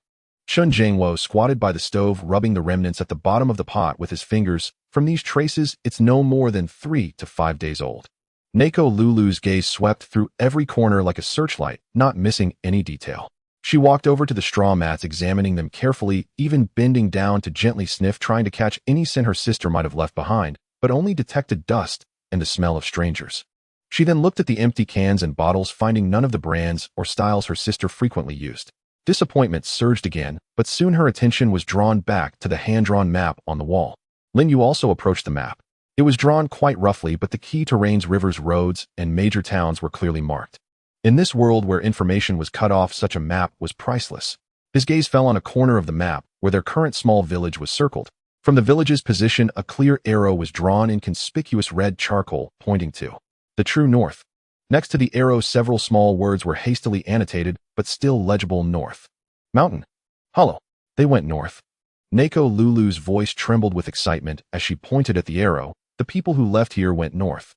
Chun Jingwo squatted by the stove, rubbing the remnants at the bottom of the pot with his fingers. From these traces, it's no more than 3 to 5 days old. Neko Lulu's gaze swept through every corner like a searchlight, not missing any detail. She walked over to the straw mats, examining them carefully, even bending down to gently sniff, trying to catch any scent her sister might have left behind, but only detected dust and the smell of strangers. She then looked at the empty cans and bottles, finding none of the brands or styles her sister frequently used. Disappointment surged again, but soon her attention was drawn back to the hand-drawn map on the wall. Lin Yue also approached the map. It was drawn quite roughly, but the key terrains, rivers, roads, and major towns were clearly marked. In this world where information was cut off, such a map was priceless. His gaze fell on a corner of the map where their current small village was circled. From the village's position, a clear arrow was drawn in conspicuous red charcoal, pointing to the true north. Next to the arrow, several small words were hastily annotated, but still legible: north. Mountain. Hollow. They went north. Neko Lulu's voice trembled with excitement as she pointed at the arrow. The people who left here went north.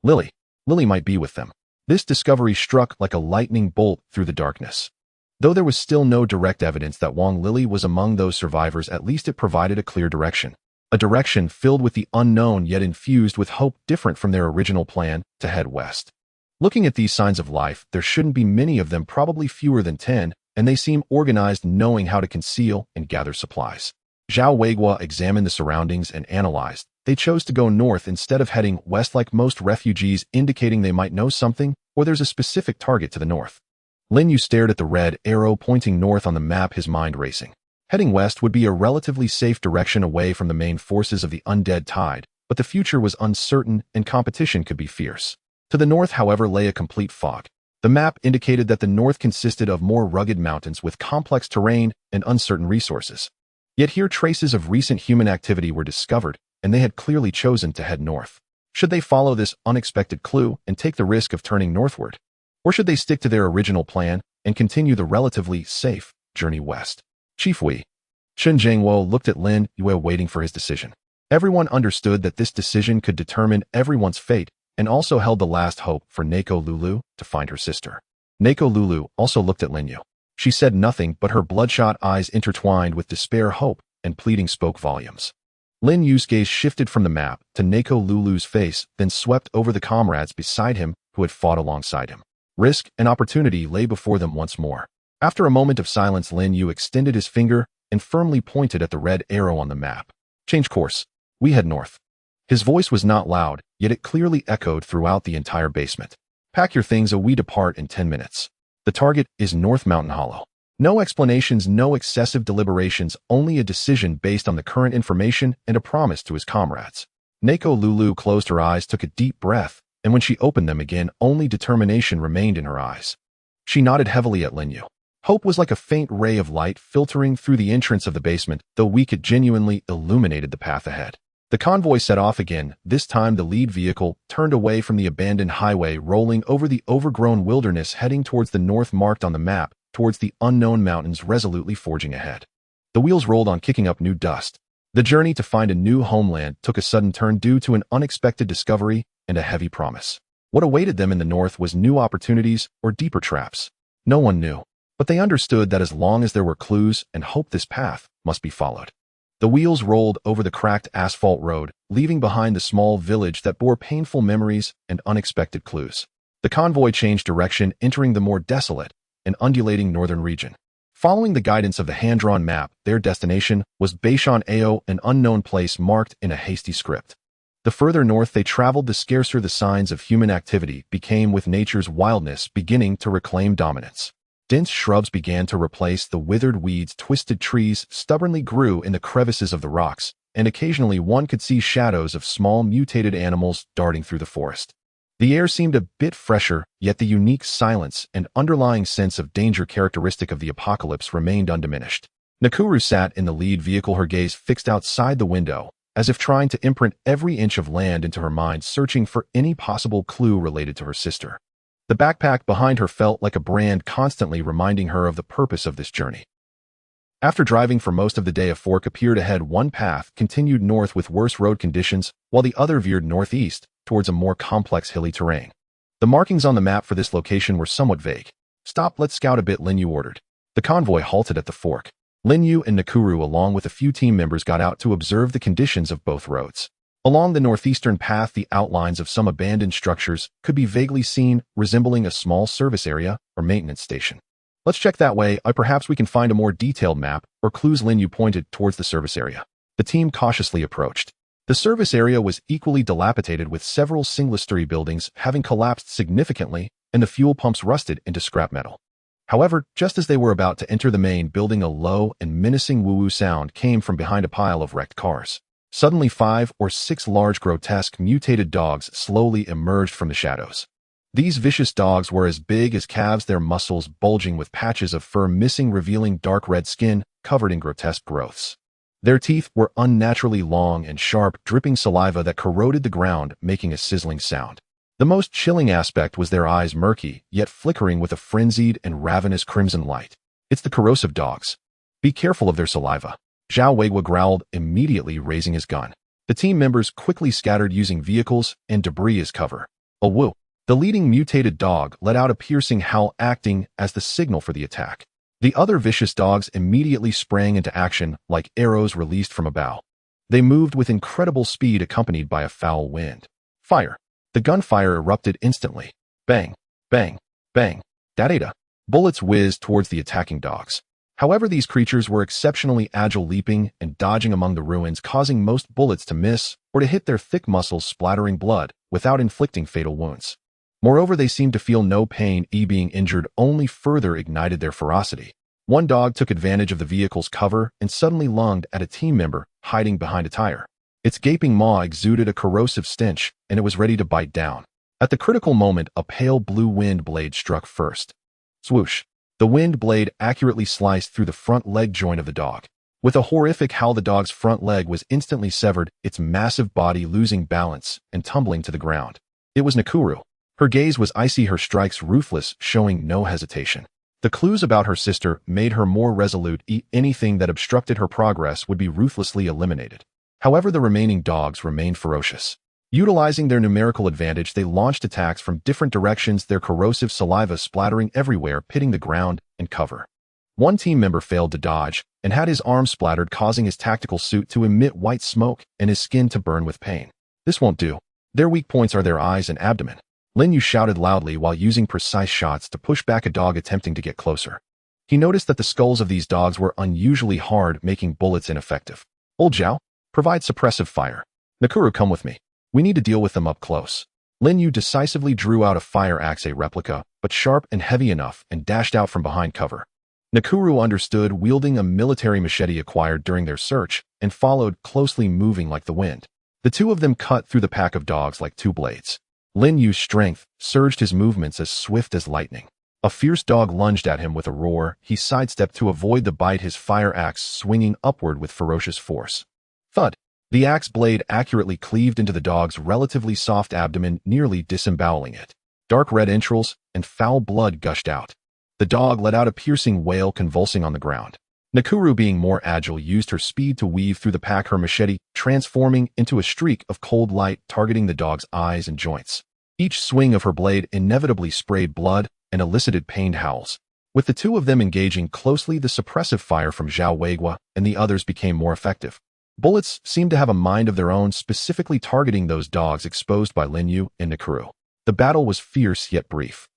Lily might be with them. This discovery struck like a lightning bolt through the darkness. Though there was still no direct evidence that Wang Lily was among those survivors, at least it provided a clear direction. A direction filled with the unknown, yet infused with hope, different from their original plan to head west. Looking at these signs of life, there shouldn't be many of them, probably fewer than 10, and they seem organized, knowing how to conceal and gather supplies. Zhao Weigua examined the surroundings and analyzed. They chose to go north instead of heading west like most refugees, indicating they might know something, or there's a specific target to the north. Lin Yue stared at the red arrow pointing north on the map, his mind racing. Heading west would be a relatively safe direction away from the main forces of the undead tide, but the future was uncertain and competition could be fierce. To the north, however, lay a complete fog. The map indicated that the north consisted of more rugged mountains with complex terrain and uncertain resources. Yet here traces of recent human activity were discovered, and they had clearly chosen to head north. Should they follow this unexpected clue and take the risk of turning northward? Or should they stick to their original plan and continue the relatively safe journey west? Chief Wei. Chun Jingwo looked at Lin Yue, waiting for his decision. Everyone understood that this decision could determine everyone's fate, and also held the last hope for Neko Lulu to find her sister. Neko Lulu also looked at Lin Yue. She said nothing, but her bloodshot eyes, intertwined with despair, hope, and pleading, spoke volumes. Lin Yue's gaze shifted from the map to Neko Lulu's face, then swept over the comrades beside him who had fought alongside him. Risk and opportunity lay before them once more. After a moment of silence, Lin Yue extended his finger and firmly pointed at the red arrow on the map. Change course. We head north. His voice was not loud, yet it clearly echoed throughout the entire basement. Pack your things, we depart in 10 minutes. The target is North Mountain Hollow. No explanations, no excessive deliberations, only a decision based on the current information and a promise to his comrades. Neko Lulu closed her eyes, took a deep breath, and when she opened them again, only determination remained in her eyes. She nodded heavily at Lin Yue. Hope was like a faint ray of light filtering through the entrance of the basement, though weak it genuinely illuminated the path ahead. The convoy set off again. This time the lead vehicle turned away from the abandoned highway, rolling over the overgrown wilderness, heading towards the north marked on the map, towards the unknown mountains, resolutely forging ahead. The wheels rolled on, kicking up new dust. The journey to find a new homeland took a sudden turn due to an unexpected discovery and a heavy promise. What awaited them in the north was new opportunities or deeper traps. No one knew, but they understood that as long as there were clues and hope, this path must be followed. The wheels rolled over the cracked asphalt road, leaving behind the small village that bore painful memories and unexpected clues. The convoy changed direction, entering the more desolate and undulating northern region. Following the guidance of the hand-drawn map, their destination was Beishan Ao, an unknown place marked in a hasty script. The further north they traveled, the scarcer the signs of human activity became, with nature's wildness beginning to reclaim dominance. Dense shrubs began to replace the withered weeds, twisted trees stubbornly grew in the crevices of the rocks, and occasionally one could see shadows of small mutated animals darting through the forest. The air seemed a bit fresher, yet the unique silence and underlying sense of danger characteristic of the apocalypse remained undiminished. Nakuru sat in the lead vehicle, her gaze fixed outside the window, as if trying to imprint every inch of land into her mind, searching for any possible clue related to her sister. The backpack behind her felt like a brand, constantly reminding her of the purpose of this journey. After driving for most of the day, a fork appeared ahead. One path continued north with worse road conditions, while the other veered northeast towards a more complex hilly terrain. The markings on the map for this location were somewhat vague. "Stop, let's scout a bit," Lin Yue ordered. The convoy halted at the fork. Lin Yue and Nakuru, along with a few team members, got out to observe the conditions of both roads. Along the northeastern path, the outlines of some abandoned structures could be vaguely seen, resembling a small service area or maintenance station. "Let's check that way. Perhaps we can find a more detailed map or clues." Lin Yue pointed towards the service area. The team cautiously approached. The service area was equally dilapidated, with several single-story buildings having collapsed significantly and the fuel pumps rusted into scrap metal. However, just as they were about to enter the main building, a low and menacing woo-woo sound came from behind a pile of wrecked cars. Suddenly, 5 or 6 large, grotesque, mutated dogs slowly emerged from the shadows. These vicious dogs were as big as calves, their muscles bulging with patches of fur missing, revealing dark red skin covered in grotesque growths. Their teeth were unnaturally long and sharp, dripping saliva that corroded the ground, making a sizzling sound. The most chilling aspect was their eyes, murky, yet flickering with a frenzied and ravenous crimson light. "It's the corrosive dogs. Be careful of their saliva," Zhao Weigua growled, immediately raising his gun. The team members quickly scattered, using vehicles and debris as cover. A woo! The leading mutated dog let out a piercing howl, acting as the signal for the attack. The other vicious dogs immediately sprang into action like arrows released from a bow. They moved with incredible speed, accompanied by a foul wind. Fire! The gunfire erupted instantly. Bang! Bang! Bang! Da-da-da! Bullets whizzed towards the attacking dogs. However, these creatures were exceptionally agile, leaping and dodging among the ruins, causing most bullets to miss or to hit their thick muscles, splattering blood without inflicting fatal wounds. Moreover, they seemed to feel no pain. Being injured only further ignited their ferocity. One dog took advantage of the vehicle's cover and suddenly lunged at a team member hiding behind a tire. Its gaping maw exuded a corrosive stench, and it was ready to bite down. At the critical moment, a pale blue wind blade struck first. Swoosh! The wind blade accurately sliced through the front leg joint of the dog. With a horrific howl, the dog's front leg was instantly severed, its massive body losing balance and tumbling to the ground. It was Nakuru. Her gaze was icy, her strikes ruthless, showing no hesitation. The clues about her sister made her more resolute. Anything that obstructed her progress would be ruthlessly eliminated. However, the remaining dogs remained ferocious. Utilizing their numerical advantage, they launched attacks from different directions, their corrosive saliva splattering everywhere, pitting the ground and cover. One team member failed to dodge and had his arm splattered, causing his tactical suit to emit white smoke and his skin to burn with pain. "This won't do. Their weak points are their eyes and abdomen," Lin Yue shouted loudly while using precise shots to push back a dog attempting to get closer. He noticed that the skulls of these dogs were unusually hard, making bullets ineffective. "Old Zhao, provide suppressive fire. Nakuru, come with me. We need to deal with them up close." Lin Yue decisively drew out a fire axe, a replica, but sharp and heavy enough, and dashed out from behind cover. Nakuru understood, wielding a military machete acquired during their search, and followed, closely moving like the wind. The two of them cut through the pack of dogs like two blades. Lin Yue's strength surged, his movements as swift as lightning. A fierce dog lunged at him with a roar. He sidestepped to avoid the bite, his fire axe swinging upward with ferocious force. Thud! The axe blade accurately cleaved into the dog's relatively soft abdomen, nearly disemboweling it. Dark red entrails and foul blood gushed out. The dog let out a piercing wail, convulsing on the ground. Nakuru, being more agile, used her speed to weave through the pack, her machete transforming into a streak of cold light, targeting the dog's eyes and joints. Each swing of her blade inevitably sprayed blood and elicited pained howls. With the two of them engaging closely, the suppressive fire from Zhao Weigua and the others became more effective. Bullets seemed to have a mind of their own, specifically targeting those dogs exposed by Lin Yue and Nakuru. The battle was fierce yet brief.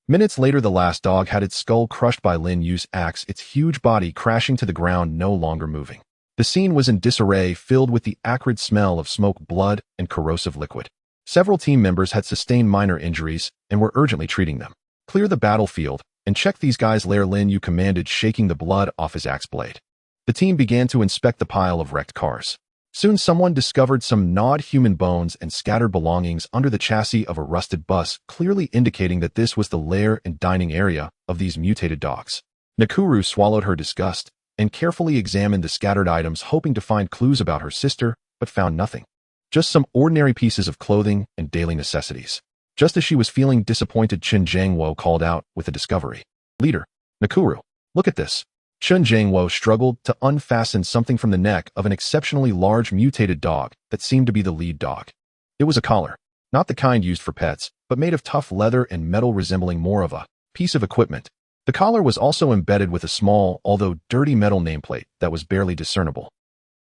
Minutes later, the last dog had its skull crushed by Lin Yue's axe, its huge body crashing to the ground, no longer moving. The scene was in disarray, filled with the acrid smell of smoke, blood, and corrosive liquid. Several team members had sustained minor injuries and were urgently treating them. "Clear the battlefield and check these guys' lair," Lin Yue commanded, shaking the blood off his axe blade. The team began to inspect the pile of wrecked cars. Soon someone discovered some gnawed human bones and scattered belongings under the chassis of a rusted bus, clearly indicating that this was the lair and dining area of these mutated dogs. Nakuru swallowed her disgust and carefully examined the scattered items, hoping to find clues about her sister, but found nothing. Just some ordinary pieces of clothing and daily necessities. Just as she was feeling disappointed, Chen Jiangwo called out with a discovery. "Leader, Nakuru, look at this." Chen Jiangwo struggled to unfasten something from the neck of an exceptionally large mutated dog that seemed to be the lead dog. It was a collar, not the kind used for pets, but made of tough leather and metal, resembling more of a piece of equipment. The collar was also embedded with a small, although dirty, metal nameplate that was barely discernible.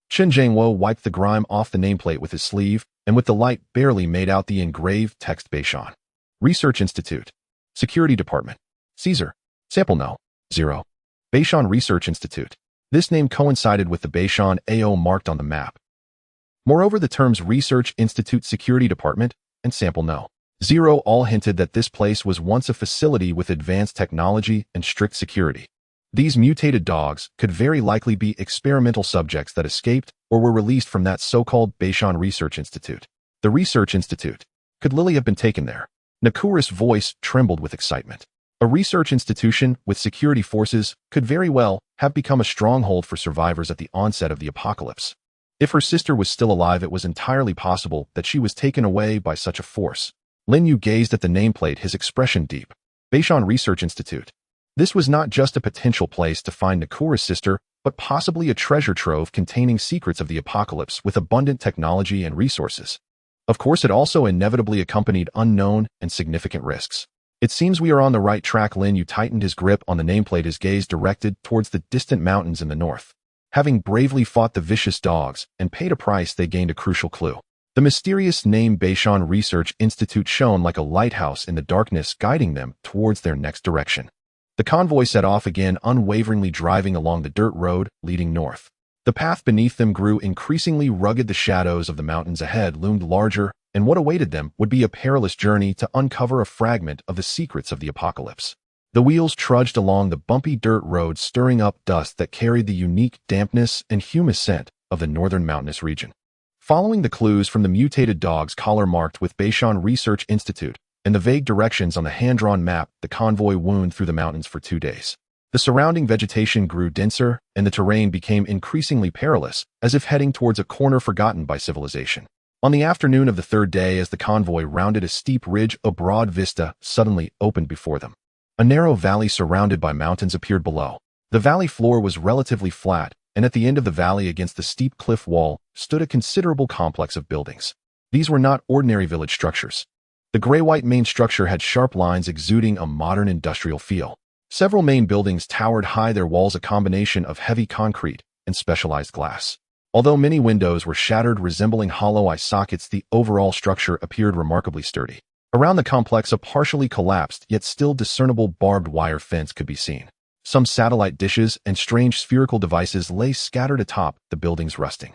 Chen Jiangwo wiped the grime off the nameplate with his sleeve, and with the light barely made out the engraved text: Beishan Research Institute, Security Department, Caesar, Sample No. 0. Beishan Research Institute. This name coincided with the Beishan AO marked on the map. Moreover, the terms Research Institute, Security Department, and Sample No. 0 all hinted that this place was once a facility with advanced technology and strict security. These mutated dogs could very likely be experimental subjects that escaped or were released from that so-called Beishan Research Institute. The Research Institute. Could Lily have been taken there? Nakuru's voice trembled with excitement. A research institution with security forces could very well have become a stronghold for survivors at the onset of the apocalypse. If her sister was still alive, it was entirely possible that she was taken away by such a force. Lin Yue gazed at the nameplate, his expression deep. Beishan Research Institute. This was not just a potential place to find Nakuru's sister, but possibly a treasure trove containing secrets of the apocalypse with abundant technology and resources. Of course, it also inevitably accompanied unknown and significant risks. "It seems we are on the right track." Lin Yue tightened his grip on the nameplate, his gaze directed towards the distant mountains in the north. Having bravely fought the vicious dogs and paid a price, they gained a crucial clue. The mysterious name Beishan Research Institute shone like a lighthouse in the darkness, guiding them towards their next direction. The convoy set off again, unwaveringly driving along the dirt road leading north. The path beneath them grew increasingly rugged. The shadows of the mountains ahead loomed larger, and what awaited them would be a perilous journey to uncover a fragment of the secrets of the apocalypse. The wheels trudged along the bumpy dirt road, stirring up dust that carried the unique dampness and humus scent of the northern mountainous region. Following the clues from the mutated dog's collar marked with Beishan Research Institute and the vague directions on the hand-drawn map, the convoy wound through the mountains for 2 days. The surrounding vegetation grew denser, and the terrain became increasingly perilous, as if heading towards a corner forgotten by civilization. On the afternoon of the 3rd day, as the convoy rounded a steep ridge, a broad vista suddenly opened before them. A narrow valley surrounded by mountains appeared below. The valley floor was relatively flat, and at the end of the valley, against the steep cliff wall, stood a considerable complex of buildings. These were not ordinary village structures. The gray-white main structure had sharp lines exuding a modern industrial feel. Several main buildings towered high, their walls a combination of heavy concrete and specialized glass. Although many windows were shattered, resembling hollow eye sockets, the overall structure appeared remarkably sturdy. Around the complex, a partially collapsed yet still discernible barbed wire fence could be seen. Some satellite dishes and strange spherical devices lay scattered atop the building's rusting.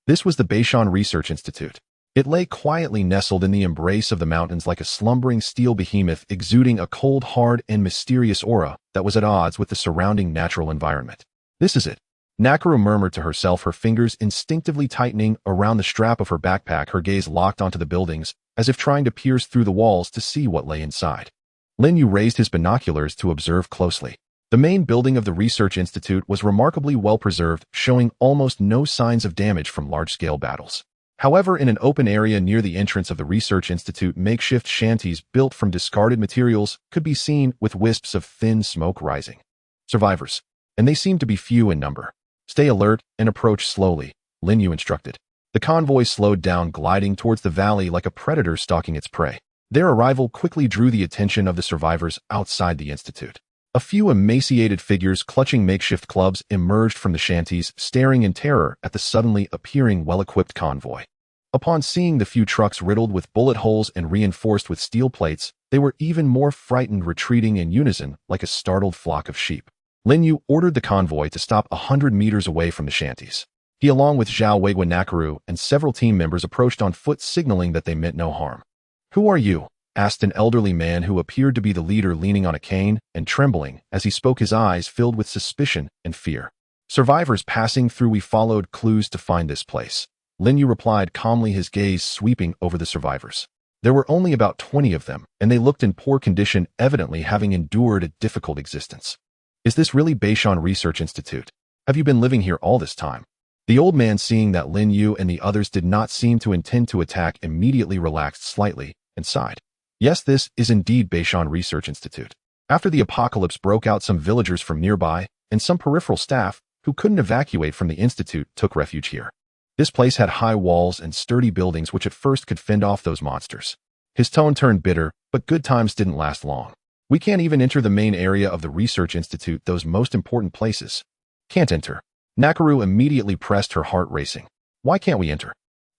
This was the Beishan Research Institute. It lay quietly nestled in the embrace of the mountains like a slumbering steel behemoth, exuding a cold, hard, and mysterious aura that was at odds with the surrounding natural environment. This is it, Nakaru murmured to herself, her fingers instinctively tightening around the strap of her backpack, her gaze locked onto the buildings, as if trying to pierce through the walls to see what lay inside. Lin Yue raised his binoculars to observe closely. The main building of the Research Institute was remarkably well preserved, showing almost no signs of damage from large-scale battles. However, in an open area near the entrance of the Research Institute, makeshift shanties built from discarded materials could be seen with wisps of thin smoke rising. Survivors, and they seemed to be few in number. Stay alert and approach slowly, Lin Yue instructed. The convoy slowed down, gliding towards the valley like a predator stalking its prey. Their arrival quickly drew the attention of the survivors outside the institute. A few emaciated figures clutching makeshift clubs emerged from the shanties, staring in terror at the suddenly appearing well-equipped convoy. Upon seeing the few trucks riddled with bullet holes and reinforced with steel plates, they were even more frightened, retreating in unison like a startled flock of sheep. Lin Yue ordered the convoy to stop 100 meters away from the shanties. He, along with Zhao Weiguan, Nakaru, and several team members, approached on foot, signaling that they meant no harm. "Who are you?" asked an elderly man who appeared to be the leader, leaning on a cane and trembling as he spoke, his eyes filled with suspicion and fear. "Survivors passing through. We followed clues to find this place," Lin Yue replied calmly, his gaze sweeping over the survivors. There were only about 20 of them, and they looked in poor condition, evidently having endured a difficult existence. "Is this really Beishan Research Institute? Have you been living here all this time?" The old man, seeing that Lin Yue and the others did not seem to intend to attack, immediately relaxed slightly and sighed. "Yes, this is indeed Beishan Research Institute. After the apocalypse broke out, some villagers from nearby and some peripheral staff who couldn't evacuate from the institute took refuge here. This place had high walls and sturdy buildings which at first could fend off those monsters." His tone turned bitter, but good times didn't last long. "We can't even enter the main area of the Research Institute, those most important places." "Can't enter." Nakaru immediately pressed, her heart racing. "Why can't we enter?"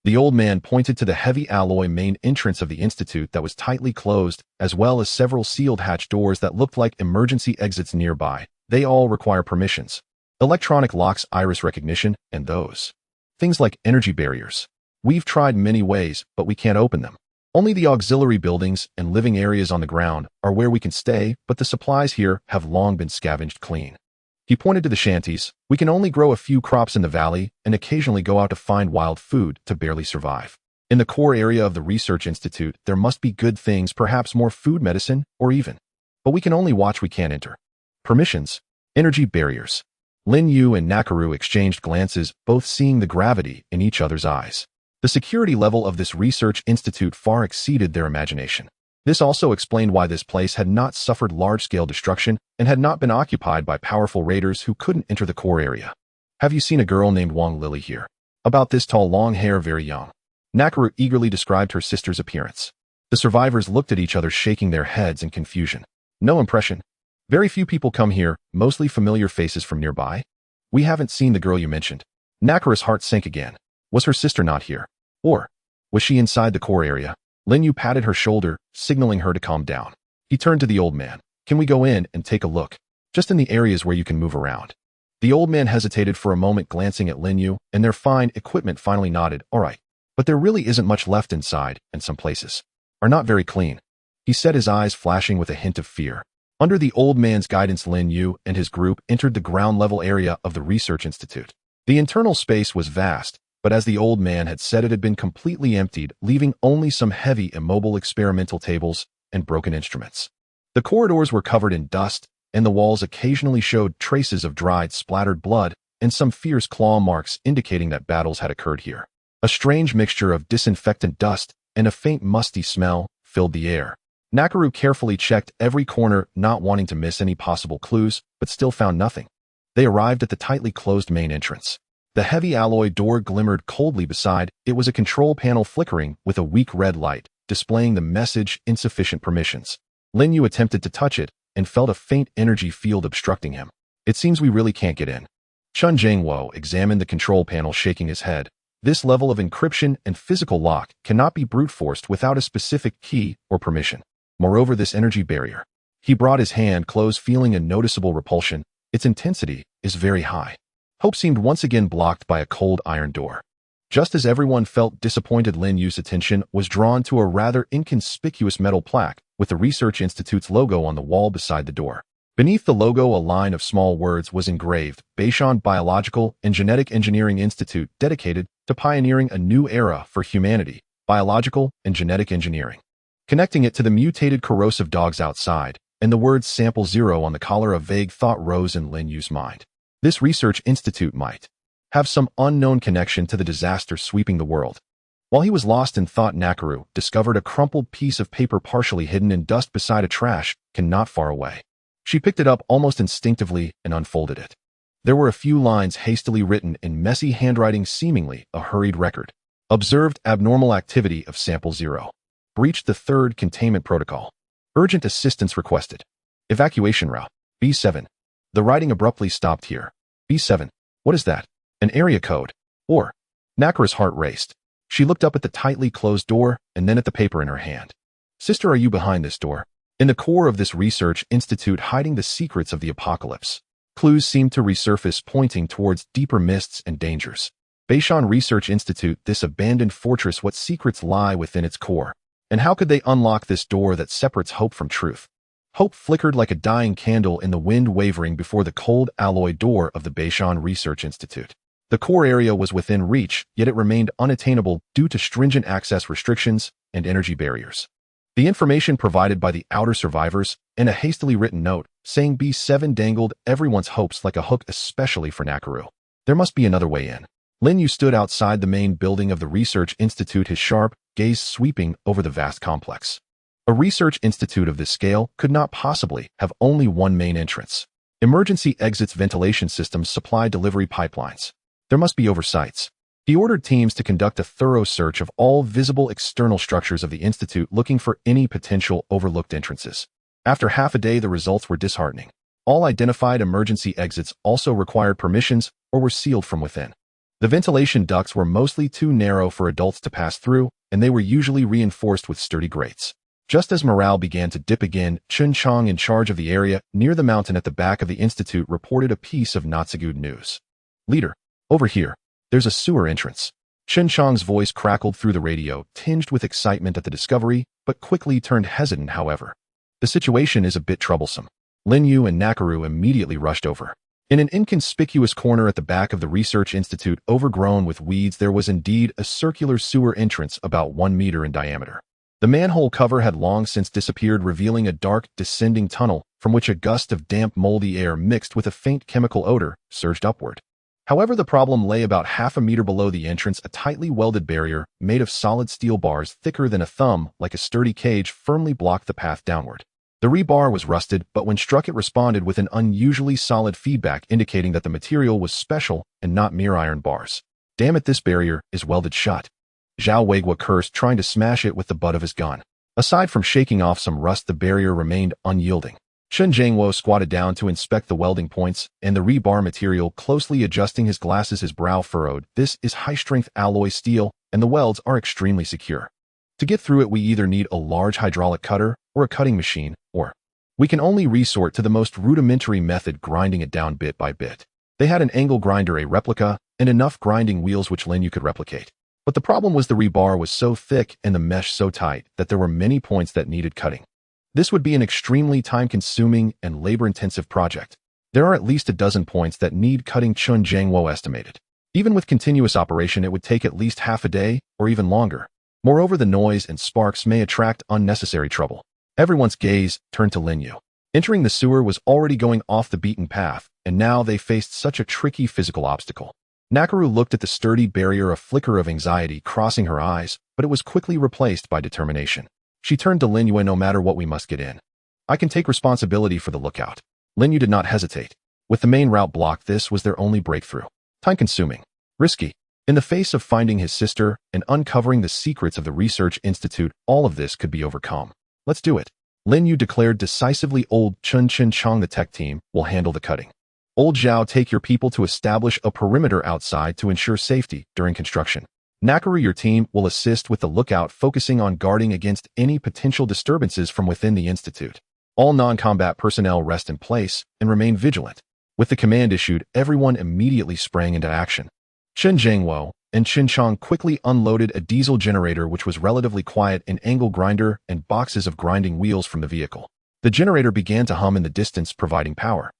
The old man pointed to the heavy alloy main entrance of the institute that was tightly closed, as well as several sealed hatch doors that looked like emergency exits nearby. "They all require permissions. Electronic locks, iris recognition, and those things like energy barriers. We've tried many ways, but we can't open them. Only the auxiliary buildings and living areas on the ground are where we can stay, but the supplies here have long been scavenged clean." He pointed to the shanties. "We can only grow a few crops in the valley and occasionally go out to find wild food to barely survive. In the core area of the Research Institute, there must be good things, perhaps more food, medicine, or even. But we can only watch, we can't enter." "Permissions. Energy barriers." Lin Yue and Nakaru exchanged glances, both seeing the gravity in each other's eyes. The security level of this Research Institute far exceeded their imagination. This also explained why this place had not suffered large-scale destruction and had not been occupied by powerful raiders who couldn't enter the core area. "Have you seen a girl named Wang Lily here? About this tall, long hair, very young." Nakaru eagerly described her sister's appearance. The survivors looked at each other, shaking their heads in confusion. "No impression. Very few people come here, mostly familiar faces from nearby. We haven't seen the girl you mentioned." Nakaru's heart sank again. Was her sister not here? Or was she inside the core area? Lin Yue patted her shoulder, signaling her to calm down. He turned to the old man. "Can we go in and take a look? Just in the areas where you can move around." The old man hesitated for a moment, glancing at Lin Yue and their fine equipment, finally nodded. "All right. But there really isn't much left inside, and some places are not very clean," he said, his eyes flashing with a hint of fear. Under the old man's guidance, Lin Yue and his group entered the ground-level area of the Research Institute. The internal space was vast, but as the old man had said, it had been completely emptied, leaving only some heavy, immobile experimental tables and broken instruments. The corridors were covered in dust, and the walls occasionally showed traces of dried, splattered blood and some fierce claw marks, indicating that battles had occurred here. A strange mixture of disinfectant dust and a faint musty smell filled the air. Nakaru carefully checked every corner, not wanting to miss any possible clues, but still found nothing. They arrived at the tightly closed main entrance. The heavy alloy door glimmered coldly beside it. Was a control panel flickering with a weak red light, displaying the message, "Insufficient permissions." Lin Yue attempted to touch it and felt a faint energy field obstructing him. "It seems we really can't get in." Chun Jingwo examined the control panel, shaking his head. "This level of encryption and physical lock cannot be brute-forced without a specific key or permission. Moreover, this energy barrier." He brought his hand close, feeling a noticeable repulsion. "Its intensity is very high." Hope seemed once again blocked by a cold iron door. Just as everyone felt disappointed, Lin Yue's attention was drawn to a rather inconspicuous metal plaque with the Research Institute's logo on the wall beside the door. Beneath the logo, a line of small words was engraved: Beishan Biological and Genetic Engineering Institute, dedicated to pioneering a new era for humanity, biological and genetic engineering. Connecting it to the mutated corrosive dogs outside, and the words Sample Zero on the collar, a vague thought rose in Lin Yue's mind. This research institute might have some unknown connection to the disaster sweeping the world. While he was lost in thought, Nakaru discovered a crumpled piece of paper partially hidden in dust beside a trash can not far away. She picked it up almost instinctively and unfolded it. There were a few lines hastily written in messy handwriting, seemingly a hurried record. Observed abnormal activity of Sample Zero. Breached the third containment protocol. Urgent assistance requested. Evacuation route. B7. The writing abruptly stopped here. B7. What is that? An area code? Or? Nakaru's heart raced. She looked up at the tightly closed door and then at the paper in her hand. Sister, are you behind this door? In the core of this research institute, hiding the secrets of the apocalypse. Clues seemed to resurface, pointing towards deeper mists and dangers. Beishan Research Institute, this abandoned fortress, what secrets lie within its core? And how could they unlock this door that separates hope from truth? Hope flickered like a dying candle in the wind, wavering before the cold alloy door of the Beishan Research Institute. The core area was within reach, yet it remained unattainable due to stringent access restrictions and energy barriers. The information provided by the outer survivors and a hastily written note saying B7 dangled everyone's hopes like a hook, especially for Nakaru. There must be another way in. Lin Yue stood outside the main building of the Research Institute, his sharp gaze sweeping over the vast complex. A research institute of this scale could not possibly have only one main entrance. Emergency exits, ventilation systems, supply delivery pipelines. There must be oversights. He ordered teams to conduct a thorough search of all visible external structures of the institute, looking for any potential overlooked entrances. After half a day, the results were disheartening. All identified emergency exits also required permissions or were sealed from within. The ventilation ducts were mostly too narrow for adults to pass through, and they were usually reinforced with sturdy grates. Just as morale began to dip again, Chun Chong, in charge of the area near the mountain at the back of the institute, reported a piece of not so good news. Leader, over here. There's a sewer entrance. Chun Chong's voice crackled through the radio, tinged with excitement at the discovery, but quickly turned hesitant, however. The situation is a bit troublesome. Lin Yue and Nakaru immediately rushed over. In an inconspicuous corner at the back of the Research Institute, overgrown with weeds, there was indeed a circular sewer entrance about 1 meter in diameter. The manhole cover had long since disappeared, revealing a dark, descending tunnel from which a gust of damp, moldy air mixed with a faint chemical odor surged upward. However, the problem lay about half a meter below the entrance. A tightly welded barrier made of solid steel bars thicker than a thumb, like a sturdy cage, firmly blocked the path downward. The rebar was rusted, but when struck it responded with an unusually solid feedback, indicating that the material was special and not mere iron bars. Damn it, this barrier is welded shut. Zhao Weigua cursed, trying to smash it with the butt of his gun. Aside from shaking off some rust, the barrier remained unyielding. Chen Jiangwo squatted down to inspect the welding points and the rebar material, closely adjusting his glasses, his brow furrowed. This is high-strength alloy steel, and the welds are extremely secure. To get through it, we either need a large hydraulic cutter or a cutting machine, or we can only resort to the most rudimentary method, grinding it down bit by bit. They had an angle grinder, a replica, and enough grinding wheels which Lin Yue could replicate. But the problem was the rebar was so thick and the mesh so tight that there were many points that needed cutting. This would be an extremely time-consuming and labor-intensive project. There are at least a dozen points that need cutting, Chun Jiangwo estimated. Even with continuous operation, it would take at least half a day or even longer. Moreover, the noise and sparks may attract unnecessary trouble. Everyone's gaze turned to Lin Yue. Entering the sewer was already going off the beaten path, and now they faced such a tricky physical obstacle. Nakaru looked at the sturdy barrier, a flicker of anxiety crossing her eyes, but it was quickly replaced by determination. She turned to Lin Yue. No matter what, we must get in. I can take responsibility for the lookout. Lin Yue did not hesitate. With the main route blocked, this was their only breakthrough. Time-consuming. Risky. In the face of finding his sister and uncovering the secrets of the Research Institute, all of this could be overcome. Let's do it. Lin Yue declared decisively. Old Chun Chong, the tech team, will handle the cutting. Old Zhao, take your people to establish a perimeter outside to ensure safety during construction. Nakaru, your team will assist with the lookout, focusing on guarding against any potential disturbances from within the institute. All non-combat personnel rest in place and remain vigilant. With the command issued, everyone immediately sprang into action. Chen Jiangwo, and Ching quickly unloaded a diesel generator which was relatively quiet, an angle grinder, and boxes of grinding wheels from the vehicle. The generator began to hum in the distance, providing power.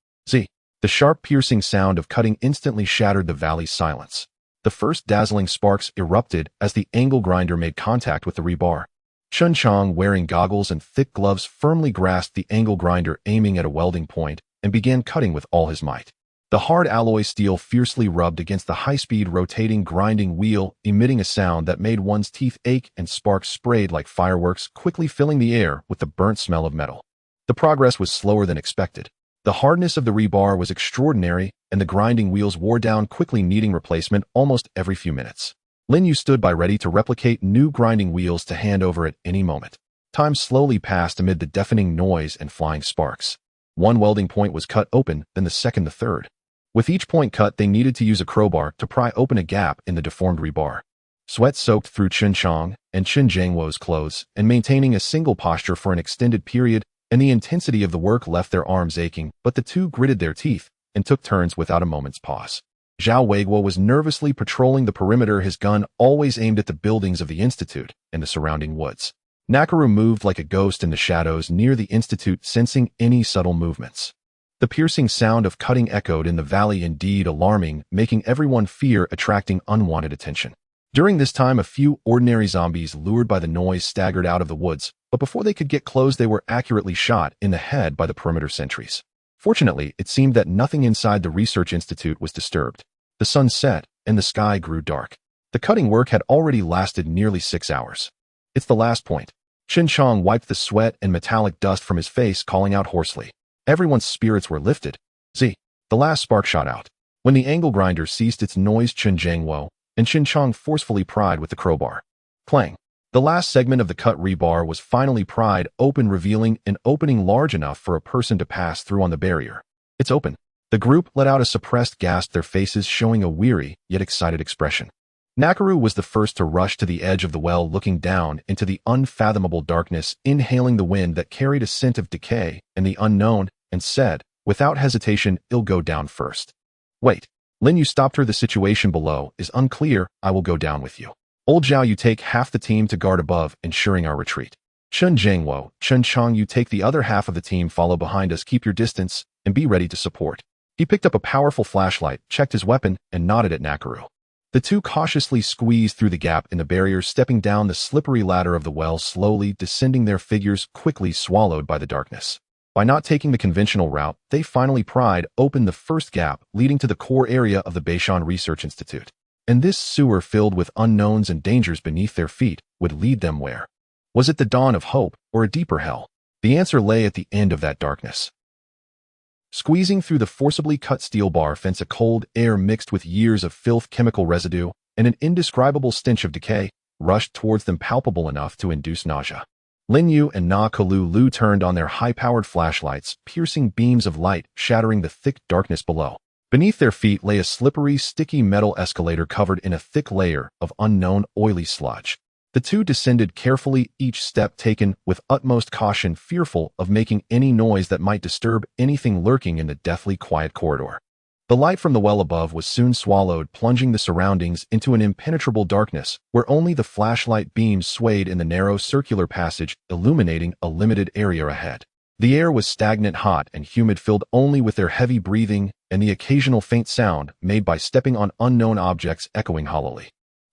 The sharp piercing sound of cutting instantly shattered the valley's silence. The first dazzling sparks erupted as the angle grinder made contact with the rebar. Ching, wearing goggles and thick gloves, firmly grasped the angle grinder, aiming at a welding point, and began cutting with all his might. The hard alloy steel fiercely rubbed against the high-speed rotating grinding wheel, emitting a sound that made one's teeth ache, and sparks sprayed like fireworks, quickly filling the air with the burnt smell of metal. The progress was slower than expected. The hardness of the rebar was extraordinary, and the grinding wheels wore down quickly, needing replacement almost every few minutes. Lin Yue stood by, ready to replicate new grinding wheels to hand over at any moment. Time slowly passed amid the deafening noise and flying sparks. One welding point was cut open, then the second, the third. With each point cut, they needed to use a crowbar to pry open a gap in the deformed rebar. Sweat soaked through Ching and Chen Jiangwo's clothes, and maintaining a single posture for an extended period, and the intensity of the work left their arms aching, but the two gritted their teeth and took turns without a moment's pause. Zhao Weiguo was nervously patrolling the perimeter, his gun always aimed at the buildings of the Institute and the surrounding woods. Nakaru moved like a ghost in the shadows near the Institute, sensing any subtle movements. The piercing sound of cutting echoed in the valley, indeed alarming, making everyone fear, attracting unwanted attention. During this time, a few ordinary zombies, lured by the noise, staggered out of the woods, but before they could get close, they were accurately shot in the head by the perimeter sentries. Fortunately, it seemed that nothing inside the research institute was disturbed. The sun set, and the sky grew dark. The cutting work had already lasted nearly 6 hours. It's the last point. Ching wiped the sweat and metallic dust from his face, calling out hoarsely. Everyone's spirits were lifted. The last spark shot out. When the angle grinder ceased its noise, Chen Jiangwo and Ching forcefully pried with the crowbar. Clang. The last segment of the cut rebar was finally pried open, revealing an opening large enough for a person to pass through on the barrier. It's open. The group let out a suppressed gasp, their faces showing a weary yet excited expression. Nakaru was the first to rush to the edge of the well, looking down into the unfathomable darkness, inhaling the wind that carried a scent of decay and the unknown, and said, without hesitation, "I'll go down first." Wait. Lin Yue stopped her. "The situation below is unclear. I will go down with you. Old Zhao, you take half the team to guard above, ensuring our retreat. Chen Jiangwo, Ching, you take the other half of the team, follow behind us, keep your distance, and be ready to support." He picked up a powerful flashlight, checked his weapon, and nodded at Nakaru. The two cautiously squeezed through the gap in the barrier, stepping down the slippery ladder of the well, slowly descending, their figures quickly swallowed by the darkness. By not taking the conventional route, they finally pried open the first gap leading to the core area of the Beishan Research Institute. And this sewer, filled with unknowns and dangers beneath their feet, would lead them where? Was it the dawn of hope or a deeper hell? The answer lay at the end of that darkness. Squeezing through the forcibly cut steel bar fence, a cold air mixed with years of filth, chemical residue, and an indescribable stench of decay rushed towards them, palpable enough to induce nausea. Lin Yue and Na Lu turned on their high-powered flashlights, piercing beams of light shattering the thick darkness below. Beneath their feet lay a slippery, sticky metal escalator covered in a thick layer of unknown, oily sludge. The two descended carefully, each step taken with utmost caution, fearful of making any noise that might disturb anything lurking in the deathly quiet corridor. The light from the well above was soon swallowed, plunging the surroundings into an impenetrable darkness where only the flashlight beams swayed in the narrow circular passage, illuminating a limited area ahead. The air was stagnant, hot, and humid, filled only with their heavy breathing and the occasional faint sound made by stepping on unknown objects echoing hollowly.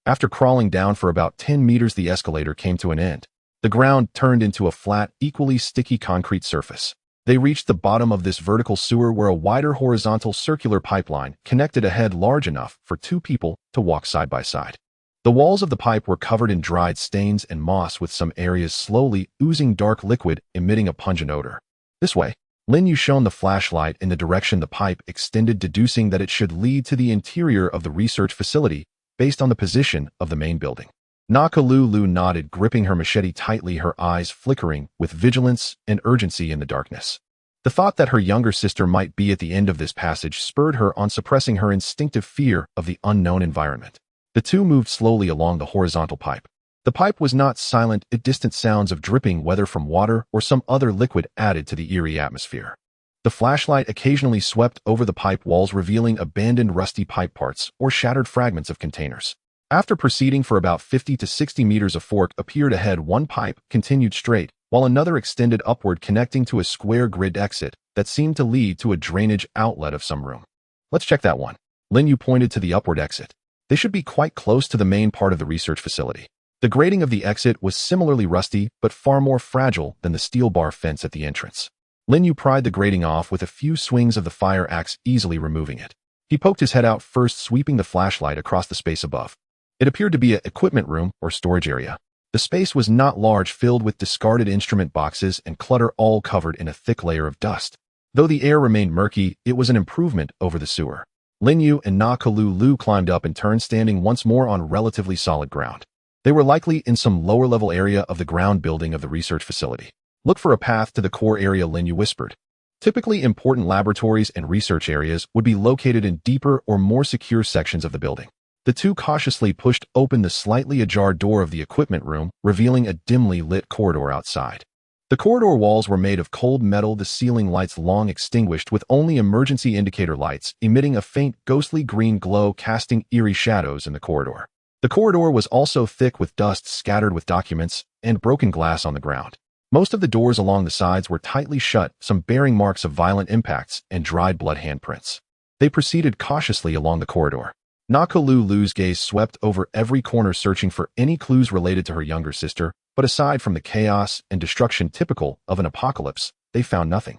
After crawling down for about 10 meters, the escalator came to an end. The ground turned into a flat, equally sticky concrete surface. They reached the bottom of this vertical sewer where a wider horizontal circular pipeline connected a head large enough for two people to walk side by side. The walls of the pipe were covered in dried stains and moss, with some areas slowly oozing dark liquid emitting a pungent odor. This way. Lin Yue shone the flashlight in the direction the pipe extended, deducing that it should lead to the interior of the research facility based on the position of the main building. Na Lu nodded, gripping her machete tightly, her eyes flickering with vigilance and urgency in the darkness. The thought that her younger sister might be at the end of this passage spurred her on, suppressing her instinctive fear of the unknown environment. The two moved slowly along the horizontal pipe. The pipe was not silent, distant sounds of dripping, whether from water or some other liquid, added to the eerie atmosphere. The flashlight occasionally swept over the pipe walls, revealing abandoned rusty pipe parts or shattered fragments of containers. After proceeding for about 50 to 60 meters, a fork appeared ahead. One pipe continued straight, while another extended upward, connecting to a square grid exit that seemed to lead to a drainage outlet of some room. Let's check that one. Lin Yue pointed to the upward exit. They should be quite close to the main part of the research facility. The grating of the exit was similarly rusty, but far more fragile than the steel bar fence at the entrance. Lin Yue pried the grating off with a few swings of the fire axe, easily removing it. He poked his head out first, sweeping the flashlight across the space above. It appeared to be an equipment room or storage area. The space was not large, filled with discarded instrument boxes and clutter, all covered in a thick layer of dust. Though the air remained murky, it was an improvement over the sewer. Lin Yue and Na Lu climbed up and turned, standing once more on relatively solid ground. They were likely in some lower-level area of the ground building of the research facility. Look for a path to the core area, Lin Yue whispered. Typically, important laboratories and research areas would be located in deeper or more secure sections of the building. The two cautiously pushed open the slightly ajar door of the equipment room, revealing a dimly lit corridor outside. The corridor walls were made of cold metal, the ceiling lights long extinguished, with only emergency indicator lights emitting a faint ghostly green glow, casting eerie shadows in the corridor. The corridor was also thick with dust scattered with documents and broken glass on the ground. Most of the doors along the sides were tightly shut, some bearing marks of violent impacts and dried blood handprints. They proceeded cautiously along the corridor. Na Lu's gaze swept over every corner, searching for any clues related to her younger sister, but aside from the chaos and destruction typical of an apocalypse, they found nothing.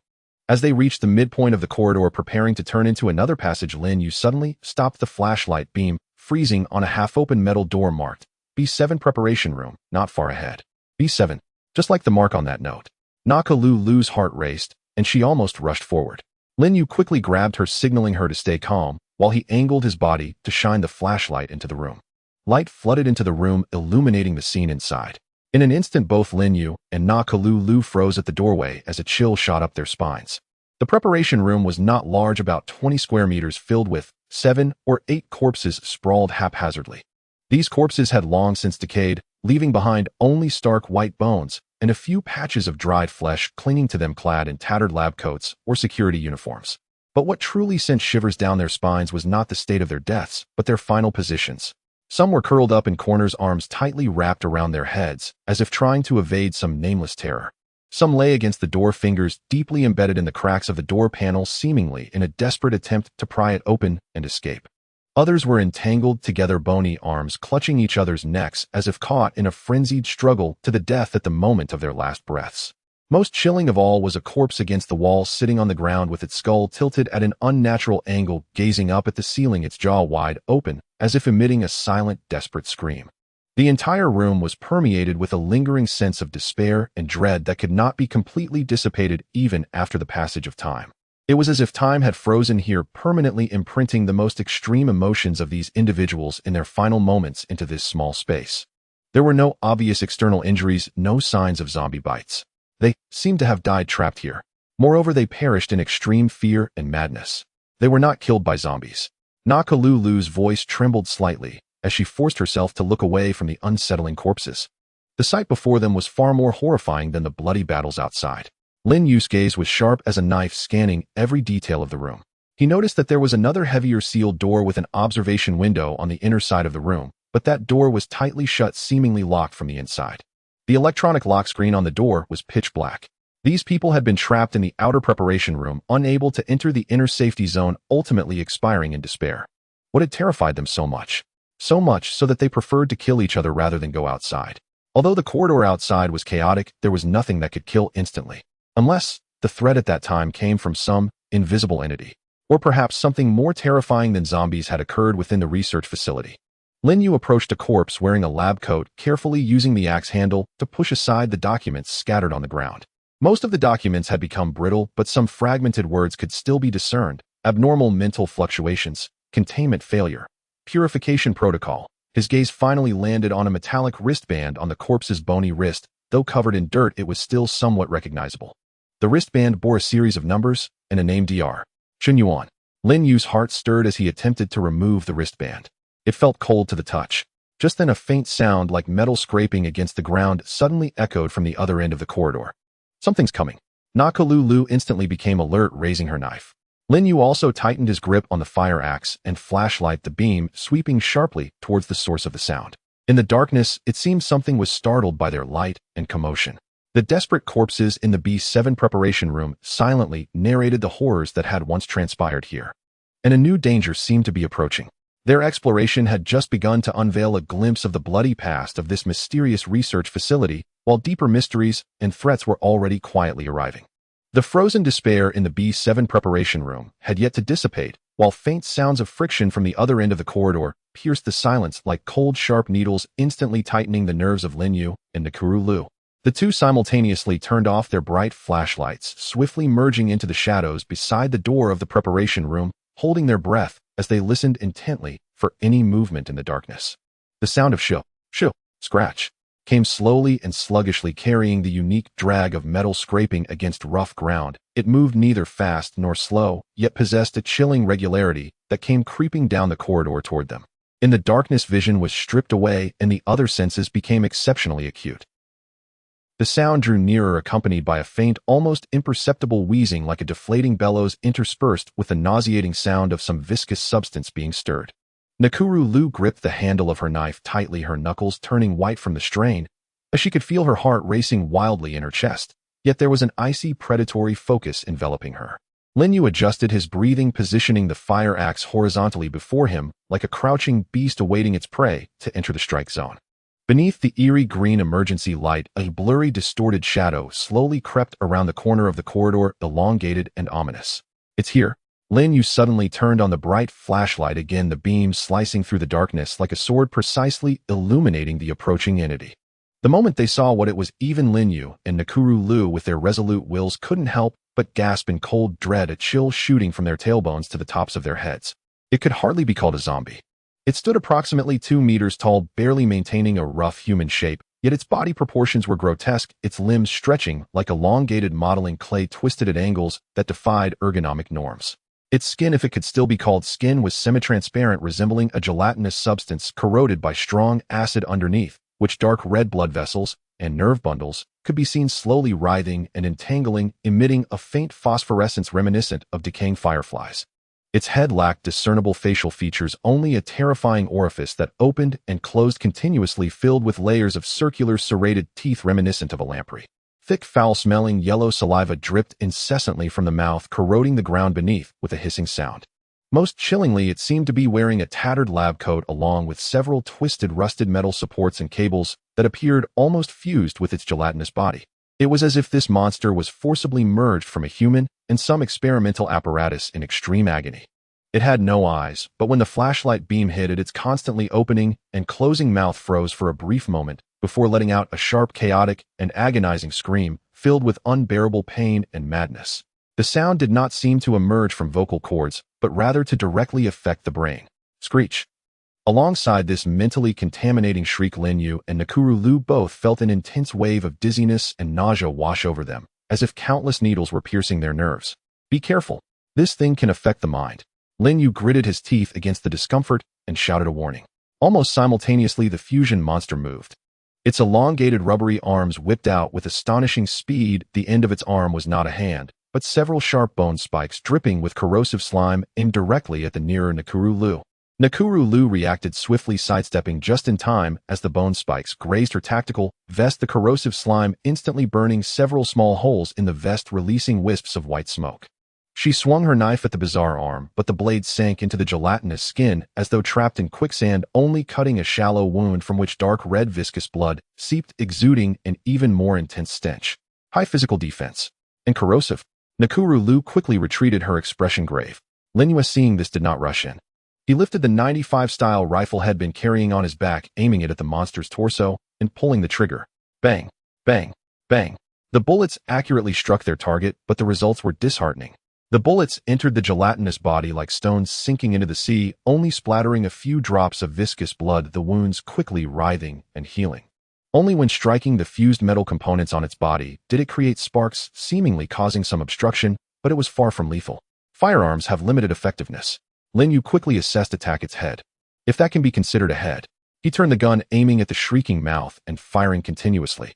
As they reached the midpoint of the corridor, preparing to turn into another passage, Lin Yue suddenly stopped the flashlight beam, freezing on a half-open metal door marked B7 Preparation Room, not far ahead. B7, just like the mark on that note. Na Lu's heart raced, and she almost rushed forward. Lin Yue quickly grabbed her, signaling her to stay calm, while he angled his body to shine the flashlight into the room. Light flooded into the room, illuminating the scene inside. In an instant, both Lin Yue and Na Lu froze at the doorway as a chill shot up their spines. The preparation room was not large, about 20 square meters, filled with 7 or 8 corpses sprawled haphazardly. These corpses had long since decayed, leaving behind only stark white bones and a few patches of dried flesh clinging to them, clad in tattered lab coats or security uniforms. But what truly sent shivers down their spines was not the state of their deaths, but their final positions. Some were curled up in corners, arms tightly wrapped around their heads, as if trying to evade some nameless terror. Some lay against the door, fingers deeply embedded in the cracks of the door panel, seemingly in a desperate attempt to pry it open and escape. Others were entangled together, bony arms clutching each other's necks as if caught in a frenzied struggle to the death at the moment of their last breaths. Most chilling of all was a corpse against the wall, sitting on the ground with its skull tilted at an unnatural angle, gazing up at the ceiling, its jaw wide open, as if emitting a silent, desperate scream. The entire room was permeated with a lingering sense of despair and dread that could not be completely dissipated even after the passage of time. It was as if time had frozen here, permanently imprinting the most extreme emotions of these individuals in their final moments into this small space. There were no obvious external injuries, no signs of zombie bites. They seemed to have died trapped here. Moreover, they perished in extreme fear and madness. They were not killed by zombies. Na Lu's voice trembled slightly as she forced herself to look away from the unsettling corpses. The sight before them was far more horrifying than the bloody battles outside. Lin Yue's gaze was sharp as a knife, scanning every detail of the room. He noticed that there was another heavier sealed door with an observation window on the inner side of the room, but that door was tightly shut, seemingly locked from the inside. The electronic lock screen on the door was pitch black. These people had been trapped in the outer preparation room, unable to enter the inner safety zone, ultimately expiring in despair. What had terrified them so much? So much so that they preferred to kill each other rather than go outside. Although the corridor outside was chaotic, there was nothing that could kill instantly. Unless the threat at that time came from some invisible entity. Or perhaps something more terrifying than zombies had occurred within the research facility. Lin Yue approached a corpse wearing a lab coat, carefully using the axe handle to push aside the documents scattered on the ground. Most of the documents had become brittle, but some fragmented words could still be discerned: abnormal mental fluctuations, containment failure, purification protocol. His gaze finally landed on a metallic wristband on the corpse's bony wrist. Though covered in dirt, it was still somewhat recognizable. The wristband bore a series of numbers and a name: Dr. Chun Yuan. Lin Yue's heart stirred as he attempted to remove the wristband. It felt cold to the touch. Just then, a faint sound like metal scraping against the ground suddenly echoed from the other end of the corridor. Something's coming. Na Lu instantly became alert, raising her knife. Lin Yue also tightened his grip on the fire axe and flashlight the beam, sweeping sharply towards the source of the sound. In the darkness, it seemed something was startled by their light and commotion. The desperate corpses in the B7 preparation room silently narrated the horrors that had once transpired here. And a new danger seemed to be approaching. Their exploration had just begun to unveil a glimpse of the bloody past of this mysterious research facility, while deeper mysteries and threats were already quietly arriving. The frozen despair in the B7 preparation room had yet to dissipate, while faint sounds of friction from the other end of the corridor pierced the silence like cold, sharp needles, instantly tightening the nerves of Lin Yue and Nakuru Lu. The two simultaneously turned off their bright flashlights, swiftly merging into the shadows beside the door of the preparation room, holding their breath as they listened intently for any movement in the darkness. The sound of shoo, scratch, came slowly and sluggishly, carrying the unique drag of metal scraping against rough ground. It moved neither fast nor slow, yet possessed a chilling regularity that came creeping down the corridor toward them. In the darkness, vision was stripped away and the other senses became exceptionally acute. The sound drew nearer, accompanied by a faint, almost imperceptible wheezing like a deflating bellows interspersed with the nauseating sound of some viscous substance being stirred. Nakuru Lu gripped the handle of her knife tightly, her knuckles turning white from the strain, as she could feel her heart racing wildly in her chest, yet there was an icy, predatory focus enveloping her. Lin Yue adjusted his breathing, positioning the fire axe horizontally before him like a crouching beast awaiting its prey to enter the strike zone. Beneath the eerie green emergency light, a blurry, distorted shadow slowly crept around the corner of the corridor, elongated and ominous. "It's here." Lin Yue suddenly turned on the bright flashlight again, the beam slicing through the darkness like a sword, precisely illuminating the approaching entity. The moment they saw what it was, even Lin Yue and Nakuru Lu, with their resolute wills, couldn't help but gasp in cold dread, a chill shooting from their tailbones to the tops of their heads. It could hardly be called a zombie. It stood approximately 2 meters tall, barely maintaining a rough human shape, yet its body proportions were grotesque, its limbs stretching like elongated modeling clay twisted at angles that defied ergonomic norms. Its skin, if it could still be called skin, was semi-transparent, resembling a gelatinous substance corroded by strong acid underneath, which dark red blood vessels and nerve bundles could be seen slowly writhing and entangling, emitting a faint phosphorescence reminiscent of decaying fireflies. Its head lacked discernible facial features, only a terrifying orifice that opened and closed continuously, filled with layers of circular serrated teeth reminiscent of a lamprey. Thick, foul-smelling yellow saliva dripped incessantly from the mouth, corroding the ground beneath with a hissing sound. Most chillingly, it seemed to be wearing a tattered lab coat along with several twisted, rusted metal supports and cables that appeared almost fused with its gelatinous body. It was as if this monster was forcibly merged from a human and some experimental apparatus in extreme agony. It had no eyes, but when the flashlight beam hit it, its constantly opening and closing mouth froze for a brief moment before letting out a sharp, chaotic, and agonizing scream filled with unbearable pain and madness. The sound did not seem to emerge from vocal cords, but rather to directly affect the brain. Screech. Alongside this mentally contaminating shriek, Lin Yue and Nakuru Lu both felt an intense wave of dizziness and nausea wash over them, as if countless needles were piercing their nerves. "Be careful. This thing can affect the mind." Lin Yue gritted his teeth against the discomfort and shouted a warning. Almost simultaneously, the fusion monster moved. Its elongated rubbery arms whipped out with astonishing speed. The end of its arm was not a hand, but several sharp bone spikes dripping with corrosive slime aimed directly at the nearer Nakuru Lu. Nakuru Lu reacted swiftly, sidestepping just in time as the bone spikes grazed her tactical vest, the corrosive slime instantly burning several small holes in the vest, releasing wisps of white smoke. She swung her knife at the bizarre arm, but the blade sank into the gelatinous skin as though trapped in quicksand, only cutting a shallow wound from which dark red viscous blood seeped, exuding an even more intense stench. High physical defense. And corrosive. Nakuru Lu quickly retreated, her expression grave. Lin Yue, seeing this, did not rush in. He lifted the 95 style rifle had been carrying on his back, aiming it at the monster's torso and pulling the trigger. Bang, bang, bang. The bullets accurately struck their target, but the results were disheartening. The bullets entered the gelatinous body like stones sinking into the sea, only splattering a few drops of viscous blood, the wounds quickly writhing and healing. Only when striking the fused metal components on its body did it create sparks, seemingly causing some obstruction, but it was far from lethal. Firearms have limited effectiveness. Lin Yue quickly assessed attack its head. If that can be considered a head. He turned the gun, aiming at the shrieking mouth and firing continuously.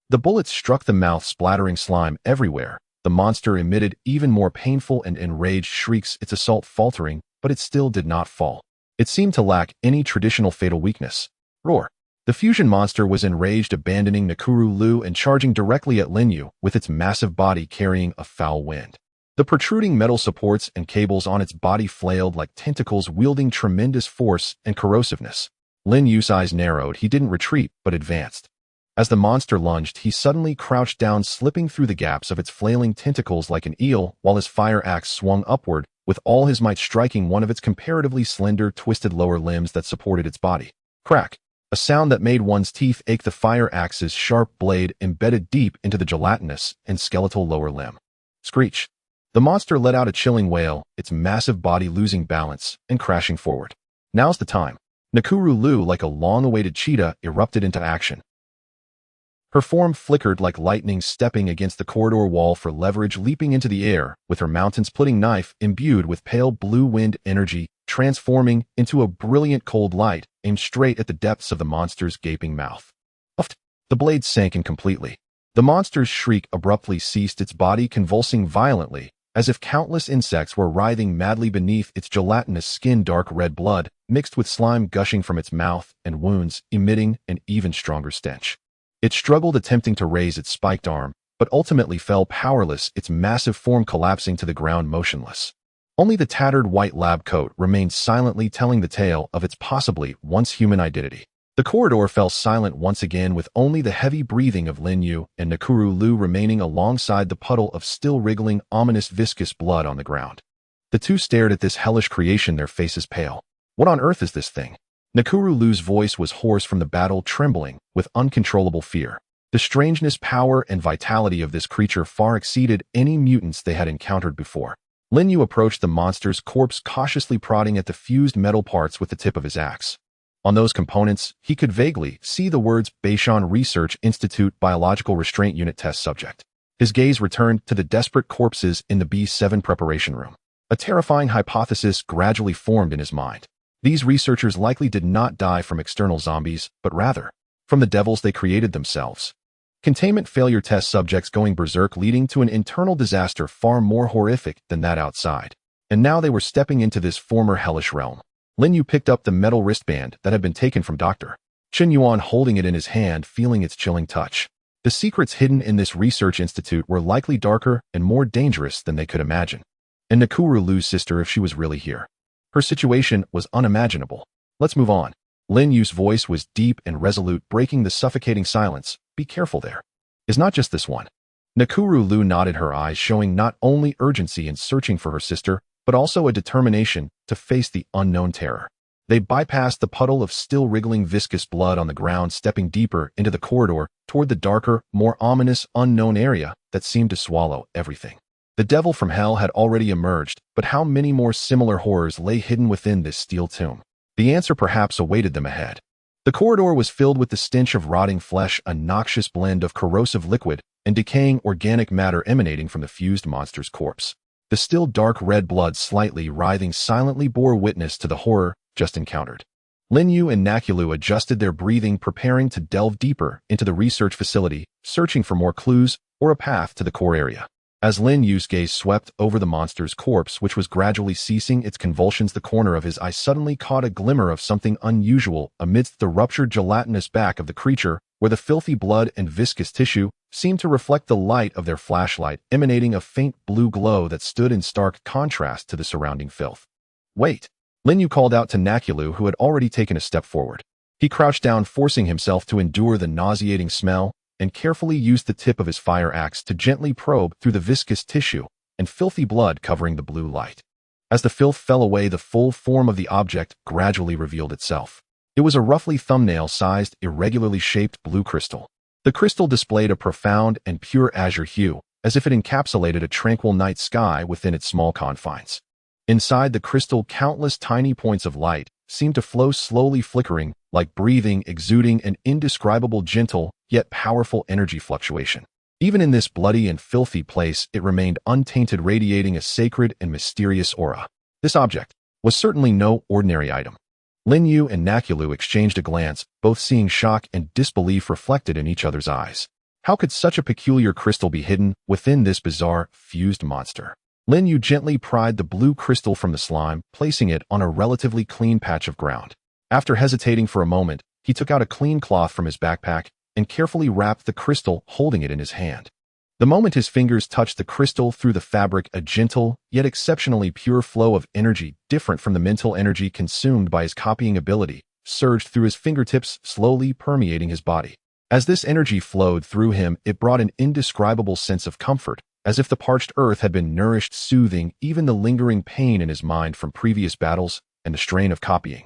The bullets struck the mouth, splattering slime everywhere, the monster emitted even more painful and enraged shrieks, its assault faltering, but it still did not fall. It seemed to lack any traditional fatal weakness. Roar. The fusion monster was enraged, abandoning Nakuru Lu and charging directly at Lin Yue, with its massive body carrying a foul wind. The protruding metal supports and cables on its body flailed like tentacles, wielding tremendous force and corrosiveness. Lin Yue's eyes narrowed. He didn't retreat, but advanced. As the monster lunged, he suddenly crouched down, slipping through the gaps of its flailing tentacles like an eel, while his fire axe swung upward, with all his might striking one of its comparatively slender, twisted lower limbs that supported its body. Crack! A sound that made one's teeth ache. The fire axe's sharp blade embedded deep into the gelatinous and skeletal lower limb. Screech! The monster let out a chilling wail, its massive body losing balance and crashing forward. Now's the time. Nakuru Lu, like a long-awaited cheetah, erupted into action. Her form flickered like lightning, stepping against the corridor wall for leverage, leaping into the air, with her mountain-splitting knife imbued with pale blue wind energy, transforming into a brilliant cold light, aimed straight at the depths of the monster's gaping mouth. Uft! The blade sank in completely. The monster's shriek abruptly ceased, its body convulsing violently, as if countless insects were writhing madly beneath its gelatinous skin. Dark red blood, mixed with slime, gushing from its mouth and wounds, emitting an even stronger stench. It struggled, attempting to raise its spiked arm, but ultimately fell powerless, its massive form collapsing to the ground motionless. Only the tattered white lab coat remained silently telling the tale of its possibly once human identity. The corridor fell silent once again, with only the heavy breathing of Lin Yue and Nakuru Lu remaining alongside the puddle of still wriggling, ominous, viscous blood on the ground. The two stared at this hellish creation, their faces pale. What on earth is this thing? Nakuru Lu's voice was hoarse from the battle, trembling with uncontrollable fear. The strangeness, power, and vitality of this creature far exceeded any mutants they had encountered before. Lin Yue approached the monster's corpse, cautiously prodding at the fused metal parts with the tip of his axe. On those components, he could vaguely see the words Beishan Research Institute Biological Restraint Unit Test Subject. His gaze returned to the desperate corpses in the B7 preparation room. A terrifying hypothesis gradually formed in his mind. These researchers likely did not die from external zombies, but rather from the devils they created themselves. Containment failure test subjects going berserk, leading to an internal disaster far more horrific than that outside. And now they were stepping into this former hellish realm. Lin Yue picked up the metal wristband that had been taken from Dr. Chen Yuan, holding it in his hand, feeling its chilling touch. The secrets hidden in this research institute were likely darker and more dangerous than they could imagine. And Nakuru Lu's sister, if she was really here. Her situation was unimaginable. Let's move on. Lin Yue's voice was deep and resolute, breaking the suffocating silence. Be careful there. Is not just this one. Nakuru Lu nodded, her eyes showing not only urgency in searching for her sister, but also a determination to face the unknown terror. They bypassed the puddle of still wriggling viscous blood on the ground, stepping deeper into the corridor toward the darker, more ominous, unknown area that seemed to swallow everything. The devil from hell had already emerged, but how many more similar horrors lay hidden within this steel tomb? The answer perhaps awaited them ahead. The corridor was filled with the stench of rotting flesh, a noxious blend of corrosive liquid and decaying organic matter emanating from the fused monster's corpse. The still dark red blood, slightly writhing silently, bore witness to the horror just encountered. Lin Yue and Nakulu adjusted their breathing, preparing to delve deeper into the research facility, searching for more clues or a path to the core area. As Lin Yue's gaze swept over the monster's corpse, which was gradually ceasing its convulsions, the corner of his eye suddenly caught a glimmer of something unusual amidst the ruptured gelatinous back of the creature, where the filthy blood and viscous tissue seemed to reflect the light of their flashlight, emanating a faint blue glow that stood in stark contrast to the surrounding filth. Wait! Lin Yue called out to Nakulu, who had already taken a step forward. He crouched down, forcing himself to endure the nauseating smell, and carefully used the tip of his fire axe to gently probe through the viscous tissue and filthy blood covering the blue light. As the filth fell away, the full form of the object gradually revealed itself. It was a roughly thumbnail-sized, irregularly shaped blue crystal. The crystal displayed a profound and pure azure hue, as if it encapsulated a tranquil night sky within its small confines. Inside the crystal, countless tiny points of light seemed to flow, slowly flickering, like breathing, exuding an indescribable, gentle, yet powerful energy fluctuation. Even in this bloody and filthy place, it remained untainted, radiating a sacred and mysterious aura. This object was certainly no ordinary item. Lin Yue and Nakulu exchanged a glance, both seeing shock and disbelief reflected in each other's eyes. How could such a peculiar crystal be hidden within this bizarre, fused monster? Lin Yue gently pried the blue crystal from the slime, placing it on a relatively clean patch of ground. After hesitating for a moment, he took out a clean cloth from his backpack and carefully wrapped the crystal, holding it in his hand. The moment his fingers touched the crystal through the fabric, a gentle, yet exceptionally pure flow of energy, different from the mental energy consumed by his copying ability, surged through his fingertips, slowly permeating his body. As this energy flowed through him, it brought an indescribable sense of comfort, as if the parched earth had been nourished, soothing even the lingering pain in his mind from previous battles and the strain of copying.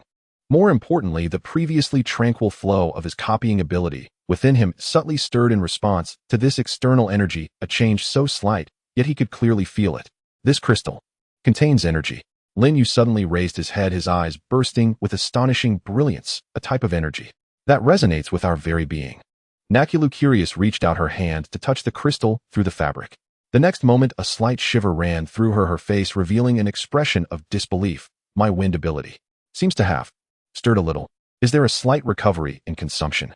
More importantly, the previously tranquil flow of his copying ability within him subtly stirred in response to this external energy, a change so slight, yet he could clearly feel it. This crystal contains energy. Lin Yue suddenly raised his head, his eyes bursting with astonishing brilliance, a type of energy that resonates with our very being. Nakulu, curious, reached out her hand to touch the crystal through the fabric. The next moment, a slight shiver ran through her face, revealing an expression of disbelief. My wind ability seems to have stirred a little. Is there a slight recovery in consumption?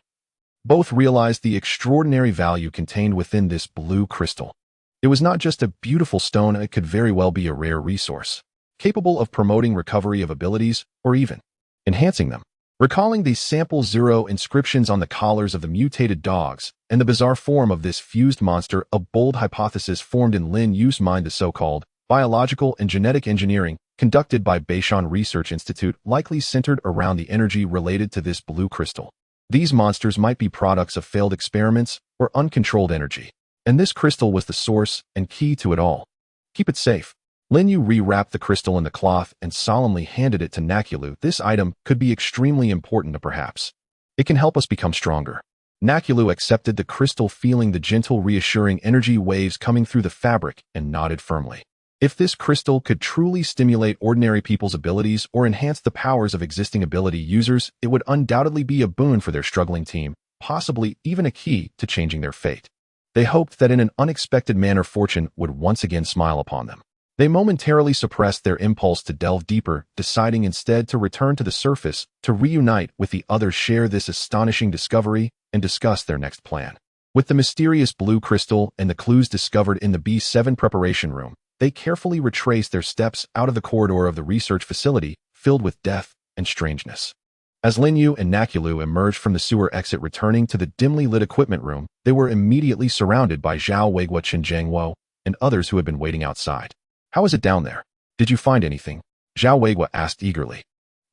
Both realized the extraordinary value contained within this blue crystal. It was not just a beautiful stone, it could very well be a rare resource, capable of promoting recovery of abilities or even enhancing them. Recalling the sample 0 inscriptions on the collars of the mutated dogs and the bizarre form of this fused monster, a bold hypothesis formed in Lin Yue's mind. The so-called biological and genetic engineering conducted by Beishan Research Institute likely centered around the energy related to this blue crystal. These monsters might be products of failed experiments or uncontrolled energy, and this crystal was the source and key to it all. Keep it safe. Lin Yue rewrapped the crystal in the cloth and solemnly handed it to Nakulu. This item could be extremely important, perhaps. It can help us become stronger. Nakulu accepted the crystal, feeling the gentle, reassuring energy waves coming through the fabric, and nodded firmly. If this crystal could truly stimulate ordinary people's abilities or enhance the powers of existing ability users, it would undoubtedly be a boon for their struggling team, possibly even a key to changing their fate. They hoped that in an unexpected manner fortune would once again smile upon them. They momentarily suppressed their impulse to delve deeper, deciding instead to return to the surface, to reunite with the others, share this astonishing discovery, and discuss their next plan. With the mysterious blue crystal and the clues discovered in the B7 preparation room, they carefully retraced their steps out of the corridor of the research facility, filled with death and strangeness. As Lin Yue and Nakulu emerged from the sewer exit, returning to the dimly lit equipment room, they were immediately surrounded by Zhao Weiguo, Chen Jiangwo, and others who had been waiting outside. How is it down there? Did you find anything? Zhao Weiguo asked eagerly.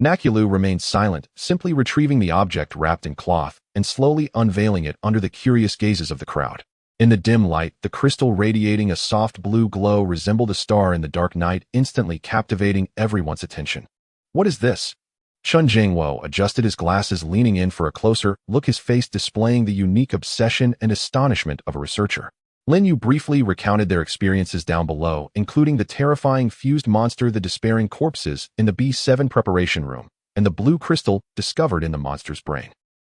Nakulu remained silent, simply retrieving the object wrapped in cloth and slowly unveiling it under the curious gazes of the crowd. In the dim light, the crystal, radiating a soft blue glow, resembled a star in the dark night, instantly captivating everyone's attention. What is this? Chen Jiangwo adjusted his glasses, leaning in for a closer look, his face displaying the unique obsession and astonishment of a researcher. Lin Yue briefly recounted their experiences down below, including the terrifying fused monster, the despairing corpses in the B7 preparation room, and the blue crystal discovered in the monster's brain.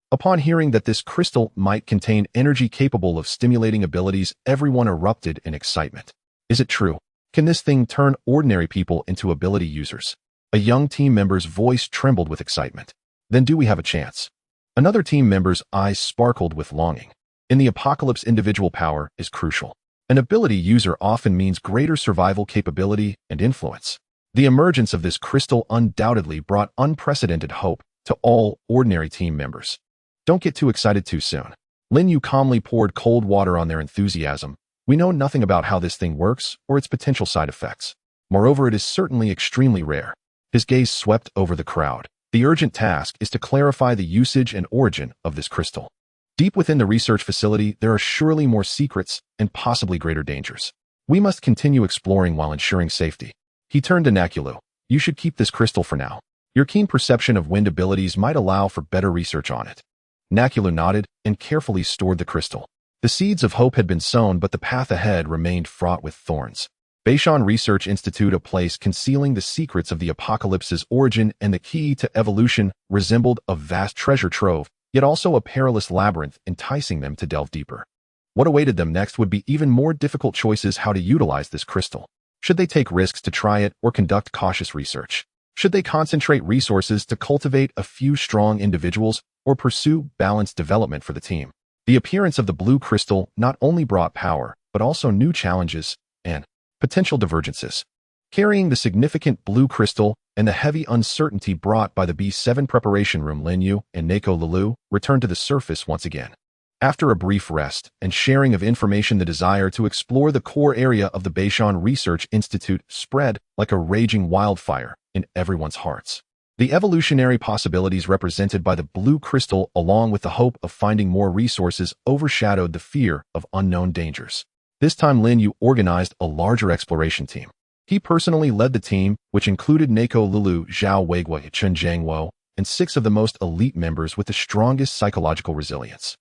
Upon hearing that this crystal might contain energy capable of stimulating abilities, everyone erupted in excitement. Is it true? Can this thing turn ordinary people into ability users? A young team member's voice trembled with excitement. Then do we have a chance? Another team member's eyes sparkled with longing. In the apocalypse, individual power is crucial. An ability user often means greater survival capability and influence. The emergence of this crystal undoubtedly brought unprecedented hope to all ordinary team members. Don't get too excited too soon. Lin Yue calmly poured cold water on their enthusiasm. We know nothing about how this thing works or its potential side effects. Moreover, it is certainly extremely rare. His gaze swept over the crowd. The urgent task is to clarify the usage and origin of this crystal. Deep within the research facility, there are surely more secrets and possibly greater dangers. We must continue exploring while ensuring safety. He turned to Nakulu. You should keep this crystal for now. Your keen perception of wind abilities might allow for better research on it. Nakulu nodded and carefully stored the crystal. The seeds of hope had been sown, but the path ahead remained fraught with thorns. Beishan Research Institute, a place concealing the secrets of the apocalypse's origin and the key to evolution, resembled a vast treasure trove, yet also a perilous labyrinth, enticing them to delve deeper. What awaited them next would be even more difficult choices: how to utilize this crystal. Should they take risks to try it or conduct cautious research? Should they concentrate resources to cultivate a few strong individuals or pursue balanced development for the team? The appearance of the blue crystal not only brought power, but also new challenges and potential divergences. Carrying the significant blue crystal and the heavy uncertainty brought by the B7 preparation room, Lin Yue and Neko Lulu returned to the surface once again. After a brief rest and sharing of information, the desire to explore the core area of the Beishan Research Institute spread like a raging wildfire in everyone's hearts. The evolutionary possibilities represented by the blue crystal, along with the hope of finding more resources, overshadowed the fear of unknown dangers. This time, Lin Yue organized a larger exploration team. He personally led the team, which included Neko Lulu, Zhao Weiguo, Chen Jiangwo, and 6 of the most elite members with the strongest psychological resilience.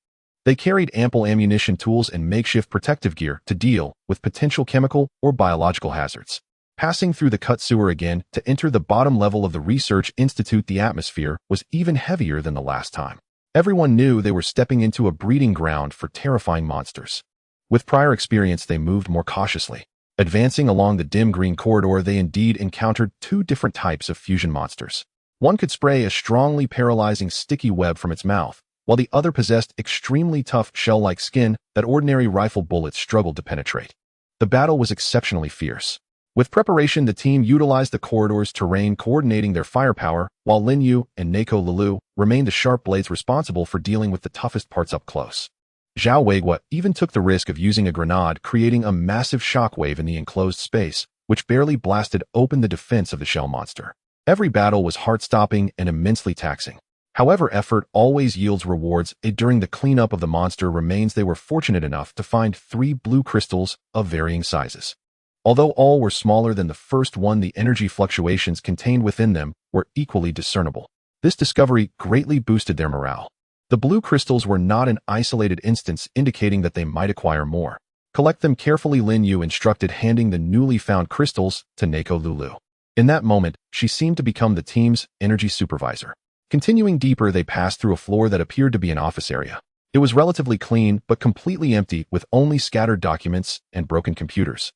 They carried ample ammunition, tools, and makeshift protective gear to deal with potential chemical or biological hazards. Passing through the cut sewer again to enter the bottom level of the Research Institute, the atmosphere was even heavier than the last time. Everyone knew they were stepping into a breeding ground for terrifying monsters. With prior experience, they moved more cautiously. Advancing along the dim green corridor, they indeed encountered 2 different types of fusion monsters. One could spray a strongly paralyzing sticky web from its mouth, while the other possessed extremely tough shell-like skin that ordinary rifle bullets struggled to penetrate. The battle was exceptionally fierce. With preparation, the team utilized the corridor's terrain, coordinating their firepower, while Lin Yue and Neko Lulu remained the sharp blades responsible for dealing with the toughest parts up close. Zhao Weiguo even took the risk of using a grenade, creating a massive shockwave in the enclosed space, which barely blasted open the defense of the shell monster. Every battle was heart-stopping and immensely taxing. However, effort always yields rewards. During the cleanup of the monster remains, they were fortunate enough to find 3 blue crystals of varying sizes. Although all were smaller than the first one, the energy fluctuations contained within them were equally discernible. This discovery greatly boosted their morale. The blue crystals were not an isolated instance, indicating that they might acquire more. Collect them carefully, Lin Yue instructed, handing the newly found crystals to Neko Lulu. In that moment, she seemed to become the team's energy supervisor. Continuing deeper, they passed through a floor that appeared to be an office area. It was relatively clean, but completely empty, with only scattered documents and broken computers.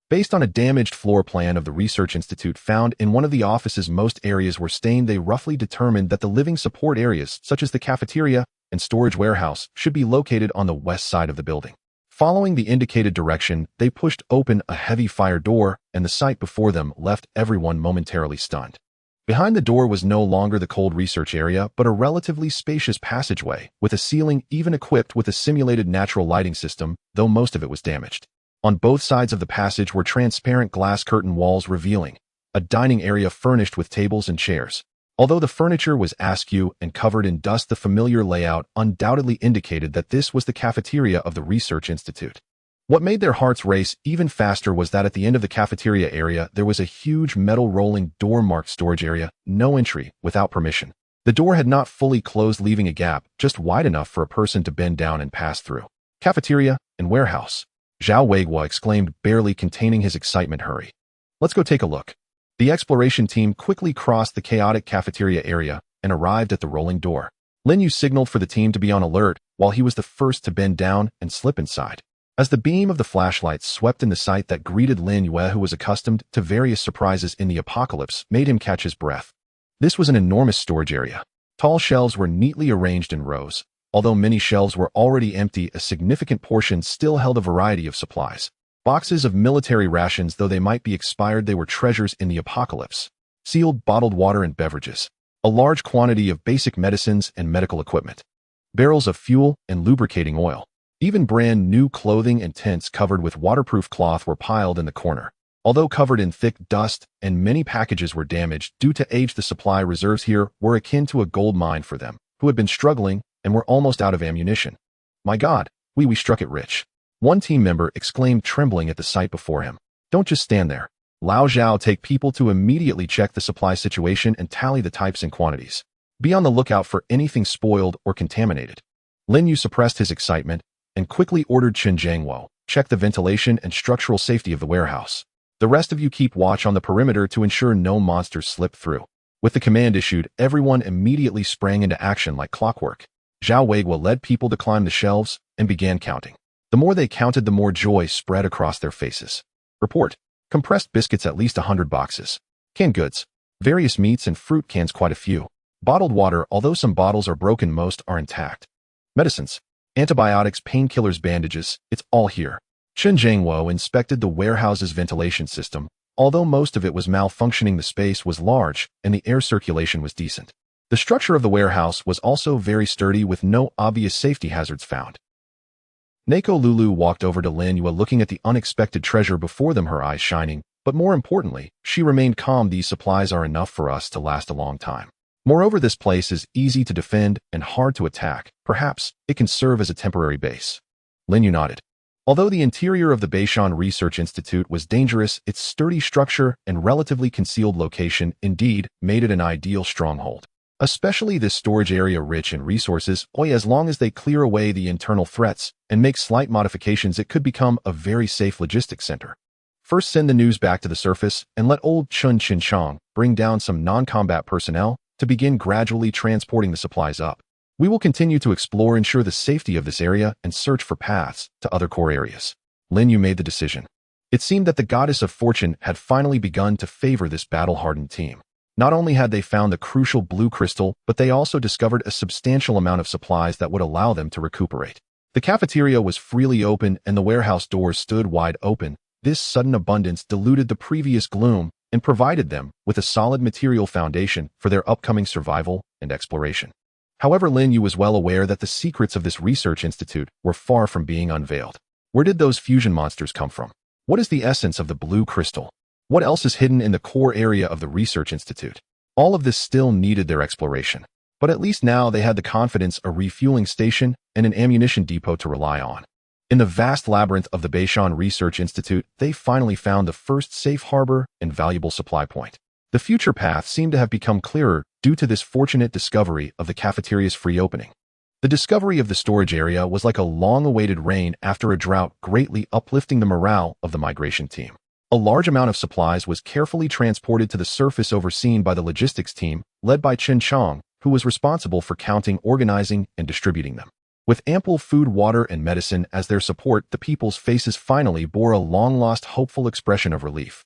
Based on a damaged floor plan of the Research Institute found in one of the offices, most areas were stained. They roughly determined that the living support areas, such as the cafeteria and storage warehouse, should be located on the west side of the building. Following the indicated direction, they pushed open a heavy fire door, and the sight before them left everyone momentarily stunned. Behind the door was no longer the cold research area, but a relatively spacious passageway, with a ceiling even equipped with a simulated natural lighting system, though most of it was damaged. On both sides of the passage were transparent glass curtain walls revealing a dining area furnished with tables and chairs. Although the furniture was askew and covered in dust, the familiar layout undoubtedly indicated that this was the cafeteria of the Research Institute. What made their hearts race even faster was that at the end of the cafeteria area, there was a huge metal rolling door marked storage area, no entry without permission. The door had not fully closed, leaving a gap just wide enough for a person to bend down and pass through. Cafeteria and warehouse. Zhao Weiguo exclaimed, barely containing his excitement. Hurry. Let's go take a look. The exploration team quickly crossed the chaotic cafeteria area and arrived at the rolling door. Lin Yue signaled for the team to be on alert, while he was the first to bend down and slip inside. As the beam of the flashlight swept in, the sight that greeted Lin Yue, who was accustomed to various surprises in the apocalypse, made him catch his breath. This was an enormous storage area. Tall shelves were neatly arranged in rows. Although many shelves were already empty, a significant portion still held a variety of supplies. Boxes of military rations, though they might be expired, they were treasures in the apocalypse. Sealed bottled water and beverages. A large quantity of basic medicines and medical equipment. Barrels of fuel and lubricating oil. Even brand new clothing and tents covered with waterproof cloth were piled in the corner. Although covered in thick dust and many packages were damaged due to age, the supply reserves here were akin to a gold mine for them, who had been struggling and were almost out of ammunition. My God, we struck it rich. One team member exclaimed, trembling at the sight before him. Don't just stand there. Lao Zhao, take people to immediately check the supply situation and tally the types and quantities. Be on the lookout for anything spoiled or contaminated. Lin Yue suppressed his excitement and quickly ordered Chen Jiangwo, check the ventilation and structural safety of the warehouse. The rest of you keep watch on the perimeter to ensure no monsters slip through. With the command issued, everyone immediately sprang into action like clockwork. Zhao Weiguo led people to climb the shelves and began counting. The more they counted, the more joy spread across their faces. Report. Compressed biscuits, at least 100 boxes. Canned goods. Various meats and fruit cans, quite a few. Bottled water, although some bottles are broken, most are intact. Medicines. Antibiotics, painkillers, bandages, it's all here. Chen Jiangwo inspected the warehouse's ventilation system. Although most of it was malfunctioning, the space was large and the air circulation was decent. The structure of the warehouse was also very sturdy with no obvious safety hazards found. Neko Lulu walked over to Lin Yue, looking at the unexpected treasure before them, her eyes shining, but more importantly, she remained calm. These supplies are enough for us to last a long time. Moreover, this place is easy to defend and hard to attack. Perhaps it can serve as a temporary base. Lin Yue nodded. Although the interior of the Beishan Research Institute was dangerous, its sturdy structure and relatively concealed location indeed made it an ideal stronghold. Especially this storage area, rich in resources, as long as they clear away the internal threats and make slight modifications, it could become a very safe logistics center. First, send the news back to the surface and let old Chun Chinchang bring down some non-combat personnel to begin gradually transporting the supplies up. We will continue to explore, ensure the safety of this area, and search for paths to other core areas. Lin Yue made the decision. It seemed that the goddess of fortune had finally begun to favor this battle-hardened team. Not only had they found the crucial blue crystal, but they also discovered a substantial amount of supplies that would allow them to recuperate. The cafeteria was freely open and the warehouse doors stood wide open. This sudden abundance diluted the previous gloom and provided them with a solid material foundation for their upcoming survival and exploration. However, Lin Yue was well aware that the secrets of this research institute were far from being unveiled. Where did those fusion monsters come from? What is the essence of the blue crystal? What else is hidden in the core area of the research institute? All of this still needed their exploration. But at least now they had the confidence, a refueling station, and an ammunition depot to rely on. In the vast labyrinth of the Beishan Research Institute, they finally found the first safe harbor and valuable supply point. The future path seemed to have become clearer due to this fortunate discovery of the cafeteria's free opening. The discovery of the storage area was like a long-awaited rain after a drought, greatly uplifting the morale of the migration team. A large amount of supplies was carefully transported to the surface, overseen by the logistics team, led by Chen Chang, who was responsible for counting, organizing, and distributing them. With ample food, water, and medicine as their support, the people's faces finally bore a long-lost, hopeful expression of relief.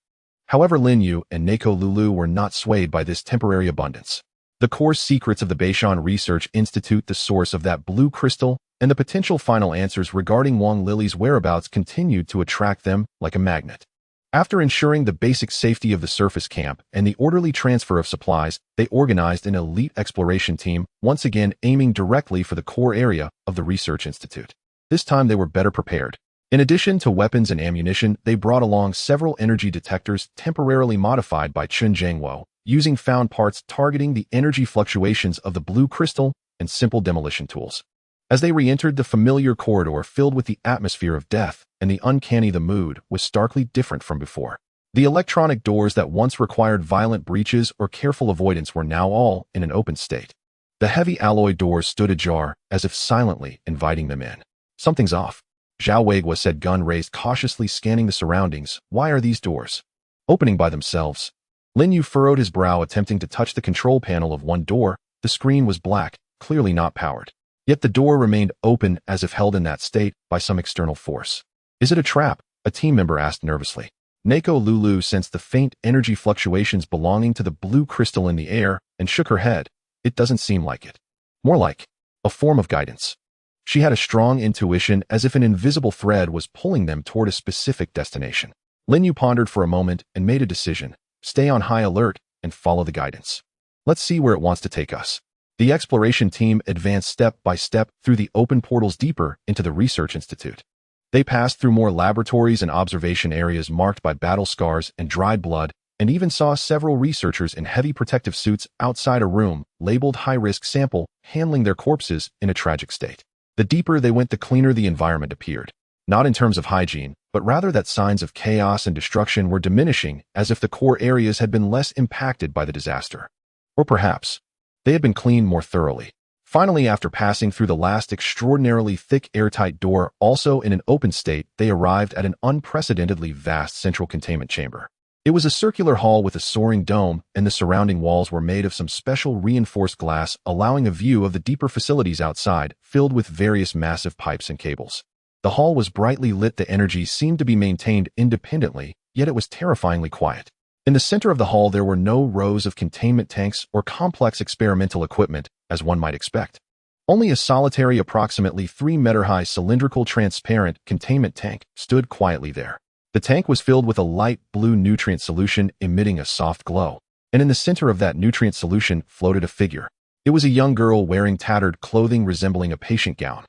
However, Lin Yue and Neko Lulu were not swayed by this temporary abundance. The core secrets of the Beishan Research Institute, the source of that blue crystal, and the potential final answers regarding Wang Lily's whereabouts continued to attract them like a magnet. After ensuring the basic safety of the surface camp and the orderly transfer of supplies, they organized an elite exploration team, once again aiming directly for the core area of the Research Institute. This time they were better prepared. In addition to weapons and ammunition, they brought along several energy detectors temporarily modified by Chen Jiangwo, using found parts targeting the energy fluctuations of the blue crystal and simple demolition tools. As they re-entered the familiar corridor filled with the atmosphere of death and the uncanny, the mood was starkly different from before. The electronic doors that once required violent breaches or careful avoidance were now all in an open state. The heavy alloy doors stood ajar, as if silently inviting them in. Something's off, Zhao Weigua said, gun raised, cautiously scanning the surroundings. Why are these doors opening by themselves? Lin Yue furrowed his brow, attempting to touch the control panel of one door. The screen was black, clearly not powered. Yet the door remained open, as if held in that state by some external force. Is it a trap? A team member asked nervously. Neko Lulu sensed the faint energy fluctuations belonging to the blue crystal in the air and shook her head. It doesn't seem like it. More like a form of guidance. She had a strong intuition, as if an invisible thread was pulling them toward a specific destination. Lin Yue pondered for a moment and made a decision. Stay on high alert and follow the guidance. Let's see where it wants to take us. The exploration team advanced step by step through the open portals deeper into the Research Institute. They passed through more laboratories and observation areas marked by battle scars and dried blood, and even saw several researchers in heavy protective suits outside a room labeled high-risk sample, handling their corpses in a tragic state. The deeper they went, the cleaner the environment appeared. Not in terms of hygiene, but rather that signs of chaos and destruction were diminishing, as if the core areas had been less impacted by the disaster. Or perhaps they had been cleaned more thoroughly. Finally, after passing through the last extraordinarily thick airtight door, also in an open state, they arrived at an unprecedentedly vast central containment chamber. It was a circular hall with a soaring dome, and the surrounding walls were made of some special reinforced glass, allowing a view of the deeper facilities outside, filled with various massive pipes and cables. The hall was brightly lit. The energy seemed to be maintained independently, yet it was terrifyingly quiet. In the center of the hall, there were no rows of containment tanks or complex experimental equipment, as one might expect. Only a solitary approximately 3-meter-high cylindrical transparent containment tank stood quietly there. The tank was filled with a light blue nutrient solution emitting a soft glow, and in the center of that nutrient solution floated a figure. It was a young girl wearing tattered clothing resembling a patient gown.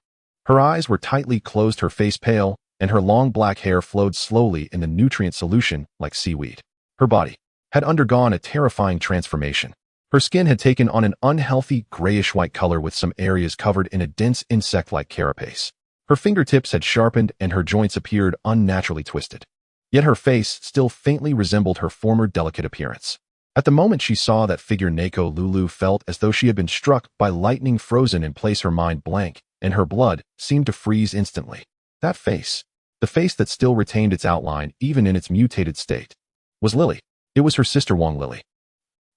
Her eyes were tightly closed, her face pale, and her long black hair flowed slowly in the nutrient solution like seaweed. Her body had undergone a terrifying transformation. Her skin had taken on an unhealthy grayish-white color with some areas covered in a dense insect-like carapace. Her fingertips had sharpened and her joints appeared unnaturally twisted. Yet her face still faintly resembled her former delicate appearance. At the moment she saw that figure, Neko Lulu felt as though she had been struck by lightning, frozen in place, her mind blank, and her blood seemed to freeze instantly. That face, the face that still retained its outline even in its mutated state, was Lily. It was her sister Wang Lily.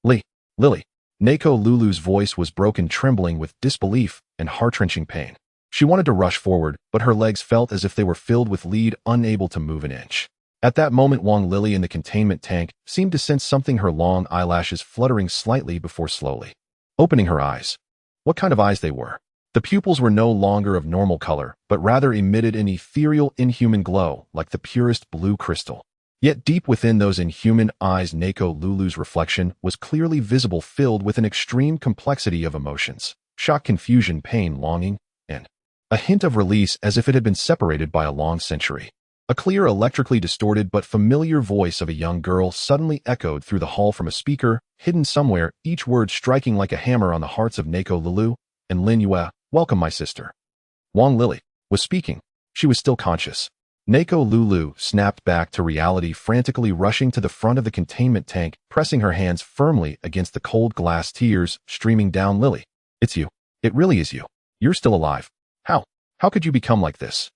Lily. Neko Lulu's voice was broken, trembling with disbelief and heart-wrenching pain. She wanted to rush forward, but her legs felt as if they were filled with lead, unable to move an inch. At that moment, Wang Lily in the containment tank seemed to sense something, her long eyelashes fluttering slightly before slowly opening her eyes. What kind of eyes they were! The pupils were no longer of normal color, but rather emitted an ethereal, inhuman glow, like the purest blue crystal. Yet deep within those inhuman eyes, Neko Lulu's reflection was clearly visible, filled with an extreme complexity of emotions: shock, confusion, pain, longing, and a hint of release, as if it had been separated by a long century. A clear, electrically distorted but familiar voice of a young girl suddenly echoed through the hall from a speaker hidden somewhere, each word striking like a hammer on the hearts of Neko Lulu and Lin Yue. "Welcome, my sister." Wang Lily was speaking. She was still conscious. Neko Lulu snapped back to reality, frantically rushing to the front of the containment tank, pressing her hands firmly against the cold glass, tears streaming down. "Lily, it's you. It really is you. You're still alive. How could you become like this?"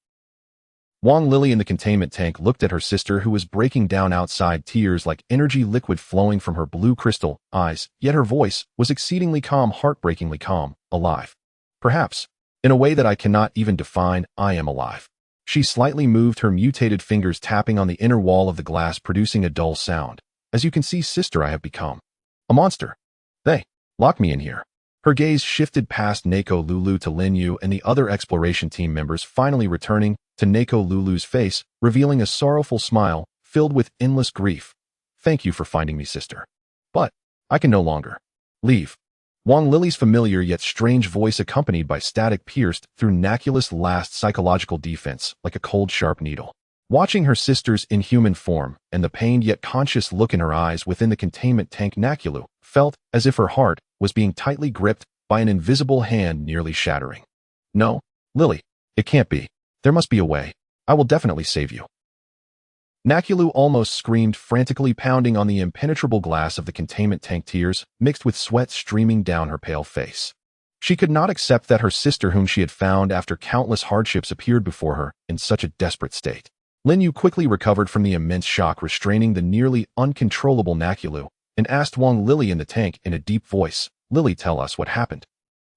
Wang Lily in the containment tank looked at her sister, who was breaking down outside, tears like energy liquid flowing from her blue crystal eyes, yet her voice was exceedingly calm, heartbreakingly calm. "Alive. Perhaps. In a way that I cannot even define, I am alive." She slightly moved her mutated fingers, tapping on the inner wall of the glass, producing a dull sound. "As you can see, sister, I have become a monster. They locked me in here." Her gaze shifted past Neko Lulu to Lin Yue and the other exploration team members, finally returning to Neko Lulu's face, revealing a sorrowful smile filled with endless grief. "Thank you for finding me, sister. But I can no longer leave." Wang Lily's familiar yet strange voice, accompanied by static, pierced through Nakula's last psychological defense like a cold, sharp needle. Watching her sister's inhuman form and the pained yet conscious look in her eyes within the containment tank, Nakula felt as if her heart was being tightly gripped by an invisible hand, nearly shattering. "No, Lily, it can't be. There must be a way. I will definitely save you." Nakula almost screamed, frantically pounding on the impenetrable glass of the containment tank, tears mixed with sweat streaming down her pale face. She could not accept that her sister, whom she had found after countless hardships, appeared before her in such a desperate state. Lin Yue quickly recovered from the immense shock, restraining the nearly uncontrollable Nakula, and asked Wang Lily in the tank in a deep voice, "Lily, tell us what happened.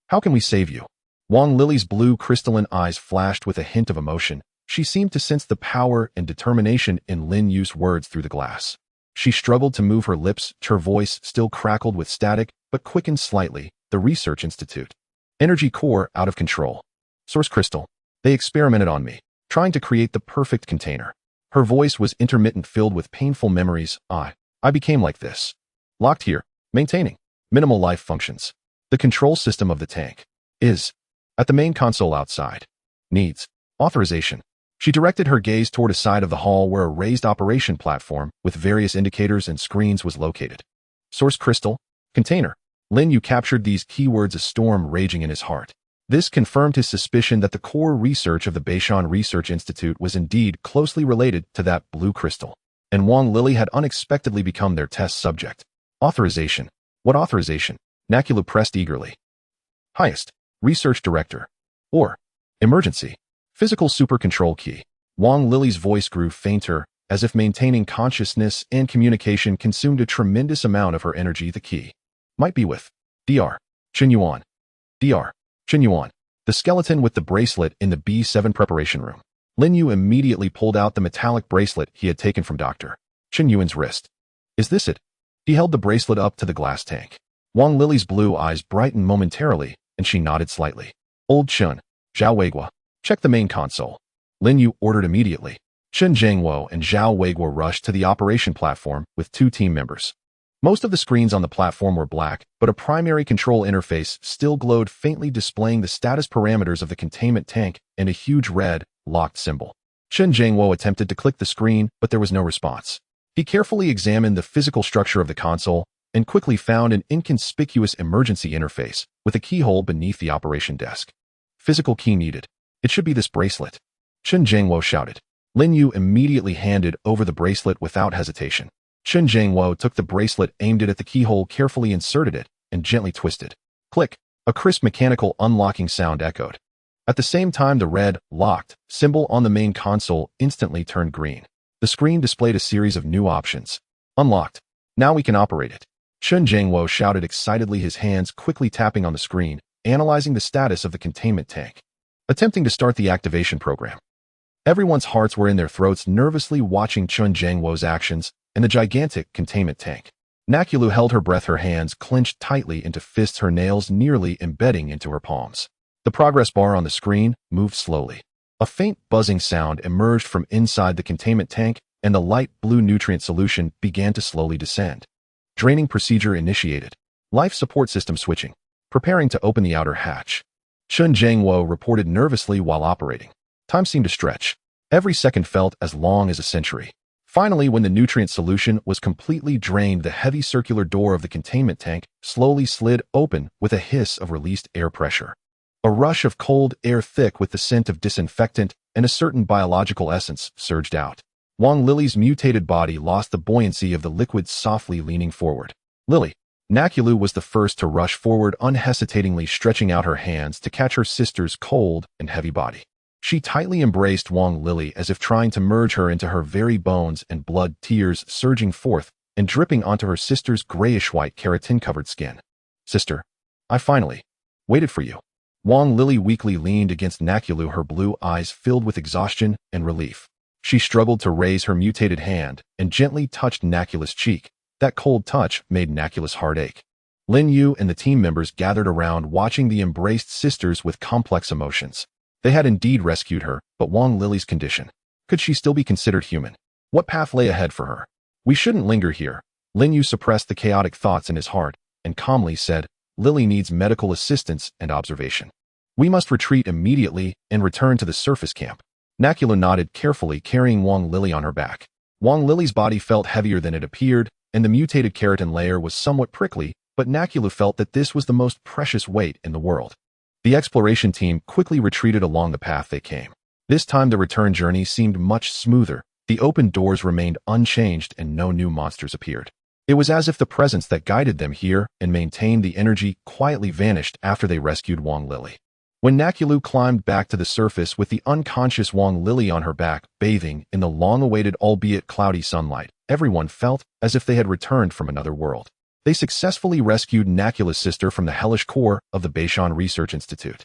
How can we save you?" Wang Lily's blue crystalline eyes flashed with a hint of emotion. She seemed to sense the power and determination in Lin Yue's words through the glass. She struggled to move her lips, her voice still crackled with static, but quickened slightly. "The Research Institute. Energy core out of control. Source crystal. They experimented on me, trying to create the perfect container." Her voice was intermittent, filled with painful memories. I became like this. Locked here, maintaining minimal life functions. The control system of the tank is at the main console outside. Needs authorization." She directed her gaze toward a side of the hall where a raised operation platform with various indicators and screens was located. Source crystal, container. Lin Yue captured these keywords, a storm raging in his heart. This confirmed his suspicion that the core research of the Beishan Research Institute was indeed closely related to that blue crystal, and Wang Lily had unexpectedly become their test subject. Authorization. What authorization? Nakula pressed eagerly. Highest. Research Director. Or emergency. Physical super control key. Wang Lily's voice grew fainter, as if maintaining consciousness and communication consumed a tremendous amount of her energy. The key might be with Dr. Chen Yuan. Dr. Chen Yuan, the skeleton with the bracelet in the B7 preparation room. Lin Yue immediately pulled out the metallic bracelet he had taken from Dr. Chen Yuan's wrist. "Is this it?" He held the bracelet up to the glass tank. Wang Lily's blue eyes brightened momentarily, and she nodded slightly. Old Chun, Zhao Weiguo, check the main console. Lin Yue ordered immediately. Chen Zhangwo and Zhao Weiguo rushed to the operation platform with 2 team members. Most of the screens on the platform were black, but a primary control interface still glowed faintly, displaying the status parameters of the containment tank and a huge red, locked symbol. Chen Zhangwo attempted to click the screen, but there was no response. He carefully examined the physical structure of the console and quickly found an inconspicuous emergency interface with a keyhole beneath the operation desk. Physical key needed. It should be this bracelet. Chen Zhangwo shouted. Lin Yue immediately handed over the bracelet without hesitation. Chen Zhangwo took the bracelet, aimed it at the keyhole, carefully inserted it, and gently twisted. Click! A crisp mechanical unlocking sound echoed. At the same time, the red, locked, symbol on the main console instantly turned green. The screen displayed a series of new options. Unlocked. Now we can operate it. Chen Zhangwo shouted excitedly, his hands quickly tapping on the screen, analyzing the status of the containment tank. Attempting to start the activation program. Everyone's hearts were in their throats, nervously watching Chen Zhangwo's actions and the gigantic containment tank. Nakulu held her breath, her hands clenched tightly into fists, her nails nearly embedding into her palms. The progress bar on the screen moved slowly. A faint buzzing sound emerged from inside the containment tank, and the light blue nutrient solution began to slowly descend. Draining procedure initiated. Life support system switching. Preparing to open the outer hatch. Chen Zhangwo reported nervously while operating. Time seemed to stretch. Every second felt as long as a century. Finally, when the nutrient solution was completely drained, the heavy circular door of the containment tank slowly slid open with a hiss of released air pressure. A rush of cold air thick with the scent of disinfectant and a certain biological essence surged out. Wang Lily's mutated body lost the buoyancy of the liquid, softly leaning forward. Lily. Nakulu was the first to rush forward, unhesitatingly stretching out her hands to catch her sister's cold and heavy body. She tightly embraced Wang Lily as if trying to merge her into her very bones, and blood, tears surging forth and dripping onto her sister's grayish-white keratin-covered skin. Sister, I finally waited for you. Wang Lily weakly leaned against Nakulu, her blue eyes filled with exhaustion and relief. She struggled to raise her mutated hand and gently touched Nakula's cheek. That cold touch made Nakula's heart ache. Lin Yue and the team members gathered around, watching the embraced sisters with complex emotions. They had indeed rescued her, but Wang Lily's condition. Could she still be considered human? What path lay ahead for her? We shouldn't linger here. Lin Yue suppressed the chaotic thoughts in his heart and calmly said, Lily needs medical assistance and observation. We must retreat immediately and return to the surface camp. Nakula nodded, carefully carrying Wang Lily on her back. Wang Lily's body felt heavier than it appeared, and the mutated keratin layer was somewhat prickly, but Nakulu felt that this was the most precious weight in the world. The exploration team quickly retreated along the path they came. This time the return journey seemed much smoother. The open doors remained unchanged and no new monsters appeared. It was as if the presence that guided them here and maintained the energy quietly vanished after they rescued Wang Lily. When Nakulu climbed back to the surface with the unconscious Wang Lily on her back, bathing in the long-awaited albeit cloudy sunlight, everyone felt as if they had returned from another world. They successfully rescued Nakula's sister from the hellish core of the Beishan Research Institute.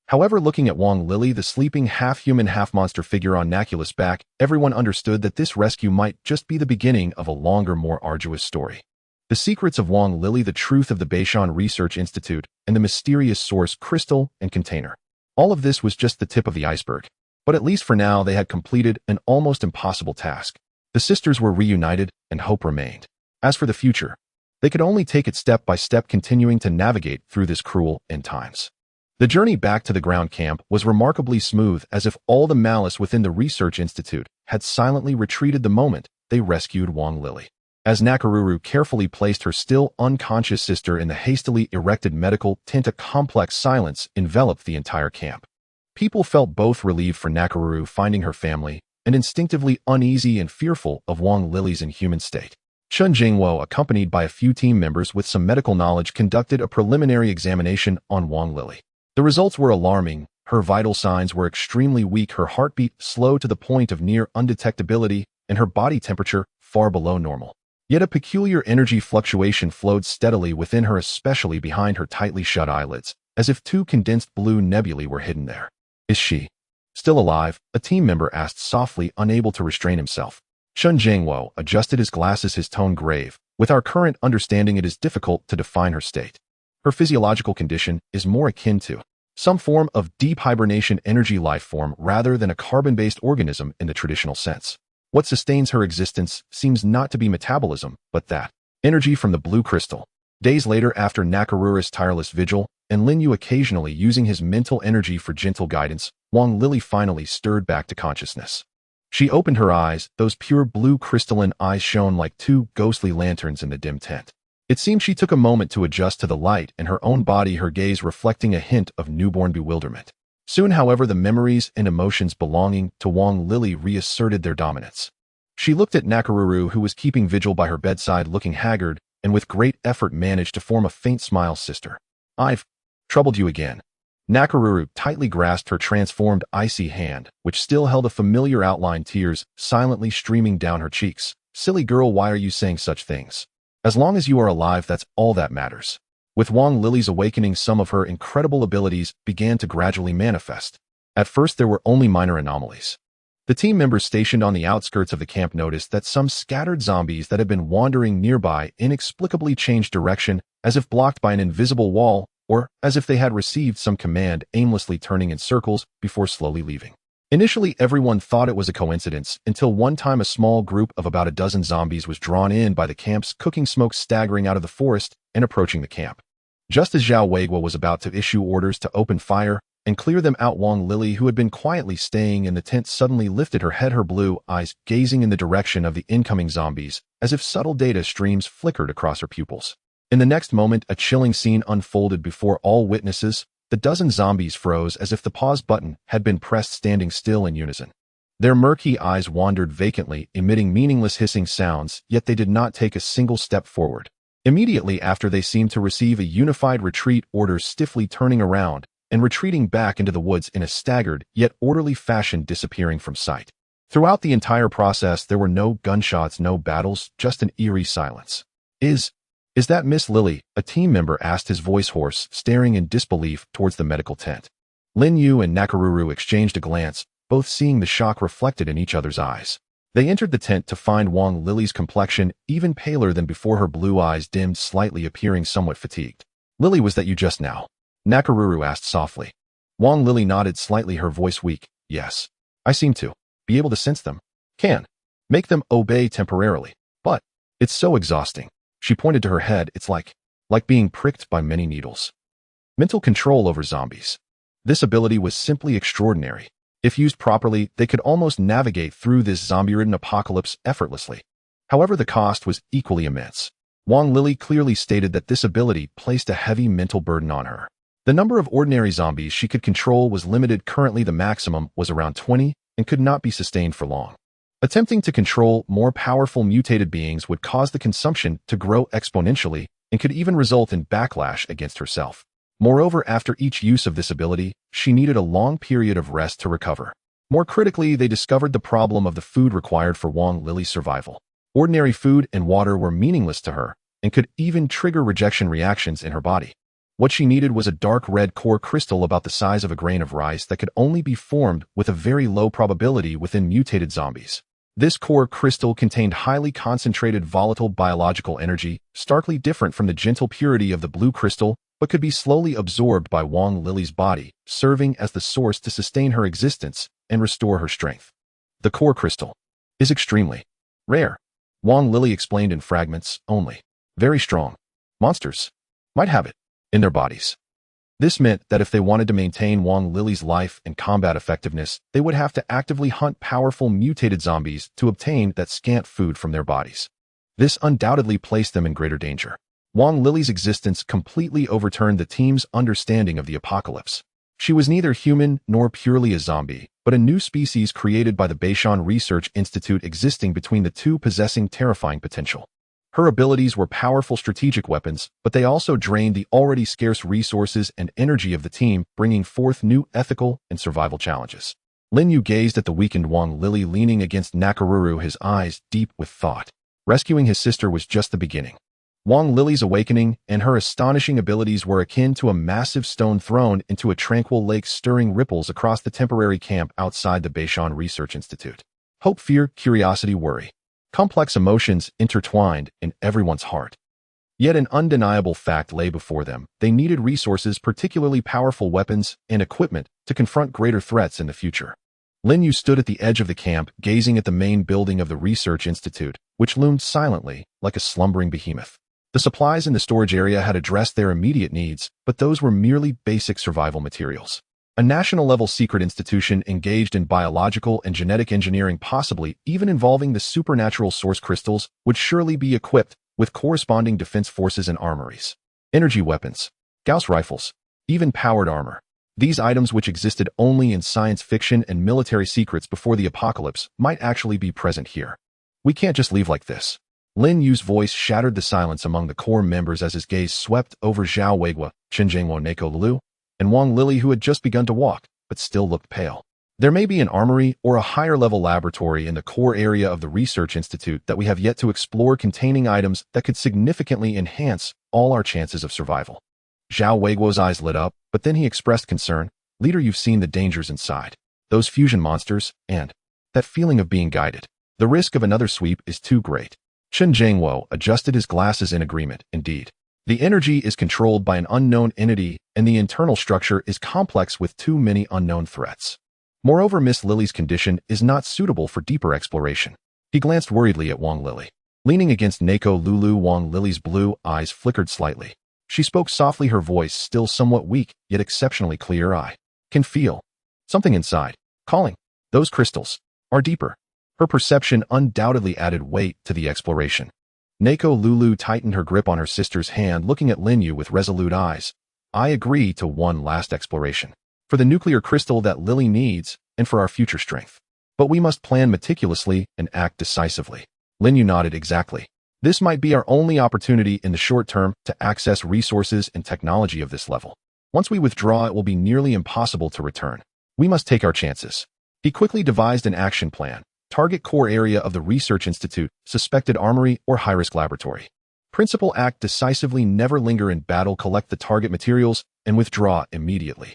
However, looking at Wang Lily, the sleeping half-human half-monster figure on Nakula's back, everyone understood that this rescue might just be the beginning of a longer, more arduous story. The secrets of Wang Lily, the truth of the Beishan Research Institute, and the mysterious source, crystal, and container. All of this was just the tip of the iceberg. But at least for now, they had completed an almost impossible task. The sisters were reunited, and hope remained. As for the future, they could only take it step by step, continuing to navigate through this cruel end times. The journey back to the ground camp was remarkably smooth, as if all the malice within the Research Institute had silently retreated the moment they rescued Wang Lily. As Nakaruru carefully placed her still unconscious sister in the hastily erected medical tent, a complex silence enveloped the entire camp. People felt both relieved for Nakaruru finding her family and instinctively uneasy and fearful of Wang Lily's inhuman state. Chen Jingwo, accompanied by a few team members with some medical knowledge, conducted a preliminary examination on Wang Lily. The results were alarming. Her vital signs were extremely weak, her heartbeat slow to the point of near undetectability, and her body temperature far below normal. Yet a peculiar energy fluctuation flowed steadily within her, especially behind her tightly shut eyelids, as if 2 condensed blue nebulae were hidden there. Is she still alive? A team member asked softly, unable to restrain himself. Chen Jingwo adjusted his glasses, his tone grave. With our current understanding, it is difficult to define her state. Her physiological condition is more akin to some form of deep hibernation energy life form rather than a carbon-based organism in the traditional sense. What sustains her existence seems not to be metabolism, but that energy from the blue crystal. Days later, after Nakarura's tireless vigil, and Lin Yue occasionally using his mental energy for gentle guidance, Wang Lili finally stirred back to consciousness. She opened her eyes, those pure blue crystalline eyes shone like two ghostly lanterns in the dim tent. It seemed she took a moment to adjust to the light in her own body, her gaze reflecting a hint of newborn bewilderment. Soon, however, the memories and emotions belonging to Wang Lili reasserted their dominance. She looked at Nakaruru, who was keeping vigil by her bedside, looking haggard, and with great effort managed to form a faint smile. Sister, I've troubled you again. Nakaruru tightly grasped her transformed icy hand, which still held a familiar outline, tears silently streaming down her cheeks. Silly girl, why are you saying such things? As long as you are alive, that's all that matters. With Wang Lili's awakening, some of her incredible abilities began to gradually manifest. At first, there were only minor anomalies. The team members stationed on the outskirts of the camp noticed that some scattered zombies that had been wandering nearby inexplicably changed direction, as if blocked by an invisible wall, or as if they had received some command, aimlessly turning in circles before slowly leaving. Initially, everyone thought it was a coincidence, until one time a small group of about a dozen zombies was drawn in by the camp's cooking smoke, staggering out of the forest and approaching the camp. Just as Zhao Weiguo was about to issue orders to open fire and clear them out, Wang Lili, who had been quietly staying in the tent, suddenly lifted her head, her blue eyes gazing in the direction of the incoming zombies, as if subtle data streams flickered across her pupils. In the next moment, a chilling scene unfolded before all witnesses. The dozen zombies froze as if the pause button had been pressed, standing still in unison. Their murky eyes wandered vacantly, emitting meaningless hissing sounds, yet they did not take a single step forward. Immediately after, they seemed to receive a unified retreat order, stiffly turning around and retreating back into the woods in a staggered yet orderly fashion, disappearing from sight. Throughout the entire process, there were no gunshots, no battles, just an eerie silence. Is that Miss Lily?" a team member asked, his voice hoarse, staring in disbelief towards the medical tent. Lin Yue and Nakaruru exchanged a glance, both seeing the shock reflected in each other's eyes. They entered the tent to find Wang Lili's complexion even paler than before, her blue eyes dimmed slightly, appearing somewhat fatigued. "Lily, was that you just now?" Nakaruru asked softly. Wang Lili nodded slightly, her voice weak. "Yes. I seem to be able to sense them. Can make them obey temporarily. But it's so exhausting." She pointed to her head. "It's like being pricked by many needles." Mental control over zombies. This ability was simply extraordinary. If used properly, they could almost navigate through this zombie-ridden apocalypse effortlessly. However, the cost was equally immense. Wang Lili clearly stated that this ability placed a heavy mental burden on her. The number of ordinary zombies she could control was limited. Currently, the maximum was around 20 and could not be sustained for long. Attempting to control more powerful mutated beings would cause the consumption to grow exponentially and could even result in backlash against herself. Moreover, after each use of this ability, she needed a long period of rest to recover. More critically, they discovered the problem of the food required for Wang Lili's survival. Ordinary food and water were meaningless to her and could even trigger rejection reactions in her body. What she needed was a dark red core crystal about the size of a grain of rice that could only be formed with a very low probability within mutated zombies. This core crystal contained highly concentrated volatile biological energy, starkly different from the gentle purity of the blue crystal, but could be slowly absorbed by Wang Lili's body, serving as the source to sustain her existence and restore her strength. "The core crystal is extremely rare," Wang Lili explained, "in fragments only. Very strong monsters might have it in their bodies." This meant that if they wanted to maintain Wang Lili's life and combat effectiveness, they would have to actively hunt powerful mutated zombies to obtain that scant food from their bodies. This undoubtedly placed them in greater danger. Wang Lili's existence completely overturned the team's understanding of the apocalypse. She was neither human nor purely a zombie, but a new species created by the Beishan Research Institute, existing between the two, possessing terrifying potential. Her abilities were powerful strategic weapons, but they also drained the already scarce resources and energy of the team, bringing forth new ethical and survival challenges. Lin Yue gazed at the weakened Wang Lili leaning against Nakaruru, his eyes deep with thought. Rescuing his sister was just the beginning. Wang Lili's awakening and her astonishing abilities were akin to a massive stone thrown into a tranquil lake, stirring ripples across the temporary camp outside the Beishan Research Institute. Hope, fear, curiosity, worry. Complex emotions intertwined in everyone's heart. Yet an undeniable fact lay before them. They needed resources, particularly powerful weapons and equipment, to confront greater threats in the future. Lin Yue stood at the edge of the camp, gazing at the main building of the Research Institute, which loomed silently, like a slumbering behemoth. The supplies in the storage area had addressed their immediate needs, but those were merely basic survival materials. A national-level secret institution engaged in biological and genetic engineering, possibly even involving the supernatural source crystals, would surely be equipped with corresponding defense forces and armories. Energy weapons, Gauss rifles, even powered armor. These items, which existed only in science fiction and military secrets before the apocalypse, might actually be present here. We can't just leave like this. Lin Yue's voice shattered the silence among the core members as his gaze swept over Zhao Weiguo, Chen Jingwo, Neko Lulu, and Wang Lili, who had just begun to walk, but still looked pale. There may be an armory or a higher-level laboratory in the core area of the Research Institute that we have yet to explore, containing items that could significantly enhance all our chances of survival. Zhao Weiguo's eyes lit up, but then he expressed concern. Leader, you've seen the dangers inside. Those fusion monsters, and that feeling of being guided. The risk of another sweep is too great. Chen Jingwo adjusted his glasses in agreement. Indeed. The energy is controlled by an unknown entity, and the internal structure is complex with too many unknown threats. Moreover, Miss Lily's condition is not suitable for deeper exploration. He glanced worriedly at Wang Lili. Leaning against Neko Lulu, Wang Lili's blue eyes flickered slightly. She spoke softly, her voice still somewhat weak, yet exceptionally clear. I can feel something inside, calling. Those crystals are deeper. Her perception undoubtedly added weight to the exploration. Neko Lulu tightened her grip on her sister's hand, looking at Lin Yue with resolute eyes. I agree to one last exploration. For the nuclear crystal that Lily needs, and for our future strength. But we must plan meticulously and act decisively. Lin Yue nodded. Exactly. This might be our only opportunity in the short term to access resources and technology of this level. Once we withdraw, it will be nearly impossible to return. We must take our chances. He quickly devised an action plan. Target core area of the Research Institute, suspected armory or high-risk laboratory. Principal, act decisively, never linger in battle, collect the target materials, and withdraw immediately.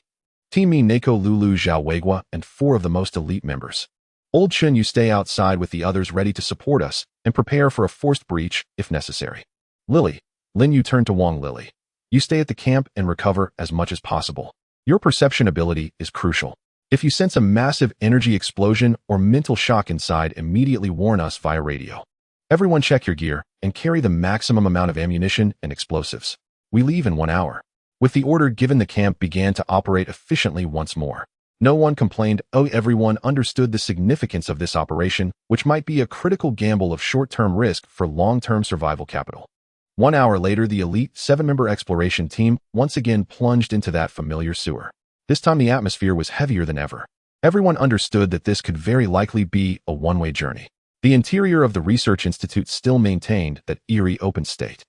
Team Me, Neko Lulu, Zhao Weiguo, and 4 of the most elite members. Old Chen, you stay outside with the others, ready to support us, and prepare for a forced breach if necessary. Lily, Lin Yue turned to Wang Lili. You stay at the camp and recover as much as possible. Your perception ability is crucial. If you sense a massive energy explosion or mental shock inside, immediately warn us via radio. Everyone, check your gear and carry the maximum amount of ammunition and explosives. We leave in 1 hour. With the order given, the camp began to operate efficiently once more. No one complained. Everyone understood the significance of this operation, which might be a critical gamble of short-term risk for long-term survival capital. 1 hour later, the elite 7-member exploration team once again plunged into that familiar sewer. This time the atmosphere was heavier than ever. Everyone understood that this could very likely be a one-way journey. The interior of the Research Institute still maintained that eerie open state.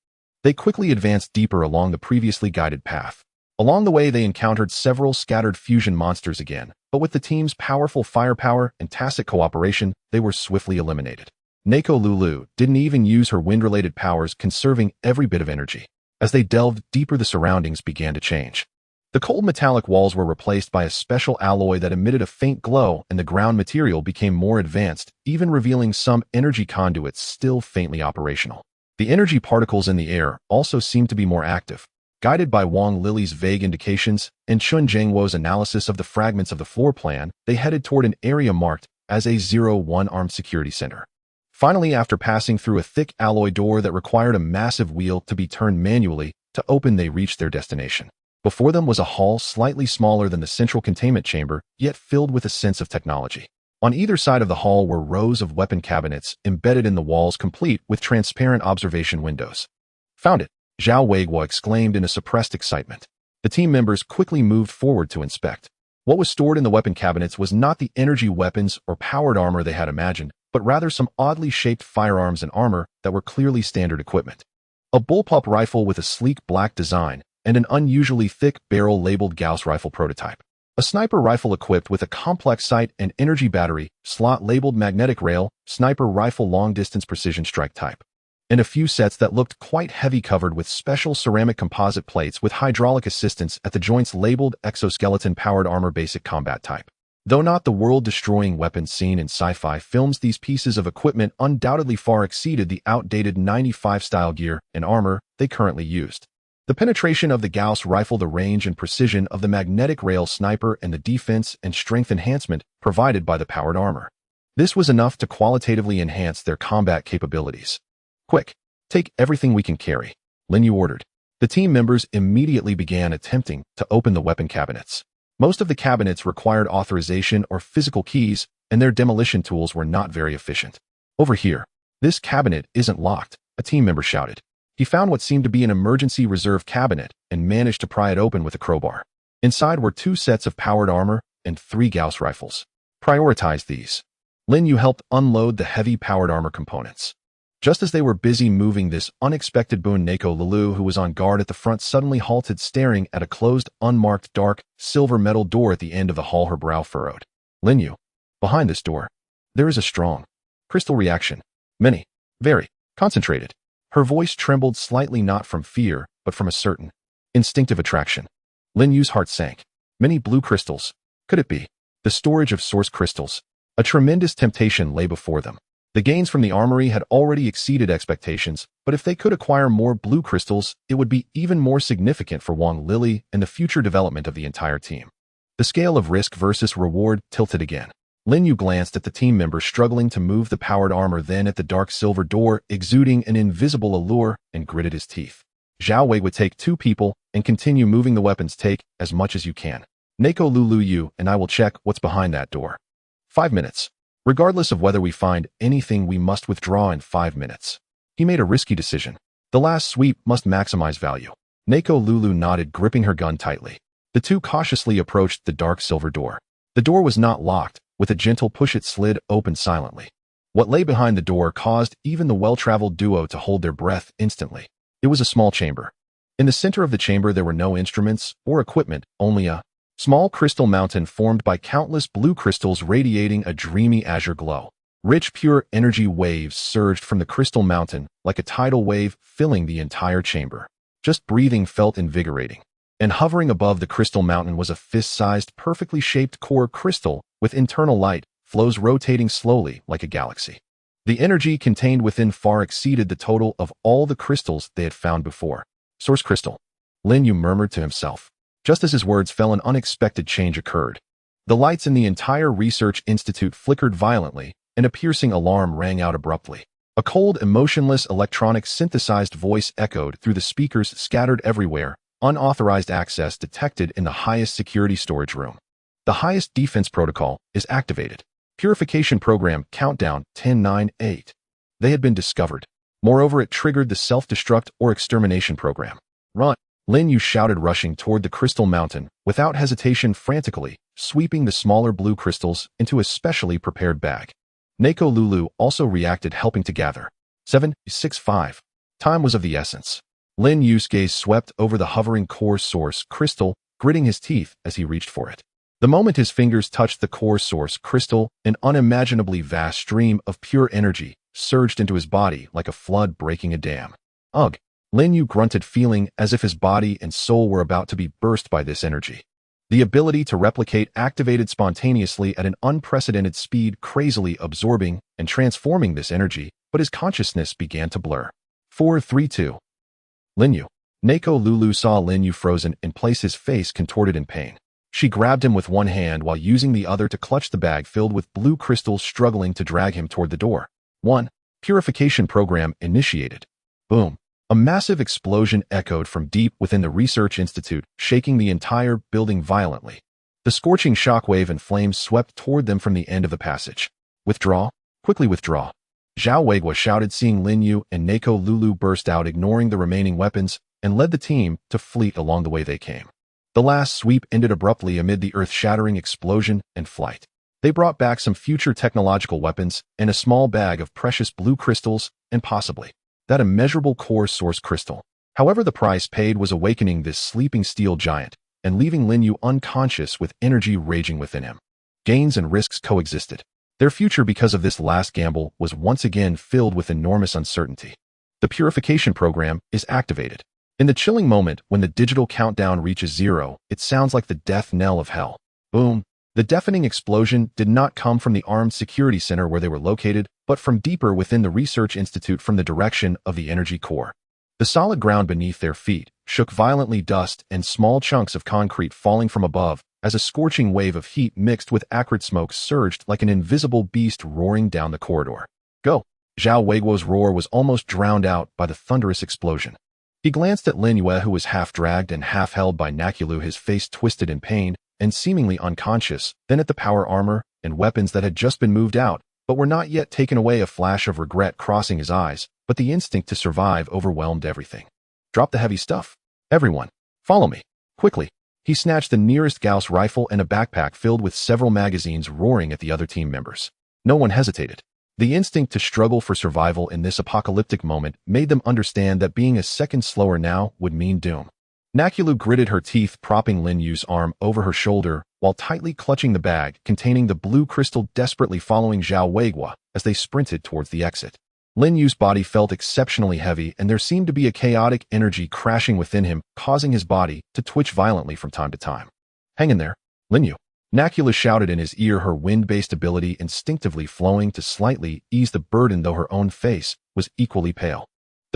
They quickly advanced deeper along the previously guided path. Along the way, they encountered several scattered fusion monsters again, but with the team's powerful firepower and tacit cooperation, they were swiftly eliminated. Neko Lulu didn't even use her wind-related powers, conserving every bit of energy. As they delved deeper, the surroundings began to change. The cold metallic walls were replaced by a special alloy that emitted a faint glow, and the ground material became more advanced, even revealing some energy conduits still faintly operational. The energy particles in the air also seemed to be more active. Guided by Wang Lili's vague indications and Chen Jingwo's analysis of the fragments of the floor plan, they headed toward an area marked as a 01 armed security center. Finally, after passing through a thick alloy door that required a massive wheel to be turned manually to open, they reached their destination. Before them was a hall slightly smaller than the central containment chamber, yet filled with a sense of technology. On either side of the hall were rows of weapon cabinets embedded in the walls, complete with transparent observation windows. Found it, Zhao Weiguo exclaimed in a suppressed excitement. The team members quickly moved forward to inspect. What was stored in the weapon cabinets was not the energy weapons or powered armor they had imagined, but rather some oddly shaped firearms and armor that were clearly standard equipment. A bullpup rifle with a sleek black design and an unusually thick barrel labeled Gauss rifle prototype. A sniper rifle equipped with a complex sight and energy battery, slot labeled magnetic rail, sniper rifle long-distance precision strike type. And a few sets that looked quite heavy, covered with special ceramic composite plates with hydraulic assistance at the joints labeled exoskeleton powered armor basic combat type. Though not the world-destroying weapons seen in sci-fi films, these pieces of equipment undoubtedly far exceeded the outdated 95-style gear and armor they currently used. The penetration of the Gauss rifle, the range and precision of the magnetic rail sniper, and the defense and strength enhancement provided by the powered armor. This was enough to qualitatively enhance their combat capabilities. "Quick, take everything we can carry," Lin Yue ordered. The team members immediately began attempting to open the weapon cabinets. Most of the cabinets required authorization or physical keys, and their demolition tools were not very efficient. "Over here. This cabinet isn't locked," a team member shouted. He found what seemed to be an emergency reserve cabinet and managed to pry it open with a crowbar. Inside were 2 sets of powered armor and 3 Gauss rifles. "Prioritize these." Lin Yue helped unload the heavy powered armor components. Just as they were busy moving this unexpected boon, Neko Lulu, who was on guard at the front, suddenly halted, staring at a closed, unmarked, dark, silver metal door at the end of the hall, her brow furrowed. "Lin Yue, behind this door, there is a strong crystal reaction. Many, very concentrated." Her voice trembled slightly, not from fear, but from a certain instinctive attraction. Lin Yue's heart sank. Many blue crystals. Could it be the storage of source crystals? A tremendous temptation lay before them. The gains from the armory had already exceeded expectations, but if they could acquire more blue crystals, it would be even more significant for Wang Lily and the future development of the entire team. The scale of risk versus reward tilted again. Lin Yue glanced at the team members struggling to move the powered armor, then at the dark silver door exuding an invisible allure, and gritted his teeth. "Zhao Wei would take 2 people and continue moving the weapons. Take as much as you can. Neko Lulu, you and I will check what's behind that door. 5 minutes. Regardless of whether we find anything, we must withdraw in 5 minutes." He made a risky decision. The last sweep must maximize value. Neko Lulu nodded, gripping her gun tightly. The 2 cautiously approached the dark silver door. The door was not locked. With a gentle push, it slid open silently. What lay behind the door caused even the well-traveled duo to hold their breath instantly. It was a small chamber. In the center of the chamber there were no instruments or equipment, only a small crystal mountain formed by countless blue crystals radiating a dreamy azure glow. Rich, pure energy waves surged from the crystal mountain like a tidal wave, filling the entire chamber. Just breathing felt invigorating. And hovering above the crystal mountain was a fist-sized, perfectly shaped core crystal with internal light flows rotating slowly like a galaxy. The energy contained within far exceeded the total of all the crystals they had found before. "Source crystal," Lin Yue murmured to himself. Just as his words fell, an unexpected change occurred. The lights in the entire research institute flickered violently, and a piercing alarm rang out abruptly. A cold, emotionless electronic synthesized voice echoed through the speakers scattered everywhere. "Unauthorized access detected in the highest security storage room. The highest defense protocol is activated. Purification program countdown 10, 9, 8. They had been discovered. Moreover, it triggered the self-destruct or extermination program. "Run!" Lin Yue shouted, rushing toward the crystal mountain, without hesitation, frantically, sweeping the smaller blue crystals into a specially prepared bag. Neko Lulu also reacted, helping to gather. 7, 6, 5. Time was of the essence. Lin Yue's gaze swept over the hovering core source crystal, gritting his teeth as he reached for it. The moment his fingers touched the core source crystal, an unimaginably vast stream of pure energy surged into his body like a flood breaking a dam. "Ugh!" Lin Yue grunted, feeling as if his body and soul were about to be burst by this energy. The ability to replicate activated spontaneously at an unprecedented speed, crazily absorbing and transforming this energy, but his consciousness began to blur. 4, 3, 2. "Lin Yue." Neko Lulu saw Lin Yue frozen in place, his face contorted in pain. She grabbed him with one hand while using the other to clutch the bag filled with blue crystals, struggling to drag him toward the door. 1. Purification program initiated. Boom. A massive explosion echoed from deep within the research institute, shaking the entire building violently. The scorching shockwave and flames swept toward them from the end of the passage. "Withdraw. Quickly withdraw." Zhao Weigua shouted, seeing Lin Yue and Neko Lulu burst out, ignoring the remaining weapons, and led the team to fleet along the way they came. The last sweep ended abruptly amid the earth-shattering explosion and flight. They brought back some future technological weapons and a small bag of precious blue crystals, and possibly that immeasurable core source crystal. However, the price paid was awakening this sleeping steel giant and leaving Lin Yue unconscious with energy raging within him. Gains and risks coexisted. Their future, because of this last gamble, was once again filled with enormous uncertainty. The purification program is activated. In the chilling moment when the digital countdown reaches 0, it sounds like the death knell of hell. Boom. The deafening explosion did not come from the armed security center where they were located, but from deeper within the research institute from the direction of the energy core. The solid ground beneath their feet shook violently, dust and small chunks of concrete falling from above as a scorching wave of heat mixed with acrid smoke surged like an invisible beast roaring down the corridor. Go! Zhao Weiguo's roar was almost drowned out by the thunderous explosion. He glanced at Lin Yue, who was half-dragged and half-held by Nakulu, his face twisted in pain and seemingly unconscious, then at the power armor and weapons that had just been moved out, but were not yet taken away. A flash of regret crossing his eyes, but the instinct to survive overwhelmed everything. Drop the heavy stuff. Everyone, follow me. Quickly. He snatched the nearest Gauss rifle and a backpack filled with several magazines, roaring at the other team members. No one hesitated. The instinct to struggle for survival in this apocalyptic moment made them understand that being a second slower now would mean doom. Nakulu gritted her teeth, propping Lin Yue's arm over her shoulder while tightly clutching the bag containing the blue crystal, desperately following Zhao Weiguo as they sprinted towards the exit. Lin Yue's body felt exceptionally heavy, and there seemed to be a chaotic energy crashing within him, causing his body to twitch violently from time to time. Hang in there, Lin Yue. Nakula shouted in his ear, her wind-based ability instinctively flowing to slightly ease the burden, though her own face was equally pale.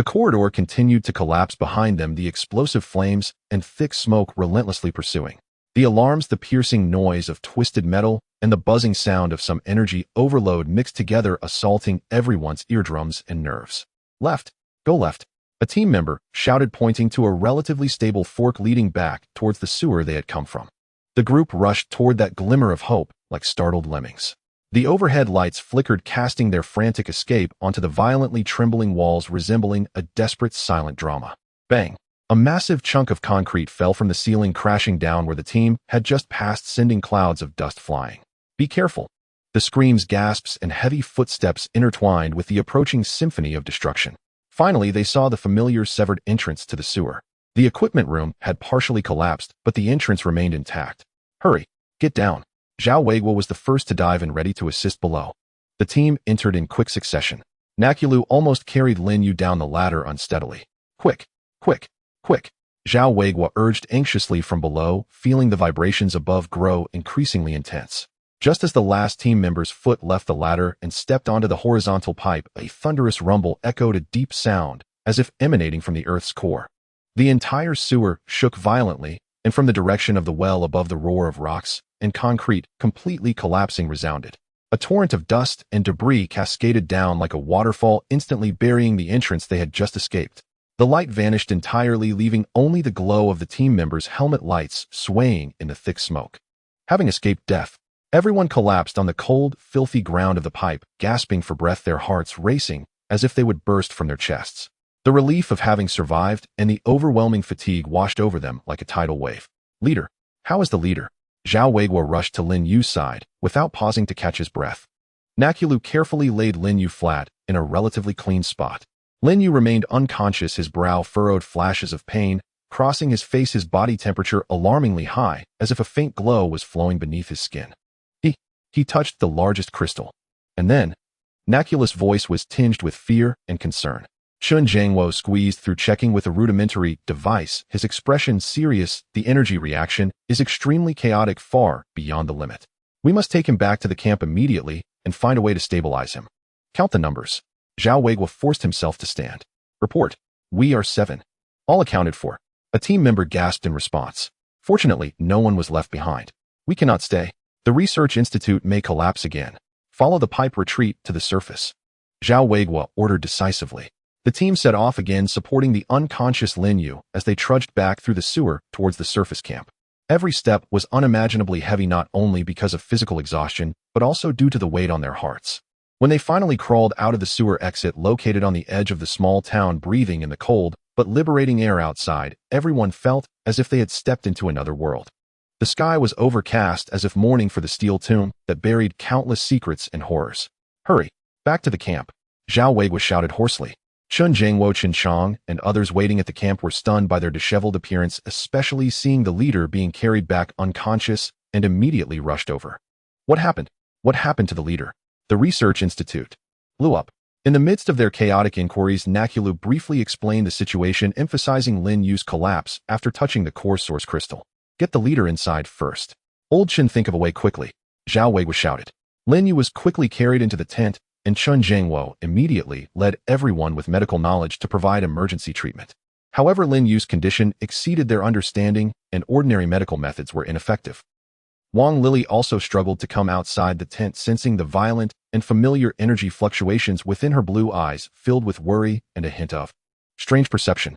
The corridor continued to collapse behind them, the explosive flames and thick smoke relentlessly pursuing. The alarms, the piercing noise of twisted metal, and the buzzing sound of some energy overload mixed together, assaulting everyone's eardrums and nerves. Left. Go left. A team member shouted, pointing to a relatively stable fork leading back towards the sewer they had come from. The group rushed toward that glimmer of hope like startled lemmings. The overhead lights flickered, casting their frantic escape onto the violently trembling walls, resembling a desperate silent drama. Bang! A massive chunk of concrete fell from the ceiling, crashing down where the team had just passed, sending clouds of dust flying. Be careful! The screams, gasps, and heavy footsteps intertwined with the approaching symphony of destruction. Finally, they saw the familiar severed entrance to the sewer. The equipment room had partially collapsed, but the entrance remained intact. Hurry! Get down! Zhao Weiguo was the first to dive and ready to assist below. The team entered in quick succession. Nakulu almost carried Lin Yue down the ladder unsteadily. Quick! Quick! Quick! Zhao Weiguo urged anxiously from below, feeling the vibrations above grow increasingly intense. Just as the last team member's foot left the ladder and stepped onto the horizontal pipe, a thunderous rumble echoed, a deep sound, as if emanating from the Earth's core. The entire sewer shook violently, and from the direction of the well above, the roar of rocks and concrete completely collapsing resounded. A torrent of dust and debris cascaded down like a waterfall, instantly burying the entrance they had just escaped. The light vanished entirely, leaving only the glow of the team members' helmet lights swaying in the thick smoke. Having escaped death, everyone collapsed on the cold, filthy ground of the pipe, gasping for breath, their hearts racing as if they would burst from their chests. The relief of having survived and the overwhelming fatigue washed over them like a tidal wave. Leader, how is the leader? Zhao Weiguo rushed to Lin Yue's side without pausing to catch his breath. Nakulu carefully laid Lin Yue flat in a relatively clean spot. Lin Yue remained unconscious, his brow furrowed, flashes of pain crossing his face, his body temperature alarmingly high, as if a faint glow was flowing beneath his skin. He touched the largest crystal. And then, Nakula's voice was tinged with fear and concern. Chun Jiangwo squeezed through, checking with a rudimentary device, his expression serious. The energy reaction is extremely chaotic, far beyond the limit. We must take him back to the camp immediately and find a way to stabilize him. Count the numbers. Zhao Weiguo forced himself to stand. Report. We are 7. All accounted for. A team member gasped in response. Fortunately, no one was left behind. We cannot stay. The research institute may collapse again. Follow the pipe, retreat to the surface. Zhao Weiguo ordered decisively. The team set off again, supporting the unconscious Lin Yue as they trudged back through the sewer towards the surface camp. Every step was unimaginably heavy, not only because of physical exhaustion, but also due to the weight on their hearts. When they finally crawled out of the sewer exit located on the edge of the small town, breathing in the cold but liberating air outside, everyone felt as if they had stepped into another world. The sky was overcast, as if mourning for the steel tomb that buried countless secrets and horrors. Hurry, back to the camp. Zhao Weiguo shouted hoarsely. Chun Jiangwo, Chen Chang, and others waiting at the camp were stunned by their disheveled appearance, especially seeing the leader being carried back unconscious, and immediately rushed over. What happened? What happened to the leader? The research institute blew up. In the midst of their chaotic inquiries, Nakulu briefly explained the situation, emphasizing Lin Yue's collapse after touching the core source crystal. Get the leader inside first. Old Chen, think of a way quickly, Zhao Wei was shouted. Lin Yue was quickly carried into the tent, and Chen Zhangwo immediately led everyone with medical knowledge to provide emergency treatment. However, Lin Yue's condition exceeded their understanding, and ordinary medical methods were ineffective. Wang Lili also struggled to come outside the tent, sensing the violent and familiar energy fluctuations within her blue eyes, filled with worry and a hint of strange perception.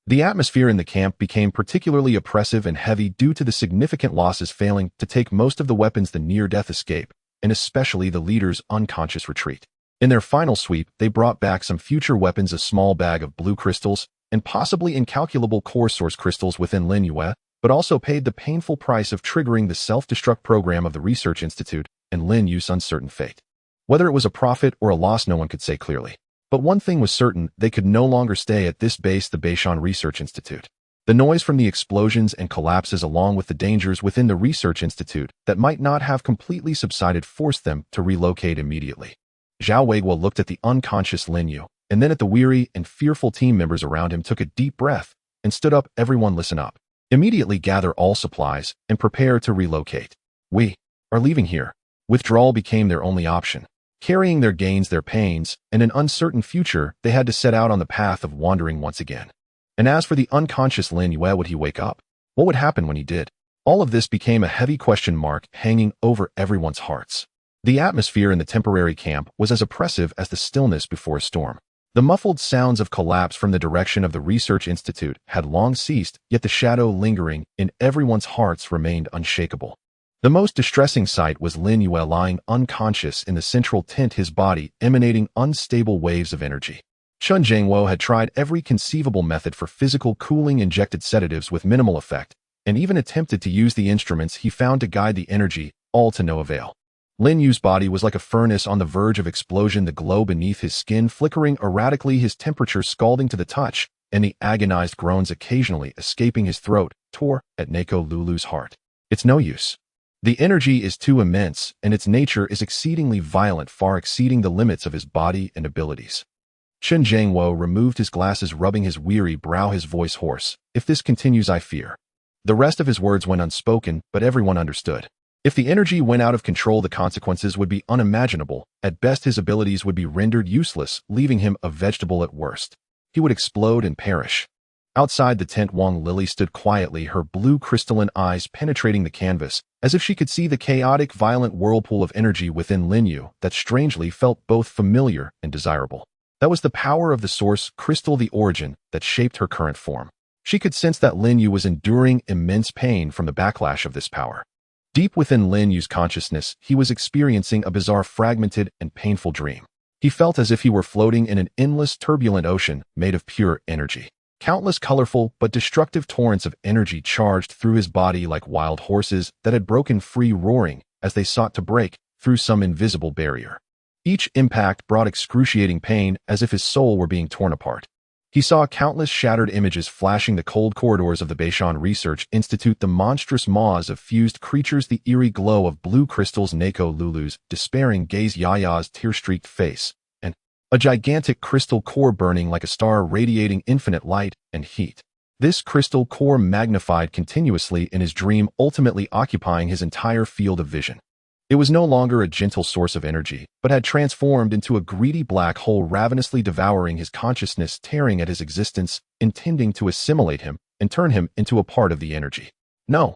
The atmosphere in the camp became particularly oppressive and heavy due to the significant losses failing to take most of the weapons, the near-death escape, and especially the leader's unconscious retreat. In their final sweep, they brought back some future weapons, a small bag of blue crystals, and possibly incalculable core source crystals within Lin Yue, but also paid the painful price of triggering the self-destruct program of the Research Institute and Lin Yue's uncertain fate. Whether it was a profit or a loss, no one could say clearly. But one thing was certain, they could no longer stay at this base, the Beishan Research Institute. The noise from the explosions and collapses, along with the dangers within the Research Institute that might not have completely subsided, forced them to relocate immediately. Zhao Weiguo looked at the unconscious Lin Yue, and then at the weary and fearful team members around him, took a deep breath, and stood up. Everyone listen up. Immediately gather all supplies and prepare to relocate. We are leaving here. Withdrawal became their only option. Carrying their gains, their pains, and an uncertain future, they had to set out on the path of wandering once again. And as for the unconscious Lin Yue, would he wake up? What would happen when he did? All of this became a heavy question mark hanging over everyone's hearts. The atmosphere in the temporary camp was as oppressive as the stillness before a storm. The muffled sounds of collapse from the direction of the Research Institute had long ceased, yet the shadow lingering in everyone's hearts remained unshakable. The most distressing sight was Lin Yue lying unconscious in the central tent, his body emanating unstable waves of energy. Chen Zhangwo had tried every conceivable method for physical cooling, injected sedatives with minimal effect, and even attempted to use the instruments he found to guide the energy, all to no avail. Lin Yue's body was like a furnace on the verge of explosion, the glow beneath his skin flickering erratically, his temperature scalding to the touch, and the agonized groans occasionally escaping his throat tore at Neko Lulu's heart. It's no use. The energy is too immense, and its nature is exceedingly violent, far exceeding the limits of his body and abilities. Chen Zhangwo removed his glasses, rubbing his weary brow, his voice hoarse. If this continues, I fear. The rest of his words went unspoken, but everyone understood. If the energy went out of control, the consequences would be unimaginable. At best, his abilities would be rendered useless, leaving him a vegetable at worst. He would explode and perish. Outside the tent, Wang Lili stood quietly, her blue crystalline eyes penetrating the canvas, as if she could see the chaotic, violent whirlpool of energy within Lin Yue that strangely felt both familiar and desirable. That was the power of the source crystal, the origin that shaped her current form. She could sense that Lin Yue was enduring immense pain from the backlash of this power. Deep within Lin Yue's consciousness, he was experiencing a bizarre, fragmented, and painful dream. He felt as if he were floating in an endless, turbulent ocean made of pure energy. Countless colorful but destructive torrents of energy charged through his body like wild horses that had broken free, roaring as they sought to break through some invisible barrier. Each impact brought excruciating pain, as if his soul were being torn apart. He saw countless shattered images flashing the cold corridors of the Beishan Research Institute, the monstrous maws of fused creatures, the eerie glow of blue crystals, Neko Lulu's despairing gaze, Yaya's tear-streaked face, and a gigantic crystal core burning like a star, radiating infinite light and heat. This crystal core magnified continuously in his dream, ultimately occupying his entire field of vision. It was no longer a gentle source of energy, but had transformed into a greedy black hole, ravenously devouring his consciousness, tearing at his existence, intending to assimilate him and turn him into a part of the energy. No!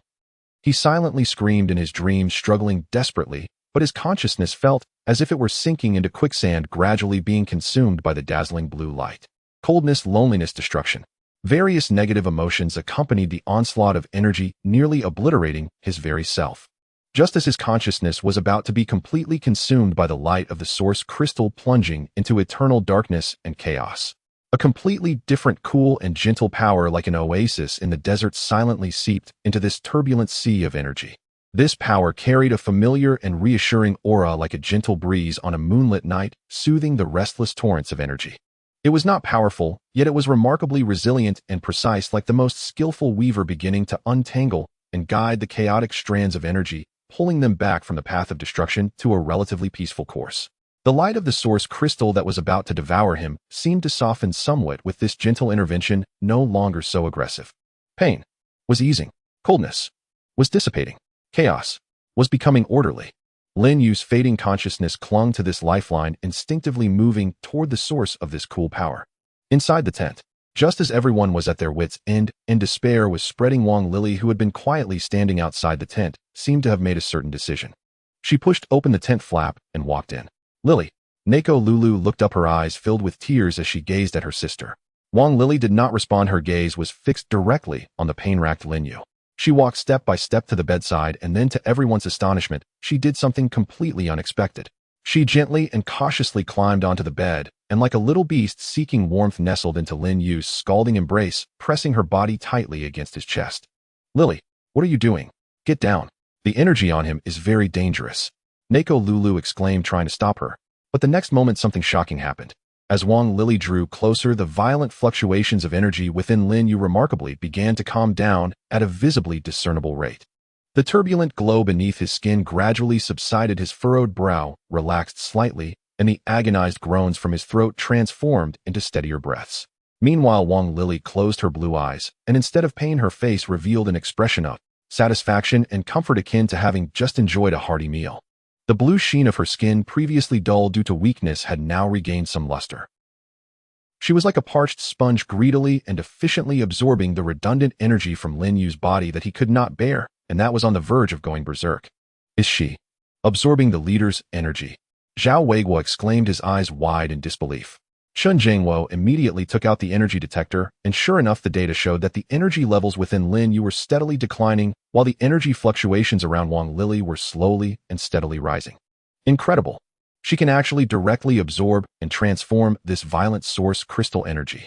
He silently screamed in his dreams, struggling desperately, but his consciousness felt as if it were sinking into quicksand, gradually being consumed by the dazzling blue light. Coldness, loneliness, destruction. Various negative emotions accompanied the onslaught of energy, nearly obliterating his very self. Just as his consciousness was about to be completely consumed by the light of the source crystal, plunging into eternal darkness and chaos. A completely different, cool and gentle power, like an oasis in the desert, silently seeped into this turbulent sea of energy. This power carried a familiar and reassuring aura, like a gentle breeze on a moonlit night, soothing the restless torrents of energy. It was not powerful, yet it was remarkably resilient and precise, like the most skillful weaver beginning to untangle and guide the chaotic strands of energy, pulling them back from the path of destruction to a relatively peaceful course. The light of the source crystal that was about to devour him seemed to soften somewhat with this gentle intervention, no longer so aggressive. Pain was easing. Coldness was dissipating. Chaos was becoming orderly. Lin Yue's fading consciousness clung to this lifeline, instinctively moving toward the source of this cool power. Inside the tent, just as everyone was at their wits' end, in despair was spreading, Wang Lili, who had been quietly standing outside the tent, seemed to have made a certain decision. She pushed open the tent flap and walked in. Lily. Neko Lulu looked up, her eyes filled with tears as she gazed at her sister. Wang Lili did not respond. Her gaze was fixed directly on the pain-racked Lin Yue. She walked step by step to the bedside, and then, to everyone's astonishment, she did something completely unexpected. She gently and cautiously climbed onto the bed, and like a little beast seeking warmth nestled into Lin Yue's scalding embrace, pressing her body tightly against his chest. Lily, what are you doing? Get down. The energy on him is very dangerous. Neko Lulu exclaimed, trying to stop her. But the next moment something shocking happened. As Wang Lili drew closer, the violent fluctuations of energy within Lin Yue remarkably began to calm down at a visibly discernible rate. The turbulent glow beneath his skin gradually subsided, his furrowed brow relaxed slightly, and the agonized groans from his throat transformed into steadier breaths. Meanwhile, Wang Lili closed her blue eyes, and instead of pain, her face revealed an expression of satisfaction and comfort akin to having just enjoyed a hearty meal. The blue sheen of her skin, previously dull due to weakness, had now regained some luster. She was like a parched sponge, greedily and efficiently absorbing the redundant energy from Lin Yue's body that he could not bear, and that was on the verge of going berserk. Is she absorbing the leader's energy? Zhao Weiguo exclaimed, his eyes wide in disbelief. Chun Jingwo immediately took out the energy detector, and sure enough, the data showed that the energy levels within Lin Yue were steadily declining, while the energy fluctuations around Wang Lili were slowly and steadily rising. Incredible. She can actually directly absorb and transform this violent source crystal energy.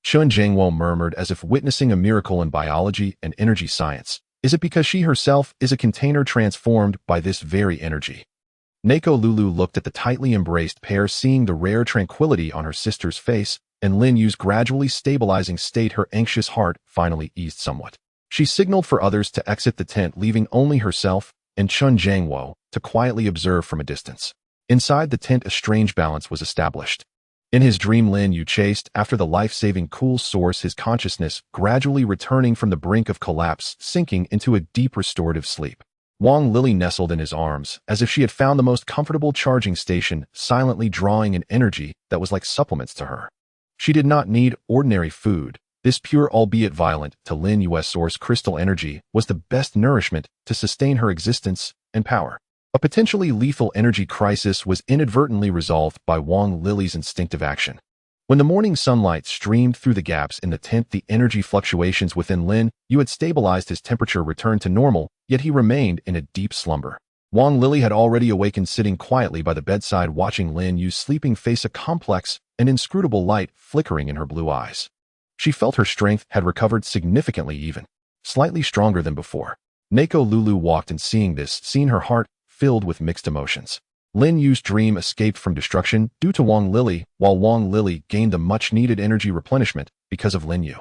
Chun Jingwo murmured, as if witnessing a miracle in biology and energy science. Is it because she herself is a container transformed by this very energy? Neko Lulu looked at the tightly embraced pair, seeing the rare tranquility on her sister's face, and Lin Yue's gradually stabilizing state. Her anxious heart finally eased somewhat. She signaled for others to exit the tent, leaving only herself and Chun Jingwo to quietly observe from a distance. Inside the tent, a strange balance was established. In his dream, Lin Yue chased after the life-saving cool source, his consciousness gradually returning from the brink of collapse, sinking into a deep restorative sleep. Wang Lili nestled in his arms, as if she had found the most comfortable charging station, silently drawing an energy that was like supplements to her. She did not need ordinary food. This pure, albeit violent, to Lin Yue's source crystal energy was the best nourishment to sustain her existence and power. A potentially lethal energy crisis was inadvertently resolved by Wang Lili's instinctive action. When the morning sunlight streamed through the gaps in the tent, the energy fluctuations within Lin Yue had stabilized, his temperature returned to normal, yet he remained in a deep slumber. Wang Lili had already awakened, sitting quietly by the bedside, watching Lin Yue's sleeping face, a complex and inscrutable light flickering in her blue eyes. She felt her strength had recovered significantly, even slightly stronger than before. Neko Lulu walked in, seeing this, seeing her heart filled with mixed emotions. Lin Yue's dream escaped from destruction due to Wang Lili, while Wang Lili gained a much-needed energy replenishment because of Lin Yue.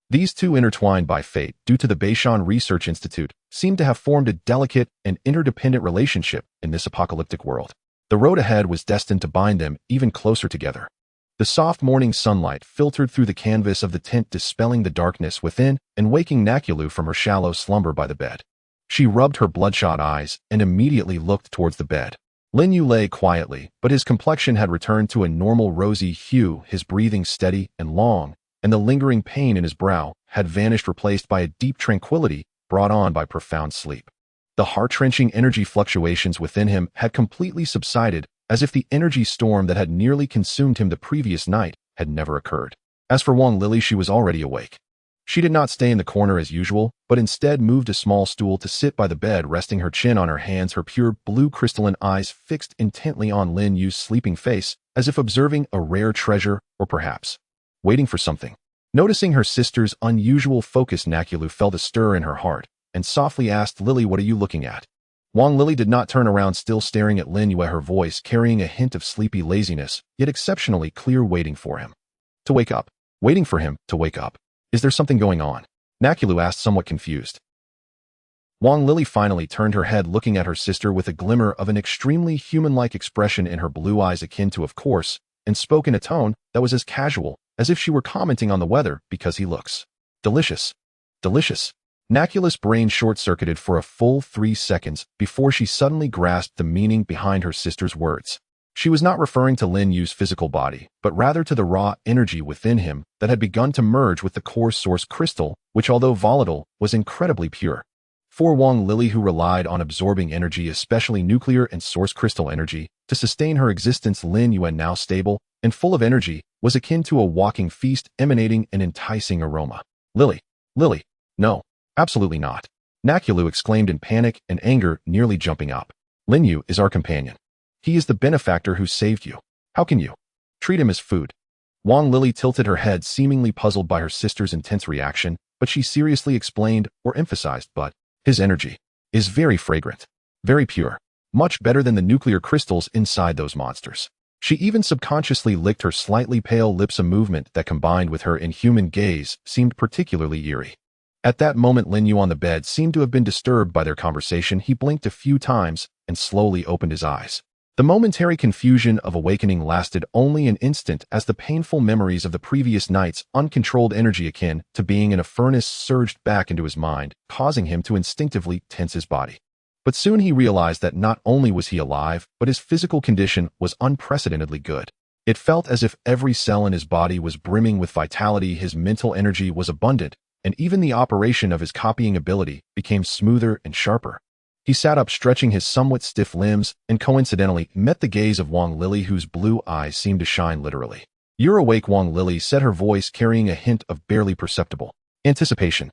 These two, intertwined by fate due to the Beishan Research Institute, seemed to have formed a delicate and interdependent relationship in this apocalyptic world. The road ahead was destined to bind them even closer together. The soft morning sunlight filtered through the canvas of the tent, dispelling the darkness within and waking Nakulu from her shallow slumber by the bed. She rubbed her bloodshot eyes and immediately looked towards the bed. Lin Yue lay quietly, but his complexion had returned to a normal rosy hue, his breathing steady and long, and the lingering pain in his brow had vanished, replaced by a deep tranquility brought on by profound sleep. The heart-wrenching energy fluctuations within him had completely subsided, as if the energy storm that had nearly consumed him the previous night had never occurred. As for Wang Lili, she was already awake. She did not stay in the corner as usual, but instead moved a small stool to sit by the bed, resting her chin on her hands, her pure blue crystalline eyes fixed intently on Lin Yue's sleeping face, as if observing a rare treasure, or perhaps waiting for something. Noticing her sister's unusual focus, Nakulu felt a stir in her heart, and softly asked, "Lily, what are you looking at?" Wang Lili did not turn around, still staring at Lin Yue, her voice carrying a hint of sleepy laziness, yet exceptionally clear, waiting for him to wake up. Waiting for him to wake up. Is there something going on? Nakulu asked, somewhat confused. Wang Lili finally turned her head, looking at her sister with a glimmer of an extremely human-like expression in her blue eyes, akin to "of course," and spoke in a tone that was as casual as if she were commenting on the weather, "because he looks delicious." Delicious. Nacula's brain short-circuited for a full 3 seconds before she suddenly grasped the meaning behind her sister's words. She was not referring to Lin Yue's physical body, but rather to the raw energy within him that had begun to merge with the core source crystal, which although volatile, was incredibly pure. For Wang Lili, who relied on absorbing energy, especially nuclear and source crystal energy, to sustain her existence, Lin Yue, now stable and full of energy, was akin to a walking feast emanating an enticing aroma. Lili, no, absolutely not. Naculu exclaimed in panic and anger, nearly jumping up. Lin Yue is our companion. He is the benefactor who saved you. How can you treat him as food? Wang Lili tilted her head, seemingly puzzled by her sister's intense reaction, but she seriously explained, or emphasized, but his energy is very fragrant, very pure, much better than the nuclear crystals inside those monsters. She even subconsciously licked her slightly pale lips, a movement that, combined with her inhuman gaze, seemed particularly eerie. At that moment, Lin Yue on the bed seemed to have been disturbed by their conversation. He blinked a few times and slowly opened his eyes. The momentary confusion of awakening lasted only an instant as the painful memories of the previous night's uncontrolled energy akin to being in a furnace surged back into his mind, causing him to instinctively tense his body. But soon he realized that not only was he alive, but his physical condition was unprecedentedly good. It felt as if every cell in his body was brimming with vitality, his mental energy was abundant, and even the operation of his copying ability became smoother and sharper. He sat up, stretching his somewhat stiff limbs, and coincidentally met the gaze of Wang Lili, whose blue eyes seemed to shine literally. "You're awake," Wang Lili said, her voice carrying a hint of barely perceptible anticipation.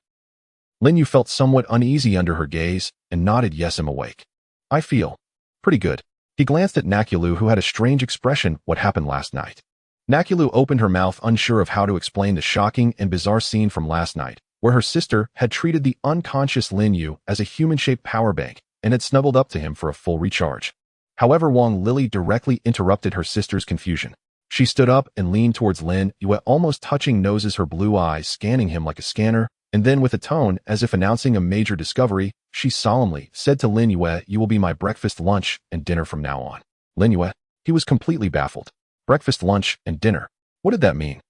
Lin Yue felt somewhat uneasy under her gaze and nodded. "Yes, I'm awake. I feel pretty good." He glanced at Naculu, who had a strange expression. "What happened last night?" Naculu opened her mouth, unsure of how to explain the shocking and bizarre scene from last night, where her sister had treated the unconscious Lin Yue as a human-shaped power bank and had snuggled up to him for a full recharge. However, Wang Lili directly interrupted her sister's confusion. She stood up and leaned towards Lin Yue, almost touching noses, her blue eyes scanning him like a scanner, and then with a tone as if announcing a major discovery, she solemnly said to Lin Yue, "You will be my breakfast, lunch, and dinner from now on." Lin Yue, he was completely baffled. Breakfast, lunch, and dinner. What did that mean?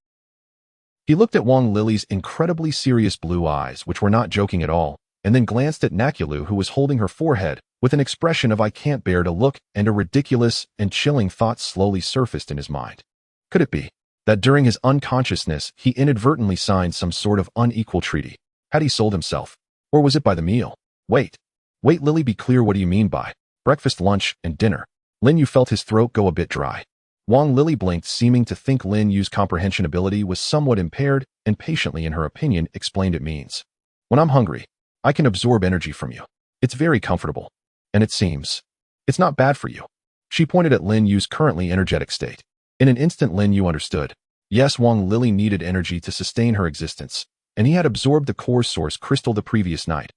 He looked at Wang Lili's incredibly serious blue eyes, which were not joking at all, and then glanced at Naculu, who was holding her forehead, with an expression of "I can't bear to look," and a ridiculous and chilling thought slowly surfaced in his mind. Could it be that during his unconsciousness he inadvertently signed some sort of unequal treaty? Had he sold himself? Or was it by the meal? Wait, Lily, be clear, what do you mean by breakfast, lunch, and dinner? Lin Yue felt his throat go a bit dry. Wang Lili blinked, seeming to think Lin Yue's comprehension ability was somewhat impaired, and patiently, in her opinion, explained it means, "When I'm hungry, I can absorb energy from you. It's very comfortable. And it seems it's not bad for you." She pointed at Lin Yue's currently energetic state. In an instant, Lin Yue understood. Yes, Wang Lili needed energy to sustain her existence, and he had absorbed the core source crystal the previous night.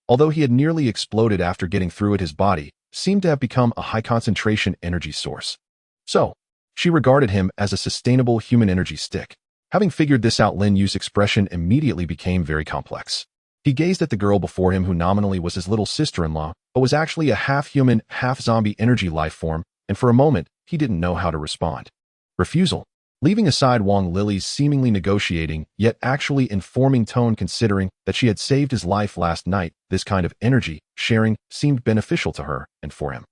Although he had nearly exploded after getting through it, his body seemed to have become a high-concentration energy source. So, she regarded him as a sustainable human energy stick. Having figured this out, Lin Yue's expression immediately became very complex. He gazed at the girl before him, who nominally was his little sister-in-law, but was actually a half-human, half-zombie energy life form, and for a moment, he didn't know how to respond. Refusal. Leaving aside Wang Lili's seemingly negotiating, yet actually informing tone, considering that she had saved his life last night, this kind of energy sharing seemed beneficial to her and for him.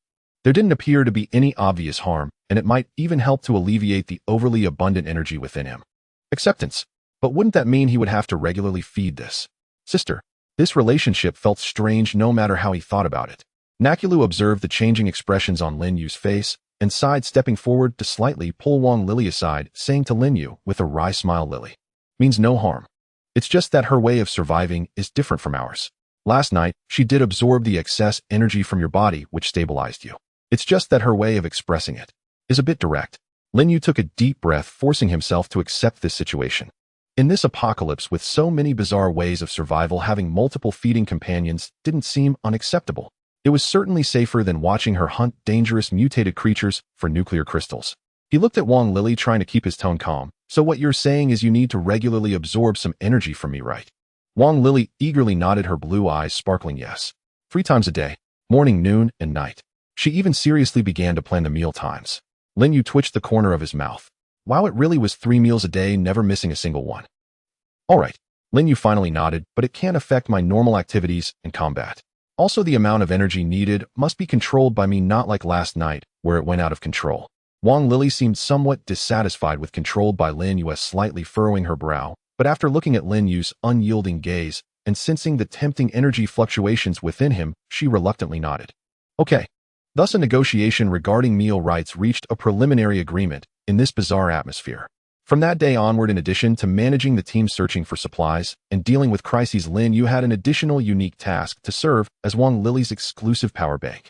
There didn't appear to be any obvious harm, and it might even help to alleviate the overly abundant energy within him. Acceptance. But wouldn't that mean he would have to regularly feed this sister? This relationship felt strange no matter how he thought about it. Naculu observed the changing expressions on Lin Yue's face and sighed, stepping forward to slightly pull Wang Lili aside, saying to Lin Yue with a wry smile, "Lili means no harm. It's just that her way of surviving is different from ours. Last night, she did absorb the excess energy from your body, which stabilized you. It's just that her way of expressing it is a bit direct." Lin Yue took a deep breath, forcing himself to accept this situation. In this apocalypse with so many bizarre ways of survival, having multiple feeding companions didn't seem unacceptable. It was certainly safer than watching her hunt dangerous mutated creatures for nuclear crystals. He looked at Wang Lili, trying to keep his tone calm. "So what you're saying is you need to regularly absorb some energy from me, right?" Wang Lili eagerly nodded, her blue eyes sparkling. "Yes. 3 times a day, morning, noon, and night." She even seriously began to plan the meal times. Lin Yue twitched the corner of his mouth. Wow, it really was 3 meals a day, never missing a single one. "All right, Lin Yue finally nodded, but it can't affect my normal activities and combat. Also, the amount of energy needed must be controlled by me, not like last night, where it went out of control. Wang Lily seemed somewhat dissatisfied with controlled by Lin Yue, slightly furrowing her brow, but after looking at Lin Yue's unyielding gaze and sensing the tempting energy fluctuations within him, she reluctantly nodded. Okay. Thus, a negotiation regarding meal rights reached a preliminary agreement in this bizarre atmosphere. From that day onward, in addition to managing the team searching for supplies and dealing with crises, Lin Yue had an additional unique task to serve as Wang Lily's exclusive power bank.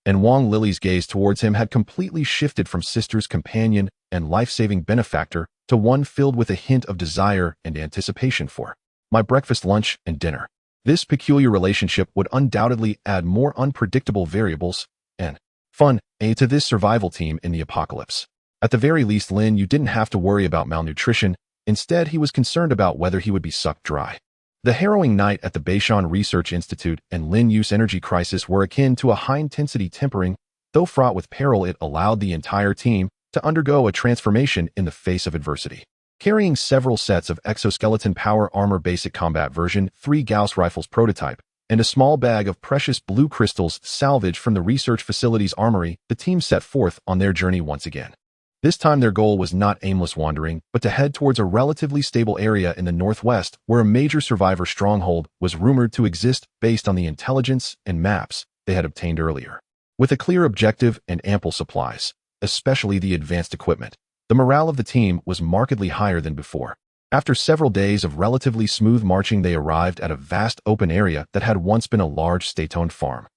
And Wang Lily's gaze towards him had completely shifted from sister's companion and life-saving benefactor to one filled with a hint of desire and anticipation for my breakfast, lunch, and dinner. This peculiar relationship would undoubtedly add more unpredictable variables and fun to this survival team in the apocalypse. At the very least, Lin Yue didn't have to worry about malnutrition. Instead, he was concerned about whether he would be sucked dry. The harrowing night at the Beishan Research Institute and Lin Yue's energy crisis were akin to a high-intensity tempering. Though fraught with peril, it allowed the entire team to undergo a transformation in the face of adversity. Carrying several sets of exoskeleton power armor basic combat version, 3 Gauss rifles prototype, and a small bag of precious blue crystals salvaged from the research facility's armory, the team set forth on their journey once again. This time their goal was not aimless wandering, but to head towards a relatively stable area in the northwest where a major survivor stronghold was rumored to exist based on the intelligence and maps they had obtained earlier. With a clear objective and ample supplies, especially the advanced equipment, the morale of the team was markedly higher than before. After several days of relatively smooth marching, they arrived at a vast open area that had once been a large state-owned farm.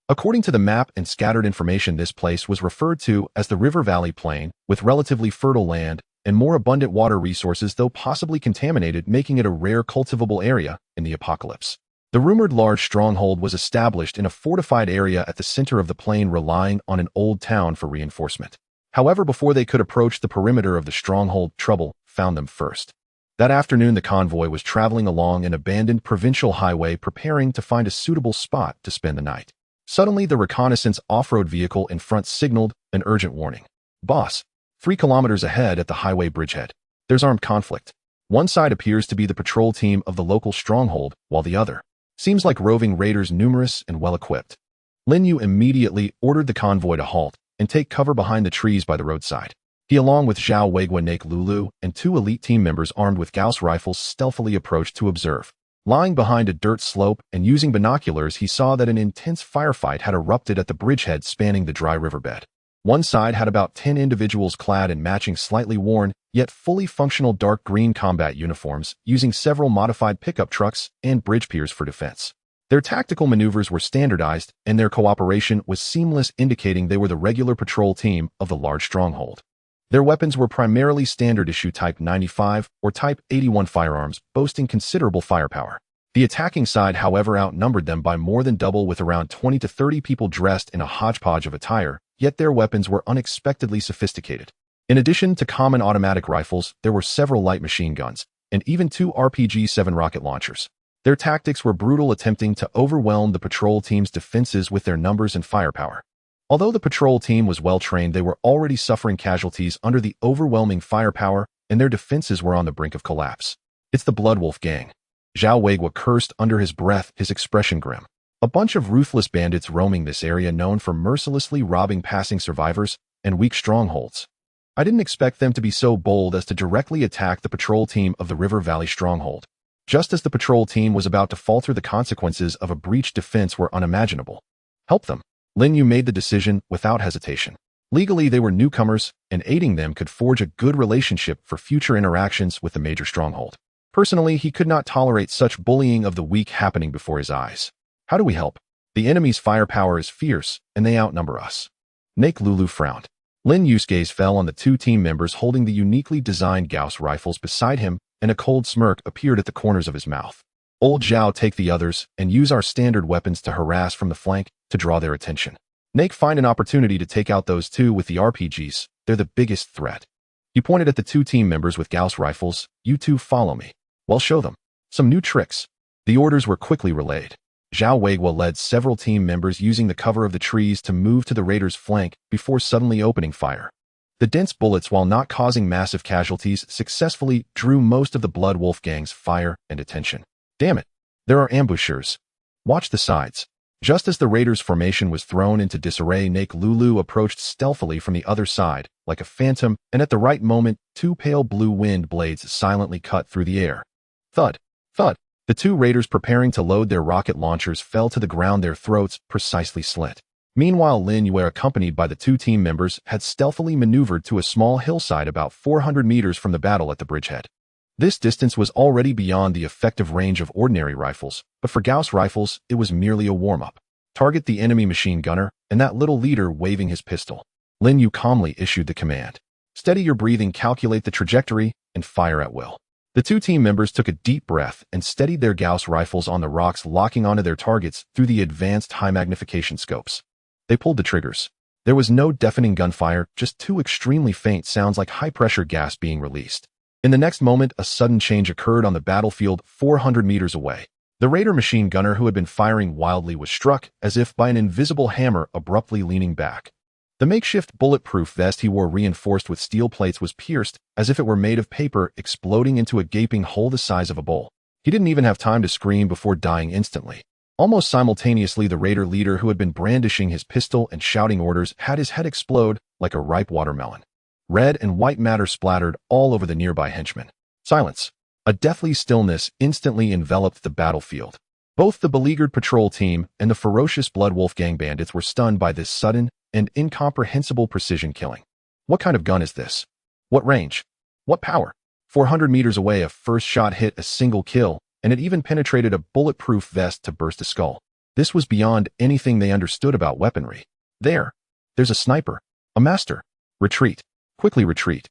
According to the map and scattered information, this place was referred to as the River Valley Plain, with relatively fertile land and more abundant water resources, though possibly contaminated, making it a rare cultivable area in the apocalypse. The rumored large stronghold was established in a fortified area at the center of the plain, relying on an old town for reinforcement. However, before they could approach the perimeter of the stronghold, trouble found them first. That afternoon, the convoy was traveling along an abandoned provincial highway, preparing to find a suitable spot to spend the night. Suddenly, the Reconnaissance off-road vehicle in front signaled an urgent warning. Boss, 3 kilometers ahead at the highway bridgehead, there's armed conflict. One side appears to be the patrol team of the local stronghold, while the other seems like roving raiders, numerous and well-equipped. Lin Yue immediately ordered the convoy to halt and take cover behind the trees by the roadside. He, along with Zhao Weiguo, Nake Lulu, and 2 elite team members armed with Gauss rifles, stealthily approached to observe. Lying behind a dirt slope and using binoculars, he saw that an intense firefight had erupted at the bridgehead spanning the dry riverbed. One side had about 10 individuals clad in matching, slightly worn, yet fully functional dark green combat uniforms, using several modified pickup trucks and bridge piers for defense. Their tactical maneuvers were standardized, and their cooperation was seamless, indicating they were the regular patrol team of the large stronghold. Their weapons were primarily standard-issue Type 95 or Type 81 firearms, boasting considerable firepower. The attacking side, however, outnumbered them by more than double, with around 20 to 30 people dressed in a hodgepodge of attire, yet their weapons were unexpectedly sophisticated. In addition to common automatic rifles, there were several light machine guns, and even 2 RPG-7 rocket launchers. Their tactics were brutal, attempting to overwhelm the patrol team's defenses with their numbers and firepower. Although the patrol team was well-trained, they were already suffering casualties under the overwhelming firepower, and their defenses were on the brink of collapse. It's the Bloodwolf gang. Zhao Weiguo cursed under his breath, his expression grim. A bunch of ruthless bandits roaming this area, known for mercilessly robbing passing survivors and weak strongholds. I didn't expect them to be so bold as to directly attack the patrol team of the River Valley stronghold. Just as the patrol team was about to falter, the consequences of a breached defense were unimaginable. Help them. Lin Yue made the decision without hesitation. Legally, they were newcomers, and aiding them could forge a good relationship for future interactions with the major stronghold. Personally, he could not tolerate such bullying of the weak happening before his eyes. How do we help? The enemy's firepower is fierce, and they outnumber us. Nake Lulu frowned. Lin Yue's gaze fell on the 2 team members holding the uniquely designed Gauss rifles beside him, and a cold smirk appeared at the corners of his mouth. Old Zhao, take the others and use our standard weapons to harass from the flank to draw their attention. Nake, find an opportunity to take out those 2 with the RPGs. They're the biggest threat. He pointed at the 2 team members with Gauss rifles. You 2 follow me. Well, show them some new tricks. The orders were quickly relayed. Zhao Weiguo led several team members using the cover of the trees to move to the raiders' flank before suddenly opening fire. The dense bullets, while not causing massive casualties, successfully drew most of the Blood Wolf gang's fire and attention. Damn it! There are ambushers. Watch the sides. Just as the raiders' formation was thrown into disarray, Nake Lulu approached stealthily from the other side, like a phantom, and at the right moment, two pale blue wind blades silently cut through the air. Thud! Thud! The two raiders preparing to load their rocket launchers fell to the ground, their throats precisely slit. Meanwhile, Lin Yue, accompanied by the two team members, had stealthily maneuvered to a small hillside about 400 meters from the battle at the bridgehead. This distance was already beyond the effective range of ordinary rifles, but for Gauss rifles, it was merely a warm-up. Target the enemy machine gunner, and that little leader waving his pistol. Lin Yue calmly issued the command. Steady your breathing, calculate the trajectory, and fire at will. The two team members took a deep breath and steadied their Gauss rifles on the rocks, locking onto their targets through the advanced high-magnification scopes. They pulled the triggers. There was no deafening gunfire, just two extremely faint sounds like high-pressure gas being released. In the next moment, a sudden change occurred on the battlefield 400 meters away. The raider machine gunner who had been firing wildly was struck, as if by an invisible hammer, abruptly leaning back. The makeshift bulletproof vest he wore, reinforced with steel plates, was pierced, as if it were made of paper, exploding into a gaping hole the size of a bowl. He didn't even have time to scream before dying instantly. Almost simultaneously, the raider leader who had been brandishing his pistol and shouting orders had his head explode like a ripe watermelon. Red and white matter splattered all over the nearby henchmen. Silence. A deathly stillness instantly enveloped the battlefield. Both the beleaguered patrol team and the ferocious Blood Wolf gang bandits were stunned by this sudden and incomprehensible precision killing. What kind of gun is this? What range? What power? 400 meters away, a first shot hit a single kill, and it even penetrated a bulletproof vest to burst a skull. This was beyond anything they understood about weaponry. There's a sniper. A master. Retreat. Quickly retreat.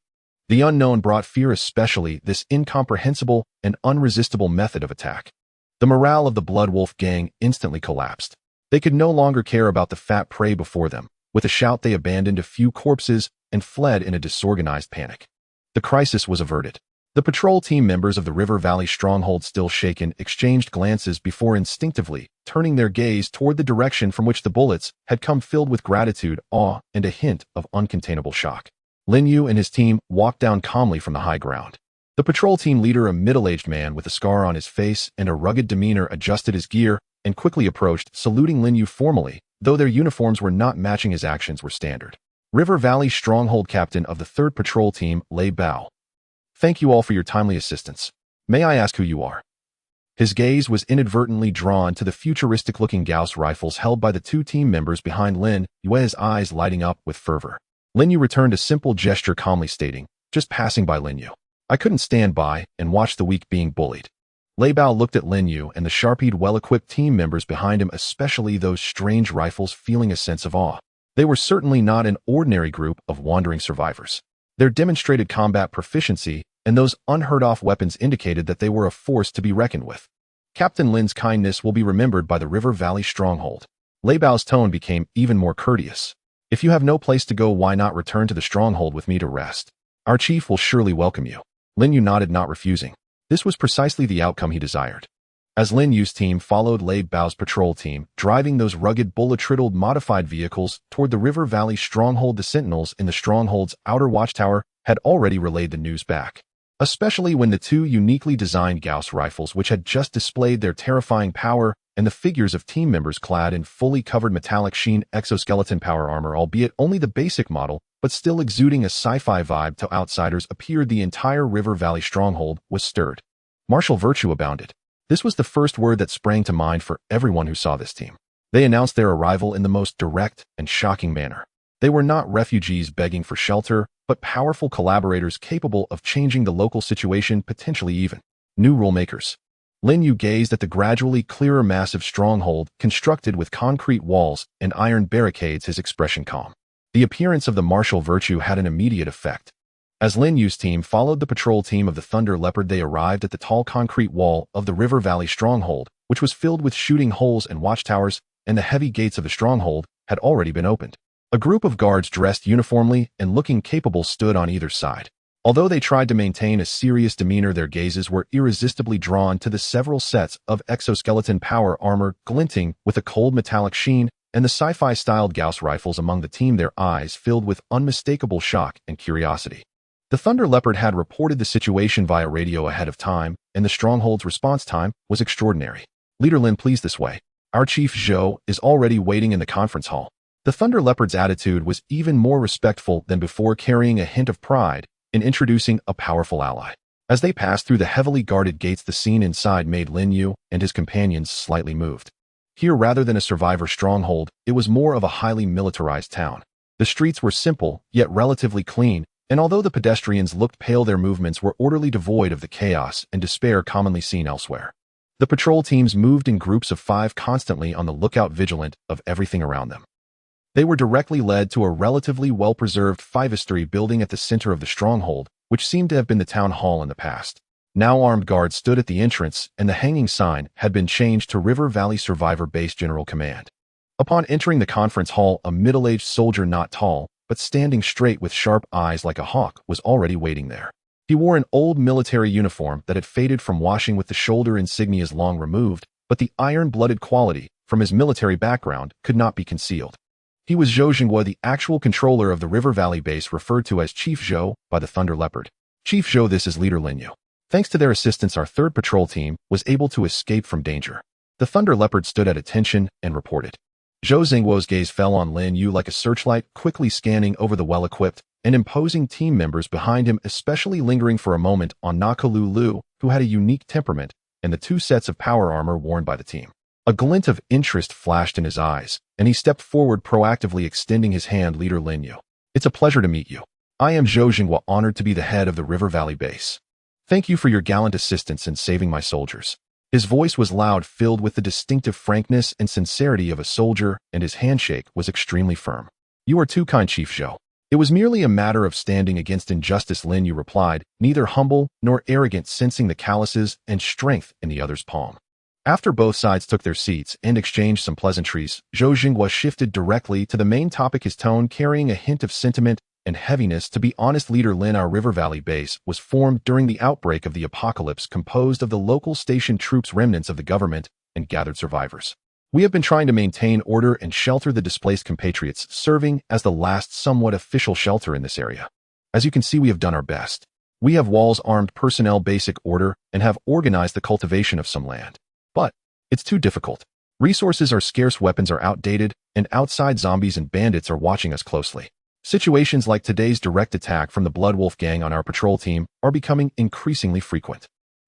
The unknown brought fear, especially this incomprehensible and unresistible method of attack. The morale of the Blood Wolf gang instantly collapsed. They could no longer care about the fat prey before them. With a shout, they abandoned a few corpses and fled in a disorganized panic. The crisis was averted. The patrol team members of the River Valley stronghold, still shaken, exchanged glances before instinctively turning their gaze toward the direction from which the bullets had come, filled with gratitude, awe, and a hint of uncontainable shock. Lin Yue and his team walked down calmly from the high ground. The patrol team leader, a middle-aged man with a scar on his face and a rugged demeanor, adjusted his gear and quickly approached, saluting Lin Yue formally, though their uniforms were not matching his actions were standard. River Valley stronghold captain of the 3rd Patrol Team, Lei Bao. Thank you all for your timely assistance. May I ask who you are? His gaze was inadvertently drawn to the futuristic-looking Gauss rifles held by the two team members behind Lin Yue's, eyes lighting up with fervor. Lin Yue returned a simple gesture, calmly stating, "Just passing by, Lin Yue. I couldn't stand by and watch the weak being bullied." Lei Bao looked at Lin Yue and the sharp-eyed, well-equipped team members behind him, especially those strange rifles, feeling a sense of awe. They were certainly not an ordinary group of wandering survivors. Their demonstrated combat proficiency and those unheard-of weapons indicated that they were a force to be reckoned with. Captain Lin's kindness will be remembered by the River Valley stronghold. Lei Bao's tone became even more courteous. If you have no place to go, why not return to the stronghold with me to rest? Our chief will surely welcome you. Lin Yue nodded, not refusing. This was precisely the outcome he desired. As Lin Yue's team followed Lei Bao's patrol team, driving those rugged, bullet-riddled modified vehicles toward the River Valley stronghold, the sentinels in the stronghold's outer watchtower had already relayed the news back. Especially when the two uniquely designed Gauss rifles, which had just displayed their terrifying power, and the figures of team members clad in fully covered metallic sheen exoskeleton power armor, albeit only the basic model, but still exuding a sci-fi vibe to outsiders, appeared, the entire River Valley stronghold was stirred. Martial virtue abounded. This was the first word that sprang to mind for everyone who saw this team. They announced their arrival in the most direct and shocking manner. They were not refugees begging for shelter, but powerful collaborators capable of changing the local situation, potentially even new rule makers. Lin Yue gazed at the gradually clearer, massive stronghold constructed with concrete walls and iron barricades, his expression calm. The appearance of the martial virtue had an immediate effect. As Lin Yue's team followed the patrol team of the Thunder Leopard, they arrived at the tall concrete wall of the River Valley stronghold, which was filled with shooting holes and watchtowers, and the heavy gates of the stronghold had already been opened. A group of guards dressed uniformly and looking capable stood on either side. Although they tried to maintain a serious demeanor, their gazes were irresistibly drawn to the several sets of exoskeleton power armor glinting with a cold metallic sheen and the sci-fi-styled Gauss rifles among the team, their eyes filled with unmistakable shock and curiosity. The Thunder Leopard had reported the situation via radio ahead of time, and the stronghold's response time was extraordinary. Leader Lin, please this way. Our Chief Zhou is already waiting in the conference hall. The Thunder Leopard's attitude was even more respectful than before, carrying a hint of pride in introducing a powerful ally. As they passed through the heavily guarded gates, the scene inside made Lin Yue and his companions slightly moved. Here, rather than a survivor stronghold, it was more of a highly militarized town. The streets were simple, yet relatively clean, and although the pedestrians looked pale, their movements were orderly, devoid of the chaos and despair commonly seen elsewhere. The patrol teams moved in groups of 5, constantly on the lookout, vigilant of everything around them. They were directly led to a relatively well-preserved 5-story building at the center of the stronghold, which seemed to have been the town hall in the past. Now armed guards stood at the entrance, and the hanging sign had been changed to River Valley Survivor Base General Command. Upon entering the conference hall, a middle-aged soldier, not tall, but standing straight with sharp eyes like a hawk, was already waiting there. He wore an old military uniform that had faded from washing, with the shoulder insignias long removed, but the iron-blooded quality from his military background could not be concealed. He was Zhou Jinghua, the actual controller of the River Valley base, referred to as Chief Zhou by the Thunder Leopard. Chief Zhou, this is Leader Lin Yue. Thanks to their assistance, our 3rd patrol team was able to escape from danger. The Thunder Leopard stood at attention and reported. Zhou Zingguo's gaze fell on Lin Yue like a searchlight, quickly scanning over the well-equipped and imposing team members behind him, especially lingering for a moment on Nakalu Lu, who had a unique temperament, and the 2 sets of power armor worn by the team. A glint of interest flashed in his eyes, and he stepped forward, proactively extending his hand. Leader Lin Yue, it's a pleasure to meet you. I am Zhou Jinghua, honored to be the head of the River Valley base. Thank you for your gallant assistance in saving my soldiers. His voice was loud, filled with the distinctive frankness and sincerity of a soldier, and his handshake was extremely firm. You are too kind, Chief Zhou. It was merely a matter of standing against injustice, Lin Yue replied, neither humble nor arrogant, sensing the calluses and strength in the other's palm. After both sides took their seats and exchanged some pleasantries, Zhou Jinghua shifted directly to the main topic, his tone carrying a hint of sentiment and heaviness. To be honest, Leader Lin, our River Valley base was formed during the outbreak of the apocalypse, composed of the local station troops, remnants of the government, and gathered survivors. We have been trying to maintain order and shelter the displaced compatriots, serving as the last somewhat official shelter in this area. As you can see, we have done our best. We have walls, armed personnel, basic order, and have organized the cultivation of some land. But it's too difficult. Resources are scarce, weapons are outdated, and outside zombies and bandits are watching us closely. Situations like today's direct attack from the Blood Wolf gang on our patrol team are becoming increasingly frequent.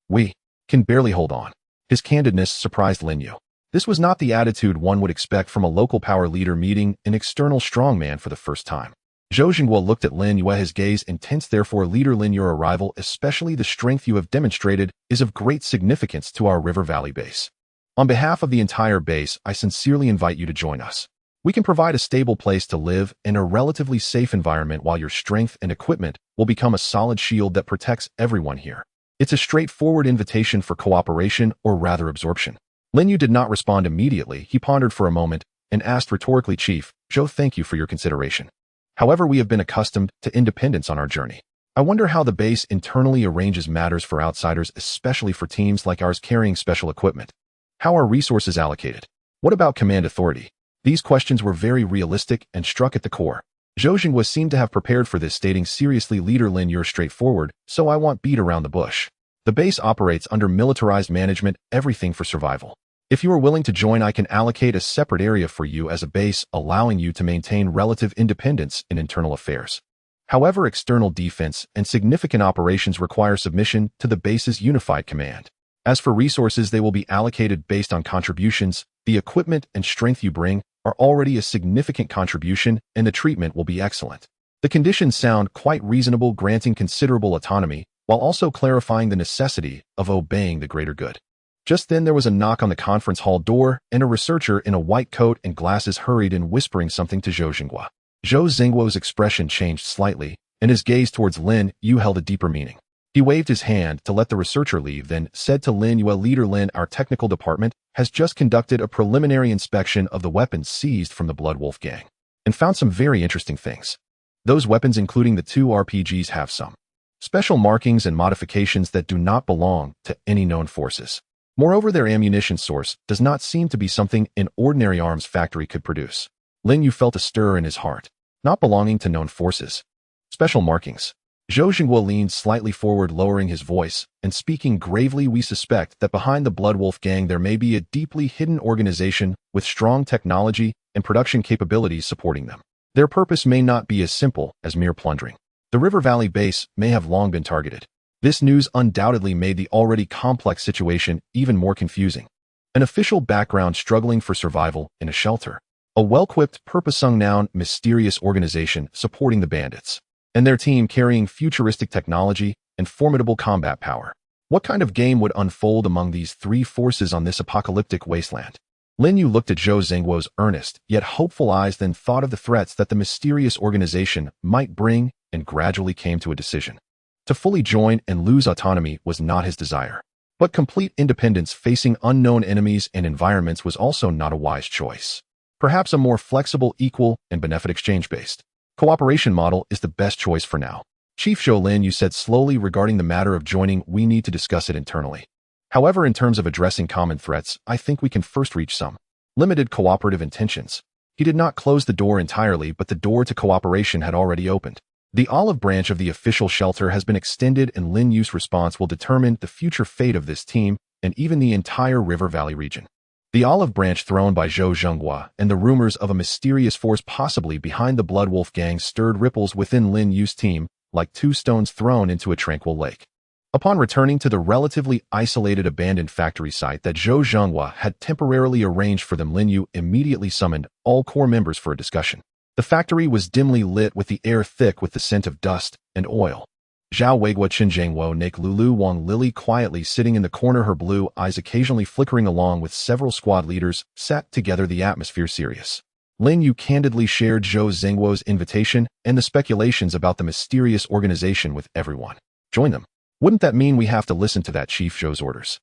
We can barely hold on. His candidness surprised Lin Yue. This was not the attitude one would expect from a local power leader meeting an external strongman for the first time. Zhou Jinghua looked at Lin Yue, his gaze intense. Therefore, Leader Lin, your arrival, especially the strength you have demonstrated, is of great significance to our River Valley base. On behalf of the entire base, I sincerely invite you to join us. We can provide a stable place to live and a relatively safe environment, while your strength and equipment will become a solid shield that protects everyone here. It's a straightforward invitation for cooperation, or rather absorption. Lin Yue did not respond immediately. He pondered for a moment and asked rhetorically, Chief Zhou, thank you for your consideration. However, we have been accustomed to independence on our journey. I wonder how the base internally arranges matters for outsiders, especially for teams like ours carrying special equipment. How are resources allocated? What about command authority? These questions were very realistic and struck at the core. Zhou Jinghua seemed to have prepared for this, stating seriously, Leader Lin, you're straightforward, so I won't beat around the bush. The base operates under militarized management, everything for survival. If you are willing to join, I can allocate a separate area for you as a base, allowing you to maintain relative independence in internal affairs. However, external defense and significant operations require submission to the base's unified command. As for resources, they will be allocated based on contributions. The equipment and strength you bring are already a significant contribution, and the treatment will be excellent. The conditions sound quite reasonable, granting considerable autonomy, while also clarifying the necessity of obeying the greater good. Just then there was a knock on the conference hall door, and a researcher in a white coat and glasses hurried in, whispering something to Zhou Jinghua. Zhou Zingguo's expression changed slightly, and his gaze towards Lin Yue held a deeper meaning. He waved his hand to let the researcher leave, then said to Lin Yue, Leader Lin, our technical department has just conducted a preliminary inspection of the weapons seized from the Blood Wolf gang, and found some very interesting things. Those weapons, including the 2 RPGs, have some special markings and modifications that do not belong to any known forces. Moreover, their ammunition source does not seem to be something an ordinary arms factory could produce. Lin Yue felt a stir in his heart. Not belonging to known forces. Special markings. Zhou Xingguo leaned slightly forward, lowering his voice, and speaking gravely. We suspect that behind the Bloodwolf gang there may be a deeply hidden organization with strong technology and production capabilities supporting them. Their purpose may not be as simple as mere plundering. The River Valley base may have long been targeted. This news undoubtedly made the already complex situation even more confusing. An official background struggling for survival in a shelter. A well-equipped, purpose-unknown, mysterious organization supporting the bandits. And their team carrying futuristic technology and formidable combat power. What kind of game would unfold among these three forces on this apocalyptic wasteland? Lin Yue looked at Zhou Xingguo's earnest, yet hopeful eyes, then thought of the threats that the mysterious organization might bring and gradually came to a decision. To fully join and lose autonomy was not his desire. But complete independence facing unknown enemies and environments was also not a wise choice. Perhaps a more flexible, equal, and benefit exchange-based cooperation model is the best choice for now. Chief Zhou, Lin Yue said slowly, regarding the matter of joining, we need to discuss it internally. However, in terms of addressing common threats, I think we can first reach some limited cooperative intentions. He did not close the door entirely, but the door to cooperation had already opened. The olive branch of the official shelter has been extended, and Lin Yue's response will determine the future fate of this team and even the entire River Valley region. The olive branch thrown by Zhou Xingguo and the rumors of a mysterious force possibly behind the Bloodwolf gang stirred ripples within Lin Yue's team like two stones thrown into a tranquil lake. Upon returning to the relatively isolated abandoned factory site that Zhou Xingguo had temporarily arranged for them, Lin Yue immediately summoned all core members for a discussion. The factory was dimly lit with the air thick with the scent of dust and oil. Zhao Weiguo, Chen Zhengwo, Nick Lulu, Wang Lily, quietly sitting in the corner, her blue eyes occasionally flickering, along with several squad leaders, sat together, the atmosphere serious. Lin Yue candidly shared Zhou Zengguo's invitation and the speculations about the mysterious organization with everyone. Join them. Wouldn't that mean we have to listen to that Chief Zhou's orders?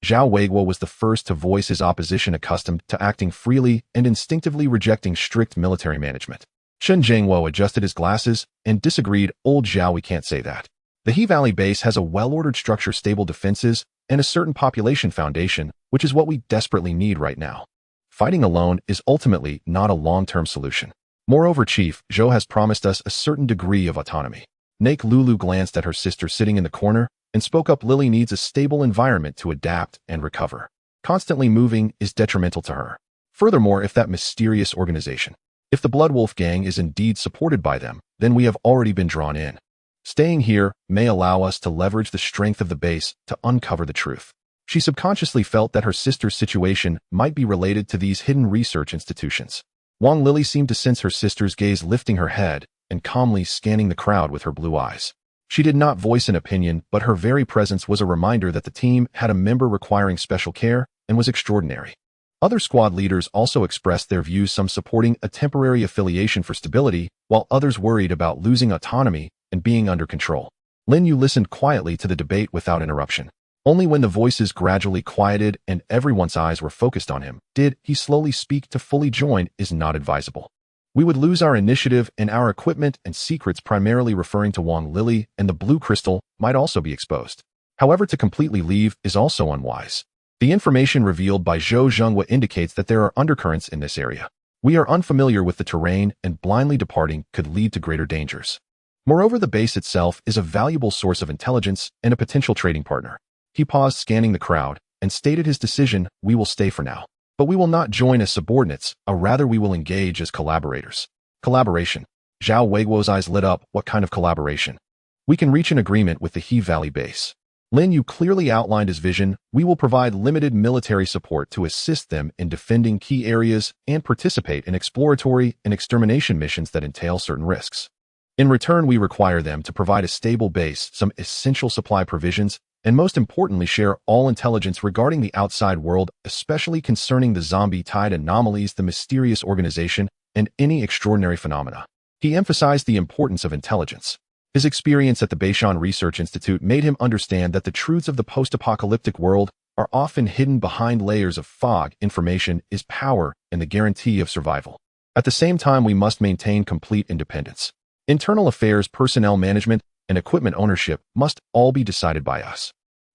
Zhao Weiguo was the first to voice his opposition, accustomed to acting freely and instinctively rejecting strict military management. Chen Zhengwo adjusted his glasses and disagreed. Old Zhao, we can't say that. The He Valley base has a well-ordered structure, stable defenses, and a certain population foundation, which is what we desperately need right now. Fighting alone is ultimately not a long-term solution. Moreover, Chief Zhou has promised us a certain degree of autonomy. Nake Lulu glanced at her sister sitting in the corner and spoke up. Lily needs a stable environment to adapt and recover. Constantly moving is detrimental to her. Furthermore, if that mysterious organization, if the Bloodwolf gang is indeed supported by them, then we have already been drawn in. Staying here may allow us to leverage the strength of the base to uncover the truth. She subconsciously felt that her sister's situation might be related to these hidden research institutions. Wang Lily seemed to sense her sister's gaze, lifting her head and calmly scanning the crowd with her blue eyes. She did not voice an opinion, but her very presence was a reminder that the team had a member requiring special care and was extraordinary. Other squad leaders also expressed their views, some supporting a temporary affiliation for stability, while others worried about losing autonomy and being under control. Lin Yue listened quietly to the debate without interruption. Only when the voices gradually quieted and everyone's eyes were focused on him did he slowly speak. To fully join is not advisable. We would lose our initiative and our equipment and secrets, primarily referring to Wang Lily, and the blue crystal might also be exposed. However, to completely leave is also unwise. The information revealed by Zhou Zhengguo indicates that there are undercurrents in this area. We are unfamiliar with the terrain, and blindly departing could lead to greater dangers. Moreover, the base itself is a valuable source of intelligence and a potential trading partner. He paused, scanning the crowd, and stated his decision: we will stay for now. But we will not join as subordinates, or rather we will engage as collaborators. Collaboration. Zhao Weiguo's eyes lit up. What kind of collaboration? We can reach an agreement with the He Valley base. Lin Yue clearly outlined his vision. We will provide limited military support to assist them in defending key areas and participate in exploratory and extermination missions that entail certain risks. In return, we require them to provide a stable base, some essential supply provisions, and most importantly, share all intelligence regarding the outside world, especially concerning the zombie-tide anomalies, the mysterious organization, and any extraordinary phenomena. He emphasized the importance of intelligence. His experience at the Beishan Research Institute made him understand that the truths of the post-apocalyptic world are often hidden behind layers of fog. Information is power and the guarantee of survival. At the same time, we must maintain complete independence. Internal affairs, personnel management, and equipment ownership must all be decided by us.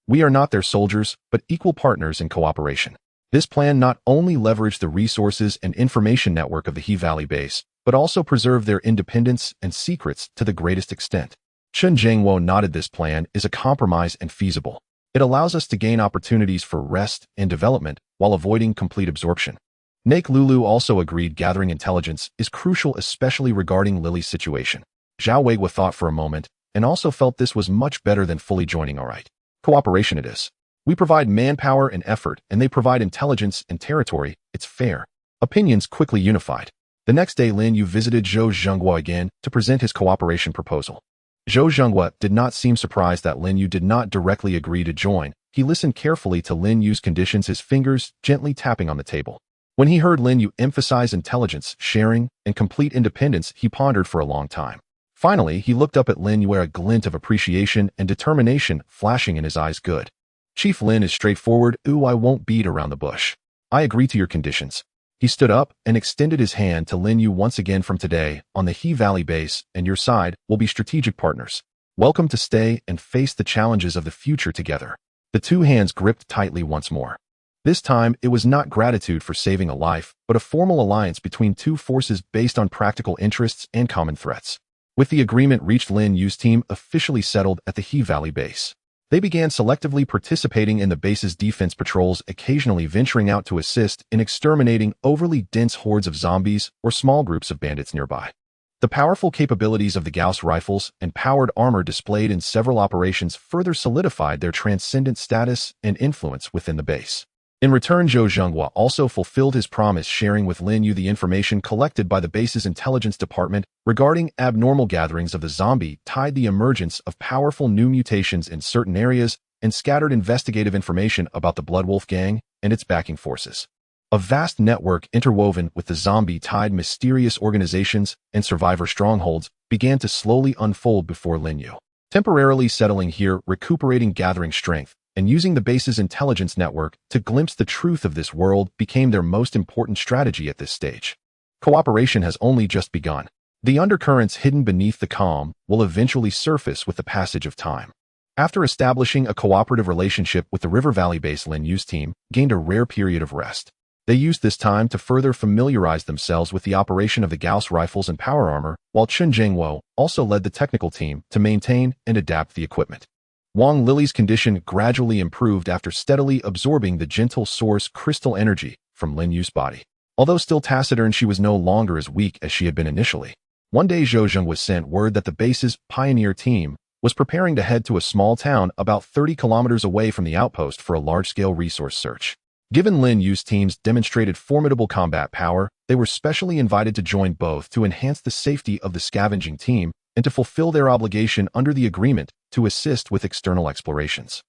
We are not their soldiers, but equal partners in cooperation. This plan not only leveraged the resources and information network of the He Valley base, but also preserved their independence and secrets to the greatest extent. Chen Zhengwo nodded. This plan is a compromise and feasible. It allows us to gain opportunities for rest and development while avoiding complete absorption. Nake Lulu also agreed gathering intelligence is crucial, especially regarding Lily's situation. Zhao Weiguo thought for a moment and also felt this was much better than fully joining. All right. Cooperation it is. We provide manpower and effort, and they provide intelligence and territory. It's fair. Opinions quickly unified. The next day, Lin Yue visited Zhou Zhenghua again to present his cooperation proposal. Zhou Zhenghua did not seem surprised that Lin Yue did not directly agree to join. He listened carefully to Lin Yue's conditions, his fingers gently tapping on the table. When he heard Lin Yue emphasize intelligence, sharing, and complete independence, he pondered for a long time. Finally, he looked up at Lin Yue, a glint of appreciation and determination flashing in his eyes. Good. Chief Lin is straightforward. I won't beat around the bush. I agree to your conditions. He stood up and extended his hand to Lin Yue once again. From today, on the He Valley base and your side will be strategic partners. Welcome to stay and face the challenges of the future together. The two hands gripped tightly once more. This time, it was not gratitude for saving a life, but a formal alliance between two forces based on practical interests and common threats. With the agreement reached, Lin Yue's team officially settled at the He Valley base. They began selectively participating in the base's defense patrols, occasionally venturing out to assist in exterminating overly dense hordes of zombies or small groups of bandits nearby. The powerful capabilities of the Gauss rifles and powered armor displayed in several operations further solidified their transcendent status and influence within the base. In return, Zhou Zhenghua also fulfilled his promise, sharing with Lin Yue the information collected by the base's intelligence department regarding abnormal gatherings of the zombie, tied the emergence of powerful new mutations in certain areas, and scattered investigative information about the Bloodwolf gang and its backing forces. A vast network interwoven with the zombie-tied mysterious organizations and survivor strongholds began to slowly unfold before Lin Yue. Temporarily settling here, recuperating, gathering strength, and using the base's intelligence network to glimpse the truth of this world became their most important strategy at this stage. Cooperation has only just begun. The undercurrents hidden beneath the calm will eventually surface with the passage of time. After establishing a cooperative relationship with the River Valley base, Lin Yue's team gained a rare period of rest. They used this time to further familiarize themselves with the operation of the Gauss rifles and power armor, while Chen Zhengwo also led the technical team to maintain and adapt the equipment. Wang Lily's condition gradually improved after steadily absorbing the gentle source crystal energy from Lin Yue's body. Although still taciturn, she was no longer as weak as she had been initially. One day, Zhou Zheng was sent word that the base's pioneer team was preparing to head to a small town about 30 kilometers away from the outpost for a large-scale resource search. Given Lin Yue's teams demonstrated formidable combat power, they were specially invited to join both to enhance the safety of the scavenging team and to fulfill their obligation under the agreement to assist with external explorations.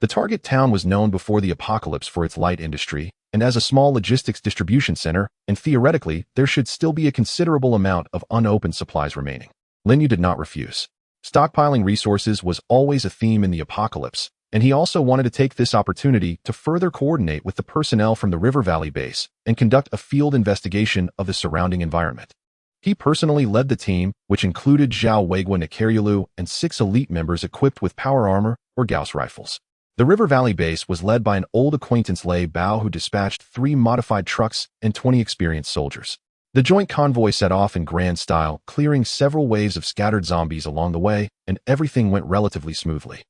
The target town was known before the apocalypse for its light industry and as a small logistics distribution center, and theoretically, there should still be a considerable amount of unopened supplies remaining. Lin Yue did not refuse. Stockpiling resources was always a theme in the apocalypse, and he also wanted to take this opportunity to further coordinate with the personnel from the River Valley base and conduct a field investigation of the surrounding environment. He personally led the team, which included Zhao Weiguo, Nakariulu, and 6 elite members equipped with power armor or Gauss rifles. The River Valley base was led by an old acquaintance, Lei Bao, who dispatched 3 modified trucks and 20 experienced soldiers. The joint convoy set off in grand style, clearing several waves of scattered zombies along the way, and everything went relatively smoothly.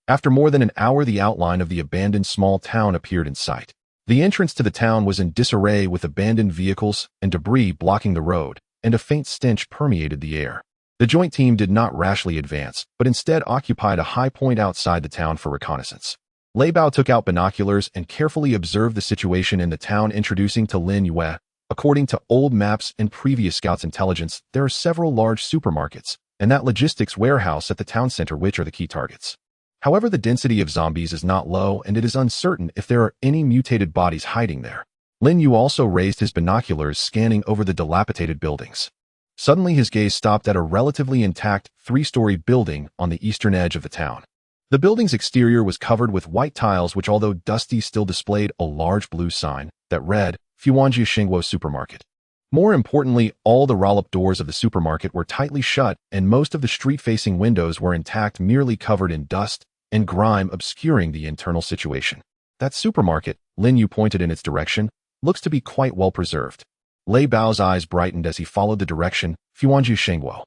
After more than an hour, the outline of the abandoned small town appeared in sight. The entrance to the town was in disarray, with abandoned vehicles and debris blocking the road, and a faint stench permeated the air. The joint team did not rashly advance, but instead occupied a high point outside the town for reconnaissance. Lei Bao took out binoculars and carefully observed the situation in the town, introducing to Lin Yue. According to old maps and previous scouts' intelligence, there are several large supermarkets and that logistics warehouse at the town center, which are the key targets. However, the density of zombies is not low, and it is uncertain if there are any mutated bodies hiding there. Lin Yue also raised his binoculars, scanning over the dilapidated buildings. Suddenly, his gaze stopped at a relatively intact 3-story building on the eastern edge of the town. The building's exterior was covered with white tiles, which, although dusty, still displayed a large blue sign that read, Fuwanjia Xingguo Supermarket. More importantly, all the roll-up doors of the supermarket were tightly shut, and most of the street-facing windows were intact, merely covered in dust and grime obscuring the internal situation. That supermarket, Lin Yue pointed in its direction, looks to be quite well preserved. Lei Bao's eyes brightened as he followed the direction, Fuanju Shengguo.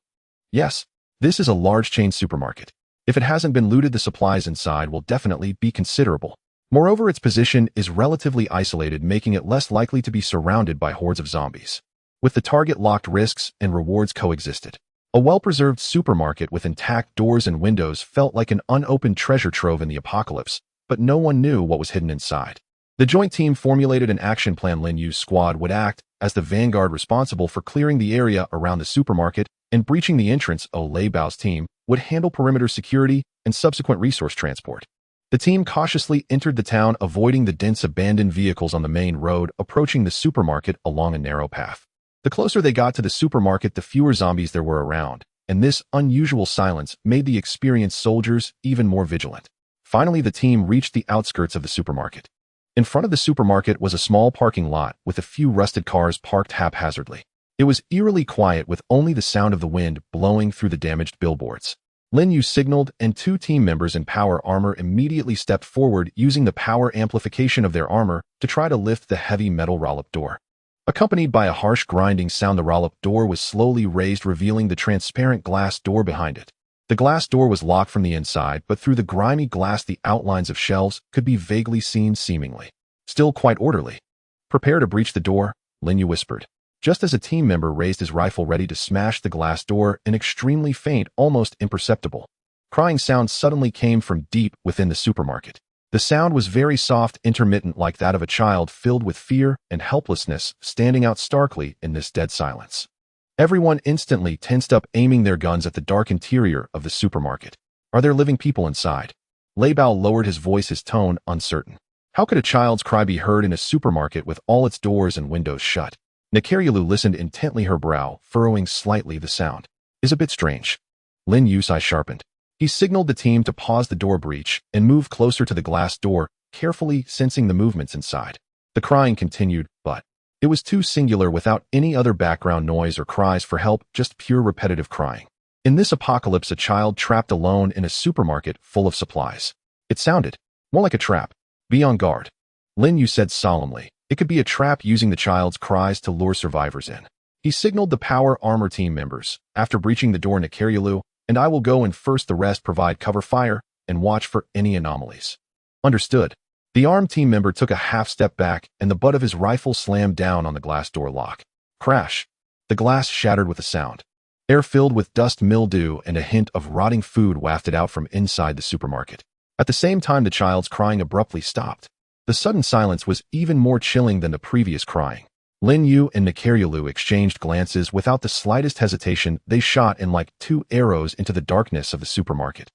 Yes, this is a large chain supermarket. If it hasn't been looted, the supplies inside will definitely be considerable. Moreover, its position is relatively isolated, making it less likely to be surrounded by hordes of zombies. With the target locked, risks and rewards coexisted. A well-preserved supermarket with intact doors and windows felt like an unopened treasure trove in the apocalypse, but no one knew what was hidden inside. The joint team formulated an action plan. Lin Yue's squad would act as the vanguard responsible for clearing the area around the supermarket and breaching the entrance. Lei Bao's team would handle perimeter security and subsequent resource transport. The team cautiously entered the town, avoiding the dense abandoned vehicles on the main road, approaching the supermarket along a narrow path. The closer they got to the supermarket, the fewer zombies there were around, and this unusual silence made the experienced soldiers even more vigilant. Finally, the team reached the outskirts of the supermarket. In front of the supermarket was a small parking lot with a few rusted cars parked haphazardly. It was eerily quiet, with only the sound of the wind blowing through the damaged billboards. Lin Yue signaled, and two team members in power armor immediately stepped forward, using the power amplification of their armor to try to lift the heavy metal roll-up door. Accompanied by a harsh grinding sound, the roll-up door was slowly raised, revealing the transparent glass door behind it. The glass door was locked from the inside, but through the grimy glass the outlines of shelves could be vaguely seen, seemingly still quite orderly. "Prepare to breach the door," Lin Yue whispered. Just as a team member raised his rifle ready to smash the glass door, an extremely faint, almost imperceptible crying sound suddenly came from deep within the supermarket. The sound was very soft, intermittent, like that of a child filled with fear and helplessness, standing out starkly in this dead silence. Everyone instantly tensed up, aiming their guns at the dark interior of the supermarket. "Are there living people inside?" Lei Bao lowered his voice, his tone uncertain. How could a child's cry be heard in a supermarket with all its doors and windows shut? Necessities listened intently, her brow furrowing slightly. The sound is a bit strange. Lin Yue's eye sharpened. He signaled the team to pause the door breach and move closer to the glass door, carefully sensing the movements inside. The crying continued, but it was too singular, without any other background noise or cries for help, just pure repetitive crying. In this apocalypse, a child trapped alone in a supermarket full of supplies. It sounded more like a trap. "Be on guard," Lin Yue said solemnly. It could be a trap, using the child's cries to lure survivors in. He signaled the power armor team members. "After breaching the door, Necessities and I will go in first. The rest provide cover fire and watch for any anomalies." "Understood." The armed team member took a half step back, and the butt of his rifle slammed down on the glass door lock. Crash! The glass shattered with a sound. Air filled with dust, mildew, and a hint of rotting food wafted out from inside the supermarket. At the same time, the child's crying abruptly stopped. The sudden silence was even more chilling than the previous crying. Lin Yue and Necessities exchanged glances. Without the slightest hesitation, they shot in like two arrows into the darkness of the supermarket.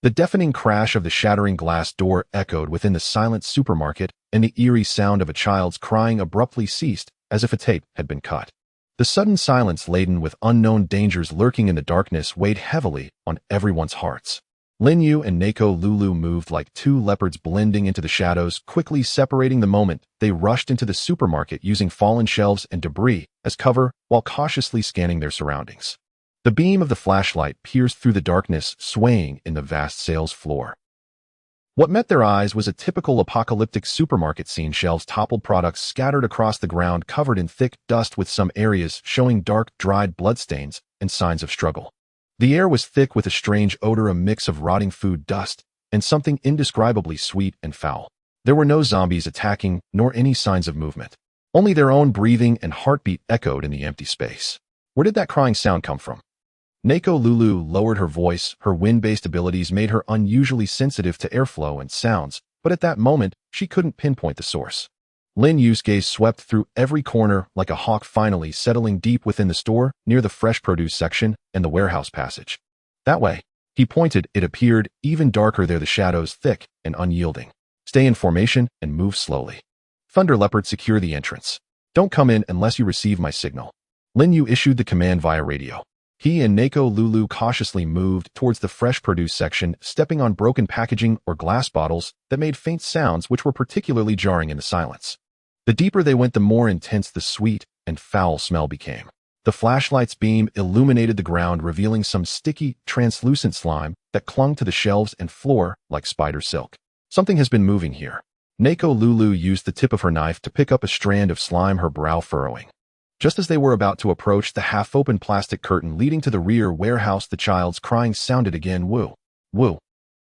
The deafening crash of the shattering glass door echoed within the silent supermarket, and the eerie sound of a child's crying abruptly ceased, as if a tape had been cut. The sudden silence, laden with unknown dangers lurking in the darkness, weighed heavily on everyone's hearts. Lin Yue and Necessities moved like two leopards, blending into the shadows, quickly separating. The moment they rushed into the supermarket, using fallen shelves and debris as cover while cautiously scanning their surroundings. The beam of the flashlight pierced through the darkness, swaying in the vast sales floor. What met their eyes was a typical apocalyptic supermarket scene. Shelves toppled, products scattered across the ground, covered in thick dust, with some areas showing dark, dried bloodstains and signs of struggle. The air was thick with a strange odor, a mix of rotting food, dust, and something indescribably sweet and foul. There were no zombies attacking, nor any signs of movement. Only their own breathing and heartbeat echoed in the empty space. Where did that crying sound come from? Necessities lowered her voice. Her wind-based abilities made her unusually sensitive to airflow and sounds, but at that moment, she couldn't pinpoint the source. Lin Yue's gaze swept through every corner like a hawk, finally settling deep within the store, near the fresh produce section and the warehouse passage. "That way." He pointed. It appeared even darker there, the shadows thick and unyielding. "Stay in formation and move slowly. Thunder Leopard, secure the entrance. Don't come in unless you receive my signal." Lin Yue issued the command via radio. He and Necessities cautiously moved towards the fresh produce section, stepping on broken packaging or glass bottles that made faint sounds which were particularly jarring in the silence. The deeper they went, the more intense the sweet and foul smell became. The flashlight's beam illuminated the ground, revealing some sticky, translucent slime that clung to the shelves and floor like spider silk. Something has been moving here. Neko Lulu used the tip of her knife to pick up a strand of slime, her brow furrowing. Just as they were about to approach the half-open plastic curtain leading to the rear warehouse, the child's crying sounded again. Woo! Woo!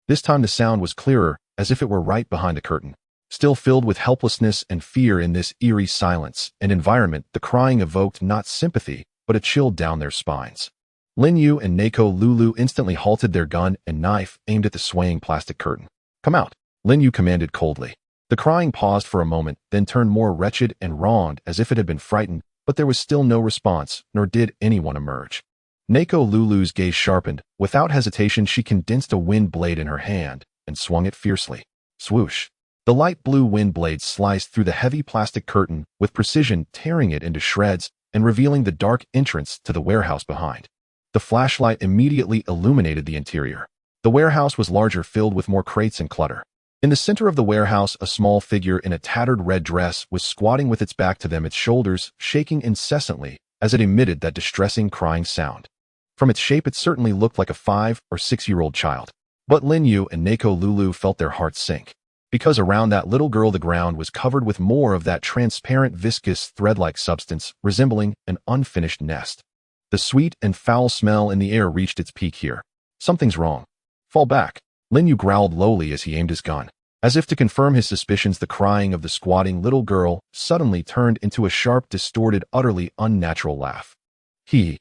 This time the sound was clearer, as if it were right behind the curtain. Still filled with helplessness and fear in this eerie silence and environment, the crying evoked not sympathy, but a chill down their spines. Lin Yue and Neko Lulu instantly halted, their gun and knife aimed at the swaying plastic curtain. Come out, Lin Yue commanded coldly. The crying paused for a moment, then turned more wretched and wronged as if it had been frightened, but there was still no response, nor did anyone emerge. Neko Lulu's gaze sharpened. Without hesitation, she condensed a wind blade in her hand and swung it fiercely. Swoosh! The light blue wind blade sliced through the heavy plastic curtain with precision, tearing it into shreds and revealing the dark entrance to the warehouse behind. The flashlight immediately illuminated the interior. The warehouse was larger, filled with more crates and clutter. In the center of the warehouse, a small figure in a tattered red dress was squatting with its back to them, its shoulders shaking incessantly as it emitted that distressing crying sound. From its shape, it certainly looked like a 5 or 6-year-old child. But Lin Yue and Neko Lulu felt their hearts sink. Because around that little girl, the ground was covered with more of that transparent, viscous, thread-like substance, resembling an unfinished nest. The sweet and foul smell in the air reached its peak here. Something's wrong. Fall back, Lin Yue growled lowly as he aimed his gun. As if to confirm his suspicions, the crying of the squatting little girl suddenly turned into a sharp, distorted, utterly unnatural laugh. He.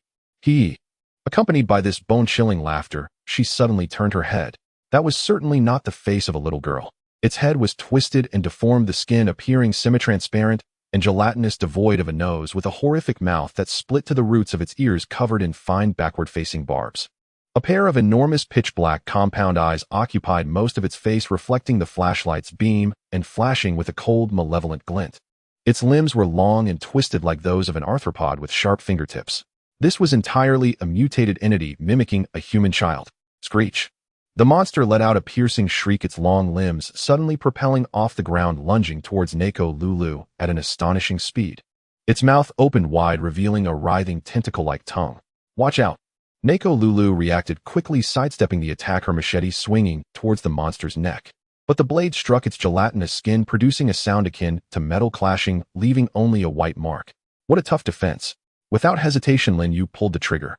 Accompanied by this bone-chilling laughter, she suddenly turned her head. That was certainly not the face of a little girl. Its head was twisted and deformed, the skin appearing semi-transparent and gelatinous, devoid of a nose, with a horrific mouth that split to the roots of its ears, covered in fine backward-facing barbs. A pair of enormous pitch-black compound eyes occupied most of its face, reflecting the flashlight's beam and flashing with a cold, malevolent glint. Its limbs were long and twisted like those of an arthropod with sharp fingertips. This was entirely a mutated entity mimicking a human child. Screech! The monster let out a piercing shriek, its long limbs suddenly propelling off the ground, lunging towards Neko Lulu at an astonishing speed. Its mouth opened wide, revealing a writhing tentacle-like tongue. Watch out! Neko Lulu reacted quickly, sidestepping the attack, her machete swinging towards the monster's neck. But the blade struck its gelatinous skin, producing a sound akin to metal clashing, leaving only a white mark. What a tough defense. Without hesitation, Lin Yue pulled the trigger.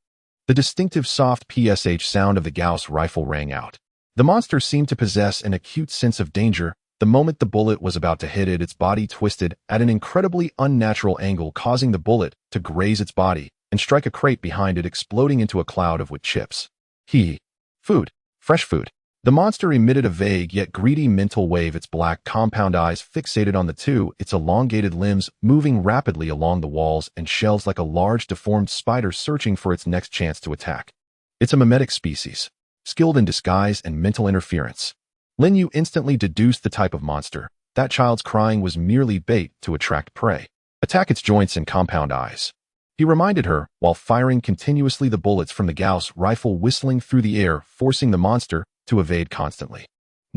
The distinctive soft PSH sound of the Gauss rifle rang out. The monster seemed to possess an acute sense of danger. The moment the bullet was about to hit it, its body twisted at an incredibly unnatural angle, causing the bullet to graze its body and strike a crate behind it, exploding into a cloud of wood chips. Food. Fresh food. The monster emitted a vague yet greedy mental wave, its black compound eyes fixated on the two, its elongated limbs moving rapidly along the walls and shelves like a large deformed spider searching for its next chance to attack. It's a mimetic species, skilled in disguise and mental interference. Lin Yue instantly deduced the type of monster. That child's crying was merely bait to attract prey. Attack its joints and compound eyes, he reminded her, while firing continuously, the bullets from the Gauss rifle whistling through the air, forcing the monster to evade constantly.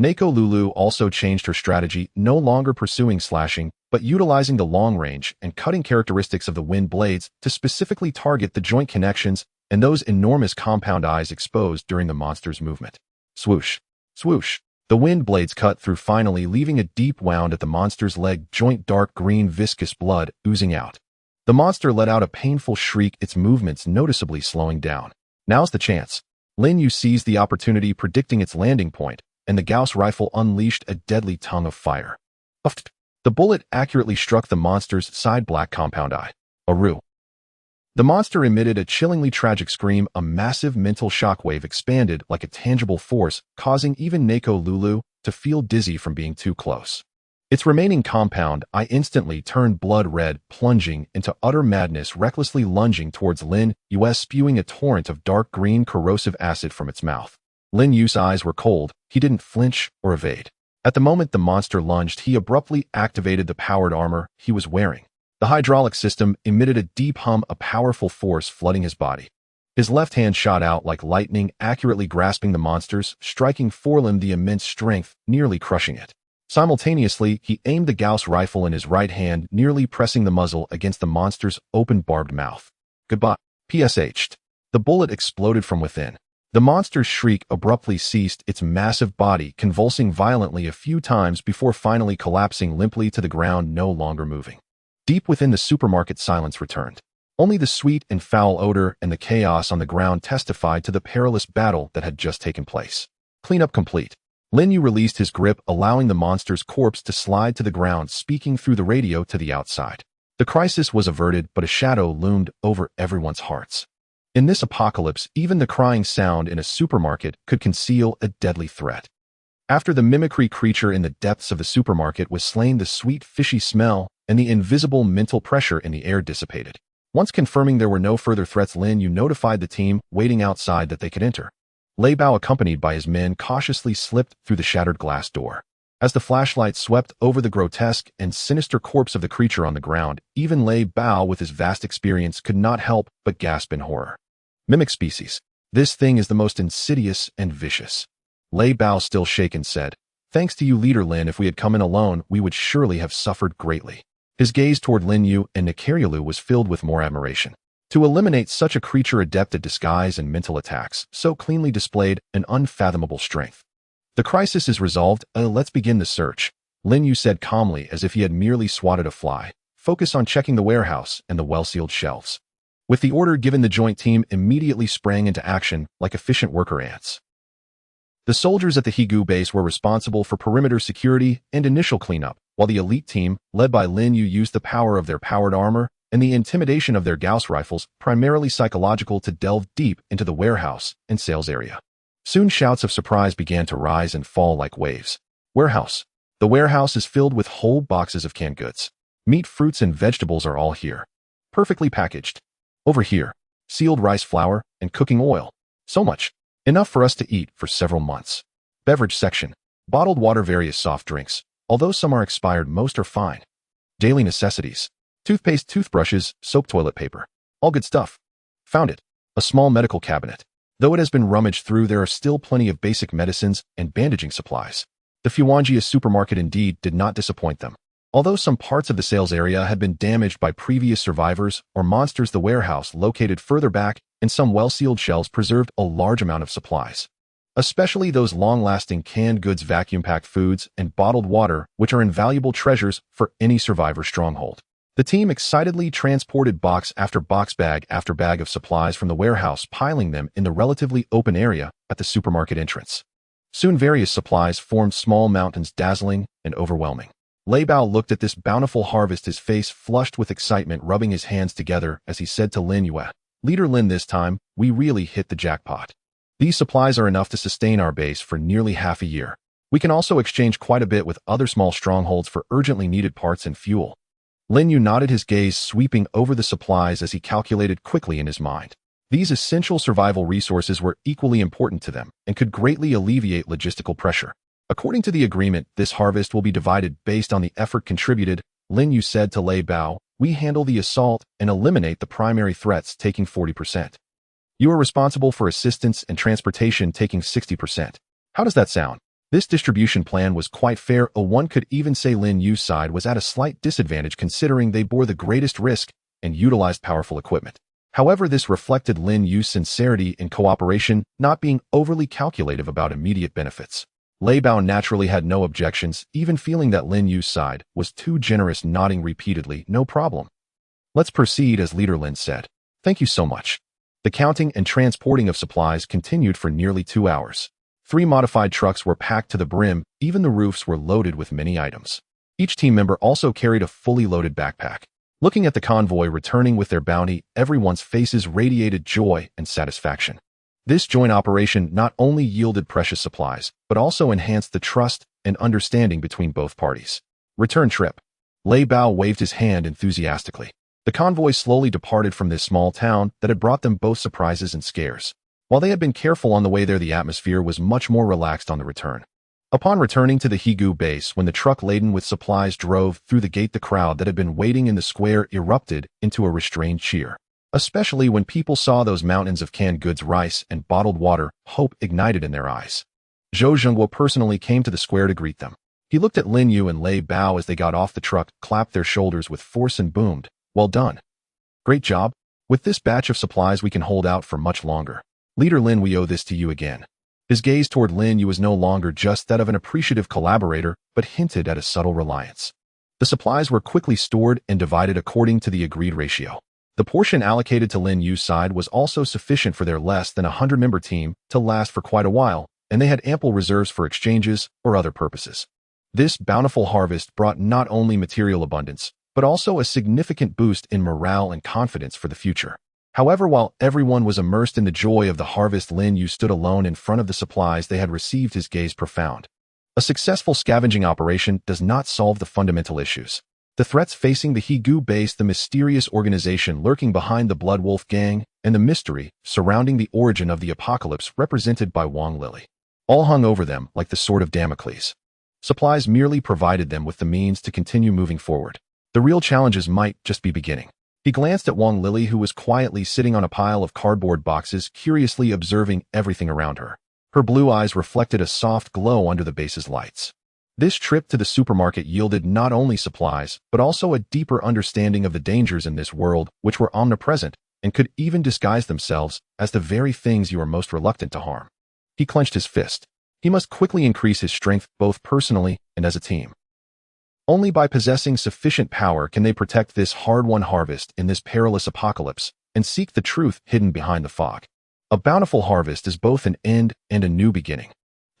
Neko Lulu also changed her strategy, no longer pursuing slashing, but utilizing the long-range and cutting characteristics of the wind blades to specifically target the joint connections and those enormous compound eyes exposed during the monster's movement. Swoosh! Swoosh! The wind blades cut through, finally leaving a deep wound at the monster's leg joint, dark green viscous blood oozing out. The monster let out a painful shriek, its movements noticeably slowing down. Now's the chance. Lin Yue seized the opportunity, predicting its landing point, and the Gauss rifle unleashed a deadly tongue of fire. Uffed! The bullet accurately struck the monster's side black compound eye. Aru! The monster emitted a chillingly tragic scream. A massive mental shockwave expanded like a tangible force, causing even Neko Lulu to feel dizzy from being too close. Its remaining compound eye instantly turned blood red, plunging into utter madness, recklessly lunging towards Lin Yue, spewing a torrent of dark green corrosive acid from its mouth. Lin Yue's eyes were cold. He didn't flinch or evade. At the moment the monster lunged, he abruptly activated the powered armor he was wearing. The hydraulic system emitted a deep hum, a powerful force flooding his body. His left hand shot out like lightning, accurately grasping the monster's striking forelimb, the immense strength nearly crushing it. Simultaneously, he aimed the Gauss rifle in his right hand, nearly pressing the muzzle against the monster's open, barbed mouth. Goodbye. PSH'd. The bullet exploded from within. The monster's shriek abruptly ceased, its massive body convulsing violently a few times before finally collapsing limply to the ground, no longer moving. Deep within the supermarket, silence returned. Only the sweet and foul odor and the chaos on the ground testified to the perilous battle that had just taken place. Cleanup complete. Lin Yue released his grip, allowing the monster's corpse to slide to the ground, speaking through the radio to the outside. The crisis was averted, but a shadow loomed over everyone's hearts. In this apocalypse, even the crying sound in a supermarket could conceal a deadly threat. After the mimicry creature in the depths of the supermarket was slain, the sweet fishy smell and the invisible mental pressure in the air dissipated. Once confirming there were no further threats, Lin Yue notified the team waiting outside that they could enter. Lei Bao, accompanied by his men, cautiously slipped through the shattered glass door. As the flashlight swept over the grotesque and sinister corpse of the creature on the ground, even Lei Bao, with his vast experience, could not help but gasp in horror. Mimic species. This thing is the most insidious and vicious. Lei Bao, still shaken, said, "Thanks to you, Leader Lin. If we had come in alone, we would surely have suffered greatly." His gaze toward Lin Yue and Necessities was filled with more admiration. To eliminate such a creature adept at disguise and mental attacks, so cleanly displayed an unfathomable strength. "The crisis is resolved. Let's begin the search," Lin Yue said calmly, as if he had merely swatted a fly. "Focus on checking the warehouse and the well-sealed shelves." With the order given, the joint team immediately sprang into action like efficient worker ants. The soldiers at the Higu base were responsible for perimeter security and initial cleanup, while the elite team, led by Lin Yue, used the power of their powered armor and the intimidation of their Gauss rifles, primarily psychological, to delve deep into the warehouse and sales area. Soon shouts of surprise began to rise and fall like waves. Warehouse. The warehouse is filled with whole boxes of canned goods. Meat, fruits, and vegetables are all here. Perfectly packaged. Over here, sealed rice flour and cooking oil. So much. Enough for us to eat for several months. Beverage section. Bottled water, various soft drinks. Although some are expired, most are fine. Daily necessities. Toothpaste, toothbrushes, soap, toilet paper. All good stuff. Found it. A small medical cabinet. Though it has been rummaged through, there are still plenty of basic medicines and bandaging supplies. The Fuanjia supermarket indeed did not disappoint them. Although some parts of the sales area had been damaged by previous survivors or monsters, the warehouse, located further back, and some well-sealed shelves preserved a large amount of supplies. Especially those long-lasting canned goods, vacuum-packed foods, and bottled water, which are invaluable treasures for any survivor stronghold. The team excitedly transported box after box, bag after bag of supplies from the warehouse, piling them in the relatively open area at the supermarket entrance. Soon various supplies formed small mountains, dazzling and overwhelming. Lei Bao looked at this bountiful harvest, his face flushed with excitement, rubbing his hands together as he said to Lin Yue, "Leader Lin, this time, we really hit the jackpot. These supplies are enough to sustain our base for nearly half a year. We can also exchange quite a bit with other small strongholds for urgently needed parts and fuel." Lin Yue nodded, his gaze sweeping over the supplies as he calculated quickly in his mind. These essential survival resources were equally important to them and could greatly alleviate logistical pressure. "According to the agreement, this harvest will be divided based on the effort contributed," Lin Yue said to Lei Bao. "We handle the assault and eliminate the primary threats, taking 40%. You are responsible for assistance and transportation, taking 60%. How does that sound?" This distribution plan was quite fair. One could even say Lin Yue's side was at a slight disadvantage, considering they bore the greatest risk and utilized powerful equipment. However, this reflected Lin Yue's sincerity in cooperation, not being overly calculative about immediate benefits. Lei Bao naturally had no objections, even feeling that Lin Yue's side was too generous, nodding repeatedly, "No problem. Let's proceed," as Leader Lin said. "Thank you so much." The counting and transporting of supplies continued for nearly 2 hours. 3 modified trucks were packed to the brim, even the roofs were loaded with many items. Each team member also carried a fully loaded backpack. Looking at the convoy returning with their bounty, everyone's faces radiated joy and satisfaction. This joint operation not only yielded precious supplies, but also enhanced the trust and understanding between both parties. Return trip. Lei Bao waved his hand enthusiastically. The convoy slowly departed from this small town that had brought them both surprises and scares. While they had been careful on the way there, the atmosphere was much more relaxed on the return. Upon returning to the Higu base, when the truck laden with supplies drove through the gate, the crowd that had been waiting in the square erupted into a restrained cheer. Especially when people saw those mountains of canned goods, rice, and bottled water, hope ignited in their eyes. Zhou Zhengguo personally came to the square to greet them. He looked at Lin Yue and Lei Bao as they got off the truck, clapped their shoulders with force and boomed, "Well done. Great job." With this batch of supplies we can hold out for much longer. Leader Lin, we owe this to you again. His gaze toward Lin Yue was no longer just that of an appreciative collaborator, but hinted at a subtle reliance. The supplies were quickly stored and divided according to the agreed ratio. The portion allocated to Lin Yue's side was also sufficient for their less than 100-member team to last for quite a while, and they had ample reserves for exchanges or other purposes. This bountiful harvest brought not only material abundance, but also a significant boost in morale and confidence for the future. However, while everyone was immersed in the joy of the harvest, Lin Yue stood alone in front of the supplies they had received, his gaze profound. A successful scavenging operation does not solve the fundamental issues. The threats facing the Hegu base, the mysterious organization lurking behind the Blood Wolf gang, and the mystery surrounding the origin of the apocalypse represented by Wang Lily, all hung over them like the sword of Damocles. Supplies merely provided them with the means to continue moving forward. The real challenges might just be beginning. He glanced at Wang Lily, who was quietly sitting on a pile of cardboard boxes, curiously observing everything around her. Her blue eyes reflected a soft glow under the base's lights. This trip to the supermarket yielded not only supplies, but also a deeper understanding of the dangers in this world, which were omnipresent and could even disguise themselves as the very things you are most reluctant to harm. He clenched his fist. He must quickly increase his strength both personally and as a team. Only by possessing sufficient power can they protect this hard-won harvest in this perilous apocalypse and seek the truth hidden behind the fog. A bountiful harvest is both an end and a new beginning.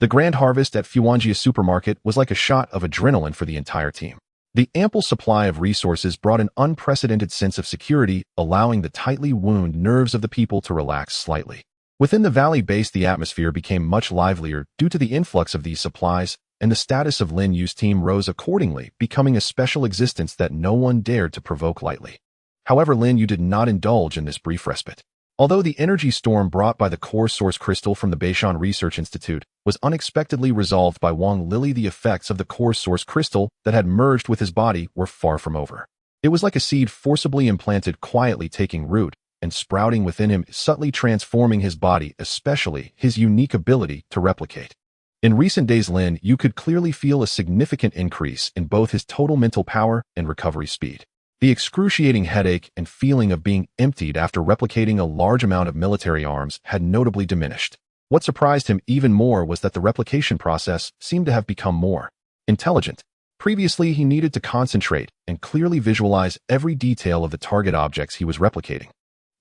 The grand harvest at Fuanjia supermarket was like a shot of adrenaline for the entire team. The ample supply of resources brought an unprecedented sense of security, allowing the tightly wound nerves of the people to relax slightly. Within the valley base, the atmosphere became much livelier due to the influx of these supplies, and the status of Lin Yue's team rose accordingly, becoming a special existence that no one dared to provoke lightly. However, Lin Yue did not indulge in this brief respite. Although the energy storm brought by the core source crystal from the Beishan Research Institute was unexpectedly resolved by Wang Lily, the effects of the core source crystal that had merged with his body were far from over. It was like a seed forcibly implanted, quietly taking root and sprouting within him, subtly transforming his body, especially his unique ability to replicate. In recent days, Lin Yue could clearly feel a significant increase in both his total mental power and recovery speed. The excruciating headache and feeling of being emptied after replicating a large amount of military arms had notably diminished. What surprised him even more was that the replication process seemed to have become more intelligent. Previously, he needed to concentrate and clearly visualize every detail of the target objects he was replicating.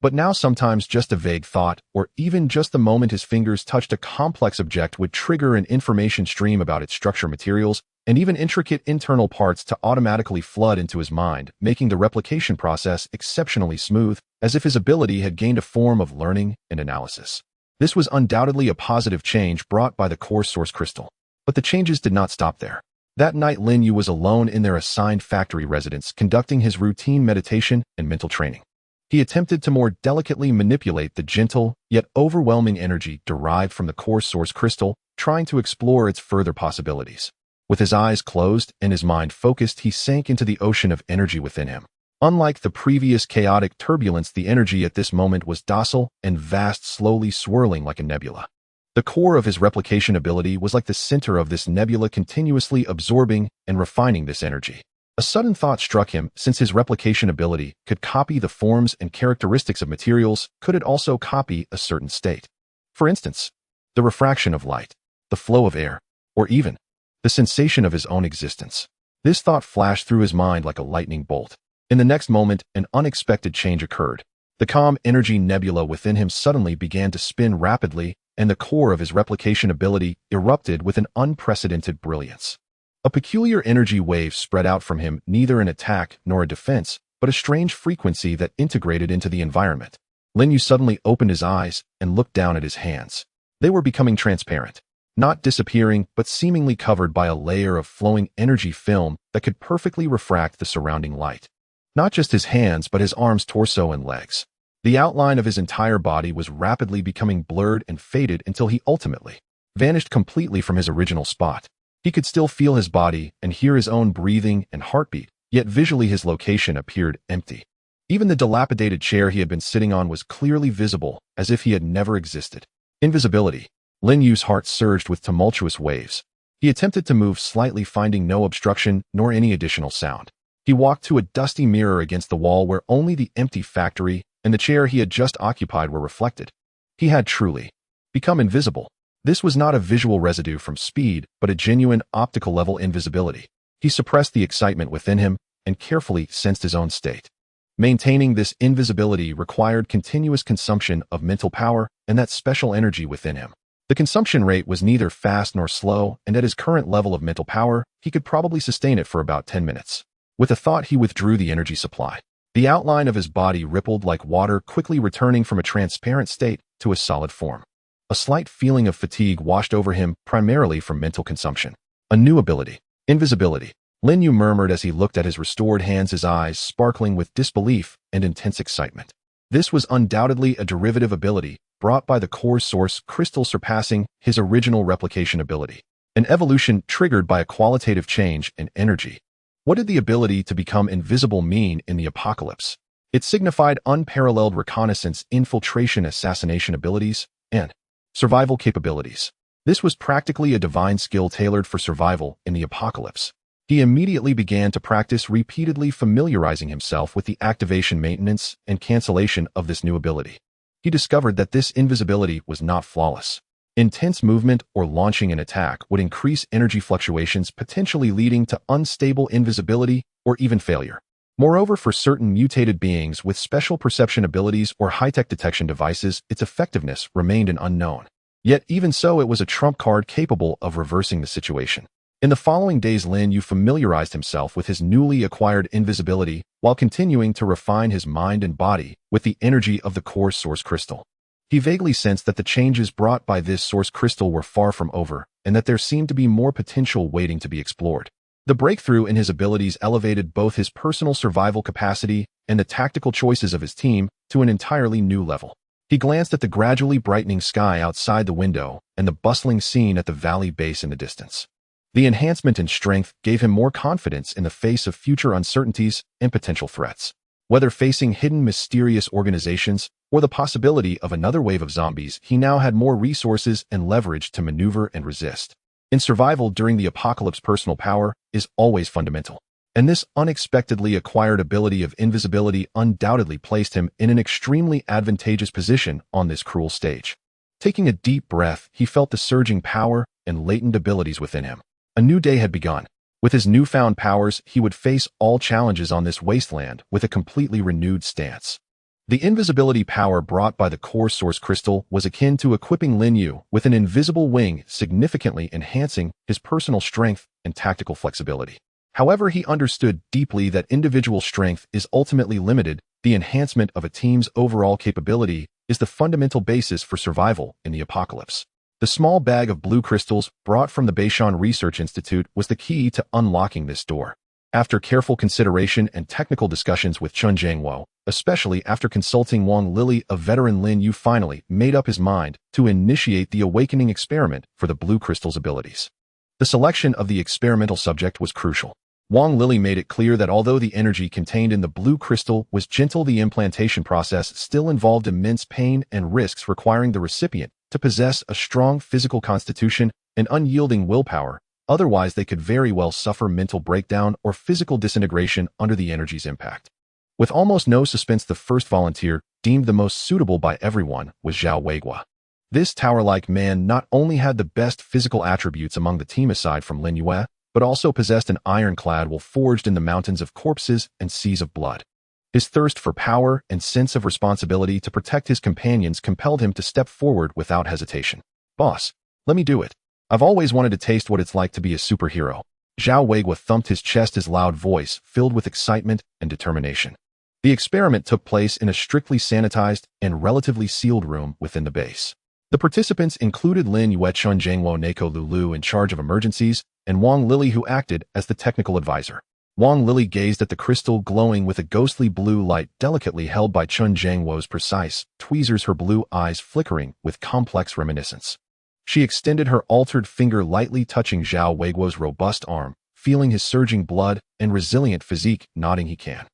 But now sometimes just a vague thought, or even just the moment his fingers touched a complex object, would trigger an information stream about its structure, materials, and even intricate internal parts to automatically flood into his mind, making the replication process exceptionally smooth, as if his ability had gained a form of learning and analysis. This was undoubtedly a positive change brought by the core source crystal. But the changes did not stop there. That night, Lin Yue was alone in their assigned factory residence, conducting his routine meditation and mental training. He attempted to more delicately manipulate the gentle, yet overwhelming energy derived from the core source crystal, trying to explore its further possibilities. With his eyes closed and his mind focused, he sank into the ocean of energy within him. Unlike the previous chaotic turbulence, the energy at this moment was docile and vast, slowly swirling like a nebula. The core of his replication ability was like the center of this nebula, continuously absorbing and refining this energy. A sudden thought struck him. Since his replication ability could copy the forms and characteristics of materials, could it also copy a certain state? For instance, the refraction of light, the flow of air, or even the sensation of his own existence. This thought flashed through his mind like a lightning bolt. In the next moment, an unexpected change occurred. The calm energy nebula within him suddenly began to spin rapidly, and the core of his replication ability erupted with an unprecedented brilliance. A peculiar energy wave spread out from him, neither an attack nor a defense, but a strange frequency that integrated into the environment. Lin Yue suddenly opened his eyes and looked down at his hands. They were becoming transparent, not disappearing, but seemingly covered by a layer of flowing energy film that could perfectly refract the surrounding light. Not just his hands, but his arms, torso, and legs. The outline of his entire body was rapidly becoming blurred and faded until he ultimately vanished completely from his original spot. He could still feel his body and hear his own breathing and heartbeat, yet visually his location appeared empty. Even the dilapidated chair he had been sitting on was clearly visible, as if he had never existed. Invisibility. Lin Yue's heart surged with tumultuous waves. He attempted to move slightly, finding no obstruction nor any additional sound. He walked to a dusty mirror against the wall where only the empty factory and the chair he had just occupied were reflected. He had truly become invisible. This was not a visual residue from speed, but a genuine optical-level invisibility. He suppressed the excitement within him and carefully sensed his own state. Maintaining this invisibility required continuous consumption of mental power and that special energy within him. The consumption rate was neither fast nor slow, and at his current level of mental power, he could probably sustain it for about 10 minutes. With a thought, he withdrew the energy supply. The outline of his body rippled like water, quickly returning from a transparent state to a solid form. A slight feeling of fatigue washed over him, primarily from mental consumption. A new ability. Invisibility. Lin Yue murmured as he looked at his restored hands, his eyes sparkling with disbelief and intense excitement. This was undoubtedly a derivative ability brought by the core source crystal, surpassing his original replication ability. An evolution triggered by a qualitative change in energy. What did the ability to become invisible mean in the apocalypse? It signified unparalleled reconnaissance, infiltration, assassination abilities, and survival capabilities. This was practically a divine skill tailored for survival in the apocalypse. He immediately began to practice, repeatedly familiarizing himself with the activation, maintenance, and cancellation of this new ability. He discovered that this invisibility was not flawless. Intense movement or launching an attack would increase energy fluctuations, potentially leading to unstable invisibility or even failure. Moreover, for certain mutated beings with special perception abilities or high-tech detection devices, its effectiveness remained an unknown. Yet even so, it was a trump card capable of reversing the situation. In the following days, Lin Yue familiarized himself with his newly acquired invisibility while continuing to refine his mind and body with the energy of the core source crystal. He vaguely sensed that the changes brought by this source crystal were far from over, and that there seemed to be more potential waiting to be explored. The breakthrough in his abilities elevated both his personal survival capacity and the tactical choices of his team to an entirely new level. He glanced at the gradually brightening sky outside the window and the bustling scene at the valley base in the distance. The enhancement in strength gave him more confidence in the face of future uncertainties and potential threats. Whether facing hidden, mysterious organizations or the possibility of another wave of zombies, he now had more resources and leverage to maneuver and resist. In survival during the apocalypse, personal power is always fundamental, and this unexpectedly acquired ability of invisibility undoubtedly placed him in an extremely advantageous position on this cruel stage. Taking a deep breath, he felt the surging power and latent abilities within him. A new day had begun. With his newfound powers, he would face all challenges on this wasteland with a completely renewed stance. The invisibility power brought by the core source crystal was akin to equipping Lin Yue with an invisible wing, significantly enhancing his personal strength and tactical flexibility. However, he understood deeply that individual strength is ultimately limited. The enhancement of a team's overall capability is the fundamental basis for survival in the apocalypse. The small bag of blue crystals brought from the Beishan Research Institute was the key to unlocking this door. After careful consideration and technical discussions with Chun Jiangwo, especially after consulting Wang Lili, a veteran, Lin Yue finally made up his mind to initiate the awakening experiment for the blue crystal's abilities. The selection of the experimental subject was crucial. Wang Lili made it clear that although the energy contained in the blue crystal was gentle, the implantation process still involved immense pain and risks, requiring the recipient to possess a strong physical constitution and unyielding willpower. Otherwise, they could very well suffer mental breakdown or physical disintegration under the energy's impact. With almost no suspense, the first volunteer, deemed the most suitable by everyone, was Zhao Weiguo. This tower-like man not only had the best physical attributes among the team aside from Lin Yue, but also possessed an ironclad will forged in the mountains of corpses and seas of blood. His thirst for power and sense of responsibility to protect his companions compelled him to step forward without hesitation. "Boss, let me do it. I've always wanted to taste what it's like to be a superhero." Zhao Weiguo thumped his chest, his loud voice filled with excitement and determination. The experiment took place in a strictly sanitized and relatively sealed room within the base. The participants included Lin Yue, Chun Jiangwo, Neko Lulu in charge of emergencies, and Wang Lili, who acted as the technical advisor. Wang Lili gazed at the crystal glowing with a ghostly blue light delicately held by Chun Jiangwo's precise tweezers, her blue eyes flickering with complex reminiscence. She extended her altered finger, lightly touching Zhao Weiguo's robust arm, feeling his surging blood and resilient physique, nodding he can.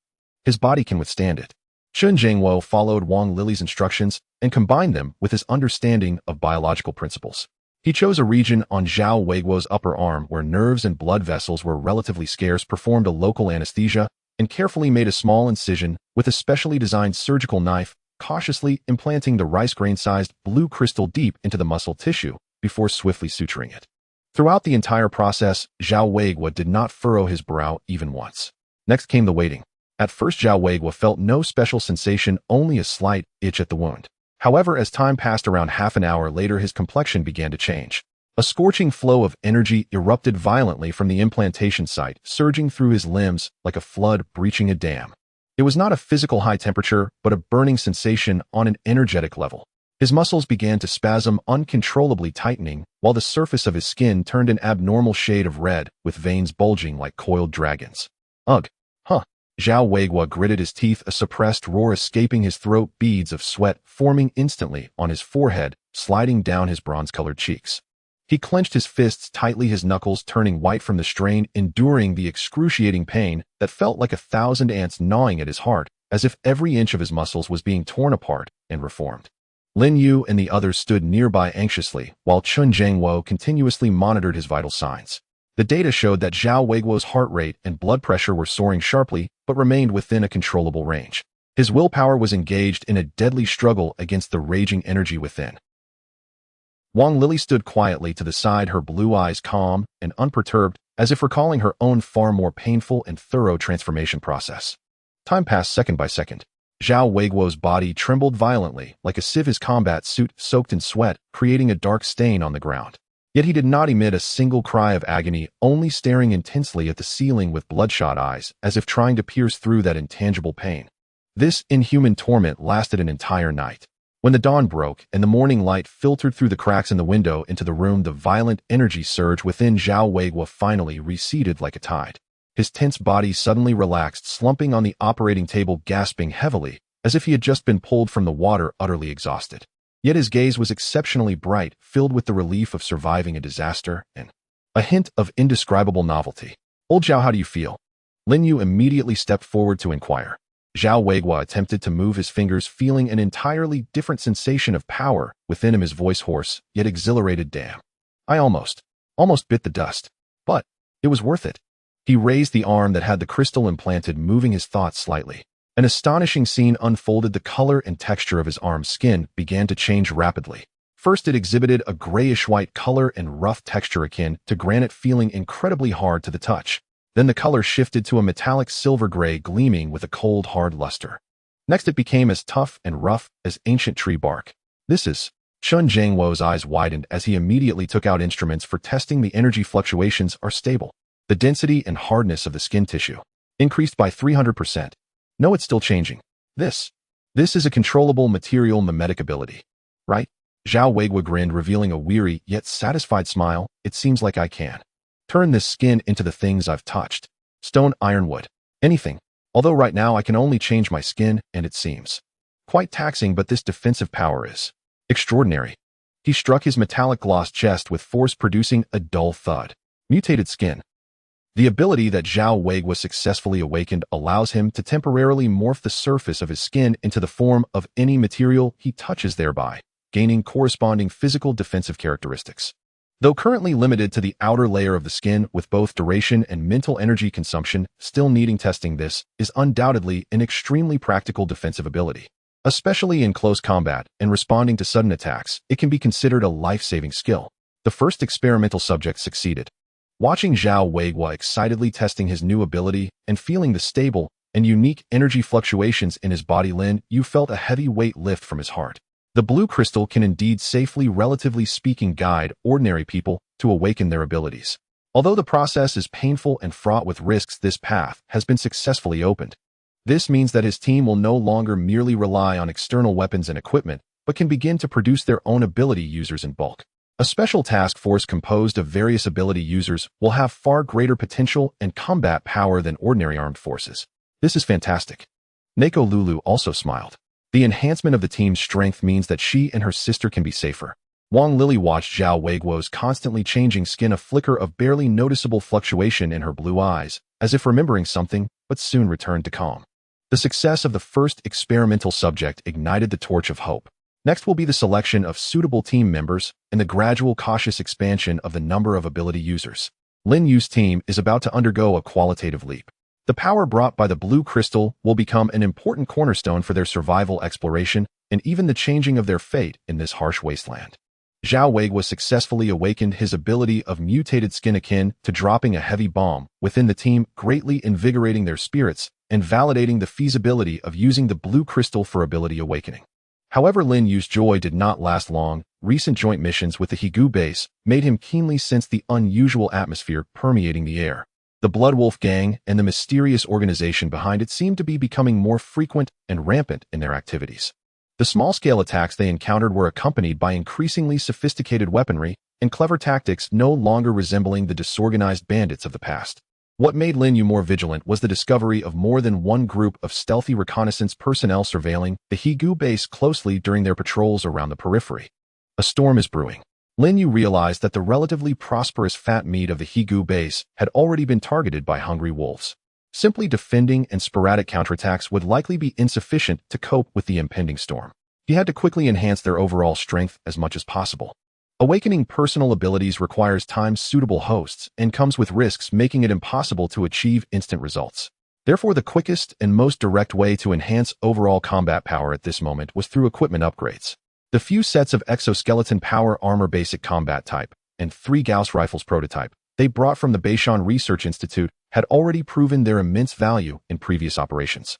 His body can withstand it. Chun Jiangwo followed Wang Lili's instructions and combined them with his understanding of biological principles. He chose a region on Zhao Weiguo's upper arm where nerves and blood vessels were relatively scarce, performed a local anesthesia, and carefully made a small incision with a specially designed surgical knife cautiously implanting the rice grain-sized blue crystal deep into the muscle tissue before swiftly suturing it. Throughout the entire process, Zhao Weiguo did not furrow his brow even once. Next came the waiting. At first, Zhao Weiguo felt no special sensation, only a slight itch at the wound. However, as time passed, around half an hour later, his complexion began to change. A scorching flow of energy erupted violently from the implantation site, surging through his limbs like a flood breaching a dam. It was not a physical high temperature, but a burning sensation on an energetic level. His muscles began to spasm, uncontrollably tightening, while the surface of his skin turned an abnormal shade of red, with veins bulging like coiled dragons. Ugh. Huh. Zhao Weiguo gritted his teeth, a suppressed roar escaping his throat, beads of sweat forming instantly on his forehead, sliding down his bronze-colored cheeks. He clenched his fists tightly, his knuckles turning white from the strain, enduring the excruciating pain that felt like 1,000 ants gnawing at his heart, as if every inch of his muscles was being torn apart and reformed. Lin Yue and the others stood nearby anxiously, while Chun Zhangwo continuously monitored his vital signs. The data showed that Zhao Weiguo's heart rate and blood pressure were soaring sharply, but remained within a controllable range. His willpower was engaged in a deadly struggle against the raging energy within. Wang Lily stood quietly to the side, her blue eyes calm and unperturbed, as if recalling her own far more painful and thorough transformation process. Time passed second by second. Zhao Weiguo's body trembled violently, like a sieve, his combat suit soaked in sweat, creating a dark stain on the ground. Yet he did not emit a single cry of agony, only staring intensely at the ceiling with bloodshot eyes, as if trying to pierce through that intangible pain. This inhuman torment lasted an entire night. When the dawn broke and the morning light filtered through the cracks in the window into the room, the violent energy surge within Zhao Weiguo finally receded like a tide. His tense body suddenly relaxed, slumping on the operating table, gasping heavily, as if he had just been pulled from the water, utterly exhausted. Yet his gaze was exceptionally bright, filled with the relief of surviving a disaster and a hint of indescribable novelty. "Old Zhao, how do you feel?" Lin Yue immediately stepped forward to inquire. Zhao Weiguo attempted to move his fingers, feeling an entirely different sensation of power within him, his voice hoarse, yet exhilarated. "Damn. I almost bit the dust. But it was worth it." He raised the arm that had the crystal implanted, moving his thoughts slightly. An astonishing scene unfolded. The color and texture of his arm's skin began to change rapidly. First, it exhibited a grayish-white color and rough texture akin to granite, feeling incredibly hard to the touch. Then the color shifted to a metallic silver gray, gleaming with a cold, hard luster. Next, it became as tough and rough as ancient tree bark. "This is..." Chun Zhangwo's eyes widened as he immediately took out instruments for testing. The energy fluctuations are stable. The density and hardness of the skin tissue increased by 300%. No, it's still changing. This is a controllable material mimetic ability, right? Zhao Weiguo grinned, revealing a weary yet satisfied smile. "It seems like I can turn this skin into the things I've touched. Stone, iron, wood, anything. Although right now I can only change my skin, and it seems quite taxing, but this defensive power is extraordinary." He struck his metallic gloss chest with force, producing a dull thud. Mutated skin. The ability that Zhao Weiguo successfully awakened allows him to temporarily morph the surface of his skin into the form of any material he touches, thereby gaining corresponding physical defensive characteristics. Though currently limited to the outer layer of the skin with both duration and mental energy consumption still needing testing, this is undoubtedly an extremely practical defensive ability. Especially in close combat and responding to sudden attacks, it can be considered a life-saving skill. The first experimental subject succeeded. Watching Zhao Weiguo excitedly testing his new ability and feeling the stable and unique energy fluctuations in his body, Lin Yue felt a heavy weight lift from his heart. The blue crystal can indeed safely, relatively speaking, guide ordinary people to awaken their abilities. Although the process is painful and fraught with risks, this path has been successfully opened. This means that his team will no longer merely rely on external weapons and equipment, but can begin to produce their own ability users in bulk. A special task force composed of various ability users will have far greater potential and combat power than ordinary armed forces. This is fantastic. Neko Lulu also smiled. The enhancement of the team's strength means that she and her sister can be safer. Wang Lily watched Zhao Weiguo's constantly changing skin, a flicker of barely noticeable fluctuation in her blue eyes, as if remembering something, but soon returned to calm. The success of the first experimental subject ignited the torch of hope. Next will be the selection of suitable team members and the gradual, cautious expansion of the number of ability users. Lin Yue's team is about to undergo a qualitative leap. The power brought by the blue crystal will become an important cornerstone for their survival exploration and even the changing of their fate in this harsh wasteland. Zhao Weiguo successfully awakened his ability of mutated skin akin to dropping a heavy bomb within the team, greatly invigorating their spirits and validating the feasibility of using the blue crystal for ability awakening. However, Lin Yue's joy did not last long. Recent joint missions with the Higu base made him keenly sense the unusual atmosphere permeating the air. The Blood Wolf gang and the mysterious organization behind it seemed to be becoming more frequent and rampant in their activities. The small-scale attacks they encountered were accompanied by increasingly sophisticated weaponry and clever tactics no longer resembling the disorganized bandits of the past. What made Lin Yue more vigilant was the discovery of more than one group of stealthy reconnaissance personnel surveilling the Higu base closely during their patrols around the periphery. A storm is brewing. Lin Yue realized that the relatively prosperous fat meat of the Higu base had already been targeted by hungry wolves. Simply defending and sporadic counterattacks would likely be insufficient to cope with the impending storm. He had to quickly enhance their overall strength as much as possible. Awakening personal abilities requires time-suitable hosts and comes with risks, making it impossible to achieve instant results. Therefore, the quickest and most direct way to enhance overall combat power at this moment was through equipment upgrades. The few sets of exoskeleton power armor basic combat type and 3 Gauss rifles prototype they brought from the Beishan Research Institute had already proven their immense value in previous operations.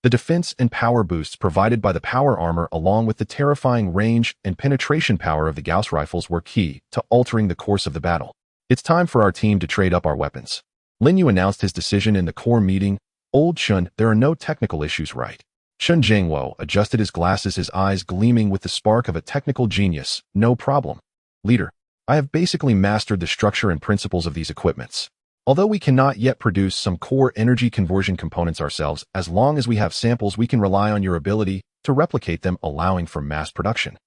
The defense and power boosts provided by the power armor along with the terrifying range and penetration power of the Gauss rifles were key to altering the course of the battle. It's time for our team to trade up our weapons. Lin Yue announced his decision in the core meeting. Old Chun, there are no technical issues, right? Chun Zhengwo adjusted his glasses, his eyes gleaming with the spark of a technical genius. No problem. Leader, I have basically mastered the structure and principles of these equipments. Although we cannot yet produce some core energy conversion components ourselves, as long as we have samples, we can rely on your ability to replicate them, allowing for mass production.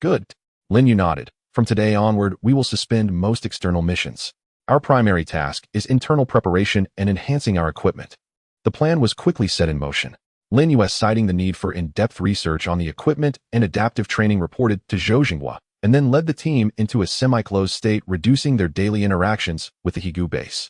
Good. Lin Yue nodded. From today onward, we will suspend most external missions. Our primary task is internal preparation and enhancing our equipment. The plan was quickly set in motion. Lin Yue, citing the need for in-depth research on the equipment and adaptive training, reported to Zhou Jinghua, and then led the team into a semi-closed state, reducing their daily interactions with the Higu base.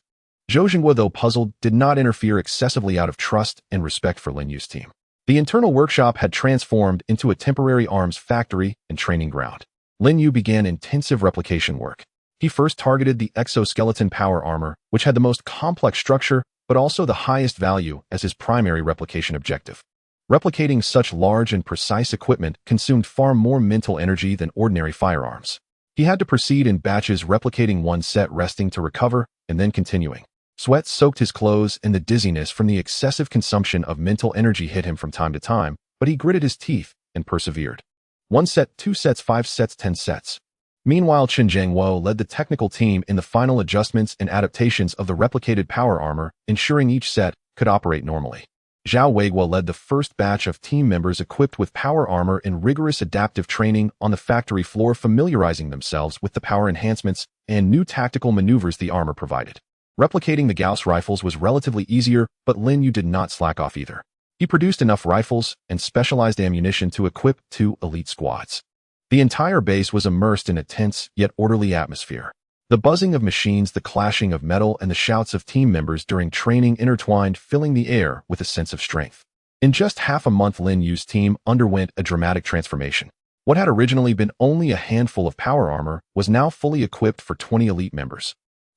Zhou Jinghua, though puzzled, did not interfere excessively out of trust and respect for Lin Yue's team. The internal workshop had transformed into a temporary arms factory and training ground. Lin Yue began intensive replication work. He first targeted the exoskeleton power armor, which had the most complex structure, but also the highest value, as his primary replication objective. Replicating such large and precise equipment consumed far more mental energy than ordinary firearms. He had to proceed in batches, replicating one set, resting to recover, and then continuing. Sweat soaked his clothes, and the dizziness from the excessive consumption of mental energy hit him from time to time, but he gritted his teeth and persevered. 1 set, 2 sets, 5 sets, 10 sets. Meanwhile, Chen Zhengwo led the technical team in the final adjustments and adaptations of the replicated power armor, ensuring each set could operate normally. Zhao Weiguo led the first batch of team members equipped with power armor in rigorous adaptive training on the factory floor, familiarizing themselves with the power enhancements and new tactical maneuvers the armor provided. Replicating the Gauss rifles was relatively easier, but Lin Yue did not slack off either. He produced enough rifles and specialized ammunition to equip 2 elite squads. The entire base was immersed in a tense yet orderly atmosphere. The buzzing of machines, the clashing of metal, and the shouts of team members during training intertwined, filling the air with a sense of strength. In just half a month, Lin Yue's team underwent a dramatic transformation. What had originally been only a handful of power armor was now fully equipped for 20 elite members.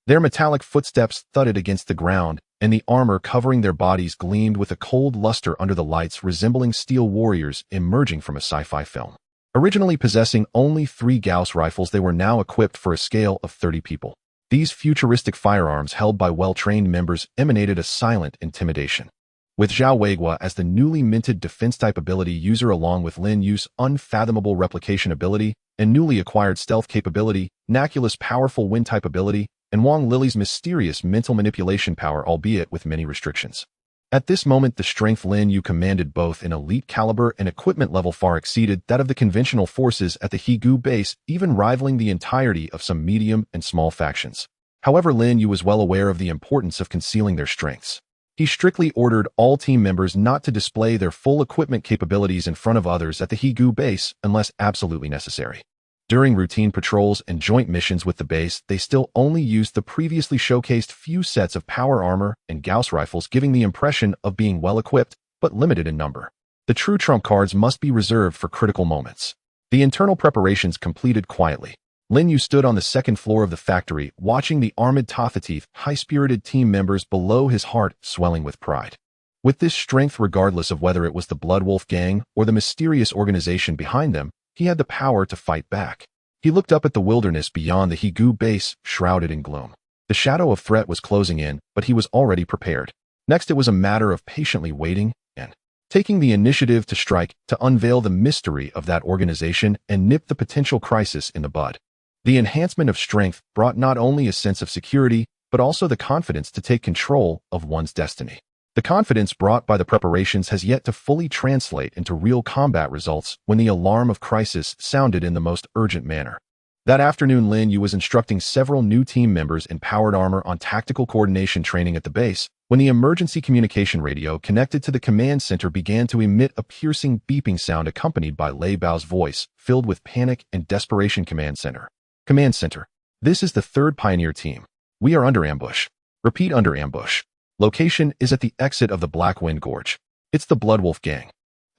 Their metallic footsteps thudded against the ground, and the armor covering their bodies gleamed with a cold luster under the lights, resembling steel warriors emerging from a sci-fi film. Originally possessing only 3 Gauss rifles, they were now equipped for a scale of 30 people. These futuristic firearms, held by well-trained members, emanated a silent intimidation. With Zhao Weiguo as the newly minted defense-type ability user, along with Lin Yue's unfathomable replication ability and newly acquired stealth capability, Nacula's powerful wind-type ability, and Wang Lily's mysterious mental manipulation power, albeit with many restrictions. At this moment, the strength Lin Yue commanded, both in elite caliber and equipment level, far exceeded that of the conventional forces at the Higu base, even rivaling the entirety of some medium and small factions. However, Lin Yue was well aware of the importance of concealing their strengths. He strictly ordered all team members not to display their full equipment capabilities in front of others at the Higu base unless absolutely necessary. During routine patrols and joint missions with the base, they still only used the previously showcased few sets of power armor and Gauss rifles, giving the impression of being well-equipped, but limited in number. The true trump cards must be reserved for critical moments. The internal preparations completed quietly. Lin Yue stood on the second floor of the factory, watching the armored Tathatif, high-spirited team members below, his heart swelling with pride. With this strength, regardless of whether it was the Blood Wolf gang or the mysterious organization behind them, he had the power to fight back. He looked up at the wilderness beyond the Higu base, shrouded in gloom. The shadow of threat was closing in, but he was already prepared. Next, it was a matter of patiently waiting and taking the initiative to strike, to unveil the mystery of that organization and nip the potential crisis in the bud. The enhancement of strength brought not only a sense of security, but also the confidence to take control of one's destiny. The confidence brought by the preparations has yet to fully translate into real combat results when the alarm of crisis sounded in the most urgent manner. That afternoon, Lin Yue was instructing several new team members in powered armor on tactical coordination training at the base when the emergency communication radio connected to the command center began to emit a piercing beeping sound accompanied by Lei Bao's voice, filled with panic and desperation. Command center. Command center. This is the 3rd Pioneer Team. We are under ambush. Repeat, under ambush. Location is at the exit of the Black Wind Gorge. It's the Blood Wolf gang.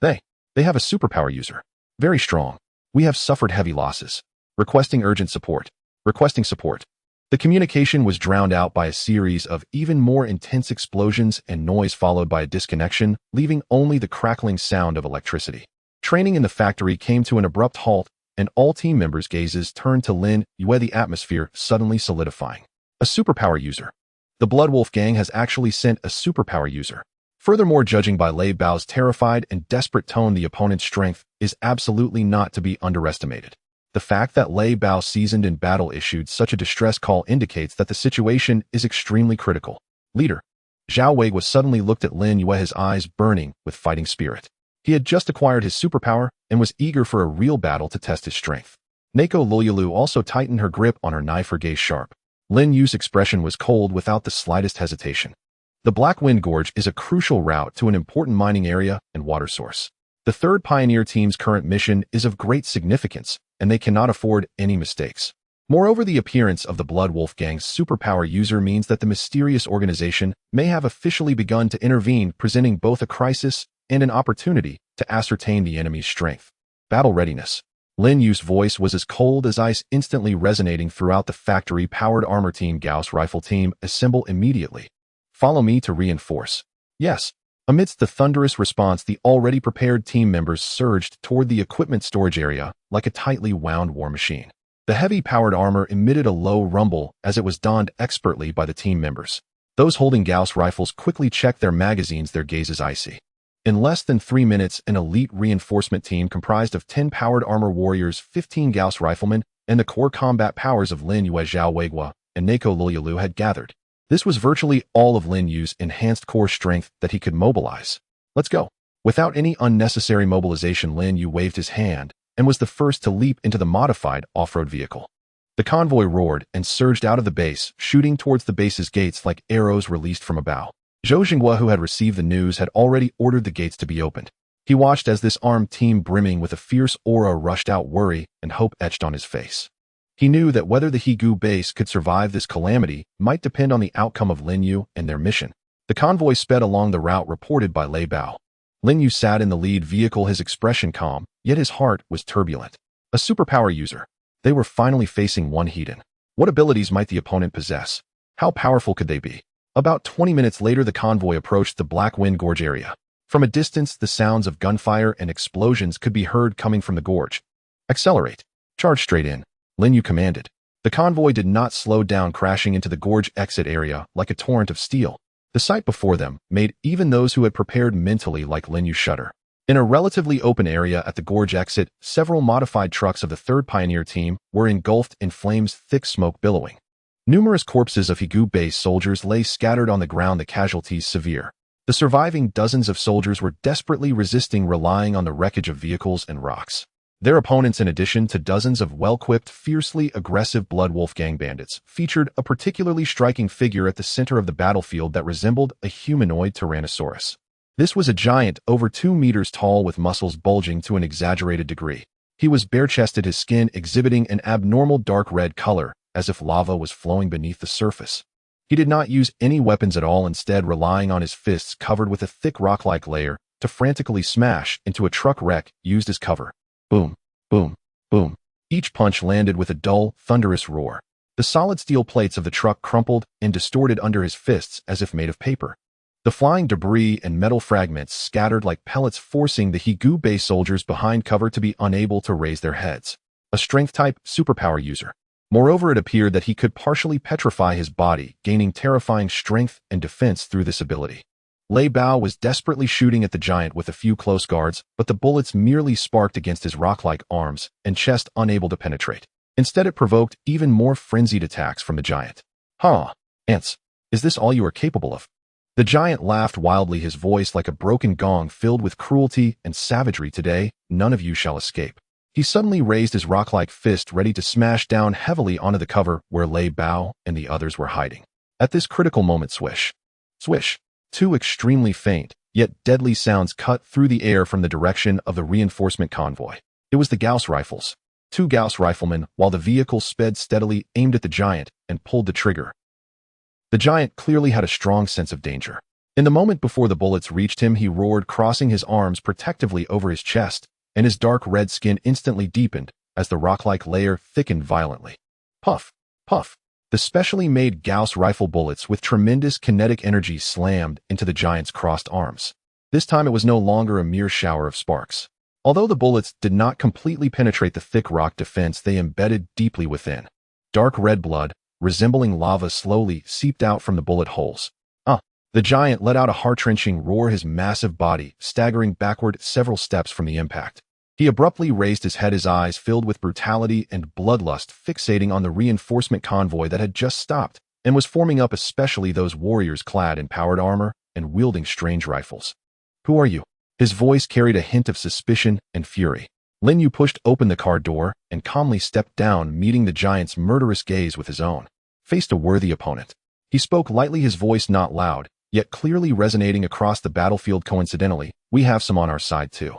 They have a superpower user. Very strong. We have suffered heavy losses. Requesting urgent support. Requesting support. The communication was drowned out by a series of even more intense explosions and noise, followed by a disconnection, leaving only the crackling sound of electricity. Training in the factory came to an abrupt halt, and all team members' gazes turned to Lin Yue, the atmosphere suddenly solidifying. A superpower user. The Blood Wolf gang has actually sent a superpower user. Furthermore, judging by Lei Bao's terrified and desperate tone, the opponent's strength is absolutely not to be underestimated. The fact that Lei Bao, seasoned in battle, issued such a distress call indicates that the situation is extremely critical. Leader. Zhao Weiguo suddenly looked at Lin Yue, his eyes burning with fighting spirit. He had just acquired his superpower and was eager for a real battle to test his strength. Neko Lulilu also tightened her grip on her knife, her gaze sharp. Lin Yue's expression was cold without the slightest hesitation. The Black Wind Gorge is a crucial route to an important mining area and water source. The 3rd Pioneer Team's current mission is of great significance, and they cannot afford any mistakes. Moreover, the appearance of the Blood Wolf gang's superpower user means that the mysterious organization may have officially begun to intervene, presenting both a crisis and an opportunity to ascertain the enemy's strength. Battle readiness. Lin Yue's voice was as cold as ice, instantly resonating throughout the factory. Powered armor team, Gauss rifle team, assemble immediately. Follow me to reinforce. Yes. Amidst the thunderous response, the already prepared team members surged toward the equipment storage area like a tightly wound war machine. The heavy powered armor emitted a low rumble as it was donned expertly by the team members. Those holding Gauss rifles quickly checked their magazines, their gazes icy. In less than 3 minutes, an elite reinforcement team comprised of 10 powered armor warriors, 15 Gauss riflemen, and the core combat powers of Lin Yue, Zhao Weiguo, and Neko Lulilu had gathered. This was virtually all of Lin Yue's enhanced core strength that he could mobilize. Let's go. Without any unnecessary mobilization, Lin Yue waved his hand and was the first to leap into the modified off-road vehicle. The convoy roared and surged out of the base, shooting towards the base's gates like arrows released from a bow. Zhou Jinghua, who had received the news, had already ordered the gates to be opened. He watched as this armed team, brimming with a fierce aura, rushed out, worry and hope etched on his face. He knew that whether the Higu base could survive this calamity might depend on the outcome of Lin Yue and their mission. The convoy sped along the route reported by Lei Bao. Lin Yue sat in the lead vehicle, his expression calm, yet his heart was turbulent. A superpower user. They were finally facing one Hedon. What abilities might the opponent possess? How powerful could they be? About 20 minutes later, the convoy approached the Black Wind Gorge area. From a distance, the sounds of gunfire and explosions could be heard coming from the gorge. Accelerate. Charge straight in. Lin Yue commanded. The convoy did not slow down, crashing into the gorge exit area like a torrent of steel. The sight before them made even those who had prepared mentally like Lin Yue shudder. In a relatively open area at the gorge exit, several modified trucks of the 3rd Pioneer Team were engulfed in flames, thick smoke billowing. Numerous corpses of Higu base soldiers lay scattered on the ground, the casualties severe. The surviving dozens of soldiers were desperately resisting, relying on the wreckage of vehicles and rocks. Their opponents, in addition to dozens of well-equipped, fiercely aggressive Blood Wolf gang bandits, featured a particularly striking figure at the center of the battlefield that resembled a humanoid Tyrannosaurus. This was a giant over 2 meters tall with muscles bulging to an exaggerated degree. He was bare-chested, his skin exhibiting an abnormal dark red color, as if lava was flowing beneath the surface. He did not use any weapons at all, instead relying on his fists covered with a thick rock-like layer to frantically smash into a truck wreck used as cover. Boom, boom, boom. Each punch landed with a dull, thunderous roar. The solid steel plates of the truck crumpled and distorted under his fists as if made of paper. The flying debris and metal fragments scattered like pellets, forcing the Higu-based soldiers behind cover to be unable to raise their heads. A strength-type superpower user. Moreover, it appeared that he could partially petrify his body, gaining terrifying strength and defense through this ability. Lei Bao was desperately shooting at the giant with a few close guards, but the bullets merely sparked against his rock-like arms and chest, unable to penetrate. Instead, it provoked even more frenzied attacks from the giant. "Huh, ants, is this all you are capable of?" The giant laughed wildly, his voice like a broken gong filled with cruelty and savagery. "Today, none of you shall escape." He suddenly raised his rock-like fist, ready to smash down heavily onto the cover where Lei Bao and the others were hiding. At this critical moment, swish, swish, two extremely faint, yet deadly sounds cut through the air from the direction of the reinforcement convoy. It was the Gauss rifles. Two Gauss riflemen, while the vehicle sped steadily, aimed at the giant and pulled the trigger. The giant clearly had a strong sense of danger. In the moment before the bullets reached him, he roared, crossing his arms protectively over his chest, and his dark red skin instantly deepened as the rock-like layer thickened violently. Puff, puff. The specially made Gauss rifle bullets with tremendous kinetic energy slammed into the giant's crossed arms. This time it was no longer a mere shower of sparks. Although the bullets did not completely penetrate the thick rock defense, they embedded deeply within. Dark red blood, resembling lava, slowly seeped out from the bullet holes. The giant let out a heart-wrenching roar, his massive body staggering backward several steps from the impact. He abruptly raised his head, his eyes filled with brutality and bloodlust, fixating on the reinforcement convoy that had just stopped and was forming up, especially those warriors clad in powered armor and wielding strange rifles. "Who are you?" His voice carried a hint of suspicion and fury. Lin Yue pushed open the car door and calmly stepped down, meeting the giant's murderous gaze with his own. Faced a worthy opponent. He spoke lightly, his voice not loud, yet clearly resonating across the battlefield. "Coincidentally, we have some on our side too."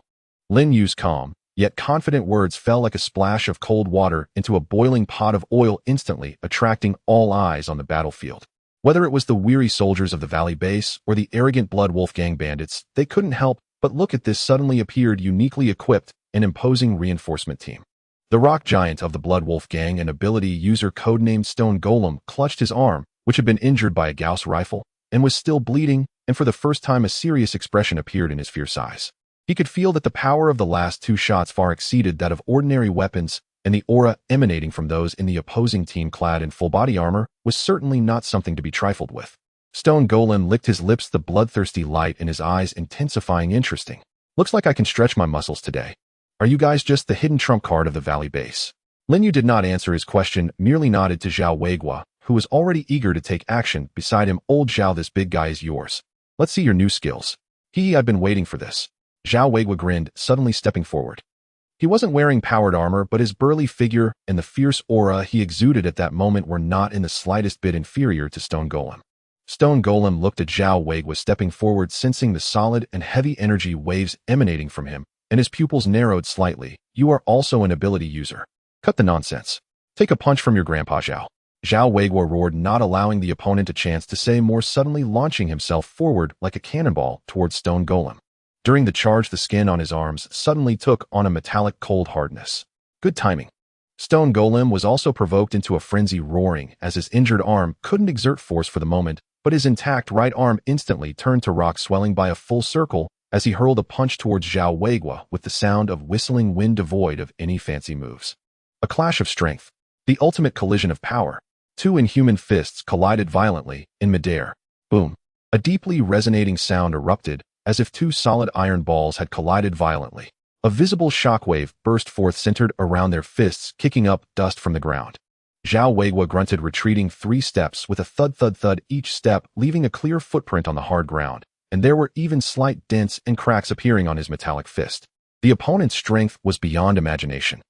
Lin Yue's calm, yet confident words fell like a splash of cold water into a boiling pot of oil, instantly attracting all eyes on the battlefield. Whether it was the weary soldiers of the Valley Base or the arrogant Blood Wolf Gang bandits, they couldn't help but look at this suddenly appeared, uniquely equipped and imposing reinforcement team. The rock giant of the Blood Wolf Gang, an ability user codenamed Stone Golem, clutched his arm, which had been injured by a Gauss rifle, and was still bleeding, and for the first time a serious expression appeared in his fierce eyes. He could feel that the power of the last two shots far exceeded that of ordinary weapons, and the aura emanating from those in the opposing team clad in full-body armor was certainly not something to be trifled with. Stone Golem licked his lips, the bloodthirsty light in his eyes intensifying. "Interesting. Looks like I can stretch my muscles today. Are you guys just the hidden trump card of the Valley Base?" Lin Yue did not answer his question, merely nodded to Zhao Weiguo, who was already eager to take action. Beside him, "Old Zhao, this big guy is yours. Let's see your new skills." I've been waiting for this." Zhao Weiguo grinned, suddenly stepping forward. He wasn't wearing powered armor, but his burly figure and the fierce aura he exuded at that moment were not in the slightest bit inferior to Stone Golem. Stone Golem looked at Zhao Weiguo stepping forward, sensing the solid and heavy energy waves emanating from him, and his pupils narrowed slightly. "You are also an ability user. Cut the nonsense. Take a punch from your grandpa, Zhao." Zhao Weiguo roared, not allowing the opponent a chance to say more, suddenly launching himself forward like a cannonball towards Stone Golem. During the charge, the skin on his arms suddenly took on a metallic cold hardness. Good timing. Stone Golem was also provoked into a frenzy, roaring as his injured arm couldn't exert force for the moment, but his intact right arm instantly turned to rock, swelling by a full circle as he hurled a punch towards Zhao Weiguo with the sound of whistling wind devoid of any fancy moves. A clash of strength. The ultimate collision of power. Two inhuman fists collided violently in midair. Boom. A deeply resonating sound erupted, as if two solid iron balls had collided violently. A visible shockwave burst forth, centered around their fists, kicking up dust from the ground. Zhao Weiguo grunted, retreating 3 steps with a thud-thud-thud each step, leaving a clear footprint on the hard ground, and there were even slight dents and cracks appearing on his metallic fist. The opponent's strength was beyond imagination.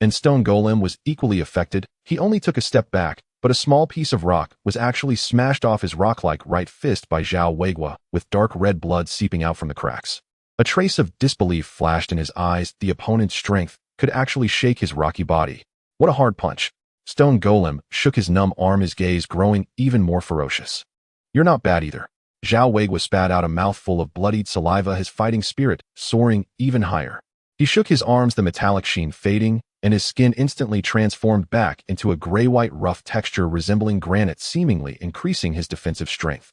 And Stone Golem was equally affected. He only took a step back, but a small piece of rock was actually smashed off his rock-like right fist by Zhao Weiguo, with dark red blood seeping out from the cracks. A trace of disbelief flashed in his eyes. The opponent's strength could actually shake his rocky body. What a hard punch. Stone Golem shook his numb arm, his gaze growing even more ferocious. You're not bad either. Zhao Weiguo spat out a mouthful of bloodied saliva, his fighting spirit soaring even higher. He shook his arms, the metallic sheen fading, and his skin instantly transformed back into a gray-white rough texture resembling granite, seemingly increasing his defensive strength.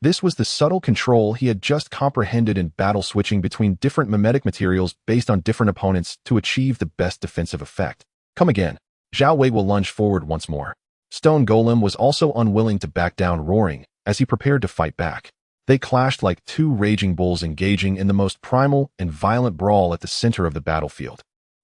This was the subtle control he had just comprehended in battle, switching between different mimetic materials based on different opponents to achieve the best defensive effect. Come again. Zhao Weiguo lunged forward once more. Stone Golem was also unwilling to back down, roaring as he prepared to fight back. They clashed like two raging bulls, engaging in the most primal and violent brawl at the center of the battlefield.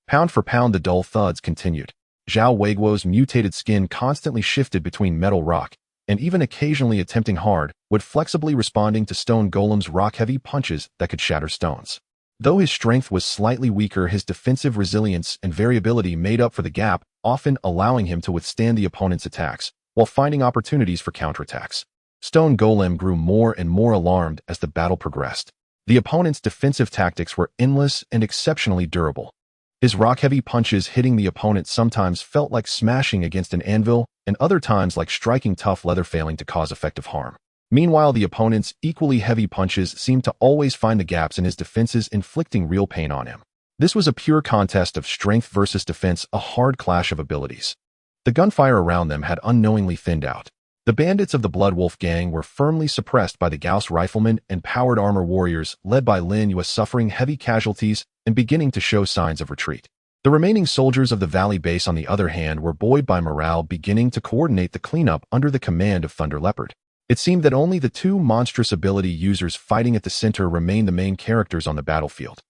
Pound for pound, the dull thuds continued. Zhao Weiguo's mutated skin constantly shifted between metal, rock, and even occasionally attempting hard, would flexibly responding to Stone Golem's rock-heavy punches that could shatter stones. Though his strength was slightly weaker, his defensive resilience and variability made up for the gap, often allowing him to withstand the opponent's attacks, while finding opportunities for counterattacks. Stone Golem grew more and more alarmed as the battle progressed. The opponent's defensive tactics were endless and exceptionally durable. His rock-heavy punches hitting the opponent sometimes felt like smashing against an anvil, and other times like striking tough leather, failing to cause effective harm. Meanwhile, the opponent's equally heavy punches seemed to always find the gaps in his defenses, inflicting real pain on him. This was a pure contest of strength versus defense, a hard clash of abilities. The gunfire around them had unknowingly thinned out. The bandits of the Blood Wolf gang were firmly suppressed by the Gauss riflemen and powered armor warriors led by Lin Yue, suffering heavy casualties and beginning to show signs of retreat. The remaining soldiers of the Valley base, on the other hand, were buoyed by morale, beginning to coordinate the cleanup under the command of Thunder Leopard. It seemed that only the two monstrous ability users fighting at the center remained the main characters on the battlefield.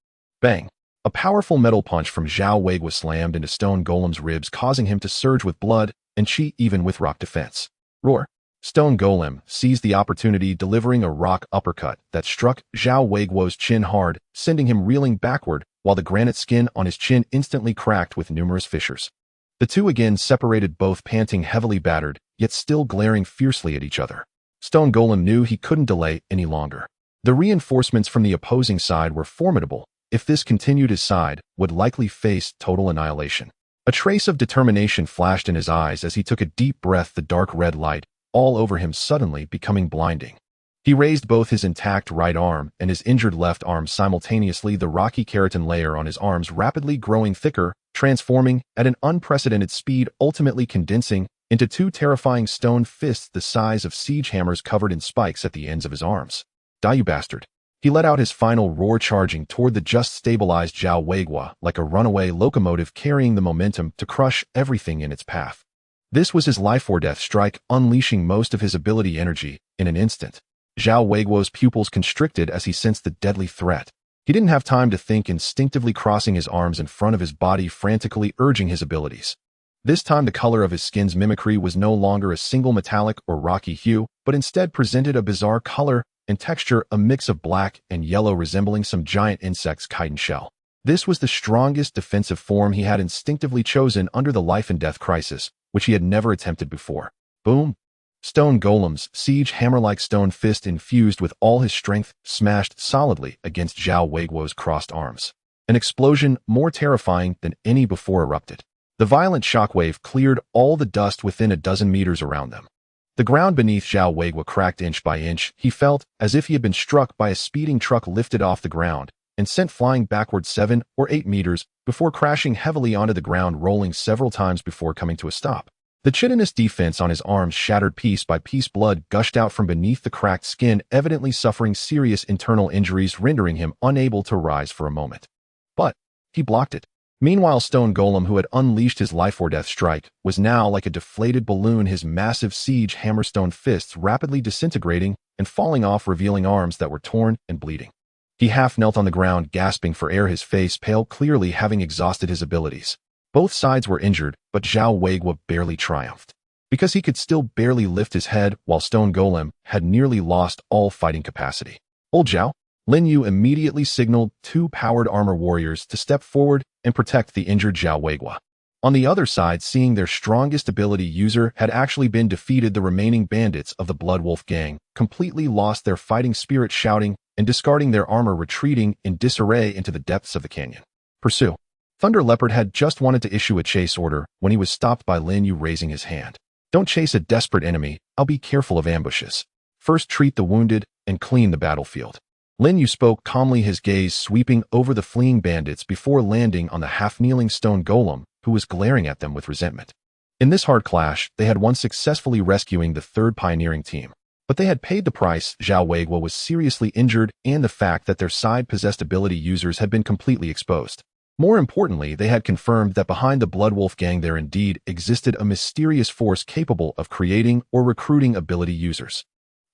Bang! A powerful metal punch from Zhao Weiguo slammed into Stone Golem's ribs, causing him to surge with blood and chi even with rock defense. Roar! Stone Golem seized the opportunity, delivering a rock uppercut that struck Zhao Weiguo's chin hard, sending him reeling backward, while the granite skin on his chin instantly cracked with numerous fissures. The two again separated, both panting, heavily battered, yet still glaring fiercely at each other. Stone Golem knew he couldn't delay any longer. The reinforcements from the opposing side were formidable. If this continued, his side would likely face total annihilation. A trace of determination flashed in his eyes as he took a deep breath, the dark red light all over him suddenly becoming blinding. He raised both his intact right arm and his injured left arm simultaneously, the rocky keratin layer on his arms rapidly growing thicker, transforming at an unprecedented speed, ultimately condensing into two terrifying stone fists the size of siege hammers covered in spikes at the ends of his arms. Die, you bastard! He let out his final roar, charging toward the just stabilized Zhao Weiguo like a runaway locomotive carrying the momentum to crush everything in its path. This was his life or death strike, unleashing most of his ability energy in an instant. Zhao Weiguo's pupils constricted as he sensed the deadly threat. He didn't have time to think, instinctively crossing his arms in front of his body, frantically urging his abilities. This time the color of his skin's mimicry was no longer a single metallic or rocky hue, but instead presented a bizarre color and texture, a mix of black and yellow resembling some giant insect's chitin shell. This was the strongest defensive form he had instinctively chosen under the life and death crisis, which he had never attempted before. Boom! Stone Golem's siege hammer-like stone fist, infused with all his strength, smashed solidly against Zhao Weiguo's crossed arms. An explosion more terrifying than any before erupted. The violent shockwave cleared all the dust within a dozen meters around them. The ground beneath Zhao Weiguo cracked inch by inch. He felt as if he had been struck by a speeding truck, lifted off the ground and sent flying backward 7 or 8 meters before crashing heavily onto the ground, rolling several times before coming to a stop. The chitinous defense on his arms shattered piece by piece. Blood gushed out from beneath the cracked skin, evidently suffering serious internal injuries, rendering him unable to rise for a moment. But he blocked it. Meanwhile, Stone Golem, who had unleashed his life or death strike, was now like a deflated balloon, his massive siege hammerstone fists rapidly disintegrating and falling off, revealing arms that were torn and bleeding. He half knelt on the ground, gasping for air, his face pale, clearly having exhausted his abilities. Both sides were injured, but Zhao Weiguo barely triumphed, because he could still barely lift his head, while Stone Golem had nearly lost all fighting capacity. Old Zhao? Lin Yue immediately signaled 2 powered armor warriors to step forward and protect the injured Zhao Weiguo. On the other side, seeing their strongest ability user had actually been defeated, the remaining bandits of the Blood Wolf gang completely lost their fighting spirit, shouting and discarding their armor, retreating in disarray into the depths of the canyon. Pursue! Thunder Leopard had just wanted to issue a chase order when he was stopped by Lin Yue raising his hand. Don't chase a desperate enemy, I'll be careful of ambushes. First treat the wounded and clean the battlefield. Lin Yue spoke calmly, his gaze sweeping over the fleeing bandits before landing on the half-kneeling stone golem who was glaring at them with resentment. In this hard clash, they had won successfully rescuing the third pioneering team. But they had paid the price. Zhao Weiguo was seriously injured, and the fact that their side-possessed ability users had been completely exposed. More importantly, they had confirmed that behind the Bloodwolf gang there indeed existed a mysterious force capable of creating or recruiting ability users.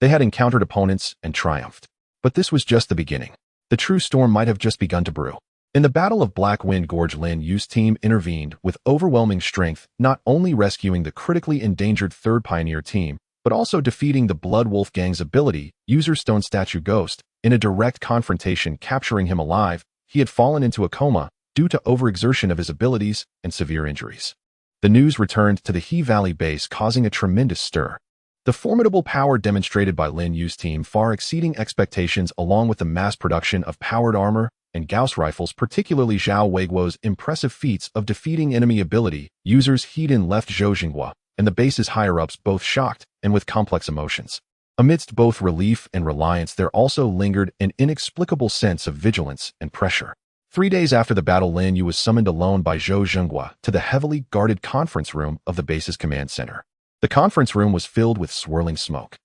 They had encountered opponents and triumphed. But this was just the beginning. The true storm might have just begun to brew. In the Battle of Black Wind Gorge, Lin Yue's team intervened with overwhelming strength, not only rescuing the critically endangered third pioneer team, but also defeating the Bloodwolf gang's ability user Stone Statue Ghost. In a direct confrontation, capturing him alive, he had fallen into a coma due to overexertion of his abilities and severe injuries. The news returned to the He Valley base, causing a tremendous stir. The formidable power demonstrated by Lin Yue's team far exceeding expectations, along with the mass production of powered armor and Gauss rifles, particularly Zhao Weiguo's impressive feats of defeating enemy ability users. Heedin left Zhou Jinghua and the base's higher-ups both shocked and with complex emotions. Amidst both relief and reliance, there also lingered an inexplicable sense of vigilance and pressure. 3 days after the battle, Lin Yue was summoned alone by Zhou Jinghua to the heavily guarded conference room of the base's command center. The conference room was filled with swirling smoke.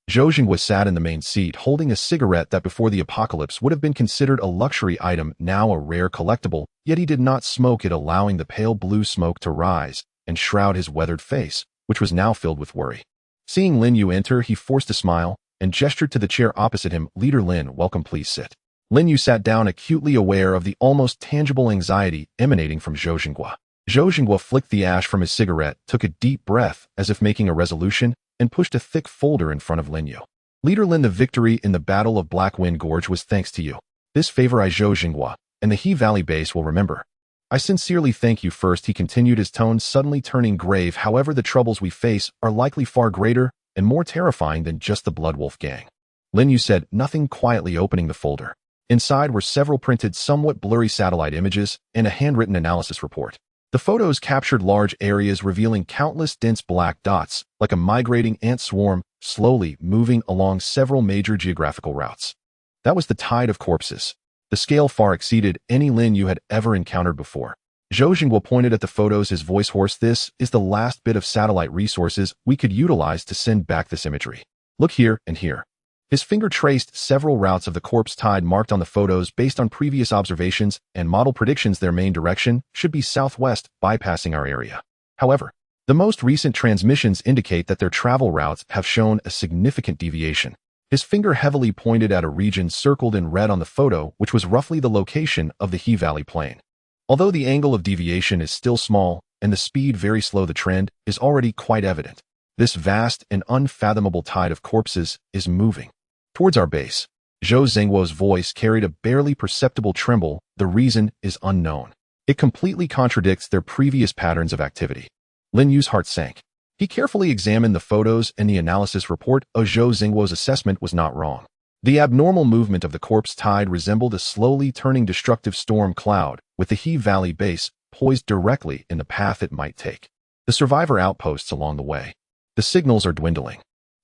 Zhou Jinghua sat in the main seat holding a cigarette that before the apocalypse would have been considered a luxury item, now a rare collectible, yet he did not smoke it, allowing the pale blue smoke to rise and shroud his weathered face, which was now filled with worry. Seeing Lin Yue enter, he forced a smile and gestured to the chair opposite him. Leader Lin, welcome, please sit. Lin Yue sat down, acutely aware of the almost tangible anxiety emanating from Zhou Jinghua. Zhou Jinghua flicked the ash from his cigarette, took a deep breath as if making a resolution, and pushed a thick folder in front of Lin Yue. Leader Lin, the victory in the Battle of Black Wind Gorge was thanks to you. This favor I, Zhou Jinghua, and the He Valley base will remember. I sincerely thank you. First, he continued, his tone suddenly turning grave. However, the troubles we face are likely far greater and more terrifying than just the Bloodwolf gang. Lin Yue said, nothing, quietly opening the folder. Inside were several printed, somewhat blurry satellite images and a handwritten analysis report. The photos captured large areas, revealing countless dense black dots, like a migrating ant swarm, slowly moving along several major geographical routes. That was the tide of corpses. The scale far exceeded any Lin Yue had ever encountered before. Zhou Jinghua pointed at the photos, his voice hoarse. This is the last bit of satellite resources we could utilize to send back this imagery. Look here and here. His finger traced several routes of the corpse tide marked on the photos based on previous observations and model predictions. Their main direction should be southwest, bypassing our area. However, the most recent transmissions indicate that their travel routes have shown a significant deviation. His finger heavily pointed at a region circled in red on the photo, which was roughly the location of the He Valley plain. Although the angle of deviation is still small and the speed very slow, the trend is already quite evident. This vast and unfathomable tide of corpses is moving towards our base. Zhou Zhengguo's voice carried a barely perceptible tremble. The reason is unknown. It completely contradicts their previous patterns of activity. Lin Yue's heart sank. He carefully examined the photos and the analysis report. Zhou Zhengguo's assessment was not wrong. The abnormal movement of the corpse tide resembled a slowly turning destructive storm cloud, with the He Valley base poised directly in the path it might take. The survivor outposts along the way. The signals are dwindling.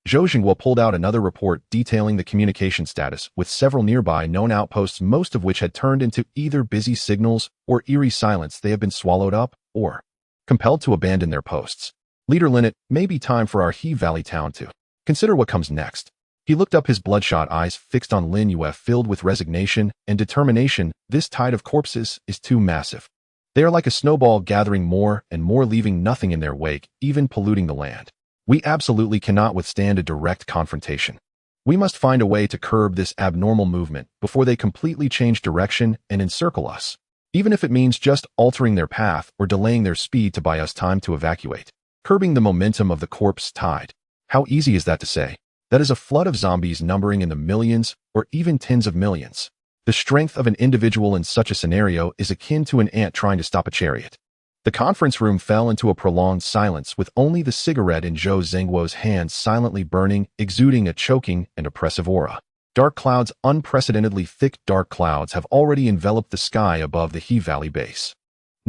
Zhou Jinghua pulled out another report detailing the communication status with several nearby known outposts, most of which had turned into either busy signals or eerie silence. They have been swallowed up or compelled to abandon their posts. Leader Lin, it may be time for our He Valley town to consider what comes next. He looked up, his bloodshot eyes fixed on Lin Yue, filled with resignation and determination. This tide of corpses is too massive. They are like a snowball, gathering more and more, leaving nothing in their wake, even polluting the land. We absolutely cannot withstand a direct confrontation. We must find a way to curb this abnormal movement before they completely change direction and encircle us, even if it means just altering their path or delaying their speed to buy us time to evacuate. Curbing the momentum of the corpse tide. How easy is that to say? That is a flood of zombies numbering in the millions or even tens of millions. The strength of an individual in such a scenario is akin to an ant trying to stop a chariot. The conference room fell into a prolonged silence, with only the cigarette in Zhou Zhengguo's hands silently burning, exuding a choking and oppressive aura. Dark clouds, unprecedentedly thick dark clouds, have already enveloped the sky above the He Valley base.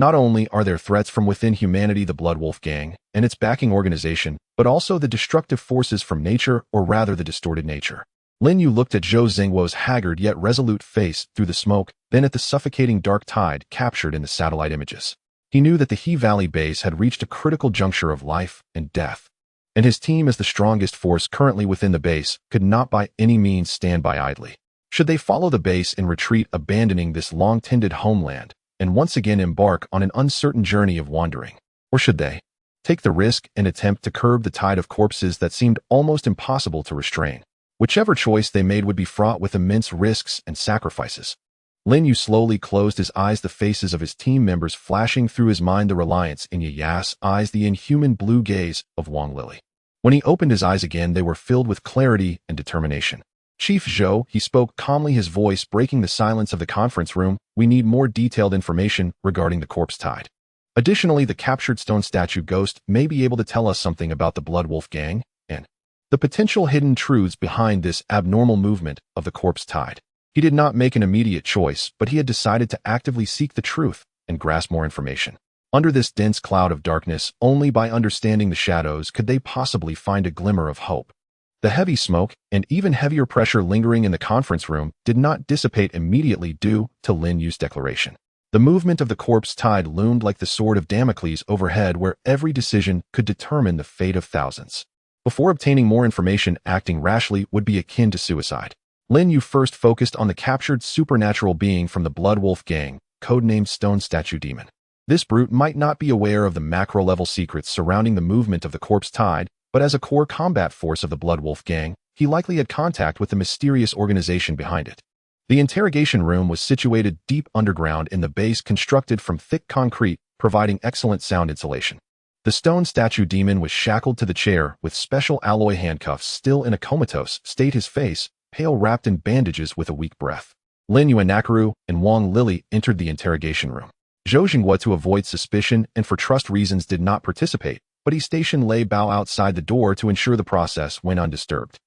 Not only are there threats from within humanity, the Blood Wolf Gang, and its backing organization, but also the destructive forces from nature, or rather the distorted nature. Lin Yue looked at Zhou Zhengguo's haggard yet resolute face through the smoke, then at the suffocating dark tide captured in the satellite images. He knew that the He Valley base had reached a critical juncture of life and death, and his team, as the strongest force currently within the base, could not by any means stand by idly. Should they follow the base in retreat, abandoning this long-tended homeland, and once again embark on an uncertain journey of wandering? Or should they take the risk and attempt to curb the tide of corpses that seemed almost impossible to restrain? Whichever choice they made would be fraught with immense risks and sacrifices. Lin Yue slowly closed his eyes, the faces of his team members flashing through his mind, the reliance in Yaya's eyes, the inhuman blue gaze of Wang Lili. When he opened his eyes again, they were filled with clarity and determination. Chief Zhou, he spoke calmly, his voice breaking the silence of the conference room. We need more detailed information regarding the corpse tide. Additionally, the captured stone statue ghost may be able to tell us something about the Blood Wolf Gang and the potential hidden truths behind this abnormal movement of the corpse tide. He did not make an immediate choice, but he had decided to actively seek the truth and grasp more information. Under this dense cloud of darkness, only by understanding the shadows could they possibly find a glimmer of hope. The heavy smoke and even heavier pressure lingering in the conference room did not dissipate immediately due to Lin Yue's declaration. The movement of the corpse tide loomed like the sword of Damocles overhead, where every decision could determine the fate of thousands. Before obtaining more information, acting rashly would be akin to suicide. Lin Yue first focused on the captured supernatural being from the Blood Wolf Gang, codenamed Stone Statue Demon. This brute might not be aware of the macro-level secrets surrounding the movement of the corpse tide, but as a core combat force of the Blood Wolf Gang, he likely had contact with the mysterious organization behind it. The interrogation room was situated deep underground in the base, constructed from thick concrete, providing excellent sound insulation. The Stone Statue Demon was shackled to the chair with special alloy handcuffs, still in a comatose state, his face pale, wrapped in bandages with a weak breath. Lin Yue, Nakaru, and Wang Lili entered the interrogation room. Zhou Zhengguo, to avoid suspicion and for trust reasons, did not participate, but he stationed Lei Bao outside the door to ensure the process went undisturbed.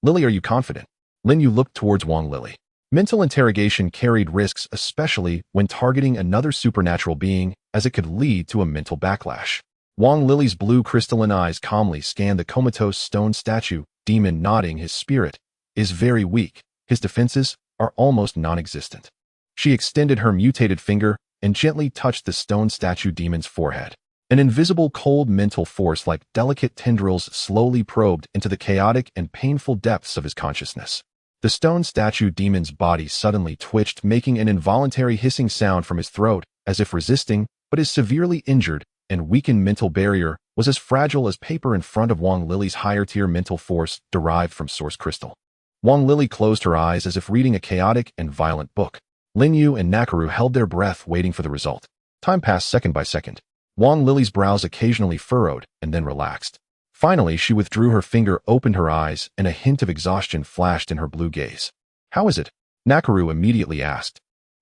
Lili, are you confident? Lin Yue looked towards Wang Lili. Mental interrogation carried risks, especially when targeting another supernatural being, as it could lead to a mental backlash. Wang Lili's blue crystalline eyes calmly scanned the comatose stone statue demon, nodding. His spirit is very weak. His defenses are almost non-existent. She extended her mutated finger and gently touched the stone statue demon's forehead. An invisible cold mental force like delicate tendrils slowly probed into the chaotic and painful depths of his consciousness. The stone statue demon's body suddenly twitched, making an involuntary hissing sound from his throat, as if resisting, but his severely injured and weakened mental barrier was as fragile as paper in front of Wang Lili's higher-tier mental force derived from source crystal. Wang Lili closed her eyes as if reading a chaotic and violent book. Lin Yue and Nakaru held their breath, waiting for the result. Time passed second by second. Wang Lili's brows occasionally furrowed and then relaxed. Finally, she withdrew her finger, opened her eyes, and a hint of exhaustion flashed in her blue gaze. How is it? Nakaru immediately asked.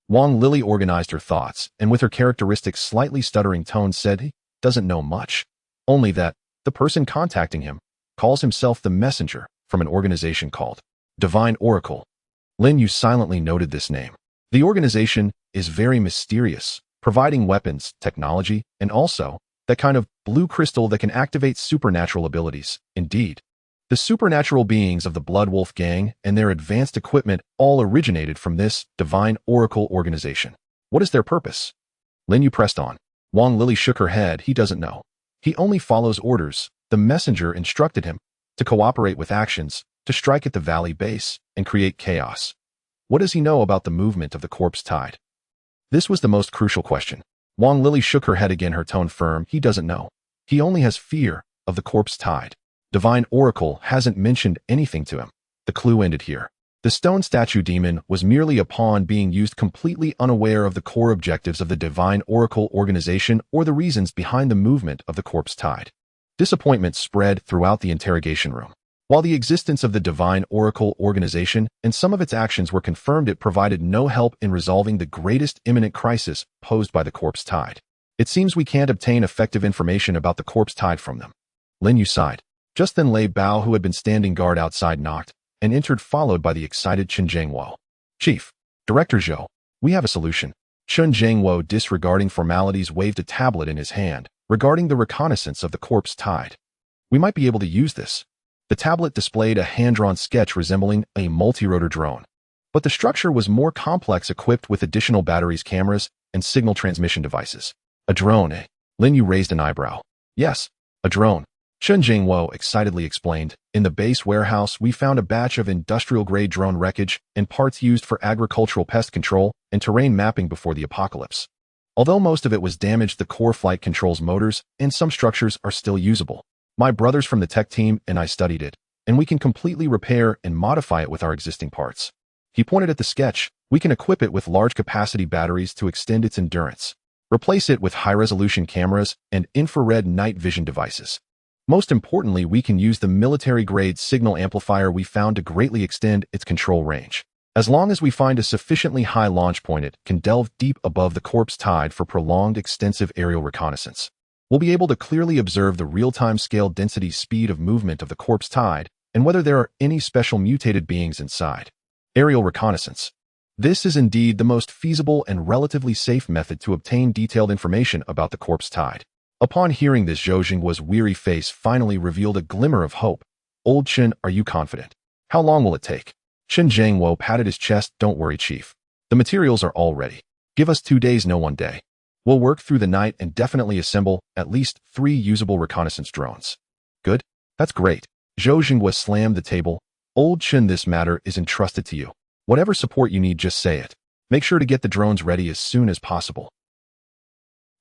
Wang Lili organized her thoughts, and with her characteristic slightly stuttering tone said he doesn't know much. Only that the person contacting him calls himself the messenger from an organization called Divine Oracle. Lin Yue silently noted this name. The organization is very mysterious, providing weapons, technology, and also that kind of blue crystal that can activate supernatural abilities. Indeed, the supernatural beings of the Blood Wolf Gang and their advanced equipment all originated from this Divine Oracle organization. What is their purpose? Lin Yue pressed on. Wang Lili shook her head. He doesn't know. He only follows orders. The messenger instructed him to cooperate with actions, to strike at the valley base and create chaos. What does he know about the movement of the corpse tide? This was the most crucial question. Wang Lili shook her head again, her tone firm. He doesn't know. He only has fear of the corpse tide. Divine Oracle hasn't mentioned anything to him. The clue ended here. The stone statue demon was merely a pawn being used, completely unaware of the core objectives of the Divine Oracle organization or the reasons behind the movement of the corpse tide. Disappointment spread throughout the interrogation room. While the existence of the Divine Oracle organization and some of its actions were confirmed, it provided no help in resolving the greatest imminent crisis posed by the corpse tide. It seems we can't obtain effective information about the corpse tide from them. Lin Yue sighed. Just then Lei Bao, who had been standing guard outside, knocked and entered, followed by the excited Chen Zhengguo. Chief, Director Zhou, we have a solution. Chun Jiangwo, disregarding formalities, waved a tablet in his hand, regarding the reconnaissance of the corpse tide. We might be able to use this. The tablet displayed a hand-drawn sketch resembling a multi-rotor drone. But the structure was more complex, equipped with additional batteries, cameras, and signal transmission devices. A drone, eh? Lin Yue raised an eyebrow. Yes, a drone. Chun Jiangwo excitedly explained. In the base warehouse, we found a batch of industrial-grade drone wreckage and parts used for agricultural pest control and terrain mapping before the apocalypse. Although most of it was damaged, the core flight controls motors and some structures are still usable. My brothers from the tech team and I studied it, and we can completely repair and modify it with our existing parts. He pointed at the sketch. We can equip it with large-capacity batteries to extend its endurance. Replace it with high-resolution cameras and infrared night vision devices. Most importantly, we can use the military-grade signal amplifier we found to greatly extend its control range. As long as we find a sufficiently high launch point, it can delve deep above the corpse tide for prolonged, extensive aerial reconnaissance. We'll be able to clearly observe the real-time scale density speed of movement of the corpse tide and whether there are any special mutated beings inside. Aerial reconnaissance. This is indeed the most feasible and relatively safe method to obtain detailed information about the corpse tide. Upon hearing this, Zhou Jingguo's weary face finally revealed a glimmer of hope. Old Chen, are you confident? How long will it take? Chen Jiangwo patted his chest. Don't worry, Chief. The materials are all ready. Give us 2 days, no 1 day. We'll work through the night and definitely assemble at least 3 usable reconnaissance drones. Good? That's great. Zhou Jingguo slammed the table. Old Chen, this matter is entrusted to you. Whatever support you need, just say it. Make sure to get the drones ready as soon as possible.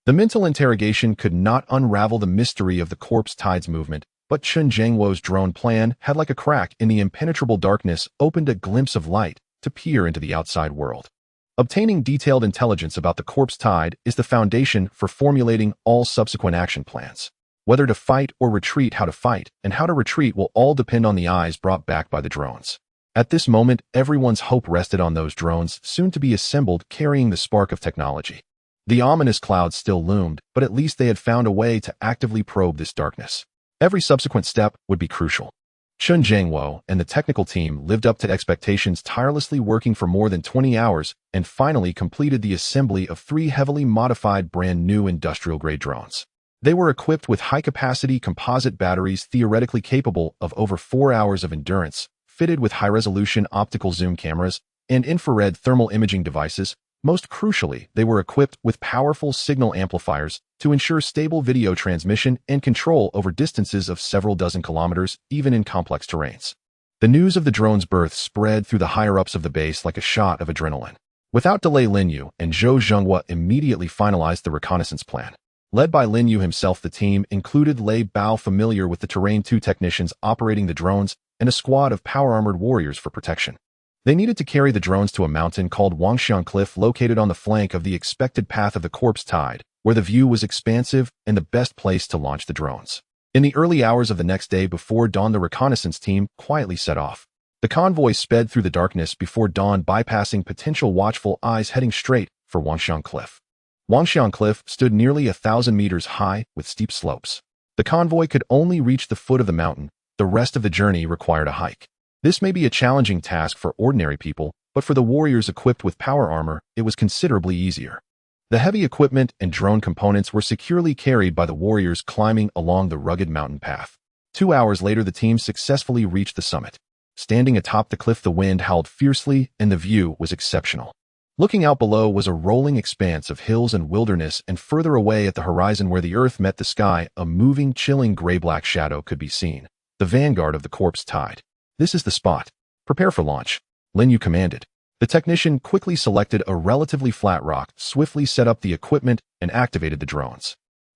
The mental interrogation could not unravel the mystery of the corpse tide's movement, but Chen Jiangwo's drone plan had, like a crack in the impenetrable darkness, opened a glimpse of light to peer into the outside world. Obtaining detailed intelligence about the corpse tide is the foundation for formulating all subsequent action plans. Whether to fight or retreat, how to fight, and how to retreat will all depend on the eyes brought back by the drones. At this moment, everyone's hope rested on those drones, soon to be assembled, carrying the spark of technology. The ominous clouds still loomed, but at least they had found a way to actively probe this darkness. Every subsequent step would be crucial. Chun Jiangwo and the technical team lived up to expectations, tirelessly working for more than 20 hours, and finally completed the assembly of 3 heavily modified brand-new industrial-grade drones. They were equipped with high-capacity composite batteries theoretically capable of over 4 hours of endurance, fitted with high-resolution optical zoom cameras and infrared thermal imaging devices. Most crucially, they were equipped with powerful signal amplifiers to ensure stable video transmission and control over distances of several dozen kilometers, even in complex terrains. The news of the drone's birth spread through the higher-ups of the base like a shot of adrenaline. Without delay, Lin Yue and Zhou Jingguo immediately finalized the reconnaissance plan. Led by Lin Yue himself, the team included Lei Bao, familiar with the terrain, 2 technicians operating the drones, and a squad of power-armored warriors for protection. They needed to carry the drones to a mountain called Wangxiang Cliff, located on the flank of the expected path of the corpse tide, where the view was expansive and the best place to launch the drones. In the early hours of the next day before dawn, the reconnaissance team quietly set off. The convoy sped through the darkness before dawn, bypassing potential watchful eyes, heading straight for Wangxiang Cliff. Wangxiang Cliff stood nearly 1,000 meters high with steep slopes. The convoy could only reach the foot of the mountain. The rest of the journey required a hike. This may be a challenging task for ordinary people, but for the warriors equipped with power armor, it was considerably easier. The heavy equipment and drone components were securely carried by the warriors climbing along the rugged mountain path. 2 hours later, the team successfully reached the summit. Standing atop the cliff, the wind howled fiercely and the view was exceptional. Looking out below was a rolling expanse of hills and wilderness, and further away at the horizon where the earth met the sky, a moving, chilling gray-black shadow could be seen. The vanguard of the corpse tide. This is the spot. Prepare for launch, Lin Yue commanded. The technician quickly selected a relatively flat rock, swiftly set up the equipment, and activated the drones.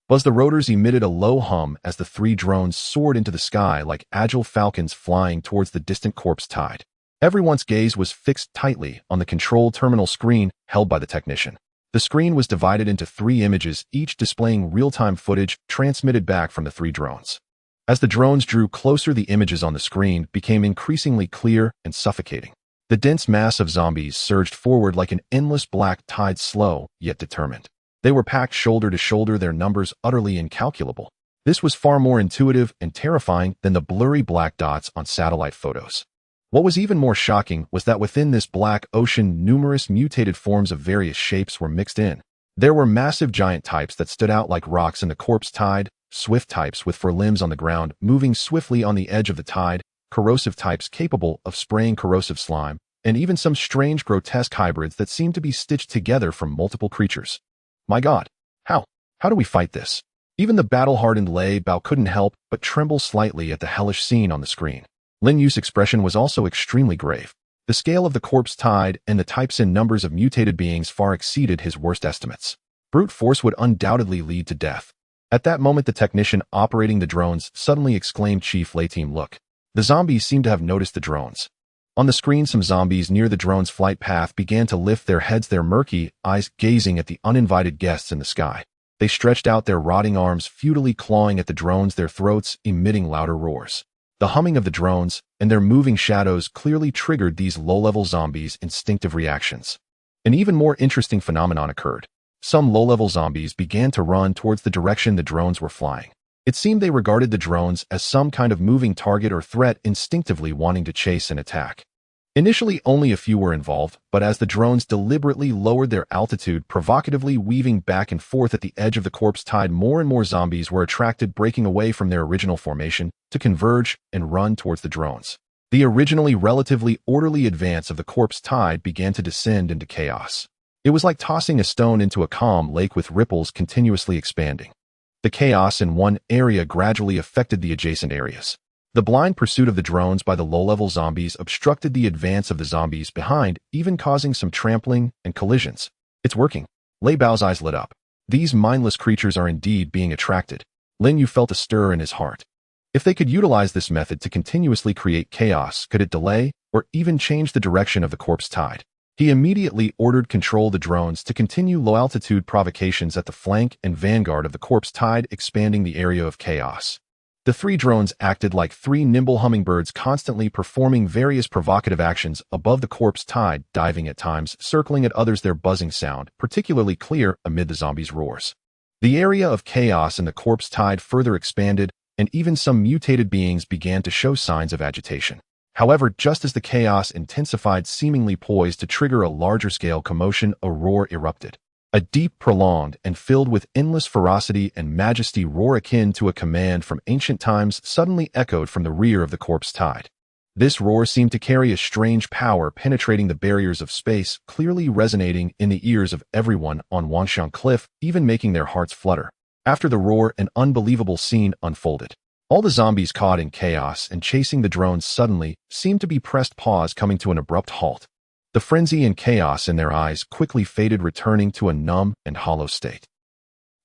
Buzz, the rotors emitted a low hum as the 3 drones soared into the sky like agile falcons flying towards the distant corpse tide. Everyone's gaze was fixed tightly on the control terminal screen held by the technician. The screen was divided into 3 images, each displaying real-time footage transmitted back from the 3 drones. As the drones drew closer, the images on the screen became increasingly clear and suffocating. The dense mass of zombies surged forward like an endless black tide, slow yet determined. They were packed shoulder to shoulder, their numbers utterly incalculable. This was far more intuitive and terrifying than the blurry black dots on satellite photos. What was even more shocking was that within this black ocean, numerous mutated forms of various shapes were mixed in. There were massive giant types that stood out like rocks in the corpse tide, swift types with 4 limbs on the ground, moving swiftly on the edge of the tide, corrosive types capable of spraying corrosive slime, and even some strange grotesque hybrids that seemed to be stitched together from multiple creatures. My God, how do we fight this? Even the battle-hardened Lei Bao couldn't help but tremble slightly at the hellish scene on the screen. Lin Yue's expression was also extremely grave. The scale of the corpse tide and the types and numbers of mutated beings far exceeded his worst estimates. Brute force would undoubtedly lead to death. At that moment, the technician operating the drones suddenly exclaimed, "Chief Lei team, look." The zombies seemed to have noticed the drones. On the screen, some zombies near the drone's flight path began to lift their heads, their murky eyes gazing at the uninvited guests in the sky. They stretched out their rotting arms, futilely clawing at the drones, their throats emitting louder roars. The humming of the drones and their moving shadows clearly triggered these low-level zombies' instinctive reactions. An even more interesting phenomenon occurred. Some low-level zombies began to run towards the direction the drones were flying. It seemed they regarded the drones as some kind of moving target or threat, instinctively wanting to chase and attack. Initially, only a few were involved, but as the drones deliberately lowered their altitude, provocatively weaving back and forth at the edge of the corpse tide, more and more zombies were attracted, breaking away from their original formation to converge and run towards the drones. The originally relatively orderly advance of the corpse tide began to descend into chaos. It was like tossing a stone into a calm lake with ripples continuously expanding. The chaos in one area gradually affected the adjacent areas. The blind pursuit of the drones by the low-level zombies obstructed the advance of the zombies behind, even causing some trampling and collisions. It's working. Lei Bao's eyes lit up. These mindless creatures are indeed being attracted. Lin Yue felt a stir in his heart. If they could utilize this method to continuously create chaos, could it delay or even change the direction of the corpse tide? He immediately ordered control the drones to continue low-altitude provocations at the flank and vanguard of the corpse tide, expanding the area of chaos. The 3 drones acted like 3 nimble hummingbirds, constantly performing various provocative actions above the corpse tide, diving at times, circling at others, their buzzing sound particularly clear amid the zombies' roars. The area of chaos in the corpse tide further expanded, and even some mutated beings began to show signs of agitation. However, just as the chaos intensified, seemingly poised to trigger a larger-scale commotion, a roar erupted. A deep, prolonged, and filled with endless ferocity and majesty roar akin to a command from ancient times suddenly echoed from the rear of the corpse tide. This roar seemed to carry a strange power, penetrating the barriers of space, clearly resonating in the ears of everyone on Wangshan Cliff, even making their hearts flutter. After the roar, an unbelievable scene unfolded. All the zombies caught in chaos and chasing the drones suddenly seemed to be pressed pause, coming to an abrupt halt. The frenzy and chaos in their eyes quickly faded, returning to a numb and hollow state.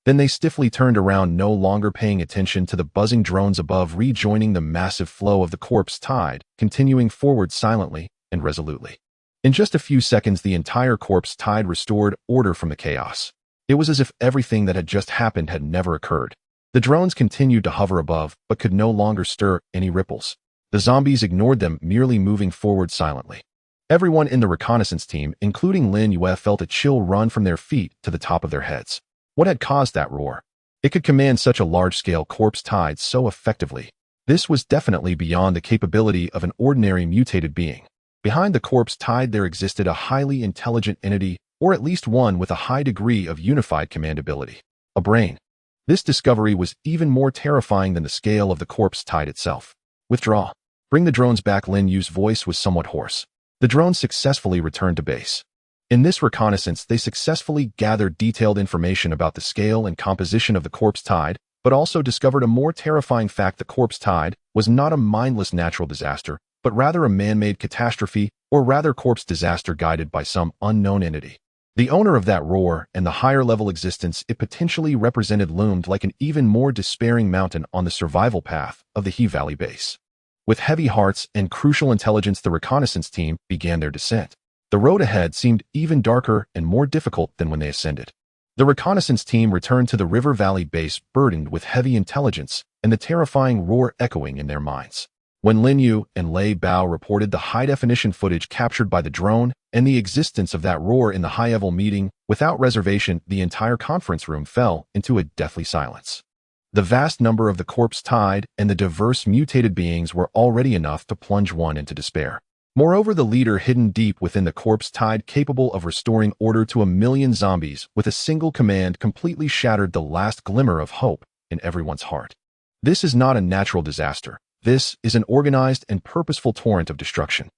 Then they stiffly turned around, no longer paying attention to the buzzing drones above, rejoining the massive flow of the corpse tide, continuing forward silently and resolutely. In just a few seconds, the entire corpse tide restored order from the chaos. It was as if everything that had just happened had never occurred. The drones continued to hover above, but could no longer stir any ripples. The zombies ignored them, merely moving forward silently. Everyone in the reconnaissance team, including Lin Yue, felt a chill run from their feet to the top of their heads. What had caused that roar? It could command such a large-scale corpse tide so effectively. This was definitely beyond the capability of an ordinary mutated being. Behind the corpse tide there existed a highly intelligent entity, or at least one with a high degree of unified command ability. A brain. This discovery was even more terrifying than the scale of the corpse tide itself. Withdraw. Bring the drones back. Lin Yue's voice was somewhat hoarse. The drones successfully returned to base. In this reconnaissance, they successfully gathered detailed information about the scale and composition of the corpse tide, but also discovered a more terrifying fact: the corpse tide was not a mindless natural disaster, but rather a man-made catastrophe, or rather corpse disaster guided by some unknown entity. The owner of that roar and the higher-level existence it potentially represented loomed like an even more despairing mountain on the survival path of the He Valley base. With heavy hearts and crucial intelligence, the reconnaissance team began their descent. The road ahead seemed even darker and more difficult than when they ascended. The reconnaissance team returned to the River Valley base burdened with heavy intelligence and the terrifying roar echoing in their minds. When Lin Yue and Lei Bao reported the high-definition footage captured by the drone and the existence of that roar in the high-level meeting, without reservation, the entire conference room fell into a deathly silence. The vast number of the corpse tide and the diverse mutated beings were already enough to plunge one into despair. Moreover, the leader hidden deep within the corpse tide capable of restoring order to 1,000,000 zombies with a single command completely shattered the last glimmer of hope in everyone's heart. This is not a natural disaster. This is an organized and purposeful torrent of destruction.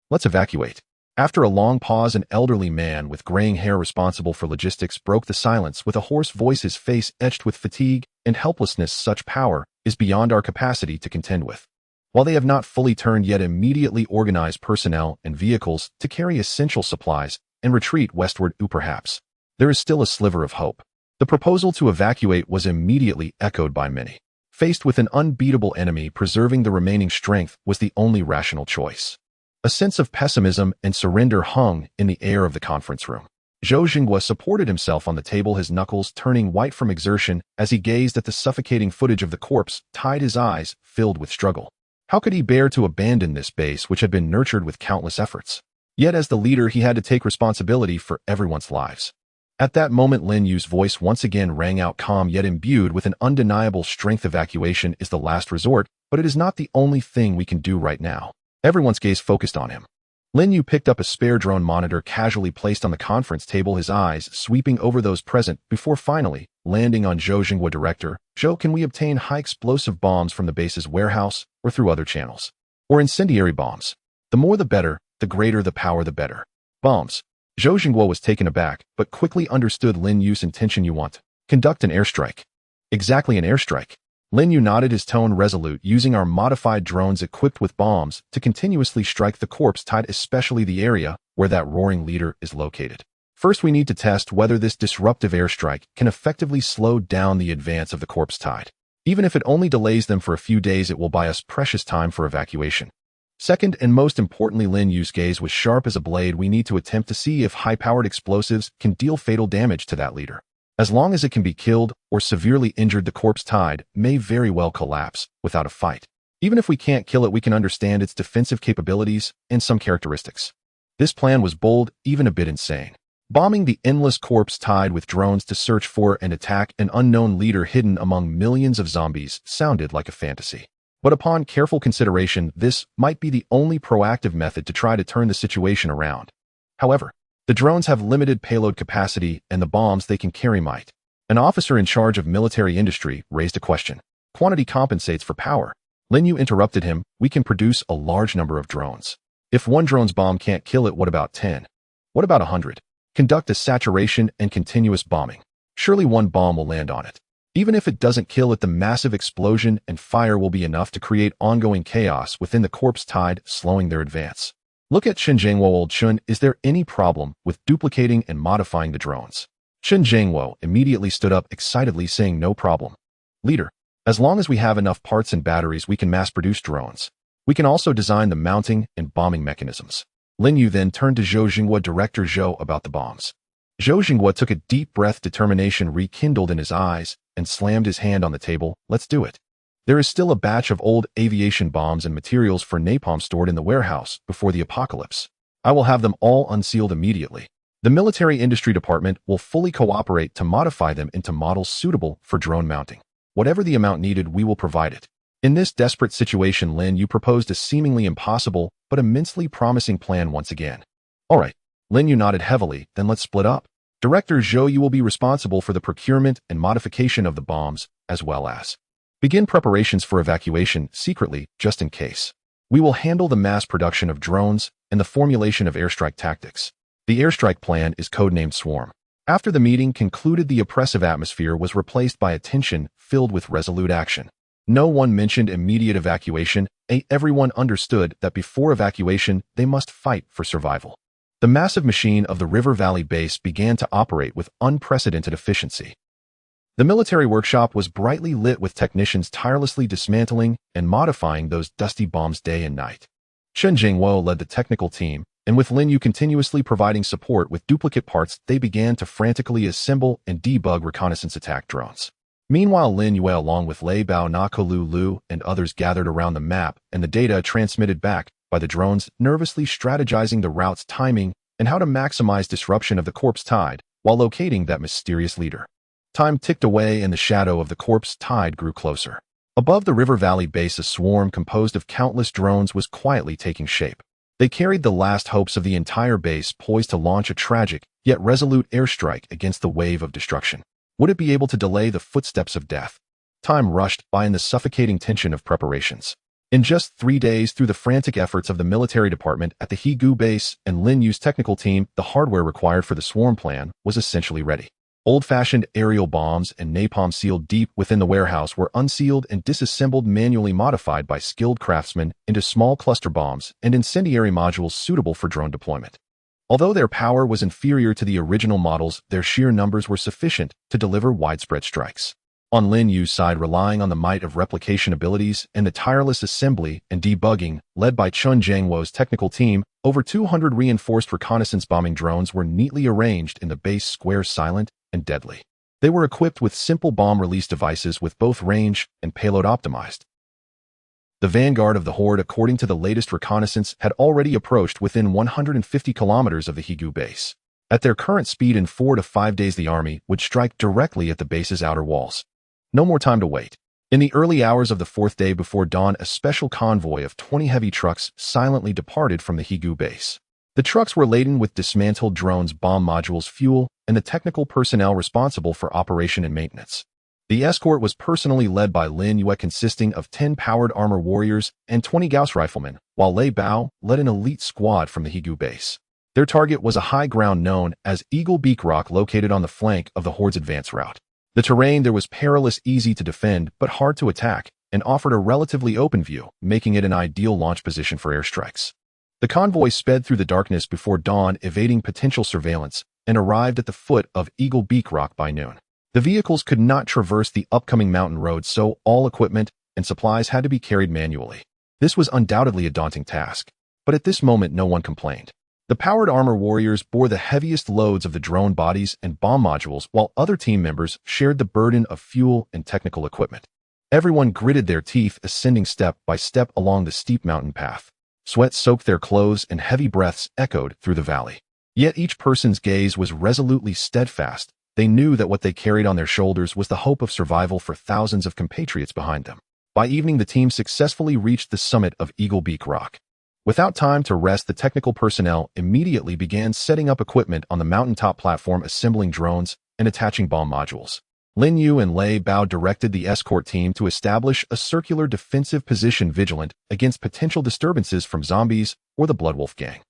Let's evacuate. After a long pause, an elderly man with graying hair responsible for logistics broke the silence with a hoarse voice, his face etched with fatigue and helplessness. Such power is beyond our capacity to contend with. While they have not fully turned yet, immediately organize personnel and vehicles to carry essential supplies and retreat westward. Perhaps there is still a sliver of hope. The proposal to evacuate was immediately echoed by many. Faced with an unbeatable enemy, preserving the remaining strength was the only rational choice. A sense of pessimism and surrender hung in the air of the conference room. Zhou Jinghua supported himself on the table, his knuckles turning white from exertion as he gazed at the suffocating footage of the corpse, tied his eyes filled with struggle. How could he bear to abandon this base which had been nurtured with countless efforts? Yet as the leader, he had to take responsibility for everyone's lives. At that moment, Lin Yue's voice once again rang out, calm yet imbued with an undeniable strength. Evacuation is the last resort, but it is not the only thing we can do right now. Everyone's gaze focused on him. Lin Yue picked up a spare drone monitor casually placed on the conference table, his eyes sweeping over those present before finally landing on Zhou Jinghua. Director, Zhou, can we obtain high-explosive bombs from the base's warehouse or through other channels? Or incendiary bombs? The more the better, the greater the power the better. Bombs. Zhou Jinghua was taken aback, but quickly understood Lin Yue's intention. You want to conduct an airstrike. Exactly, an airstrike. Lin Yue nodded, his tone resolute, using our modified drones equipped with bombs to continuously strike the corpse tide, especially the area where that roaring leader is located. First, we need to test whether this disruptive airstrike can effectively slow down the advance of the corpse tide. Even if it only delays them for a few days, it will buy us precious time for evacuation. Second, and most importantly, Lin Yue's gaze was sharp as a blade, we need to attempt to see if high-powered explosives can deal fatal damage to that leader. As long as it can be killed or severely injured, the corpse tide may very well collapse without a fight. Even if we can't kill it, we can understand its defensive capabilities and some characteristics. This plan was bold, even a bit insane. Bombing the endless corpse tide with drones to search for and attack an unknown leader hidden among millions of zombies sounded like a fantasy. But upon careful consideration, this might be the only proactive method to try to turn the situation around. However, the drones have limited payload capacity and the bombs they can carry might. An officer in charge of military industry raised a question. Quantity compensates for power. Lin Yue interrupted him. We can produce a large number of drones. If one drone's bomb can't kill it, what about 10? What about 100? Conduct a saturation and continuous bombing. Surely one bomb will land on it. Even if it doesn't kill it, the massive explosion and fire will be enough to create ongoing chaos within the corpse tide, slowing their advance. Look at Chen Zhengwo. Old Chun, is there any problem with duplicating and modifying the drones? Chen Zhengwo immediately stood up excitedly, saying, no problem. Leader, as long as we have enough parts and batteries, we can mass-produce drones. We can also design the mounting and bombing mechanisms. Lin Yue then turned to Zhou Jinghua. Director Zhou, about the bombs. Zhou Jinghua took a deep breath, determination rekindled in his eyes, and slammed his hand on the table. Let's do it. There is still a batch of old aviation bombs and materials for napalm stored in the warehouse before the apocalypse. I will have them all unsealed immediately. The military industry department will fully cooperate to modify them into models suitable for drone mounting. Whatever the amount needed, we will provide it. In this desperate situation, Lin Yue proposed a seemingly impossible but immensely promising plan once again. All right. Lin Yue nodded heavily. Then let's split up. Director Zhou, you will be responsible for the procurement and modification of the bombs, as well as begin preparations for evacuation secretly, just in case. We will handle the mass production of drones and the formulation of airstrike tactics. The airstrike plan is codenamed Swarm. After the meeting concluded, the oppressive atmosphere was replaced by a tension filled with resolute action. No one mentioned immediate evacuation. Everyone understood that before evacuation, they must fight for survival. The massive machine of the River Valley base began to operate with unprecedented efficiency. The military workshop was brightly lit with technicians tirelessly dismantling and modifying those dusty bombs day and night. Chen Zhengwo led the technical team, and with Lin Yue continuously providing support with duplicate parts, they began to frantically assemble and debug reconnaissance attack drones. Meanwhile, Lin Yue, along with Lei Bao, Nakolu Lu, and others, gathered around the map and the data transmitted back by the drones, nervously strategizing the route's timing and how to maximize disruption of the corpse tide while locating that mysterious leader. Time ticked away and the shadow of the corpse tide grew closer. Above the River Valley base, a swarm composed of countless drones was quietly taking shape. They carried the last hopes of the entire base poised to launch a tragic, yet resolute airstrike against the wave of destruction. Would it be able to delay the footsteps of death? Time rushed by in the suffocating tension of preparations. In just 3 days, through the frantic efforts of the military department at the Higu base and Lin Yue's technical team, the hardware required for the swarm plan was essentially ready. Old-fashioned aerial bombs and napalm sealed deep within the warehouse were unsealed and disassembled, manually modified by skilled craftsmen into small cluster bombs and incendiary modules suitable for drone deployment. Although their power was inferior to the original models, their sheer numbers were sufficient to deliver widespread strikes. On Lin Yue's side, relying on the might of replication abilities and the tireless assembly and debugging, led by Chun Jiangwo's technical team, over 200 reinforced reconnaissance bombing drones were neatly arranged in the base square, silent and deadly. They were equipped with simple bomb release devices with both range and payload optimized. The vanguard of the horde, according to the latest reconnaissance, had already approached within 150 kilometers of the Higu base. At their current speed, in 4 to 5 days, the army would strike directly at the base's outer walls. No more time to wait. In the early hours of the 4th day before dawn, a special convoy of 20 heavy trucks silently departed from the Higu base. The trucks were laden with dismantled drones, bomb modules, fuel, and the technical personnel responsible for operation and maintenance. The escort was personally led by Lin Yue, consisting of 10 powered armor warriors and 20 Gauss riflemen, while Lei Bao led an elite squad from the Higu base. Their target was a high ground known as Eagle Beak Rock, located on the flank of the horde's advance route. The terrain there was perilous, easy to defend, but hard to attack, and offered a relatively open view, making it an ideal launch position for airstrikes. The convoy sped through the darkness before dawn, evading potential surveillance, and arrived at the foot of Eagle Beak Rock by noon. The vehicles could not traverse the upcoming mountain road, so all equipment and supplies had to be carried manually. This was undoubtedly a daunting task, but at this moment no one complained. The powered armor warriors bore the heaviest loads of the drone bodies and bomb modules, while other team members shared the burden of fuel and technical equipment. Everyone gritted their teeth, ascending step by step along the steep mountain path. Sweat soaked their clothes and heavy breaths echoed through the valley. Yet each person's gaze was resolutely steadfast. They knew that what they carried on their shoulders was the hope of survival for thousands of compatriots behind them. By evening, the team successfully reached the summit of Eagle Beak Rock. Without time to rest, the technical personnel immediately began setting up equipment on the mountaintop platform, assembling drones and attaching bomb modules. Lin Yue and Lei Bao directed the escort team to establish a circular defensive position, vigilant against potential disturbances from zombies or the Bloodwolf gang.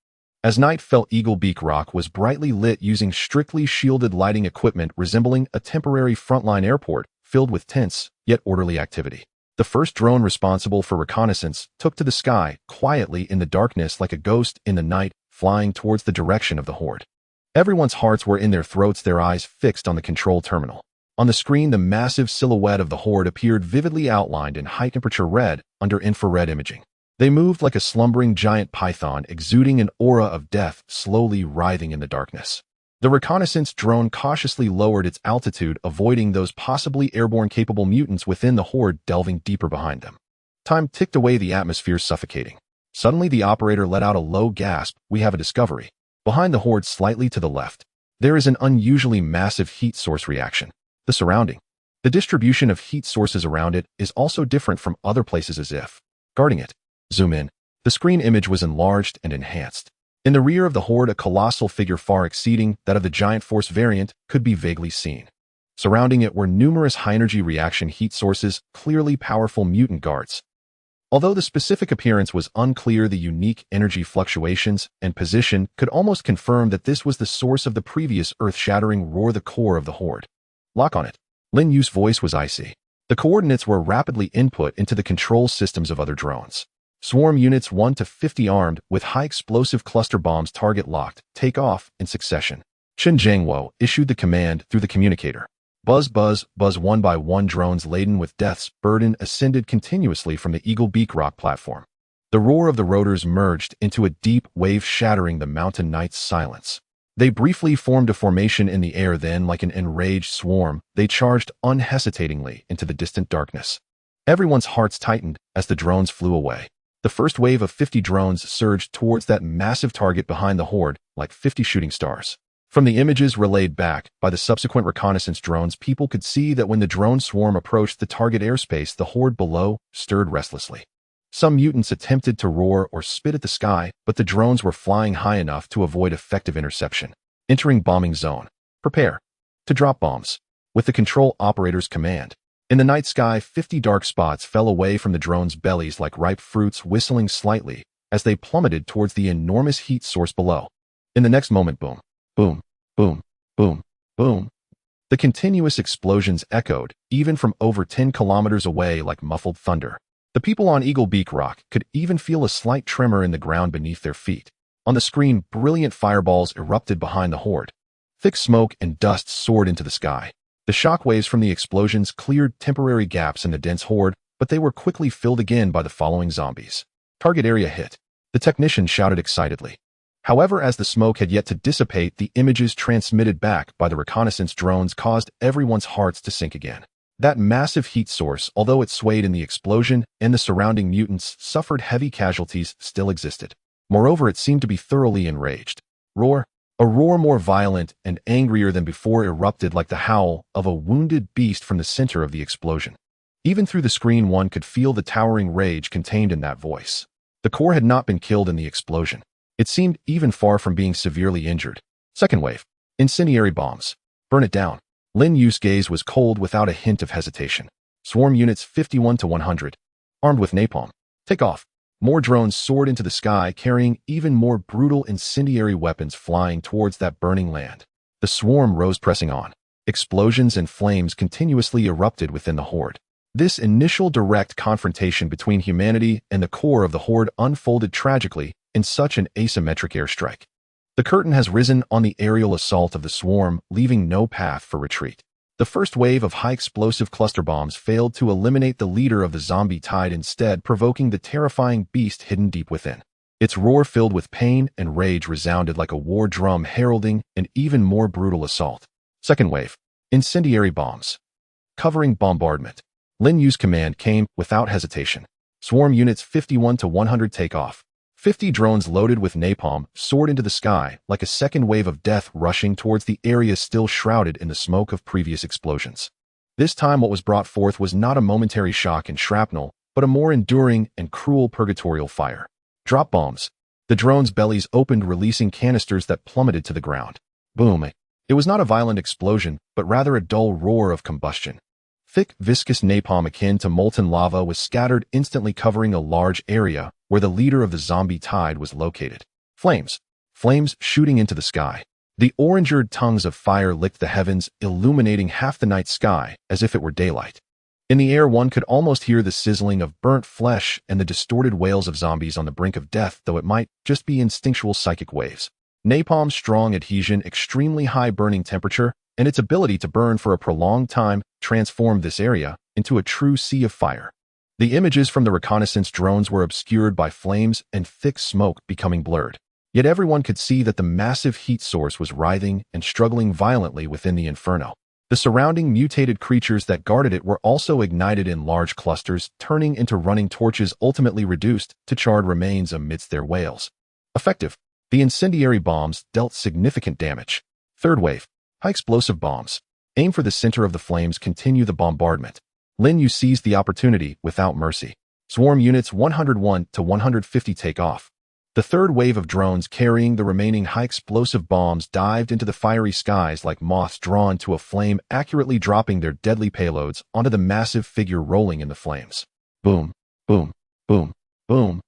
As night fell, Eagle Beak Rock was brightly lit using strictly shielded lighting equipment, resembling a temporary frontline airport filled with tense yet orderly activity. The first drone responsible for reconnaissance took to the sky, quietly in the darkness like a ghost in the night, flying towards the direction of the horde. Everyone's hearts were in their throats, their eyes fixed on the control terminal. On the screen, the massive silhouette of the horde appeared vividly outlined in high-temperature red under infrared imaging. They moved like a slumbering giant python, exuding an aura of death, slowly writhing in the darkness. The reconnaissance drone cautiously lowered its altitude, avoiding those possibly airborne-capable mutants within the horde delving deeper behind them. Time ticked away, the atmosphere suffocating. Suddenly, the operator let out a low gasp. "We have a discovery." Behind the horde, slightly to the left, there is an unusually massive heat source reaction. The surrounding. The distribution of heat sources around it is also different from other places, as if guarding it. Zoom in. The screen image was enlarged and enhanced. In the rear of the horde, a colossal figure far exceeding that of the giant force variant could be vaguely seen. Surrounding it were numerous high-energy reaction heat sources, clearly powerful mutant guards. Although the specific appearance was unclear, the unique energy fluctuations and position could almost confirm that this was the source of the previous earth-shattering roar, the core of the horde. "Lock on it." Lin Yue's voice was icy. The coordinates were rapidly input into the control systems of other drones. Swarm units 1 to 50 armed with high-explosive cluster bombs, target locked, take off in succession. Chun Jiangwo issued the command through the communicator. Buzz, buzz, buzz. One by one, drones laden with death's burden ascended continuously from the Eagle Beak Rock platform. The roar of the rotors merged into a deep wave, shattering the mountain night's silence. They briefly formed a formation in the air, then, like an enraged swarm, they charged unhesitatingly into the distant darkness. Everyone's hearts tightened as the drones flew away. The first wave of 50 drones surged towards that massive target behind the horde, like 50 shooting stars. From the images relayed back by the subsequent reconnaissance drones, people could see that when the drone swarm approached the target airspace, the horde below stirred restlessly. Some mutants attempted to roar or spit at the sky, but the drones were flying high enough to avoid effective interception. Entering bombing zone. Prepare to drop bombs. With the control operator's command. In the night sky, 50 dark spots fell away from the drones' bellies like ripe fruits, whistling slightly as they plummeted towards the enormous heat source below. In the next moment, boom, boom, boom, boom, boom. The continuous explosions echoed, even from over 10 kilometers away, like muffled thunder. The people on Eagle Beak Rock could even feel a slight tremor in the ground beneath their feet. On the screen, brilliant fireballs erupted behind the horde. Thick smoke and dust soared into the sky. The shockwaves from the explosions cleared temporary gaps in the dense horde, but they were quickly filled again by the following zombies. Target area hit. The technician shouted excitedly. However, as the smoke had yet to dissipate, the images transmitted back by the reconnaissance drones caused everyone's hearts to sink again. That massive heat source, although it swayed in the explosion and the surrounding mutants suffered heavy casualties, still existed. Moreover, it seemed to be thoroughly enraged. A roar more violent and angrier than before erupted like the howl of a wounded beast from the center of the explosion. Even through the screen, one could feel the towering rage contained in that voice. The core had not been killed in the explosion. It seemed even far from being severely injured. Second wave. Incendiary bombs. Burn it down. Lin Yue's gaze was cold without a hint of hesitation. Swarm units 51 to 100. Armed with napalm. Take off. More drones soared into the sky, carrying even more brutal incendiary weapons flying towards that burning land. The swarm rose, pressing on. Explosions and flames continuously erupted within the horde. This initial direct confrontation between humanity and the core of the horde unfolded tragically in such an asymmetric airstrike. The curtain has risen on the aerial assault of the swarm, leaving no path for retreat. The first wave of high-explosive cluster bombs failed to eliminate the leader of the zombie tide, instead provoking the terrifying beast hidden deep within. Its roar, filled with pain and rage, resounded like a war drum heralding an even more brutal assault. Second wave. Incendiary bombs. Covering bombardment. Lin Yue's command came without hesitation. Swarm units 51 to 100 take off. 50 drones loaded with napalm soared into the sky like a second wave of death, rushing towards the area still shrouded in the smoke of previous explosions. This time, what was brought forth was not a momentary shock and shrapnel, but a more enduring and cruel purgatorial fire. Drop bombs. The drones' bellies opened, releasing canisters that plummeted to the ground. Boom. It was not a violent explosion, but rather a dull roar of combustion. Thick, viscous napalm akin to molten lava was scattered, instantly covering a large area where the leader of the zombie tide was located. Flames. Flames shooting into the sky. The orange-red tongues of fire licked the heavens, illuminating half the night sky as if it were daylight. In the air, one could almost hear the sizzling of burnt flesh and the distorted wails of zombies on the brink of death, though it might just be instinctual psychic waves. Napalm's strong adhesion, extremely high burning temperature, and its ability to burn for a prolonged time transformed this area into a true sea of fire. The images from the reconnaissance drones were obscured by flames and thick smoke, becoming blurred. Yet everyone could see that the massive heat source was writhing and struggling violently within the inferno. The surrounding mutated creatures that guarded it were also ignited in large clusters, turning into running torches, ultimately reduced to charred remains amidst their wails. Effective. The incendiary bombs dealt significant damage. Third wave. High explosive bombs. Aim for the center of the flames, continue the bombardment. Lin Yue seized the opportunity without mercy. Swarm units 101 to 150 take off. The third wave of drones carrying the remaining high-explosive bombs dived into the fiery skies like moths drawn to a flame, accurately dropping their deadly payloads onto the massive figure rolling in the flames. Boom, boom, boom, boom.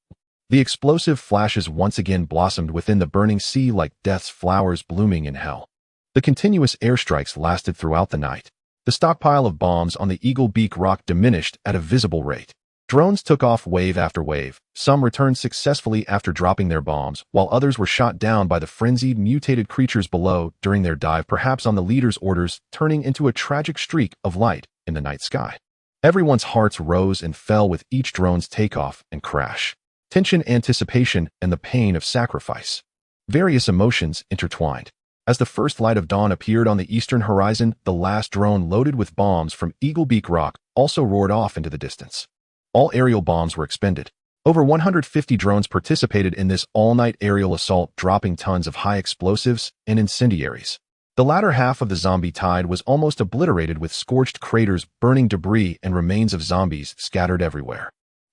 The explosive flashes once again blossomed within the burning sea like death's flowers blooming in hell. The continuous airstrikes lasted throughout the night. The stockpile of bombs on the Eagle Beak Rock diminished at a visible rate. Drones took off wave after wave. Some returned successfully after dropping their bombs, while others were shot down by the frenzied, mutated creatures below during their dive, perhaps on the leader's orders, turning into a tragic streak of light in the night sky. Everyone's hearts rose and fell with each drone's takeoff and crash. Tension, anticipation, and the pain of sacrifice. Various emotions intertwined. As the first light of dawn appeared on the eastern horizon, the last drone loaded with bombs from Eagle Beak Rock also roared off into the distance. All aerial bombs were expended. Over 150 drones participated in this all-night aerial assault, dropping tons of high explosives and incendiaries. The latter half of the zombie tide was almost obliterated, with scorched craters, burning debris, and remains of zombies scattered everywhere.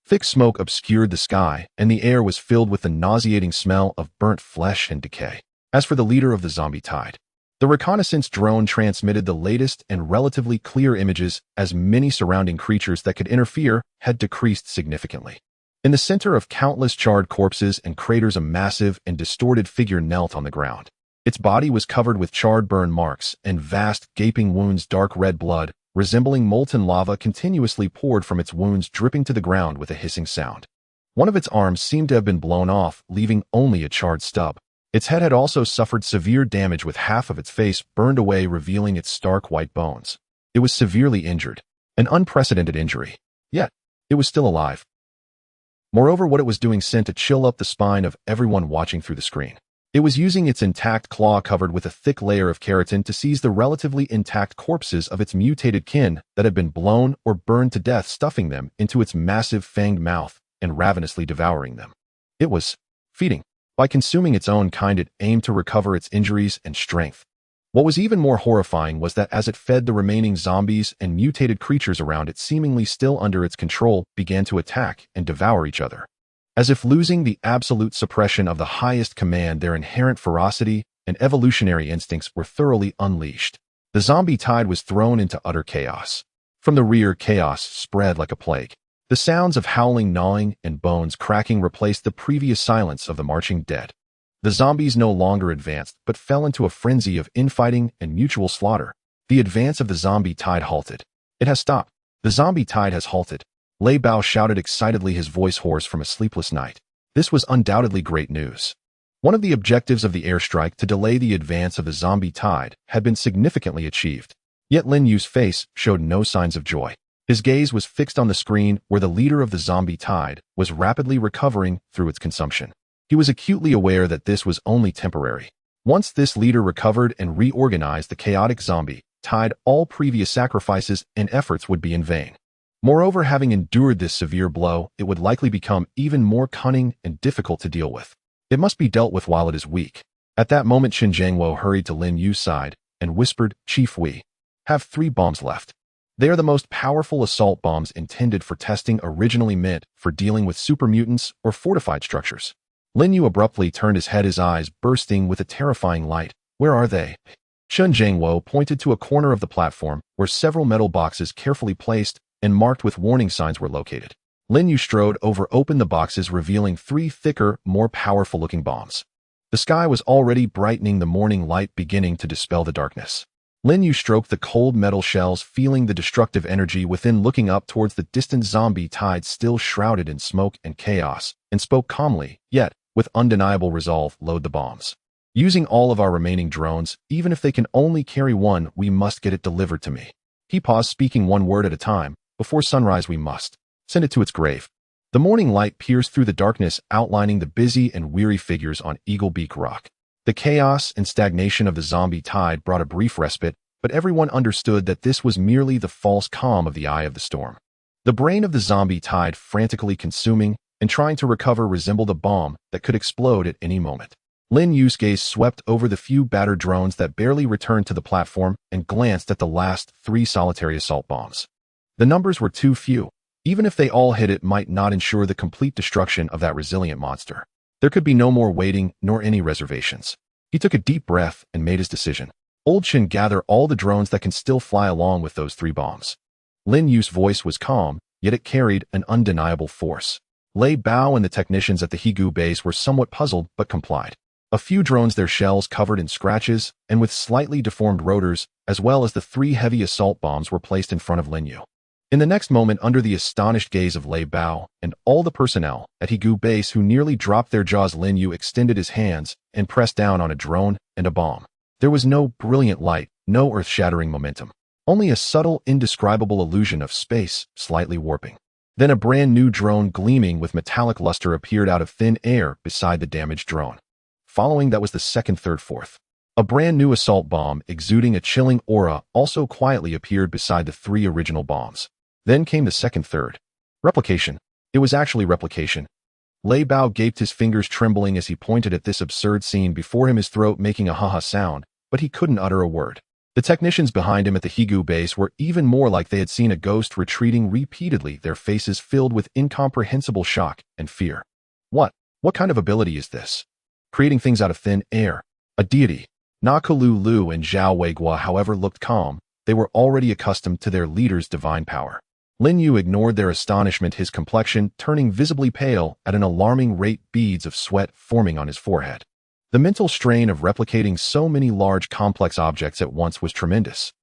Thick smoke obscured the sky, and the air was filled with the nauseating smell of burnt flesh and decay. As for the leader of the zombie tide, the reconnaissance drone transmitted the latest and relatively clear images as many surrounding creatures that could interfere had decreased significantly. In the center of countless charred corpses and craters, a massive and distorted figure knelt on the ground. Its body was covered with charred burn marks and vast, gaping wounds. Dark red blood, resembling molten lava, continuously poured from its wounds, dripping to the ground with a hissing sound. One of its arms seemed to have been blown off, leaving only a charred stub. Its head had also suffered severe damage, with half of its face burned away, revealing its stark white bones. It was severely injured, an unprecedented injury. Yet, it was still alive. Moreover, what it was doing sent a chill up the spine of everyone watching through the screen. It was using its intact claw covered with a thick layer of keratin to seize the relatively intact corpses of its mutated kin that had been blown or burned to death, stuffing them into its massive fanged mouth and ravenously devouring them. It was feeding. By consuming its own kind, it aimed to recover its injuries and strength. What was even more horrifying was that as it fed, the remaining zombies and mutated creatures around it, seemingly still under its control, began to attack and devour each other. As if losing the absolute suppression of the highest command, their inherent ferocity and evolutionary instincts were thoroughly unleashed. The zombie tide was thrown into utter chaos. From the rear, chaos spread like a plague. The sounds of howling, gnawing, and bones cracking replaced the previous silence of the marching dead. The zombies no longer advanced, but fell into a frenzy of infighting and mutual slaughter. The advance of the zombie tide halted. It has stopped. The zombie tide has halted. Lei Bao shouted excitedly, his voice hoarse from a sleepless night. This was undoubtedly great news. One of the objectives of the airstrike, to delay the advance of the zombie tide, had been significantly achieved. Yet Lin Yue's face showed no signs of joy. His gaze was fixed on the screen where the leader of the zombie tide was rapidly recovering through its consumption. He was acutely aware that this was only temporary. Once this leader recovered and reorganized the chaotic zombie tide, all previous sacrifices and efforts would be in vain. Moreover, having endured this severe blow, it would likely become even more cunning and difficult to deal with. It must be dealt with while it is weak. At that moment, Qin Jiangwo hurried to Lin Yue's side and whispered, "Chief, we have 3 bombs left. They are the most powerful assault bombs, intended for testing, originally meant for dealing with super mutants or fortified structures." Lin Yue abruptly turned his head, his eyes bursting with a terrifying light. "Where are they?" Qin Jiangwo pointed to a corner of the platform where several metal boxes carefully placed and marked with warning signs were located. Lin Yue strode over, opened the boxes, revealing 3 thicker, more powerful-looking bombs. The sky was already brightening, the morning light beginning to dispel the darkness. Lin Yue stroked the cold metal shells, feeling the destructive energy within, looking up towards the distant zombie tide still shrouded in smoke and chaos, and spoke calmly, yet with undeniable resolve, "Load the bombs. Using all of our remaining drones, even if they can only carry 1, we must get it delivered to me." He paused, speaking one word at a time. "Before sunrise, we must send it to its grave." The morning light pierced through the darkness, outlining the busy and weary figures on Eagle Beak Rock. The chaos and stagnation of the zombie tide brought a brief respite, but everyone understood that this was merely the false calm of the eye of the storm. The brain of the zombie tide, frantically consuming and trying to recover, resembled a bomb that could explode at any moment. Lin Yue's gaze swept over the few battered drones that barely returned to the platform and glanced at the last 3 solitary assault bombs. The numbers were too few. Even if they all hit, it might not ensure the complete destruction of that resilient monster. There could be no more waiting, nor any reservations. He took a deep breath and made his decision. "Old Qin, gather all the drones that can still fly along with those 3 bombs." Lin Yue's voice was calm, yet it carried an undeniable force. Lei Bao and the technicians at the Higu base were somewhat puzzled, but complied. A few drones, their shells covered in scratches and with slightly deformed rotors, as well as the 3 heavy assault bombs, were placed in front of Lin Yue. In the next moment, under the astonished gaze of Lei Bao and all the personnel at Higu base, who nearly dropped their jaws, Lin Yue extended his hands and pressed down on a drone and a bomb. There was no brilliant light, no earth-shattering momentum, only a subtle, indescribable illusion of space slightly warping. Then a brand new drone, gleaming with metallic luster, appeared out of thin air beside the damaged drone. Following that was the second, third, fourth. A brand new assault bomb, exuding a chilling aura, also quietly appeared beside the 3 original bombs. Then came the second, third. Replication. It was actually replication. Lei Bao gaped, his fingers trembling as he pointed at this absurd scene before him, his throat making a ha-ha sound, but he couldn't utter a word. The technicians behind him at the Higu base were even more like they had seen a ghost retreating repeatedly, their faces filled with incomprehensible shock and fear. What kind of ability is this? Creating things out of thin air. A deity. Na Kulu Lu and Zhao Weigua, however, looked calm. They were already accustomed to their leader's divine power. Lin Yue ignored their astonishment, his complexion turning visibly pale at an alarming rate, beads of sweat forming on his forehead. The mental strain of replicating so many large, complex objects at once was tremendous.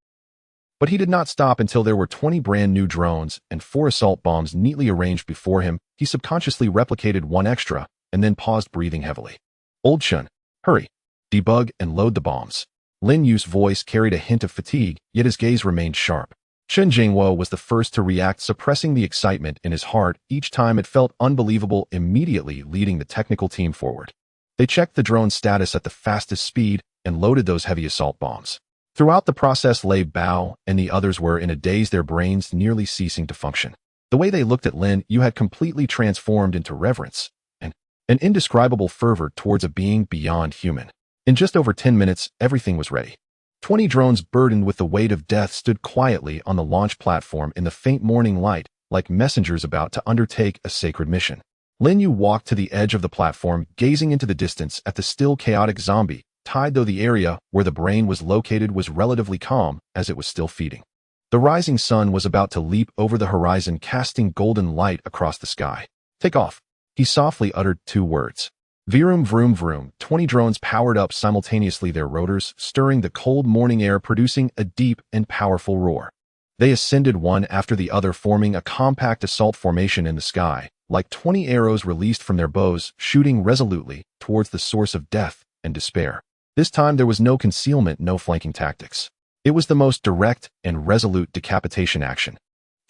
But he did not stop until there were 20 brand new drones and 4 assault bombs neatly arranged before him. He subconsciously replicated one extra and then paused, breathing heavily. Old Chun, hurry, debug and load the bombs. Lin Yu's voice carried a hint of fatigue, yet his gaze remained sharp. Chen Jingwo was the first to react, suppressing the excitement in his heart each time it felt unbelievable, immediately leading the technical team forward. They checked the drone's status at the fastest speed and loaded those heavy assault bombs. Throughout the process, Lei Bao and the others were in a daze, their brains nearly ceasing to function. The way they looked at Lin Yue had completely transformed into reverence and an indescribable fervor towards a being beyond human. In just over 10 minutes, everything was ready. 20 drones burdened with the weight of death stood quietly on the launch platform in the faint morning light, like messengers about to undertake a sacred mission. Lin Yue walked to the edge of the platform, gazing into the distance at the still chaotic zombie tide, though the area where the brain was located was relatively calm, as it was still feeding. The rising sun was about to leap over the horizon, casting golden light across the sky. Take off. He softly uttered 2 words. Vroom vroom vroom. 20 drones powered up simultaneously, their rotors stirring the cold morning air, producing a deep and powerful roar. They ascended one after the other, forming a compact assault formation in the sky, like 20 arrows released from their bows, shooting resolutely towards the source of death and despair. This time there was no concealment, no flanking tactics. It was the most direct and resolute decapitation action.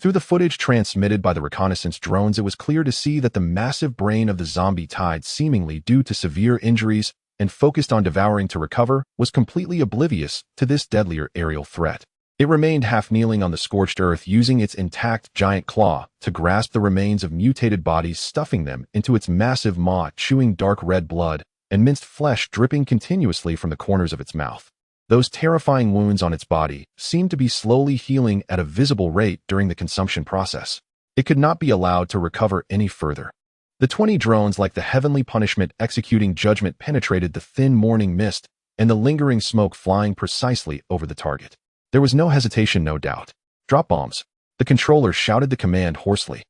Through the footage transmitted by the Reconnaissance drones, it was clear to see that the massive brain of the zombie tide, seemingly due to severe injuries and focused on devouring to recover, was completely oblivious to this deadlier aerial threat. It remained half-kneeling on the scorched earth, using its intact giant claw to grasp the remains of mutated bodies, stuffing them into its massive maw, chewing dark red blood and minced flesh dripping continuously from the corners of its mouth. Those terrifying wounds on its body seemed to be slowly healing at a visible rate during the consumption process. It could not be allowed to recover any further. The 20 drones, like the heavenly punishment executing judgment, penetrated the thin morning mist and the lingering smoke, flying precisely over the target. There was no hesitation, no doubt. Drop bombs. The controller shouted the command hoarsely.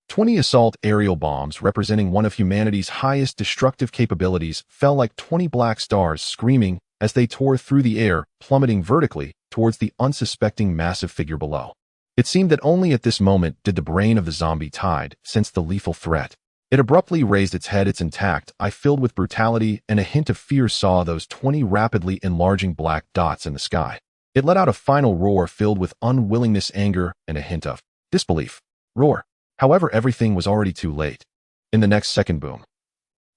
20 assault aerial bombs, representing one of humanity's highest destructive capabilities, fell like 20 black stars, screaming as they tore through the air, plummeting vertically towards the unsuspecting massive figure below. It seemed that only at this moment did the brain of the zombie tide sense the lethal threat. It abruptly raised its head, its intact eye filled with brutality and a hint of fear, saw those 20 rapidly enlarging black dots in the sky. It let out a final roar filled with unwillingness, anger, and a hint of disbelief. Roar. However, everything was already too late. In the next second, boom.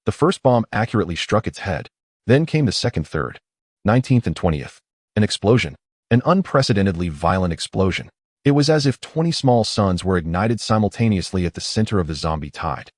The first bomb accurately struck its head. Then came the second, third, 19th and 20th. An explosion. An unprecedentedly violent explosion. It was as if 20 small suns were ignited simultaneously at the center of the zombie tide.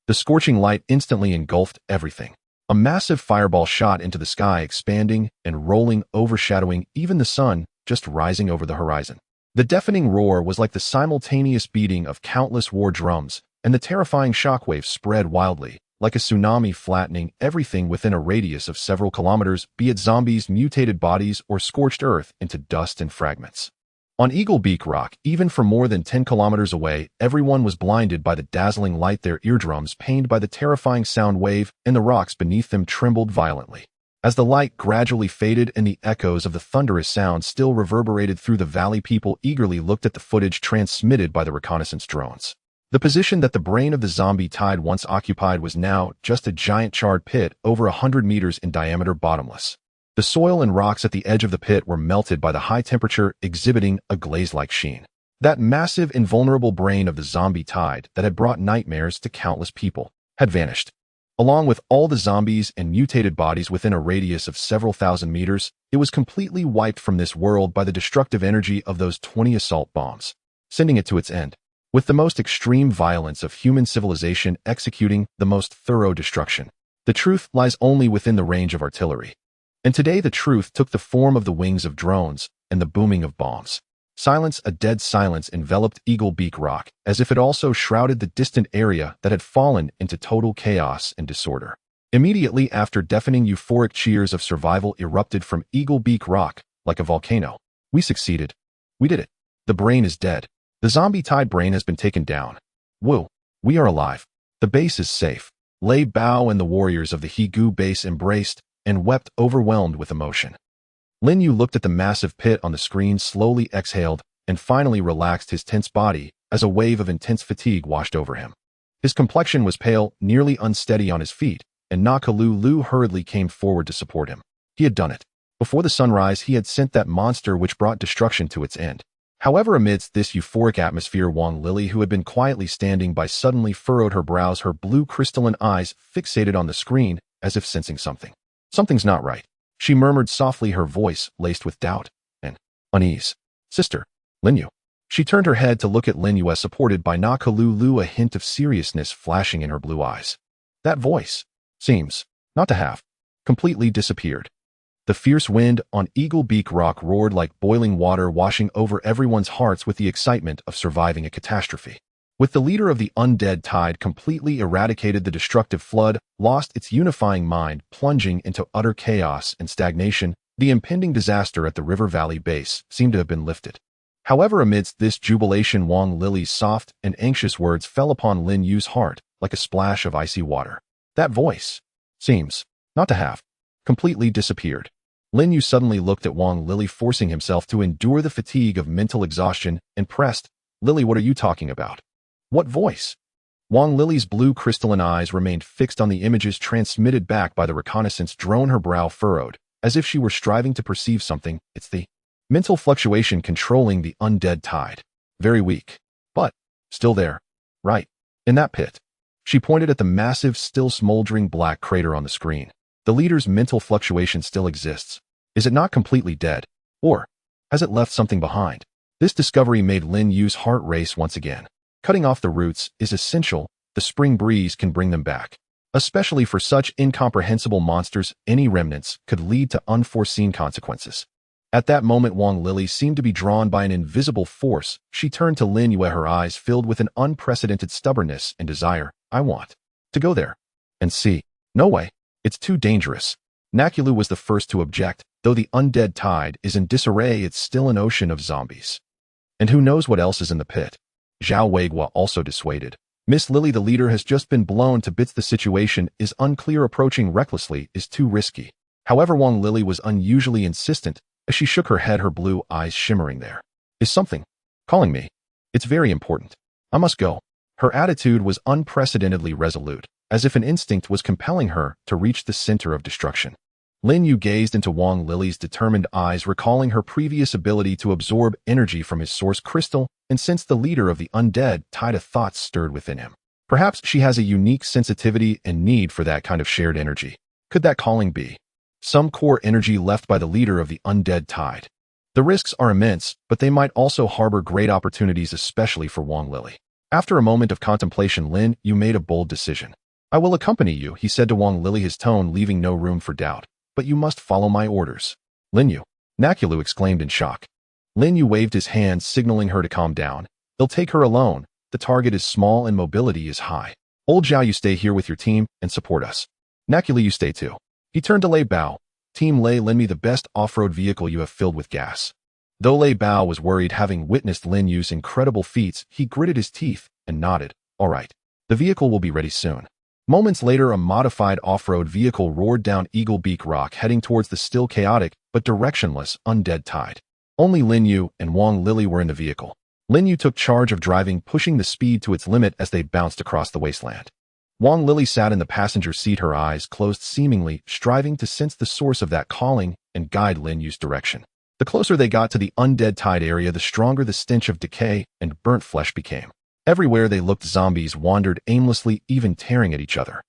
The scorching light instantly engulfed everything. A massive fireball shot into the sky, expanding and rolling, overshadowing even the sun just rising over the horizon. The deafening roar was like the simultaneous beating of countless war drums, and the terrifying shockwave spread wildly, like a tsunami, flattening everything within a radius of several kilometers, be it zombies, mutated bodies, or scorched earth, into dust and fragments. On Eagle Beak Rock, even from more than 10 kilometers away, everyone was blinded by the dazzling light, their eardrums pained by the terrifying sound wave, and the rocks beneath them trembled violently. As the light gradually faded and the echoes of the thunderous sound still reverberated through the valley, people eagerly looked at the footage transmitted by the Reconnaissance drones. The position that the brain of the zombie tide once occupied was now just a giant charred pit over 100 meters in diameter, bottomless. The soil and rocks at the edge of the pit were melted by the high temperature, exhibiting a glaze-like sheen. That massive, invulnerable brain of the zombie tide that had brought nightmares to countless people had vanished. Along with all the zombies and mutated bodies within a radius of several thousand meters, it was completely wiped from this world by the destructive energy of those 20 assault bombs, sending it to its end, with the most extreme violence of human civilization executing the most thorough destruction. The truth lies only within the range of artillery. And today the truth took the form of the wings of drones and the booming of bombs. Silence, a dead silence, enveloped Eagle Beak Rock, as if it also shrouded the distant area that had fallen into total chaos and disorder. Immediately after, deafening euphoric cheers of survival erupted from Eagle Beak Rock like a volcano. We succeeded. We did it. The brain is dead. The zombie-tide brain has been taken down. Woo. We are alive. The base is safe. Lei Bao and the warriors of the Higu base embraced and wept, overwhelmed with emotion. Lin Yue looked at the massive pit on the screen, slowly exhaled, and finally relaxed his tense body as a wave of intense fatigue washed over him. His complexion was pale, nearly unsteady on his feet, and Lu hurriedly came forward to support him. He had done it. Before the sunrise, he had sent that monster which brought destruction to its end. However, amidst this euphoric atmosphere, Wang Lili, who had been quietly standing by, suddenly furrowed her brows, her blue crystalline eyes fixated on the screen as if sensing something. Something's not right, she murmured softly, her voice laced with doubt and unease. Sister, Lin Yue. She turned her head to look at Lin Yue, supported by Lu, a hint of seriousness flashing in her blue eyes. That voice seems not to have completely disappeared. The fierce wind on Eagle Beak Rock roared like boiling water, washing over everyone's hearts with the excitement of surviving a catastrophe. With the leader of the undead tide completely eradicated, the destructive flood lost its unifying mind, plunging into utter chaos and stagnation. The impending disaster at the River Valley base seemed to have been lifted. However, amidst this jubilation, Wang Lili's soft and anxious words fell upon Lin Yue's heart like a splash of icy water. That voice seems not to have completely disappeared. Lin Yue suddenly looked at Wang Lili, forcing himself to endure the fatigue of mental exhaustion, and pressed, Lili, what are you talking about? What voice? Wang Lili's blue crystalline eyes remained fixed on the images transmitted back by the reconnaissance drone, her brow furrowed, as if she were striving to perceive something. It's the mental fluctuation controlling the undead tide. Very weak, but still there. Right. In that pit. She pointed at the massive, still smoldering black crater on the screen. The leader's mental fluctuation still exists. Is it not completely dead? Or has it left something behind? This discovery made Lin Yue's heart race once again. Cutting off the roots is essential. The spring breeze can bring them back. Especially for such incomprehensible monsters, any remnants could lead to unforeseen consequences. At that moment, Wang Lili seemed to be drawn by an invisible force. She turned to Lin Yue, her eyes filled with an unprecedented stubbornness and desire. I want to go there and see. No way. It's too dangerous. Lu was the first to object. Though the undead tide is in disarray, it's still an ocean of zombies. And who knows what else is in the pit? Zhao Weigua also dissuaded. Miss Lily, the leader, has just been blown to bits. The situation is unclear. Approaching recklessly is too risky. However, Wang Lili was unusually insistent as she shook her head, her blue eyes shimmering. There is something calling me. It's very important. I must go. Her attitude was unprecedentedly resolute, as if an instinct was compelling her to reach the center of destruction. Lin Yue gazed into Wang Lili's determined eyes, recalling her previous ability to absorb energy from his source crystal, and since the leader of the undead tide, a thought stirred within him. Perhaps she has a unique sensitivity and need for that kind of shared energy. Could that calling be some core energy left by the leader of the undead tide? The risks are immense, but they might also harbor great opportunities, especially for Wang Lili. After a moment of contemplation, Lin Yue made a bold decision. I will accompany you, he said to Wang Lili, his tone leaving no room for doubt. But you must follow my orders. Lin Yue, Lu exclaimed in shock. Lin Yue waved his hand, signaling her to calm down. They'll take her alone. The target is small and mobility is high. Old Zhao, you stay here with your team and support us. Lu, you stay too. He turned to Lei Bao. Team Lei, lend me the best off-road vehicle you have filled with gas. Though Lei Bao was worried, having witnessed Lin Yue's incredible feats, he gritted his teeth and nodded. All right. The vehicle will be ready soon. Moments later, a modified off-road vehicle roared down Eagle Beak Rock, heading towards the still chaotic but directionless undead tide. Only Lin Yue and Wang Lili were in the vehicle. Lin Yue took charge of driving, pushing the speed to its limit as they bounced across the wasteland. Wang Lili sat in the passenger seat, her eyes closed, seemingly striving to sense the source of that calling and guide Lin Yue's direction. The closer they got to the undead tide area, the stronger the stench of decay and burnt flesh became. Everywhere they looked, zombies wandered aimlessly, even tearing at each other.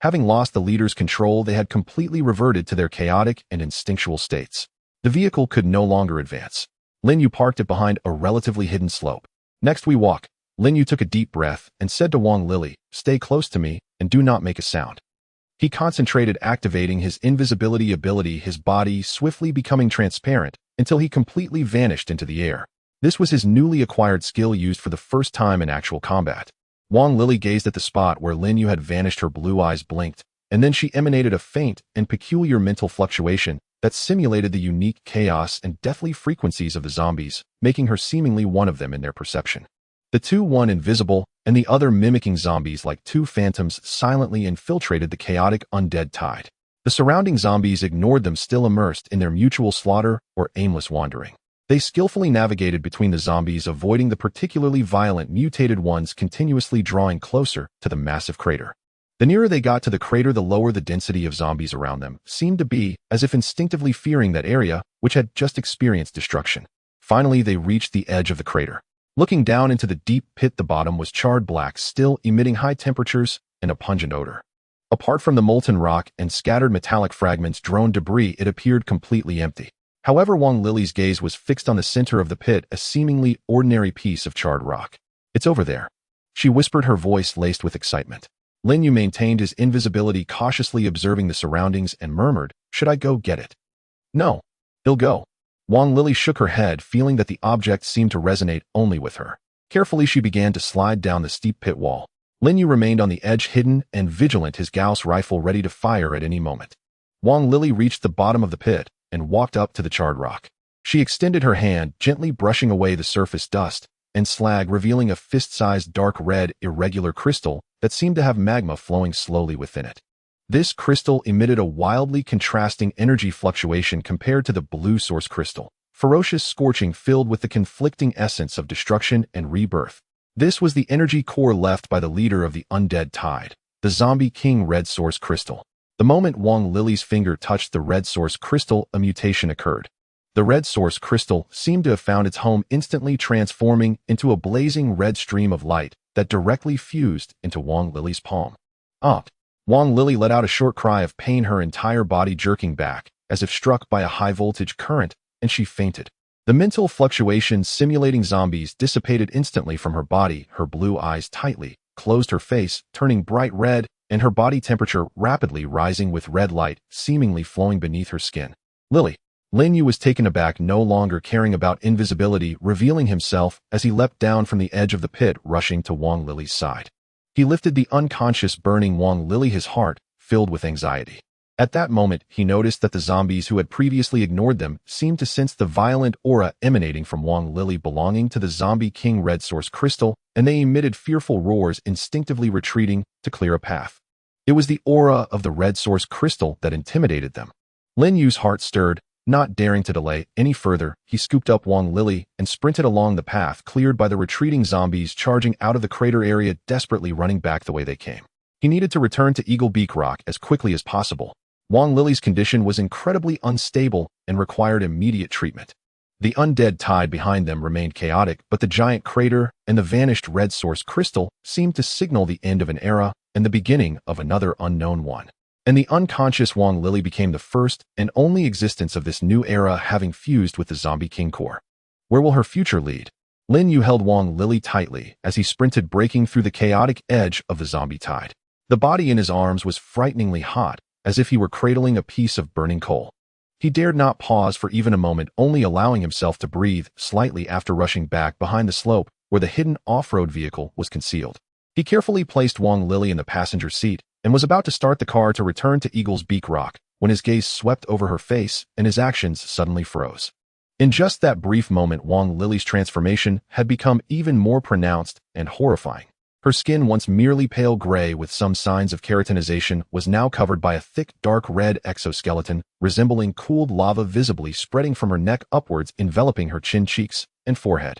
Having lost the leader's control, they had completely reverted to their chaotic and instinctual states. The vehicle could no longer advance. Lin Yue parked it behind a relatively hidden slope. Next we walk. Lin Yue took a deep breath and said to Wang Lili, stay close to me and do not make a sound. He concentrated activating his invisibility ability, his body swiftly becoming transparent until he completely vanished into the air. This was his newly acquired skill used for the first time in actual combat. Wang Lili gazed at the spot where Lin Yue had vanished. Her blue eyes blinked, and then she emanated a faint and peculiar mental fluctuation that simulated the unique chaos and deathly frequencies of the zombies, making her seemingly one of them in their perception. The two, one invisible and the other mimicking zombies like two phantoms, silently infiltrated the chaotic undead tide. The surrounding zombies ignored them, still immersed in their mutual slaughter or aimless wandering. They skillfully navigated between the zombies, avoiding the particularly violent mutated ones, continuously drawing closer to the massive crater. The nearer they got to the crater, the lower the density of zombies around them seemed to be, as if instinctively fearing that area which had just experienced destruction. Finally, they reached the edge of the crater. Looking down into the deep pit, the bottom was charred black, still emitting high temperatures and a pungent odor. Apart from the molten rock and scattered metallic fragments, drone debris, it appeared completely empty. However, Wang Lili's gaze was fixed on the center of the pit, a seemingly ordinary piece of charred rock. "It's over there," she whispered, her voice laced with excitement. Lin Yue maintained his invisibility, cautiously observing the surroundings, and murmured, "Should I go get it?" "No. He'll go." Wang Lili shook her head, feeling that the object seemed to resonate only with her. Carefully, she began to slide down the steep pit wall. Lin Yue remained on the edge, hidden and vigilant, his Gauss rifle ready to fire at any moment. Wang Lili reached the bottom of the pit and walked up to the charred rock. She extended her hand, gently brushing away the surface dust and slag, revealing a fist-sized dark red, irregular crystal that seemed to have magma flowing slowly within it. This crystal emitted a wildly contrasting energy fluctuation compared to the blue source crystal, ferocious, scorching, filled with the conflicting essence of destruction and rebirth. This was the energy core left by the leader of the undead tide, the zombie king red source crystal. The moment Wang Lili's finger touched the red source crystal, a mutation occurred. The red source crystal seemed to have found its home, instantly transforming into a blazing red stream of light that directly fused into Wang Lili's palm. "Opt!" Wang Lili let out a short cry of pain, her entire body jerking back, as if struck by a high-voltage current, and she fainted. The mental fluctuations simulating zombies dissipated instantly from her body. Her blue eyes tightly closed, her face turning bright red, and her body temperature rapidly rising, with red light seemingly flowing beneath her skin. "Lily!" Lin Yue was taken aback, no longer caring about invisibility, revealing himself as he leapt down from the edge of the pit, rushing to Wang Lili's side. He lifted the unconscious, burning Wang Lili, his heart filled with anxiety. At that moment, he noticed that the zombies who had previously ignored them seemed to sense the violent aura emanating from Wang Lili, belonging to the zombie king red source crystal, and they emitted fearful roars, instinctively retreating to clear a path. It was the aura of the red source crystal that intimidated them. Lin Yue's heart stirred. Not daring to delay any further, he scooped up Wang Lili and sprinted along the path cleared by the retreating zombies, charging out of the crater area, desperately running back the way they came. He needed to return to Eagle Beak Rock as quickly as possible. Wang Lili's condition was incredibly unstable and required immediate treatment. The undead tide behind them remained chaotic, but the giant crater and the vanished red source crystal seemed to signal the end of an era and the beginning of another unknown one. And the unconscious Wang Lili became the first and only existence of this new era, having fused with the zombie king core. Where will her future lead? Lin Yue held Wang Lili tightly as he sprinted, breaking through the chaotic edge of the zombie tide. The body in his arms was frighteningly hot, as if he were cradling a piece of burning coal. He dared not pause for even a moment, only allowing himself to breathe slightly after rushing back behind the slope where the hidden off-road vehicle was concealed. He carefully placed Wang Lili in the passenger seat and was about to start the car to return to Eagle's Beak Rock when his gaze swept over her face and his actions suddenly froze. In just that brief moment, Wang Lili's transformation had become even more pronounced and horrifying. Her skin, once merely pale gray with some signs of keratinization, was now covered by a thick, dark red exoskeleton resembling cooled lava, visibly spreading from her neck upwards, enveloping her chin, cheeks, and forehead.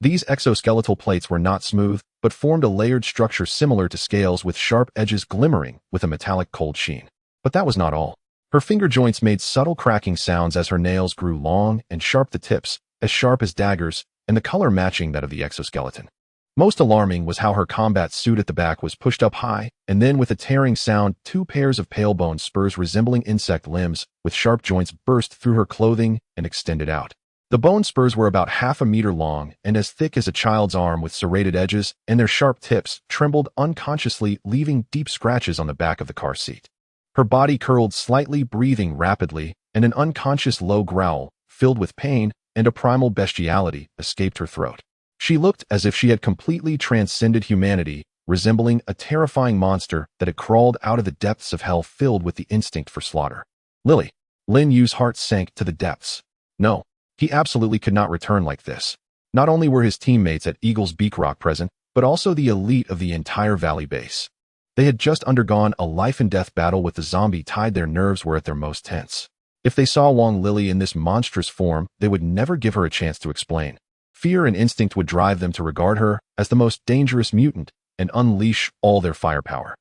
These exoskeletal plates were not smooth, but formed a layered structure similar to scales, with sharp edges glimmering with a metallic cold sheen. But that was not all. Her finger joints made subtle cracking sounds as her nails grew long and sharp, the tips as sharp as daggers, and the color matching that of the exoskeleton. Most alarming was how her combat suit at the back was pushed up high, and then with a tearing sound, two pairs of pale bone spurs resembling insect limbs with sharp joints burst through her clothing and extended out. The bone spurs were about half a meter long and as thick as a child's arm, with serrated edges, and their sharp tips trembled unconsciously, leaving deep scratches on the back of the car seat. Her body curled slightly, breathing rapidly, and an unconscious low growl, filled with pain and a primal bestiality, escaped her throat. She looked as if she had completely transcended humanity, resembling a terrifying monster that had crawled out of the depths of hell, filled with the instinct for slaughter. Lily. Lin Yue's heart sank to the depths. No, he absolutely could not return like this. Not only were his teammates at Eagle's Beak Rock present, but also the elite of the entire valley base. They had just undergone a life-and-death battle with the zombie tide. Their nerves were at their most tense. If they saw Wang Lily in this monstrous form, they would never give her a chance to explain. Fear and instinct would drive them to regard her as the most dangerous mutant and unleash all their firepower.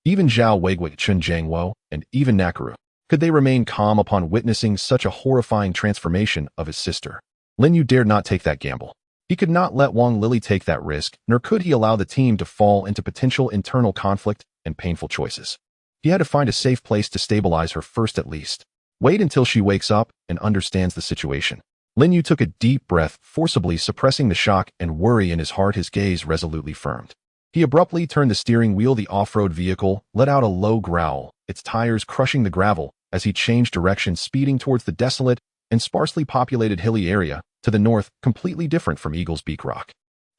Even Zhao Weiguo, Chun Jiangwo, and even Nakaru. Could they remain calm upon witnessing such a horrifying transformation of his sister? Lin Yue dared not take that gamble. He could not let Wang Lily take that risk, nor could he allow the team to fall into potential internal conflict and painful choices. He had to find a safe place to stabilize her first at least. Wait until she wakes up and understands the situation. Lin Yue took a deep breath, forcibly suppressing the shock and worry in his heart, his gaze resolutely firmed. He abruptly turned the steering wheel. The off-road vehicle let out a low growl, its tires crushing the gravel as he changed direction, speeding towards the desolate and sparsely populated hilly area to the north, completely different from Eagle's Beak Rock.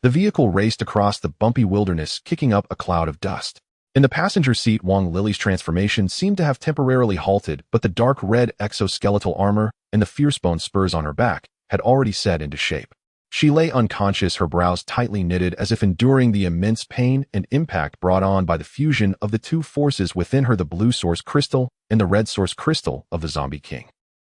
The vehicle raced across the bumpy wilderness, kicking up a cloud of dust. In the passenger seat, Wang Lily's transformation seemed to have temporarily halted, but the dark red exoskeletal armor and the fierce bone spurs on her back had already set into shape. She lay unconscious, her brows tightly knitted, as if enduring the immense pain and impact brought on by the fusion of the two forces within her, the blue source crystal and the red source crystal of the Zombie King.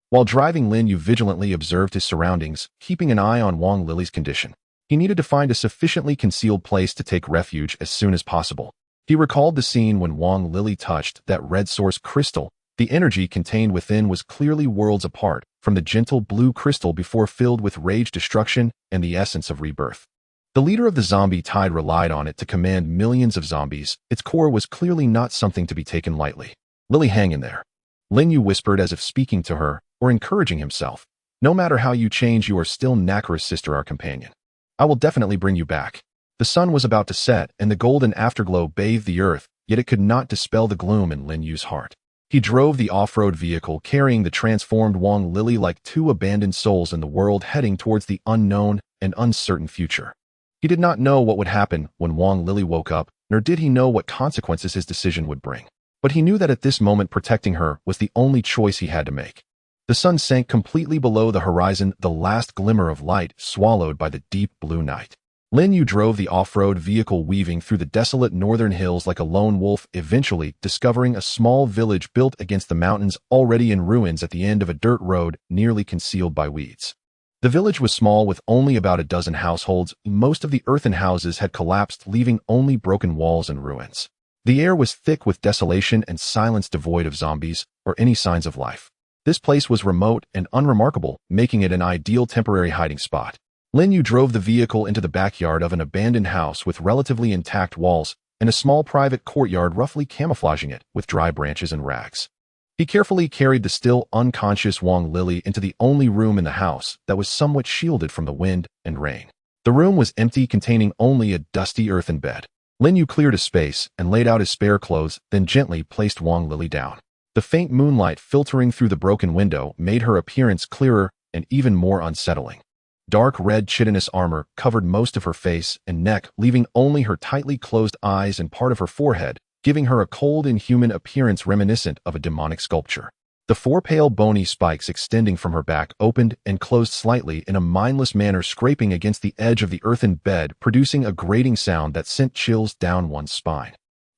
While driving, Lin Yue vigilantly observed his surroundings, keeping an eye on Wang Lily's condition. He needed to find a sufficiently concealed place to take refuge as soon as possible. He recalled the scene when Wang Lily touched that red source crystal. The energy contained within was clearly worlds apart from the gentle blue crystal before, filled with rage, destruction, and the essence of rebirth. The leader of the zombie tide relied on it to command millions of zombies. Its core was clearly not something to be taken lightly. Lily, hang in there. Lin Yue whispered, as if speaking to her or encouraging himself. No matter how you change, you are still Nakaru's sister, our companion. I will definitely bring you back. The sun was about to set, and the golden afterglow bathed the earth, yet it could not dispel the gloom in Lin Yue's heart. He drove the off-road vehicle, carrying the transformed Wang Lily like two abandoned souls in the world, heading towards the unknown and uncertain future. He did not know what would happen when Wang Lily woke up, nor did he know what consequences his decision would bring. But he knew that at this moment protecting her was the only choice he had to make. The sun sank completely below the horizon, the last glimmer of light swallowed by the deep blue night. Lin Yue drove the off-road vehicle, weaving through the desolate northern hills like a lone wolf, eventually discovering a small village built against the mountains, already in ruins at the end of a dirt road nearly concealed by weeds. The village was small, with only about a dozen households. Most of the earthen houses had collapsed, leaving only broken walls and ruins. The air was thick with desolation and silence, devoid of zombies or any signs of life. This place was remote and unremarkable, making it an ideal temporary hiding spot. Lin Yue drove the vehicle into the backyard of an abandoned house with relatively intact walls and a small private courtyard roughly camouflaging it with dry branches and rags. He carefully carried the still unconscious Wang Lily into the only room in the house that was somewhat shielded from the wind and rain. The room was empty, containing only a dusty earthen bed. Lin Yue cleared a space and laid out his spare clothes, then gently placed Wang Lily down. The faint moonlight filtering through the broken window made her appearance clearer and even more unsettling. Dark red chitinous armor covered most of her face and neck, leaving only her tightly closed eyes and part of her forehead, giving her a cold, inhuman appearance reminiscent of a demonic sculpture. The four pale bony spikes extending from her back opened and closed slightly in a mindless manner, scraping against the edge of the earthen bed, producing a grating sound that sent chills down one's spine.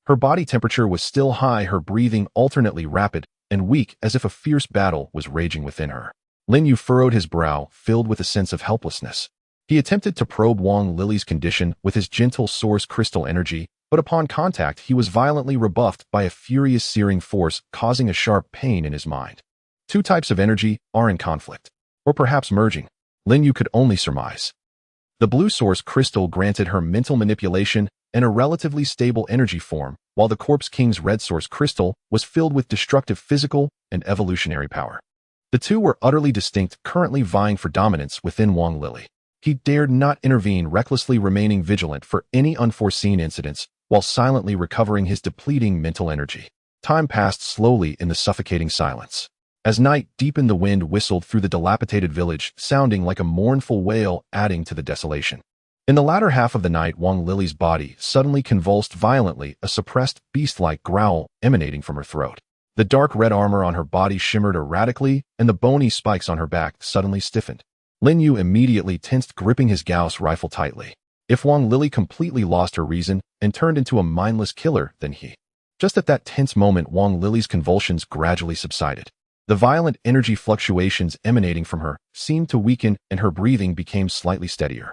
Her body temperature was still high, her breathing alternately rapid and weak, as if a fierce battle was raging within her. Lin Yue furrowed his brow, filled with a sense of helplessness. He attempted to probe Wang Lily's condition with his gentle source crystal energy, but upon contact he was violently rebuffed by a furious searing force, causing a sharp pain in his mind. Two types of energy are in conflict, or perhaps merging. Lin Yue could only surmise. The blue source crystal granted her mental manipulation and a relatively stable energy form, while the Corpse King's red source crystal was filled with destructive physical and evolutionary power. The two were utterly distinct, currently vying for dominance within Wang Lily. He dared not intervene, recklessly remaining vigilant for any unforeseen incidents, while silently recovering his depleting mental energy. Time passed slowly in the suffocating silence. As night deepened, the wind whistled through the dilapidated village, sounding like a mournful wail, adding to the desolation. In the latter half of the night, Wang Lily's body suddenly convulsed violently, a suppressed, beast-like growl emanating from her throat. The dark red armor on her body shimmered erratically, and the bony spikes on her back suddenly stiffened. Lin Yue immediately tensed, gripping his Gauss rifle tightly. If Wang Lily completely lost her reason and turned into a mindless killer, then he... Just at that tense moment, Wang Lily's convulsions gradually subsided. The violent energy fluctuations emanating from her seemed to weaken, and her breathing became slightly steadier.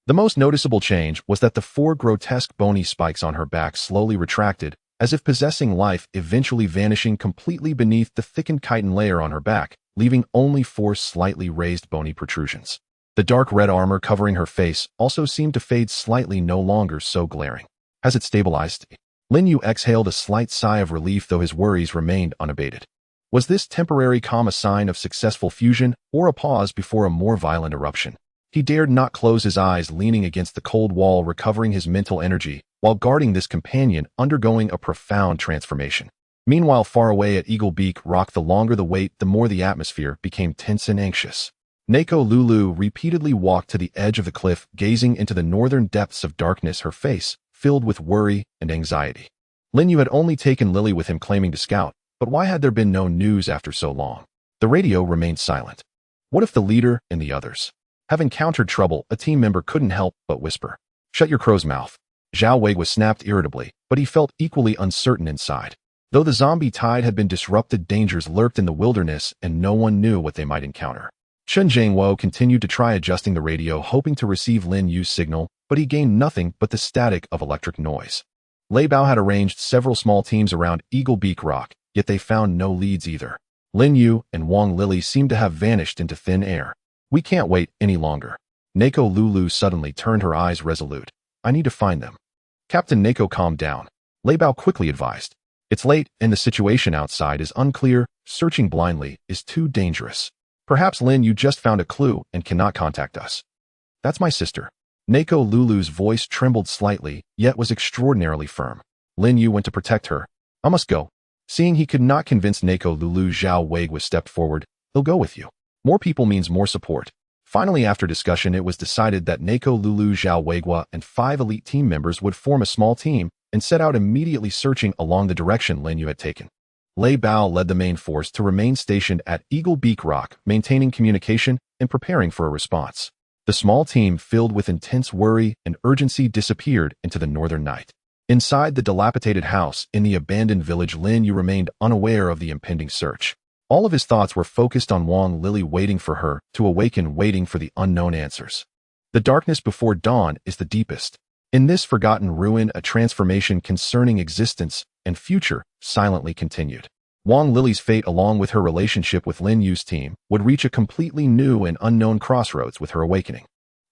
The most noticeable change was that the 4 grotesque bony spikes on her back slowly retracted, as if possessing life, eventually vanishing completely beneath the thickened chitin layer on her back, leaving only 4 slightly raised bony protrusions. The dark red armor covering her face also seemed to fade slightly, no longer so glaring. Has it stabilized? Lin Yue exhaled a slight sigh of relief, though his worries remained unabated. Was this temporary calm a sign of successful fusion, or a pause before a more violent eruption? He dared not close his eyes, leaning against the cold wall, recovering his mental energy, while guarding this companion undergoing a profound transformation. Meanwhile, far away at Eagle Beak Rock, the longer the wait, the more the atmosphere became tense and anxious. Neko Lulu repeatedly walked to the edge of the cliff, gazing into the northern depths of darkness, her face filled with worry and anxiety. Lin Yue had only taken Lily with him, claiming to scout, but why had there been no news after so long? The radio remained silent. What if the leader and the others have encountered trouble? A team member couldn't help but whisper. Shut your crow's mouth. Zhao Wei was snapped irritably, but he felt equally uncertain inside. Though the zombie tide had been disrupted, dangers lurked in the wilderness, and no one knew what they might encounter. Chen Zhangwo continued to try adjusting the radio, hoping to receive Lin Yue's signal, but he gained nothing but the static of electric noise. Lei Bao had arranged several small teams around Eagle Beak Rock, yet they found no leads either. Lin Yue and Wang Lily seemed to have vanished into thin air. We can't wait any longer. Neko Lulu suddenly turned, her eyes resolute. I need to find them. Captain Neko, calmed down. Lei Bao quickly advised. It's late, and the situation outside is unclear. Searching blindly is too dangerous. Perhaps Lin Yue just found a clue and cannot contact us. That's my sister. Neko Lulu's voice trembled slightly, yet was extraordinarily firm. Lin Yue went to protect her. I must go. Seeing he could not convince Neko Lulu, Zhao Wei stepped forward. He'll go with you. More people means more support. Finally, after discussion, it was decided that Neko Lulu, Zhao Wei, and 5 elite team members would form a small team and set out immediately, searching along the direction Lin Yue had taken. Lei Bao led the main force to remain stationed at Eagle Beak Rock, maintaining communication and preparing for a response. The small team, filled with intense worry and urgency, disappeared into the northern night. Inside the dilapidated house in the abandoned village, Lin Yue remained unaware of the impending search. All of his thoughts were focused on Wang Lily, waiting for her to awaken, waiting for the unknown answers. The darkness before dawn is the deepest. In this forgotten ruin, a transformation concerning existence and future silently continued. Wang Lily's fate, along with her relationship with Lin Yue's team, would reach a completely new and unknown crossroads with her awakening.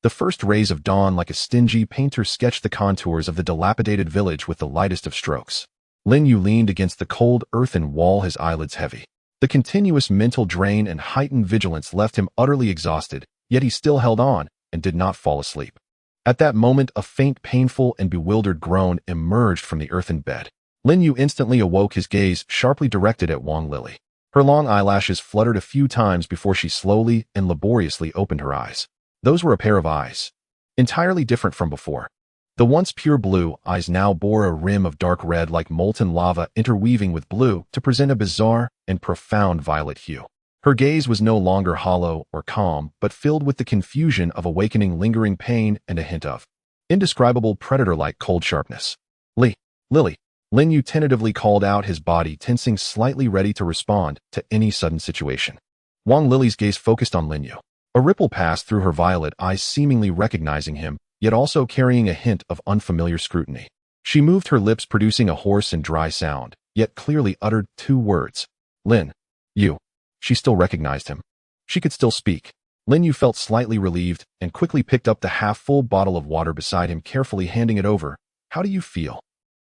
The first rays of dawn, like a stingy painter, sketched the contours of the dilapidated village with the lightest of strokes. Lin Yue leaned against the cold earthen wall, his eyelids heavy. The continuous mental drain and heightened vigilance left him utterly exhausted, yet he still held on and did not fall asleep. At that moment, a faint, painful, and bewildered groan emerged from the earthen bed. Lin Yue instantly awoke, his gaze sharply directed at Wang Lily. Her long eyelashes fluttered a few times before she slowly and laboriously opened her eyes. Those were a pair of eyes, entirely different from before. The once pure blue eyes now bore a rim of dark red, like molten lava, interweaving with blue to present a bizarre and profound violet hue. Her gaze was no longer hollow or calm, but filled with the confusion of awakening, lingering pain, and a hint of indescribable predator-like cold sharpness. Lily. Lin Yue tentatively called out, his body tensing, slightly ready to respond to any sudden situation. Wang Lily's gaze focused on Lin Yue. A ripple passed through her violet eyes, seemingly recognizing him, yet also carrying a hint of unfamiliar scrutiny. She moved her lips, producing a hoarse and dry sound, yet clearly uttered 2 words. Lin Yue. She still recognized him. She could still speak. Lin Yue felt slightly relieved and quickly picked up the half-full bottle of water beside him, carefully handing it over. How do you feel?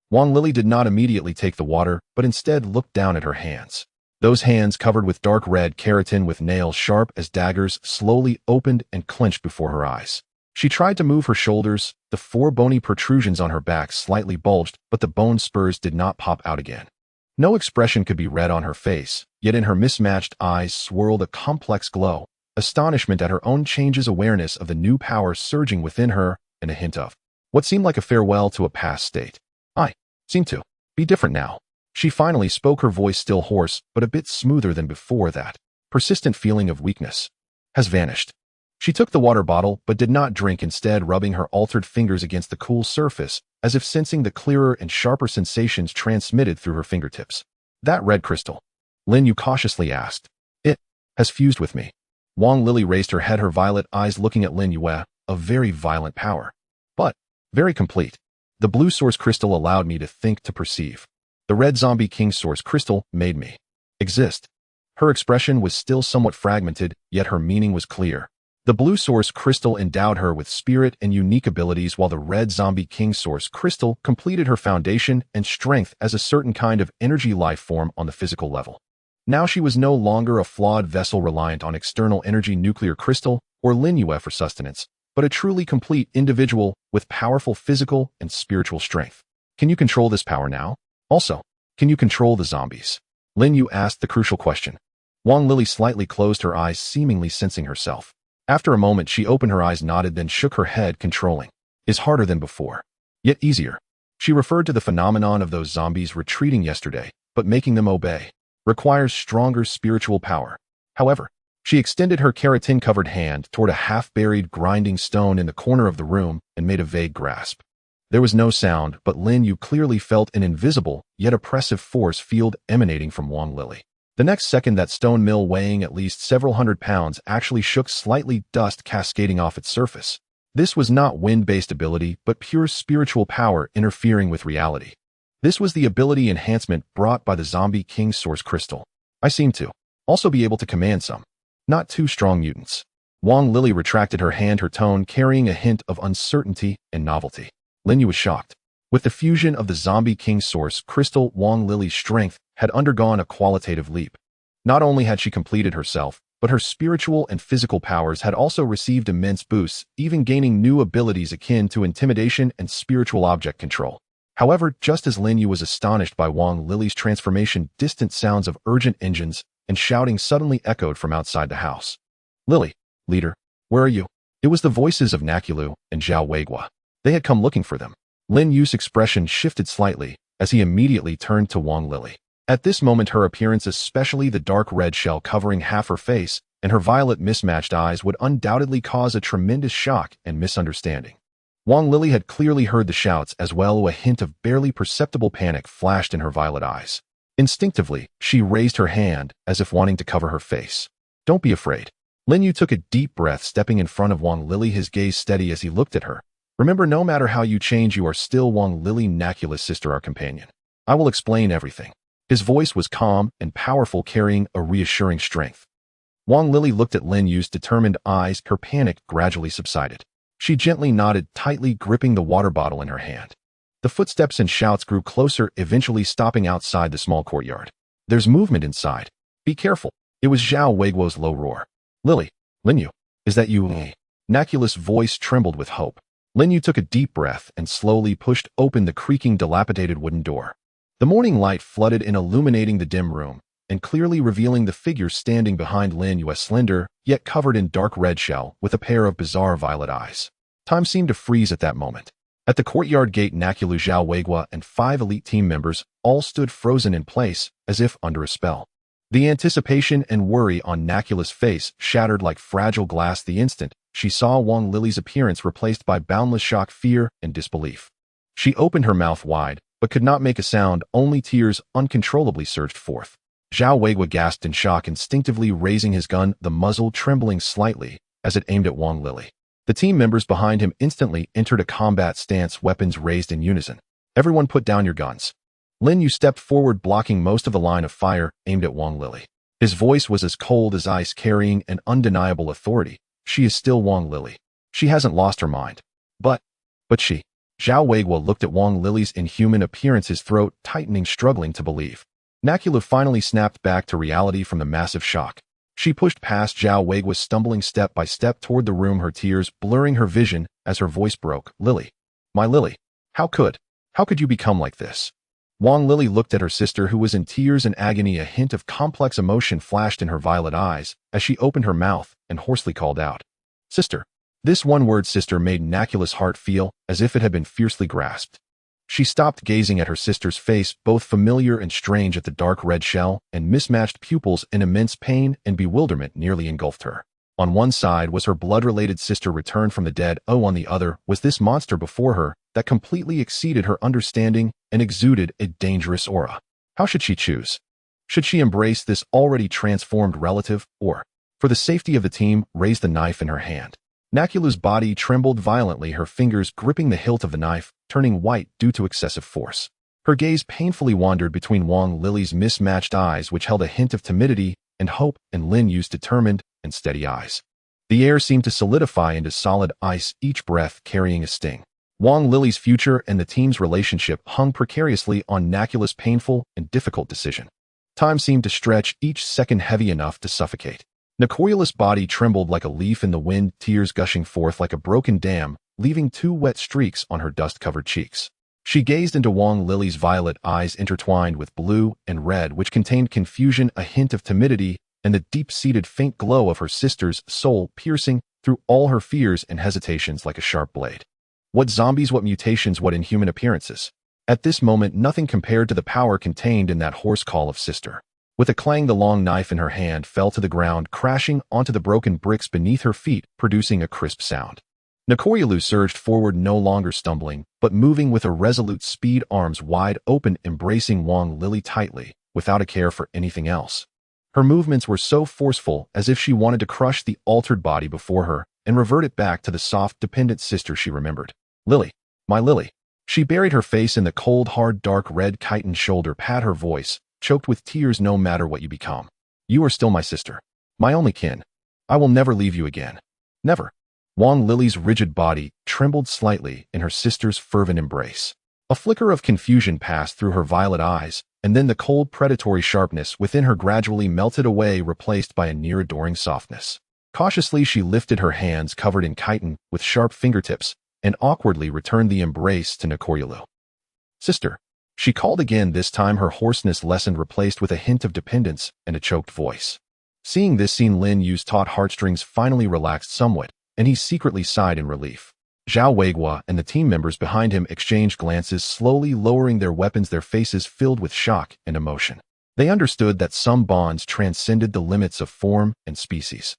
Wang Lily did not immediately take the water, but instead looked down at her hands. Those hands, covered with dark red keratin with nails sharp as daggers, slowly opened and clenched before her eyes. She tried to move her shoulders. The 4 bony protrusions on her back slightly bulged, but the bone spurs did not pop out again. No expression could be read on her face, yet in her mismatched eyes swirled a complex glow, astonishment at her own changes, awareness of the new power surging within her, and a hint of what seemed like a farewell to a past state. I seem to be different now. She finally spoke, her voice still hoarse, but a bit smoother than before. That persistent feeling of weakness has vanished. She took the water bottle, but did not drink, instead rubbing her altered fingers against the cool surface, as if sensing the clearer and sharper sensations transmitted through her fingertips. That red crystal? Lin Yue cautiously asked. It has fused with me. Wang Lili raised her head, her violet eyes looking at Lin Yue, a very violent power. But very complete. The blue source crystal allowed me to think, to perceive. The red zombie king source crystal made me exist. Her expression was still somewhat fragmented, yet her meaning was clear. The blue source crystal endowed her with spirit and unique abilities, while the red zombie king source crystal completed her foundation and strength as a certain kind of energy life form on the physical level. Now she was no longer a flawed vessel reliant on external energy, nuclear crystal, or Lin Yue for sustenance, but a truly complete individual with powerful physical and spiritual strength. Can you control this power now? Also, can you control the zombies? Lin Yue asked the crucial question. Wang Lili slightly closed her eyes, seemingly sensing herself. After a moment, she opened her eyes, nodded, then shook her head. Controlling is harder than before, yet easier. She referred to the phenomenon of those zombies retreating yesterday, but making them obey requires stronger spiritual power. However, she extended her keratin-covered hand toward a half-buried grinding stone in the corner of the room and made a vague grasp. There was no sound, but Lin Yue clearly felt an invisible, yet oppressive force field emanating from Wang Lili. The next second, that stone mill, weighing at least several hundred pounds, actually shook slightly, dust cascading off its surface. This was not wind-based ability, but pure spiritual power interfering with reality. This was the ability enhancement brought by the zombie king source crystal. I seem to also be able to command some not too strong mutants. Wang Lili retracted her hand, her tone carrying a hint of uncertainty and novelty. Lin Yue was shocked. With the fusion of the zombie king source crystal, Wang Lili's strength had undergone a qualitative leap. Not only had she completed herself, but her spiritual and physical powers had also received immense boosts, even gaining new abilities akin to intimidation and spiritual object control. However, just as Lin Yue was astonished by Wang Lili's transformation, distant sounds of urgent engines and shouting suddenly echoed from outside the house. Lili, leader, where are you? It was the voices of Necessities and Zhao Weiguo. They had come looking for them. Lin Yue's expression shifted slightly as he immediately turned to Wang Lili. At this moment, her appearance, especially the dark red shell covering half her face and her violet mismatched eyes, would undoubtedly cause a tremendous shock and misunderstanding. Wang Lili had clearly heard the shouts as well. A hint of barely perceptible panic flashed in her violet eyes. Instinctively, she raised her hand as if wanting to cover her face. Don't be afraid. Lin Yue took a deep breath, stepping in front of Wang Lili, his gaze steady as he looked at her. Remember, no matter how you change, you are still Wang Lili, Necessities' sister, our companion. I will explain everything. His voice was calm and powerful, carrying a reassuring strength. Wang Lili looked at Lin Yue's determined eyes. Her panic gradually subsided. She gently nodded, tightly gripping the water bottle in her hand. The footsteps and shouts grew closer, eventually stopping outside the small courtyard. There's movement inside. Be careful. It was Zhao Weiguo's low roar. Lin Yue, is that you? Necessities' voice trembled with hope. Lin Yue took a deep breath and slowly pushed open the creaking, dilapidated wooden door. The morning light flooded in, illuminating the dim room and clearly revealing the figure standing behind Lin Yue, slender, yet covered in dark red shell, with a pair of bizarre violet eyes. Time seemed to freeze at that moment. At the courtyard gate, Necessities, Zhao Weiguo, and 5 elite team members all stood frozen in place, as if under a spell. The anticipation and worry on Necessities' face shattered like fragile glass the instant she saw Wang Lili's appearance, replaced by boundless shock, fear, and disbelief. She opened her mouth wide, but could not make a sound. Only tears uncontrollably surged forth. Zhao Weiguo gasped in shock, instinctively raising his gun, the muzzle trembling slightly as it aimed at Wang Lili. The team members behind him instantly entered a combat stance, weapons raised in unison. Everyone put down your guns. Lin Yue stepped forward, blocking most of the line of fire aimed at Wang Lili. His voice was as cold as ice, carrying an undeniable authority. She is still Wang Lili. She hasn't lost her mind. But she. Zhao Weiguo looked at Wang Lili's inhuman appearance, his throat tightening, struggling to believe. Necessities finally snapped back to reality from the massive shock. She pushed past Zhao Weiguo, stumbling step by step toward the room, her tears blurring her vision as her voice broke. Lili. My Lili. How could you become like this? Wang Lili looked at her sister, who was in tears and agony. A hint of complex emotion flashed in her violet eyes as she opened her mouth and hoarsely called out, "Sister." This one-word sister made Nacula's heart feel as if it had been fiercely grasped. She stopped gazing at her sister's face, both familiar and strange at the dark red shell and mismatched pupils. In immense pain and bewilderment nearly engulfed her. On one side was her blood-related sister returned from the dead. On the other was this monster before her that completely exceeded her understanding and exuded a dangerous aura. How should she choose? Should she embrace this already transformed relative, or, for the safety of the team, raise the knife in her hand? Nacula's body trembled violently, her fingers gripping the hilt of the knife, turning white due to excessive force. Her gaze painfully wandered between Wang Lili's mismatched eyes, which held a hint of timidity and hope, and Lin Yue's determined and steady eyes. The air seemed to solidify into solid ice, each breath carrying a sting. Wang Lili's future and the team's relationship hung precariously on Nacula's painful and difficult decision. Time seemed to stretch, each second heavy enough to suffocate. Nacula's body trembled like a leaf in the wind, tears gushing forth like a broken dam, leaving 2 wet streaks on her dust-covered cheeks. She gazed into Wang Lili's violet eyes intertwined with blue and red, which contained confusion, a hint of timidity, and the deep-seated faint glow of her sister's soul piercing through all her fears and hesitations like a sharp blade. What zombies, what mutations, what inhuman appearances. At this moment, nothing compared to the power contained in that hoarse call of sister. With a clang, the long knife in her hand fell to the ground, crashing onto the broken bricks beneath her feet, producing a crisp sound. Nacula surged forward, no longer stumbling, but moving with a resolute speed, arms wide open, embracing Wang Lili tightly, without a care for anything else. Her movements were so forceful, as if she wanted to crush the altered body before her and revert it back to the soft, dependent sister she remembered. "Lily, my Lily." She buried her face in the cold, hard, dark red chitined shoulder pad, her voice choked with tears. "No matter what you become, you are still my sister, my only kin. I will never leave you again. Never." Wang Lili's rigid body trembled slightly in her sister's fervent embrace. A flicker of confusion passed through her violet eyes, and then the cold, predatory sharpness within her gradually melted away, replaced by a near-adoring softness. Cautiously, she lifted her hands covered in chitin with sharp fingertips and awkwardly returned the embrace to Nacula. "Sister," she called again, this time her hoarseness lessened, replaced with a hint of dependence and a choked voice. Seeing this scene, Lin Yue's taut heartstrings finally relaxed somewhat, and he secretly sighed in relief. Zhao Weiguo and the team members behind him exchanged glances, slowly lowering their weapons, their faces filled with shock and emotion. They understood that some bonds transcended the limits of form and species.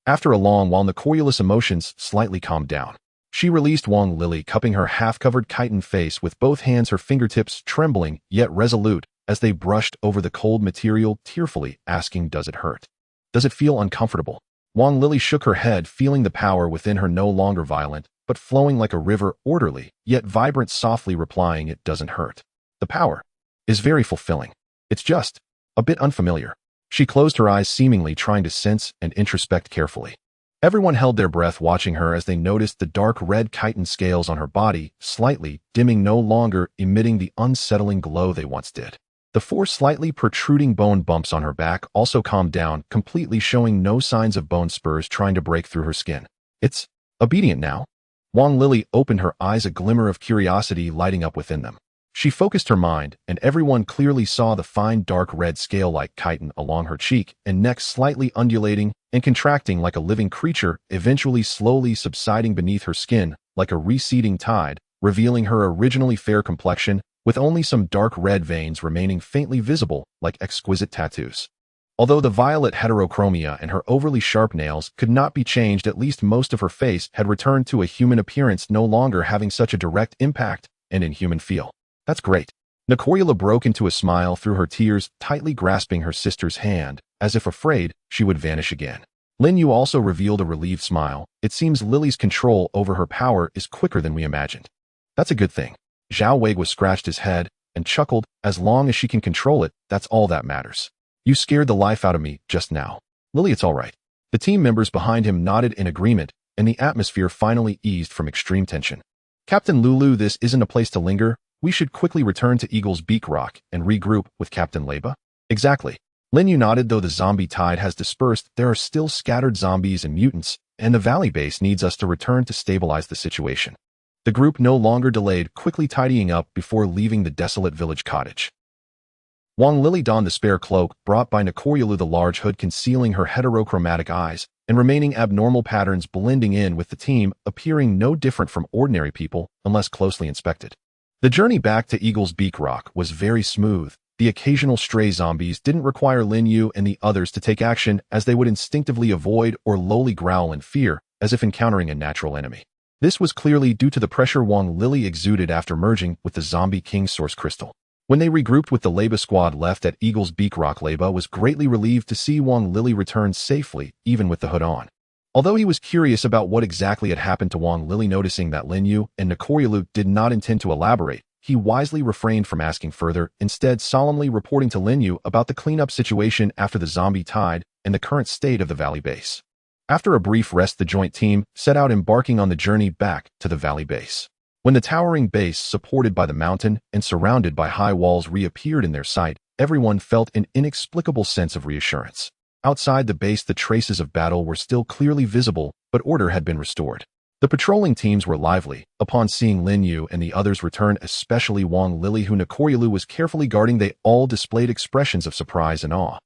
After a long while, Nacula's emotions slightly calmed down. She released Wang Lili, cupping her half-covered chitin face with both hands, her fingertips trembling yet resolute as they brushed over the cold material, tearfully asking, "Does it hurt? Does it feel uncomfortable?" Wang Lili shook her head, feeling the power within her no longer violent, but flowing like a river, orderly, yet vibrant, softly replying, "It doesn't hurt. The power is very fulfilling. It's just a bit unfamiliar." She closed her eyes, seemingly trying to sense and introspect carefully. Everyone held their breath, watching her as they noticed the dark red chitin scales on her body slightly dimming, no longer emitting the unsettling glow they once did. The 4 slightly protruding bone bumps on her back also calmed down, completely showing no signs of bone spurs trying to break through her skin. "It's obedient now." Wang Lili opened her eyes, a glimmer of curiosity lighting up within them. She focused her mind, and everyone clearly saw the fine dark red scale-like chitin along her cheek and neck, slightly undulating and contracting like a living creature, eventually slowly subsiding beneath her skin like a receding tide, revealing her originally fair complexion, with only some dark red veins remaining faintly visible like exquisite tattoos. Although the violet heterochromia and her overly sharp nails could not be changed, at least most of her face had returned to a human appearance, no longer having such a direct impact and inhuman feel. "That's great." Nacula broke into a smile through her tears, tightly grasping her sister's hand, as if afraid she would vanish again. Lin Yue also revealed a relieved smile. "It seems Lily's control over her power is quicker than we imagined." "That's a good thing." Zhao Weiguo scratched his head and chuckled. "As long as she can control it, that's all that matters. You scared the life out of me just now. Lily, it's all right." The team members behind him nodded in agreement, and the atmosphere finally eased from extreme tension. "Captain Lulu, this isn't a place to linger. We should quickly return to Eagle's Beak Rock and regroup with Captain Leba." "Exactly." Lin Yue nodded. "Though the zombie tide has dispersed, there are still scattered zombies and mutants, and the valley base needs us to return to stabilize the situation." The group no longer delayed, quickly tidying up before leaving the desolate village cottage. Wang Lili donned the spare cloak brought by Nekoryulu, the large hood concealing her heterochromatic eyes, and remaining abnormal patterns blending in with the team, appearing no different from ordinary people unless closely inspected. The journey back to Eagle's Beak Rock was very smooth. The occasional stray zombies didn't require Lin Yue and the others to take action, as they would instinctively avoid or lowly growl in fear, as if encountering a natural enemy. This was clearly due to the pressure Wang Lili exuded after merging with the Zombie King's source crystal. When they regrouped with the Leba squad left at Eagle's Beak Rock, Leba was greatly relieved to see Wang Lili return safely, even with the hood on. Although he was curious about what exactly had happened to Wang Lili, noticing that Lin Yue and Nekoryulu did not intend to elaborate, he wisely refrained from asking further, instead solemnly reporting to Lin Yue about the cleanup situation after the zombie tide and the current state of the valley base. After a brief rest, the joint team set out, embarking on the journey back to the valley base. When the towering base, supported by the mountain and surrounded by high walls, reappeared in their sight, everyone felt an inexplicable sense of reassurance. Outside the base, the traces of battle were still clearly visible, but order had been restored. The patrolling teams were lively. Upon seeing Lin Yue and the others return, especially Wang Lili, who Nekoryulu was carefully guarding, they all displayed expressions of surprise and awe.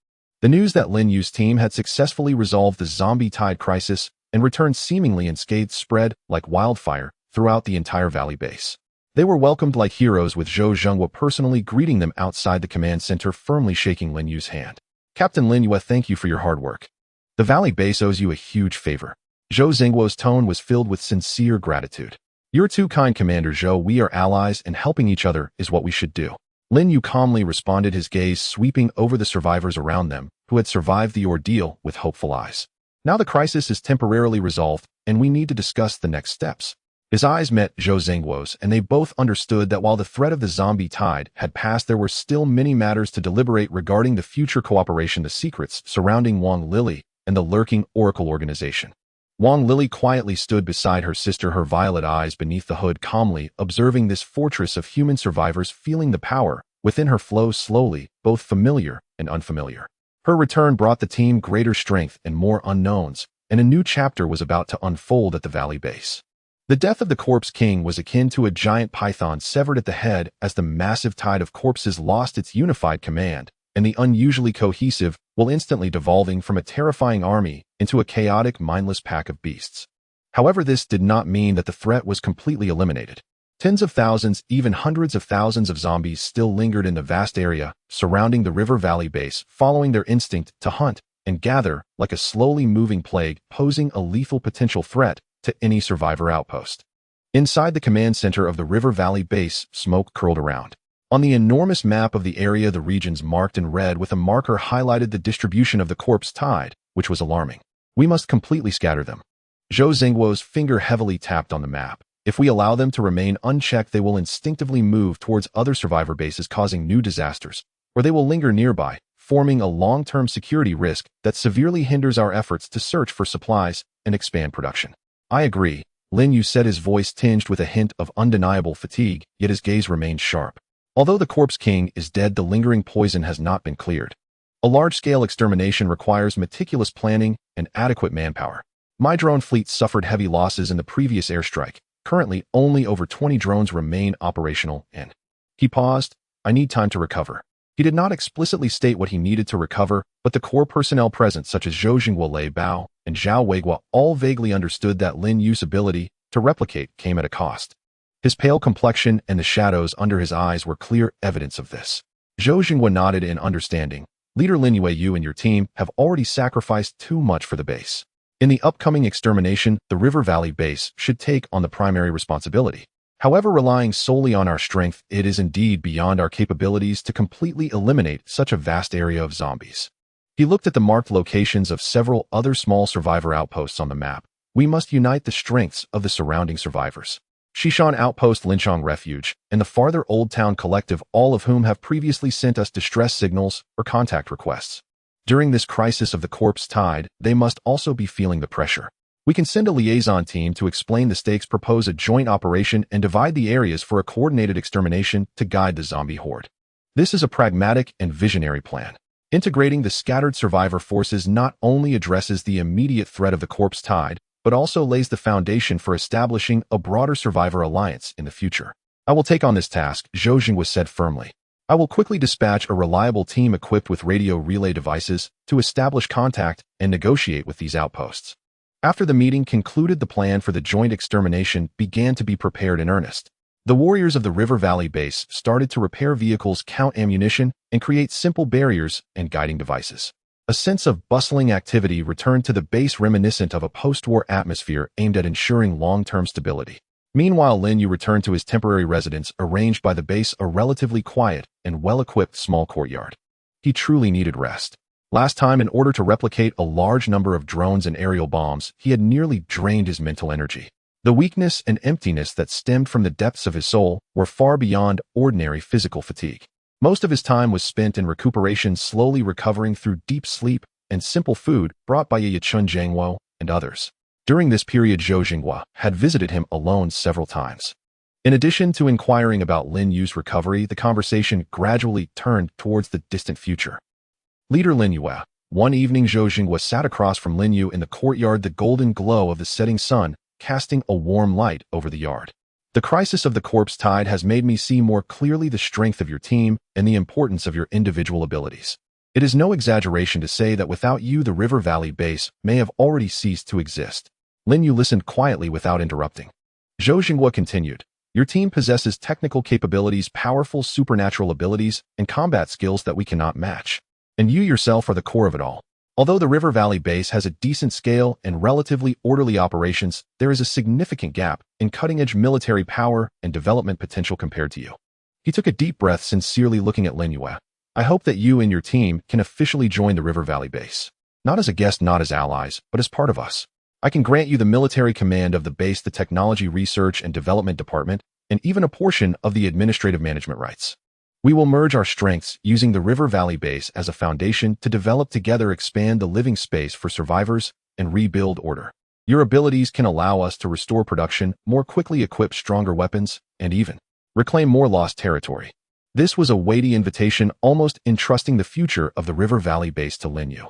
The news that Lin Yue's team had successfully resolved the zombie tide crisis and returned seemingly unscathed spread like wildfire throughout the entire valley base. They were welcomed like heroes, with Zhou Zhenghua personally greeting them outside the command center, firmly shaking Lin Yue's hand. "Captain Lin Yue, thank you for your hard work. The valley base owes you a huge favor." Zhou Zhenghuo's tone was filled with sincere gratitude. "You're too kind, Commander Zhou. We are allies, and helping each other is what we should do." Lin Yue calmly responded, his gaze sweeping over the survivors around them, who had survived the ordeal with hopeful eyes. "Now the crisis is temporarily resolved, and we need to discuss the next steps." His eyes met Zhou Zhenghuo's, and they both understood that while the threat of the zombie tide had passed, there were still many matters to deliberate regarding the future cooperation, the secrets surrounding Wang Lili, and the lurking Oracle organization. Wang Lili quietly stood beside her sister, her violet eyes beneath the hood, calmly observing this fortress of human survivors, feeling the power within her flow slowly, both familiar and unfamiliar. Her return brought the team greater strength and more unknowns, and a new chapter was about to unfold at the valley base. The death of the Corpse King was akin to a giant python severed at the head, as the massive tide of corpses lost its unified command, and the unusually cohesive, while instantly devolving from a terrifying army into a chaotic, mindless pack of beasts. However, this did not mean that the threat was completely eliminated. Tens of thousands, even hundreds of thousands of zombies still lingered in the vast area surrounding the river valley base, following their instinct to hunt and gather like a slowly moving plague, posing a lethal potential threat to any survivor outpost. Inside the command center of the river valley base, smoke curled around. On the enormous map of the area, the regions marked in red with a marker highlighted the distribution of the corpse tide, which was alarming. "We must completely scatter them." Zhou Zhenghuo's finger heavily tapped on the map. "If we allow them to remain unchecked, they will instinctively move towards other survivor bases, causing new disasters, or they will linger nearby, forming a long-term security risk that severely hinders our efforts to search for supplies and expand production." "I agree," Lin Yue said, his voice tinged with a hint of undeniable fatigue, yet his gaze remained sharp. "Although the Corpse King is dead, the lingering poison has not been cleared. A large-scale extermination requires meticulous planning and adequate manpower. My drone fleet suffered heavy losses in the previous airstrike. Currently, only over 20 drones remain operational, and..." He paused. "I need time to recover." He did not explicitly state what he needed to recover, but the core personnel present, such as Zhou Zhenghua, Lei Bao, and Zhao Weiguo, all vaguely understood that Lin Yue's ability to replicate came at a cost. His pale complexion and the shadows under his eyes were clear evidence of this. Zhou Zhenghua nodded in understanding. "Leader Lin Yue, you and your team have already sacrificed too much for the base. In the upcoming extermination, the River Valley base should take on the primary responsibility. However, relying solely on our strength, it is indeed beyond our capabilities to completely eliminate such a vast area of zombies." He looked at the marked locations of several other small survivor outposts on the map. "We must unite the strengths of the surrounding survivors. Shishan Outpost, Linchong Refuge, and the farther Old Town Collective, all of whom have previously sent us distress signals or contact requests. During this crisis of the corpse tide, they must also be feeling the pressure. We can send a liaison team to explain the stakes, propose a joint operation, and divide the areas for a coordinated extermination to guide the zombie horde. This is a pragmatic and visionary plan. Integrating the scattered survivor forces not only addresses the immediate threat of the corpse tide, but also lays the foundation for establishing a broader survivor alliance in the future. I will take on this task, Zhou Jingwa said firmly. I will quickly dispatch a reliable team equipped with radio relay devices to establish contact and negotiate with these outposts. After the meeting concluded, the plan for the joint extermination began to be prepared in earnest. The warriors of the River Valley base started to repair vehicles, count ammunition, and create simple barriers and guiding devices. A sense of bustling activity returned to the base, reminiscent of a post-war atmosphere aimed at ensuring long-term stability. Meanwhile, Lin Yue returned to his temporary residence, arranged by the base, a relatively quiet and well-equipped small courtyard. He truly needed rest. Last time, in order to replicate a large number of drones and aerial bombs, he had nearly drained his mental energy. The weakness and emptiness that stemmed from the depths of his soul were far beyond ordinary physical fatigue. Most of his time was spent in recuperation, slowly recovering through deep sleep and simple food brought by Ye Chun Zhangwo and others. During this period, Zhou Jingwa had visited him alone several times. In addition to inquiring about Lin Yue's recovery, the conversation gradually turned towards the distant future. Leader Lin Yue. One evening, Zhou Jingwa sat across from Lin Yue in the courtyard, the golden glow of the setting sun casting a warm light over the yard. The crisis of the corpse tide has made me see more clearly the strength of your team and the importance of your individual abilities. It is no exaggeration to say that without you, the River Valley base may have already ceased to exist. Lin Yue listened quietly without interrupting. Zhou Jingwa continued, your team possesses technical capabilities, powerful supernatural abilities, and combat skills that we cannot match. And you yourself are the core of it all. Although the River Valley base has a decent scale and relatively orderly operations, there is a significant gap in cutting-edge military power and development potential compared to you. He took a deep breath, sincerely looking at Lin Yue. I hope that you and your team can officially join the River Valley base. Not as a guest, not as allies, but as part of us. I can grant you the military command of the base, the technology research and development department, and even a portion of the administrative management rights. We will merge our strengths using the River Valley base as a foundation to develop together, expand the living space for survivors, and rebuild order. Your abilities can allow us to restore production, more quickly equip stronger weapons, and even reclaim more lost territory. This was a weighty invitation, almost entrusting the future of the River Valley base to Lin Yue.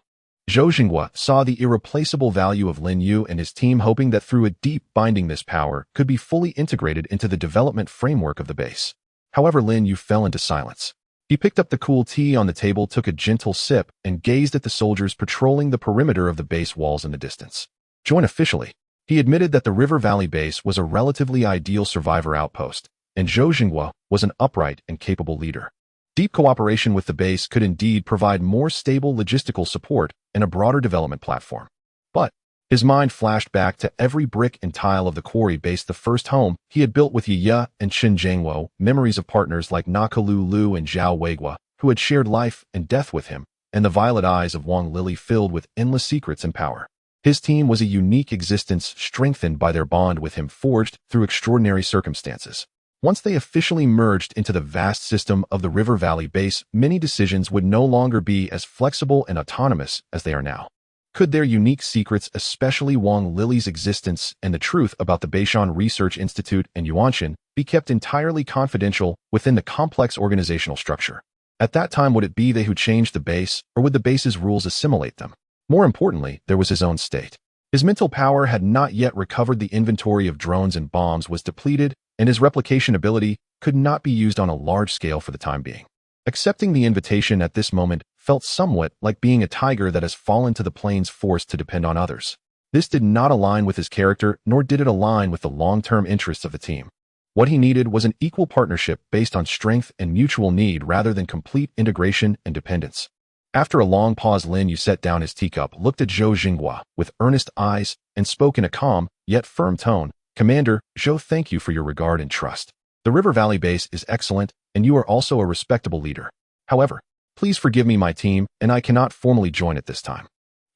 Zhou Jingwa saw the irreplaceable value of Lin Yue and his team, hoping that through a deep binding this power could be fully integrated into the development framework of the base. However, Lin Yue fell into silence. He picked up the cool tea on the table, took a gentle sip, and gazed at the soldiers patrolling the perimeter of the base walls in the distance. Join officially. He admitted that the River Valley base was a relatively ideal survivor outpost, and Zhou Jingwa was an upright and capable leader. Deep cooperation with the base could indeed provide more stable logistical support and a broader development platform. But his mind flashed back to every brick and tile of the quarry base, the first home he had built with Ye and Qin Zhangwo, memories of partners like Nakalu Lu and Zhao Weigua, who had shared life and death with him, and the violet eyes of Wang Lily filled with endless secrets and power. His team was a unique existence, strengthened by their bond with him, forged through extraordinary circumstances. Once they officially merged into the vast system of the River Valley base, many decisions would no longer be as flexible and autonomous as they are now. Could their unique secrets, especially Wang Lily's existence and the truth about the Beishan Research Institute and Yuanshan, be kept entirely confidential within the complex organizational structure? At that time, would it be they who changed the base, or would the base's rules assimilate them? More importantly, there was his own state. His mental power had not yet recovered, the inventory of drones and bombs was depleted, and his replication ability could not be used on a large scale for the time being. Accepting the invitation at this moment felt somewhat like being a tiger that has fallen to the plains, forced to depend on others. This did not align with his character, nor did it align with the long-term interests of the team. What he needed was an equal partnership based on strength and mutual need rather than complete integration and dependence. After a long pause, Lin Yue set down his teacup, looked at Zhou Jingwa with earnest eyes, and spoke in a calm, yet firm tone. Commander, Zhou, thank you for your regard and trust. The River Valley base is excellent, and you are also a respectable leader. However, please forgive me, my team, and I cannot formally join at this time.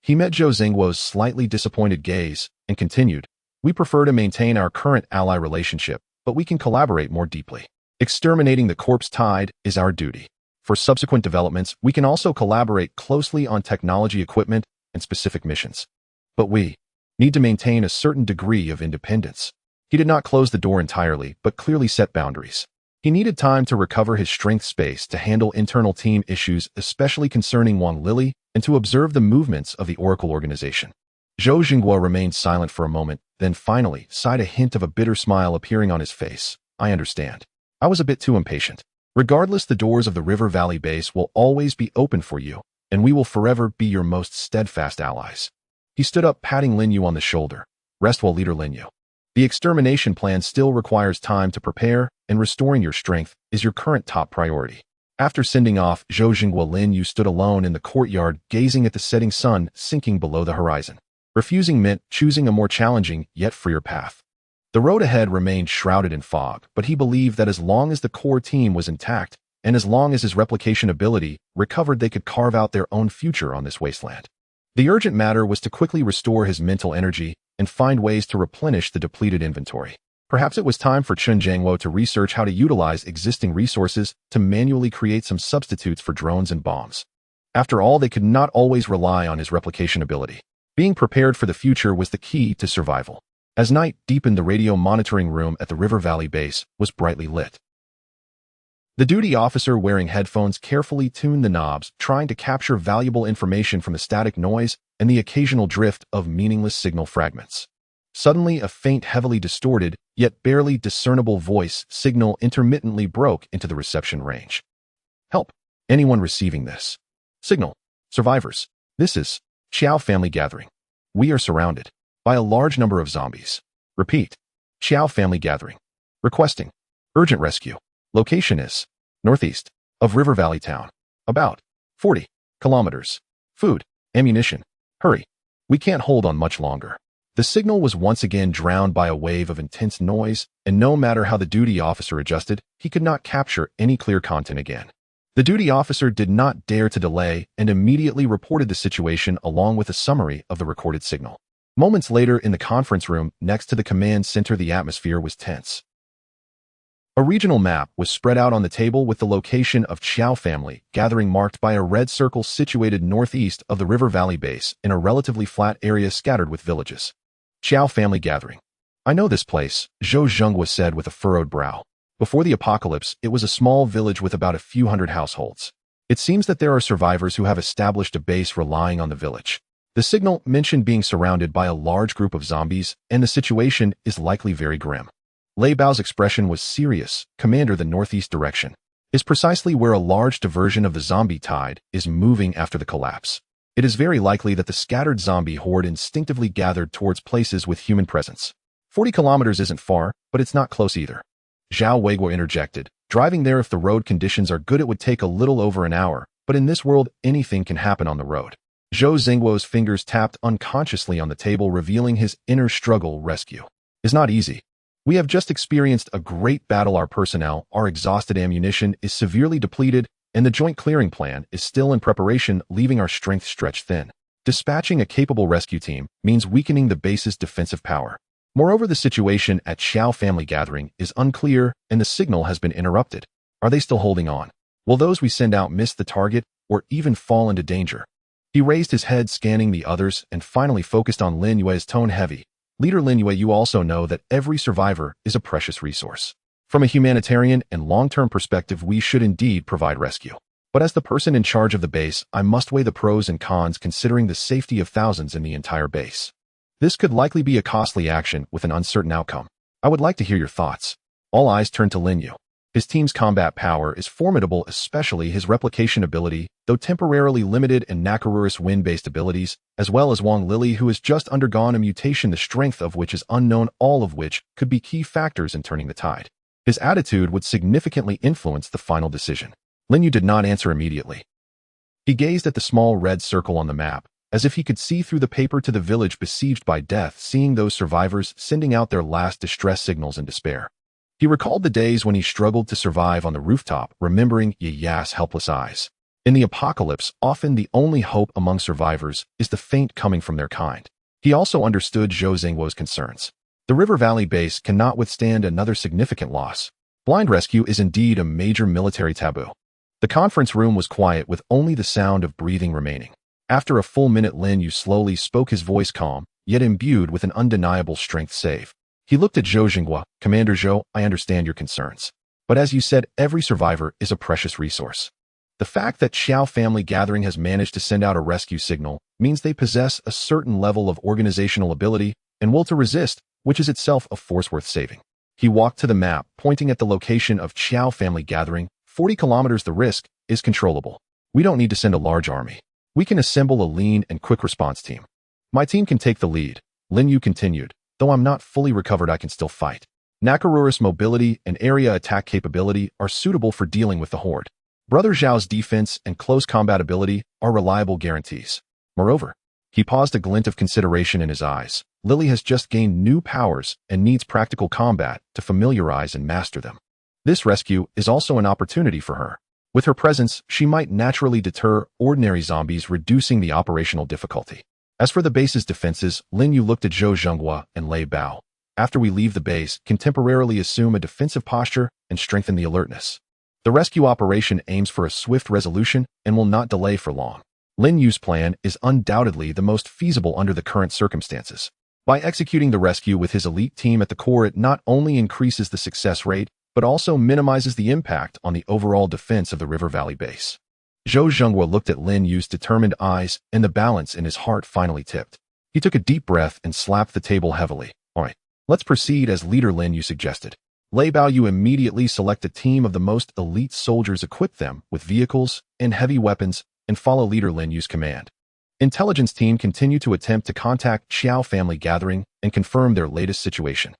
He met Zhou Jingwa's slightly disappointed gaze and continued, we prefer to maintain our current ally relationship, but we can collaborate more deeply. Exterminating the corpse tide is our duty. For subsequent developments, we can also collaborate closely on technology equipment and specific missions. But we need to maintain a certain degree of independence. He did not close the door entirely, but clearly set boundaries. He needed time to recover his strength space to handle internal team issues, especially concerning Wang Lily, and to observe the movements of the Oracle organization. Zhou Jinghua remained silent for a moment, then finally sighed, a hint of a bitter smile appearing on his face. I understand. I was a bit too impatient. Regardless, the doors of the River Valley base will always be open for you, and we will forever be your most steadfast allies. He stood up, patting Lin Yue on the shoulder. Rest well, Leader Lin Yue. The extermination plan still requires time to prepare, and restoring your strength is your current top priority. After sending off Zhou Jinghua, Lin Yue stood alone in the courtyard, gazing at the setting sun sinking below the horizon. Refusing meant choosing a more challenging, yet freer path. The road ahead remained shrouded in fog, but he believed that as long as the core team was intact, and as long as his replication ability recovered, they could carve out their own future on this wasteland. The urgent matter was to quickly restore his mental energy and find ways to replenish the depleted inventory. Perhaps it was time for Chen Jiangwo to research how to utilize existing resources to manually create some substitutes for drones and bombs. After all, they could not always rely on his replication ability. Being prepared for the future was the key to survival. As night deepened, the radio monitoring room at the River Valley base was brightly lit. The duty officer wearing headphones carefully tuned the knobs, trying to capture valuable information from the static noise and the occasional drift of meaningless signal fragments. Suddenly, a faint, heavily distorted, yet barely discernible voice signal intermittently broke into the reception range. Help! Anyone receiving this signal? Survivors. This is Xiao family gathering. We are surrounded by a large number of zombies. Repeat. Xiao family gathering. Requesting urgent rescue. Location is northeast of River Valley Town. About 40 kilometers. Food, ammunition. Hurry. We can't hold on much longer. The signal was once again drowned by a wave of intense noise, and no matter how the duty officer adjusted, he could not capture any clear content again. The duty officer did not dare to delay and immediately reported the situation along with a summary of the recorded signal. Moments later, in the conference room next to the command center, the atmosphere was tense. A regional map was spread out on the table with the location of Xiao family gathering marked by a red circle situated northeast of the River Valley base in a relatively flat area scattered with villages. Xiao family gathering. I know this place, Zhou Jinghua said with a furrowed brow. Before the apocalypse, it was a small village with about a few hundred households. It seems that there are survivors who have established a base relying on the village. The signal mentioned being surrounded by a large group of zombies, and the situation is likely very grim. Lei Bao's expression was serious. Commander, the northeast direction is precisely where a large diversion of the zombie tide is moving after the collapse. It is very likely that the scattered zombie horde instinctively gathered towards places with human presence. 40 kilometers isn't far, but it's not close either. Zhao Weiguo interjected. Driving there, if the road conditions are good, it would take a little over an hour, but in this world, anything can happen on the road. Zhou Zingguo's fingers tapped unconsciously on the table, revealing his inner struggle. Rescue is not easy. We have just experienced a great battle. Our personnel are exhausted, ammunition is severely depleted, and the joint clearing plan is still in preparation, leaving our strength stretched thin. Dispatching a capable rescue team means weakening the base's defensive power. Moreover, the situation at Xiao family gathering is unclear, and the signal has been interrupted. Are they still holding on? Will those we send out miss the target, or even fall into danger? He raised his head, scanning the others, and finally focused on Lin Yue's tone heavy. Leader Lin Yue, you also know that every survivor is a precious resource. From a humanitarian and long-term perspective, we should indeed provide rescue. But as the person in charge of the base, I must weigh the pros and cons, considering the safety of thousands in the entire base. This could likely be a costly action with an uncertain outcome. I would like to hear your thoughts. All eyes turned to Lin Yue. His team's combat power is formidable, especially his replication ability, though temporarily limited, and Nakaruru's wind-based abilities, as well as Wang Lili, who has just undergone a mutation, the strength of which is unknown, all of which could be key factors in turning the tide. His attitude would significantly influence the final decision. Lin Yue did not answer immediately. He gazed at the small red circle on the map, as if he could see through the paper, to the village besieged by death, seeing those survivors sending out their last distress signals in despair. He recalled the days when he struggled to survive on the rooftop, remembering Yaya's helpless eyes. In the apocalypse, often the only hope among survivors is the faint coming from their kind. He also understood Zhou Zingguo's concerns. The River Valley base cannot withstand another significant loss. Blind rescue is indeed a major military taboo. The conference room was quiet, with only the sound of breathing remaining. After a full minute, Lin Yue slowly spoke, his voice calm, yet imbued with an undeniable strength. Save. He looked at Zhou Jinghua. Commander Zhou, I understand your concerns. But as you said, every survivor is a precious resource. The fact that Xiao family gathering has managed to send out a rescue signal means they possess a certain level of organizational ability and will to resist, which is itself a force worth saving. He walked to the map, pointing at the location of Qiao family gathering. 40 kilometers. The risk is controllable. We don't need to send a large army. We can assemble a lean and quick response team. My team can take the lead, Lin Yue continued. Though I'm not fully recovered, I can still fight. Nakamura's mobility and area attack capability are suitable for dealing with the horde. Brother Zhao's defense and close combat ability are reliable guarantees. Moreover, he paused, a glint of consideration in his eyes. Lily has just gained new powers and needs practical combat to familiarize and master them. This rescue is also an opportunity for her. With her presence, she might naturally deter ordinary zombies, reducing the operational difficulty. As for the base's defenses, Lin Yue looked at Zhou Zhenghua and Lei Bao. After we leave the base, can temporarily assume a defensive posture and strengthen the alertness. The rescue operation aims for a swift resolution and will not delay for long. Lin Yue's plan is undoubtedly the most feasible under the current circumstances. By executing the rescue with his elite team at the core, it not only increases the success rate, but also minimizes the impact on the overall defense of the River Valley base. Zhou Zhenghua looked at Lin Yue's determined eyes, and the balance in his heart finally tipped. He took a deep breath and slapped the table heavily. All right, let's proceed as leader, Lin Yue suggested. Lei Bao, you immediately select a team of the most elite soldiers, equip them with vehicles and heavy weapons, and follow leader Lin Yue's command. Intelligence team continue to attempt to contact Qiao family gathering and confirm their latest situation.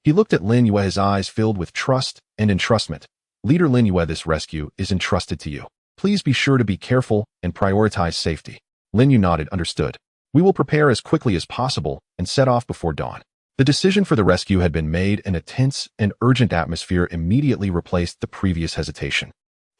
He looked at Lin Yue, his eyes filled with trust and entrustment. Leader Lin Yue, this rescue is entrusted to you. Please be sure to be careful and prioritize safety. Lin Yue nodded, understood. We will prepare as quickly as possible and set off before dawn. The decision for the rescue had been made, and a tense and urgent atmosphere immediately replaced the previous hesitation.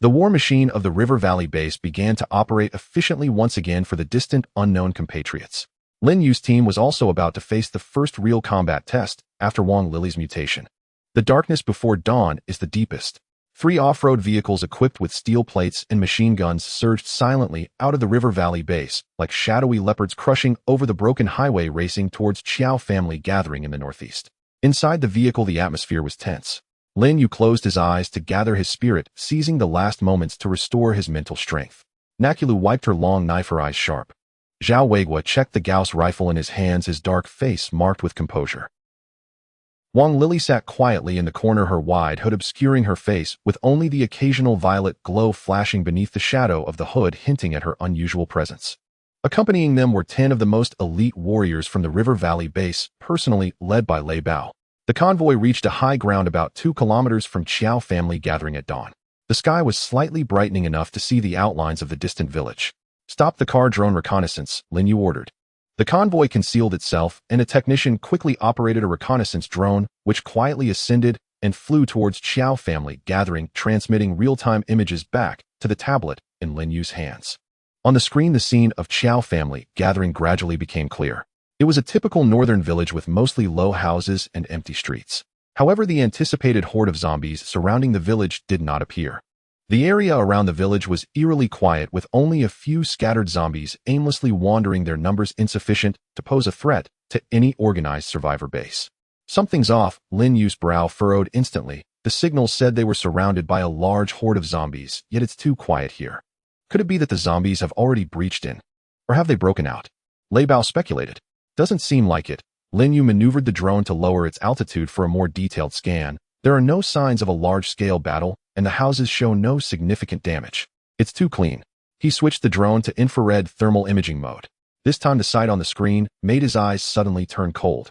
The war machine of the River Valley base began to operate efficiently once again for the distant, unknown compatriots. Lin Yue's team was also about to face the first real combat test after Wang Lily's mutation. The darkness before dawn is the deepest. 3 off-road vehicles equipped with steel plates and machine guns surged silently out of the River Valley base, like shadowy leopards crushing over the broken highway, racing towards Qiao family gathering in the northeast. Inside the vehicle, the atmosphere was tense. Lin Yue closed his eyes to gather his spirit, seizing the last moments to restore his mental strength. Nakulu wiped her long knife, her eyes sharp. Zhao Weiguo checked the Gauss rifle in his hands, his dark face marked with composure. Wang Lily sat quietly in the corner, her wide hood obscuring her face, with only the occasional violet glow flashing beneath the shadow of the hood hinting at her unusual presence. Accompanying them were 10 of the most elite warriors from the River Valley base, personally led by Lei Bao. The convoy reached a high ground about 2 kilometers from Qiao family gathering at dawn. The sky was slightly brightening enough to see the outlines of the distant village. Stop the car, drone reconnaissance, Lin Yue ordered. The convoy concealed itself, and a technician quickly operated a reconnaissance drone, which quietly ascended and flew towards Qiao family gathering, transmitting real-time images back to the tablet in Lin Yue's hands. On the screen, the scene of Qiao family gathering gradually became clear. It was a typical northern village with mostly low houses and empty streets. However, the anticipated horde of zombies surrounding the village did not appear. The area around the village was eerily quiet, with only a few scattered zombies aimlessly wandering, their numbers insufficient to pose a threat to any organized survivor base. Something's off, Lin Yue's brow furrowed instantly. The signal said they were surrounded by a large horde of zombies, yet it's too quiet here. Could it be that the zombies have already breached in? Or have they broken out? Lei Bao speculated. Doesn't seem like it. Lin Yue maneuvered the drone to lower its altitude for a more detailed scan. There are no signs of a large-scale battle, and the houses show no significant damage. It's too clean. He switched the drone to infrared thermal imaging mode. This time the sight on the screen made his eyes suddenly turn cold.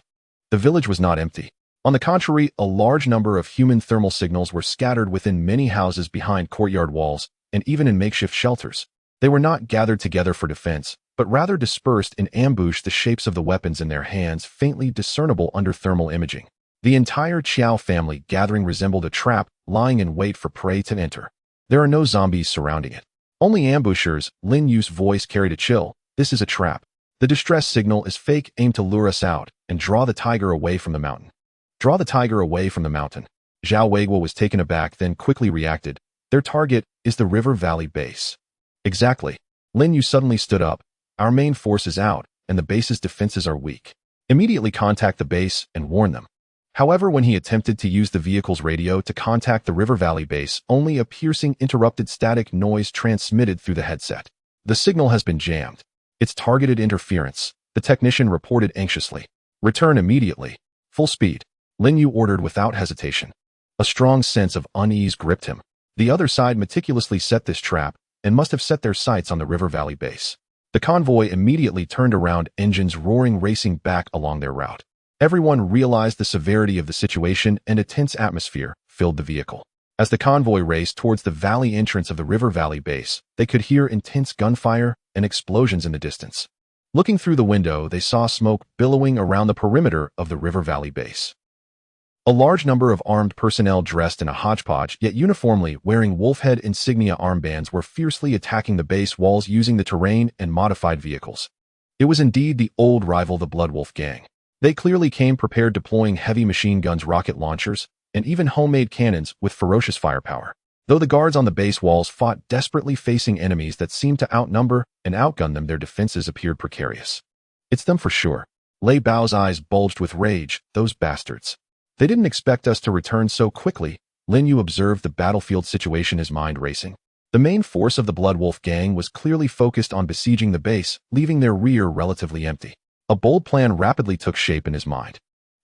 The village was not empty. On the contrary, a large number of human thermal signals were scattered within many houses, behind courtyard walls, and even in makeshift shelters. They were not gathered together for defense, but rather dispersed in ambush, the shapes of the weapons in their hands faintly discernible under thermal imaging. The entire Qiao family gathering resembled a trap, lying in wait for prey to enter. There are no zombies surrounding it. Only ambushers. Lin Yue's voice carried a chill. This is a trap. The distress signal is fake, aimed to lure us out and draw the tiger away from the mountain. Draw the tiger away from the mountain. Zhao Weiguo was taken aback, then quickly reacted. Their target is the River Valley base. Exactly. Lin Yue suddenly stood up. Our main force is out, and the base's defenses are weak. Immediately contact the base and warn them. However, when he attempted to use the vehicle's radio to contact the River Valley base, only a piercing, interrupted static noise transmitted through the headset. The signal has been jammed. It's targeted interference, the technician reported anxiously. Return immediately. Full speed. Lin Yue ordered without hesitation. A strong sense of unease gripped him. The other side meticulously set this trap and must have set their sights on the river valley base. The convoy immediately turned around, engines roaring, racing back along their route. Everyone realized the severity of the situation, and a tense atmosphere filled the vehicle. As the convoy raced towards the valley entrance of the river valley base, they could hear intense gunfire and explosions in the distance. Looking through the window, they saw smoke billowing around the perimeter of the river valley base. A large number of armed personnel dressed in a hodgepodge yet uniformly wearing wolfhead insignia armbands were fiercely attacking the base walls using the terrain and modified vehicles. It was indeed the old rival, the Bloodwolf gang. They clearly came prepared, deploying heavy machine guns, rocket launchers, and even homemade cannons with ferocious firepower. Though the guards on the base walls fought desperately, facing enemies that seemed to outnumber and outgun them, their defenses appeared precarious. It's them for sure. Lei Bao's eyes bulged with rage. Those bastards. They didn't expect us to return so quickly. Lin Yue observed the battlefield situation, his mind racing. The main force of the Bloodwolf gang was clearly focused on besieging the base, leaving their rear relatively empty. A bold plan rapidly took shape in his mind.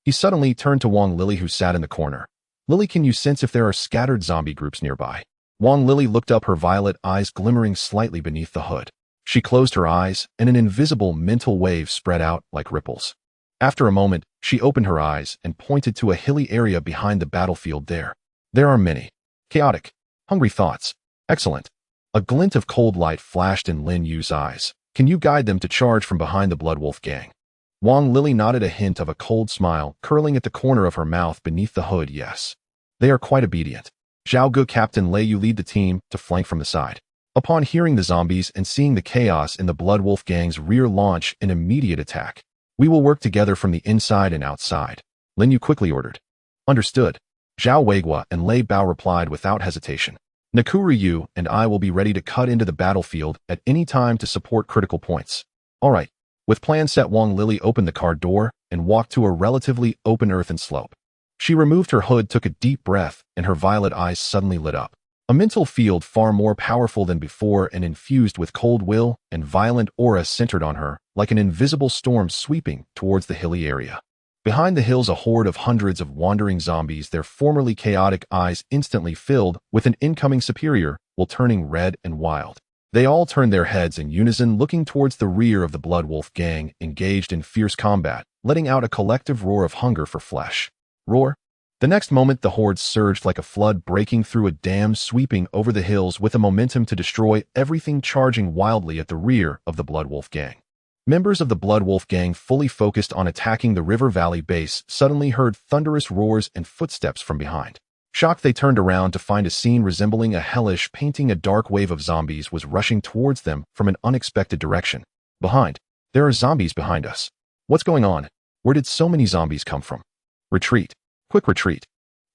He suddenly turned to Wang Lili, who sat in the corner. Lily, can you sense if there are scattered zombie groups nearby? Wang Lili looked up, her violet eyes glimmering slightly beneath the hood. She closed her eyes, and an invisible mental wave spread out like ripples. After a moment, she opened her eyes and pointed to a hilly area behind the battlefield. There are many chaotic, hungry thoughts. Excellent. A glint of cold light flashed in Lin Yue's eyes. Can you guide them to charge from behind the Bloodwolf gang? Wang Lili nodded, a hint of a cold smile curling at the corner of her mouth beneath the hood. Yes. They are quite obedient. Zhao Gu, Captain Lei Yu, lead the team to flank from the side. Upon hearing the zombies and seeing the chaos in the Bloodwolf gang's rear, launch an immediate attack. We will work together from the inside and outside. Lin Yue quickly ordered. Understood. Zhao Weiguo and Lei Bao replied without hesitation. Nakuru Yu and I will be ready to cut into the battlefield at any time to support critical points. All right. With plan set, Wang Lili opened the car door and walked to a relatively open earthen slope. She removed her hood, took a deep breath, and her violet eyes suddenly lit up. A mental field far more powerful than before and infused with cold will and violent aura centered on her, like an invisible storm sweeping towards the hilly area. Behind the hills, a horde of hundreds of wandering zombies, their formerly chaotic eyes instantly filled with an incoming superior, while turning red and wild. They all turned their heads in unison, looking towards the rear of the Bloodwolf gang, engaged in fierce combat, letting out a collective roar of hunger for flesh. Roar. The next moment, the horde surged like a flood, breaking through a dam, sweeping over the hills with a momentum to destroy everything, charging wildly at the rear of the Bloodwolf gang. Members of the Bloodwolf gang, fully focused on attacking the river valley base, suddenly heard thunderous roars and footsteps from behind. Shocked, they turned around to find a scene resembling a hellish painting. A dark wave of zombies was rushing towards them from an unexpected direction. Behind. There are zombies behind us. What's going on? Where did so many zombies come from? Retreat. Quick retreat.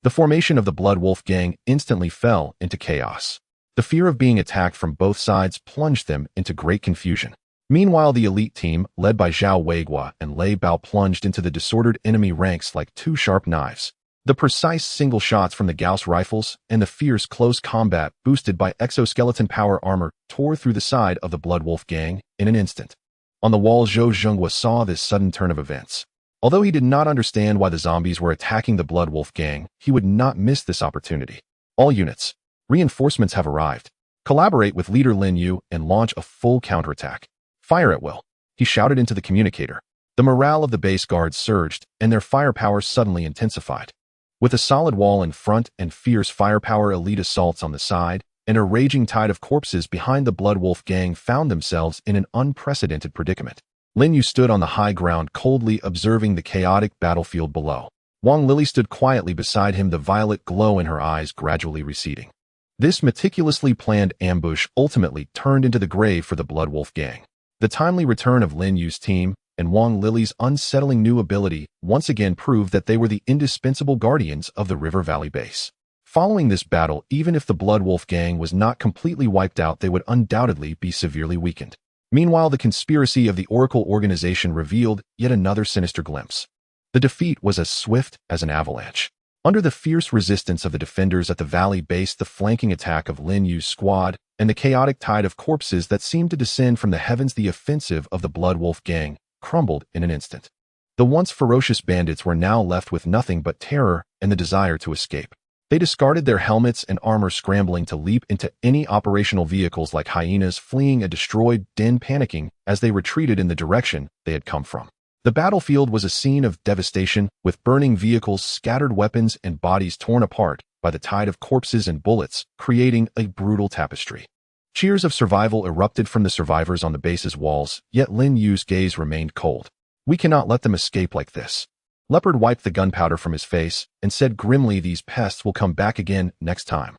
The formation of the Bloodwolf gang instantly fell into chaos. The fear of being attacked from both sides plunged them into great confusion. Meanwhile, the elite team, led by Zhao Weiguo and Lei Bao, plunged into the disordered enemy ranks like two sharp knives. The precise single shots from the Gauss rifles and the fierce close combat boosted by exoskeleton power armor tore through the side of the Bloodwolf gang in an instant. On the wall, Zhou Zhenghua saw this sudden turn of events. Although he did not understand why the zombies were attacking the Bloodwolf gang, he would not miss this opportunity. All units. Reinforcements have arrived. Collaborate with leader Lin Yue and launch a full counterattack. Fire at will. He shouted into the communicator. The morale of the base guards surged, and their firepower suddenly intensified. With a solid wall in front and fierce firepower, elite assaults on the side, and a raging tide of corpses behind, the Bloodwolf gang found themselves in an unprecedented predicament. Lin Yue stood on the high ground, coldly observing the chaotic battlefield below. Wang Lili stood quietly beside him, the violet glow in her eyes gradually receding. This meticulously planned ambush ultimately turned into the grave for the Bloodwolf gang. The timely return of Lin Yue's team and Wang Lili's unsettling new ability once again proved that they were the indispensable guardians of the River Valley base. Following this battle, even if the Bloodwolf gang was not completely wiped out, they would undoubtedly be severely weakened. Meanwhile, the conspiracy of the Oracle organization revealed yet another sinister glimpse. The defeat was as swift as an avalanche. Under the fierce resistance of the defenders at the valley base, the flanking attack of Lin Yue's squad and the chaotic tide of corpses that seemed to descend from the heavens. The offensive of the Blood Wolf gang crumbled in an instant. The once ferocious bandits were now left with nothing but terror and the desire to escape. They discarded their helmets and armor, scrambling to leap into any operational vehicles like hyenas fleeing a destroyed den, panicking as they retreated in the direction they had come from. The battlefield was a scene of devastation, with burning vehicles, scattered weapons, and bodies torn apart by the tide of corpses and bullets, creating a brutal tapestry. Cheers of survival erupted from the survivors on the base's walls, yet Lin Yue's gaze remained cold. "We cannot let them escape like this." Leopard wiped the gunpowder from his face and said grimly, "These pests will come back again next time.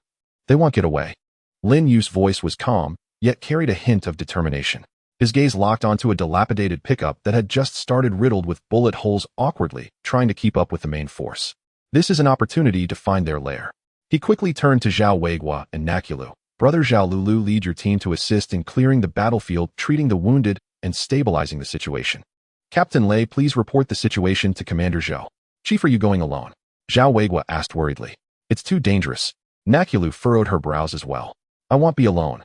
They won't get away." Lin Yue's voice was calm, yet carried a hint of determination. His gaze locked onto a dilapidated pickup that had just started, riddled with bullet holes, awkwardly trying to keep up with the main force. "This is an opportunity to find their lair." He quickly turned to Zhao Weiguo and Nakulu. "Brother Zhao Lulu, lead your team to assist in clearing the battlefield, treating the wounded, and stabilizing the situation. Captain Lei, please report the situation to Commander Zhao." "Chief, are you going alone?" Zhao Weiguo asked worriedly. "It's too dangerous." Nakulu furrowed her brows as well. "I won't be alone."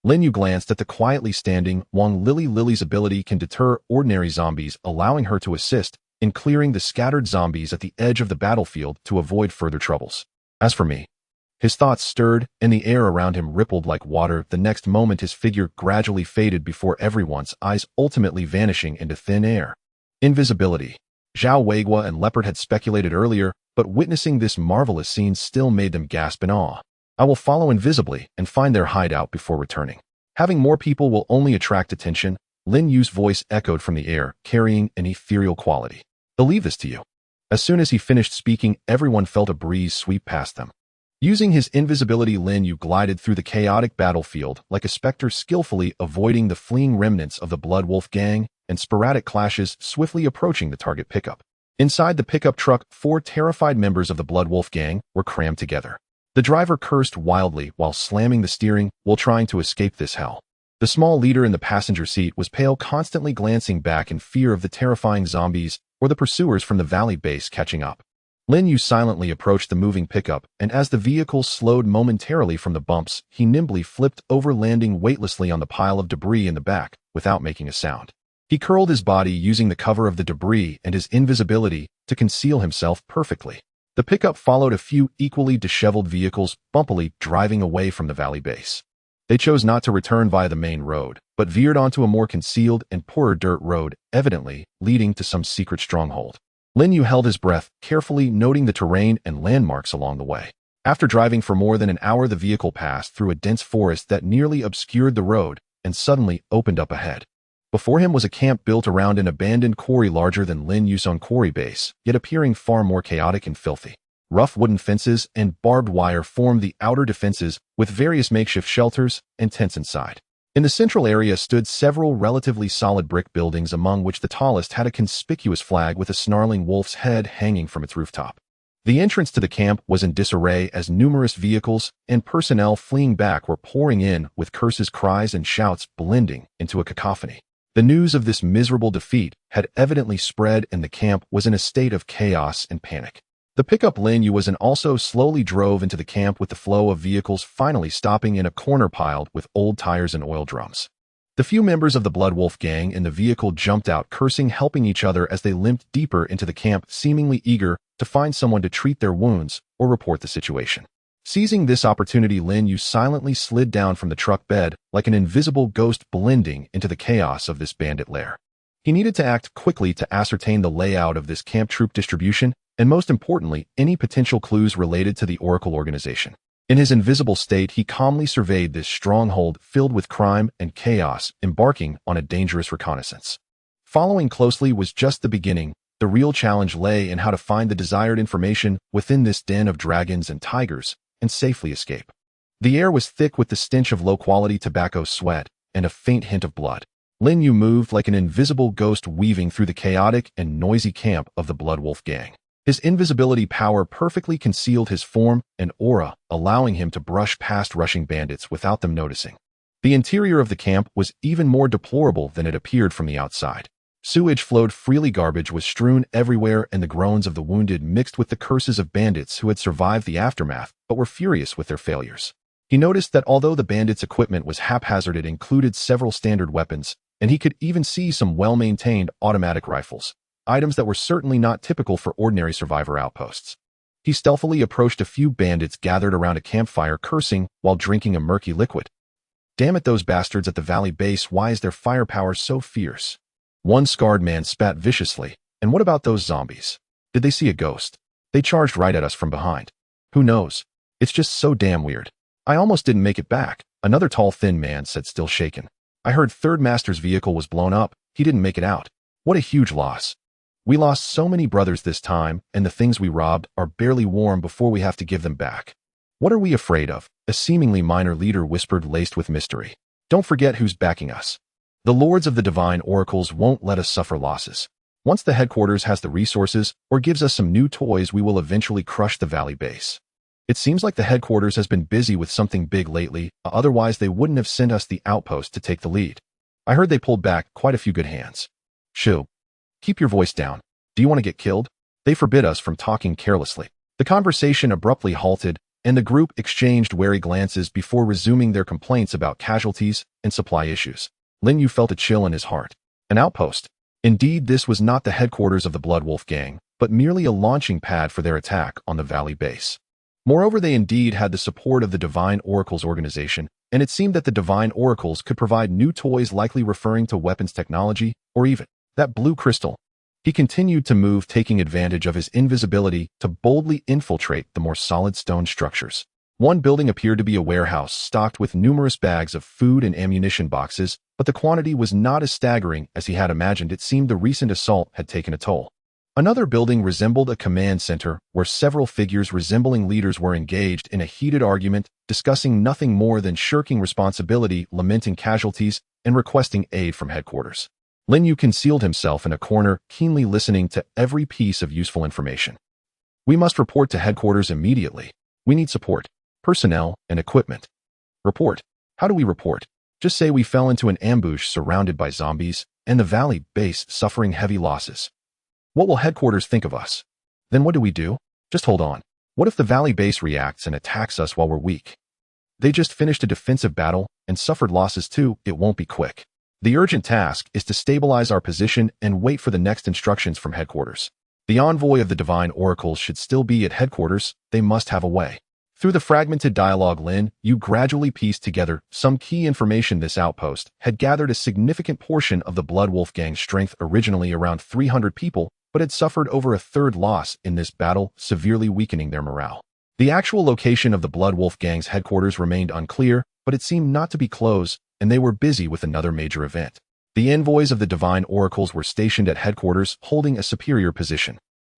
Lin Yue glanced at the quietly standing Wang Lily. Lily's ability can deter ordinary zombies, allowing her to assist in clearing the scattered zombies at the edge of the battlefield to avoid further troubles. As for me, his thoughts stirred, and the air around him rippled like water. The next moment his figure gradually faded before everyone's eyes, ultimately vanishing into thin air. Invisibility. Zhao Weiguo and Leopard had speculated earlier, but witnessing this marvelous scene still made them gasp in awe. "I will follow invisibly and find their hideout before returning. Having more people will only attract attention." Lin Yue's voice echoed from the air, carrying an ethereal quality. "I'll leave this to you." As soon as he finished speaking, everyone felt a breeze sweep past them. Using his invisibility, Lin Yue glided through the chaotic battlefield like a specter, skillfully avoiding the fleeing remnants of the Blood Wolf gang and sporadic clashes, swiftly approaching the target pickup. Inside the pickup truck, 4 terrified members of the Blood Wolf gang were crammed together. The driver cursed wildly while slamming the steering while trying to escape this hell. The small leader in the passenger seat was pale, constantly glancing back in fear of the terrifying zombies or the pursuers from the valley base catching up. Lin Yue silently approached the moving pickup, and as the vehicle slowed momentarily from the bumps, he nimbly flipped over, landing weightlessly on the pile of debris in the back without making a sound. He curled his body, using the cover of the debris and his invisibility to conceal himself perfectly. The pickup followed a few equally disheveled vehicles, bumpily driving away from the valley base. They chose not to return via the main road, but veered onto a more concealed and poorer dirt road, evidently leading to some secret stronghold. Lin Yue held his breath, carefully noting the terrain and landmarks along the way. After driving for more than an hour, the vehicle passed through a dense forest that nearly obscured the road and suddenly opened up ahead. Before him was a camp built around an abandoned quarry larger than Lin Yue's own quarry base, yet appearing far more chaotic and filthy. Rough wooden fences and barbed wire formed the outer defenses, with various makeshift shelters and tents inside. In the central area stood several relatively solid brick buildings, among which the tallest had a conspicuous flag with a snarling wolf's head hanging from its rooftop. The entrance to the camp was in disarray as numerous vehicles and personnel fleeing back were pouring in, with curses, cries, and shouts blending into a cacophony. The news of this miserable defeat had evidently spread, and the camp was in a state of chaos and panic. The pickup Lin Yue was in also slowly drove into the camp, with the flow of vehicles finally stopping in a corner piled with old tires and oil drums. The few members of the Blood Wolf gang in the vehicle jumped out, cursing, helping each other as they limped deeper into the camp, seemingly eager to find someone to treat their wounds or report the situation. Seizing this opportunity, Lin Yue silently slid down from the truck bed like an invisible ghost, blending into the chaos of this bandit lair. He needed to act quickly to ascertain the layout of this camp, troop distribution, and most importantly, any potential clues related to the Oracle organization. In his invisible state, he calmly surveyed this stronghold filled with crime and chaos, embarking on a dangerous reconnaissance. Following closely was just the beginning. The real challenge lay in how to find the desired information within this den of dragons and tigers and safely escape. The air was thick with the stench of low-quality tobacco, sweat, and a faint hint of blood. Lin Yue moved like an invisible ghost, weaving through the chaotic and noisy camp of the Blood Wolf gang. His invisibility power perfectly concealed his form and aura, allowing him to brush past rushing bandits without them noticing. The interior of the camp was even more deplorable than it appeared from the outside. Sewage flowed freely, garbage was strewn everywhere, and the groans of the wounded mixed with the curses of bandits who had survived the aftermath but were furious with their failures. He noticed that although the bandits' equipment was haphazard, it included several standard weapons, and he could even see some well-maintained automatic rifles, items that were certainly not typical for ordinary survivor outposts. He stealthily approached a few bandits gathered around a campfire, cursing while drinking a murky liquid. "Damn it, those bastards at the valley base, why is their firepower so fierce?" One scarred man spat viciously. "And what about those zombies? Did they see a ghost? They charged right at us from behind. Who knows? It's just so damn weird. I almost didn't make it back," another tall, thin man said, still shaken. "I heard Third Master's vehicle was blown up. He didn't make it out. What a huge loss. We lost so many brothers this time, and the things we robbed are barely warm before we have to give them back. What are we afraid of?" a seemingly minor leader whispered, laced with mystery. "Don't forget who's backing us. The lords of the divine oracles won't let us suffer losses. Once the headquarters has the resources or gives us some new toys, we will eventually crush the valley base. It seems like the headquarters has been busy with something big lately, otherwise they wouldn't have sent us the outpost to take the lead. I heard they pulled back quite a few good hands." "Shoo. Keep your voice down. Do you want to get killed?" They forbid us from talking carelessly. The conversation abruptly halted, and the group exchanged wary glances before resuming their complaints about casualties and supply issues. Lin Yue felt a chill in his heart. An outpost. Indeed, this was not the headquarters of the Blood Wolf gang, but merely a launching pad for their attack on the valley base. Moreover, they indeed had the support of the Divine Oracles organization, and it seemed that the Divine Oracles could provide new toys, likely referring to weapons technology, or even that blue crystal. He continued to move, taking advantage of his invisibility to boldly infiltrate the more solid stone structures. One building appeared to be a warehouse stocked with numerous bags of food and ammunition boxes, but the quantity was not as staggering as he had imagined. It seemed the recent assault had taken a toll. Another building resembled a command center where several figures resembling leaders were engaged in a heated argument, discussing nothing more than shirking responsibility, lamenting casualties, and requesting aid from headquarters. Lin Yue concealed himself in a corner, keenly listening to every piece of useful information. "We must report to headquarters immediately. We need support, personnel, and equipment." "Report? How do we report?" "Just say we fell into an ambush surrounded by zombies, and the valley base suffering heavy losses." "What will headquarters think of us?" "Then what do we do?" "Just hold on. What if the valley base reacts and attacks us while we're weak? They just finished a defensive battle and suffered losses too. It won't be quick. The urgent task is to stabilize our position and wait for the next instructions from headquarters. The envoy of the Divine Oracles should still be at headquarters. They must have a way." Through the fragmented dialogue, Lin Yue gradually pieced together some key information. This outpost had gathered a significant portion of the Blood Wolf gang's strength, originally around 300 people, but had suffered over a third loss in this battle, severely weakening their morale. The actual location of the Blood Wolf gang's headquarters remained unclear, but it seemed not to be close, and they were busy with another major event. The envoys of the Divine Oracles were stationed at headquarters, holding a superior position.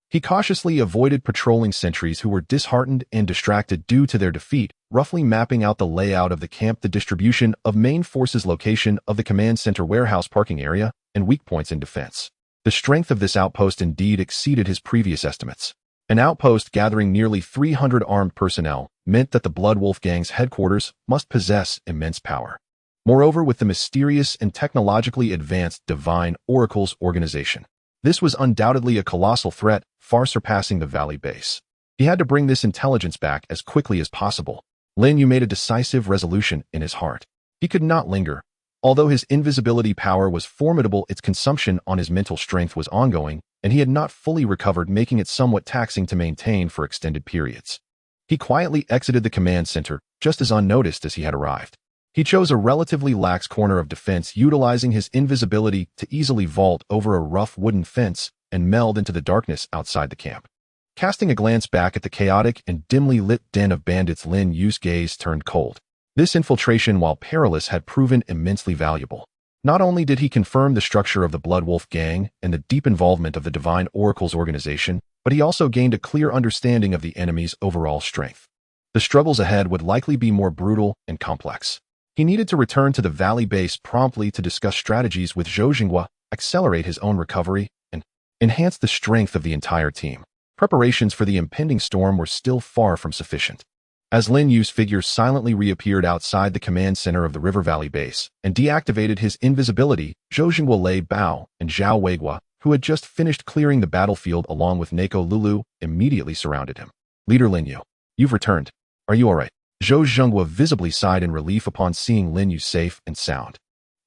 He cautiously avoided patrolling sentries who were disheartened and distracted due to their defeat, roughly mapping out the layout of the camp, the distribution of main forces, location of the command center, warehouse, parking area, and weak points in defense. The strength of this outpost indeed exceeded his previous estimates. An outpost gathering nearly 300 armed personnel meant that the Blood Wolf gang's headquarters must possess immense power. Moreover, with the mysterious and technologically advanced Divine Oracles organization, this was undoubtedly a colossal threat, far surpassing the valley base. He had to bring this intelligence back as quickly as possible. Lin Yue made a decisive resolution in his heart. He could not linger. Although his invisibility power was formidable, its consumption on his mental strength was ongoing, and he had not fully recovered, making it somewhat taxing to maintain for extended periods. He quietly exited the command center, just as unnoticed as he had arrived. He chose a relatively lax corner of defense, utilizing his invisibility to easily vault over a rough wooden fence and meld into the darkness outside the camp. Casting a glance back at the chaotic and dimly lit den of bandits, Lin Yue's gaze turned cold. This infiltration, while perilous, had proven immensely valuable. Not only did he confirm the structure of the Blood Wolf gang and the deep involvement of the Divine Oracles organization, but he also gained a clear understanding of the enemy's overall strength. The struggles ahead would likely be more brutal and complex. He needed to return to the valley base promptly to discuss strategies with Zhou Jinghua, accelerate his own recovery, and enhance the strength of the entire team. Preparations for the impending storm were still far from sufficient. As Lin Yue's figure silently reappeared outside the command center of the River Valley base and deactivated his invisibility, Zhou Jinghua, Lei Bao, and Zhao Weiguo, who had just finished clearing the battlefield along with Neko Lulu, immediately surrounded him. "Leader Lin Yue, you've returned. Are you all right?" Zhou Zhenghua visibly sighed in relief upon seeing Lin Yue safe and sound.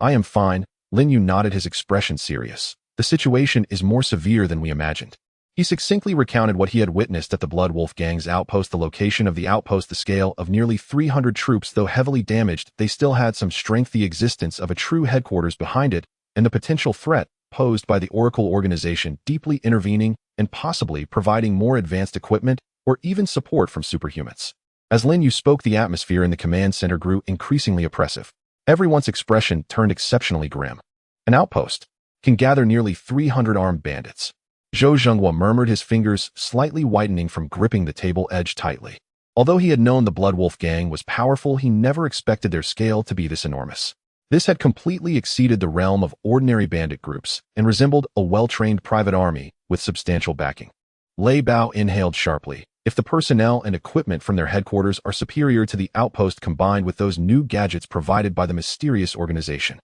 I am fine. Lin Yue nodded, his expression serious. The situation is more severe than we imagined. He succinctly recounted what he had witnessed at the Blood Wolf Gang's outpost. The location of the outpost, the scale of nearly 300 troops, though heavily damaged, they still had some strength, the existence of a true headquarters behind it, and the potential threat posed by the Oracle organization deeply intervening and possibly providing more advanced equipment or even support from superhumans. As Lin Yue spoke, the atmosphere in the command center grew increasingly oppressive. Everyone's expression turned exceptionally grim. An outpost can gather nearly 300 armed bandits. Zhou Zhenghua murmured, his fingers slightly whitening from gripping the table edge tightly. Although he had known the Blood Wolf Gang was powerful, he never expected their scale to be this enormous. This had completely exceeded the realm of ordinary bandit groups and resembled a well-trained private army with substantial backing. Lei Bao inhaled sharply. If the personnel and equipment from their headquarters are superior to the outpost combined with those new gadgets provided by the mysterious organization.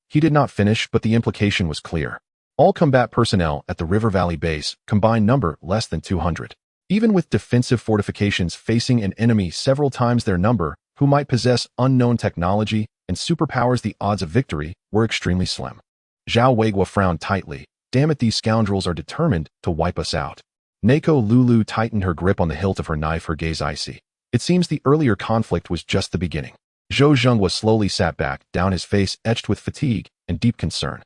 He did not finish, but the implication was clear. All combat personnel at the River Valley base, combined number less than 200. Even with defensive fortifications facing an enemy several times their number, who might possess unknown technology and superpowers, the odds of victory were extremely slim. Zhao Weigua frowned tightly. Damn it, these scoundrels are determined to wipe us out. Neko Lulu tightened her grip on the hilt of her knife, her gaze icy. It seems the earlier conflict was just the beginning. Zhou Zhenghua slowly sat back, down, his face etched with fatigue and deep concern.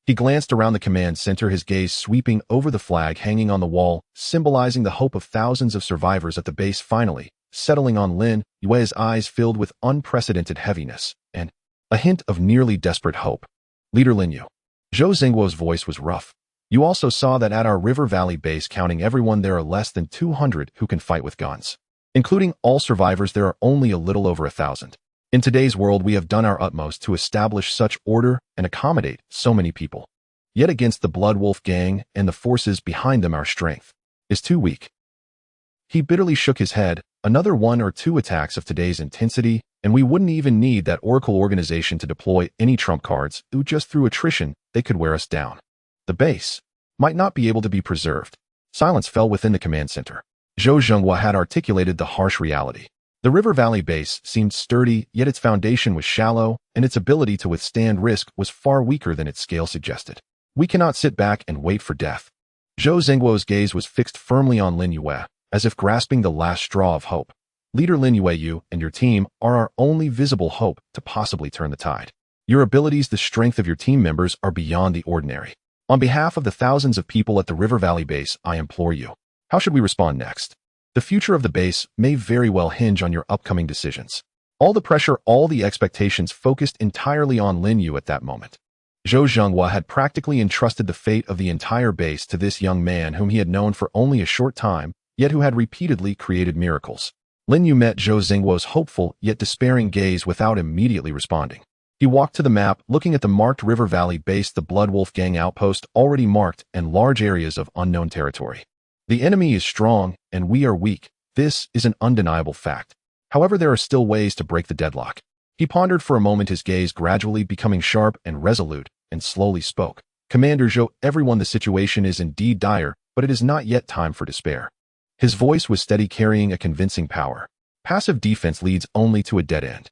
He glanced around the command center, his gaze sweeping over the flag hanging on the wall, symbolizing the hope of thousands of survivors at the base, finally settling on Lin Yue's eyes filled with unprecedented heaviness and a hint of nearly desperate hope. Leader Lin Yue. Zhou Zhenghua's voice was rough. You also saw that at our River Valley base, counting everyone, there are less than 200 who can fight with guns. Including all survivors, there are only a little over 1,000. In today's world, we have done our utmost to establish such order and accommodate so many people. Yet against the Blood Wolf Gang and the forces behind them, our strength is too weak. He bitterly shook his head. Another 1 or 2 attacks of today's intensity, and we wouldn't even need that Oracle organization to deploy any trump cards. Just through attrition, they could wear us down. The base might not be able to be preserved. Silence fell within the command center. Zhou Zhenghua had articulated the harsh reality. The River Valley base seemed sturdy, yet its foundation was shallow, and its ability to withstand risk was far weaker than its scale suggested. We cannot sit back and wait for death. Zhou Zhenghua's gaze was fixed firmly on Lin Yue, as if grasping the last straw of hope. Leader Lin Yue, you and your team are our only visible hope to possibly turn the tide. Your abilities, the strength of your team members are beyond the ordinary. On behalf of the thousands of people at the River Valley base, I implore you. How should we respond next? The future of the base may very well hinge on your upcoming decisions. All the pressure, all the expectations focused entirely on Lin Yue at that moment. Zhou Zhenghua had practically entrusted the fate of the entire base to this young man whom he had known for only a short time, yet who had repeatedly created miracles. Lin Yue met Zhou Zhenghua's hopeful yet despairing gaze without immediately responding. He walked to the map, looking at the marked River Valley base, the Blood Wolf Gang outpost, already marked, and large areas of unknown territory. The enemy is strong, and we are weak. This is an undeniable fact. However, there are still ways to break the deadlock. He pondered for a moment, his gaze gradually becoming sharp and resolute, and slowly spoke. Commander Zhou, everyone, the situation is indeed dire, but it is not yet time for despair. His voice was steady, carrying a convincing power. Passive defense leads only to a dead end.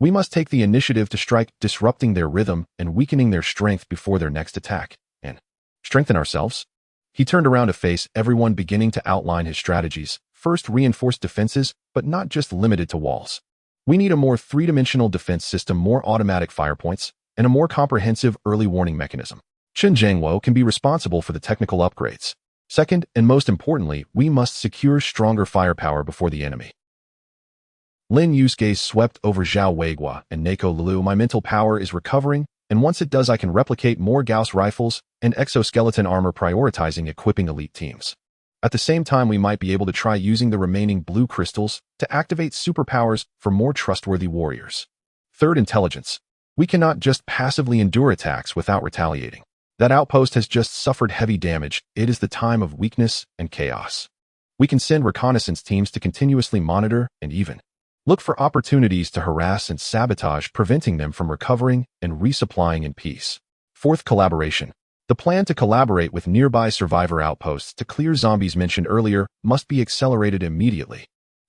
We must take the initiative to strike, disrupting their rhythm and weakening their strength before their next attack, and strengthen ourselves. He turned around to face everyone, beginning to outline his strategies. First, reinforced defenses, but not just limited to walls. We need a more three-dimensional defense system, more automatic fire points, and a more comprehensive early warning mechanism. Chen Zhangwo can be responsible for the technical upgrades. Second, and most importantly, we must secure stronger firepower before the enemy. Lin Yue's gaze swept over Zhao Weigua and Neko Lulu. My mental power is recovering, and once it does, I can replicate more Gauss rifles and exoskeleton armor, prioritizing equipping elite teams. At the same time, we might be able to try using the remaining blue crystals to activate superpowers for more trustworthy warriors. Third, intelligence. We cannot just passively endure attacks without retaliating. That outpost has just suffered heavy damage. It is the time of weakness and chaos. We can send reconnaissance teams to continuously monitor and even look for opportunities to harass and sabotage, preventing them from recovering and resupplying in peace. Fourth, collaboration. The plan to collaborate with nearby survivor outposts to clear zombies mentioned earlier must be accelerated immediately.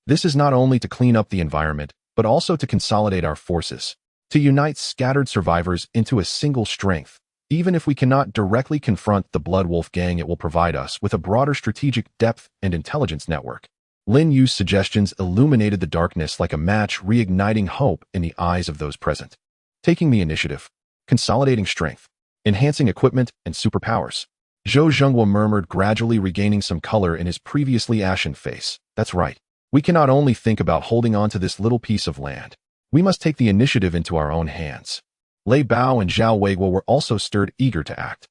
This is not only to clean up the environment, but also to consolidate our forces, to unite scattered survivors into a single strength. Even if we cannot directly confront the Blood Wolf gang, it will provide us with a broader strategic depth and intelligence network. Lin Yue's suggestions illuminated the darkness like a match, reigniting hope in the eyes of those present. Taking the initiative, consolidating strength, enhancing equipment and superpowers. Zhou Zhenghua murmured, gradually regaining some color in his previously ashen face. That's right. We cannot only think about holding on to this little piece of land. We must take the initiative into our own hands. Lei Bao and Zhao Weiguo were also stirred, eager to act.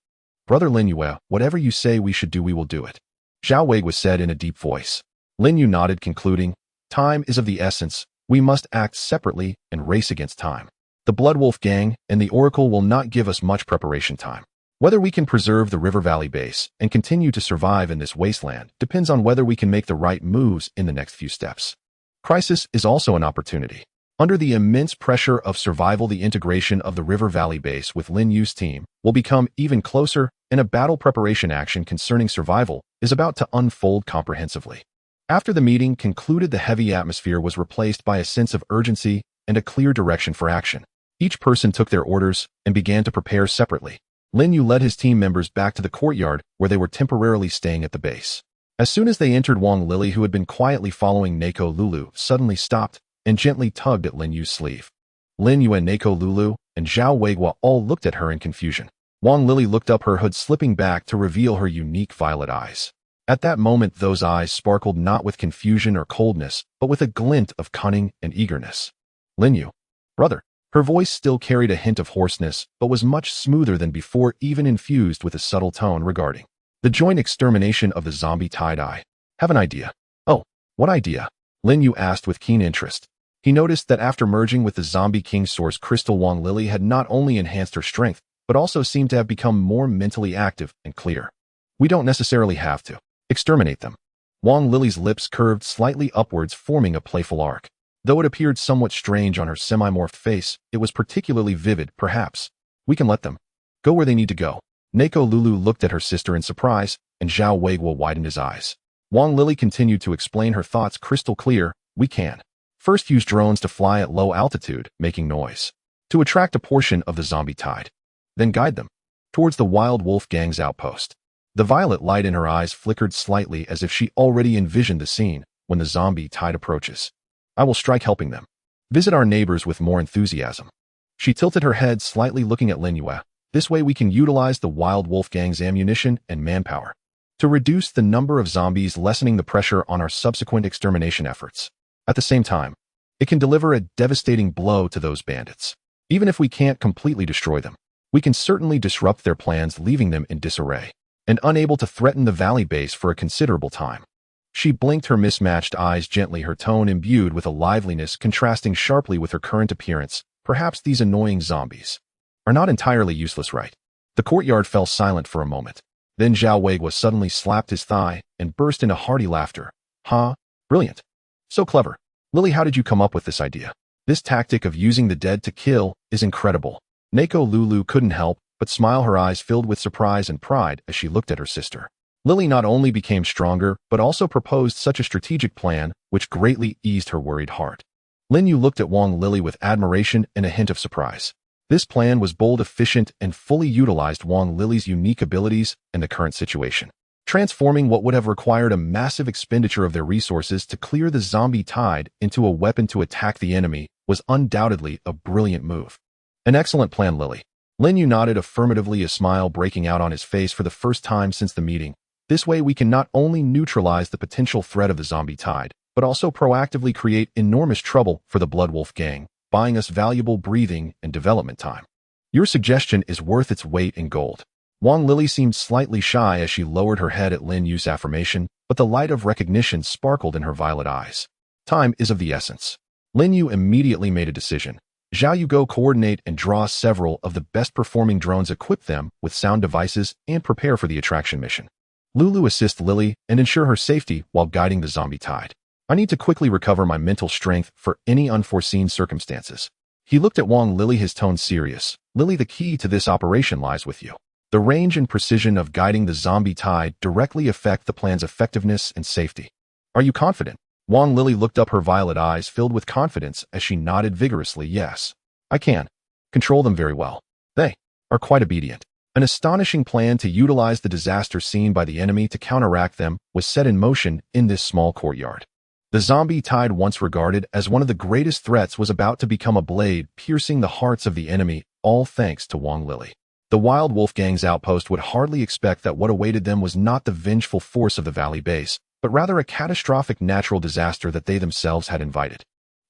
Brother Lin Yue, whatever you say we should do, we will do it. Zhao Weiguo said in a deep voice. Lin Yue nodded, concluding, time is of the essence. We must act separately and race against time. The Blood Wolf gang and the Oracle will not give us much preparation time. Whether we can preserve the River Valley base and continue to survive in this wasteland depends on whether we can make the right moves in the next few steps. Crisis is also an opportunity. Under the immense pressure of survival, the integration of the River Valley base with Lin Yue's team will become even closer, and a battle preparation action concerning survival is about to unfold comprehensively. After the meeting concluded, the heavy atmosphere was replaced by a sense of urgency and a clear direction for action. Each person took their orders and began to prepare separately. Lin Yue led his team members back to the courtyard where they were temporarily staying at the base. As soon as they entered, Wang Lili, who had been quietly following Neko Lulu, suddenly stopped and gently tugged at Lin Yue's sleeve. Lin Yue and Neko Lulu and Zhao Weiguo all looked at her in confusion. Wang Lili looked up, her hood slipping back to reveal her unique violet eyes. At that moment, those eyes sparkled not with confusion or coldness, but with a glint of cunning and eagerness. Lin Yue, brother. Her voice still carried a hint of hoarseness, but was much smoother than before, even infused with a subtle tone regarding the joint extermination of the zombie tie-dye. Have an idea. Oh, what idea? Lin Yue asked with keen interest. He noticed that after merging with the Zombie King source crystal, Wang Lili had not only enhanced her strength, but also seemed to have become more mentally active and clear. We don't necessarily have to exterminate them. Wang Lili's lips curved slightly upwards, forming a playful arc. Though it appeared somewhat strange on her semi-morphed face, it was particularly vivid. Perhaps we can let them go where they need to go. Neko Lulu looked at her sister in surprise, and Zhao Weiguo widened his eyes. Wang Lili continued to explain her thoughts crystal clear. We can first use drones to fly at low altitude, making noise, to attract a portion of the zombie tide. Then guide them towards the Wild Wolf gang's outpost. The violet light in her eyes flickered slightly, as if she already envisioned the scene when the zombie tide approaches. I will strike, helping them visit our neighbors with more enthusiasm. She tilted her head slightly, looking at Lin Yue. This way we can utilize the Wild Wolf gang's ammunition and manpower to reduce the number of zombies, lessening the pressure on our subsequent extermination efforts. At the same time, it can deliver a devastating blow to those bandits. Even if we can't completely destroy them, we can certainly disrupt their plans, leaving them in disarray and unable to threaten the valley base for a considerable time. She blinked her mismatched eyes gently, her tone imbued with a liveliness contrasting sharply with her current appearance. Perhaps these annoying zombies are not entirely useless, right? The courtyard fell silent for a moment. Then Zhao Weiguo suddenly slapped his thigh and burst into hearty laughter. Ha! Brilliant. So clever. Lily, how did you come up with this idea? This tactic of using the dead to kill is incredible. Neko Lulu couldn't help but smile, her eyes filled with surprise and pride as she looked at her sister. Lily not only became stronger, but also proposed such a strategic plan, which greatly eased her worried heart. Lin Yue looked at Wang Lili with admiration and a hint of surprise. This plan was bold, efficient, and fully utilized Wang Lili's unique abilities in the current situation. Transforming what would have required a massive expenditure of their resources to clear the zombie tide into a weapon to attack the enemy was undoubtedly a brilliant move. An excellent plan, Lily. Lin Yue nodded affirmatively, a smile breaking out on his face for the first time since the meeting. This way we can not only neutralize the potential threat of the zombie tide, but also proactively create enormous trouble for the Blood Wolf gang, buying us valuable breathing and development time. Your suggestion is worth its weight in gold. Wang Lili seemed slightly shy as she lowered her head at Lin Yue's affirmation, but the light of recognition sparkled in her violet eyes. Time is of the essence. Lin Yue immediately made a decision. Zhao Yu, go coordinate and draw several of the best performing drones, equip them with sound devices, and prepare for the attraction mission. Lulu, assist Lily and ensure her safety while guiding the zombie tide. I need to quickly recover my mental strength for any unforeseen circumstances. He looked at Wang Lili, his tone serious. Lily, the key to this operation lies with you. The range and precision of guiding the zombie tide directly affect the plan's effectiveness and safety. Are you confident? Wang Lili looked up, her violet eyes filled with confidence as she nodded vigorously. Yes, I can control them very well. They are quite obedient. An astonishing plan to utilize the disaster seen by the enemy to counteract them was set in motion in this small courtyard. The zombie tide, once regarded as one of the greatest threats, was about to become a blade piercing the hearts of the enemy, all thanks to Wang Lili. The Wild Wolf Gang's outpost would hardly expect that what awaited them was not the vengeful force of the valley base, but rather a catastrophic natural disaster that they themselves had invited.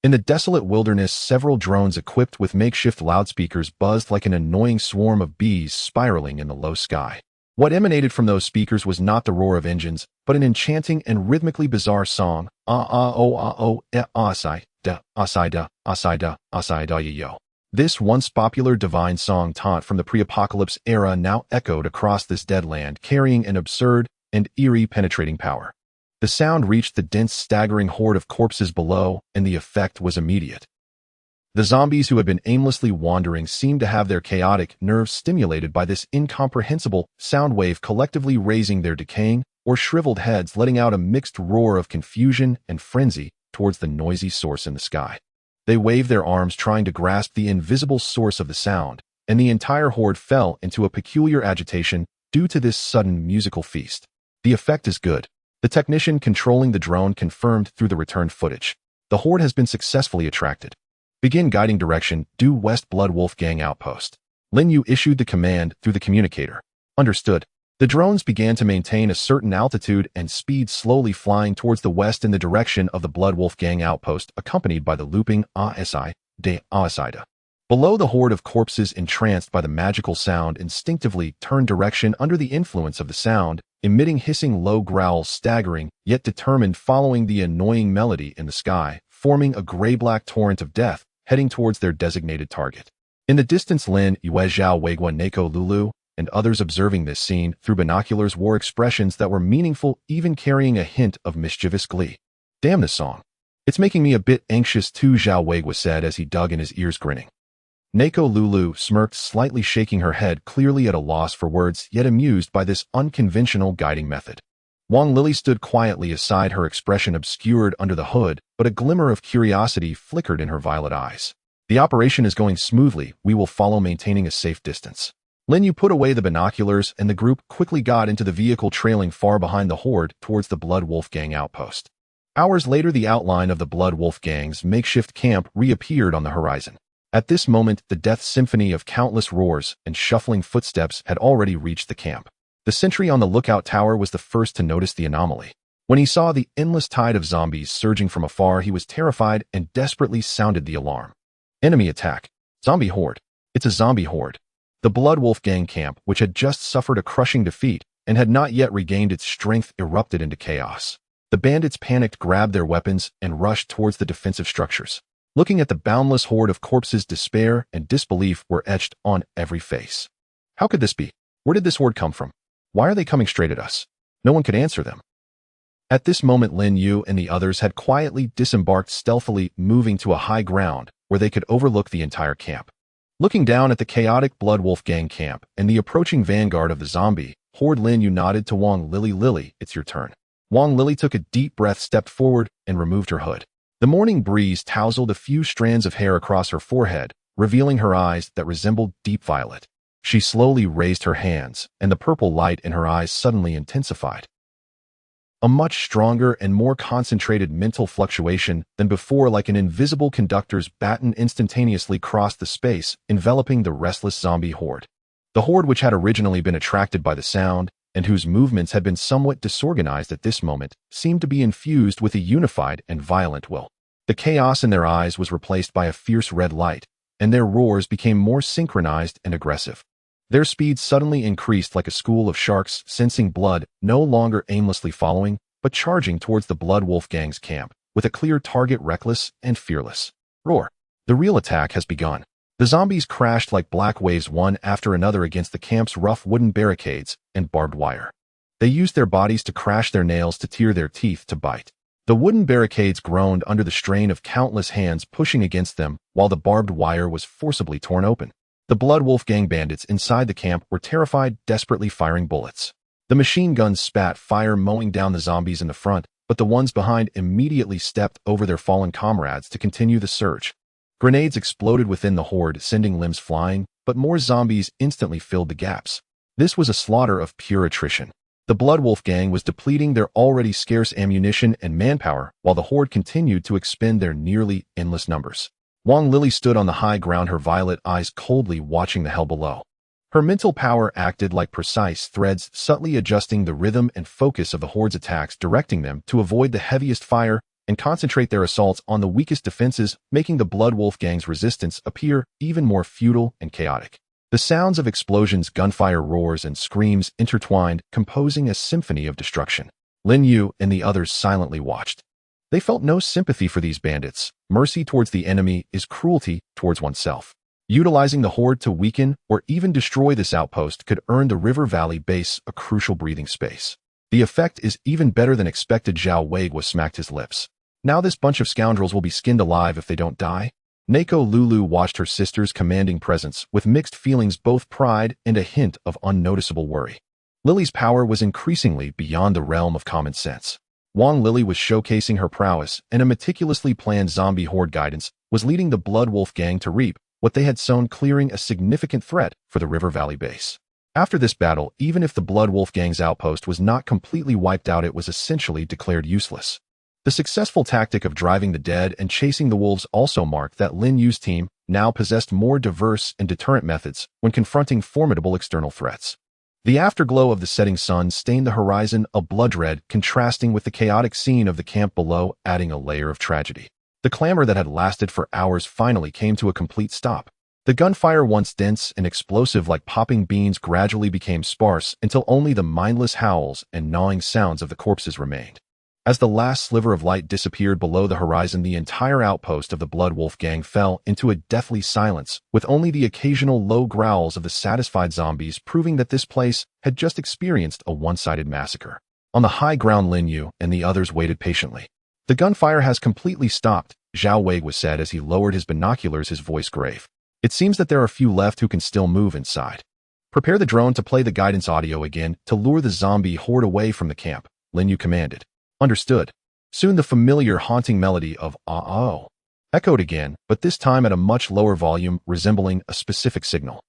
In the desolate wilderness, several drones equipped with makeshift loudspeakers buzzed like an annoying swarm of bees spiraling in the low sky. What emanated from those speakers was not the roar of engines, but an enchanting and rhythmically bizarre song. Yo. This once popular divine song taunt from the pre-apocalypse era now echoed across this dead land, carrying an absurd and eerie penetrating power. The sound reached the dense, staggering horde of corpses below, and the effect was immediate. The zombies who had been aimlessly wandering seemed to have their chaotic nerves stimulated by this incomprehensible sound wave, collectively raising their decaying or shriveled heads, letting out a mixed roar of confusion and frenzy towards the noisy source in the sky. They waved their arms, trying to grasp the invisible source of the sound, and the entire horde fell into a peculiar agitation due to this sudden musical feast. The effect is good. The technician controlling the drone confirmed through the returned footage. The horde has been successfully attracted. Begin guiding direction due west Blood Wolf Gang outpost. Lin Yue issued the command through the communicator. Understood. The drones began to maintain a certain altitude and speed, slowly flying towards the west in the direction of the Blood Wolf Gang outpost, accompanied by the looping ASI de Aasida. Below, the horde of corpses, entranced by the magical sound, instinctively turned direction under the influence of the sound, emitting hissing low growls, staggering, yet determined, following the annoying melody in the sky, forming a gray-black torrent of death, heading towards their designated target. In the distance, Lin Yue, Zhao Weiguan, Neko Lulu, and others observing this scene through binoculars wore expressions that were meaningful, even carrying a hint of mischievous glee. Damn this song. It's making me a bit anxious too, Zhao Weiguan said as he dug in his ears, grinning. Neko Lulu smirked, slightly shaking her head, clearly at a loss for words, yet amused by this unconventional guiding method. Wang Lili stood quietly aside, her expression obscured under the hood, but a glimmer of curiosity flickered in her violet eyes. The operation is going smoothly. We will follow, maintaining a safe distance. Lin Yue put away the binoculars, and the group quickly got into the vehicle, trailing far behind the horde towards the Blood Wolf Gang outpost. Hours later, the outline of the Blood Wolf Gang's makeshift camp reappeared on the horizon. At this moment, the death symphony of countless roars and shuffling footsteps had already reached the camp. The sentry on the lookout tower was the first to notice the anomaly. When he saw the endless tide of zombies surging from afar, he was terrified and desperately sounded the alarm. Enemy attack. Zombie horde. It's a zombie horde. The Blood Wolf Gang camp, which had just suffered a crushing defeat and had not yet regained its strength, erupted into chaos. The bandits panicked, grabbed their weapons, and rushed towards the defensive structures. Looking at the boundless horde of corpses, despair and disbelief were etched on every face. How could this be? Where did this horde come from? Why are they coming straight at us? No one could answer them. At this moment, Lin Yue and the others had quietly disembarked, stealthily moving to a high ground where they could overlook the entire camp. Looking down at the chaotic Blood Wolf Gang camp and the approaching vanguard of the zombie horde, Lin Yue nodded to Wang Lili. Lili, it's your turn. Wang Lili took a deep breath, stepped forward, and removed her hood. The morning breeze tousled a few strands of hair across her forehead, revealing her eyes that resembled deep violet. She slowly raised her hands, and the purple light in her eyes suddenly intensified. A much stronger and more concentrated mental fluctuation than before, like an invisible conductor's baton, instantaneously crossed the space, enveloping the restless zombie horde. The horde, which had originally been attracted by the sound, and whose movements had been somewhat disorganized at this moment, seemed to be infused with a unified and violent will. The chaos in their eyes was replaced by a fierce red light, and their roars became more synchronized and aggressive. Their speed suddenly increased, like a school of sharks sensing blood, no longer aimlessly following, but charging towards the Blood Wolf Gang's camp, with a clear target, reckless and fearless. Roar! The real attack has begun. The zombies crashed like black waves, one after another, against the camp's rough wooden barricades and barbed wire. They used their bodies to crash, their nails to tear, their teeth to bite. The wooden barricades groaned under the strain of countless hands pushing against them, while the barbed wire was forcibly torn open. The Blood Wolf Gang bandits inside the camp were terrified, desperately firing bullets. The machine guns spat fire, mowing down the zombies in the front, but the ones behind immediately stepped over their fallen comrades to continue the surge. Grenades exploded within the horde, sending limbs flying, but more zombies instantly filled the gaps. This was a slaughter of pure attrition. The Blood Wolf gang was depleting their already scarce ammunition and manpower, while the horde continued to expend their nearly endless numbers. Wang Lili stood on the high ground, her violet eyes coldly watching the hell below. Her mental power acted like precise threads, subtly adjusting the rhythm and focus of the horde's attacks, directing them to avoid the heaviest fire and concentrate their assaults on the weakest defenses, making the Blood Wolf gang's resistance appear even more futile and chaotic. The sounds of explosions, gunfire, roars, and screams intertwined, composing a symphony of destruction. Lin Yue and the others silently watched. They felt no sympathy for these bandits. Mercy towards the enemy is cruelty towards oneself. Utilizing the horde to weaken or even destroy this outpost could earn the River Valley base a crucial breathing space. The effect is even better than expected. Zhao Wei was smacked his lips. Now this bunch of scoundrels will be skinned alive if they don't die. Neko Lulu watched her sister's commanding presence with mixed feelings, both pride and a hint of unnoticeable worry. Lily's power was increasingly beyond the realm of common sense. Wang Lili was showcasing her prowess, and a meticulously planned zombie horde guidance was leading the Blood Wolf gang to reap what they had sown, clearing a significant threat for the River Valley base. After this battle, even if the Blood Wolf gang's outpost was not completely wiped out, it was essentially declared useless. The successful tactic of driving the dead and chasing the wolves also marked that Lin Yue's team now possessed more diverse and deterrent methods when confronting formidable external threats. The afterglow of the setting sun stained the horizon a blood red, contrasting with the chaotic scene of the camp below, adding a layer of tragedy. The clamor that had lasted for hours finally came to a complete stop. The gunfire, once dense and explosive like popping beans, gradually became sparse until only the mindless howls and gnawing sounds of the corpses remained. As the last sliver of light disappeared below the horizon, the entire outpost of the Blood Wolf gang fell into a deathly silence, with only the occasional low growls of the satisfied zombies proving that this place had just experienced a one-sided massacre. On the high ground, Lin Yue and the others waited patiently. The gunfire has completely stopped, Zhao Wei was said as he lowered his binoculars, his voice grave. It seems that there are few left who can still move inside. Prepare the drone to play the guidance audio again to lure the zombie horde away from the camp, Lin Yue commanded. Understood. Soon the familiar haunting melody of "ah-oh" echoed again, but this time at a much lower volume, resembling a specific signal.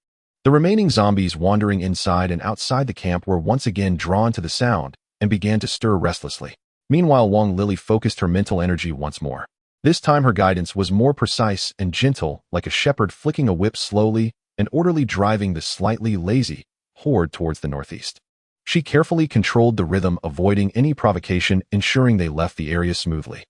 The remaining zombies wandering inside and outside the camp were once again drawn to the sound and began to stir restlessly. Meanwhile, Wang Lili focused her mental energy once more. This time her guidance was more precise and gentle, like a shepherd flicking a whip, slowly and orderly driving the slightly lazy horde towards the northeast. She carefully controlled the rhythm, avoiding any provocation, ensuring they left the area smoothly.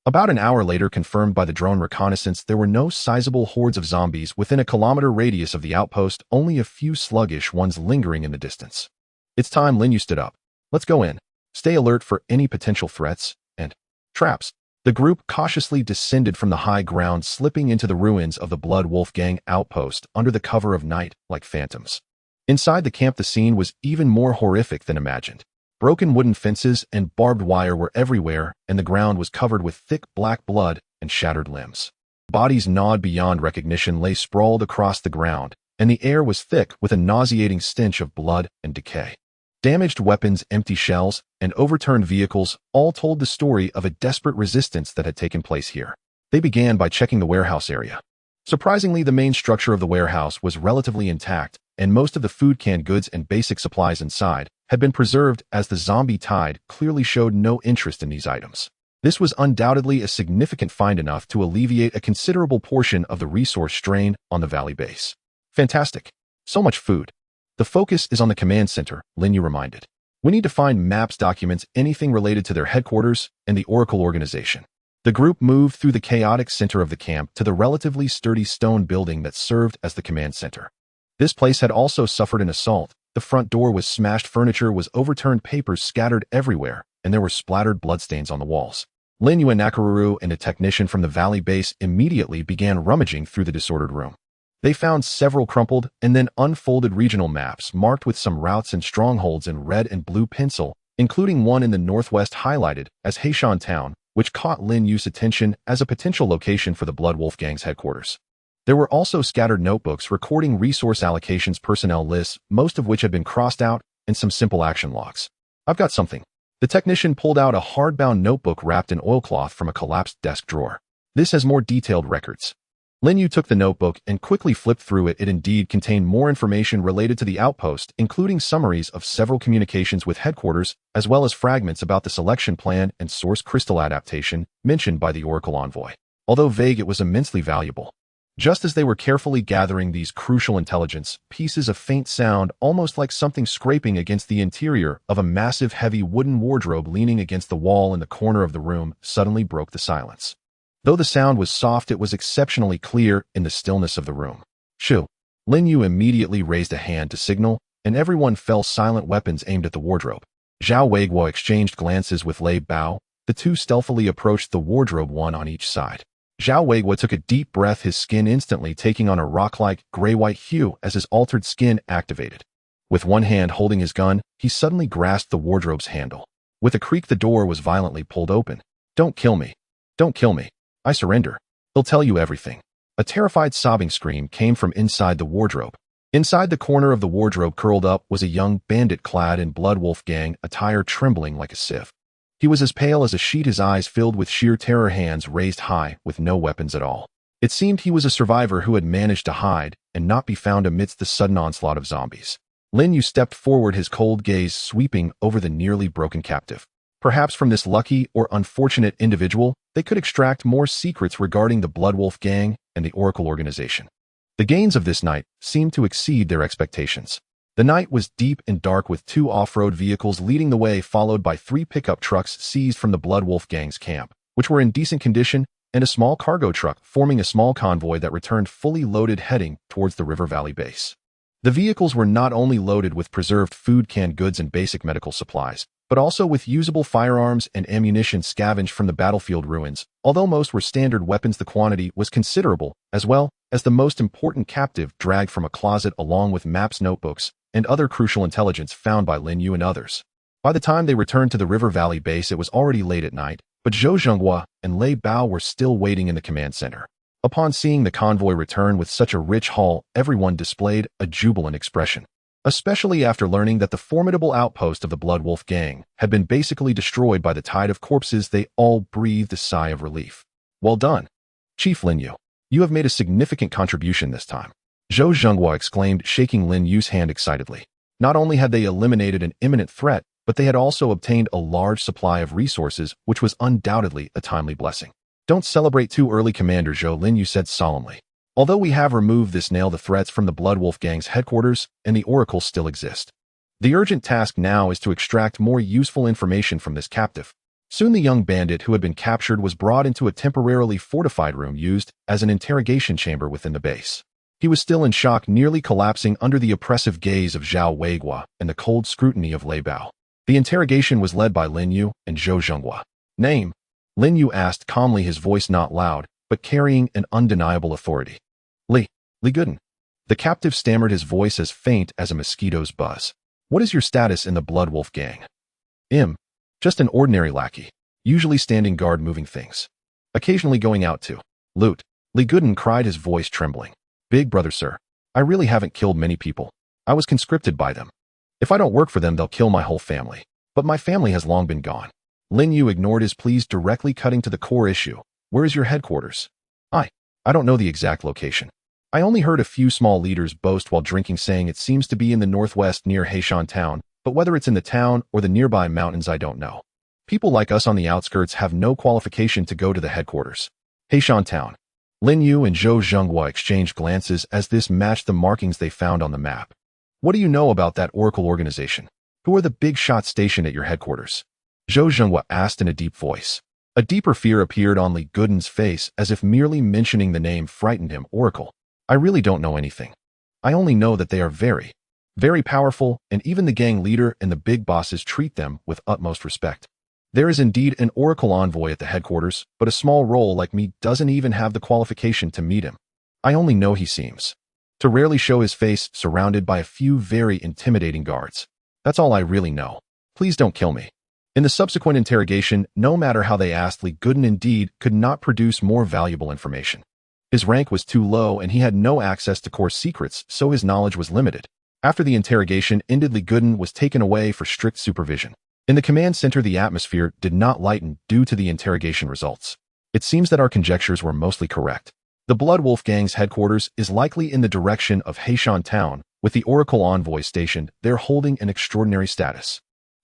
About an hour later, confirmed by the drone reconnaissance, there were no sizable hordes of zombies within a kilometer radius of the outpost, only a few sluggish ones lingering in the distance. It's time, Lin Yue stood up. Let's go in. Stay alert for any potential threats and traps. The group cautiously descended from the high ground, slipping into the ruins of the Blood Wolf gang outpost under the cover of night like phantoms. Inside the camp, the scene was even more horrific than imagined. Broken wooden fences and barbed wire were everywhere, and the ground was covered with thick black blood and shattered limbs. Bodies gnawed beyond recognition lay sprawled across the ground, and the air was thick with a nauseating stench of blood and decay. Damaged weapons, empty shells, and overturned vehicles all told the story of a desperate resistance that had taken place here. They began by checking the warehouse area. Surprisingly, the main structure of the warehouse was relatively intact, and most of the food, canned goods, and basic supplies inside had been preserved, as the zombie tide clearly showed no interest in these items. This was undoubtedly a significant find, enough to alleviate a considerable portion of the resource strain on the valley base. Fantastic. So much food. The focus is on the command center, Lin Yue reminded. We need to find maps, documents, anything related to their headquarters and the Oracle organization. The group moved through the chaotic center of the camp to the relatively sturdy stone building that served as the command center. This place had also suffered an assault. The front door was smashed, furniture was overturned, papers scattered everywhere, and there were splattered bloodstains on the walls. Lin Yue and Nakaruru and a technician from the valley base immediately began rummaging through the disordered room. They found several crumpled and then unfolded regional maps marked with some routes and strongholds in red and blue pencil, including one in the northwest highlighted as Heishan Town, which caught Lin Yue's attention as a potential location for the Blood Wolf gang's headquarters. There were also scattered notebooks recording resource allocations, personnel lists, most of which had been crossed out, and some simple action logs. I've got something. The technician pulled out a hardbound notebook wrapped in oilcloth from a collapsed desk drawer. This has more detailed records. Lin Yue took the notebook and quickly flipped through it. It indeed contained more information related to the outpost, including summaries of several communications with headquarters, as well as fragments about the selection plan and source crystal adaptation mentioned by the Oracle envoy. Although vague, it was immensely valuable. Just as they were carefully gathering these crucial intelligence, pieces of faint sound, almost like something scraping against the interior of a massive heavy wooden wardrobe leaning against the wall in the corner of the room, suddenly broke the silence. Though the sound was soft, it was exceptionally clear in the stillness of the room. Shoo! Lin Yue immediately raised a hand to signal, and everyone fell silent, weapons aimed at the wardrobe. Zhao Weiguo exchanged glances with Lei Bao. The two stealthily approached the wardrobe, one on each side. Zhao Weiguo took a deep breath, his skin instantly taking on a rock-like, gray-white hue as his altered skin activated. With one hand holding his gun, he suddenly grasped the wardrobe's handle. With a creak, the door was violently pulled open. "Don't kill me. Don't kill me. I surrender. He'll tell you everything." A terrified sobbing scream came from inside the wardrobe. Inside the corner of the wardrobe, curled up, was a young bandit clad in Blood Wolf gang attire, trembling like a sieve. He was as pale as a sheet, his eyes filled with sheer terror, hands raised high, with no weapons at all. It seemed he was a survivor who had managed to hide and not be found amidst the sudden onslaught of zombies. Lin Yue stepped forward, his cold gaze sweeping over the nearly broken captive. Perhaps from this lucky or unfortunate individual, they could extract more secrets regarding the Blood Wolf gang and the Oracle organization. The gains of this night seemed to exceed their expectations. The night was deep and dark, with 2 off-road vehicles leading the way, followed by 3 pickup trucks seized from the Blood Wolf gang's camp, which were in decent condition, and a small cargo truck forming a small convoy that returned fully loaded, heading towards the River Valley base. The vehicles were not only loaded with preserved food, canned goods, and basic medical supplies, but also with usable firearms and ammunition scavenged from the battlefield ruins. Although most were standard weapons, the quantity was considerable, as well as the most important captive dragged from a closet, along with maps, notebooks, and other crucial intelligence found by Lin Yue and others. By the time they returned to the River Valley base, it was already late at night, but Zhou Zhenghua and Lei Bao were still waiting in the command center. Upon seeing the convoy return with such a rich haul, everyone displayed a jubilant expression, especially after learning that the formidable outpost of the Blood Wolf gang had been basically destroyed by the tide of corpses. They all breathed a sigh of relief. "Well done, Chief Lin Yue. You have made a significant contribution this time," Zhou Zhenghua exclaimed, shaking Lin Yue's hand excitedly. Not only had they eliminated an imminent threat, but they had also obtained a large supply of resources, which was undoubtedly a timely blessing. "Don't celebrate too early, Commander Zhou," Lin Yue said solemnly. "Although we have removed this nail, the threats from the Blood Wolf gang's headquarters and the Oracle still exist. The urgent task now is to extract more useful information from this captive." Soon the young bandit who had been captured was brought into a temporarily fortified room used as an interrogation chamber within the base. He was still in shock, nearly collapsing under the oppressive gaze of Zhao Weiguo and the cold scrutiny of Lei Bao. The interrogation was led by Lin Yue and Zhou Zhenghua. "Name?" Lin Yue asked calmly, his voice not loud, but carrying an undeniable authority. Li Gooden." The captive stammered, his voice as faint as a mosquito's buzz. "What is your status in the Blood Wolf gang?" Just an ordinary lackey, usually standing guard, moving things. Occasionally going out to loot." Li Gooden cried, his voice trembling. "Big brother, sir. I really haven't killed many people. I was conscripted by them. If I don't work for them, they'll kill my whole family. But my family has long been gone." Lin Yue ignored his pleas, directly cutting to the core issue. "Where is your headquarters?" I don't know the exact location. I only heard a few small leaders boast while drinking, saying it seems to be in the northwest near Heishan town, but whether it's in the town or the nearby mountains, I don't know. People like us on the outskirts have no qualification to go to the headquarters." Heishan town. Lin Yue and Zhou Zhenghua exchanged glances as this matched the markings they found on the map. "What do you know about that Oracle organization? Who are the big shots stationed at your headquarters?" Zhou Zhenghua asked in a deep voice. A deeper fear appeared on Li Gooden's face, as if merely mentioning the name frightened him. "Oracle. I really don't know anything. I only know that they are very, very powerful, and even the gang leader and the big bosses treat them with utmost respect. There is indeed an Oracle envoy at the headquarters, but a small role like me doesn't even have the qualification to meet him. I only know he seems to rarely show his face, surrounded by a few very intimidating guards. That's all I really know. Please don't kill me." In the subsequent interrogation, no matter how they asked, Li Gooden indeed could not produce more valuable information. His rank was too low and he had no access to core secrets, so his knowledge was limited. After the interrogation ended, Li Gooden was taken away for strict supervision. In the command center, the atmosphere did not lighten due to the interrogation results. It seems that our conjectures were mostly correct. The Blood Wolf Gang's headquarters is likely in the direction of Heishan Town, with the Oracle Envoy stationed there holding an extraordinary status.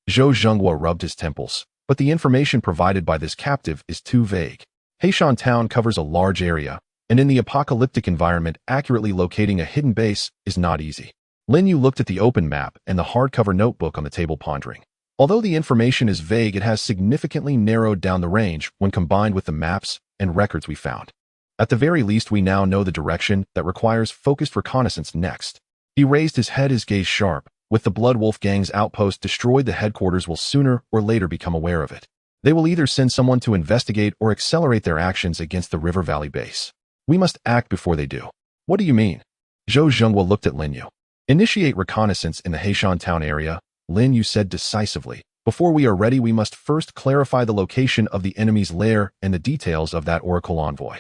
Zhou Zhenghua rubbed his temples, but the information provided by this captive is too vague. Heishan Town covers a large area, and in the apocalyptic environment, accurately locating a hidden base is not easy. Lin Yue looked at the open map and the hardcover notebook on the table, pondering. Although the information is vague, it has significantly narrowed down the range when combined with the maps and records we found. At the very least, we now know the direction that requires focused reconnaissance next. He raised his head, his gaze sharp. With the Blood Wolf Gang's outpost destroyed, the headquarters will sooner or later become aware of it. They will either send someone to investigate or accelerate their actions against the River Valley base. We must act before they do. What do you mean? Zhou Zhenghua looked at Lin Yue. Initiate reconnaissance in the Heishan Town area, Lin Yue said decisively. Before we are ready, we must first clarify the location of the enemy's lair and the details of that Oracle Envoy.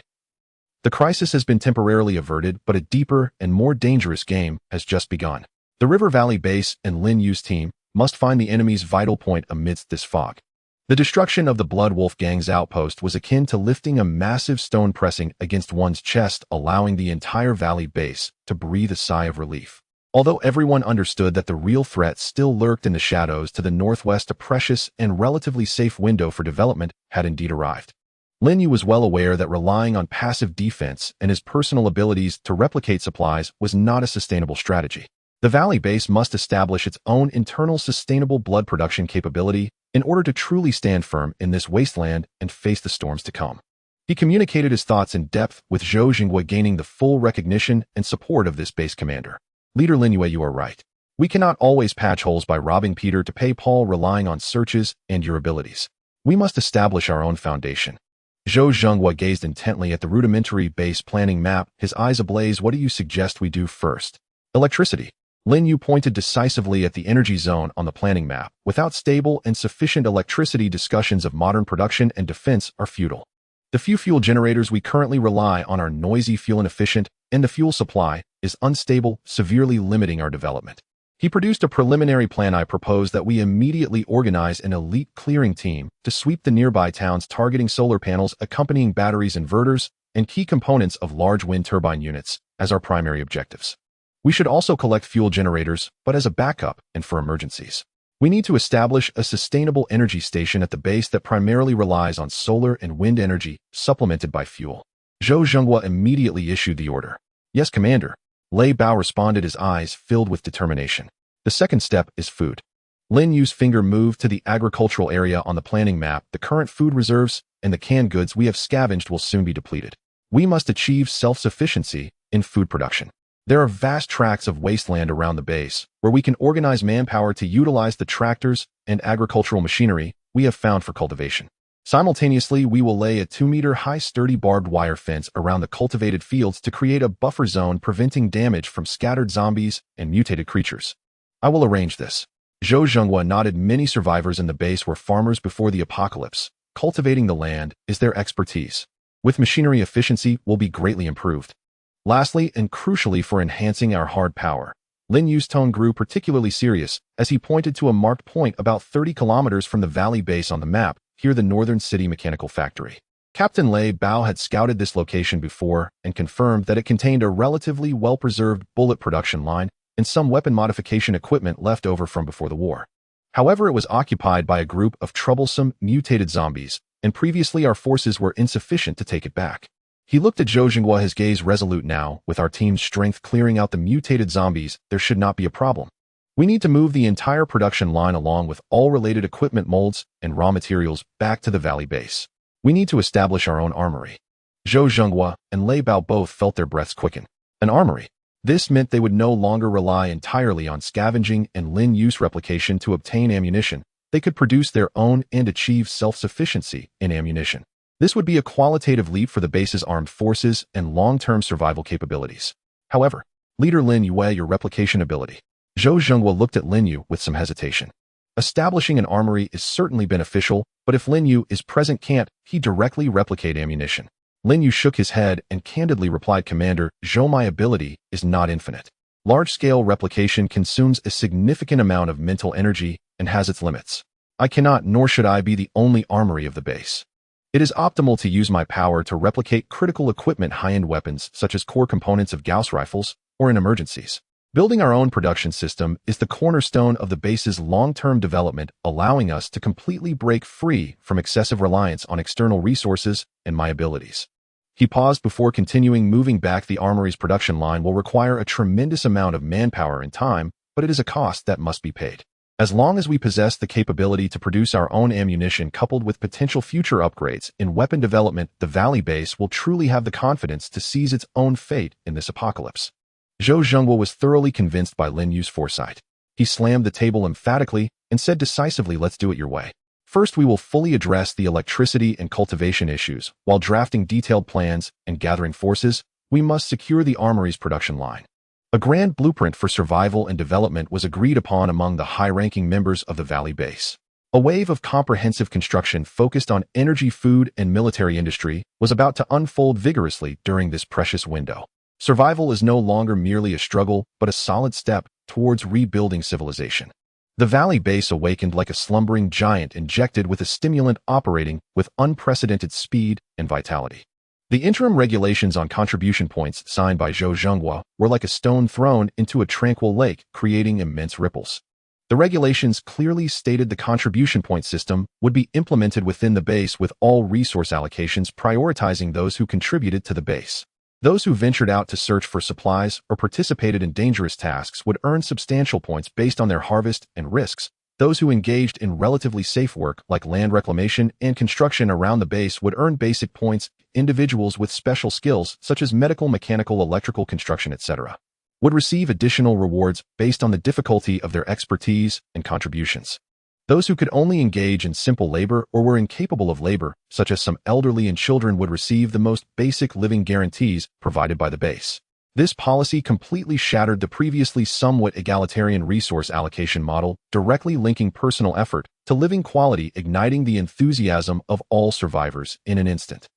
The crisis has been temporarily averted, but a deeper and more dangerous game has just begun. The River Valley base and Lin Yue's team must find the enemy's vital point amidst this fog. The destruction of the Blood Wolf Gang's outpost was akin to lifting a massive stone pressing against one's chest, allowing the entire valley base to breathe a sigh of relief. Although everyone understood that the real threat still lurked in the shadows to the northwest, a precious and relatively safe window for development had indeed arrived. Lin Yue was well aware that relying on passive defense and his personal abilities to replicate supplies was not a sustainable strategy. The valley base must establish its own internal sustainable blood production capability in order to truly stand firm in this wasteland and face the storms to come. He communicated his thoughts in depth, with Zhou Zhenghua gaining the full recognition and support of this base commander. Leader Lin Yue, you are right. We cannot always patch holes by robbing Peter to pay Paul, relying on searches and your abilities. We must establish our own foundation. Zhou Zhenghua gazed intently at the rudimentary base planning map, his eyes ablaze. What do you suggest we do first? Electricity. Lin Yue pointed decisively at the energy zone on the planning map. Without stable and sufficient electricity, discussions of modern production and defense are futile. The few fuel generators we currently rely on are noisy, fuel inefficient, and the fuel supply is unstable, severely limiting our development. He produced a preliminary plan. I propose that we immediately organize an elite clearing team to sweep the nearby towns, targeting solar panels, accompanying batteries, inverters, and key components of large wind turbine units as our primary objectives. We should also collect fuel generators, but as a backup and for emergencies. We need to establish a sustainable energy station at the base that primarily relies on solar and wind energy, supplemented by fuel. Zhou Zhenghua immediately issued the order. Yes, Commander. Lei Bao responded, his eyes filled with determination. The second step is food. Lin Yue's finger moved to the agricultural area on the planning map. The current food reserves and the canned goods we have scavenged will soon be depleted. We must achieve self-sufficiency in food production. There are vast tracts of wasteland around the base, where we can organize manpower to utilize the tractors and agricultural machinery we have found for cultivation. Simultaneously, we will lay a 2-meter-high sturdy barbed wire fence around the cultivated fields to create a buffer zone, preventing damage from scattered zombies and mutated creatures. I will arrange this. Zhou Zhenghua nodded. Many survivors in the base were farmers before the apocalypse. Cultivating the land is their expertise. With machinery, efficiency will be greatly improved. Lastly, and crucially for enhancing our hard power, Lin Yue's tone grew particularly serious as he pointed to a marked point about 30 kilometers from the valley base on the map, here the Northern City Mechanical Factory. Captain Lei Bao had scouted this location before and confirmed that it contained a relatively well-preserved bullet production line and some weapon modification equipment left over from before the war. However, it was occupied by a group of troublesome, mutated zombies, and previously our forces were insufficient to take it back. He looked at Zhou Zhenghua, his gaze resolute now. With our team's strength clearing out the mutated zombies, there should not be a problem. We need to move the entire production line along with all related equipment, molds, and raw materials back to the valley base. We need to establish our own armory. Zhou Zhenghua and Lei Bao both felt their breaths quicken. An armory. This meant they would no longer rely entirely on scavenging and Lin Yue's replication to obtain ammunition. They could produce their own and achieve self-sufficiency in ammunition. This would be a qualitative leap for the base's armed forces and long-term survival capabilities. However, Leader Lin Yue, your replication ability. Zhou Zhenghua looked at Lin Yue with some hesitation. Establishing an armory is certainly beneficial, but if Lin Yue is present, can't he directly replicate ammunition? Lin Yue shook his head and candidly replied, Commander, Zhou, my ability is not infinite. Large-scale replication consumes a significant amount of mental energy and has its limits. I cannot nor should I be the only armory of the base. It is optimal to use my power to replicate critical equipment high-end weapons such as core components of Gauss rifles or in emergencies. Building our own production system is the cornerstone of the base's long-term development, allowing us to completely break free from excessive reliance on external resources and my abilities. He paused before continuing. Moving back the armory's production line will require a tremendous amount of manpower and time, but it is a cost that must be paid. As long as we possess the capability to produce our own ammunition coupled with potential future upgrades in weapon development, the Valley base will truly have the confidence to seize its own fate in this apocalypse. Zhou Zhenghua was thoroughly convinced by Lin Yue's foresight. He slammed the table emphatically and said decisively, "Let's do it your way. First, we will fully address the electricity and cultivation issues. While drafting detailed plans and gathering forces, we must secure the armory's production line." A grand blueprint for survival and development was agreed upon among the high-ranking members of the Valley base. A wave of comprehensive construction focused on energy, food, and military industry was about to unfold vigorously during this precious window. Survival is no longer merely a struggle, but a solid step towards rebuilding civilization. The Valley base awakened like a slumbering giant injected with a stimulant, operating with unprecedented speed and vitality. The interim regulations on contribution points signed by Zhou Zhenghua were like a stone thrown into a tranquil lake, creating immense ripples. The regulations clearly stated the contribution point system would be implemented within the base, with all resource allocations prioritizing those who contributed to the base. Those who ventured out to search for supplies or participated in dangerous tasks would earn substantial points based on their harvest and risks. Those who engaged in relatively safe work like land reclamation and construction around the base would earn basic points. Individuals with special skills such as medical, mechanical, electrical construction, etc., would receive additional rewards based on the difficulty of their expertise and contributions. Those who could only engage in simple labor or were incapable of labor, such as some elderly and children, would receive the most basic living guarantees provided by the base. This policy completely shattered the previously somewhat egalitarian resource allocation model, directly linking personal effort to living quality, igniting the enthusiasm of all survivors in an instant.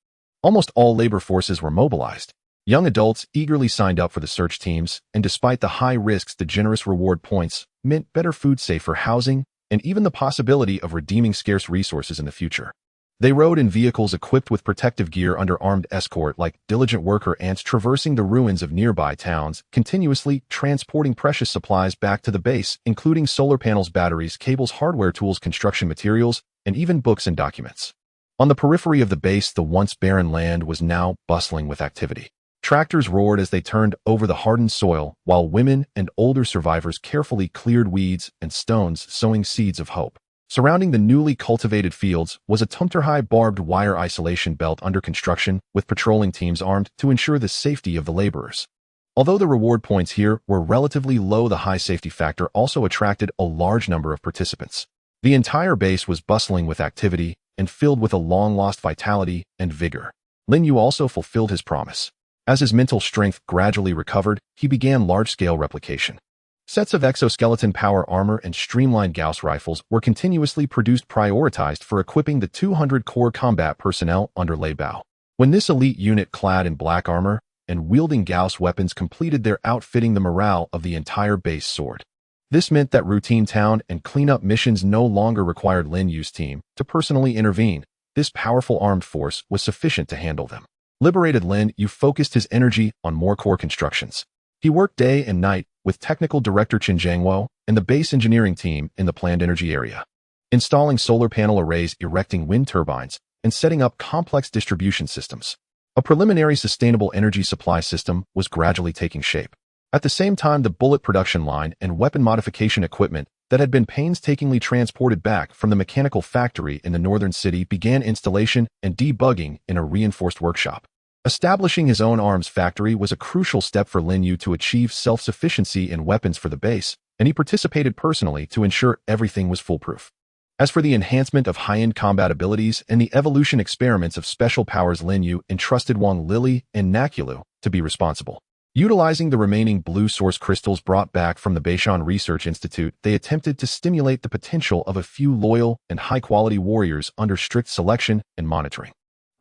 Almost all labor forces were mobilized. Young adults eagerly signed up for the search teams, and despite the high risks, the generous reward points meant better food, safer housing, and even the possibility of redeeming scarce resources in the future. They rode in vehicles equipped with protective gear under armed escort like diligent worker ants, traversing the ruins of nearby towns, continuously transporting precious supplies back to the base, including solar panels, batteries, cables, hardware, tools, construction materials, and even books and documents. On the periphery of the base, the once barren land was now bustling with activity. Tractors roared as they turned over the hardened soil, while women and older survivors carefully cleared weeds and stones, sowing seeds of hope. Surrounding the newly cultivated fields was a tumter-high barbed wire isolation belt under construction, with patrolling teams armed to ensure the safety of the laborers. Although the reward points here were relatively low, the high safety factor also attracted a large number of participants. The entire base was bustling with activity and filled with a long-lost vitality and vigor. Lin Yue also fulfilled his promise. As his mental strength gradually recovered, he began large-scale replication. Sets of exoskeleton power armor and streamlined Gauss rifles were continuously produced, prioritized for equipping the 200 core combat personnel under Lei Bao. When this elite unit, clad in black armor and wielding Gauss weapons, completed their outfitting, the morale of the entire base soared. This meant that routine town and cleanup missions no longer required Lin Yue's team to personally intervene. This powerful armed force was sufficient to handle them. Liberated, Lin Yue focused his energy on more core constructions. He worked day and night with technical director Chen Jiangwo and the base engineering team in the planned energy area, installing solar panel arrays, erecting wind turbines, and setting up complex distribution systems. A preliminary sustainable energy supply system was gradually taking shape. At the same time, the bullet production line and weapon modification equipment that had been painstakingly transported back from the mechanical factory in the northern city began installation and debugging in a reinforced workshop. Establishing his own arms factory was a crucial step for Lin Yue to achieve self-sufficiency in weapons for the base, and he participated personally to ensure everything was foolproof. As for the enhancement of high-end combat abilities and the evolution experiments of special powers, Lin Yue entrusted Wang Lili and Nakulu to be responsible. Utilizing the remaining blue source crystals brought back from the Beishan Research Institute, they attempted to stimulate the potential of a few loyal and high-quality warriors under strict selection and monitoring.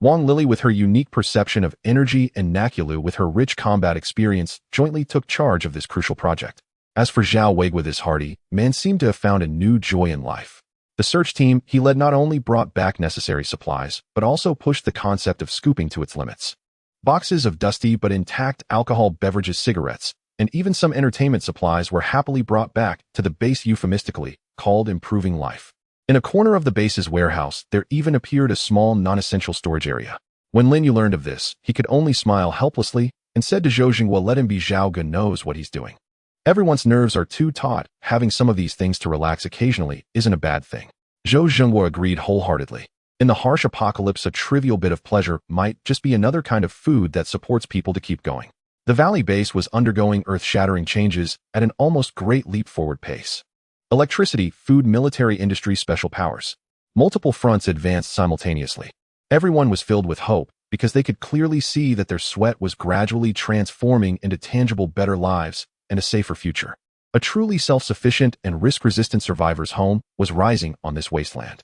Wang Lili, with her unique perception of energy, and Nakulu, with her rich combat experience, jointly took charge of this crucial project. As for Zhao Wei, with his hardy man, seemed to have found a new joy in life. The The search team he led not only brought back necessary supplies, but also pushed the concept of scooping to its limits. Boxes of dusty but intact alcohol beverages, cigarettes, and even some entertainment supplies were happily brought back to the base, euphemistically called improving life. In a corner of the base's warehouse, there even appeared a small non-essential storage area. When Lin Yue learned of this, he could only smile helplessly and said to Zhou Jinghua, "Let him be, Zhao Ge knows what he's doing." Everyone's nerves are too taut. Having some of these things to relax occasionally isn't a bad thing. Zhou Jinghua agreed wholeheartedly. In the harsh apocalypse, a trivial bit of pleasure might just be another kind of food that supports people to keep going. The valley base was undergoing earth-shattering changes at an almost great leap forward pace. Electricity, food, military industry, special powers. Multiple fronts advanced simultaneously. Everyone was filled with hope because they could clearly see that their sweat was gradually transforming into tangible, better lives and a safer future. A truly self-sufficient and risk-resistant survivor's home was rising on this wasteland.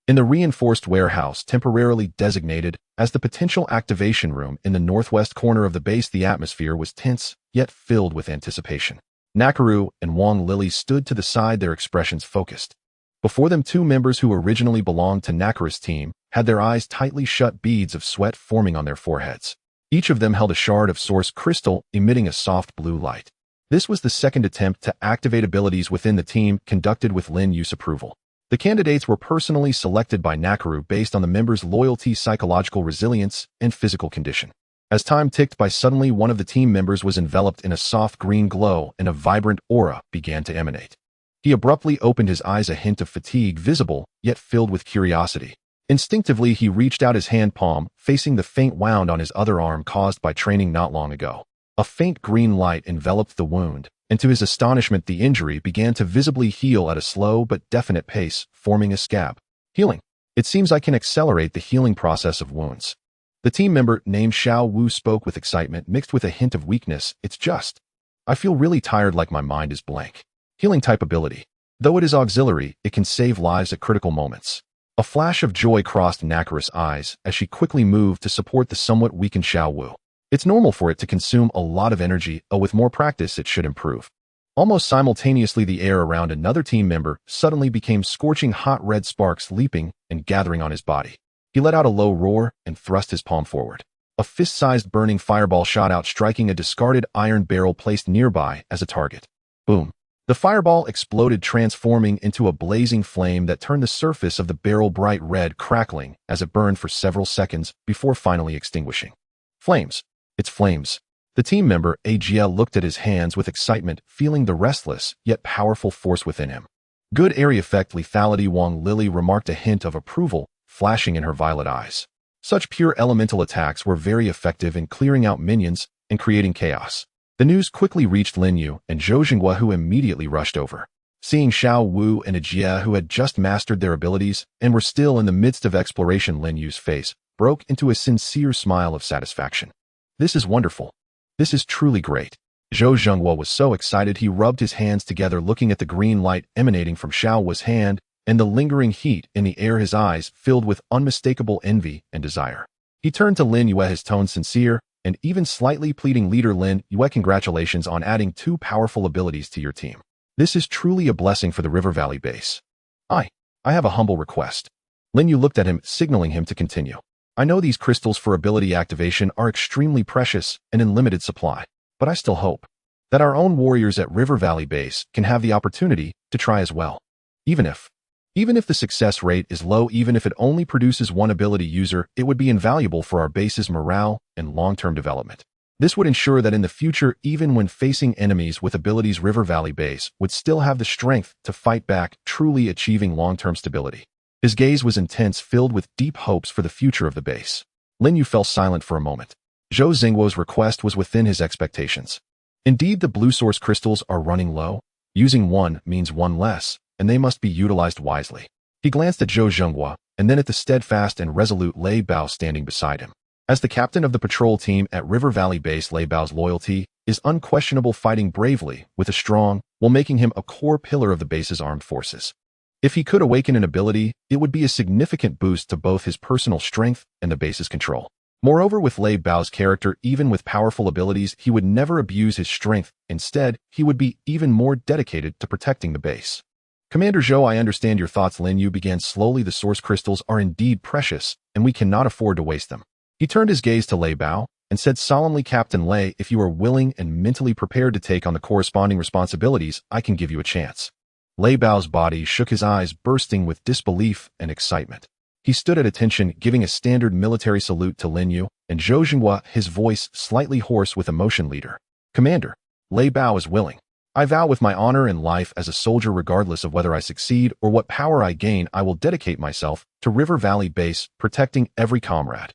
In the reinforced warehouse, temporarily designated as the potential activation room in the northwest corner of the base, the atmosphere was tense, yet filled with anticipation. Nakaru and Wang Lily stood to the side, their expressions focused. Before them, two members who originally belonged to Nakaru's team had their eyes tightly shut, beads of sweat forming on their foreheads. Each of them held a shard of source crystal emitting a soft blue light. This was the second attempt to activate abilities within the team, conducted with Lin Yue's approval. The candidates were personally selected by Nakaru based on the members' loyalty, psychological resilience, and physical condition. As time ticked by, suddenly one of the team members was enveloped in a soft green glow and a vibrant aura began to emanate. He abruptly opened his eyes, a hint of fatigue visible, yet filled with curiosity. Instinctively, he reached out his hand palm, facing the faint wound on his other arm caused by training not long ago. A faint green light enveloped the wound, and to his astonishment, the injury began to visibly heal at a slow but definite pace, forming a scab. Healing. It seems I can accelerate the healing process of wounds. The team member named Xiao Wu spoke with excitement mixed with a hint of weakness. It's just, I feel really tired, like my mind is blank. Healing type ability. Though it is auxiliary, it can save lives at critical moments. A flash of joy crossed Nakaru's eyes as she quickly moved to support the somewhat weakened Xiao Wu. It's normal for it to consume a lot of energy, with more practice it should improve. Almost simultaneously, the air around another team member suddenly became scorching hot, red sparks leaping and gathering on his body. He let out a low roar and thrust his palm forward. A fist-sized burning fireball shot out, striking a discarded iron barrel placed nearby as a target. Boom. The fireball exploded, transforming into a blazing flame that turned the surface of the barrel bright red, crackling as it burned for several seconds before finally extinguishing. Flames. It's flames. The team member, AGL, looked at his hands with excitement, feeling the restless yet powerful force within him. Good area effect, lethality, Wang Lily remarked, a hint of approval flashing in her violet eyes. Such pure elemental attacks were very effective in clearing out minions and creating chaos. The news quickly reached Lin Yue and Zhou Jinghua, who immediately rushed over. Seeing Xiao Wu and Ajie, who had just mastered their abilities and were still in the midst of exploration, Lin Yue's face broke into a sincere smile of satisfaction. This is wonderful. This is truly great. Zhou Jinghua was so excited he rubbed his hands together, looking at the green light emanating from Xiao Wu's hand and the lingering heat in the air, his eyes filled with unmistakable envy and desire. He turned to Lin Yue, his tone sincere and even slightly pleading. Leader Lin Yue, congratulations on adding two powerful abilities to your team. This is truly a blessing for the River Valley base. I have a humble request. Lin Yue looked at him, signaling him to continue. I know these crystals for ability activation are extremely precious and in limited supply, but I still hope that our own warriors at River Valley base can have the opportunity to try as well. Even if the success rate is low, even if it only produces one ability user, it would be invaluable for our base's morale and long-term development. This would ensure that in the future, even when facing enemies with abilities, River Valley base would still have the strength to fight back, truly achieving long-term stability. His gaze was intense, filled with deep hopes for the future of the base. Lin Yue fell silent for a moment. Zhou Jinghua's request was within his expectations. Indeed, the blue source crystals are running low. Using one means one less, and they must be utilized wisely. He glanced at Zhou Jinghua, and then at the steadfast and resolute Lei Bao standing beside him. As the captain of the patrol team at River Valley base, Lei Bao's loyalty is unquestionable, fighting bravely with a strong, while making him a core pillar of the base's armed forces. If he could awaken an ability, it would be a significant boost to both his personal strength and the base's control. Moreover, with Lei Bao's character, even with powerful abilities, he would never abuse his strength. Instead, he would be even more dedicated to protecting the base. Commander Zhou, I understand your thoughts. Lin Yue began slowly. The source crystals are indeed precious, and we cannot afford to waste them. He turned his gaze to Lei Bao and said solemnly, Captain Lei, if you are willing and mentally prepared to take on the corresponding responsibilities, I can give you a chance. Lei Bao's body shook, his eyes bursting with disbelief and excitement. He stood at attention, giving a standard military salute to Lin Yue, and Zhou Jinghua, his voice slightly hoarse with emotion, leader. Commander, Lei Bao is willing. I vow with my honor and life as a soldier, regardless of whether I succeed or what power I gain, I will dedicate myself to River Valley Base, protecting every comrade.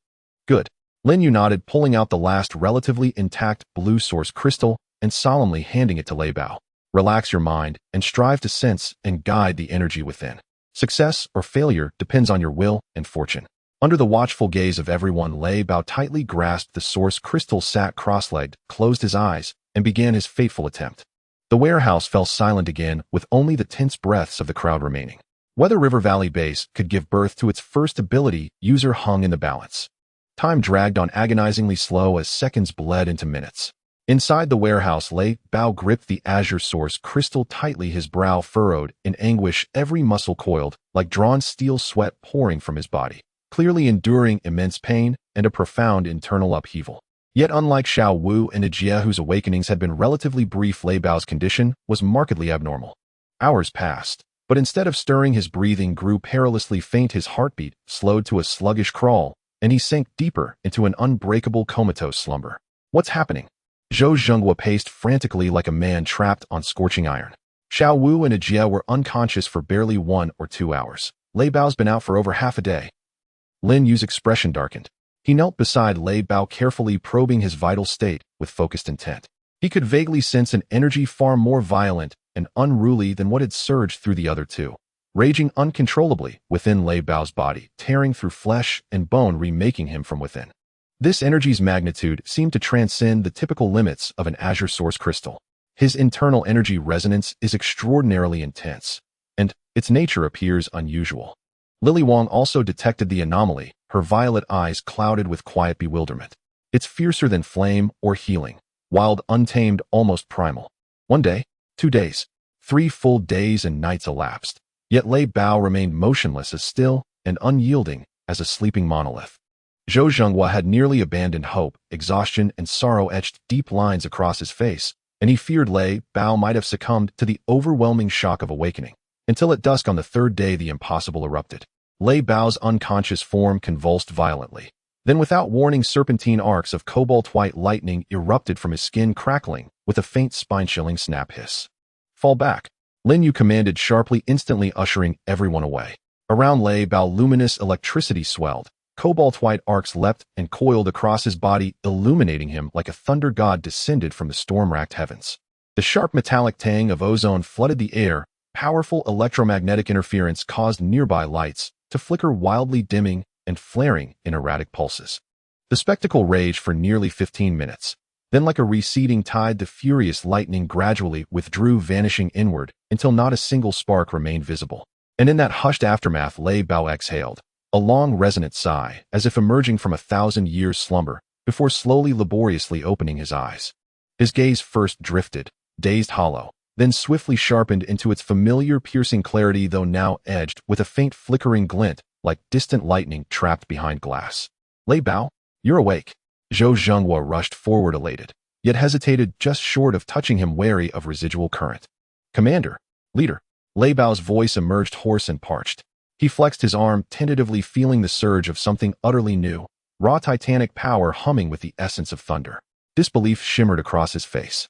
Good. Lin Yue nodded, pulling out the last relatively intact blue source crystal and solemnly handing it to Lei Bao. Relax your mind and strive to sense and guide the energy within. Success or failure depends on your will and fortune. Under the watchful gaze of everyone, Lei Bao tightly grasped the source crystal, sat cross-legged, closed his eyes, and began his fateful attempt. The warehouse fell silent again, with only the tense breaths of the crowd remaining. Whether River Valley Base could give birth to its first ability user hung in the balance. Time dragged on, agonizingly slow as seconds bled into minutes. Inside the warehouse, Lei Bao gripped the azure source crystal tightly, his brow furrowed in anguish, every muscle coiled, like drawn steel, sweat pouring from his body, clearly enduring immense pain and a profound internal upheaval. Yet unlike Xiao Wu and Jie, whose awakenings had been relatively brief, Lei Bao's condition was markedly abnormal. Hours passed, but instead of stirring, his breathing grew perilously faint, his heartbeat slowed to a sluggish crawl, and he sank deeper into an unbreakable comatose slumber. What's happening? Zhou Jinghua paced frantically like a man trapped on scorching iron. Xiao Wu and Jie were unconscious for barely 1 or 2 hours. Lei Bao's been out for over half a day. Lin Yue's expression darkened. He knelt beside Lei Bao, carefully probing his vital state with focused intent. He could vaguely sense an energy far more violent and unruly than what had surged through the other two, raging uncontrollably within Lei Bao's body, tearing through flesh and bone, remaking him from within. This energy's magnitude seemed to transcend the typical limits of an azure source crystal. His internal energy resonance is extraordinarily intense, and its nature appears unusual. Lily Wang also detected the anomaly, her violet eyes clouded with quiet bewilderment. It's fiercer than flame or healing, wild, untamed, almost primal. 1 day, 2 days, 3 full days and nights elapsed, yet Lei Bao remained motionless, as still and unyielding as a sleeping monolith. Zhou Jinghua had nearly abandoned hope. Exhaustion and sorrow etched deep lines across his face, and he feared Lei Bao might have succumbed to the overwhelming shock of awakening. Until at dusk on the 3rd day, the impossible erupted. Lei Bao's unconscious form convulsed violently. Then, without warning, serpentine arcs of cobalt-white lightning erupted from his skin, crackling with a faint spine-chilling snap hiss. Fall back, Lin Yue commanded sharply, instantly ushering everyone away. Around Lei Bao, luminous electricity swelled. Cobalt-white arcs leapt and coiled across his body, illuminating him like a thunder god descended from the storm-racked heavens. The sharp metallic tang of ozone flooded the air. Powerful electromagnetic interference caused nearby lights to flicker wildly, dimming and flaring in erratic pulses. The spectacle raged for nearly 15 minutes. Then, like a receding tide, the furious lightning gradually withdrew, vanishing inward until not a single spark remained visible. And in that hushed aftermath, Lei Bao exhaled a long, resonant sigh, as if emerging from a 1,000-year slumber, before slowly, laboriously opening his eyes. His gaze first drifted, dazed, hollow, then swiftly sharpened into its familiar piercing clarity, though now edged with a faint flickering glint, like distant lightning trapped behind glass. Lei Bao, you're awake. Zhou Jinghua rushed forward, elated, yet hesitated just short of touching him, wary of residual current. Commander, leader. Lei Bao's voice emerged hoarse and parched. He flexed his arm, tentatively feeling the surge of something utterly new, raw titanic power humming with the essence of thunder. Disbelief shimmered across his face.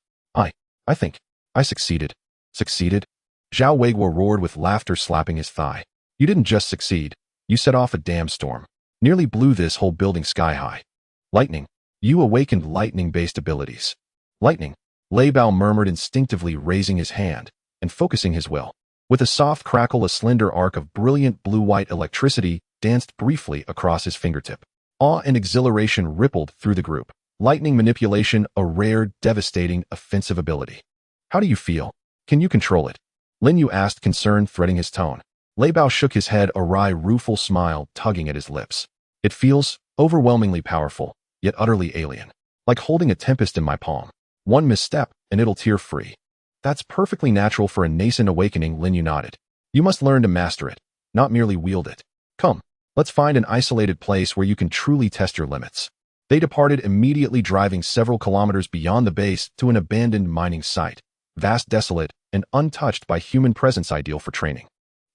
I think I succeeded. Succeeded? Zhao Weiguo roared with laughter, slapping his thigh. You didn't just succeed. You set off a damn storm. Nearly blew this whole building sky high. Lightning. You awakened lightning-based abilities. Lightning. Lei Bao murmured instinctively, raising his hand and focusing his will. With a soft crackle, a slender arc of brilliant blue-white electricity danced briefly across his fingertip. Awe and exhilaration rippled through the group. Lightning manipulation, a rare, devastating, offensive ability. How do you feel? Can you control it? Lin Yue asked, concern threading his tone. Lei Bao shook his head, a wry, rueful smile tugging at his lips. It feels overwhelmingly powerful, yet utterly alien. Like holding a tempest in my palm. One misstep, and it'll tear free. That's perfectly natural for a nascent awakening, Lin Yue nodded. You must learn to master it, not merely wield it. Come, let's find an isolated place where you can truly test your limits. They departed immediately, driving several kilometers beyond the base to an abandoned mining site, vast, desolate, and untouched by human presence, ideal for training.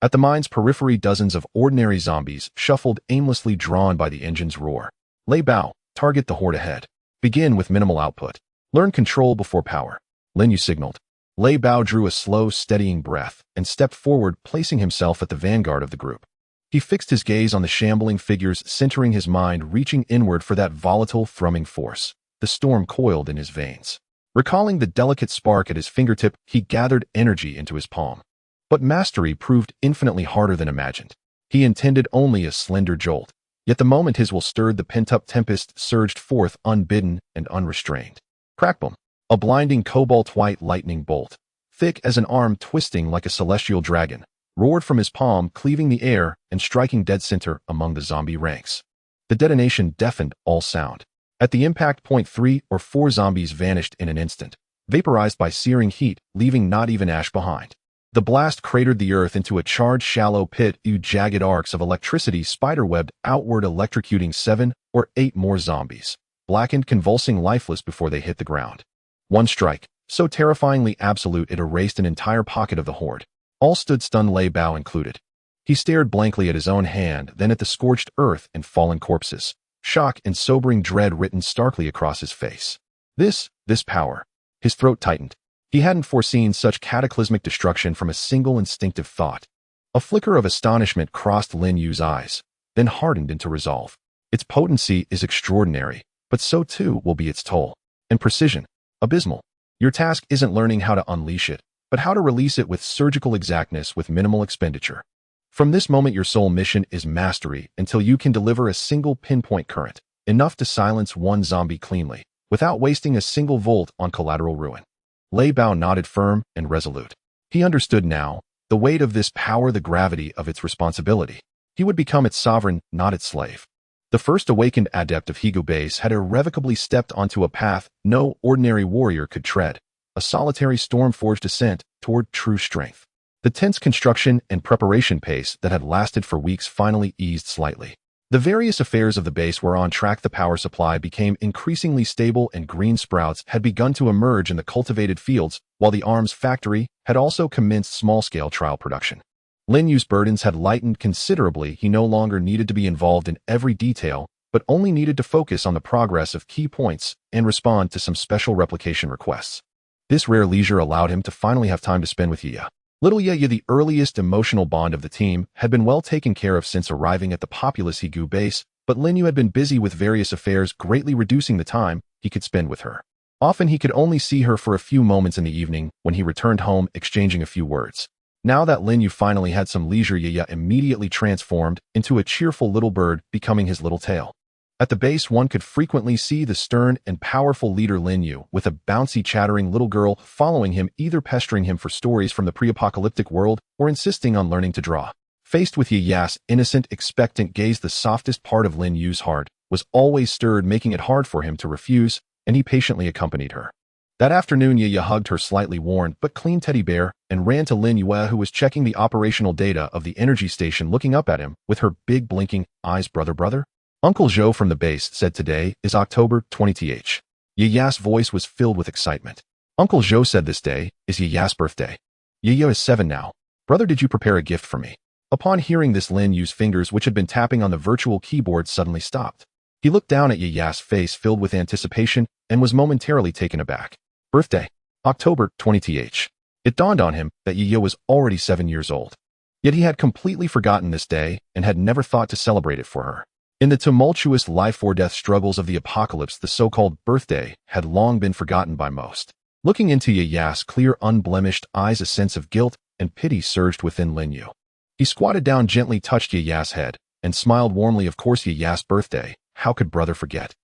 At the mine's periphery, dozens of ordinary zombies shuffled aimlessly, drawn by the engine's roar. Lay bow, target the horde ahead. Begin with minimal output. Learn control before power. Lin Yue signaled. Lei Bao drew a slow, steadying breath and stepped forward, placing himself at the vanguard of the group. He fixed his gaze on the shambling figures, centering his mind, reaching inward for that volatile, thrumming force. The storm coiled in his veins. Recalling the delicate spark at his fingertip, he gathered energy into his palm. But mastery proved infinitely harder than imagined. He intended only a slender jolt, yet the moment his will stirred, the pent-up tempest surged forth unbidden and unrestrained. Crackboom! A blinding cobalt-white lightning bolt, thick as an arm twisting like a celestial dragon, roared from his palm, cleaving the air and striking dead center among the zombie ranks. The detonation deafened all sound. At the impact point, 3 or 4 zombies vanished in an instant, vaporized by searing heat, leaving not even ash behind. The blast cratered the earth into a charred, shallow pit, jagged arcs of electricity spiderwebbed outward, electrocuting 7 or 8 more zombies, blackened, convulsing, lifeless before they hit the ground. One strike, so terrifyingly absolute it erased an entire pocket of the horde. All stood stunned, Lei Bao included. He stared blankly at his own hand, then at the scorched earth and fallen corpses, shock and sobering dread written starkly across his face. This power. His throat tightened. He hadn't foreseen such cataclysmic destruction from a single instinctive thought. A flicker of astonishment crossed Lin Yue's eyes, then hardened into resolve. Its potency is extraordinary, but so too will be its toll. And precision. Abysmal. Your task isn't learning how to unleash it, but how to release it with surgical exactness, with minimal expenditure. From this moment, your sole mission is mastery until you can deliver a single pinpoint current, enough to silence one zombie cleanly, without wasting a single volt on collateral ruin. Lei Bao nodded, firm and resolute. He understood now, the weight of this power, the gravity of its responsibility. He would become its sovereign, not its slave. The first awakened adept of Higu Base had irrevocably stepped onto a path no ordinary warrior could tread, a solitary storm-forged ascent toward true strength. The tense construction and preparation pace that had lasted for weeks finally eased slightly. The various affairs of the base were on track. The power supply became increasingly stable and green sprouts had begun to emerge in the cultivated fields, while the arms factory had also commenced small-scale trial production. Lin Yue's burdens had lightened considerably. He no longer needed to be involved in every detail, but only needed to focus on the progress of key points and respond to some special replication requests. This rare leisure allowed him to finally have time to spend with Ye. Little Ye, the earliest emotional bond of the team, had been well taken care of since arriving at the populous Higu base, but Lin Yue had been busy with various affairs, greatly reducing the time he could spend with her. Often he could only see her for a few moments in the evening when he returned home, exchanging a few words. Now that Lin Yue finally had some leisure, Ye immediately transformed into a cheerful little bird, becoming his little tail. At the base, one could frequently see the stern and powerful leader Lin Yue with a bouncy, chattering little girl following him, either pestering him for stories from the pre-apocalyptic world or insisting on learning to draw. Faced with Ye's innocent, expectant gaze, the softest part of Lin Yue's heart was always stirred, making it hard for him to refuse, and he patiently accompanied her. That afternoon, Ye hugged her slightly worn but clean teddy bear and ran to Lin Yue, who was checking the operational data of the energy station, looking up at him with her big blinking eyes. Brother? Uncle Zhou from the base said today is October 20th. Ye's voice was filled with excitement. Uncle Zhou said this day is Ye's birthday. Ye is 7 now. Brother, did you prepare a gift for me? Upon hearing this, Lin Yue's fingers, which had been tapping on the virtual keyboard, suddenly stopped. He looked down at Ye's face filled with anticipation and was momentarily taken aback. Birthday, October 20th. It dawned on him that Ye was already 7 years old. Yet he had completely forgotten this day and had never thought to celebrate it for her. In the tumultuous life-or-death struggles of the apocalypse, the so-called birthday had long been forgotten by most. Looking into Ye's clear, unblemished eyes, a sense of guilt and pity surged within Lin Yue. He squatted down, gently touched Ye's head, and smiled warmly. Of course, Ye's birthday. How could brother forget?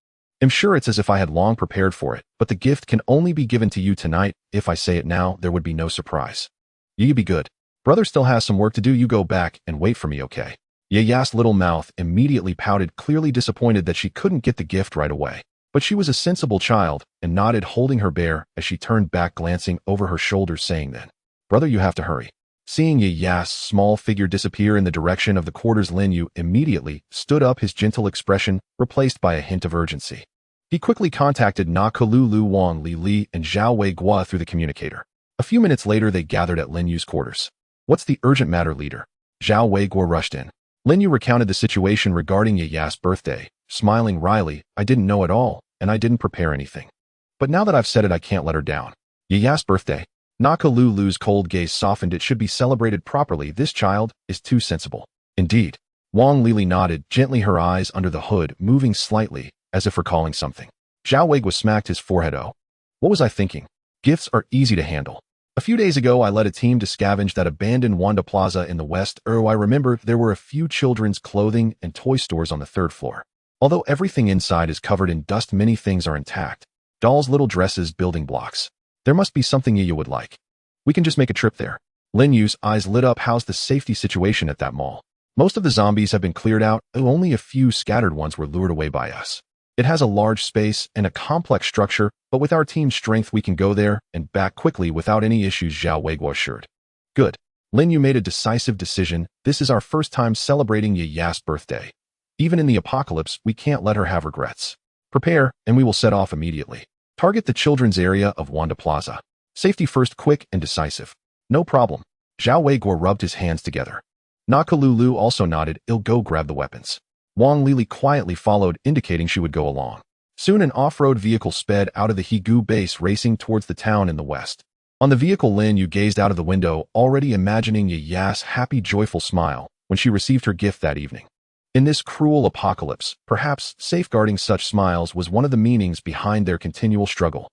I'm sure it's as if I had long prepared for it, but the gift can only be given to you tonight. If I say it now, there would be no surprise. You be good. Brother still has some work to do. You go back and wait for me, okay? Ye's little mouth immediately pouted, clearly disappointed that she couldn't get the gift right away. But she was a sensible child and nodded, holding her bear as she turned back, glancing over her shoulders, saying then, Brother, you have to hurry. Seeing Ye Yas's small figure disappear in the direction of the quarters, Lin Yue immediately stood up, his gentle expression replaced by a hint of urgency. He quickly contacted Na Kululu Wang Li and Zhao Wei Guo through the communicator. A few minutes later, they gathered at Lin Yue's quarters. "What's the urgent matter, leader?" Zhao Wei Guo rushed in. Lin Yue recounted the situation regarding Ye Yas's birthday, smiling wryly. "I didn't know at all, and I didn't prepare anything. But now that I've said it, I can't let her down." Ye Yas's birthday? Naka Lulu's cold gaze softened. "It should be celebrated properly. This child is too sensible." "Indeed." Wang Lili nodded, gently, her eyes under the hood moving slightly, as if recalling something. Zhao Weiguo smacked his forehead. "Oh, what was I thinking? Gifts are easy to handle. A few days ago, I led a team to scavenge that abandoned Wanda Plaza in the west. I remember there were a few children's clothing and toy stores on the third floor. Although everything inside is covered in dust, many things are intact. Dolls, little dresses, building blocks. There must be something you would like. We can just make a trip there." Lin Yue's eyes lit up. "How's the safety situation at that mall?" "Most of the zombies have been cleared out. Only a few scattered ones were lured away by us. It has a large space and a complex structure, but with our team's strength we can go there and back quickly without any issues," Zhao Weiguo assured. "Good." Lin Yue made a decisive decision. "This is our first time celebrating Ye Yas's birthday. Even in the apocalypse, we can't let her have regrets. Prepare, and we will set off immediately. Target the children's area of Wanda Plaza. Safety first, quick and decisive." "No problem." Zhao Weiguo rubbed his hands together. Nakalulu also nodded. "I'll go grab the weapons." Wang Lili quietly followed, indicating she would go along. Soon an off-road vehicle sped out of the Higu base, racing towards the town in the west. On the vehicle, Lin Yue gazed out of the window, already imagining Ye Yas's happy, joyful smile when she received her gift that evening. In this cruel apocalypse, perhaps safeguarding such smiles was one of the meanings behind their continual struggle.